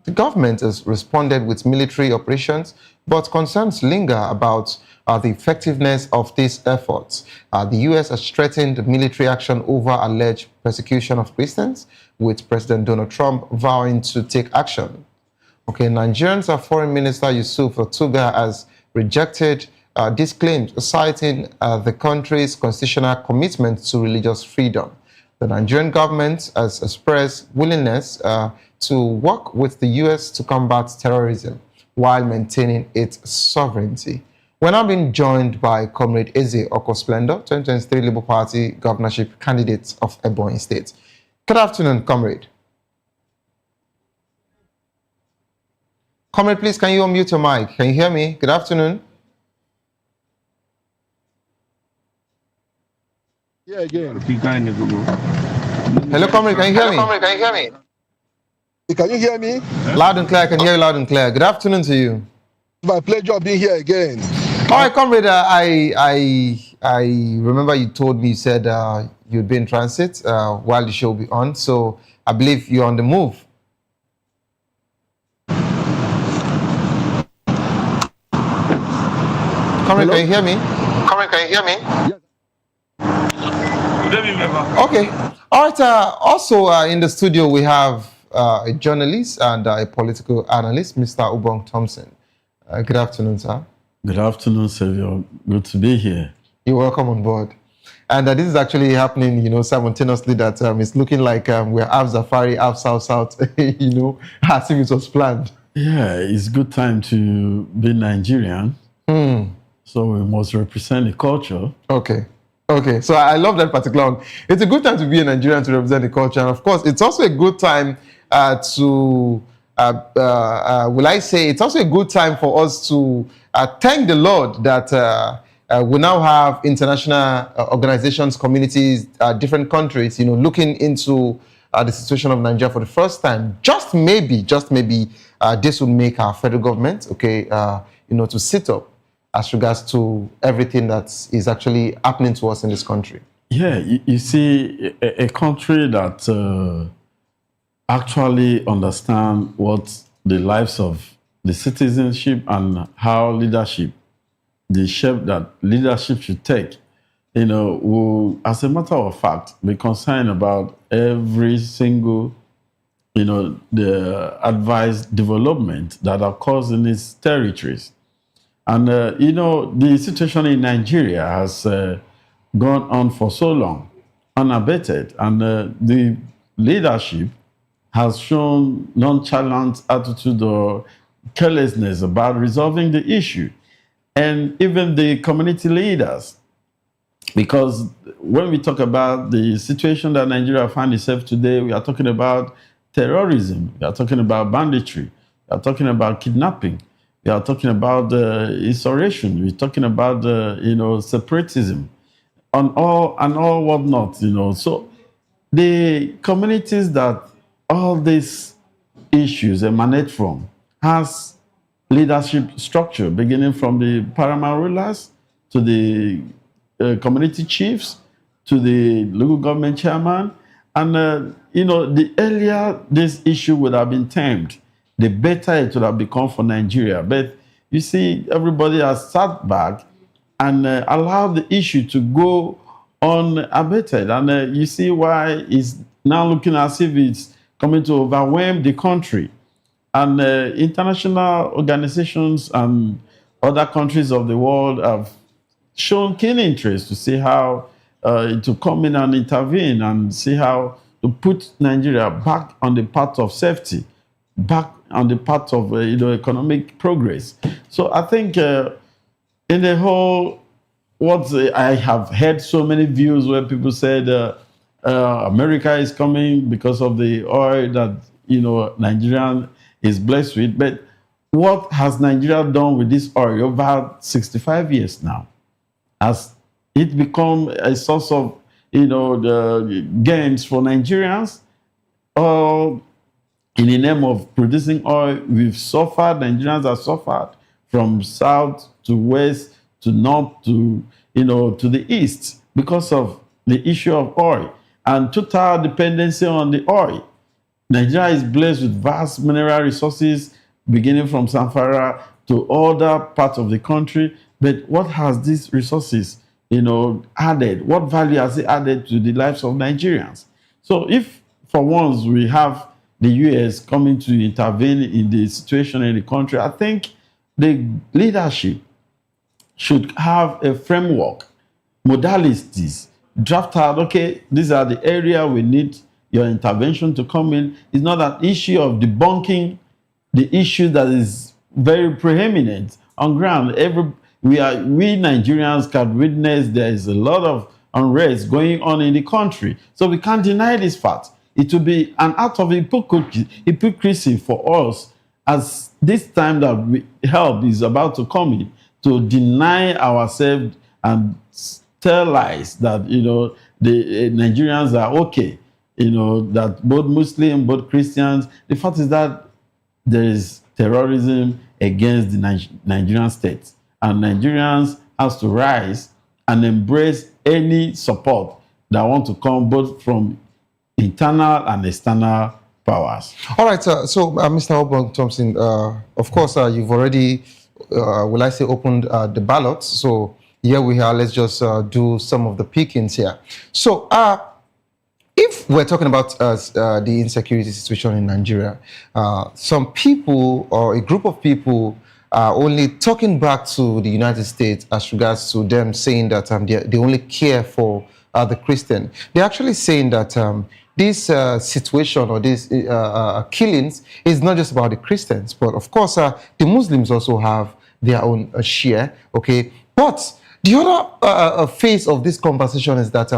The government has responded with military operations, but concerns linger about the effectiveness of these efforts. The U.S. has threatened military action over alleged persecution of Christians, with President Donald Trump vowing to take action. Okay, Nigerian's Foreign Minister Yusuf Tuga has rejected these claims, citing the country's constitutional commitment to religious freedom. The Nigerian government has expressed willingness to work with the U.S. to combat terrorism while maintaining its sovereignty. We're now being joined by Comrade Eze Okosplendor, 2023 Labour Party governorship candidate of Ebonyi State. Good afternoon, Comrade. Comrade, please, can you unmute your mic? Can you hear me? Good afternoon. Yeah, again. Hello, Comrade, can you hear me? Can you hear me? Can you hear me? Loud and clear, I can hear you loud and clear. Good afternoon to you. It's my pleasure being here again. All right, Comrade, I remember you told me, you said you'd be in transit while the show will be on, so I believe you're on the move. Comrade, Hello? can you hear me? Comrade, can you hear me? Yes. Okay. All right. Also in the studio, we have a journalist and a political analyst, Mr. Ubong Thompson. Good afternoon, sir. Good afternoon, Savio. Good to be here. You're welcome on board. And this is actually happening, simultaneously. That it's looking like we're half Safari, half South, as if it was planned. Yeah, it's good time to be Nigerian. So we must represent the culture. Okay. So I love that particular one. It's a good time to be a Nigerian to represent the culture. And of course, it's also a good time it's also a good time for us to thank the Lord that we now have international organizations, communities, different countries, looking into the situation of Nigeria for the first time. Just maybe, this would make our federal government, to sit up as regards to everything that is actually happening to us in this country. Yeah, you see, a country that actually understand what the lives of the citizenship and how leadership, the shape that leadership should take, will, as a matter of fact, be concerned about every single, the advised development that occurs in its territories. And, the situation in Nigeria has gone on for so long, unabated, and the leadership has shown nonchalant attitude or carelessness about resolving the issue. And even the community leaders, because when we talk about the situation that Nigeria finds itself today, we are talking about terrorism, we are talking about banditry, we are talking about kidnapping, we are talking about insurrection. We're talking about separatism, and all whatnot. So the communities that all these issues emanate from has leadership structure, beginning from the paramount rulers to the community chiefs to the local government chairman, and the earlier this issue would have been tamed, the better it would have become for Nigeria. But you see, everybody has sat back and allowed the issue to go unabated. And you see why it's now looking as if it's coming to overwhelm the country. And international organizations and other countries of the world have shown keen interest to see how to come in and intervene and see how to put Nigeria back on the path of safety, back on the path of economic progress. So I think in the whole, I have heard so many views where people said America is coming because of the oil that Nigeria is blessed with. But what has Nigeria done with this oil over 65 years now? Has it become a source of, the gains for Nigerians? Or in the name of producing oil, we've suffered, Nigerians have suffered from south to west to north to, to the east because of the issue of oil and total dependency on the oil. Nigeria is blessed with vast mineral resources beginning from Zamfara to other parts of the country. But what has these resources, added? What value has it added to the lives of Nigerians? So if for once we have the US coming to intervene in the situation in the country, I think the leadership should have a framework, modalities, draft out, okay, these are the area we need your intervention to come in. It's not an issue of debunking the issue that is very preeminent on ground. We Nigerians can witness there is a lot of unrest going on in the country. So we can't deny this fact. It will be an act of hypocrisy for us as this time that help is about to come in to deny ourselves and tell lies that, the Nigerians are okay, that both Muslim, both Christians. The fact is that there is terrorism against the Nigerian state. And Nigerians has to rise and embrace any support that want to come both from internal and external powers. All right, so Mr. Obong Thompson, of course, you've already, will I say, opened the ballots. So here we are. Let's just do some of the pickings here. So if we're talking about the insecurity situation in Nigeria, some people or a group of people are only talking back to the United States as regards to them saying that they only care for the Christian. They're actually saying that this situation or these killings is not just about the Christians, but of course the Muslims also have their own share, okay? But the other phase of this conversation is that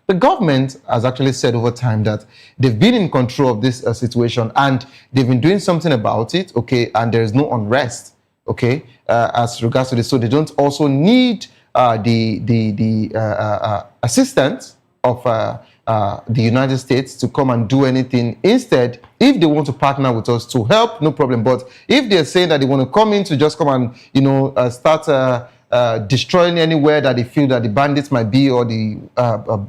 the government has actually said over time that they've been in control of this situation and they've been doing something about it, okay, and there is no unrest, okay, as regards to this. So they don't also need the assistance of the United States to come and do anything. Instead, if they want to partner with us to help, no problem. But if they're saying that they want to come in to just come and, start destroying anywhere that they feel that the bandits might be or the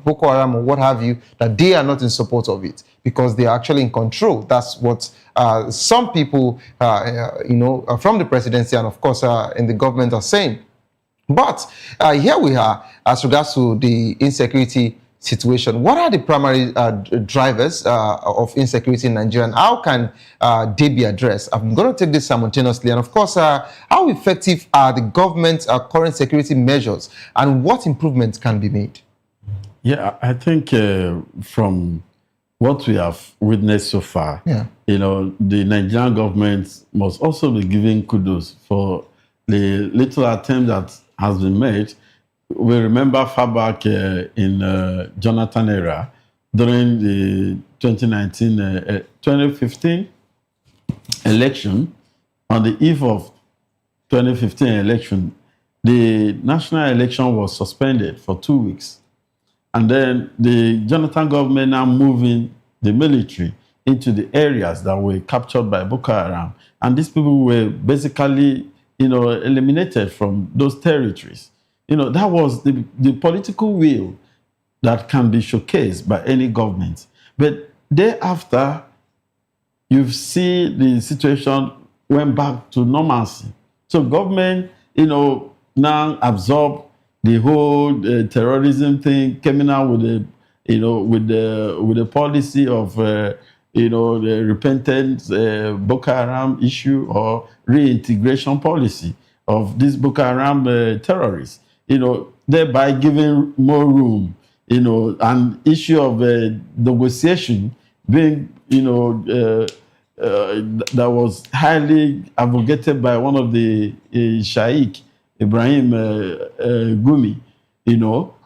Boko Haram or what have you, that they are not in support of it because they are actually in control. That's what some people, from the presidency and of course in the government are saying. But here we are as regards to the insecurity situation. What are the primary drivers of insecurity in Nigeria and how can they be addressed? I'm going to take this simultaneously. And of course, how effective are the government's current security measures and what improvements can be made? Yeah, I think from what we have witnessed so far, the Nigerian government must also be given kudos for the little attempt that has been made. We remember far back in Jonathan era, during the 2015 election, on the eve of 2015 election, the national election was suspended for 2 weeks. And then the Jonathan government now moving the military into the areas that were captured by Boko Haram. And these people were basically, eliminated from those territories. That was the political will that can be showcased by any government. But thereafter, you see the situation went back to normalcy. So government, now absorb the whole terrorism thing, coming out with the policy of the repentant Boko Haram issue or reintegration policy of these Boko Haram terrorists. Thereby giving more room, and issue of negotiation being, that was highly advocated by one of the Sheikh, Ibrahim Gumi,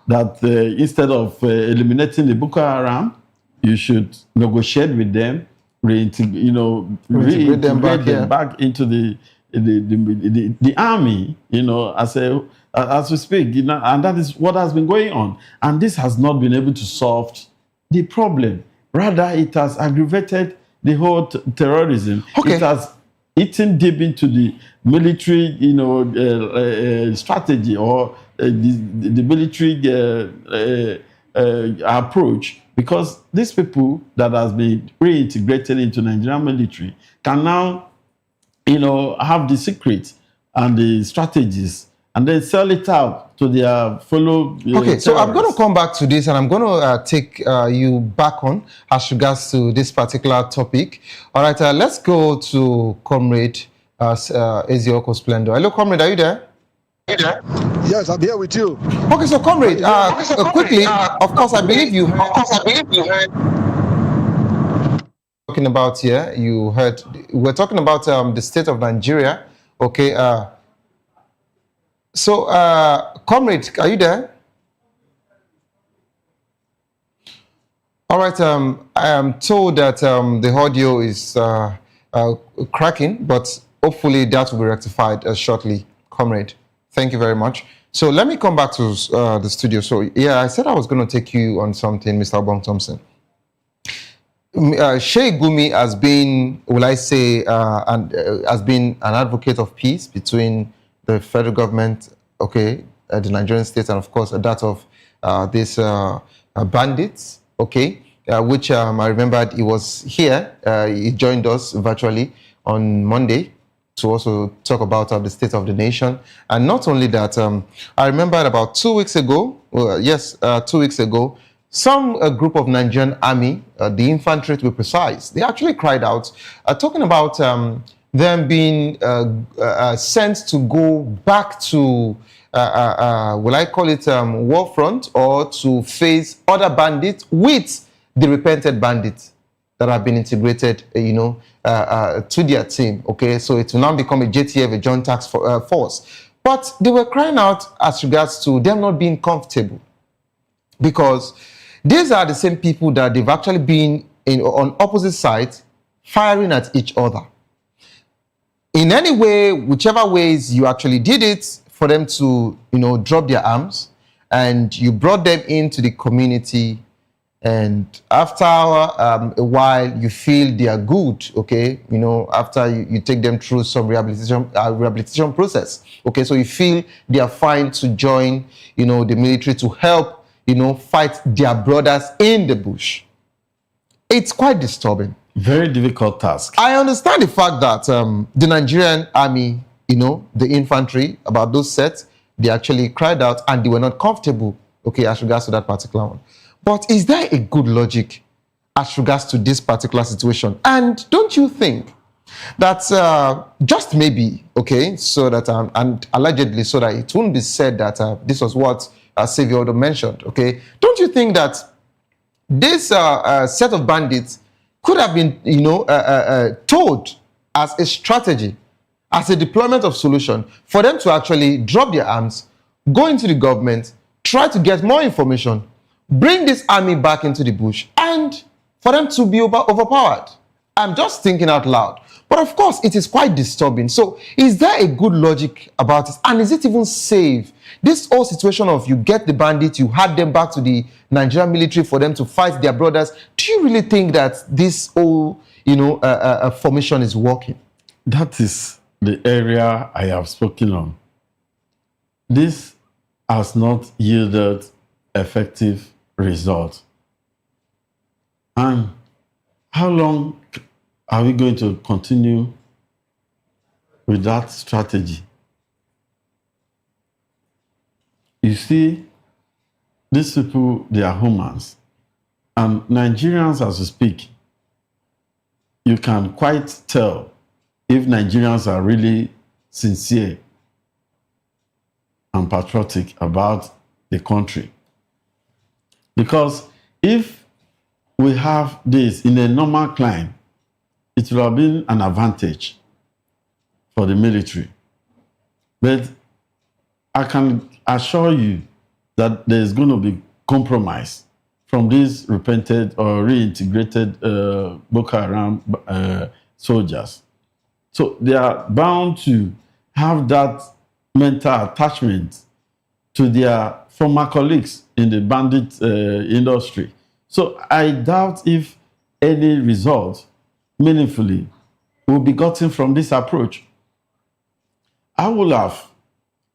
that instead of eliminating the Boko Haram, you should negotiate with them, reintegrate them back into the the army, as we speak, and that is what has been going on. And this has not been able to solve the problem. Rather, it has aggravated the whole terrorism. Okay. It has eaten deep into the military, strategy or the military approach, because these people that has been reintegrated into Nigerian military can now, have the secrets and the strategies and then sell it out to their fellow Okay, so I'm going to terrorists. come back to this, and I'm going to take you back on as regards to this particular topic. All right, let's go to Comrade Ezioko Splendor. Hello, Comrade, are you there? Yes, I'm here with you. Okay, so Comrade, quickly, of course, I believe you heard. Talking about here, you heard. We're talking about the state of Nigeria. Okay. So, Comrade, are you there? All right. I am told that the audio is cracking, but hopefully that will be rectified shortly, Comrade. Thank you very much. So let me come back to the studio. So yeah, I said I was going to take you on something, Mr. Bong Thompson. Shey Gumi has been, will I say, has been an advocate of peace between the federal government, the Nigerian state, and of course that of these bandits, which I remembered he was here. He joined us virtually on Monday to also talk about the state of the nation. And not only that, I remembered about 2 weeks ago, 2 weeks ago, some group of Nigerian army, the infantry to be precise, they actually cried out, talking about them being sent to go back to, will I call it war front, or to face other bandits with the repented bandits that have been integrated, to their team. Okay, so it will now become a JTF, a Joint Task Force. But they were crying out as regards to them not being comfortable, because these are the same people that they've actually been on opposite sides firing at each other. In any way, whichever ways you actually did it for them to, drop their arms, and you brought them into the community, and after a while you feel they are good, after you take them through some rehabilitation process, so you feel they are fine to join, the military to help, fight their brothers in the bush. It's quite disturbing. Very difficult task. I understand the fact that the Nigerian army, the infantry, about those sets, they actually cried out and they were not comfortable, as regards to that particular one. But is there a good logic as regards to this particular situation? And don't you think that just maybe, so that, and allegedly, so that it won't be said that this was what Savior mentioned, don't you think that this set of bandits could have been, told as a strategy, as a deployment of solution, for them to actually drop their arms, go into the government, try to get more information, bring this army back into the bush, and for them to be overpowered? I'm just thinking out loud. But of course, it is quite disturbing. So is there a good logic about it? And is it even safe? This whole situation of you get the bandits, you had them back to the Nigerian military for them to fight their brothers. Do you really think that this whole, formation is working? That is the area I have spoken on. This has not yielded effective result. And how long are we going to continue with that strategy? You see, these people, they are humans. And Nigerians, as we speak, you can quite tell if Nigerians are really sincere and patriotic about the country. Because if we have this in a normal climate, it will have been an advantage for the military. But I can assure you that there is going to be compromise from these repented or reintegrated Boko Haram soldiers. So they are bound to have that mental attachment to their former colleagues in the bandit industry. So I doubt if any result meaningfully will be gotten from this approach. I would have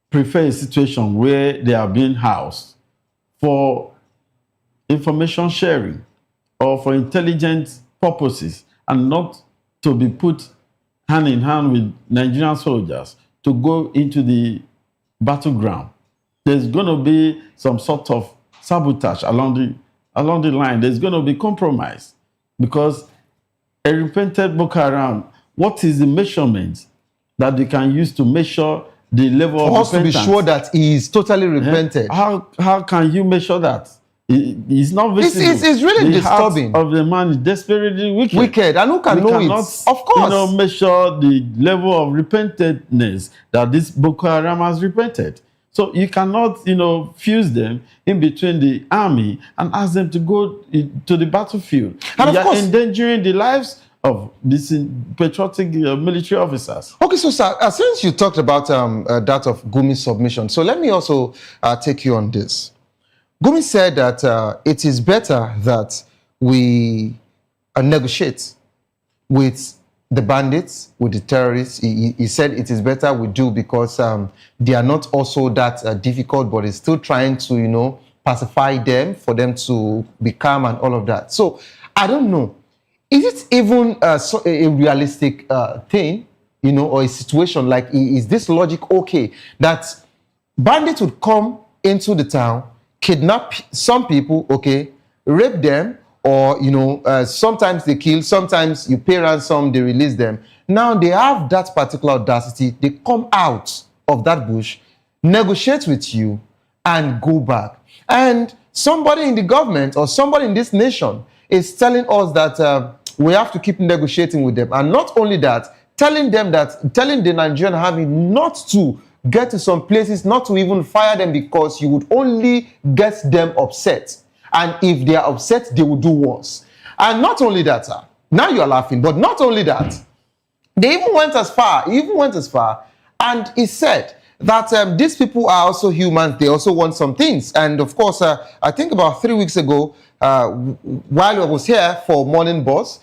preferred a situation where they are being housed for information sharing or for intelligent purposes and not to be put hand in hand with Nigerian soldiers to go into the battleground. There's going to be some sort of sabotage along the line. There's going to be compromise because a repented Boko Haram, what is the measurement that they can use to measure the level of repentance? For us to be sure that he is totally repented. How can you measure that? It's not visible. It's really the disturbing. Heart of the man is desperately wicked. Wicked, and who can know it? Of course. Measure the level of repentedness that this Boko Haram has repented. So you cannot, fuse them in between the army and ask them to go to the battlefield. And of course, endangering the lives of these patriotic military officers. Okay, so sir, since you talked about that of Gumi's submission, so let me also take you on this. Gumi said that it is better that we negotiate with the bandits, with the terrorists. He said it is better we do because they are not also that difficult, but he's still trying to, pacify them, for them to be calm and all of that. So I don't know. Is it even a realistic thing, or a situation like, is this logic okay? That bandits would come into the town, kidnap some people, okay, rape them, or, sometimes they kill, sometimes you pay ransom, they release them. Now they have that particular audacity. They come out of that bush, negotiate with you, and go back. And somebody in the government or somebody in this nation is telling us that we have to keep negotiating with them. And not only that, telling the Nigerian army not to get to some places, not to even fire them because you would only get them upset. And if they are upset, they will do worse. And not only that, sir, now you are laughing, but not only that, they even went as far, and he said that these people are also humans, they also want some things. And of course, I think about 3 weeks ago, while I was here for Morning Boss,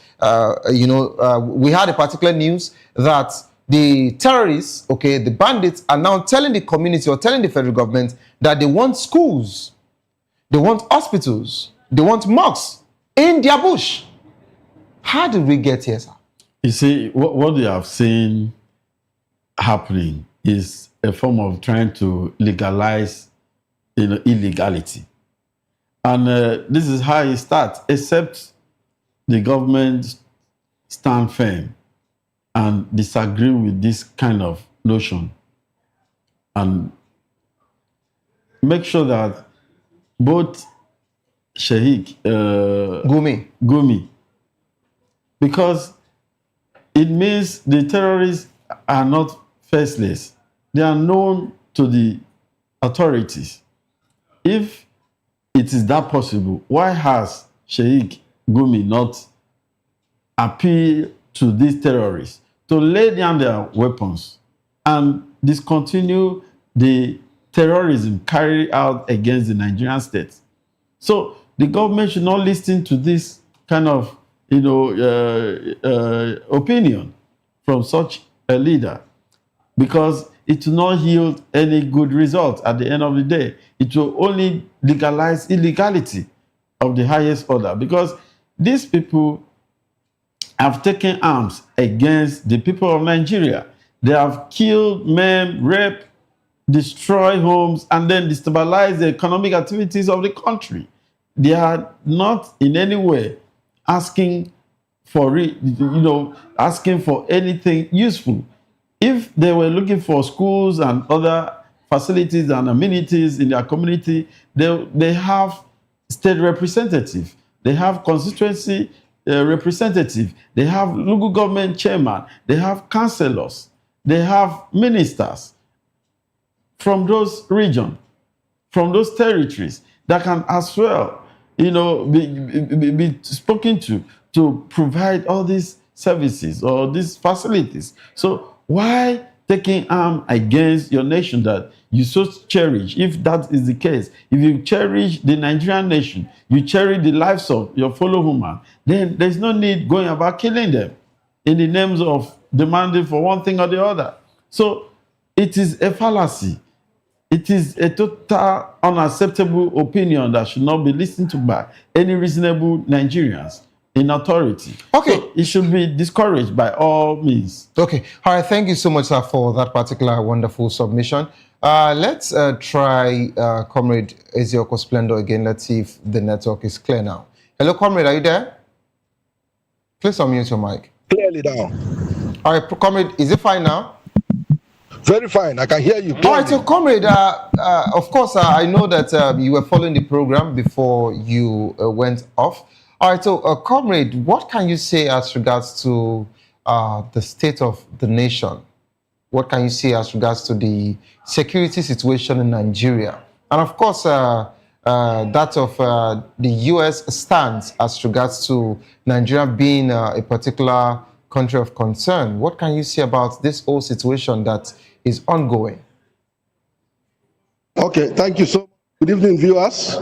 we had a particular news that the terrorists, okay, the bandits are now telling the community or telling the federal government that they want schools, they want hospitals, they want mosques in their bush. How did we get here, sir? You see, what we have seen happening is a form of trying to legalize illegality. And this is how it starts, except the government stand firm and disagree with this kind of notion and make sure that both Sheikh Gumi, because it means the terrorists are not faceless. They are known to the authorities. If it is that possible, why has Sheikh Gumi not appealed to these terrorists to lay down their weapons and discontinue the terrorism carried out against the Nigerian state? So the government should not listen to this kind of opinion from such a leader, because it will not yield any good result at the end of the day. It will only legalize illegality of the highest order, because these people have taken arms against the people of Nigeria. They have killed men, raped, destroyed homes, and then destabilized the economic activities of the country. They are not in any way asking for anything useful. If they were looking for schools and other facilities and amenities in their community, they have state representative, they have constituency representative, they have local government chairman, they have councillors, they have ministers from those regions, from those territories that can as well, be spoken to provide all these services or these facilities. So why taking arm against your nation that you so cherish? If that is the case, if you cherish the Nigerian nation, you cherish the lives of your fellow human, then there's no need going about killing them in the names of demanding for one thing or the other. So it is a fallacy. It is a total unacceptable opinion that should not be listened to by any reasonable Nigerians in authority. Okay. So it should be discouraged by all means. Okay. All right. Thank you so much, sir, for that particular wonderful submission. Let's try Comrade Ezioko Splendor again. Let's see if the network is clear now. Hello, Comrade. Are you there? Please unmute your mic. Clearly down. All right, Comrade. Is it fine now? Very fine. I can hear you clearly. All right, so Comrade, of course, I know that you were following the program before you went off. All right, so Comrade, what can you say as regards to the state of the nation? What can you say as regards to the security situation in Nigeria? And of course, that of the U.S. stance as regards to Nigeria being a particular country of concern. What can you say about this whole situation that is ongoing? Okay, thank you so much. Good evening, viewers.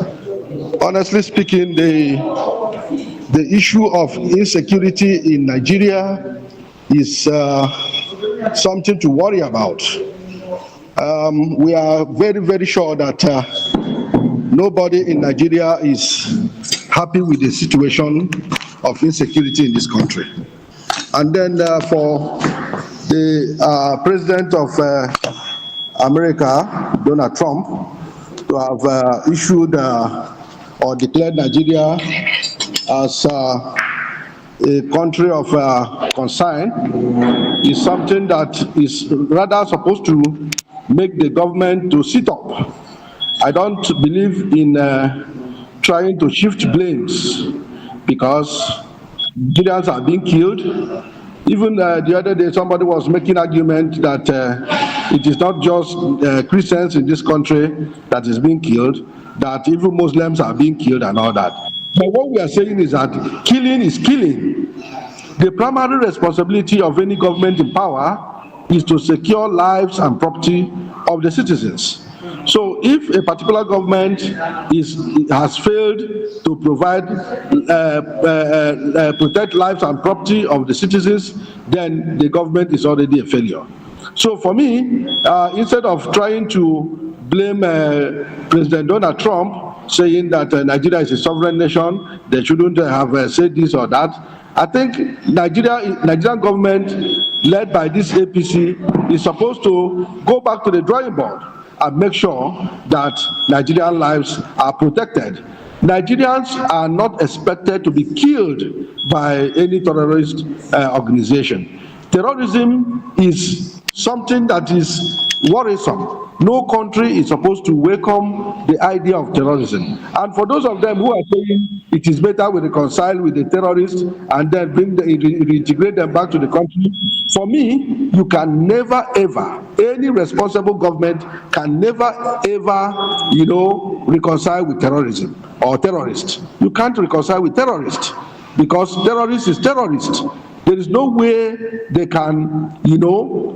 Honestly speaking, the issue of insecurity in Nigeria is something to worry about. We are very, very sure that nobody in Nigeria is happy with the situation of insecurity in this country. And then for the President of America, Donald Trump, to have issued or declared Nigeria as a country of concern is something that is rather supposed to make the government to sit up. I don't believe in trying to shift blames because Nigerians are being killed. Even the other day, somebody was making argument that it is not just Christians in this country that is being killed, that even Muslims are being killed and all that. But what we are saying is that killing is killing. The primary responsibility of any government in power is to secure lives and property of the citizens. So if a particular government has failed to provide, protect lives and property of the citizens, then the government is already a failure. So for me, instead of trying to blame President Donald Trump, saying that Nigeria is a sovereign nation, they shouldn't have said this or that, I think Nigerian government, led by this APC, is supposed to go back to the drawing board and make sure that Nigerian lives are protected. Nigerians are not expected to be killed by any terrorist organization. Terrorism is something that is worrisome. No country is supposed to welcome the idea of terrorism. And for those of them who are saying it is better we reconcile with the terrorists and then reintegrate them back to the country, for me, you can never ever, any responsible government can never ever, reconcile with terrorism or terrorists. You can't reconcile with terrorists because terrorist is terrorist. There is no way they can,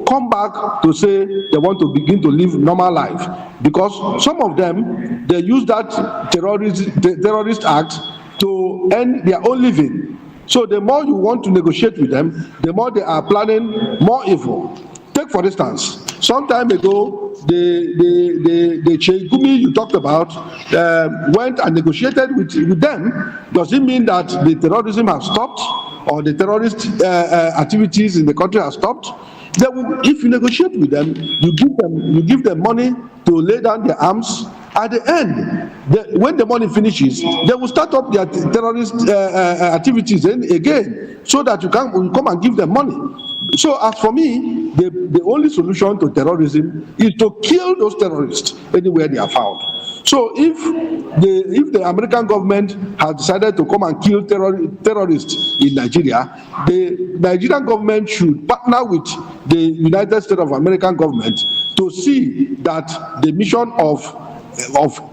come back to say they want to begin to live normal life, because some of them, they use that terrorist act to earn their own living. So the more you want to negotiate with them, the more they are planning more evil. Take for instance, some time ago, the Chegumi you talked about went and negotiated with them. Does it mean that the terrorism has stopped or the terrorist activities in the country have stopped? If you negotiate with them, you give them money to lay down their arms. At the end, when the money finishes, they will start up their terrorist activities again, so that you can come and give them money. So as for me, the only solution to terrorism is to kill those terrorists anywhere they are found. So if the American government has decided to come and kill terrorists in Nigeria, the Nigerian government should partner with the United States of American government to see that the mission of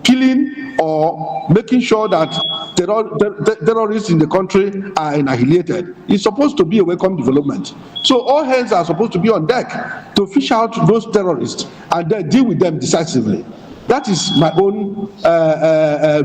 killing or making sure that terrorists in the country are annihilated is supposed to be a welcome development. So all hands are supposed to be on deck to fish out those terrorists and then deal with them decisively. That is my own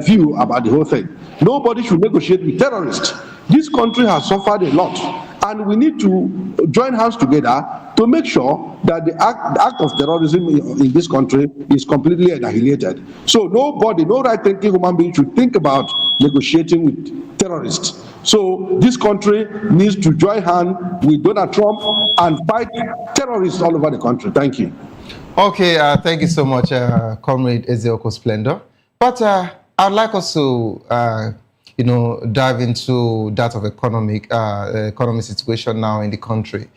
view about the whole thing. Nobody should negotiate with terrorists. This country has suffered a lot, and we need to join hands together to make sure that the act of terrorism in this country is completely annihilated. So nobody, no right-thinking human being should think about negotiating with terrorists. So this country needs to join hands with Donald Trump and fight terrorists all over the country. Thank you. Okay, thank you so much, Comrade Ezeoko Splendor. But I'd like us to, dive into that of economic situation now in the country.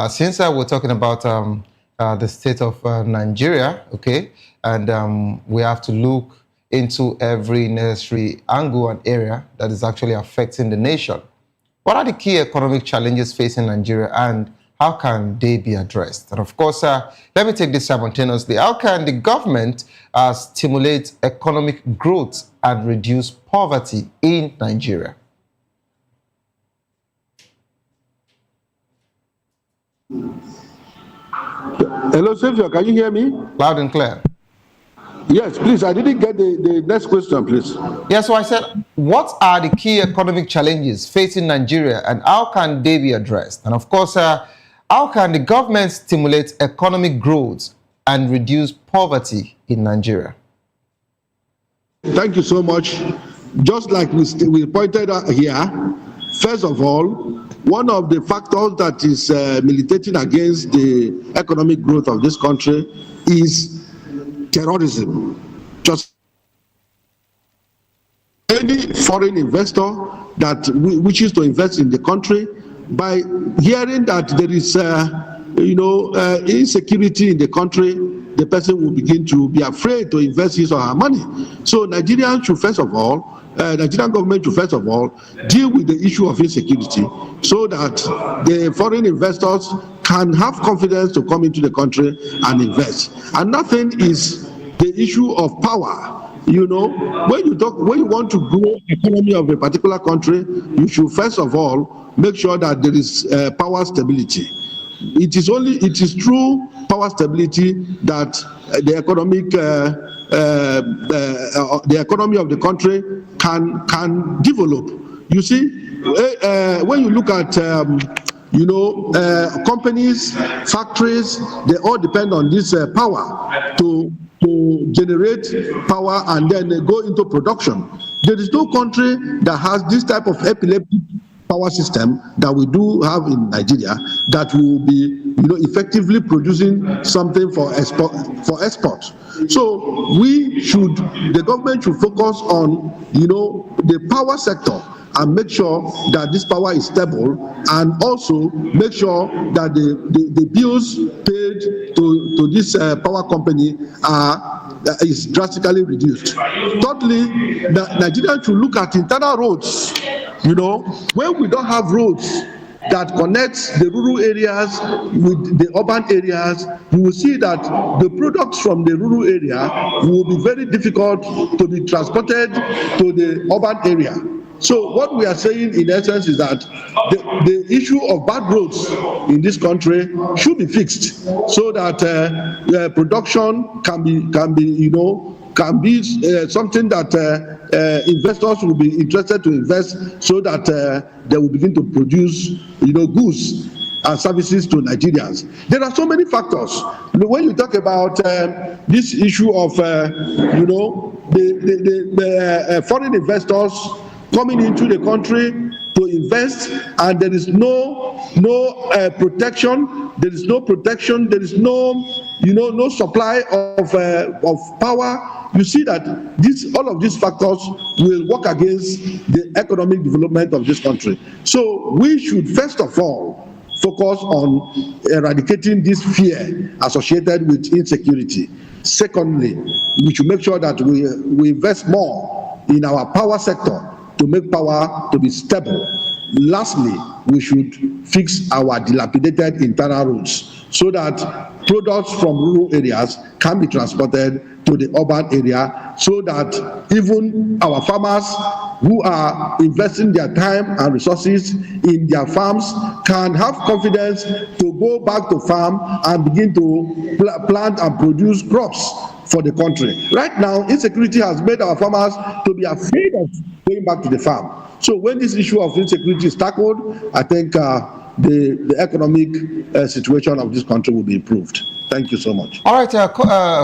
Since we're talking about the state of Nigeria, okay, and we have to look into every necessary angle and area that is actually affecting the nation. What are the key economic challenges facing Nigeria, and how can they be addressed? And of course, let me take this simultaneously. How can the government stimulate economic growth and reduce poverty in Nigeria? Hello, Sylvia, can you hear me? Loud and clear. Yes, please. I didn't get the next question, please. Yeah, so I said, what are the key economic challenges facing Nigeria, and how can they be addressed? And of course, how can the government stimulate economic growth and reduce poverty in Nigeria? Thank you so much. Just like we pointed out here, first of all, one of the factors that is militating against the economic growth of this country is terrorism. Just any foreign investor that wishes to invest in the country, by hearing that there is insecurity in the country, the person will begin to be afraid to invest his or her money. So Nigerian government should first of all deal with the issue of insecurity, so that the foreign investors can have confidence to come into the country and invest. And nothing is the issue of power. You know, when you want to grow the economy of a particular country, you should first of all make sure that there is power stability. It is through power stability that the economy of the country can develop. You see, when you look at companies, factories, they all depend on this power to generate power and then go into production. There is no country that has this type of epileptic power system that we do have in Nigeria that will be effectively producing something for export. So the government should focus on the power sector and make sure that this power is stable, and also make sure that the bills paid to this power company is drastically reduced. Thirdly, Nigeria should look at internal roads. When we don't have roads that connects the rural areas with the urban areas, you will see that the products from the rural area will be very difficult to be transported to the urban area. So what we are saying in essence is that the issue of bad roads in this country should be fixed, so that production can be something that investors will be interested to invest, so that they will begin to produce goods and services to Nigerians. There are so many factors. When you talk about this issue of the foreign investors coming into the country to invest, and there is no protection, there is no supply of power. You see that all of these factors will work against the economic development of this country. So we should first of all focus on eradicating this fear associated with insecurity. Secondly, we should make sure that we invest more in our power sector to make power to be stable. Lastly, we should fix our dilapidated internal roads, so that products from rural areas can be transported to the urban area, so that even our farmers who are investing their time and resources in their farms can have confidence to go back to farm and begin to plant and produce crops for the country. Right now, insecurity has made our farmers to be afraid of going back to the farm. So when this issue of insecurity is tackled, I think the economic situation of this country will be improved. Thank you so much. All right,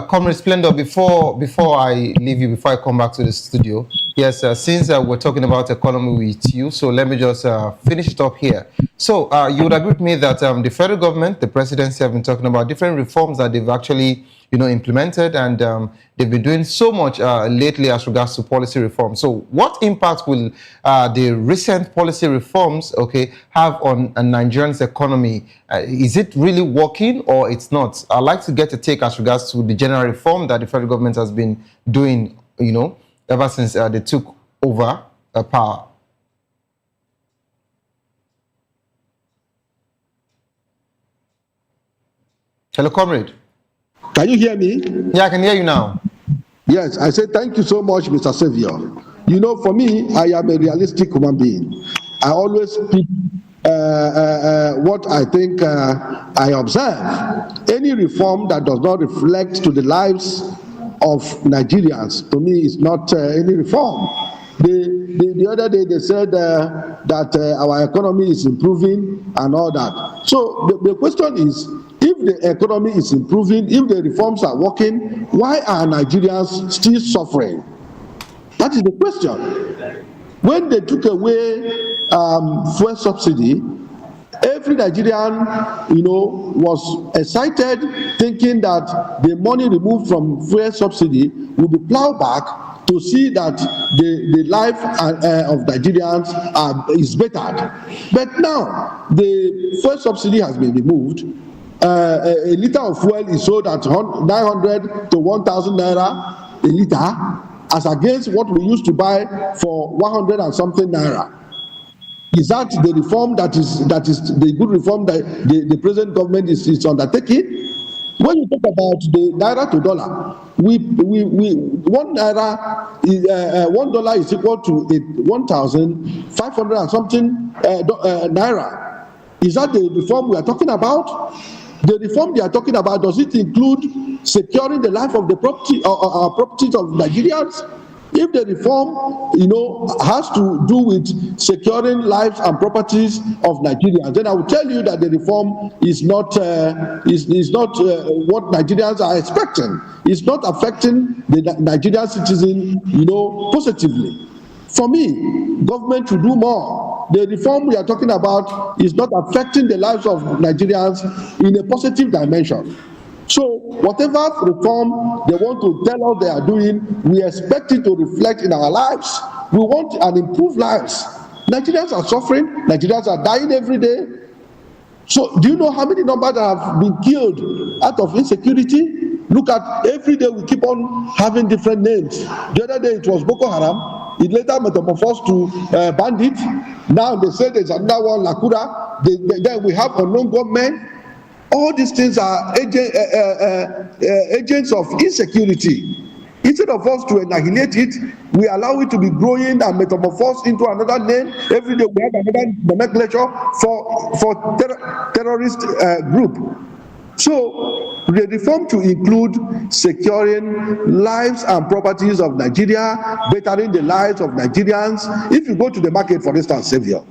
Comrade Splendor, before I leave you, before I come back to the studio, yes, since we're talking about economy with you, so let me just finish it up here. So you would agree with me that the federal government, the presidency have been talking about different reforms that they've actually, implemented, and they've been doing so much lately as regards to policy reform. So what impact will the recent policy reforms, have on Nigerians' economy? Is it really working or it's not? I'd like to get a take as regards to the general reform that the federal government has been doing, ever since they took over power. Hello, comrade. Can you hear me? Yeah, I can hear you now. Yes, I say thank you so much, Mr. Savior. For me, I am a realistic human being. I always speak what I think I observe. Any reform that does not reflect to the lives of Nigerians, to me, is not any reform. The other day they said that our economy is improving and all that. So the question is, if the economy is improving, if the reforms are working, why are Nigerians still suffering? That is the question. When they took away fuel subsidy, every Nigerian, was excited, thinking that the money removed from fuel subsidy will be plowed back to see that the life of Nigerians is bettered. But now the fuel subsidy has been removed. A liter of fuel is sold at 900 to 1,000 naira a liter, as against what we used to buy for 100 and something naira. Is that the reform that is the good reform that the present government is undertaking? When you talk about the naira to dollar, $1 is equal to 1,500 and something naira. Is that the reform we are talking about? The reform they are talking about, does it include securing the life of the properties of Nigerians? If the reform, has to do with securing lives and properties of Nigerians, then I will tell you that the reform is not what Nigerians are expecting. It's not affecting the Nigerian citizen, positively. For me, government should do more. The reform we are talking about is not affecting the lives of Nigerians in a positive dimension. So whatever reform they want to tell us they are doing, we expect it to reflect in our lives. We want an improved lives. Nigerians are suffering. Nigerians are dying every day. So do you know how many numbers that have been killed out of insecurity? Look at, every day we keep on having different names. The other day it was Boko Haram. It later metamorphosed to bandit. Now they say there's another one, Lakura. Then we have unknown gunmen. All these things are agents of insecurity. Instead of us to annihilate it, we allow it to be growing and metamorphosed into another name. Every day we have another nomenclature for terrorist group. So the reform to include securing lives and properties of Nigeria, bettering the lives of Nigerians. If you go to the market, for instance, Xavier,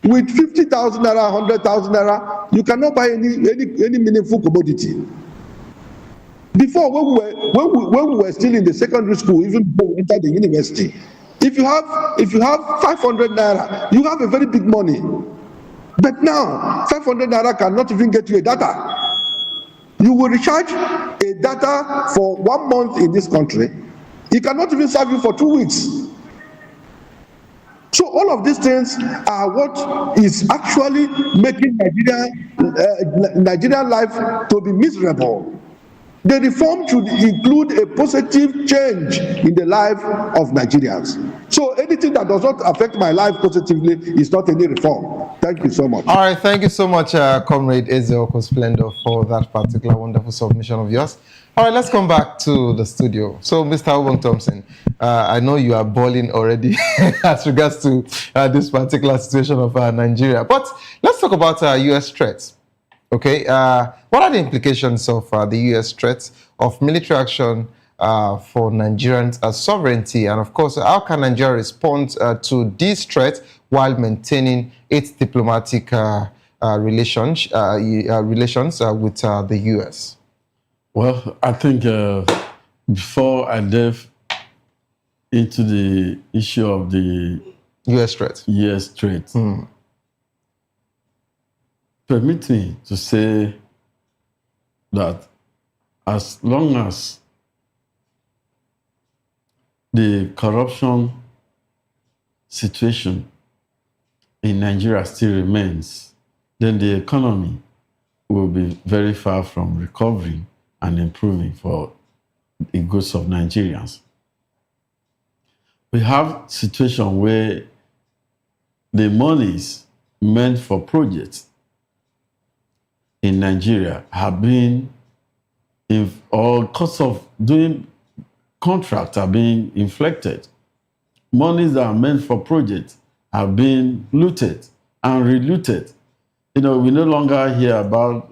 with 50,000 naira, 100,000 naira, you cannot buy any meaningful commodity. Before, when we were still in the secondary school, even before we entered the university, if you have 500 naira, you have a very big money. But now, 500 naira cannot even get you a data. You will recharge a data for 1 month in this country. It cannot even serve you for 2 weeks. So all of these things are what is actually making Nigerian life to be miserable. The reform should include a positive change in the life of Nigerians. So anything that does not affect my life positively is not any reform. Thank you so much. All right, thank you so much, Comrade Ezeoko Splendor, for that particular wonderful submission of yours. All right, let's come back to the studio. So, Mr. Obong Thompson, I know you are balling already as regards to this particular situation of Nigeria. But let's talk about U.S. threats. Okay, what are the implications of the U.S. threats of military action for Nigerians' sovereignty? And of course, how can Nigeria respond to these threats while maintaining its diplomatic relations with the U.S.? Well, I think before I delve into the issue of the U.S. threat, permit me to say that as long as the corruption situation in Nigeria still remains, then the economy will be very far from recovering and improving for the goods of Nigerians. We have a situation where the monies meant for projects in Nigeria have been, or costs of doing contracts are being inflected. Monies that are meant for projects have been looted and relooted. You know, we no longer hear about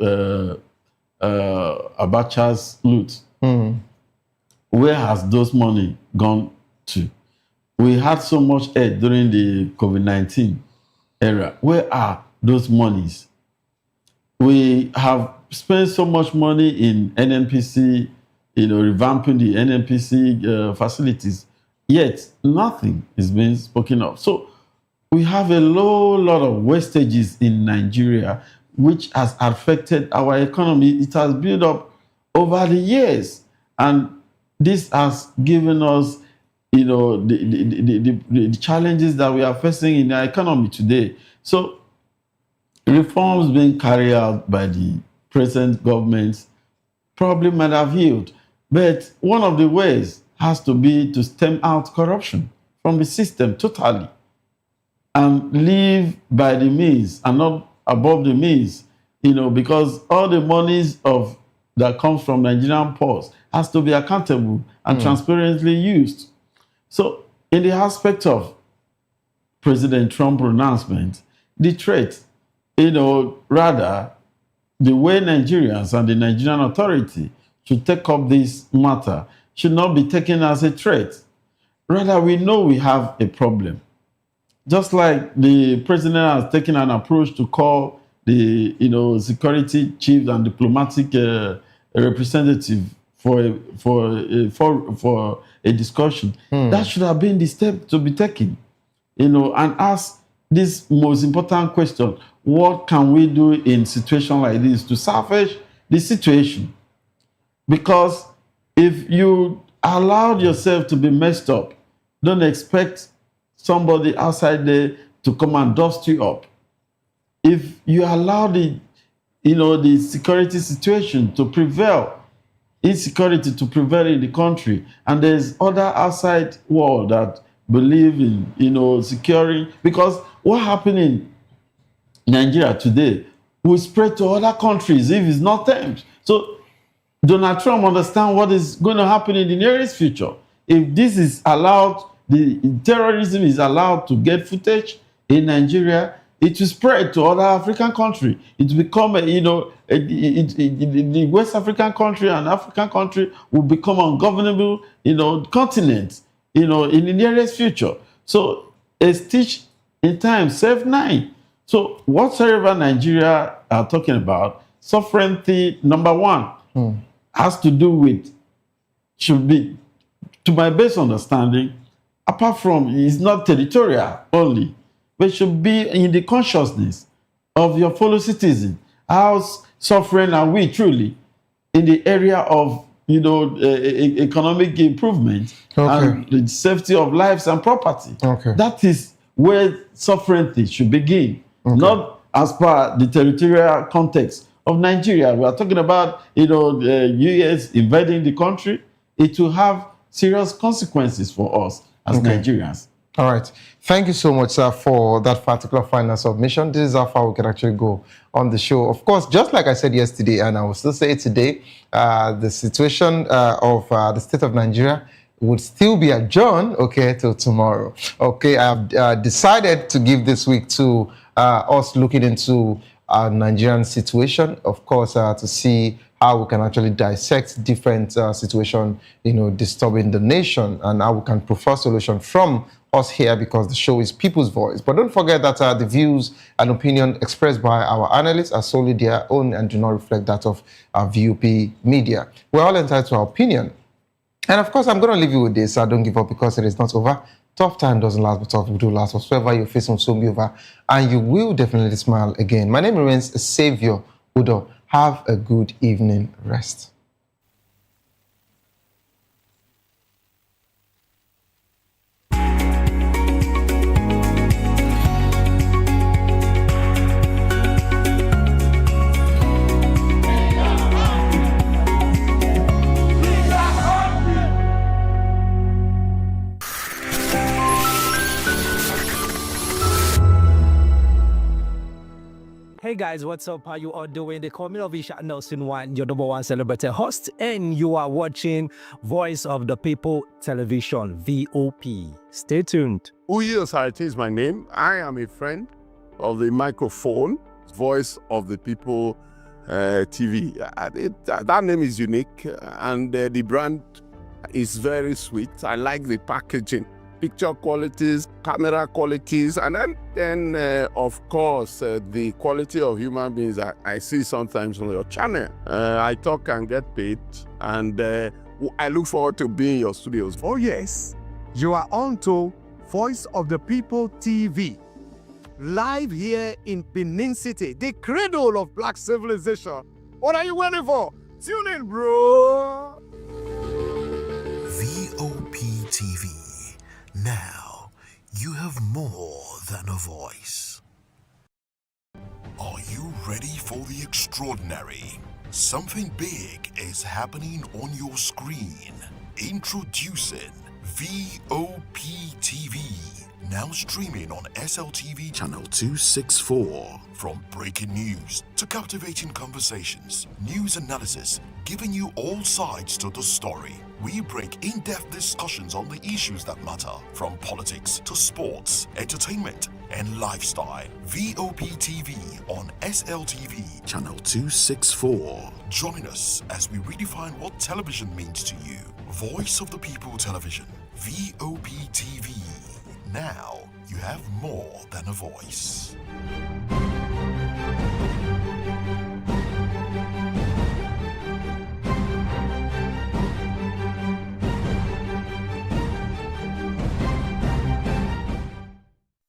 Abacha's loot. Where has those money gone to? We had so much aid during the COVID-19 era. Where are those monies? We have spent so much money in NNPC, you know, revamping the NNPC facilities, yet nothing is being spoken of. So we have a lot of wastages in Nigeria, which has affected our economy. It has built up over the years, and this has given us, you know, the challenges that we are facing in our economy today. So reforms being carried out by the present government probably might have healed, but one of the ways has to be to stem out corruption from the system totally and live by the means and not above the means, you know, because all the monies that comes from Nigerian ports has to be accountable and transparently used. So in the aspect of President Trump's pronouncement, the threat, you know, rather the way Nigerians and the Nigerian authority should take up this matter should not be taken as a threat. Rather, we know we have a problem. Just like the president has taken an approach to call the, you know, security chief and diplomatic representative for a discussion, that should have been the step to be taken, you know, and ask this most important question: what can we do in situation like this to salvage the situation? Because if you allowed yourself to be messed up, don't expect somebody outside there to come and dust you up. If you allow the, you know, the security situation to prevail, insecurity to prevail in the country, and there's other outside world that believe in, you know, securing, because what happened in Nigeria today will spread to other countries if it's not tamed. So Donald Trump understands what is going to happen in the nearest future. If this is allowed, the terrorism is allowed to get footage in Nigeria, it will spread to other African countries. It will become, you know, the West African country and African country will become ungovernable, you know, continents, you know, in the nearest future. So a stitch in time saves 9. So whatsoever Nigeria are talking about, sovereignty number 1 has to do with, should be, to my best understanding, apart from it's not territorial only, but should be in the consciousness of your fellow citizen. How sovereign are we truly in the area of, you know, economic improvement and the safety of lives and property? That is where sovereignty should begin, not as per the territorial context of Nigeria. We are talking about, you know, the US invading the country. It will have serious consequences for us as Nigerians. All right. Thank you so much, sir, for that particular final submission. This is how far we can actually go on the show. Of course, just like I said yesterday, and I will still say it today, the situation of the state of Nigeria would still be adjourned, okay, till tomorrow. Okay, I have decided to give this week to us looking into our Nigerian situation, of course, to see how we can actually dissect different situations, disturbing the nation, and how we can prefer solution from us here, because the show is people's voice. But don't forget that the views and opinion expressed by our analysts are solely their own and do not reflect that of VOP media. We're all entitled to our opinion. And of course, I'm going to leave you with this. Don't give up, because it is not over. Tough time doesn't last, but tough will do last. Whatsoever you're facing will soon be over, and you will definitely smile again. My name remains Savior Udo. Have a good evening rest. Hey guys, what's up? How you all doing? They call me Ovisha Nelson One, your number one celebrity host, and you are watching Voice of the People Television, VOP. Stay tuned. Uyo Sarate is my name. I am a friend of the microphone, Voice of the People TV. That name is unique, and the brand is very sweet. I like the packaging, picture qualities, camera qualities, and then of course, the quality of human beings that I see sometimes on your channel. I talk and get paid, and I look forward to being in your studios. Oh yes, you are on to Voice of the People TV, live here in Benin City, the cradle of black civilization. What are you waiting for? Tune in, bro. VOP TV. Now, you have more than a voice. Are you ready for the extraordinary? Something big is happening on your screen. Introducing VOP TV. Now streaming on SLTV channel 264. From breaking news to captivating conversations, news analysis, giving you all sides to the story. We bring in-depth discussions on the issues that matter, from politics to sports, entertainment, and lifestyle. VOP TV on SLTV channel 264. Join us as we redefine what television means to you. Voice of the People Television, VOP TV. Now you have more than a voice.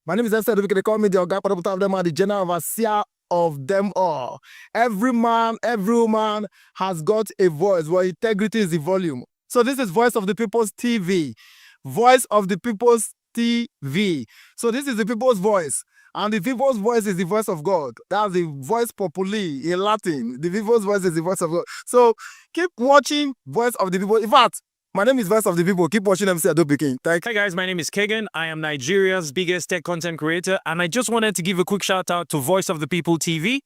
My name is Esther. They call me the Oga of them are the general overseer of them all. Every man, every woman has got a voice where integrity is the volume. So this is Voice of the People's TV. Voice of the People's TV. So this is the people's voice. And the people's voice is the voice of God. That's the voice populi in Latin. The people's voice is the voice of God. So keep watching Voice of the People. In fact, my name is Voice of the People. Keep watching MC Adobe King. Hi guys, my name is Kagan. I am Nigeria's biggest tech content creator, and I just wanted to give a quick shout out to Voice of the People TV.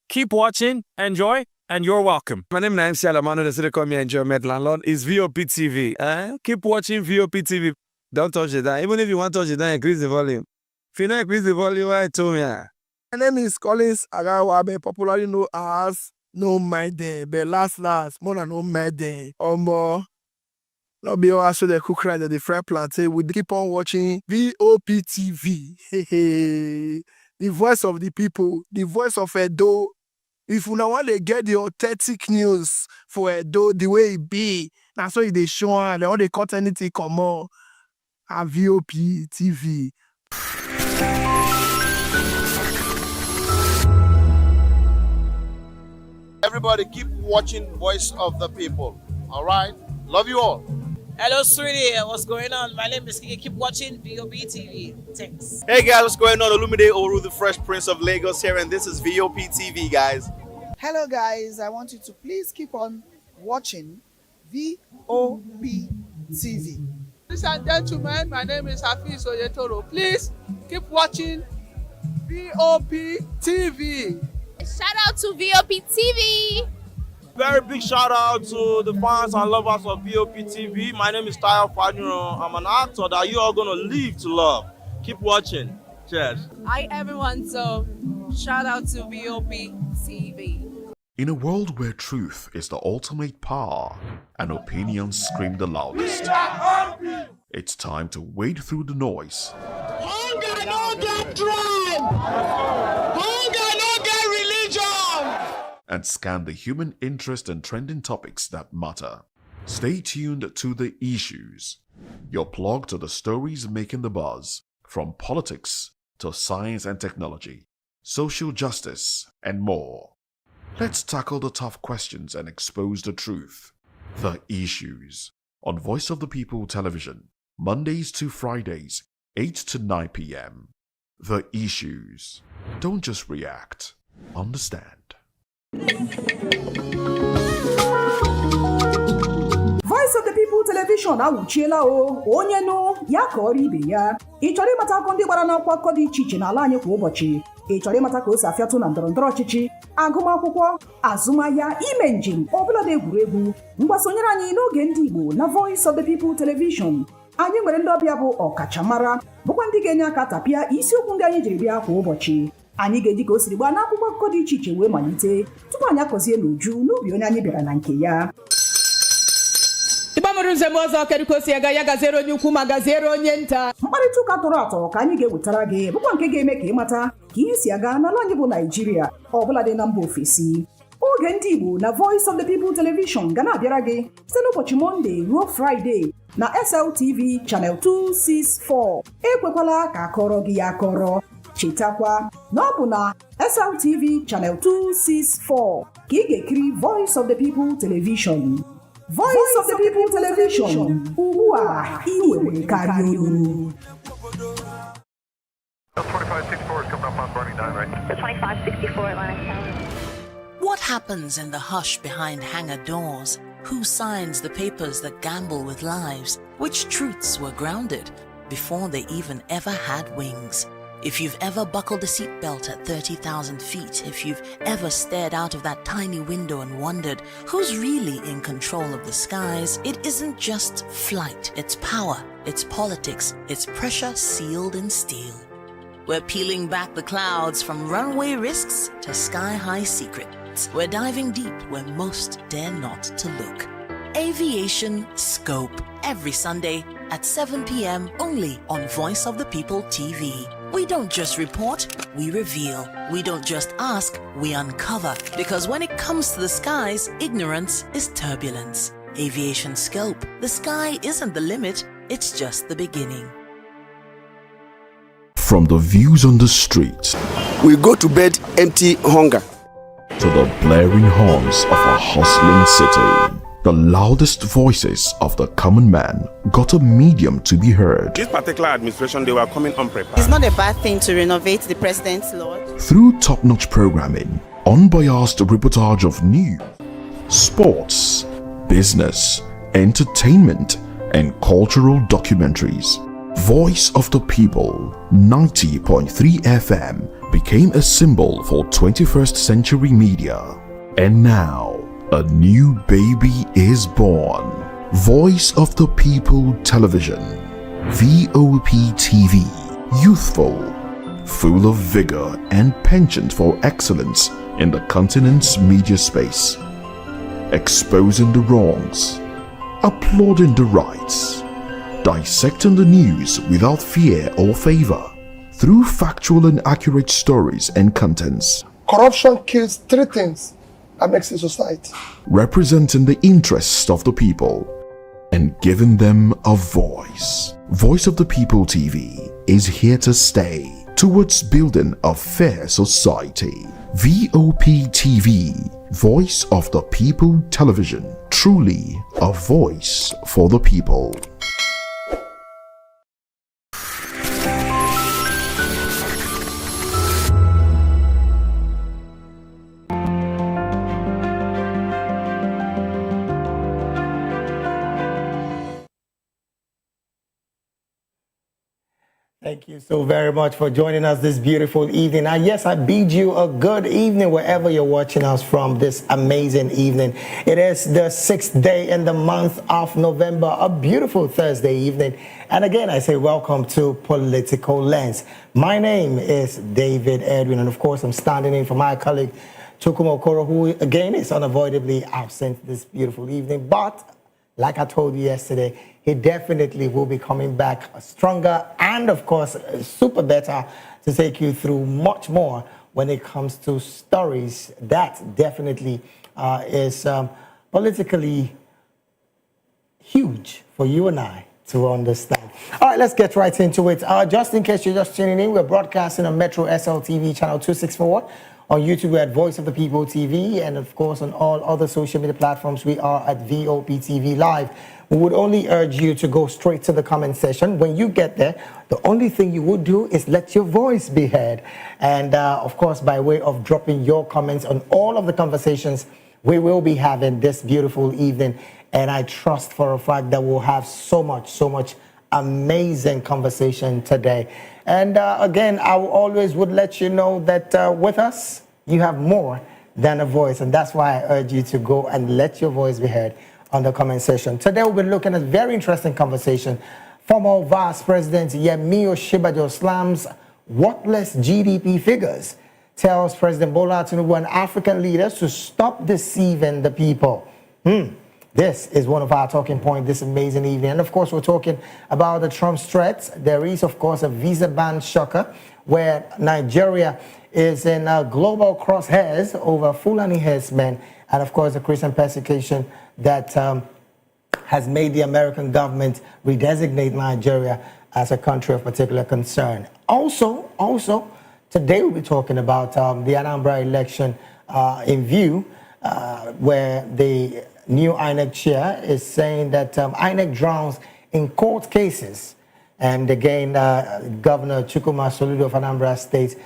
Keep watching, enjoy, and you're welcome. My name is MC Alamano. They call me Enjoy Landlord. It's VOP TV. Keep watching VOP TV. Don't touch it down. Even if you want to touch it down, increase the volume. If you don't increase the volume, I told me. My name is Collins Agawabe, popularly known as No Maiden, but last, more than No Maiden. Or more. Not be all so the cook right at the fry plantain. We keep on watching VOP TV. Hey, the voice of the people, the voice of Edo. If you now want to get the authentic news for Edo, the way it be, that's why they show and all they cut anything come on. A VOP TV. Everybody keep watching Voice of the People. All right? Love you all. Hello, sweetie. What's going on? My name is Kiki. Keep watching VOP TV. Thanks. Hey guys, what's going on? Olumide Oru, the Fresh Prince of Lagos here, and this is VOP TV, guys. Hello guys, I want you to please keep on watching VOP TV. Ladies and gentlemen, my name is Hafiz Oyetoro. Please keep watching VOP TV. Shout out to VOP TV. Very big shout out to the fans and lovers of VOP TV. My name is Tayo Faduro. I'm an actor that you are going to live to love. Keep watching. Cheers. Hi everyone, so shout out to VOP TV. In a world where truth is the ultimate power and opinions scream the loudest, it's time to wade through the noise. Hunger no get tribe! Hunger no get religion! And scan the human interest and trending topics that matter. Stay tuned to The Issues, your plug to the stories making the buzz, from politics to science and technology, social justice, and more. Let's tackle the tough questions and expose the truth. The Issues on Voice of the People Television, Mondays to Fridays, 8 to 9 p.m. The Issues. Don't just react, understand. Voice of the People Television awuchiela onye nụ ya ka ọrụ ibe ya. Ị chọrọ ịmata akụkọ ndị gbara n'akwụkwọ akụkọ dị iche iche n'ala anyị kwa ụbọchị. Ị chọrọ ịmata ka o si afịatụ na ndọrọndọrọ ọchịchị, agụmakwụkwọ, azụmahịa, ime njem, ọbụladị egwuregwu. Mgbasonyere anyị n'oge ndị Igbo na Voice of the People Television. Anyị nwere ndị ọbịa bụ ọkachamara, bụkwa ndị ga-enye aka tapịa isiokwu ndị anyị jiri bịa kwa ụbọchị. Anyị ga-eji ka o siri gbaa n'akwụkwọ akụkọ dị iche iche wee malite tupu anyị akọzie n'uju n'ubi onye anyị bịara na nke ya. Ịgbamụrụ nzem ọzọ kerikosi ya gaziere onye ukwu ma gaziere onye nta. Mkparịta ụka tọrọ atọ ka anyị ga-ewetara gị bụkwa nke ga-eme ka ịmata ka ihe si aga n'ala anyị bụ Naịjirịa, ọbụladị na mba ofesi. Oge ndị Igbo na Voice of the People Television ga na-abịara gị site n'ụbọchị Mọnde ruo Fraịde na SLTV Channel 264. Ekwekwala ka akọrọ gị ya akọrọ. Chetakwa na ọ bụ na SLTV Channel 264 ka ị ga-ekiri Voice of the People Television. Voice of the People Television. Ugbu a ị nwere karịa olu. 2564 is coming up on Burning 9, right? 2564 Atlantic Tower. What happens in the hush behind hangar doors? Who signs the papers that gamble with lives? Which truths were grounded before they even ever had wings? If you've ever buckled a seatbelt at 30,000 feet, if you've ever stared out of that tiny window and wondered who's really in control of the skies, it isn't just flight, it's power, it's politics, it's pressure sealed in steel. We're peeling back the clouds from runway risks to sky-high secrets. We're diving deep where most dare not to look. Aviation Scope, every Sunday at 7 p.m. only on Voice of the People TV. We don't just report, we reveal. We don't just ask, we uncover. Because when it comes to the skies, ignorance is turbulence. Aviation Scope, the sky isn't the limit, it's just the beginning. From the views on the street, we go to bed empty hunger, to the blaring horns of a hustling city, the loudest voices of the common man got a medium to be heard. This particular administration, they were coming unprepared. It's not a bad thing to renovate the president's lawn. Through top-notch programming, unbiased reportage of news, sports, business, entertainment, and cultural documentaries, Voice of the People 90.3 FM became a symbol for 21st century media. And now, a new baby is born. Voice of the People Television, VOP TV, youthful, full of vigor and penchant for excellence in the continent's media space, exposing the wrongs, applauding the rights, dissecting the news without fear or favor, through factual and accurate stories and contents. Corruption kills three things that makes a society. Representing the interests of the people and giving them a voice. Voice of the People TV is here to stay towards building a fair society. VOP TV, Voice of the People Television, truly a voice for the people. Thank you so very much for joining us this beautiful evening. And yes, I bid you a good evening wherever you're watching us from this amazing evening. It is the 6th day in the month of November, a beautiful Thursday evening. And again, I say welcome to Political Lens. My name is David Edwin, and of course, I'm standing in for my colleague, Chukwuma Okoro, who again is unavoidably absent this beautiful evening. But like I told you yesterday, he definitely will be coming back stronger and, of course, super better to take you through much more when it comes to stories that definitely is politically huge for you and I to understand. All right, let's get right into it. Just in case you're just tuning in, we're broadcasting on Metro SLTV channel 264. On YouTube, we're at Voice of the People TV, and of course, on all other social media platforms, we are at VOP TV Live. We would only urge you to go straight to the comment section. When you get there, the only thing you would do is let your voice be heard. And of course, by way of dropping your comments on all of the conversations we will be having this beautiful evening. And I trust for a fact that we'll have so much amazing conversation today. And again, I always would let you know that with us, you have more than a voice. And that's why I urge you to go and let your voice be heard on the comment section. Today, we'll be looking at a very interesting conversation. Former Vice President Yemi Osinbajo slams worthless GDP figures, tells President Bola Tinubu and African leaders to stop deceiving the people. This is one of our talking points this amazing evening. And of course, we're talking about the Trump threats. There is, of course, a visa ban shocker where Nigeria is in global crosshairs over Fulani herdsmen, and of course, the Christian persecution that has made the American government redesignate Nigeria as a country of particular concern. Also, today we'll be talking about the Anambra election in view, where the new INEC chair is saying that INEC drowns in court cases. And again, Governor Chukwuma Soludo of Anambra State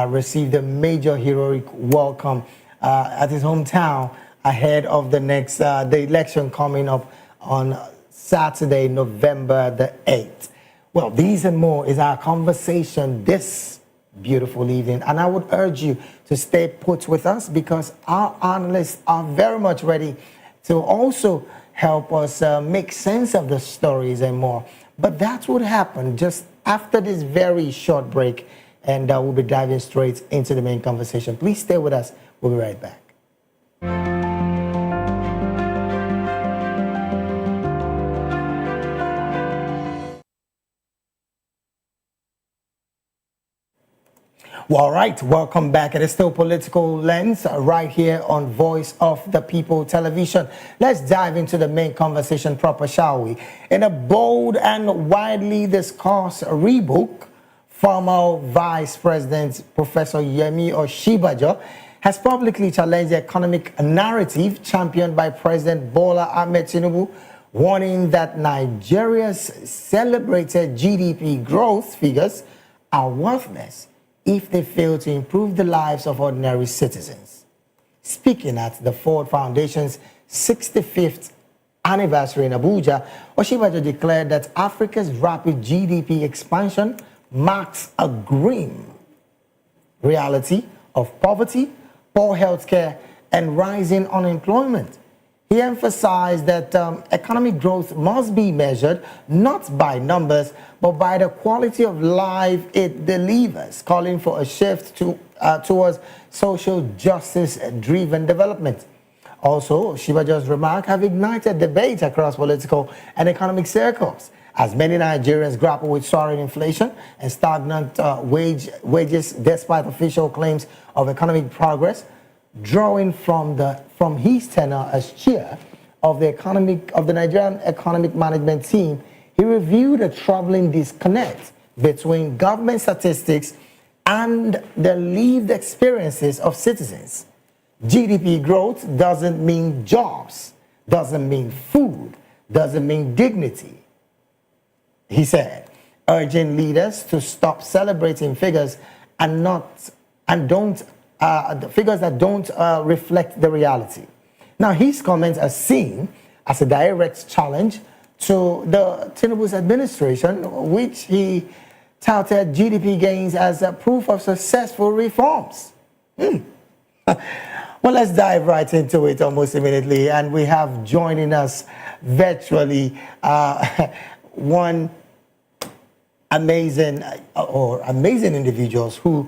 received a major heroic welcome at his hometown ahead of the next the election coming up on Saturday, November the 8th. Well, these and more is our conversation this beautiful evening. And I would urge you to stay put with us because our analysts are very much ready to also help us make sense of the stories and more. But that's what happened just after this very short break. And we'll be diving straight into the main conversation. Please stay with us. We'll be right back. Well, all right, welcome back. It is still Political Lens right here on Voice of the People television. Let's dive into the main conversation proper, shall we? In a bold and widely discussed rebook, former Vice President Professor Yemi Osinbajo has publicly challenged the economic narrative championed by President Bola Ahmed Tinubu, warning that Nigeria's celebrated GDP growth figures are worthless if they fail to improve the lives of ordinary citizens. Speaking at the Ford Foundation's 65th anniversary in Abuja, Osinbajo declared that Africa's rapid GDP expansion marks a grim reality of poverty, poor healthcare, and rising unemployment. He emphasized that economic growth must be measured not by numbers, but by the quality of life it delivers, calling for a shift towards social justice-driven development. Also, Osinbajo's remarks have ignited debate across political and economic circles, as many Nigerians grapple with soaring inflation and stagnant wages despite official claims of economic progress. Drawing from his tenure as chair of the Nigerian Economic Management Team, he reviewed a troubling disconnect between government statistics and the lived experiences of citizens. GDP growth doesn't mean jobs, doesn't mean food, doesn't mean dignity, he said, urging leaders to stop celebrating figures figures that don't reflect the reality. Now, his comments are seen as a direct challenge to the Tinubu's administration, which he touted GDP gains as a proof of successful reforms. Well, let's dive right into it almost immediately. And we have joining us virtually one amazing individuals who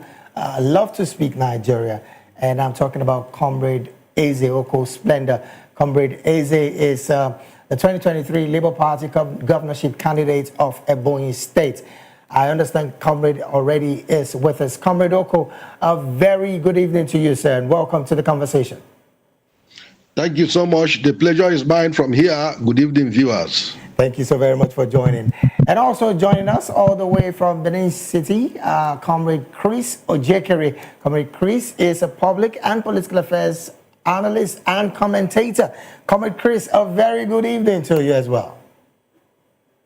love to speak Nigeria. And I'm talking about Comrade Eze Oko Splendor. Comrade Eze is the 2023 Labour Party governorship candidate of Ebonyi State. I understand Comrade already is with us. Comrade Oko, a very good evening to you, sir, and welcome to the conversation. Thank you so much. The pleasure is mine from here. Good evening, viewers. Thank you so very much for joining. And also joining us all the way from Benin City, Comrade Chris Ojekere. Comrade Chris is a public and political affairs analyst and commentator. Comrade Chris, a very good evening to you as well.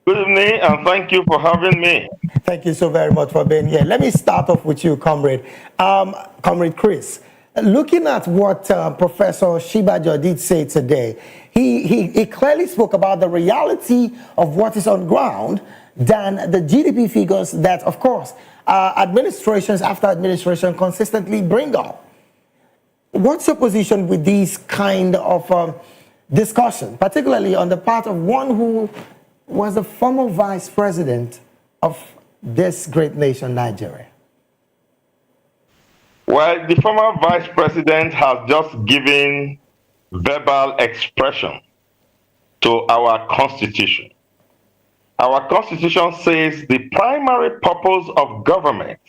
Good evening, and thank you for having me. Thank you so very much for being here. Let me start off with you, Comrade. Comrade Chris, looking at what Professor Shibajo did say today, he clearly spoke about the reality of what is on ground than the GDP figures that, of course, administrations after administration consistently bring up. What's your position with these kind of discussion, particularly on the part of one who was the former vice president of this great nation, Nigeria? Well, the former vice president has just given verbal expression to our constitution. Our constitution says the primary purpose of government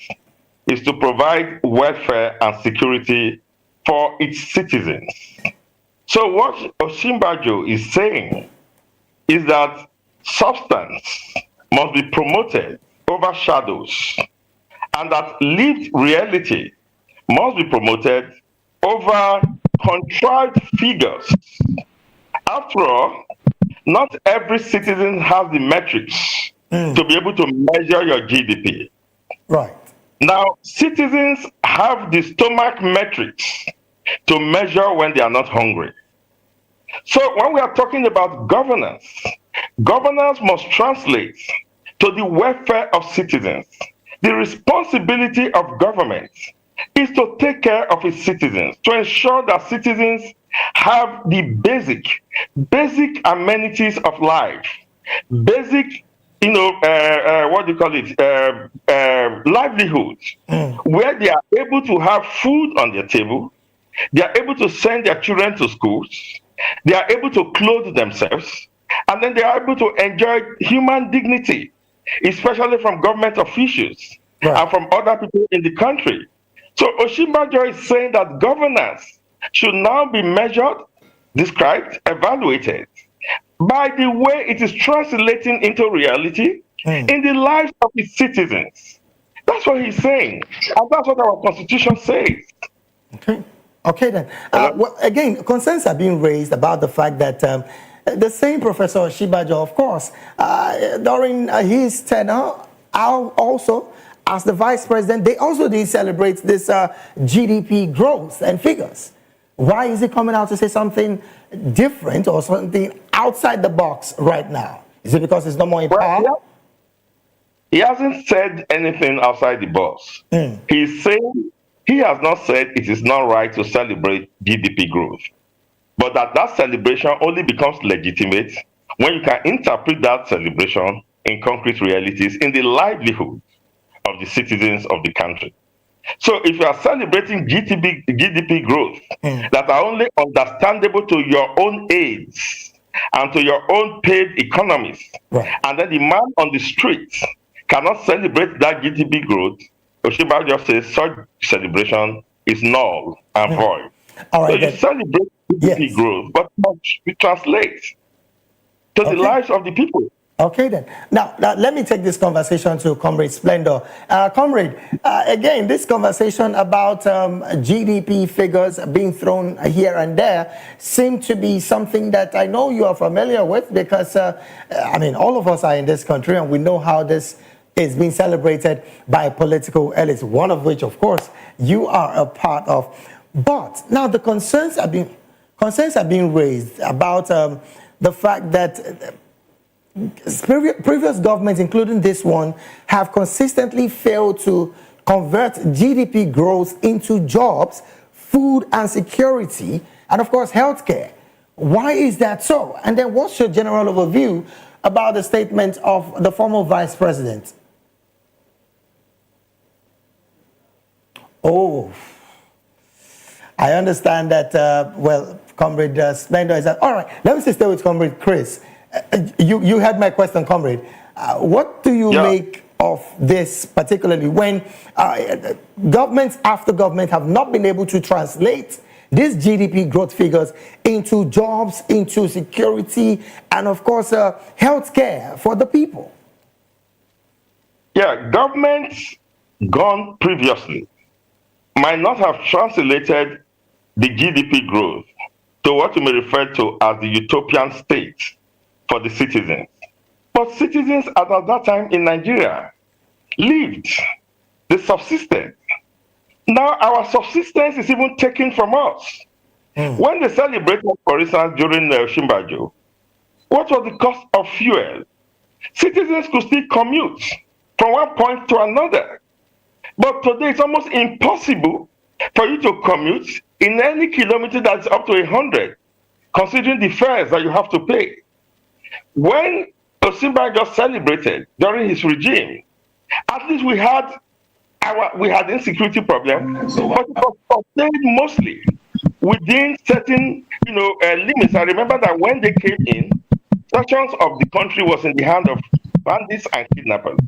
is to provide welfare and security for its citizens. So what Osinbajo is saying is that substance must be promoted over shadows, and that lived reality must be promoted over contrived figures. After all, not every citizen has the metrics to be able to measure your GDP. Right. Now, citizens have the stomach metrics to measure when they are not hungry. So when we are talking about governance, governance must translate to the welfare of citizens. The responsibility of government is to take care of its citizens, to ensure that citizens have the basic amenities of life, basic, livelihoods, where they are able to have food on their table, they are able to send their children to schools, they are able to clothe themselves, and then they are able to enjoy human dignity, especially from government officials and from other people in the country. So Osinbajo is saying that governance should now be measured, described, evaluated by the way it is translating into reality in the lives of its citizens. That's what he's saying, and that's what our constitution says. Okay then. Well, again, concerns are being raised about the fact that the same Professor Shibajo, of course, during his tenure, also as the vice president, they also did celebrate this GDP growth and figures. Why is he coming out to say something different or something outside the box right now? Is it because it's no more in power? He hasn't said anything outside the box. He's saying he has not said it is not right to celebrate GDP growth, but that celebration only becomes legitimate when you can interpret that celebration in concrete realities in the livelihood of the citizens of the country. So if you are celebrating GDP growth that are only understandable to your own aides and to your own paid economists, and then the man on the street cannot celebrate that GDP growth, Osinbajo says such celebration is null and void. So you celebrate GDP growth, but must be translate to the lives of the people. Okay then. Now let me take this conversation to Comrade Splendor. Comrade, again, this conversation about GDP figures being thrown here and there seem to be something that I know you are familiar with because, I mean, all of us are in this country and we know how this is being celebrated by political elites, one of which, of course, you are a part of. But now the concerns are being raised about the fact that previous governments, including this one, have consistently failed to convert GDP growth into jobs, food and security, and of course, healthcare. Why is that so? And then what's your general overview about the statement of the former vice president? Oh, I understand that, well, Comrade Splendor is that. All right, let me stay with Comrade Chris. You had my question, Comrade. What do you make of this, particularly when governments after government have not been able to translate these GDP growth figures into jobs, into security, and of course, health care for the people? Yeah, governments gone previously might not have translated the GDP growth to what you may refer to as the utopian state for the citizens. But citizens at that time in Nigeria lived, they subsisted. Now our subsistence is even taken from us. When they celebrated, for instance, during Shimbajo, what was the cost of fuel? Citizens could still commute from one point to another. But today it's almost impossible for you to commute in any kilometer that's up to 100, considering the fares that you have to pay. When Osinbajo celebrated during his regime, at least we had insecurity problem, but it was contained mostly within certain limits. I remember that when they came in, sections of the country was in the hand of bandits and kidnappers.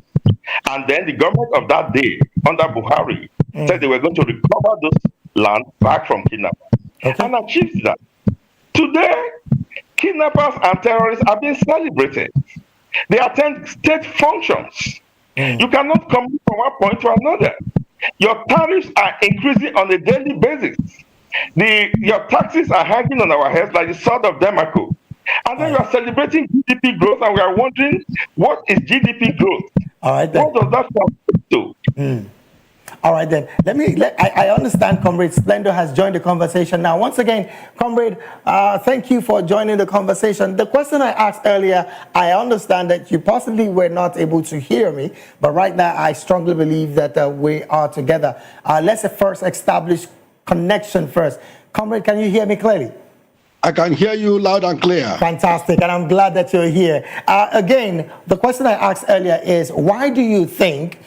And then the government of that day, under Buhari, said they were going to recover those land back from kidnappers and achieved that. Today, kidnappers and terrorists are being celebrated. They attend state functions. You cannot come from one point to another. Your tariffs are increasing on a daily basis. Your taxes are hanging on our heads like the sword of Damocles. And then you are celebrating GDP growth, and we are wondering, what is GDP growth? All right, then. What does that translate to? All right, then. I understand Comrade Splendor has joined the conversation now. Once again, Comrade, thank you for joining the conversation. The question I asked earlier, I understand that you possibly were not able to hear me, but right now I strongly believe that we are together. Let's first establish connection first. Comrade, can you hear me clearly? I can hear you loud and clear. Fantastic, and I'm glad that you're here. Again, the question I asked earlier is, why do you think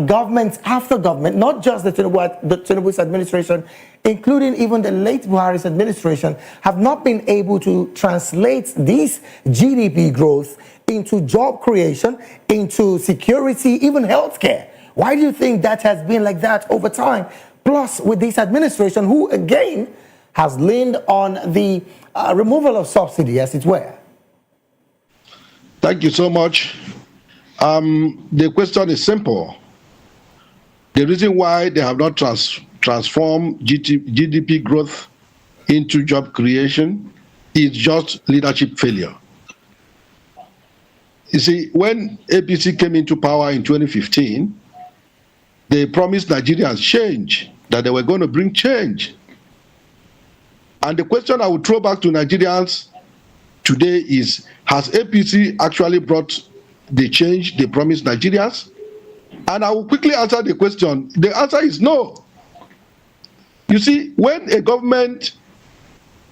government after government, not just the Tinubu's administration, including even the late Buhari's administration, have not been able to translate these GDP growth into job creation, into security, even healthcare? Why do you think that has been like that over time? Plus, with this administration, who again has leaned on the removal of subsidy, as it were? Thank you so much. The question is simple. The reason why they have not transformed GDP growth into job creation is just leadership failure. You see, when APC came into power in 2015, they promised Nigerians change, that they were going to bring change. And the question I would throw back to Nigerians today is, has APC actually brought the change they promised Nigerians? And I will quickly answer the question. The answer is no. You see, when a government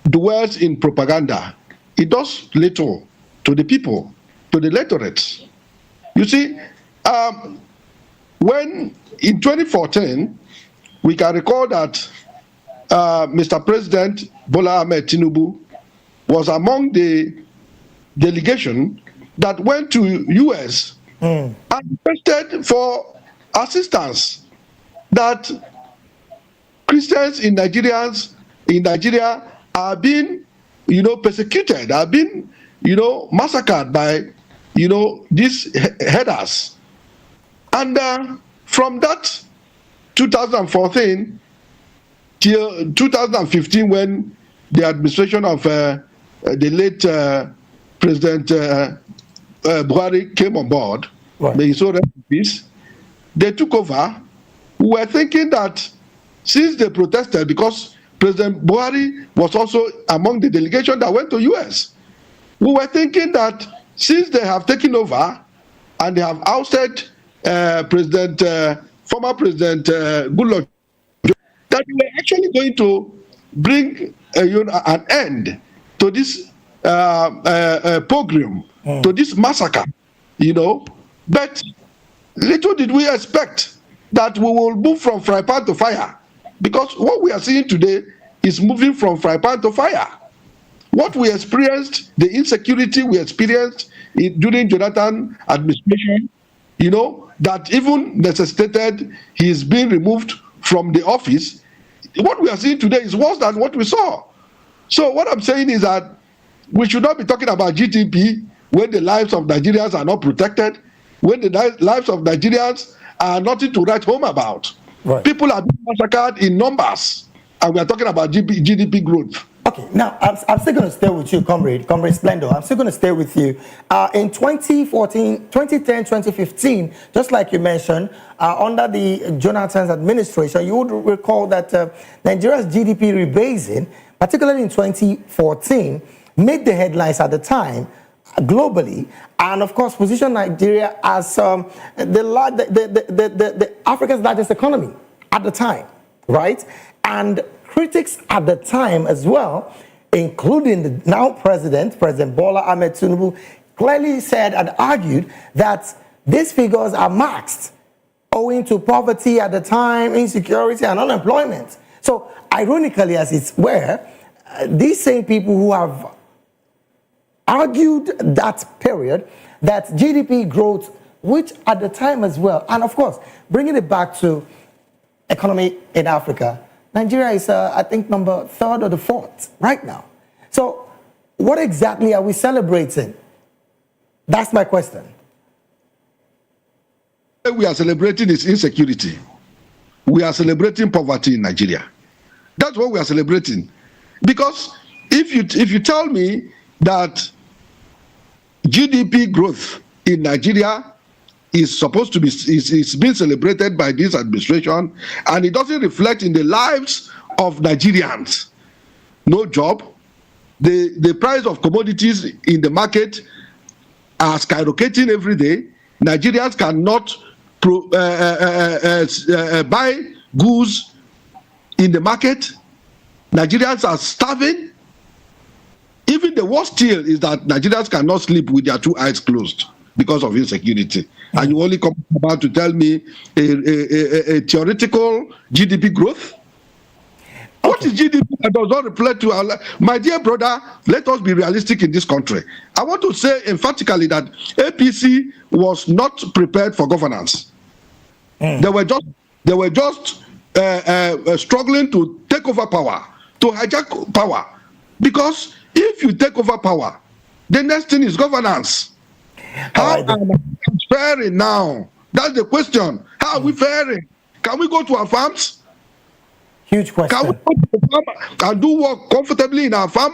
dwells in propaganda, it does little to the people, to the electorate. You see, when in 2014, we can recall that Mr. President Bola Ahmed Tinubu was among the delegation that went to US and requested for assistance, that Christians in Nigeria are being, persecuted, are being, massacred by, these headers. And from that 2014 till 2015, when the administration of the late President Buhari came on board, may he so rest in peace, they took over. We were thinking that since they protested, because President Buhari was also among the delegation that went to US, we were thinking that since they have taken over and they have ousted former President Goodluck, that we are actually going to bring an end to this pogrom, to this massacre, But little did we expect that we will move from fry pan to fire, because what we are seeing today is moving from fry pan to fire. What we experienced, the insecurity we experienced during Jonathan administration, that even necessitated his being removed from the office. What we are seeing today is worse than what we saw. So what I'm saying is that we should not be talking about GDP when the lives of Nigerians are not protected, when the lives of Nigerians are nothing to write home about. Right. People are being massacred in numbers, and we are talking about GDP growth. Okay, now I'm still going to stay with you, Comrade Splendor. I'm still going to stay with you. In 2010, 2015, just like you mentioned, under the Jonathan's administration, you would recall that Nigeria's GDP rebasing, particularly in 2014, made the headlines at the time globally, and of course positioned Nigeria as the Africa's largest economy at the time, right? And critics at the time as well, including the now President Bola Ahmed Tinubu, clearly said and argued that these figures are masked owing to poverty at the time, insecurity and unemployment. So ironically, as it were, these same people who have argued that period, that GDP growth, which at the time as well, and of course, bringing it back to economy in Africa, Nigeria is, I think, number 3rd or the 4th right now. So what exactly are we celebrating? That's my question. We are celebrating is insecurity. We are celebrating poverty in Nigeria. That's what we are celebrating. Because if you tell me that GDP growth in Nigeria is supposed to be is being celebrated by this administration, and it doesn't reflect in the lives of Nigerians. No job, the price of commodities in the market are skyrocketing every day. Nigerians cannot buy goods in the market. Nigerians are starving. Even the worst still is that Nigerians cannot sleep with their 2 eyes closed because of insecurity. And you only come about to tell me a theoretical GDP growth? Okay. What is GDP that does not reflect to our life? My dear brother, let us be realistic in this country. I want to say emphatically that APC was not prepared for governance. They were just struggling to take over power, to hijack power. Because if you take over power, the next thing is governance. How are we faring now? That's the question. How are we faring? Can we go to our farms? Huge question. Can we go to the farm and do work comfortably in our farm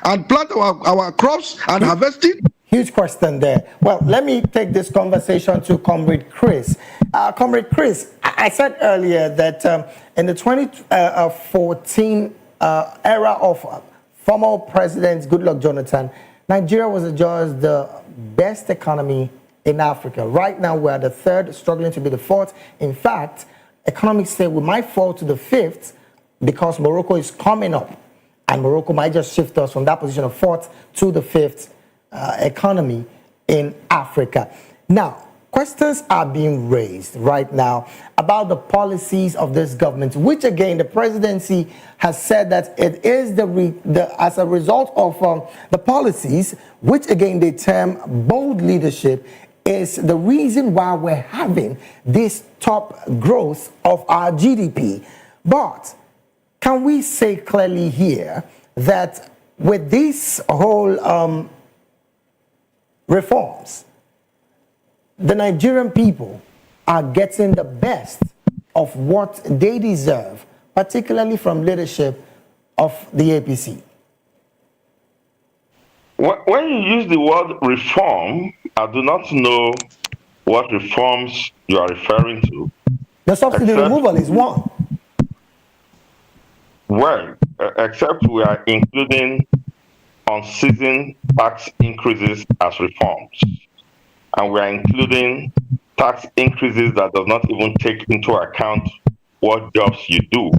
and plant our crops and harvest it? Huge question there. Well, let me take this conversation to Comrade Chris. Comrade Chris, I said earlier that in the 2014 era of former President Goodluck Jonathan, Nigeria was just the best economy in Africa. Right now, we're the 3rd, struggling to be the 4th. In fact, economics say we might fall to the 5th because Morocco is coming up, and Morocco might just shift us from that position of 4th to the 5th economy in Africa. Now, questions are being raised right now about the policies of this government, which again, the presidency has said that it is as a result of the policies, which again they term bold leadership, is the reason why we're having this top growth of our GDP. But can we say clearly here that with these whole reforms, the Nigerian people are getting the best of what they deserve, particularly from leadership of the APC? When you use the word reform, I do not know what reforms you are referring to. The subsidy removal is one. Well, except we are including unceasing tax increases as reforms. And we are including tax increases that does not even take into account what jobs you do,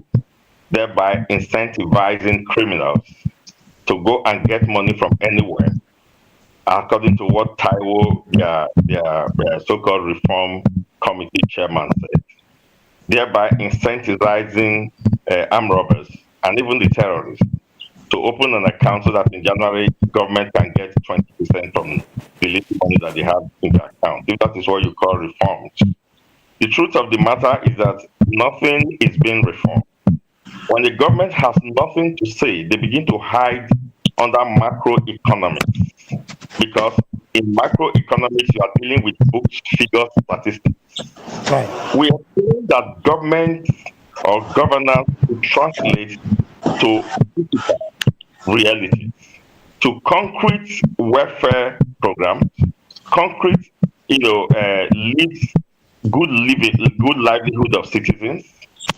thereby incentivizing criminals to go and get money from anywhere, according to what Taiwo, their so-called reform committee chairman said, thereby incentivizing armed robbers and even the terrorists to open an account so that in January, government can get 20% from the little money that they have in the account. If that is what you call reforms. The truth of the matter is that nothing is being reformed. When the government has nothing to say, they begin to hide under macroeconomics. Because in macroeconomics, you are dealing with books, figures, statistics. Right. We are saying that government or governance to translate to reality, to concrete welfare programs, concrete, lives, good living, good livelihood of citizens.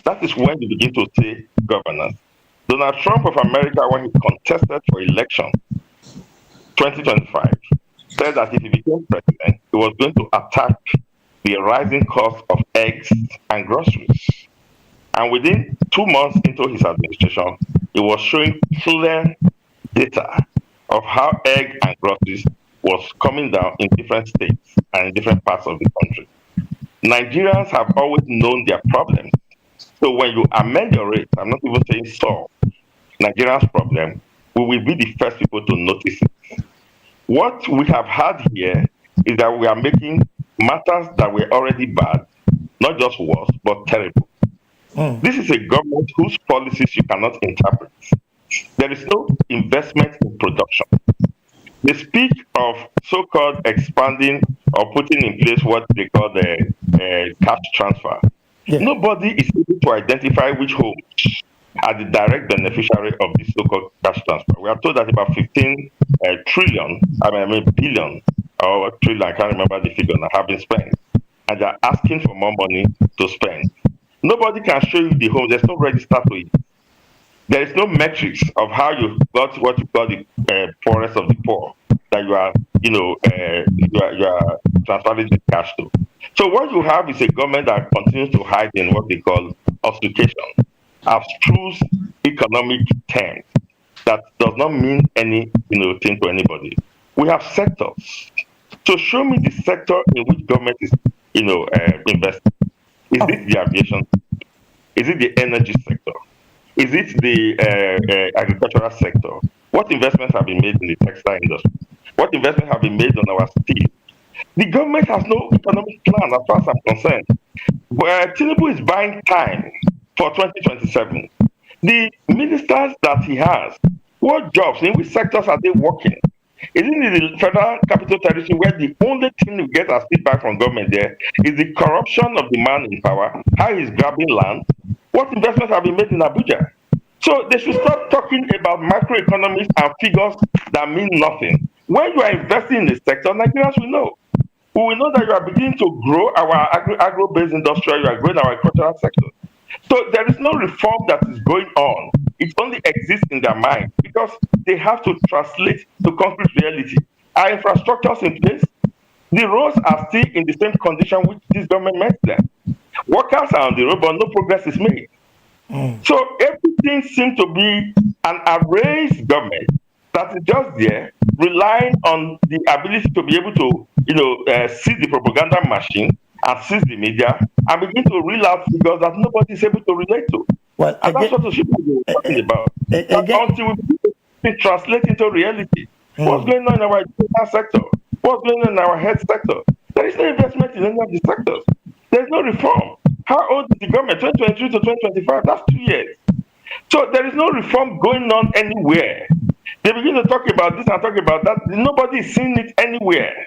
That is when you begin to say governance. Donald Trump of America, when he contested for election 2025, said that if he became president, he was going to attack the rising cost of eggs and groceries. And within 2 months into his administration, he was showing clear data of how egg and groceries was coming down in different states and in different parts of the country. Nigerians have always known their problems. So when you amend your rate, I'm not even saying solve Nigerians' problem, we will be the first people to notice it. What we have had here is that we are making matters that were already bad, not just worse, but terrible. This is a government whose policies you cannot interpret. There is no investment in production. They speak of so-called expanding or putting in place what they call the cash transfer. Nobody is able to identify which homes are the direct beneficiary of this so-called cash transfer. We are told that about 15 billion or trillion, I can't remember the figure, have been spent. And they're asking for more money to spend. Nobody can show you the home. There's no register to it. There is no metrics of how you got what you call the poorest of the poor that you are, you are transferring the cash to. So what you have is a government that continues to hide in what they call obfuscation, abstruse economic terms that does not mean any thing to anybody. We have sectors. So show me the sector in which government is investing. Is it the aviation? Is it the energy sector? Is it the agricultural sector? What investments have been made in the textile industry? What investments have been made on our steel? The government has no economic plan as far as I'm concerned. Where Tinubu is buying time for 2027. The ministers that he has, what jobs, in which sectors are they working? Is it in the Federal Capital Territory where the only thing we get as feedback from government there is the corruption of the man in power, how he's grabbing land? What investments have been made in Abuja? So they should stop talking about macroeconomics and figures that mean nothing. When you are investing in the sector, Nigerians will know. We will know that you are beginning to grow our agro-based industrial, you are growing our agricultural sector. So there is no reform that is going on. It only exists in their mind because they have to translate to concrete reality. Our infrastructures in place, the roads are still in the same condition which this government made them. Workers are on the road, but no progress is made. So everything seems to be an erased government that is just there, relying on the ability to be able to, seize the propaganda machine and seize the media and begin to reel out figures that nobody is able to relate to. Well, and that's what the people are talking about. Until we begin to translate into reality, what's going on in our education sector? What's going on in our health sector? There is no investment in any of the sectors. There's no reform. How old is the government? 2023 to 2025, that's 2 years. So there is no reform going on anywhere. They begin to talk about this and talk about that. Nobody is seeing it anywhere.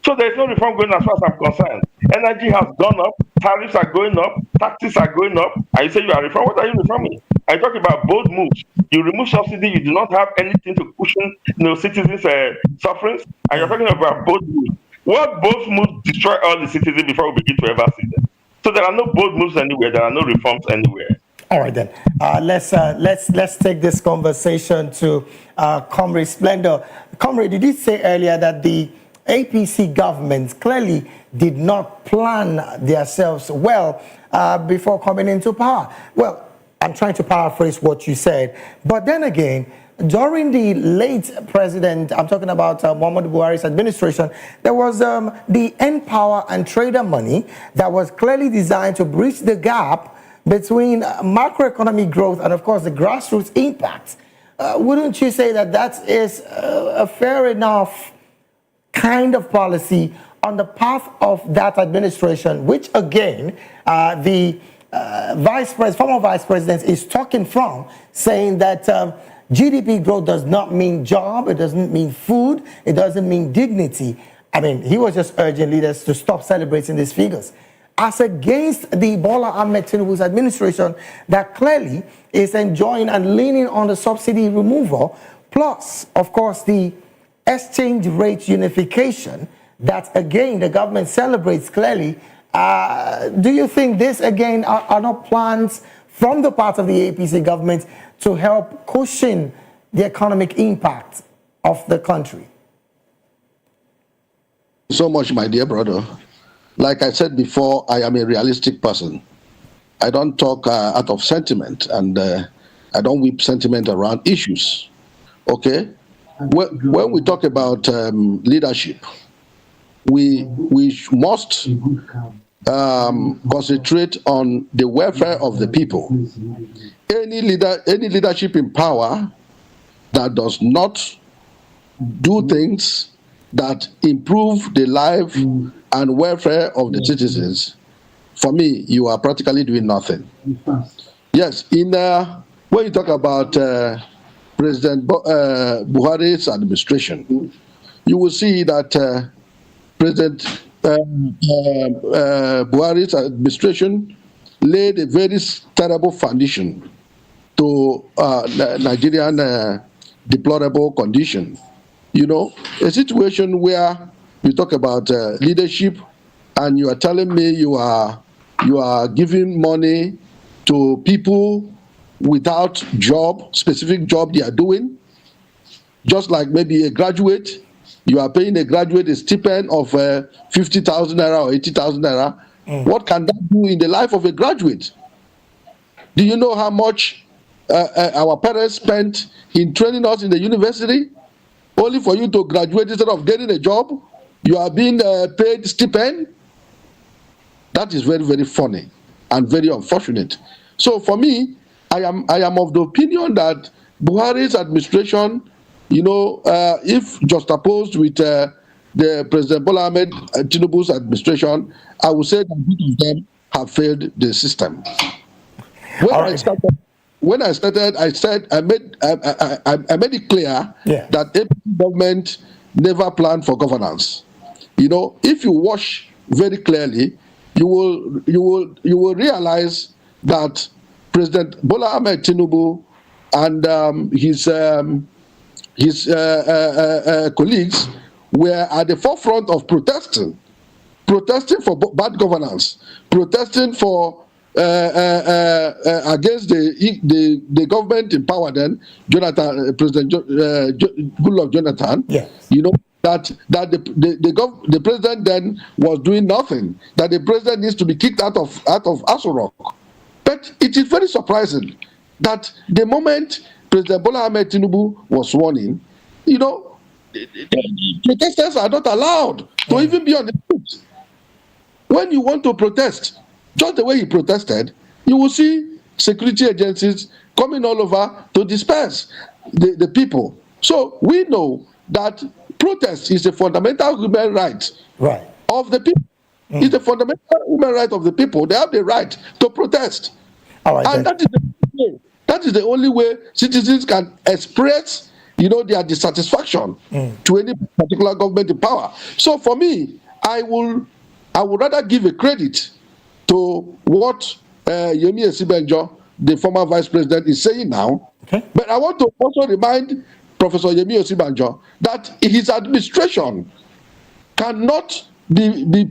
So there is no reform going as far as I'm concerned. Energy has gone up, tariffs are going up, taxes are going up, and you say you are reforming. What are you reforming? I talk about bold moves. You remove subsidy, you do not have anything to cushion citizens' sufferings, and you're talking about bold moves. What bold moves destroy all the citizens before we begin to ever see them? So there are no bold moves anywhere, there are no reforms anywhere. All right then. Let's take this conversation to Comrade Splendor. Comrade, did you say earlier that the APC government clearly did not plan themselves well before coming into power? Well, I'm trying to paraphrase what you said, but then again, during the late president, I'm talking about Muhammadu Buhari's administration, there was the N-Power and Trader money that was clearly designed to bridge the gap between macroeconomic growth and, of course, the grassroots impact. Wouldn't you say that that is a fair enough kind of policy on the path of that administration, which, again, the former vice president is talking from, saying that GDP growth does not mean job, it doesn't mean food, it doesn't mean dignity. I mean, he was just urging leaders to stop celebrating these figures. As against the Bola Ahmed Tinubu's administration that clearly is enjoying and leaning on the subsidy removal, plus, of course, the exchange rate unification that, again, the government celebrates clearly. Do you think this, again, are not plans from the part of the APC government to help cushion the economic impact of the country? So much, my dear brother. Like I said before, I am a realistic person. I don't talk out of sentiment, and I don't whip sentiment around issues. Okay? When we talk about leadership, we must concentrate on the welfare of the people. Any leadership in power that does not do things that improve the life and welfare of the citizens, for me, you are practically doing nothing. Yes, when you talk about President Buhari's administration, you will see that President Buhari's administration laid a very terrible foundation to Nigerian deplorable condition. You know, a situation where you talk about leadership, and you are telling me you are giving money to people without job, specific job they are doing, just like maybe a graduate. You are paying a graduate a stipend of 50,000 naira or 80,000 naira. What can that do in the life of a graduate? Do you know how much our parents spent in training us in the university? Only for you to graduate instead of getting a job, you are being paid stipend? That is very, very funny and very unfortunate. So for me, I am of the opinion that Buhari's administration, you know, if juxtaposed with the President Bola Ahmed Tinubu's administration, I would say that both of them have failed the system. When I started, I said I made it clear that APC government never planned for governance. You know, if you watch very clearly, you will realize that President Bola Ahmed Tinubu and his colleagues were at the forefront of protesting for bad governance, protesting for against the government in power then, President Goodluck Jonathan. Yes. You know that the president then was doing nothing. That the president needs to be kicked out of Aso Rock. But it is very surprising that the moment President Bola Ahmed Tinubu was sworn in, you know, the protesters are not allowed to even be on the street. When you want to protest, just the way he protested, you will see security agencies coming all over to disperse the people. So we know that protest is a fundamental human right of the people. It's a fundamental human right of the people. They have the right to protest. And that is the only way citizens can express, you know, their dissatisfaction to any particular government in power. So for me, I would rather give a credit to what Yemi Osibanjo, the former vice president, is saying now. But I want to also remind Professor Yemi Osibanjo that his administration cannot be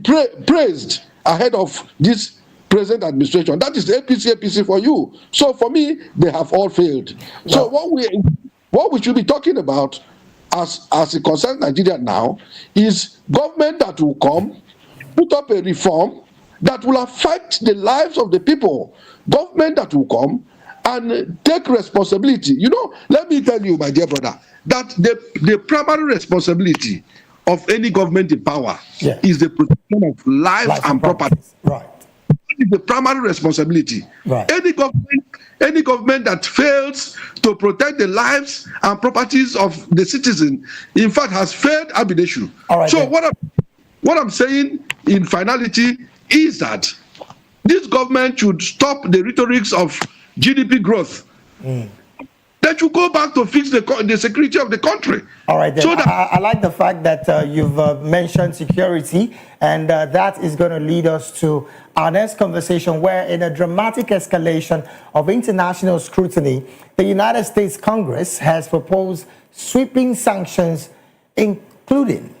praised ahead of this present administration. That is APC for you. So for me, they have all failed. So what we should be talking about as it concerns Nigeria now is government that will come, put up a reform that will affect the lives of the people. Government that will come and take responsibility. You know, let me tell you, my dear brother, that the primary responsibility of any government in power is the protection of lives and property. Right. That is the primary responsibility. Right. Any government that fails to protect the lives and properties of the citizen, in fact, has failed ab initio. All right, so what I'm saying in finality is that this government should stop the rhetorics of GDP growth. That you go back to fix the security of the country. All right, then. So that I like the fact that you've mentioned security, and that is going to lead us to our next conversation, where in a dramatic escalation of international scrutiny, the United States Congress has proposed sweeping sanctions, including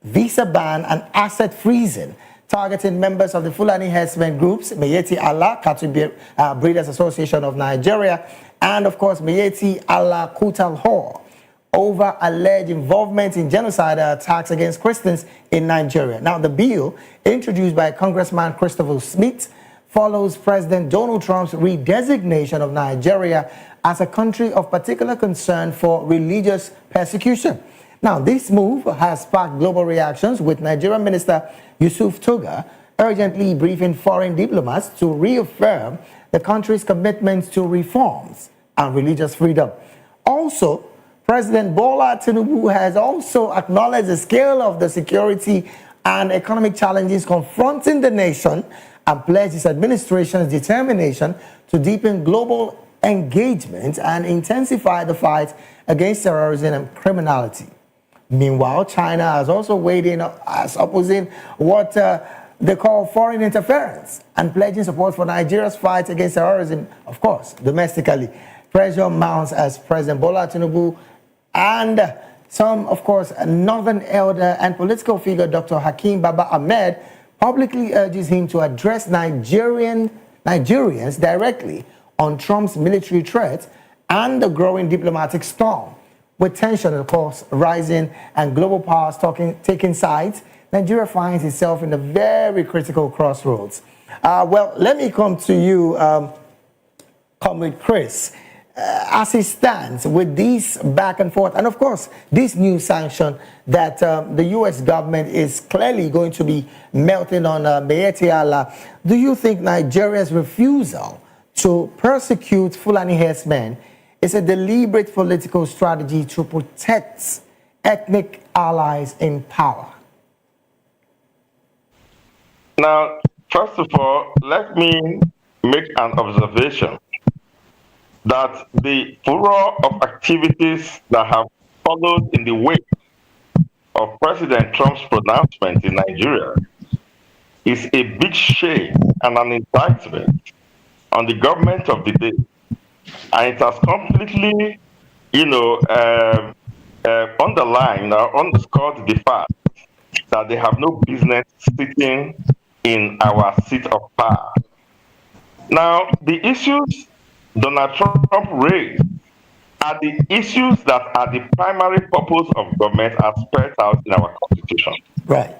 visa ban and asset freezing, targeting members of the Fulani herdsmen groups, Miyetti Allah, Cattle Breeders Association of Nigeria, and of course, Miyetti Allah Kutal Hor, over alleged involvement in genocidal attacks against Christians in Nigeria. Now, the bill, introduced by Congressman Christopher Smith, follows President Donald Trump's redesignation of Nigeria as a country of particular concern for religious persecution. Now, this move has sparked global reactions, with Nigerian Minister Yusuf Tuga urgently briefing foreign diplomats to reaffirm the country's commitment to reforms and religious freedom. Also, President Bola Tinubu has also acknowledged the scale of the security and economic challenges confronting the nation and pledged his administration's determination to deepen global engagement and intensify the fight against terrorism and criminality. Meanwhile, China has also weighed in as opposing what they call foreign interference and pledging support for Nigeria's fight against terrorism, of course, domestically. Pressure mounts as President Bola Tinubu and some, of course, Northern elder and political figure Dr. Hakeem Baba Ahmed publicly urges him to address Nigerians directly on Trump's military threat and the growing diplomatic storm. With tension, of course, rising and global powers taking sides, Nigeria finds itself in a very critical crossroads. Well, let me come to you, Comrade Chris. As it stands with these back and forth, and of course, this new sanction that the U.S. government is clearly going to be melting on Miyetti Allah, do you think Nigeria's refusal to persecute Fulani herdsmen is a deliberate political strategy to protect ethnic allies in power? Now, first of all, let me make an observation that the furor of activities that have followed in the wake of President Trump's pronouncement in Nigeria is a big shame and an indictment on the government of the day. And it has completely, underlined or underscored the fact that they have no business sitting in our seat of power. Now, the issues Donald Trump raised are the issues that are the primary purpose of government as spelled out in our Constitution. Right.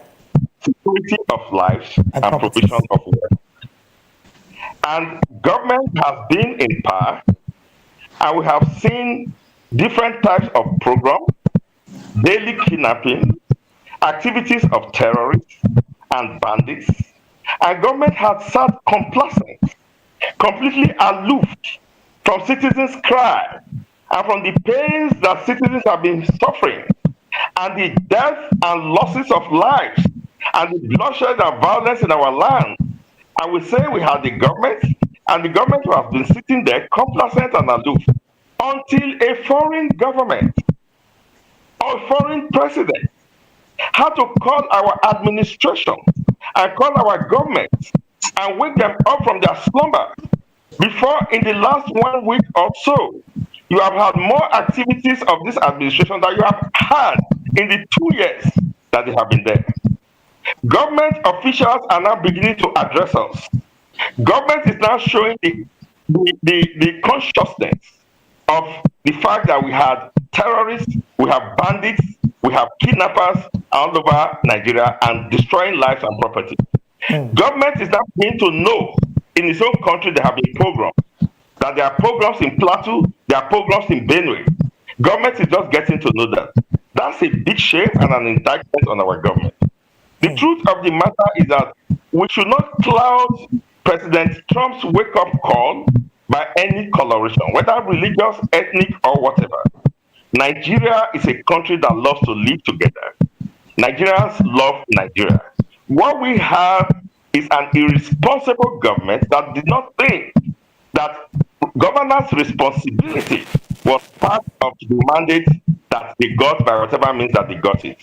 Security of lives and provision of wealth. And government has been in power, and we have seen different types of programs, daily kidnapping, activities of terrorists and bandits, and government has sat complacent, completely aloof from citizens' cry and from the pains that citizens have been suffering, and the death and losses of lives, and the bloodshed and violence in our land. And we say we have the government, and the government who has been sitting there complacent and aloof until a foreign government or foreign president had to call our administration and call our government and wake them up from their slumber. Before, in the last 1 week or so, you have had more activities of this administration than you have had in the 2 years that they have been there. Government officials are now beginning to address us. Government is now showing the consciousness of the fact that we had terrorists, we have bandits, we have kidnappers all over Nigeria and destroying lives and property. Government is now beginning to know in its own country there have been pogroms, that there are pogroms in Plateau, there are pogroms in Benue. Government is just getting to know that. That's a big shame and an indictment on our government. The truth of the matter is that we should not cloud President Trump's wake-up call by any coloration, whether religious, ethnic, or whatever. Nigeria is a country that loves to live together. Nigerians love Nigeria. What we have is an irresponsible government that did not think that governance responsibility was part of the mandate that they got by whatever means that they got it.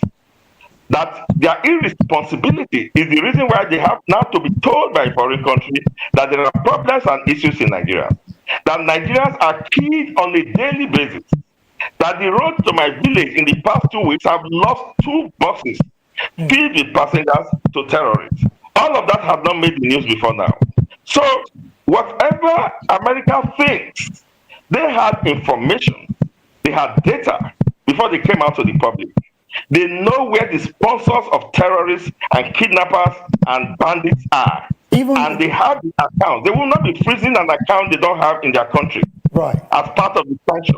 That their irresponsibility is the reason why they have now to be told by a foreign country that there are problems and issues in Nigeria. That Nigerians are killed on a daily basis. That the road to my village in the past 2 weeks have lost 2 buses filled with passengers to terrorists. All of that has not made the news before now. So whatever America thinks, they had information, they had data before they came out to the public. They know where the sponsors of terrorists and kidnappers and bandits are. And they have the account. They will not be freezing an account they don't have in their country as part of the sanction.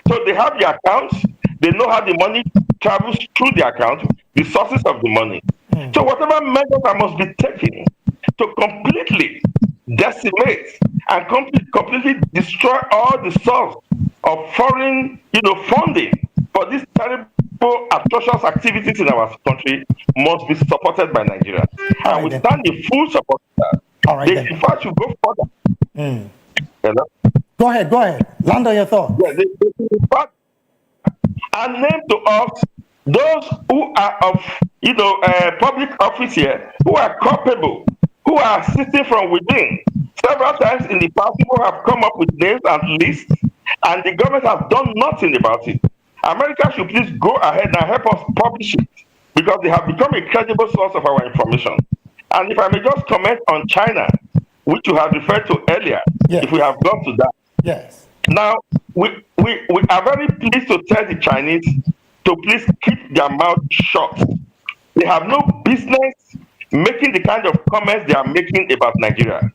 So they have the accounts, they know how the money travels through the account, the sources of the money. So whatever measures that must be taken to completely decimate and completely destroy all the source of foreign funding for these terrible atrocious activities in our country must be supported by Nigeria. And we stand in full support of that. They in fact should go further. Hello? Go ahead. Land on your thought. Yeah, they in fact and name to us those who are of public office here, who are culpable, who are assisting from within. Several times in the past, people have come up with names and lists, and the government has done nothing about it. America should please go ahead and help us publish it, because they have become a credible source of our information. And if I may just comment on China, which you have referred to earlier, if we have gone to that. Yes. Now, we are very pleased to tell the Chinese to please keep their mouth shut. They have no business making the kind of comments they are making about Nigeria.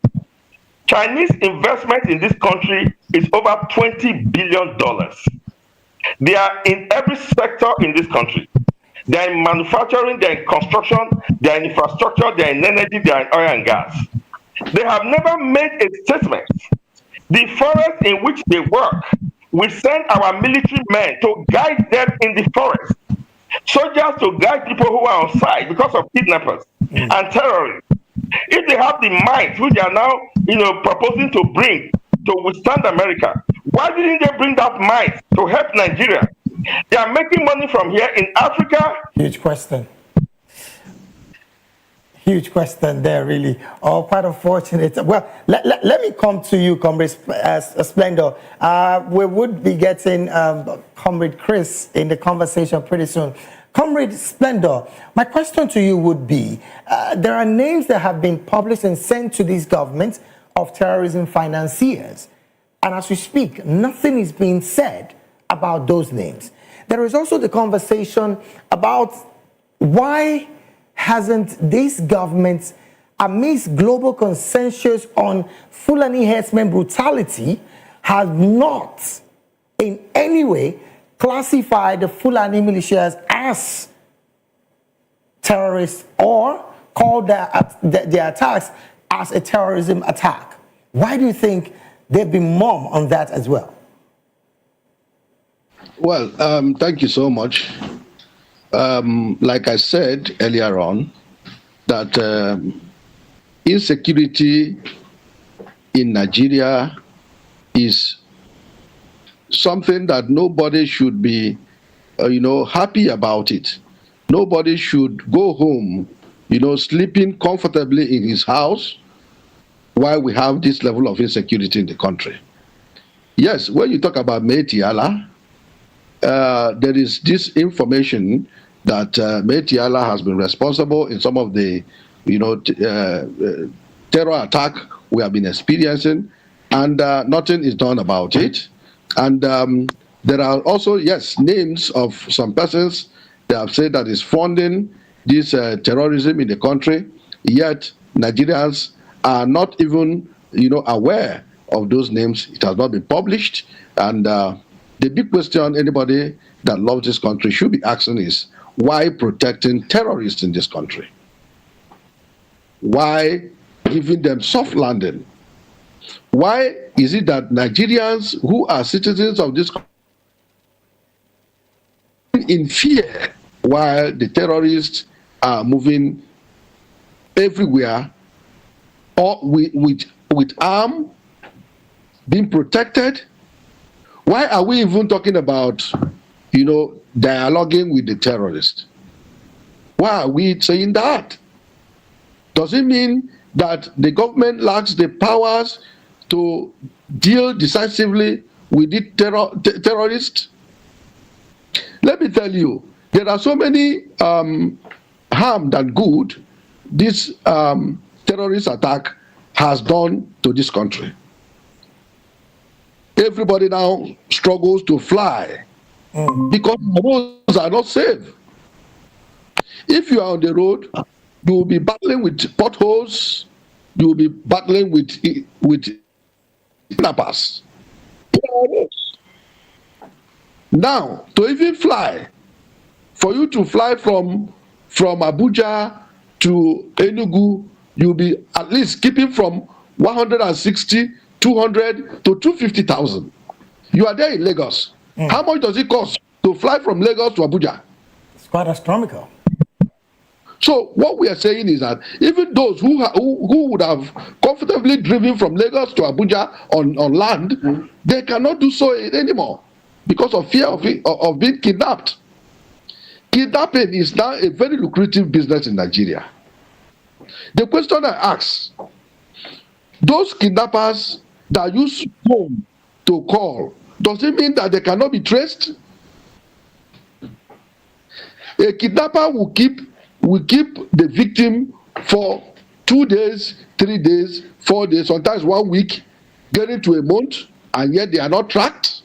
Chinese investment in this country is over $20 billion. They are in every sector in this country. They are in manufacturing, they are in construction, they are in infrastructure, they are in energy, they are in oil and gas. They have never made a statement. The forest in which they work, we send our military men to guide them in the forest. Soldiers to guide people who are on site because of kidnappers and terrorists. If they have the might, which they are now, proposing to bring to withstand America, why didn't they bring that might to help Nigeria? They are making money from here in Africa. Huge question. Huge question there, really. Oh, quite unfortunate. Well, let me come to you, Comrade Splendor. We would be getting Comrade Chris in the conversation pretty soon. Comrade Splendor, my question to you would be, there are names that have been published and sent to these governments of terrorism financiers. And as we speak, nothing is being said about those names. There is also the conversation about why hasn't this government, amidst global consensus on Fulani herdsmen brutality, has not in any way classified the Fulani militias as terrorists or called their attacks as a terrorism attack. Why do you think they've been mum on that as well? Well, thank you so much. Like I said earlier on, that insecurity in Nigeria is something that nobody should be, happy about it. Nobody should go home, sleeping comfortably in his house while we have this level of insecurity in the country. Yes, when you talk about Metiala, there is this information that Metiala has been responsible in some of the, terror attack we have been experiencing, and nothing is done about it. And there are also, yes, names of some persons that have said that is funding this terrorism in the country, yet Nigerians are not even, aware of those names. It has not been published. And the big question anybody that loves this country should be asking is, why protecting terrorists in this country? Why giving them soft landing? Why is it that Nigerians who are citizens of this country in fear while the terrorists are moving everywhere, or with arm, being protected? Why are we even talking about, dialoguing with the terrorists? Why are we saying that? Does it mean that the government lacks the powers to deal decisively with the terrorists? Let me tell you, there are so many harm than good this terrorist attack has done to this country. Everybody now struggles to fly because the roads are not safe. If you are on the road, you will be battling with potholes, you will be battling with kidnappers. Now, to even fly, for you to fly from Abuja to Enugu, you'll be at least keeping from 160, 200 to 250,000. You are there in Lagos. How much does it cost to fly from Lagos to Abuja? It's quite astronomical. So what we are saying is that even those who would have comfortably driven from Lagos to Abuja on land, they cannot do so anymore because of fear of being kidnapped. Kidnapping is now a very lucrative business in Nigeria. The question I ask, those kidnappers that use phone to call, does it mean that they cannot be traced? A kidnapper will keep the victim for 2 days, 3 days, 4 days, sometimes 1 week, getting to a month, and yet they are not tracked.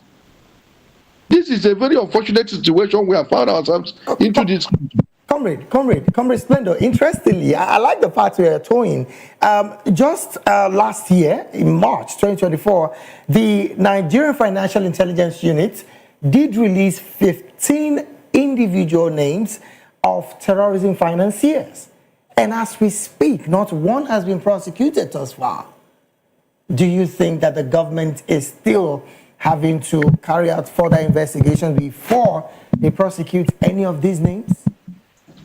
This is a very unfortunate situation we have found ourselves into this. Comrade Splendor, interestingly, I like the part we are towing. Just last year, in March 2024, the Nigerian Financial Intelligence Unit did release 15 individual names of terrorism financiers. And as we speak, not one has been prosecuted thus far. Do you think that the government is still having to carry out further investigations before they prosecute any of these names?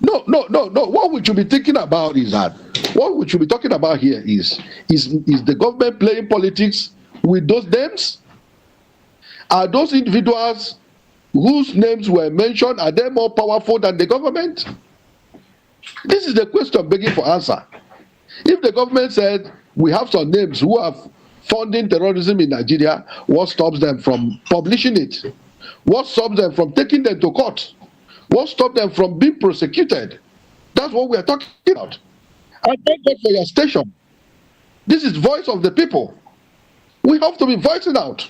No. What we should be thinking about is that, what we should be talking about here is the government playing politics with those names? Are those individuals whose names were mentioned, are they more powerful than the government? This is the question begging for answer. If the government said we have some names who are funding terrorism in Nigeria, what stops them from publishing it? What stops them from taking them to court? What stops them from being prosecuted? That's what we are talking about. I thank God for your station. This is voice of the people. We have to be voicing out.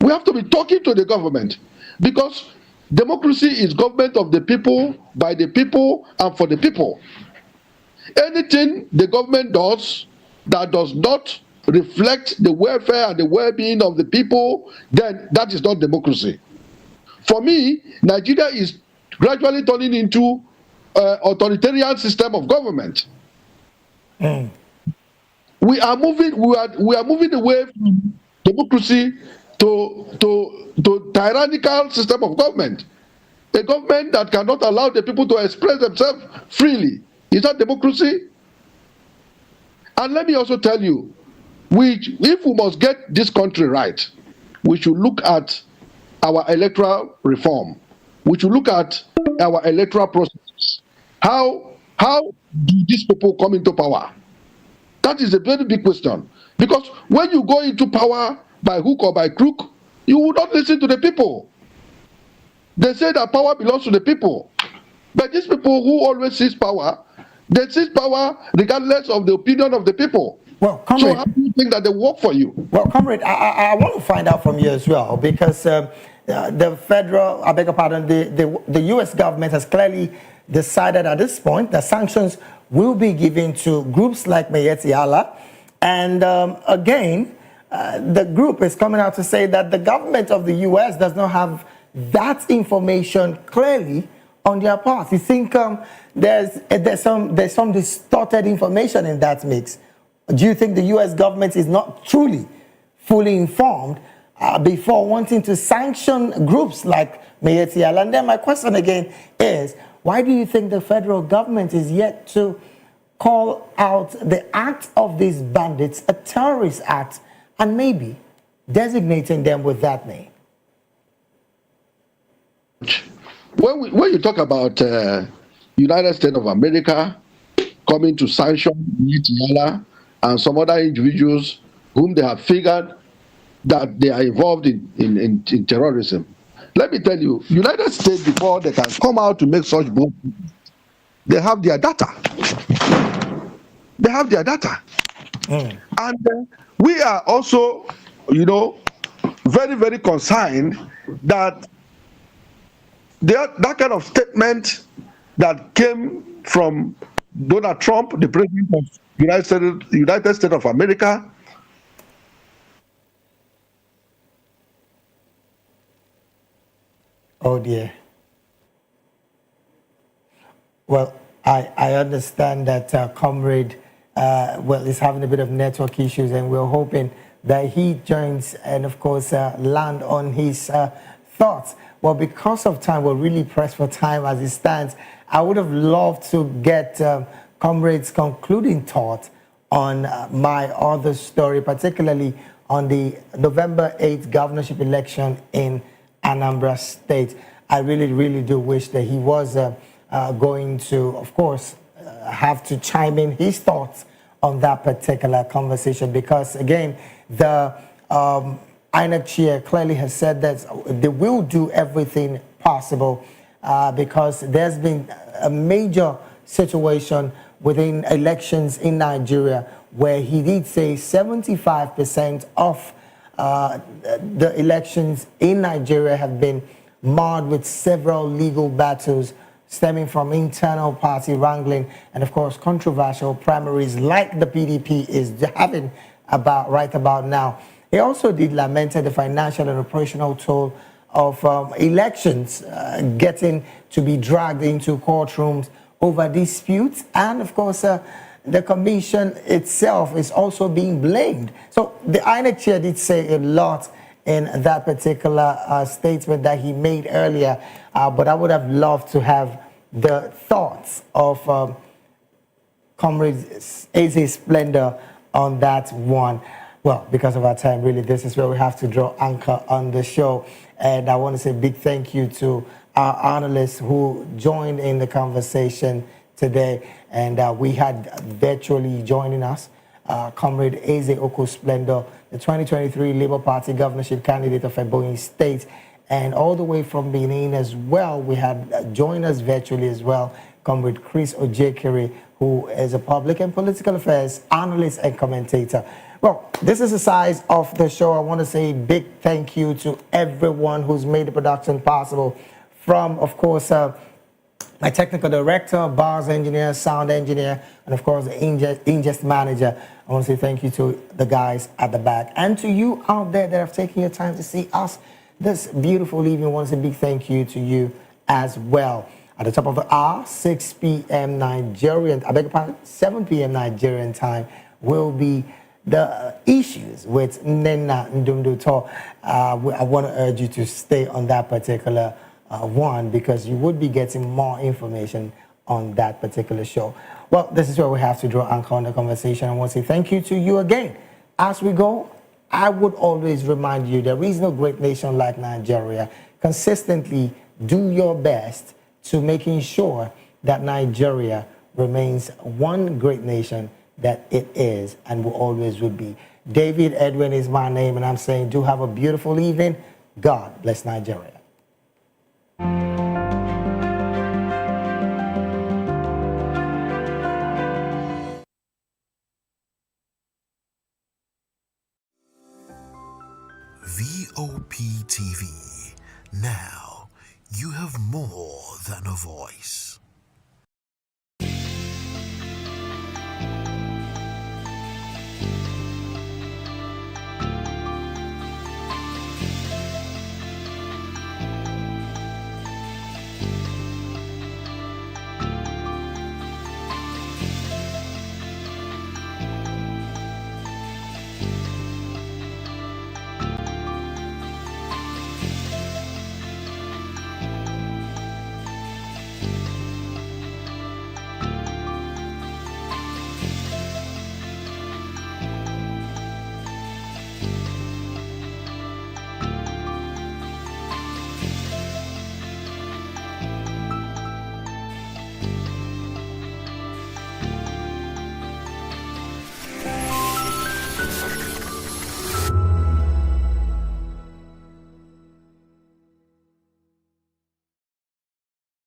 We have to be talking to the government, because democracy is government of the people, by the people, and for the people. Anything the government does that does not reflect the welfare and the well-being of the people, then that is not democracy. For me, Nigeria is gradually turning into an authoritarian system of government. We are moving away from democracy to tyrannical system of government. A government that cannot allow the people to express themselves freely. Is that democracy? And let me also tell you, if we must get this country right, we should look at our electoral reform. We should look at our electoral process. How do these people come into power? That is a very big question. Because when you go into power by hook or by crook, you will not listen to the people. They say that power belongs to the people. But these people who always seize power, They seize power regardless of the opinion of the people. Well, comrade, so how do you think that they work for you? Well, comrade, I want to find out from you as well, because the federal, I beg your pardon, the U.S. government has clearly decided at this point that sanctions will be given to groups like Mayeti Allah. And again, the group is coming out to say that the government of the U.S. does not have that information clearly on their part. You think there's some distorted information in that mix? Do you think the U.S. government is not truly fully informed before wanting to sanction groups like Mayeti Allah? And then my question again is, why do you think the federal government is yet to call out the act of these bandits a terrorist act and maybe designating them with that name? When you talk about United States of America coming to sanction Mayeti Allah and some other individuals whom they have figured that they are involved in terrorism, let me tell you, United States, before they can come out to make such bold, they have their data. They have their data. And we are also, very, very concerned that that kind of statement that came from Donald Trump, the president of United States of America, oh dear. Well, I understand that comrade, is having a bit of network issues, and we're hoping that he joins and, of course, land on his thoughts. Well, because of time, we're really pressed for time as it stands. I would have loved to get comrades' concluding thought on my other story, particularly on the November 8th governorship election in Anambra State. I really, really do wish that he was going to, of course, have to chime in his thoughts on that particular conversation, because, again, the INEC chair clearly has said that they will do everything possible because there's been a major situation within elections in Nigeria where he did say 75% of the elections in Nigeria have been marred with several legal battles stemming from internal party wrangling and, of course, controversial primaries like the PDP is having right about now. He also did lament the financial and operational toll of elections getting to be dragged into courtrooms over disputes, and, of course, the commission itself is also being blamed. So the INEC chair did say a lot in that particular statement that he made earlier, but I would have loved to have the thoughts of Comrade Eze Splendor on that one. Well, because of our time, really, this is where we have to draw anchor on the show. And I want to say a big thank you to our analysts who joined in the conversation today. And we had virtually joining us Comrade Eze Oko Splendor, the 2023 Labour Party governorship candidate of Ebonyi State. And all the way from Benin as well, we had joined us virtually as well, Comrade Chris Ojekere, who is a public and political affairs analyst and commentator. Well, this is the size of the show. I want to say a big thank you to everyone who's made the production possible, from, of course, my technical director, bars engineer, sound engineer, and, of course, the ingest manager. I want to say thank you to the guys at the back. And to you out there that have taken your time to see us this beautiful evening, I want to say a big thank you to you as well. At the top of the hour, 6 p.m. Nigerian, I beg your pardon, 7 p.m. Nigerian time will be the issues with Nena Ndumduto. I want to urge you to stay on that particular one, because you would be getting more information on that particular show. Well, this is where we have to draw anchor on the conversation. I want to say thank you to you again. As we go, I would always remind you there is no great nation like Nigeria. Consistently do your best to making sure that Nigeria remains one great nation that it is and will always will be. David Edwin is my name, and I'm saying do have a beautiful evening. God bless Nigeria. You have more than a voice.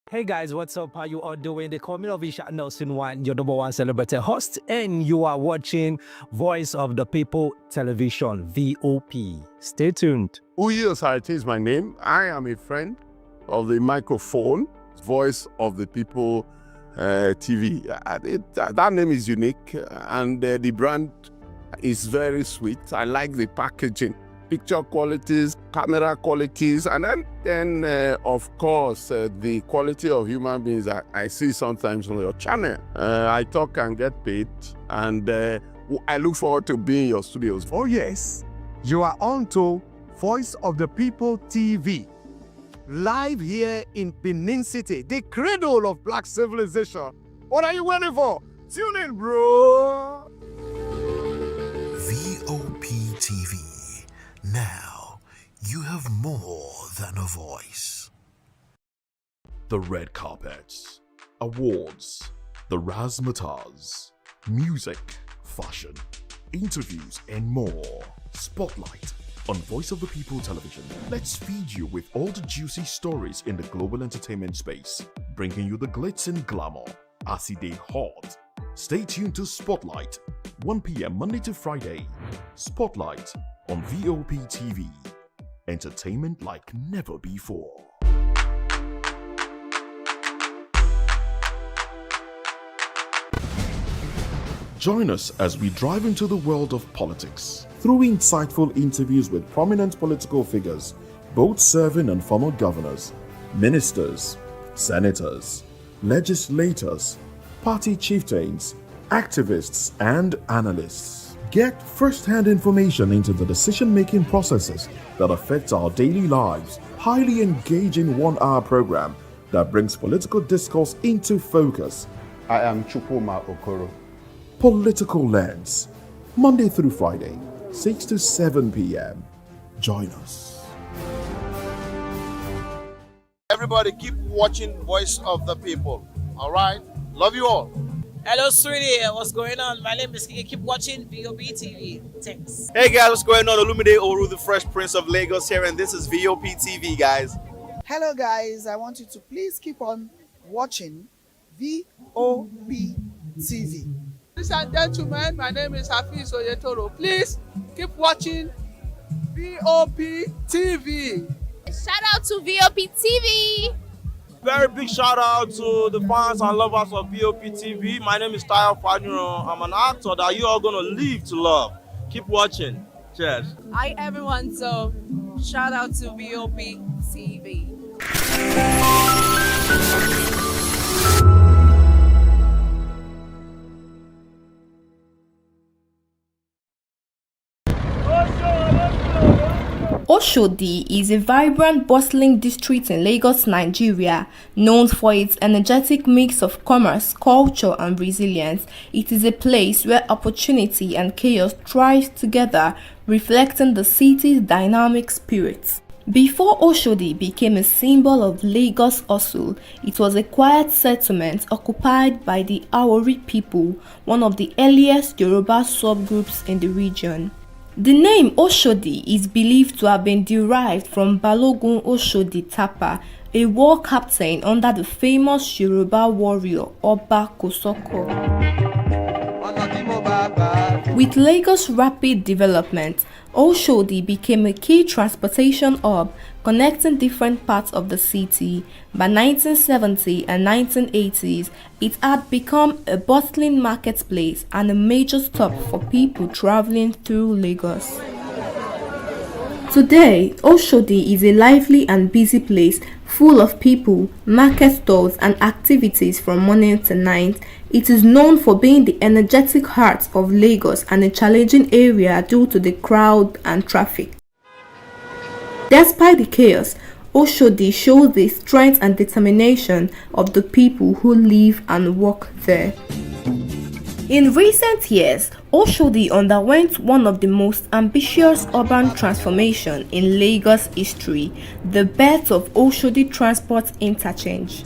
Hey guys, what's up? How you all doing? They call me Ovisha Nelson One, your number one celebrity host, and you are watching Voice of the People Television, VOP. Stay tuned. Uyosite is my name. I am a friend of the microphone, Voice of the People TV. That name is unique, and the brand is very sweet. I like the packaging, picture qualities, camera qualities, and then of course, the quality of human beings that I see sometimes on your channel. I talk and get paid, and I look forward to being in your studios. Oh yes, you are on to Voice of the People TV, live here in Benin City, the cradle of black civilization. What are you waiting for? Tune in, bro. VOP TV. Now, you have more than a voice. The red carpets, awards, the razzmatazz, music, fashion, interviews, and more. Spotlight on Voice of the People Television. Let's feed you with all the juicy stories in the global entertainment space, bringing you the glitz and glamour as it is hot. Stay tuned to Spotlight, 1 p.m. Monday to Friday. Spotlight on VOP TV. Entertainment like never before. Join us as we drive into the world of politics through insightful interviews with prominent political figures, both serving and former governors, ministers, senators, legislators, party chieftains, activists, and analysts. Get first-hand information into the decision-making processes that affect our daily lives. Highly engaging one-hour program that brings political discourse into focus. I am Chukwuma Okoro. Political Lens, Monday through Friday, 6 to 7 p.m. Join us. Everybody keep watching Voice of the People. All right? Love you all. Hello, sweetie. What's going on? My name is Kiki. Keep watching VOP TV. Thanks. Hey guys, what's going on? Olumide Oru, the Fresh Prince of Lagos here, and this is VOP TV, guys. Hello guys, I want you to please keep on watching VOP TV. Ladies and gentlemen, my name is Hafiz Oyetoro. Please keep watching VOP TV. Shout out to VOP TV. Very big shout out to the fans and lovers of VOP TV. My name is Tayo Fanyuro. I'm an actor that you are going to live to love. Keep watching. Cheers. Hi everyone, so shout out to VOP TV. Oshodi is a vibrant, bustling district in Lagos, Nigeria, known for its energetic mix of commerce, culture, and resilience. It is a place where opportunity and chaos thrive together, reflecting the city's dynamic spirit. Before Oshodi became a symbol of Lagos hustle, it was a quiet settlement occupied by the Awori people, one of the earliest Yoruba subgroups in the region. The name Oshodi is believed to have been derived from Balogun Oshodi Tapa, a war captain under the famous Yoruba warrior Oba Kosoko. With Lagos' rapid development, Oshodi became a key transportation hub connecting different parts of the city. By 1970 and 1980s, it had become a bustling marketplace and a major stop for people traveling through Lagos. Today, Oshodi is a lively and busy place full of people, market stalls and activities from morning to night. It is known for being the energetic heart of Lagos and a challenging area due to the crowd and traffic. Despite the chaos, Oshodi shows the strength and determination of the people who live and work there. In recent years, Oshodi underwent one of the most ambitious urban transformations in Lagos history, the birth of Oshodi Transport Interchange.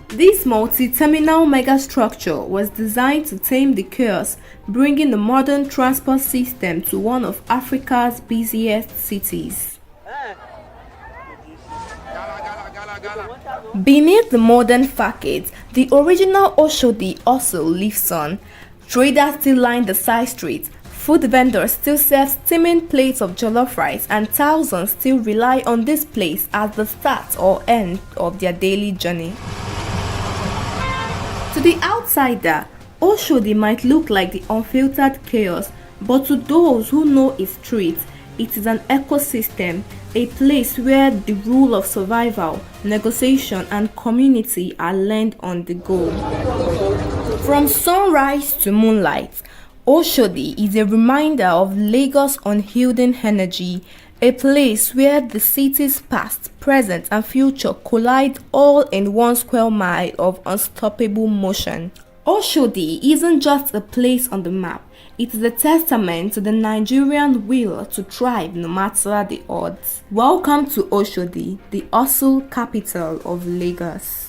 This multi-terminal megastructure was designed to tame the chaos, bringing the modern transport system to one of Africa's busiest cities. Beneath the modern facade, the original Oshodi also lives on. Traders still line the side streets, food vendors still serve steaming plates of jollof rice, and thousands still rely on this place as the start or end of their daily journey. To the outsider, Oshodi might look like the unfiltered chaos, but to those who know its streets, it is an ecosystem, a place where the rule of survival, negotiation, and community are learned on the go. From sunrise to moonlight, Oshodi is a reminder of Lagos' unyielding energy, a place where the city's past, present, and future collide all in 1 square mile of unstoppable motion. Oshodi isn't just a place on the map, it is a testament to the Nigerian will to thrive no matter the odds. Welcome to Oshodi, the hustle capital of Lagos.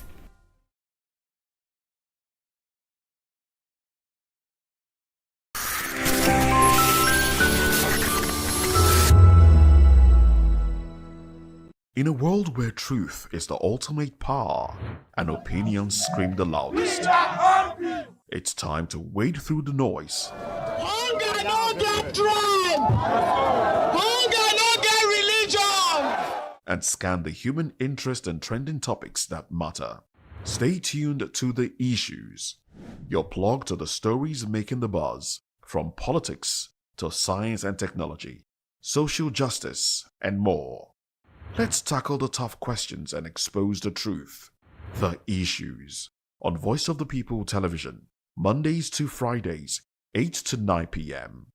In a world where truth is the ultimate power and opinions scream the loudest, it's time to wade through the noise. Hunger no get tribe! Hunger no get religion! And scan the human interest and trending topics that matter. Stay tuned to The Issues, your plug to the stories making the buzz, from politics to science and technology, social justice, and more. Let's tackle the tough questions and expose the truth. The Issues on Voice of the People Television, Mondays to Fridays, 8 to 9 p.m.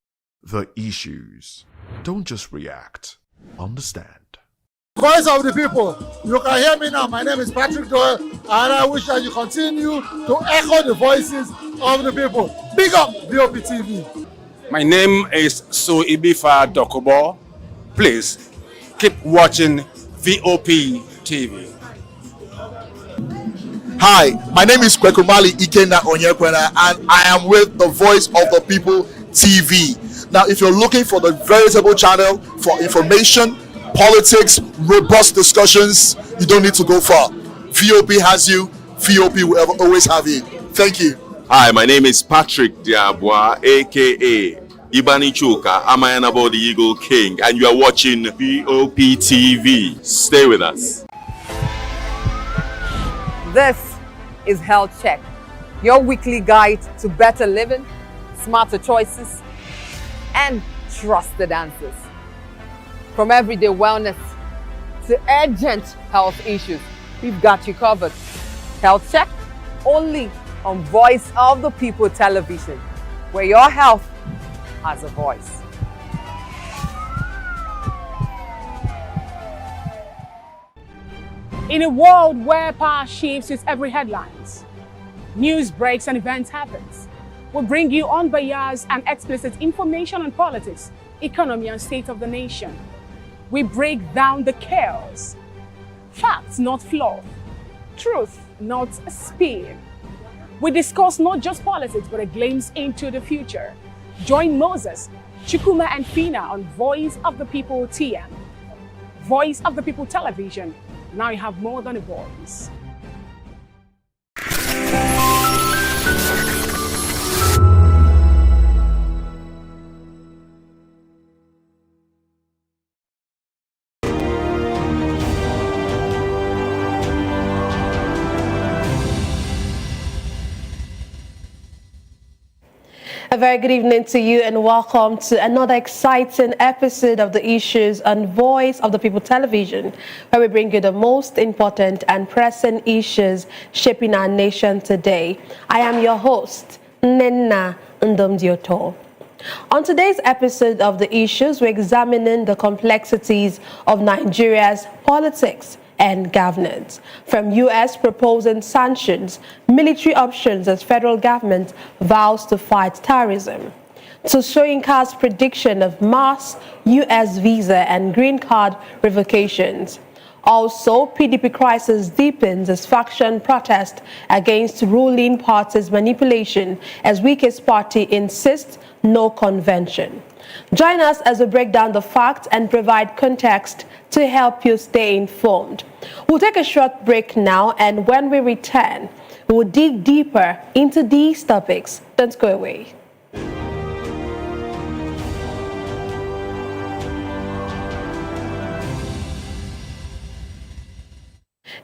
The Issues. Don't just react. Understand. Voice of the People. You can hear me now. My name is Patrick Doyle, and I wish that you continue to echo the voices of the people. Big up VOP TV. My name is Suibifa Dokubo. Please keep watching VOP TV. Hi, my name is Kwekumali Ikenna Onyekwena, and I am with the Voice of the People TV. Now, if you're looking for the veritable channel for information, politics, robust discussions, you don't need to go far. VOP has you. VOP will always have you. Thank you. Hi, my name is Patrick Diabwa, aka Ibani Chuka, Amayanabo the Eagle King, and you are watching VOP TV. Stay with us. This is Health Check, your weekly guide to better living, smarter choices, and trusted answers. From everyday wellness to urgent health issues, we've got you covered. Health Check, only on Voice of the People Television, where your health has a voice. In a world where power shifts with every headlines, news breaks and events happens, we bring you unbiased and explicit information on politics, economy, and state of the nation. We break down the chaos. Facts, not fluff. Truth, not a spin. We discuss not just politics, but a glimpse into the future. Join Moses, Chukuma, and Fina on Voice of the People TM. Voice of the People Television. Now you have more than a voice. A very good evening to you and welcome to another exciting episode of the Issues on Voice of the People television, where we bring you the most important and pressing issues shaping our nation today. I am your host, Nenna Ndomdioto. On today's episode of the Issues, we're examining the complexities of Nigeria's politics and governance, from U.S. proposing sanctions, military options as federal government vows to fight terrorism, to Soyinka's prediction of mass U.S. visa and green card revocations. Also, PDP crisis deepens as faction protest against ruling party's manipulation as Wike's party insists no convention. Join us as we break down the facts and provide context to help you stay informed. We'll take a short break now, and when we return, we'll dig deeper into these topics. Don't go away.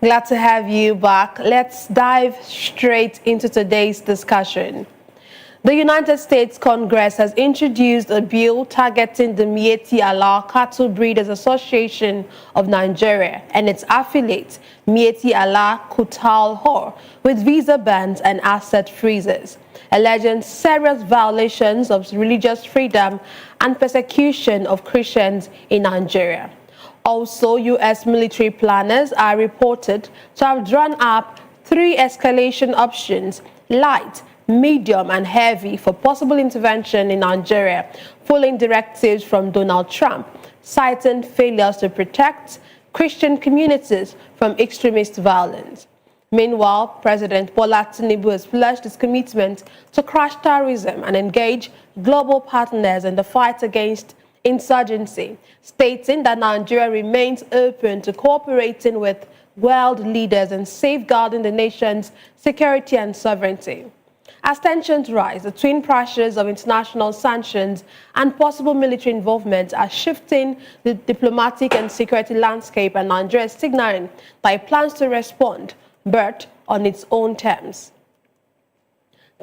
Glad to have you back. Let's dive straight into today's discussion. The United States Congress has introduced a bill targeting the Miyetti Allah Cattle Breeders Association of Nigeria and its affiliate, Miyetti Allah Kutal Hor, with visa bans and asset freezes, alleging serious violations of religious freedom and persecution of Christians in Nigeria. Also, U.S. military planners are reported to have drawn up 3 escalation options: light, medium and heavy, for possible intervention in Nigeria, following directives from Donald Trump, citing failures to protect Christian communities from extremist violence. Meanwhile, President Bola Tinubu has pledged his commitment to crush terrorism and engage global partners in the fight against insurgency, stating that Nigeria remains open to cooperating with world leaders in safeguarding the nation's security and sovereignty. As tensions rise, the twin pressures of international sanctions and possible military involvement are shifting the diplomatic and security landscape, and Nigeria is signaling that it plans to respond, but on its own terms.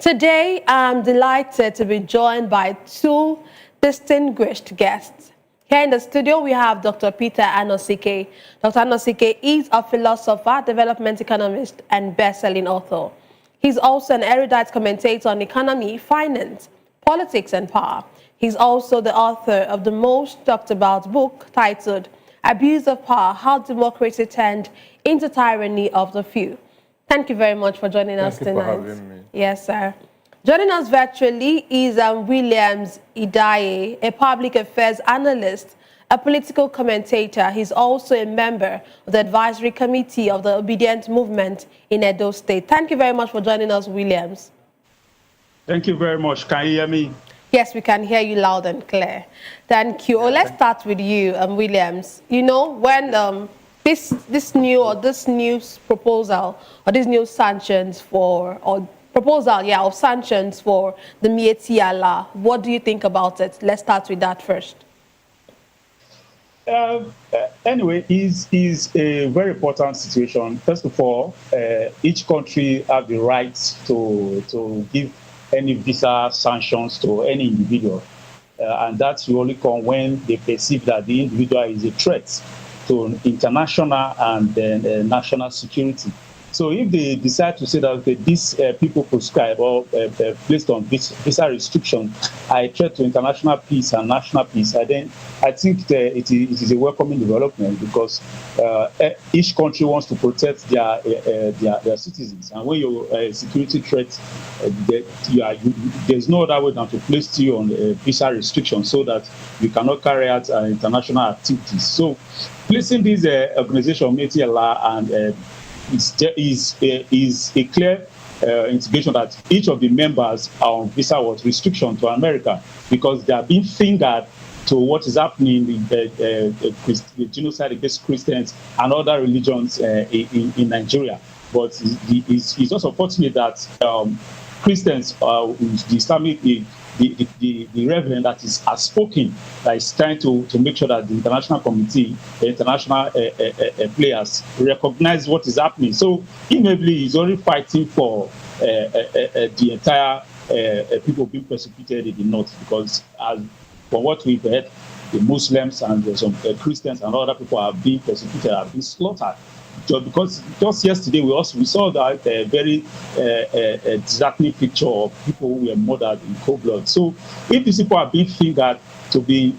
Today, I'm delighted to be joined by 2 distinguished guests. Here in the studio, we have Dr. Peter Anosike. Dr. Anosike is a philosopher, development economist, and best-selling author. He's also an erudite commentator on economy, finance, politics, and power. He's also the author of the most talked about book titled Abuse of Power: How Democracy Turned into Tyranny of the Few. Thank you very much for joining us tonight. Thank you for having me. Yes, sir. Joining us virtually is Williams Idaye, a public affairs analyst, a political commentator. He's also a member of the advisory committee of the Obedient Movement in Edo State. Thank you very much for joining us, Williams. Thank you very much. Can you hear me? Yes, we can hear you loud and clear. Thank you. Let's start with you, Williams. You know, when this new proposal or these new sanctions of sanctions for the Miyetti Allah, what do you think about it? Let's start with that first. Anyway, it's a very important situation. First of all, each country have the right to give any visa sanctions to any individual. And that will only come when they perceive that the individual is a threat to international and national security. So if they decide to say that, okay, these people prescribe or placed on visa restriction are a threat to international peace and national peace, I think that it is a welcoming development, because each country wants to protect their citizens. And when you're a security threat, there's no other way than to place you on visa restriction so that you cannot carry out international activities. So placing this organization, Miyetti Allah, and is a clear indication that each of the members are on visa restriction to America, because they are being fingered to what is happening with the genocide against Christians and other religions in Nigeria. But it's also fortunate that Christians, the Islamic, the reverend that has spoken, that is trying to make sure that the international community, the international players recognize what is happening. So inevitably, he's only fighting for the entire people being persecuted in the north, because from what we've heard, the Muslims and some Christians and other people are being persecuted, are being slaughtered. Because just yesterday we saw that very disheartening picture of people who were murdered in cold blood. So if these people are being fingered to be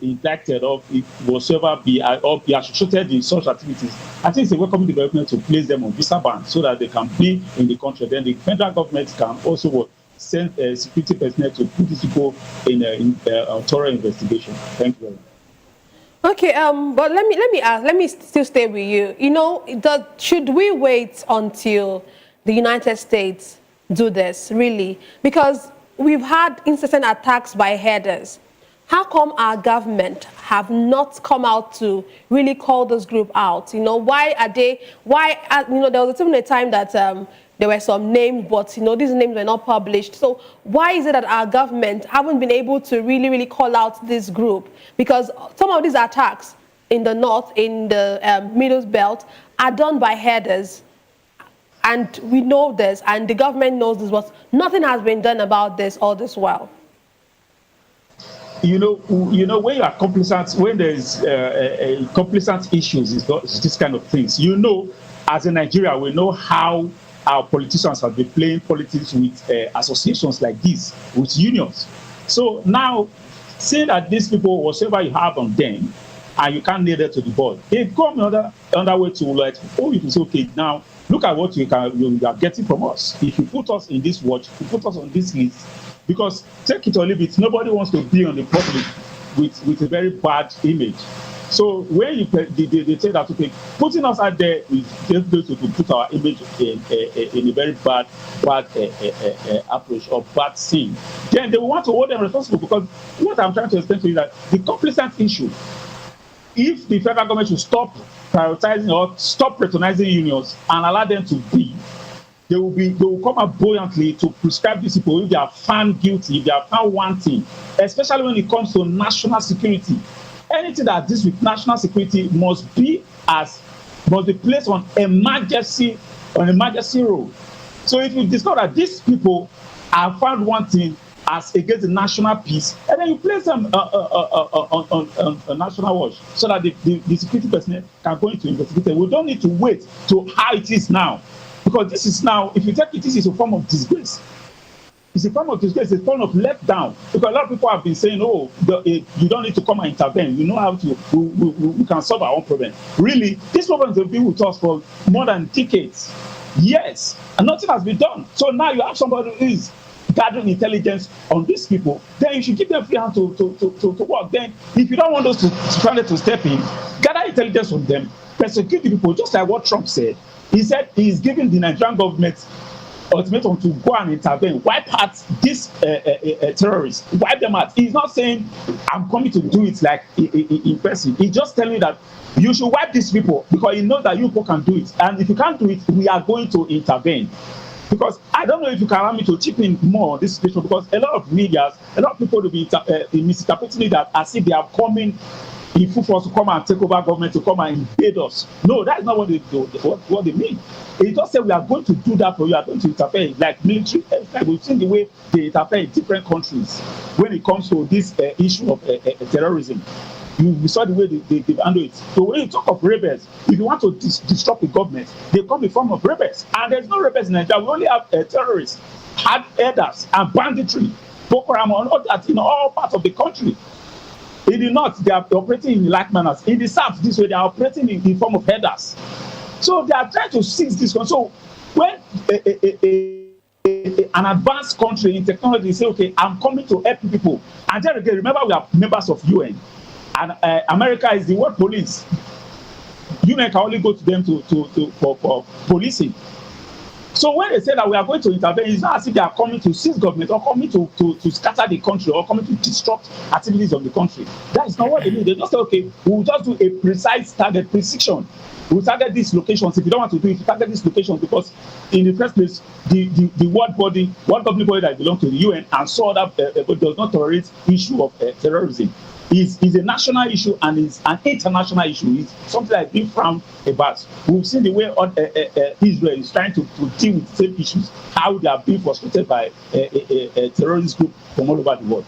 indicted or whatsoever be associated in such activities, I think it's a welcome development to place them on visa ban so that they can be in the country. Then the federal government can also send security personnel to put these people in a thorough investigation. Thank you very much. Okay, but let me still stay with you. You know, should we wait until the United States do this, really? Because we've had incessant attacks by headers. How come our government have not come out to really call this group out? You know, there was even a time that there were some names, but, you know, these names were not published. So why is it that our government haven't been able to really call out this group? Because some of these attacks in the north, in the Middle Belt, are done by headers. And we know this, and the government knows this, but nothing has been done about this all this while. You know, when you are complacent, when there is complacent issues, it's this kind of things. You know, as in Nigeria, we know how our politicians have been playing politics with associations like this, with unions. So now, say that these people, whatever you have on them, and you can't nail that to the board, they come another way to like, oh, you can say, okay, now look at what you are getting from us. If you put us in this watch, if you put us on this list, because take it or leave it, nobody wants to be on the public with a very bad image. So when they say that, okay, putting us out there is just going to put our image in a very bad approach or bad scene, then they want to hold them responsible. Because what I'm trying to explain to you is that the complacent issue, if the federal government should stop prioritizing or stop patronizing unions and allow them to be, they will come up buoyantly to prescribe these people if they are found guilty, if they are found wanting, especially when it comes to national security. Anything that deals with national security must be placed on emergency role. So if you discover that these people are found wanting as against the national peace, and then you place them on national watch so that the security personnel can go into investigation. We don't need to wait to how it is now, because this is now, if you take it, this is a form of disgrace. It's a form of disgrace, it's a form of letdown. Because a lot of people have been saying, oh, you don't need to come and intervene. You know how to, we can solve our own problem. Really, these problems have been with us for more than decades. Yes, and nothing has been done. So now you have somebody who is gathering intelligence on these people, then you should give them free hand to work. Then, if you don't want those to step in, gather intelligence from them, persecute the people, just like what Trump said. He said he's giving the Nigerian government ultimatum to go and intervene, wipe out these terrorists, wipe them out. He's not saying I'm coming to do it like in person. He's just telling you that you should wipe these people because he knows that you people can do it. And if you can't do it, we are going to intervene. Because I don't know if you can allow me to chip in more on this situation, because a lot of media, a lot of people will be misinterpreting it that as if they are coming in full force to come and take over government, to come and invade us. No, that's not what they do, what they mean. They just say we are going to do that for you, we are going to interfere, like military. Like we've seen the way they interfere in different countries when it comes to this issue of terrorism. We saw the way they handle it. So when you talk of rebels, if you want to disrupt the government, they come in form of rebels. And there's no rebels in Nigeria. We only have terrorists, hard headers, and banditry, Boko Haram, and all that in all parts of the country. In the north, they are operating in like manners. In the south, this way, they are operating in form of headers. So they are trying to seize this one. So when an advanced country in technology say, okay, I'm coming to help people. And then again, remember, we are members of UN. And America is the world police. UN can only go to them for policing. So when they say that we are going to intervene, it's not as if they are coming to seize government or coming to scatter the country or coming to disrupt activities of the country. That is not what they do. They just say, okay, we'll just do a precise target, precision. We'll target these locations. If you don't want to do it, you target these locations, because in the first place, the world governing body that belongs to the UN and saw that but does not tolerate issue of terrorism. is a national issue and is an international issue. It's something like being frowned about. We've seen the way Israel is trying to deal with the same issues, how they are being frustrated by a terrorist group from all over the world.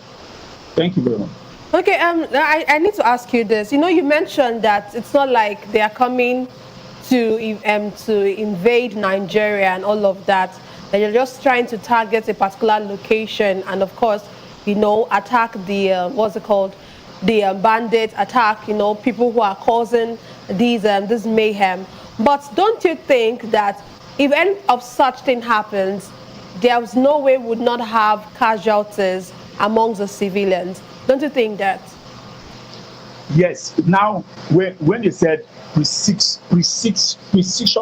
Thank you very much. Okay, I need to ask you this. You know, you mentioned that it's not like they are coming to invade Nigeria and all of that. That you're just trying to target a particular location and, of course, you know, attack the what's it called, the bandit attack. You know, people who are causing these this mayhem. But don't you think that if any of such thing happens, there's no way we would not have casualties amongst the civilians? Don't you think that? Yes. Now, when they said precision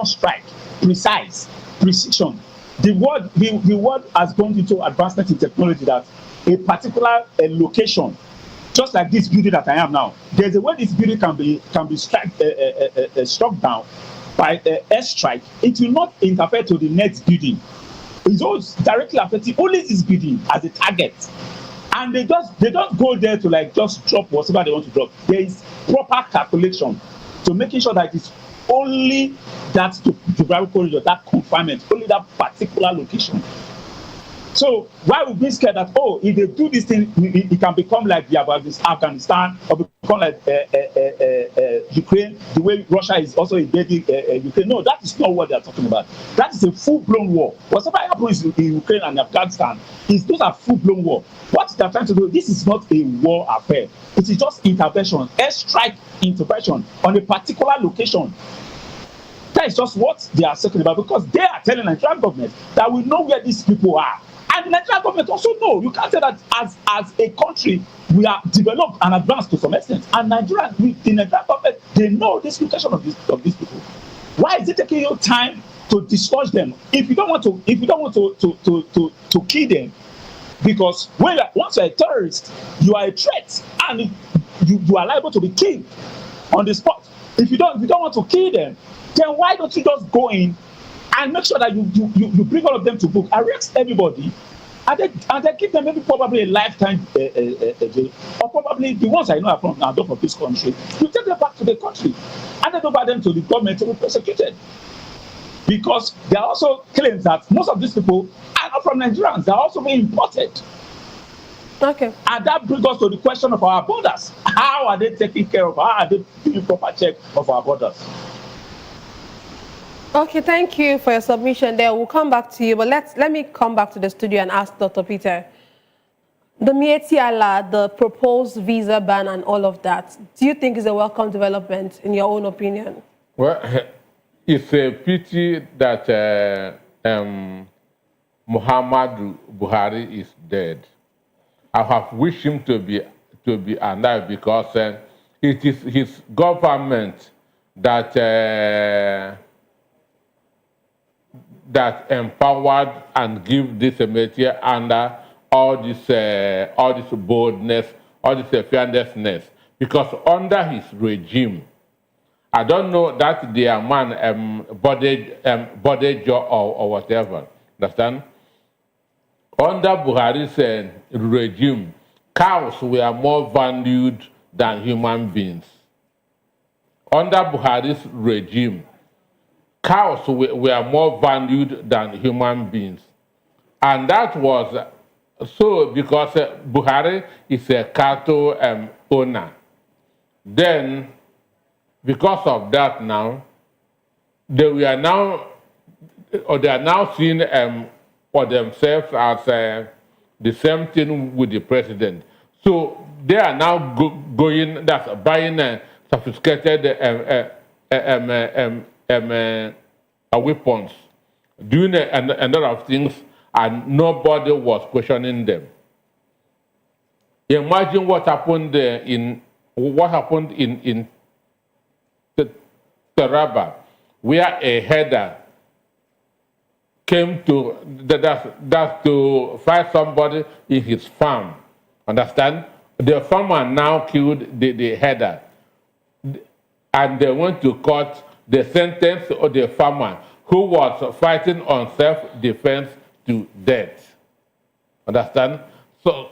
strike, precision, the word has gone into advancement in technology that a particular location, just like this building that I am now, there's a way this building can be struck down by airstrike. It will not interfere to the next building. It's just directly affecting only this building as a target. And they don't go there to like just drop whatever they want to drop. There is proper calculation to making sure that it's only that geographical corridor, that confinement, only that particular location. So why would we be scared that, oh, if they do this thing, it can become like the Afghanistan or become like Ukraine, the way Russia is also invading Ukraine? No, that is not what they are talking about. That is a full-blown war. Whatever happens in Ukraine and Afghanistan, those are full-blown war. What they are trying to do, this is not a war affair. It is just intervention, airstrike intervention on a particular location. That is just what they are talking about, because they are telling the Nigerian government that we know where these people are. And the Nigerian government also know. You can't say that as a country we are developed and advanced to some extent. And the Nigerian government, they know this location of these people. Why is it taking you time to dislodge them? If you don't want to kill them, because once you're a terrorist, you are a threat and you are liable to be killed on the spot. If you don't want to kill them, then why don't you just go in and make sure that you bring all of them to book, arrest everybody, and then give them maybe probably a lifetime jail, or probably the ones I know are from this country. You take them back to the country and then over them to the government to be persecuted. Because there are also claims that most of these people are not from Nigerians, they are also being imported. Okay. And that brings us to the question of our borders. How are they taking care of? How are they doing proper check of our borders? Okay, thank you for your submission there. We'll come back to you, but let me come back to the studio and ask Dr. Peter. The Mieti Allah, the proposed visa ban and all of that, do you think is a welcome development in your own opinion? Well, it's a pity that Muhammadu Buhari is dead. I have wished him to be alive, because it is his government that that empowered and give this Mieti under all this boldness, all this fearlessness, because under his regime, I don't know that their man body job or whatever. Understand? Under Buhari's regime, cows were more valued than human beings. Under Buhari's regime, cows were more valued than human beings. And that was so because Buhari is a cattle owner. Then, because of that now, they are now seen for themselves as the same thing with the president. So they are now buying sophisticated weapons, doing a lot of things, and nobody was questioning them. Imagine what happened in Taraba, where a header came to to fight somebody in his farm. Understand? The farmer now killed the header, and they went to court. They sentenced the farmer who was fighting on self-defense to death. Understand? So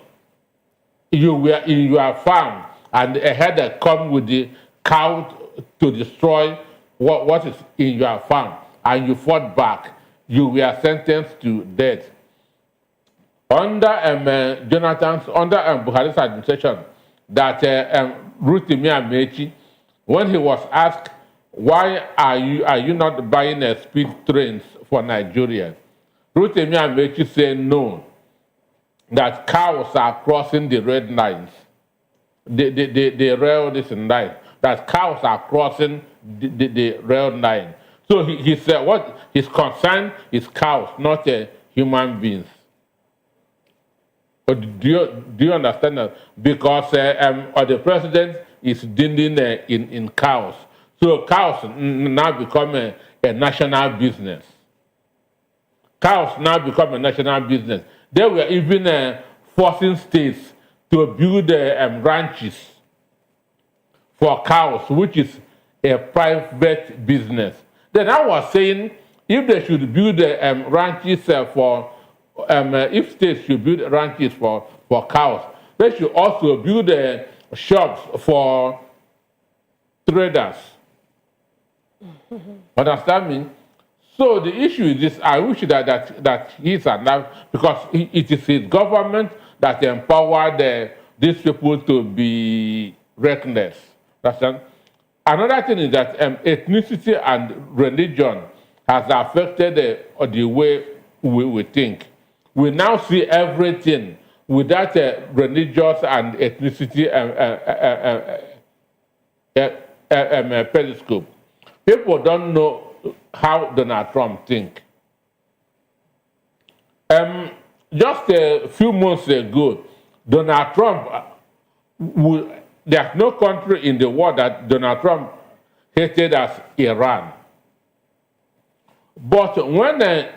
you were in your farm and a herder come with the cow to destroy what is in your farm, and you fought back, you were sentenced to death. Under Buhari's administration, that Rotimi Amechi, when he was asked, why are you not buying speed trains for Nigeria? Rotimi Amechi said no, that cows are crossing the red lines. The rail is in line, that cows are crossing the rail line. So he said what his concern is cows, not human beings. But do you understand that? Because the president is dealing in cows. So cows now become a national business. Cows now become a national business. They were even forcing states to build ranches for cows, which is a private business. Then I was saying, if they should build ranches if states should build ranches for cows, they should also build shops for traders. Understand me? So the issue is this: I wish that he's enough, because it is his government that empowered these people to be reckless. Understand? Another thing is that ethnicity and religion has affected the way we think. We now see everything without religious and ethnicity periscope. People don't know how Donald Trump thinks. Just a few months ago, Donald Trump, there's no country in the world that Donald Trump hated as Iran. But when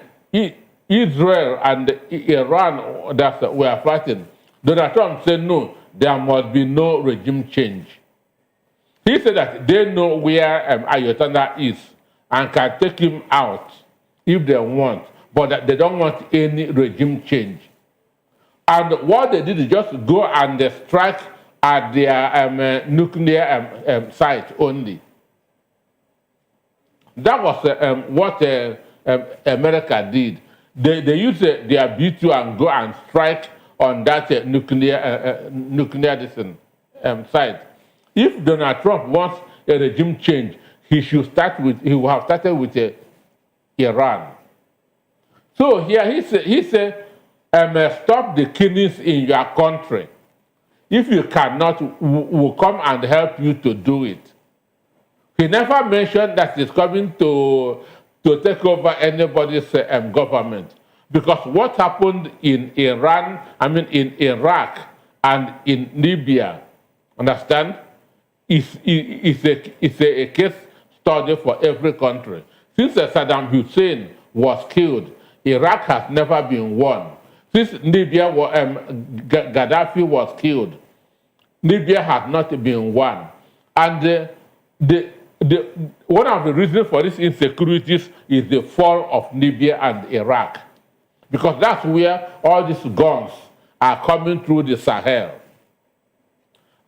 Israel and Iran that were fighting, Donald Trump said no, there must be no regime change. He said that they know where Ayatollah is and can take him out if they want, but that they don't want any regime change. And what they did is just go and strike at their nuclear site only. That was what America did. They used their B-2 and go and strike on that nuclear site. If Donald Trump wants a regime change, he would have started with Iran. So here he said, stop the killings in your country. If you cannot, we'll come and help you to do it. He never mentioned that he's coming to take over anybody's government. Because what happened in in Iraq and in Libya, understand, is a case study for every country. Since Saddam Hussein was killed, Iraq has never been won. Since Libya, Gaddafi was killed, Libya has not been won. And one of the reasons for these insecurities is the fall of Libya and Iraq. Because that's where all these guns are coming through the Sahel.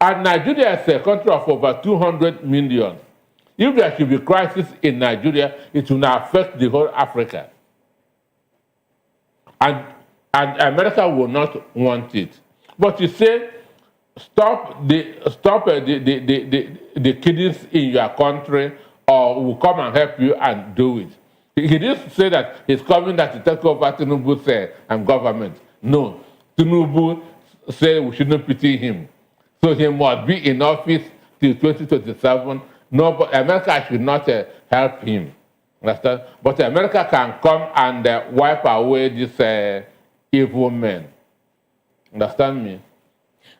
And Nigeria is a country of over 200 million. If there should be crisis in Nigeria, it will affect the whole Africa. And America will not want it. But you say, stop the killings in your country, or we'll come and help you and do it. He didn't say that he's coming to take over Tinubu's government. No, Tinubu said we shouldn't pity him. So he must be in office till 2027. No, but America should not help him. Understand? But America can come and wipe away these evil men. Understand me?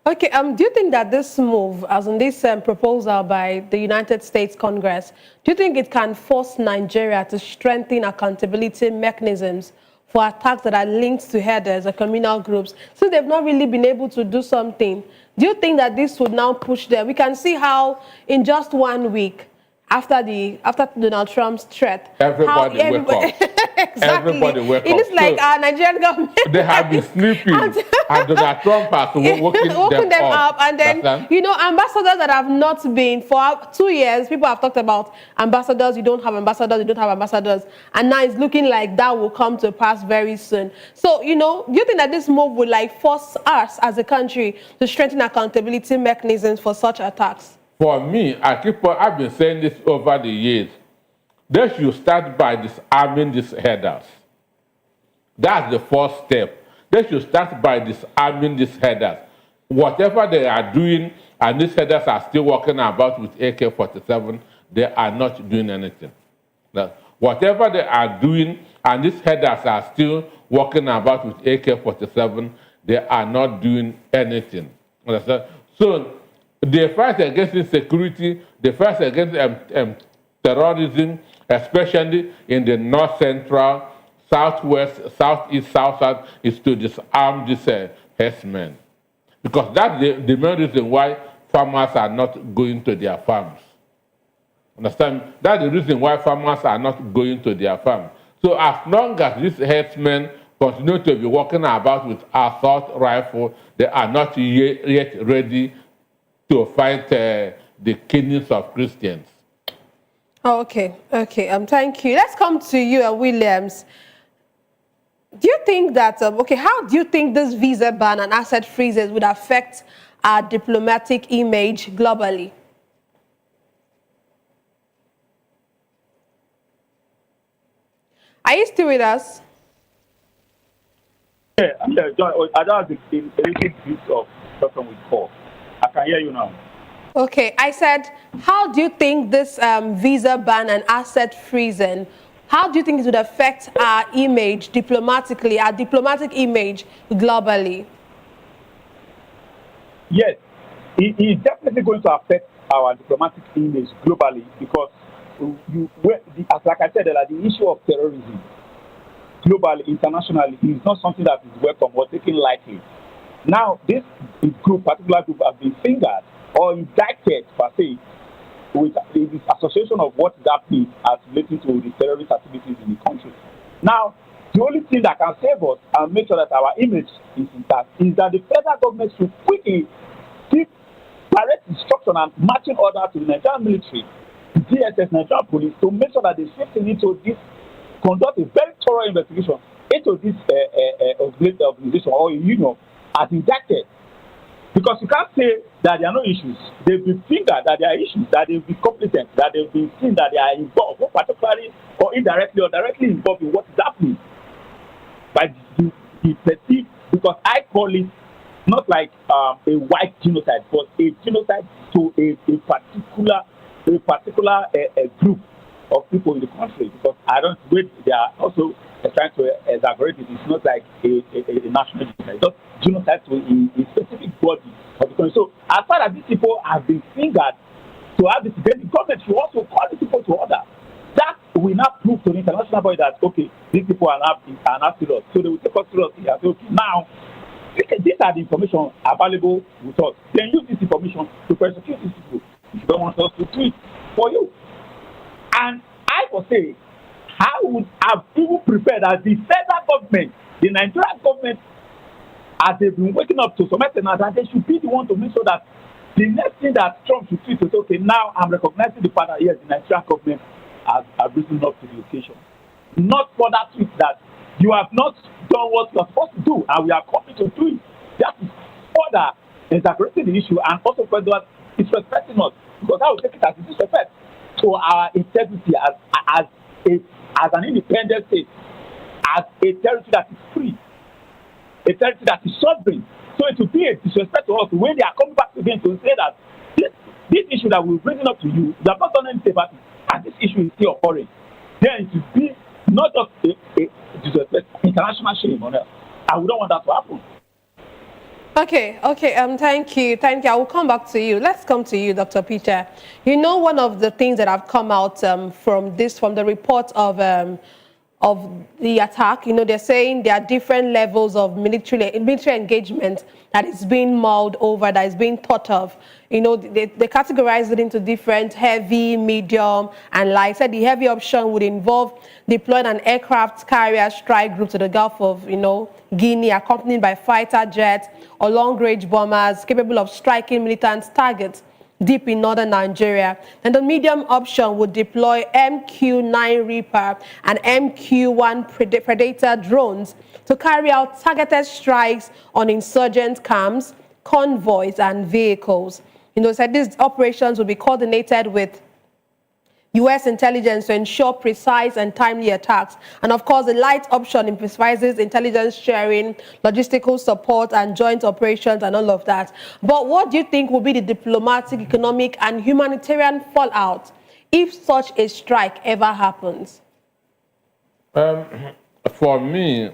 Okay, do you think that this move, as in this proposal by the United States Congress, do you think it can force Nigeria to strengthen accountability mechanisms for attacks that are linked to herders or communal groups? Since they've not really been able to do something, do you think that this would now push them? We can see how in just 1 week, after Donald Trump's threat. Everybody wake up. Exactly. Everybody wake It up. is like our Nigerian government. They have been sleeping, and Donald Trump has woken them up. And then, you know, ambassadors that have not been for 2 years, people have talked about ambassadors, you don't have ambassadors, and now it's looking like that will come to pass very soon. So, you know, do you think that this move would like force us as a country to strengthen accountability mechanisms for such attacks? For me, I've been saying this over the years. They should start by disarming these headers. That's the first step. They should start by disarming these headers. Whatever they are doing, and these headers are still walking about with AK-47, they are not doing anything. Now, whatever they are doing, and these headers are still walking about with AK-47, they are not doing anything. Understand? So, the fight against insecurity, the fight against terrorism, especially in the north central, southwest, southeast, south, is to disarm these herdsmen. Because that's the main reason why farmers are not going to their farms. Understand? That's the reason why farmers are not going to their farms. So as long as these herdsmen continue to be walking about with assault rifle, they are not yet ready to fight the killings of Christians. Oh, okay. Thank you. Let's come to you, Williams. Do you think that, how do you think this visa ban and asset freezes would affect our diplomatic image globally? Are you still with us? Yeah, I'm there. I don't have the bit of person with call. I can hear you now. Okay, I said, how do you think this visa ban and asset freezing, how do you think it would affect our image diplomatically, our diplomatic image globally? Yes, it is definitely going to affect our diplomatic image globally because, like I said, the issue of terrorism globally, internationally, is not something that is welcome or taken lightly. Now, this particular group, has been fingered or indicted per se with this association of what that means as relating to the terrorist activities in the country. Now, the only thing that can save us and make sure that our image is intact is that the federal government should quickly give direct instruction and marching order to the Nigerian military, the DSS, Nigerian police, to make sure that they shift into this, conduct a very thorough investigation into this organization or union as indicted. Because you can't say that there are no issues. They've been fingered that there are issues, that they've been competent, that they've been seen that they are involved, particularly or indirectly or directly involved in what is happening. By the perceived, because I call it not like a white genocide, but a genocide to a particular group of people in the country. Because I don't wait, they are also trying to exaggerate it. It's not like a national genocide. It's just genocide to a specific body of the country. So as far as these people have been fingered to have this, then the government should also call these people to order. That will not prove to the international body that, okay, these people are not serious. So they will take us seriously and say, okay, now, these are the information available with us. Then use this information to persecute these people. If you don't want us to do it for you. And I will say, I would have even prepared as the federal government, the Nigerian government, as they've been waking up to some extent, that they should be the one to make sure that the next thing that Trump should tweet is, okay, now I'm recognizing the fact that, yes, the Nigerian government has risen up to the occasion. Not for that tweet that you have not done what you're supposed to do, and we are coming to do it. That is further exaggerating the issue and also further disrespecting us, because I will take it as a disrespect to our integrity as an independent state, as a territory that is free, a territory that is sovereign. So it will be a disrespect to us when they are coming back again to say that this issue that we're bringing up to you, we have not done any sympathy, and this issue is still occurring. Then it will be not just a disrespect, international shame on us. And we don't want that to happen. Okay, thank you. I will come back to you. Let's come to you, Dr. Peter. You know, one of the things that have come out from the report of of the attack. You know, they're saying there are different levels of military engagement that is being mulled over, that is being thought of. You know, they categorize it into different heavy, medium, and light. So the heavy option would involve deploying an aircraft carrier strike group to the Gulf of, you know, Guinea, accompanied by fighter jets or long-range bombers capable of striking militant targets deep in northern Nigeria. And the medium option would deploy MQ-9 Reaper and MQ-1 Predator drones to carry out targeted strikes on insurgent camps, convoys, and vehicles. You know, said these operations will be coordinated with U.S. intelligence to ensure precise and timely attacks. And of course, the light option emphasizes intelligence sharing, logistical support, and joint operations and all of that. But what do you think will be the diplomatic, economic, and humanitarian fallout if such a strike ever happens? For me,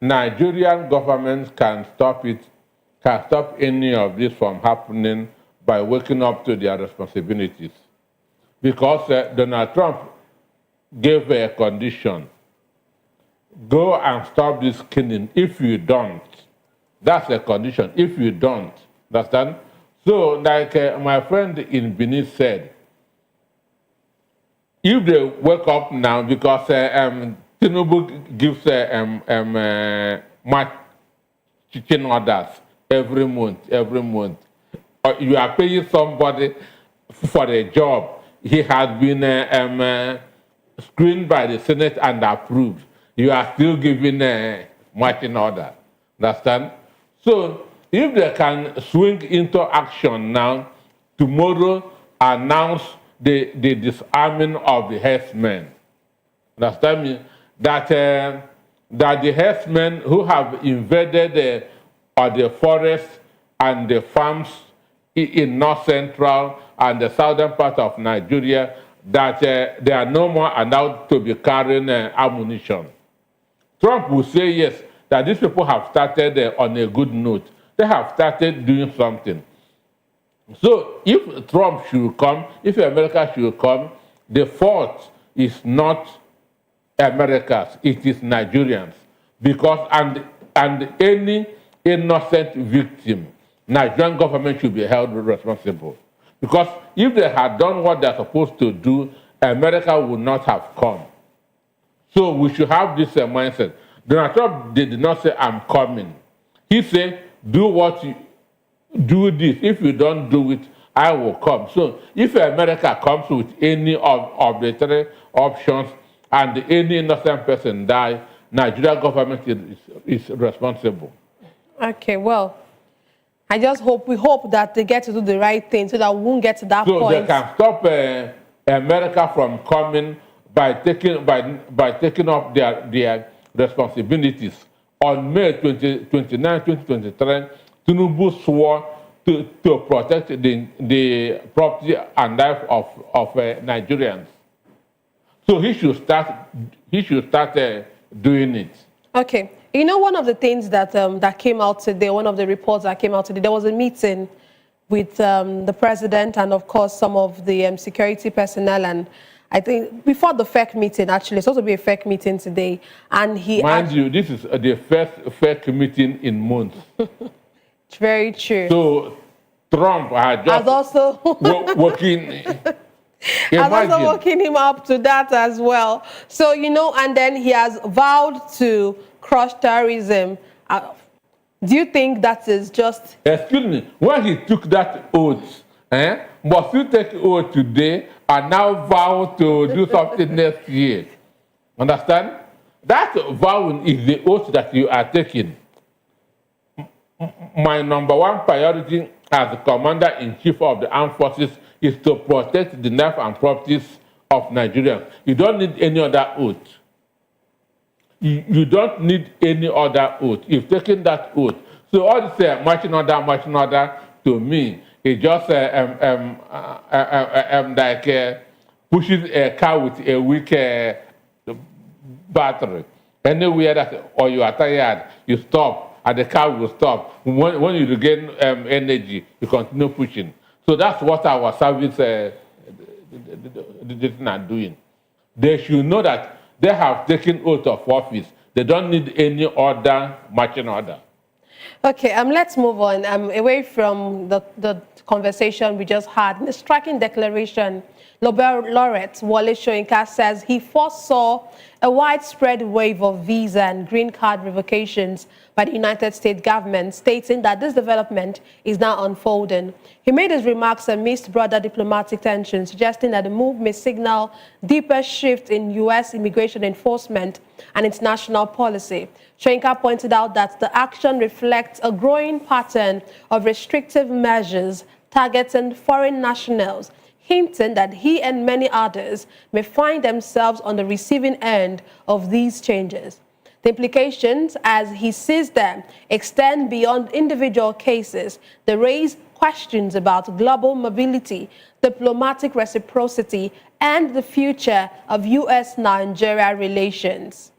Nigerian government can stop it, can stop any of this from happening by waking up to their responsibilities. Because Donald Trump gave a condition. Go and stop this killing. If you don't, that's a condition. If you don't, understand? So, like my friend in Benin said, if they wake up now, because Tinubu gives much chicken orders every month, you are paying somebody for a job. He has been screened by the Senate and approved. You are still giving a marching order. Understand? So if they can swing into action now, tomorrow announce the disarming of the herdsmen. Understand me? That the herdsmen who have invaded the forest and the farms in North Central and the southern part of Nigeria, that they are no more allowed to be carrying ammunition. Trump will say yes, that these people have started on a good note. They have started doing something. So if Trump should come, if America should come, the fault is not Americans, it is Nigerians. Because, and any innocent victim, Nigerian government should be held responsible. Because if they had done what they're supposed to do, America would not have come. So we should have this mindset. Donald Trump did not say, I'm coming. He said, do this. If you don't do it, I will come. So if America comes with any of the three options and any innocent person dies, Nigerian government is responsible. Okay, well, we hope that they get to do the right thing so that we won't get to that point. So they can stop America from coming by taking up their responsibilities. On May 29, 2023, Tinubu swore to protect the property and life of Nigerians. So he should start doing it. Okay. You know, one of the things that came out today, one of the reports that came out today, there was a meeting with the president and, of course, some of the security personnel. And I think before the FEC meeting, actually, it's supposed to be a FEC meeting today. And he... Mind you, this is the first FEC meeting in months. It's very true. So Trump has also working... Has also woken him up to that as well. So, you know, and then he has vowed to crush terrorism. Do you think that is just... Excuse me, when he took that oath, must you take oath today and now vow to do something next year? Understand? That vow is the oath that you are taking. My number one priority as the Commander-in-Chief of the Armed Forces is to protect the life and properties of Nigerians. You don't need any other oath. You don't need any other oath. You've taken that oath. So all this marching order to me is just like pushing a car with a weak battery. Anywhere that, or you are tired, you stop, and the car will stop. When you regain energy, you continue pushing. So that's what our service are doing. They should know that They have taken oath of office. They don't need any order, marching order. Okay, let's move on away from the conversation we just had. In a striking declaration, Nobel laureate Wole Soyinka says he foresaw a widespread wave of visa and green card revocations by the United States government, stating that this development is now unfolding. He made his remarks amidst broader diplomatic tensions, suggesting that the move may signal deeper shift in U.S. immigration enforcement and international policy. Soyinka pointed out that the action reflects a growing pattern of restrictive measures targeting foreign nationals, hinting that he and many others may find themselves on the receiving end of these changes. The implications, as he sees them, extend beyond individual cases. They raise questions about global mobility, diplomatic reciprocity, and the future of U.S.-Nigeria relations.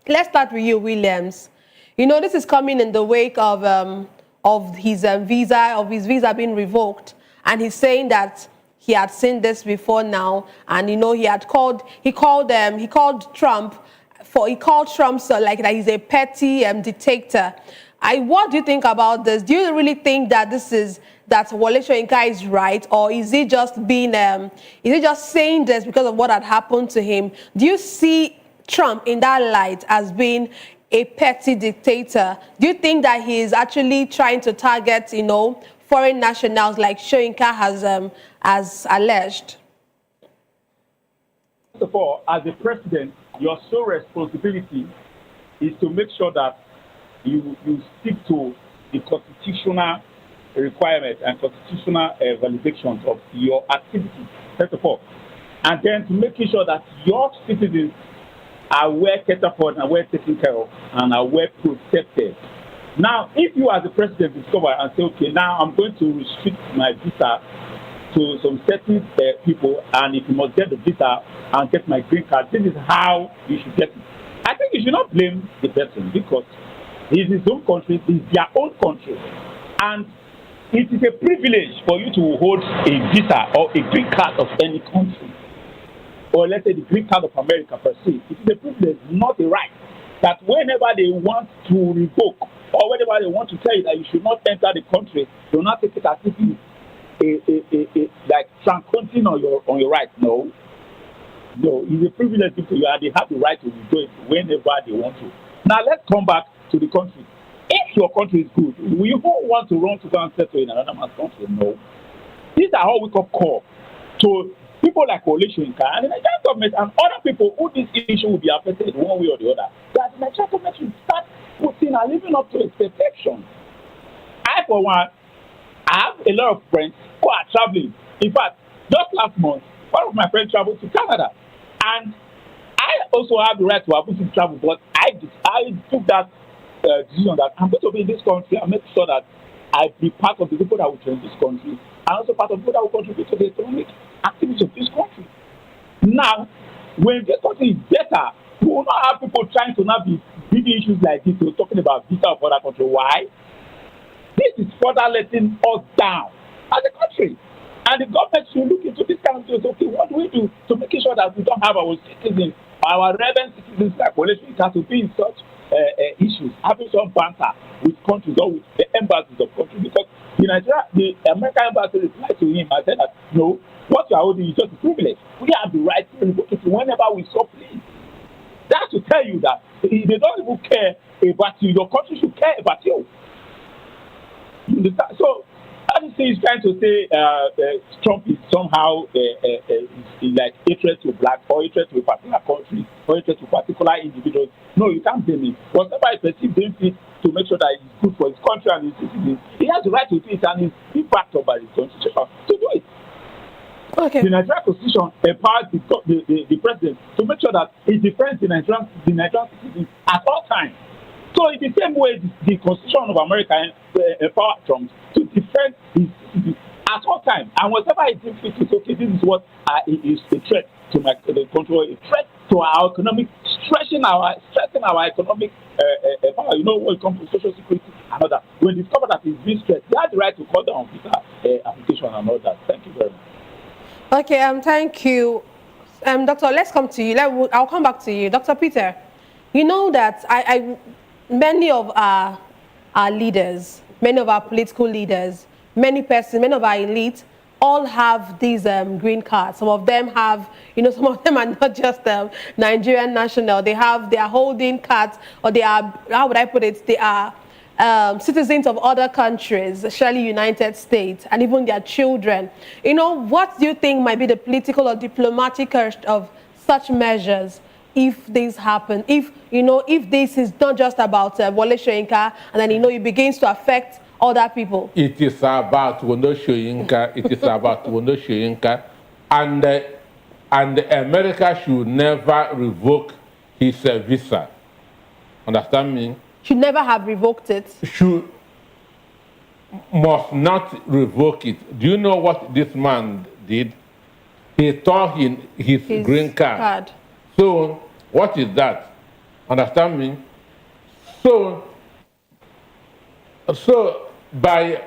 Let's start with you, Williams. You know, this is coming in the wake of his visa being revoked, and he's saying that he had seen this before now, and you know he called Trump so like that he's a petty dictator. What do you think about this? Do you really think that Wole Soyinka is right, or is he just saying this because of what had happened to him? Do you see Trump in that light as being a petty dictator? Do you think that he is actually trying to target, foreign nationals like Soyinka has alleged? First of all, as a president, your sole responsibility is to make sure that you stick to the constitutional requirements and constitutional validations of your activities, first of all. And then to making sure that your citizens are well catered for and well taken care of and are well protected. Now, if you as the president discover and say, okay, now I'm going to restrict my visa to some certain people, and if you must get the visa and get my green card, this is how you should get it. I think you should not blame the person, because it's his own country, it's their own country. And it is a privilege for you to hold a visa or a green card of any country, or let's say the green card of America per se. It is a privilege, not a right. That whenever they want to revoke, or whenever they want to tell you that you should not enter the country, they will not take it as if it's like transcending on your right. No, it's a privilege to you, and they have the right to do it whenever they want to. Now let's come back to the country. If your country is good, will you want to run to go and settle in another man's country? No. These are all we call to people like Wole Soyinka and the Nigerian government and other people who this issue will be affected one way or the other. That the Nigerian government should start putting and living up to expectations. I, for one, I have a lot of friends who are traveling. In fact, just last month, one of my friends traveled to Canada. And I also have the right to have to travel, but I took that decision that I'm going to be in this country and make sure that I be part of the people that will change this country, and also part of the people that will contribute to the economic activities of this country. Now, when this country is better, we will not have people trying to now be big issues like this. We're talking about visa of other country. Why? This is further letting us down as a country. And the government should look into this kind of thing. Okay, what do we do to make sure that we don't have our citizens, our reverend citizens like Wole Soyinka to be in such issues, having some banter with countries or with the embassies of countries? Because the American embassy replied to him and said that, no, what you are holding is just a privilege. We have the right to revoke it whenever we so please. That's to tell you that they don't even care about you. Your country should care about you. You understand? So, he's trying to say Trump is somehow like hatred to black, or hatred to a particular country, or hatred to particular individuals. No, you can't blame him. Whatever he perceives doing it to make sure that it's good for his country and his citizens, he has the right to do it, and he's backed up by his constitution to do it. Okay. The Nigerian Constitution empowers the president to make sure that he defends the Nigerian citizens at all times. So in the same way, the Constitution of America empowers Trump to defend his citizens at all times. And whatever he thinks it is, okay, this is what is a threat to my control, a threat to our economic, stressing our economic power. You know, when it comes to social security and all that. When they discover that it's being stressed, they have the right to call down visa application and all that. Thank you very much. Okay, thank you Doctor, let's come to you. I'll come back to you. Dr. Peter, you know that many of our leaders, many of our political leaders, many of our elite all have these green cards. Some of them have, some of them are not just Nigerian national. They are holding cards, or they are, how would I put it, they are citizens of other countries, especially United States, and even their children. What do you think might be the political or diplomatic cost of such measures if this happen? If this is not just about Wole Soyinka, and then it begins to affect other people. It is about Wole Soyinka. It is about Wole Soyinka, and America should never revoke his visa. Understand me? Should never have revoked it. Must not revoke it. Do you know what this man did? He tore his green card. So what is that? Understand me? So by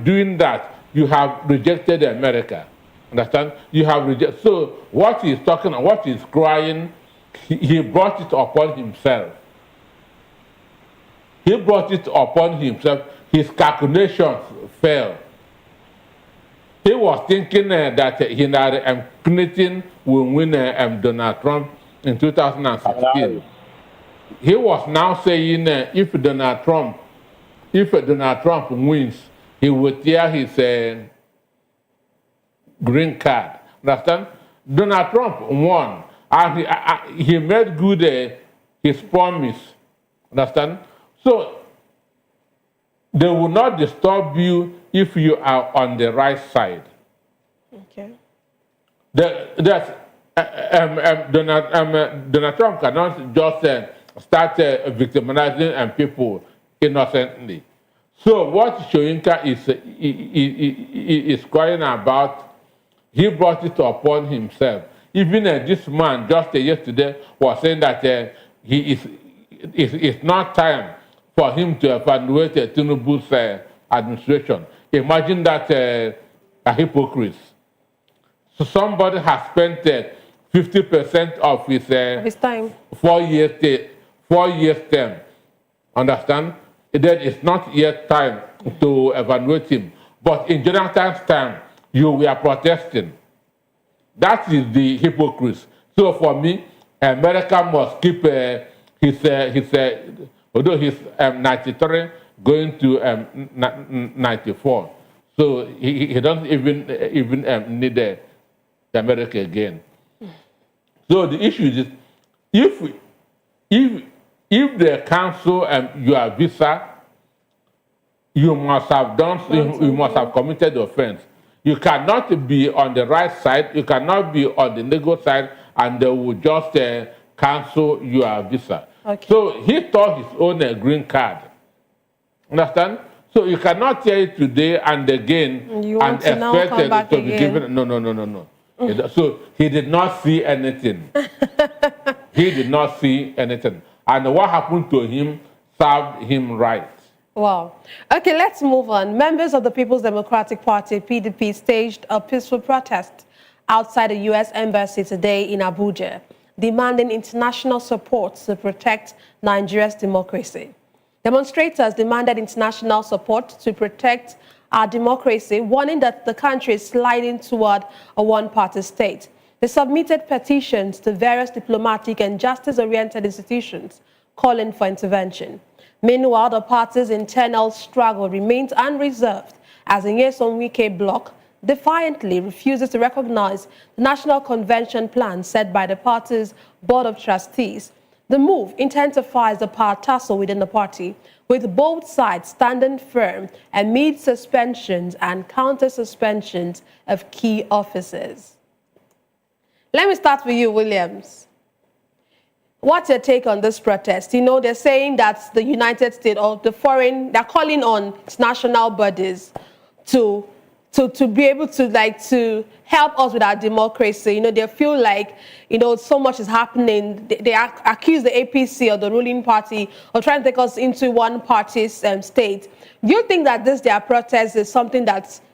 doing that, you have rejected America. Understand? You have rejected. So what he's talking, what he's crying, he brought it upon himself. He brought it upon himself. His calculations failed. He was thinking that Clinton will win Donald Trump in 2016. He was now saying if Donald Trump wins, he will tear his green card. Understand? Donald Trump won, and he made good his promise. Understand? So they will not disturb you if you are on the right side. Okay. Donald Trump cannot just start victimizing people innocently. So what Soyinka is crying about, he brought it upon himself. Even this man just yesterday was saying that it's not time for him to evaluate Tinubu's administration. Imagine that a hypocrite. So somebody has spent 50% of his time. 4 years term. Understand? Then it's not yet time to evaluate him. But in Jonathan's time, you were protesting. That is the hypocrites. So for me, America must keep although he's 93 going to 94. So he doesn't even need America again. So the issue is, if they cancel your visa, you must have you must have committed offense. You cannot be on the right side, you cannot be on the legal side, and they will just cancel your visa. Okay. So he tore his own green card. Understand? So you cannot hear it today and again and expect it to be given. No. So he did not see anything. He did not see anything. And what happened to him served him right. Wow. Okay, let's move on. Members of the People's Democratic Party, PDP, staged a peaceful protest outside the U.S. Embassy today in Abuja, demanding international support to protect Nigeria's democracy. Demonstrators demanded international support to protect our democracy, warning that the country is sliding toward a one-party state. They submitted petitions to various diplomatic and justice-oriented institutions calling for intervention. Meanwhile, the party's internal struggle remains unresolved as the Nyesom Wike bloc defiantly refuses to recognize the National Convention plan set by the party's Board of Trustees. The move intensifies the power tussle within the party, with both sides standing firm amid suspensions and counter-suspensions of key officers. Let me start with you, Williams. What's your take on this protest? They're saying that the United States or the foreign, they're calling on international bodies to be able to help us with our democracy. They feel like, so much is happening. They accuse the APC or the ruling party of trying to take us into one-party state. Do you think that their protest is something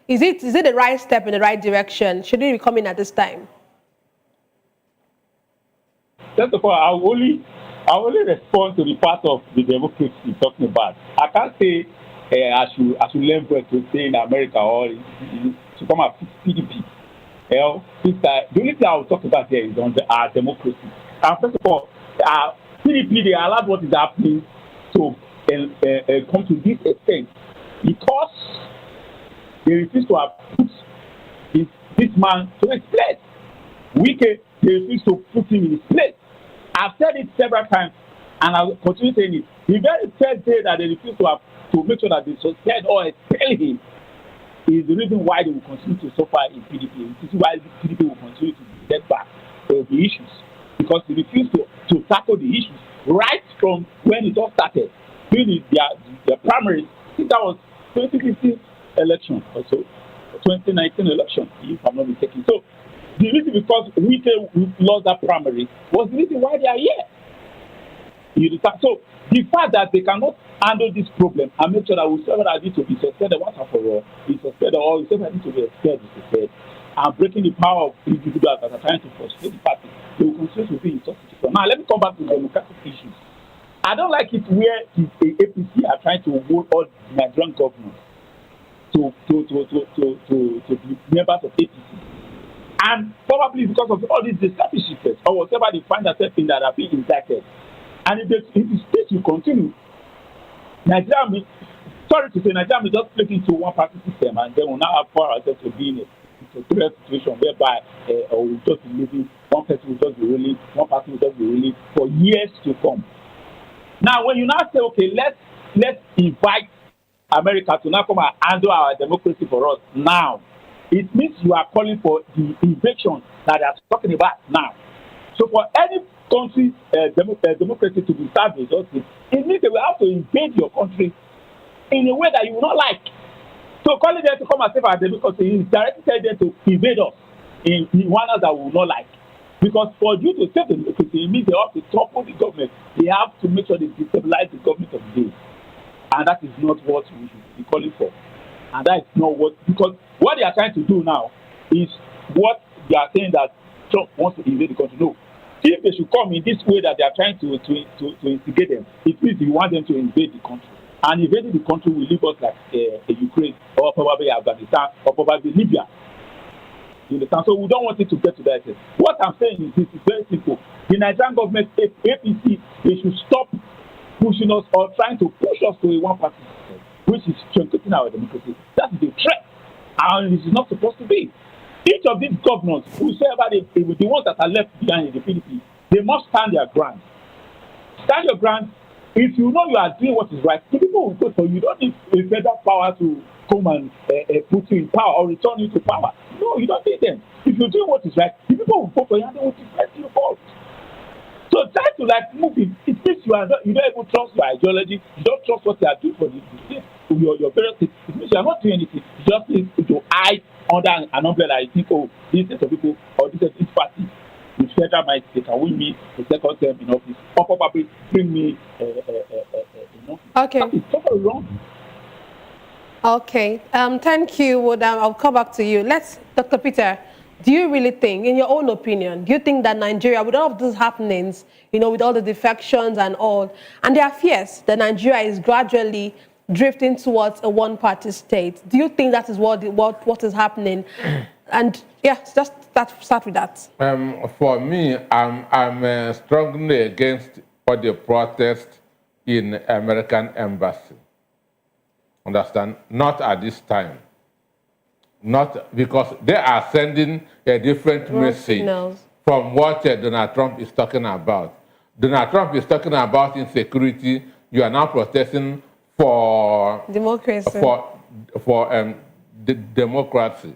is it the right step in the right direction? Should it be coming at this time? First of all, I only respond to the part of the democracy you're talking about. I can't say I should learn to stay in America or to come and fix PDP. The only thing I will talk about here is on our democracy. And first of all, PDP, they allowed what is happening to come to this extent because they refuse to have put this man to his place. Wike, they refuse to put him in his place. I've said it several times, and I will continue saying it. The very first day that they refuse to make sure that they suspend or expel him is the reason why they will continue to suffer in PDP. This is why PDP will continue to get back the issues. Because they refuse to tackle the issues right from when it all started. During their primaries, I think that was 2015 election or so, 2019 election, if I'm not mistaken. So the reason because we lost that primary was the reason why they are here. So the fact that they cannot handle this problem and make sure that whoever that need to be suspended once and for all is suspended, or whoever need to be expelled is expelled, and breaking the power of individuals that are trying to frustrate the party, they will continue to be in such a situation. Now let me come back to the democratic issues. I don't like it where the APC are trying to vote all Nigerian governors to be members of APC. And probably because of all these disturbances or whatever they find themselves in that are being indicted. And if the state will continue, Nigeria may just flip into one party system, and then we'll now have for ourselves to be in a dictatorial situation whereby we'll just be living, one person will just be ruling, one party will just be ruling for years to come. Now, when you now say, okay, let's invite America to now come and handle our democracy for us now, it means you are calling for the invasion that they are talking about now. So for any country democracy to be served with justice, it means they will have to invade your country in a way that you will not like. So calling them to come and save our democracy is directly telling them to invade us in manners that we will not like. Because for you to save the democracy, it means they have to topple the government. They have to make sure they destabilize the government of the day. And that is not what we should be calling for. And that is not what, because what they are trying to do now is what they are saying that Trump wants to invade the country. No. If they should come in this way that they are trying to instigate them, it means you want them to invade the country. And invading the country will leave us like Ukraine or probably Afghanistan or probably Libya. You understand? So we don't want it to get to that extent. What I'm saying is this is very simple. The Nigerian government, APC, they should stop pushing us or trying to push us to a one-party system, which is strengthening our democracy. That is a threat. And this is not supposed to be. Each of these governors, whosoever the ones that are left behind in the Philippines, they must stand their ground. Stand your ground. If you know you are doing what is right, the people will vote for you. You don't need a federal power to come and put you in power or return you to power. No, you don't need them. If you do what is right, the people will vote for you and they will defend you vote. So try to move it. It means you don't even trust your ideology. You don't trust what you are doing for the state, your parents. It means you are not doing anything. You just need to hide under an umbrella. You think, oh, this set of people or this party with federal might, they can win me the second term in office, or probably bring me in office. Okay. That is totally wrong. Okay. Thank you. I'll come back to you. Dr. Peter, do you really think, in your own opinion, do you think that Nigeria, with all of these happenings, with all the defections and all, and there are fears that Nigeria is gradually drifting towards a one-party state? Do you think that is what is happening? And yeah, just start with that. For me, I'm strongly against all the protests in American embassy. Understand? Not at this time. Not because they are sending a different message from what Donald Trump is talking about. Donald Trump is talking about insecurity. You are now protesting for democracy. For democracy.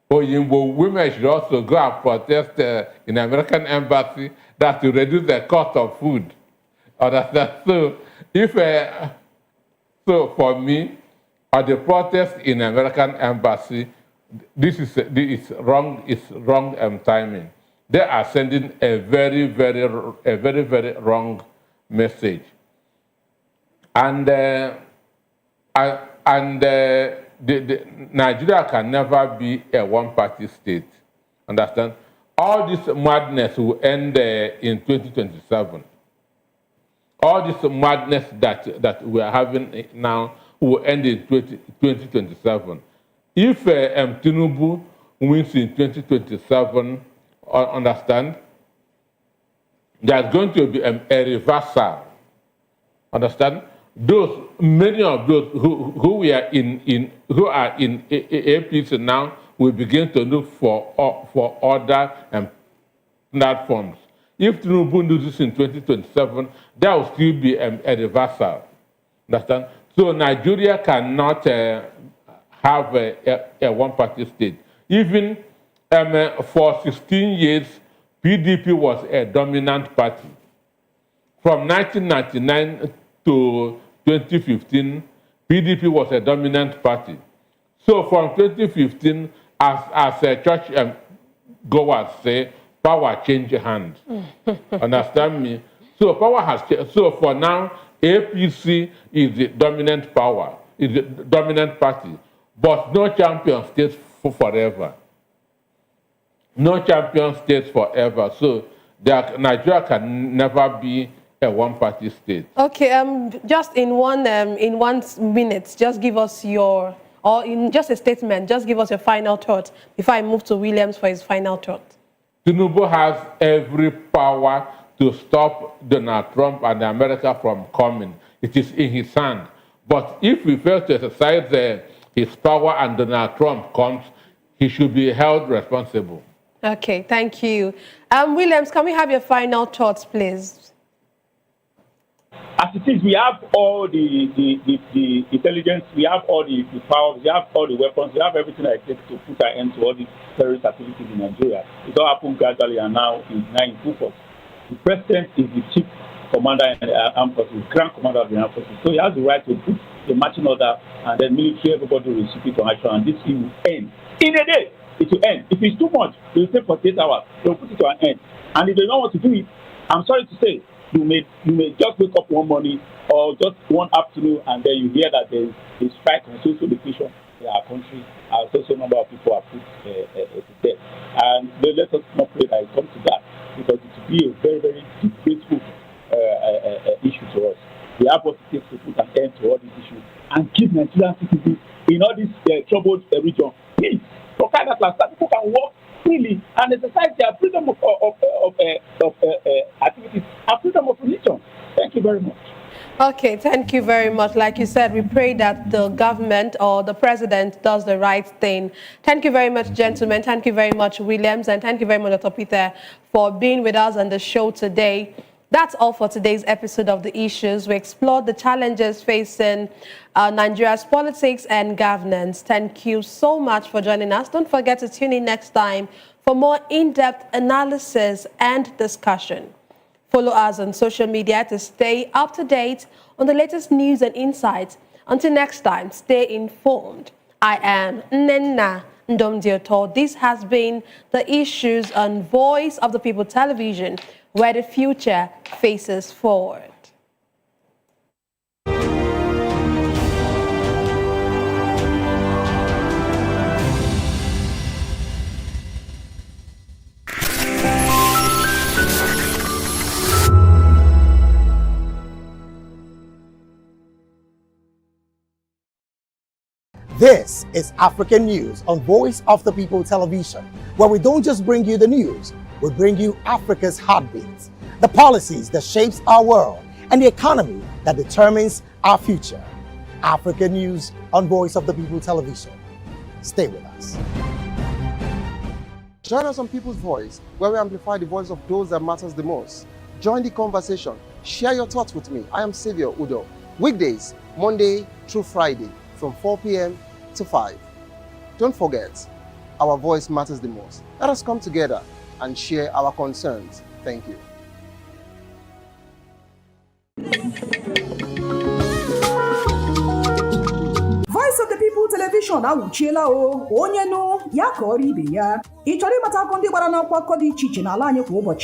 Women should also go and protest in the American embassy that to reduce the cost of food. Understand? So, so for me, at the protest in the American embassy, this is wrong. It's wrong timing. They are sending a very, very wrong message. And Nigeria can never be a one-party state. Understand? all this madness will end in 2027. All this madness that we are having now will end in 2027. If Tinubu wins in 2027, understand, there's going to be a reversal. Understand? Many of those who are in APC now will begin to look for other platforms. If Tinubu loses in 2027, there will still be a reversal. Understand? So Nigeria cannot have a one-party state. Even for 16 years, PDP was a dominant party. From 1999 to 2015, PDP was a dominant party. So from 2015, as a church goers say, power changed hands. Understand me? So power has changed. So for now, APC is the dominant power, is the dominant party, but no champion stays forever. No champion stays forever. So Nigeria can never be a one-party state. Okay, just in 1 minute, just give us your, or in just a statement, just give us your final thought before I move to Williams for his final thought. Tinubu has every power to stop Donald Trump and America from coming. It is in his hand. But if he fails to exercise his power and Donald Trump comes, he should be held responsible. Okay, thank you. Williams, can we have your final thoughts, please? As it is, we have all the intelligence, we have all the powers, we have all the weapons, we have everything that it takes to put an end to all these terrorist activities in Nigeria. It all happened gradually and now is in full force. The president is the chief commander in the armed forces, grand commander of the armed forces. So he has the right to put the marching order and then military, everybody will receive on action, and this thing will end. In a day, it will end. If it's too much, it will take 48 hours. They will put it to an end. And if they don't want to do it, I'm sorry to say, you may just wake up one morning or just one afternoon and then you hear that there is a strike on social location in our country. A social number of people are put to death. And let us not pray that it comes to that, because it will be a very, very disgraceful issue to us. We have what it takes to put an end to all these issues and give Nigerian citizens in all these troubled region peace. For kind of that people can work freely and exercise their freedom of activities and freedom of religion. Thank you very much. Okay, thank you very much. Like you said, we pray that the government or the president does the right thing. Thank you very much, gentlemen. Thank you very much, Williams. And thank you very much, Dr. Peter, for being with us on the show today. That's all for today's episode of The Issues. We explored the challenges facing Nigeria's politics and governance. Thank you so much for joining us. Don't forget to tune in next time for more in-depth analysis and discussion. Follow us on social media to stay up to date on the latest news and insights. Until next time, stay informed. I am Nnenna Ndomdioto. This has been The Issues on Voice of the People Television, where the future faces forward. This is African News on Voice of the People Television, where we don't just bring you the news, we bring you Africa's heartbeats, the policies that shapes our world, and the economy that determines our future. African News on Voice of the People Television. Stay with us. Join us on People's Voice, where we amplify the voice of those that matters the most. Join the conversation. Share your thoughts with me. I am Xavier Udo. Weekdays, Monday through Friday, from 4 p.m. to 5. Don't forget, our voice matters the most. Let us come together and share our concerns. Thank you. Voice of the People Television awuchiela o onye nụ ya ka ọrụ ibe ya. Ị chọrọ ịmata akụkọ ndị gbara n'akwụkwọ dị iche iche n'ala anyị kwa ụbọchị.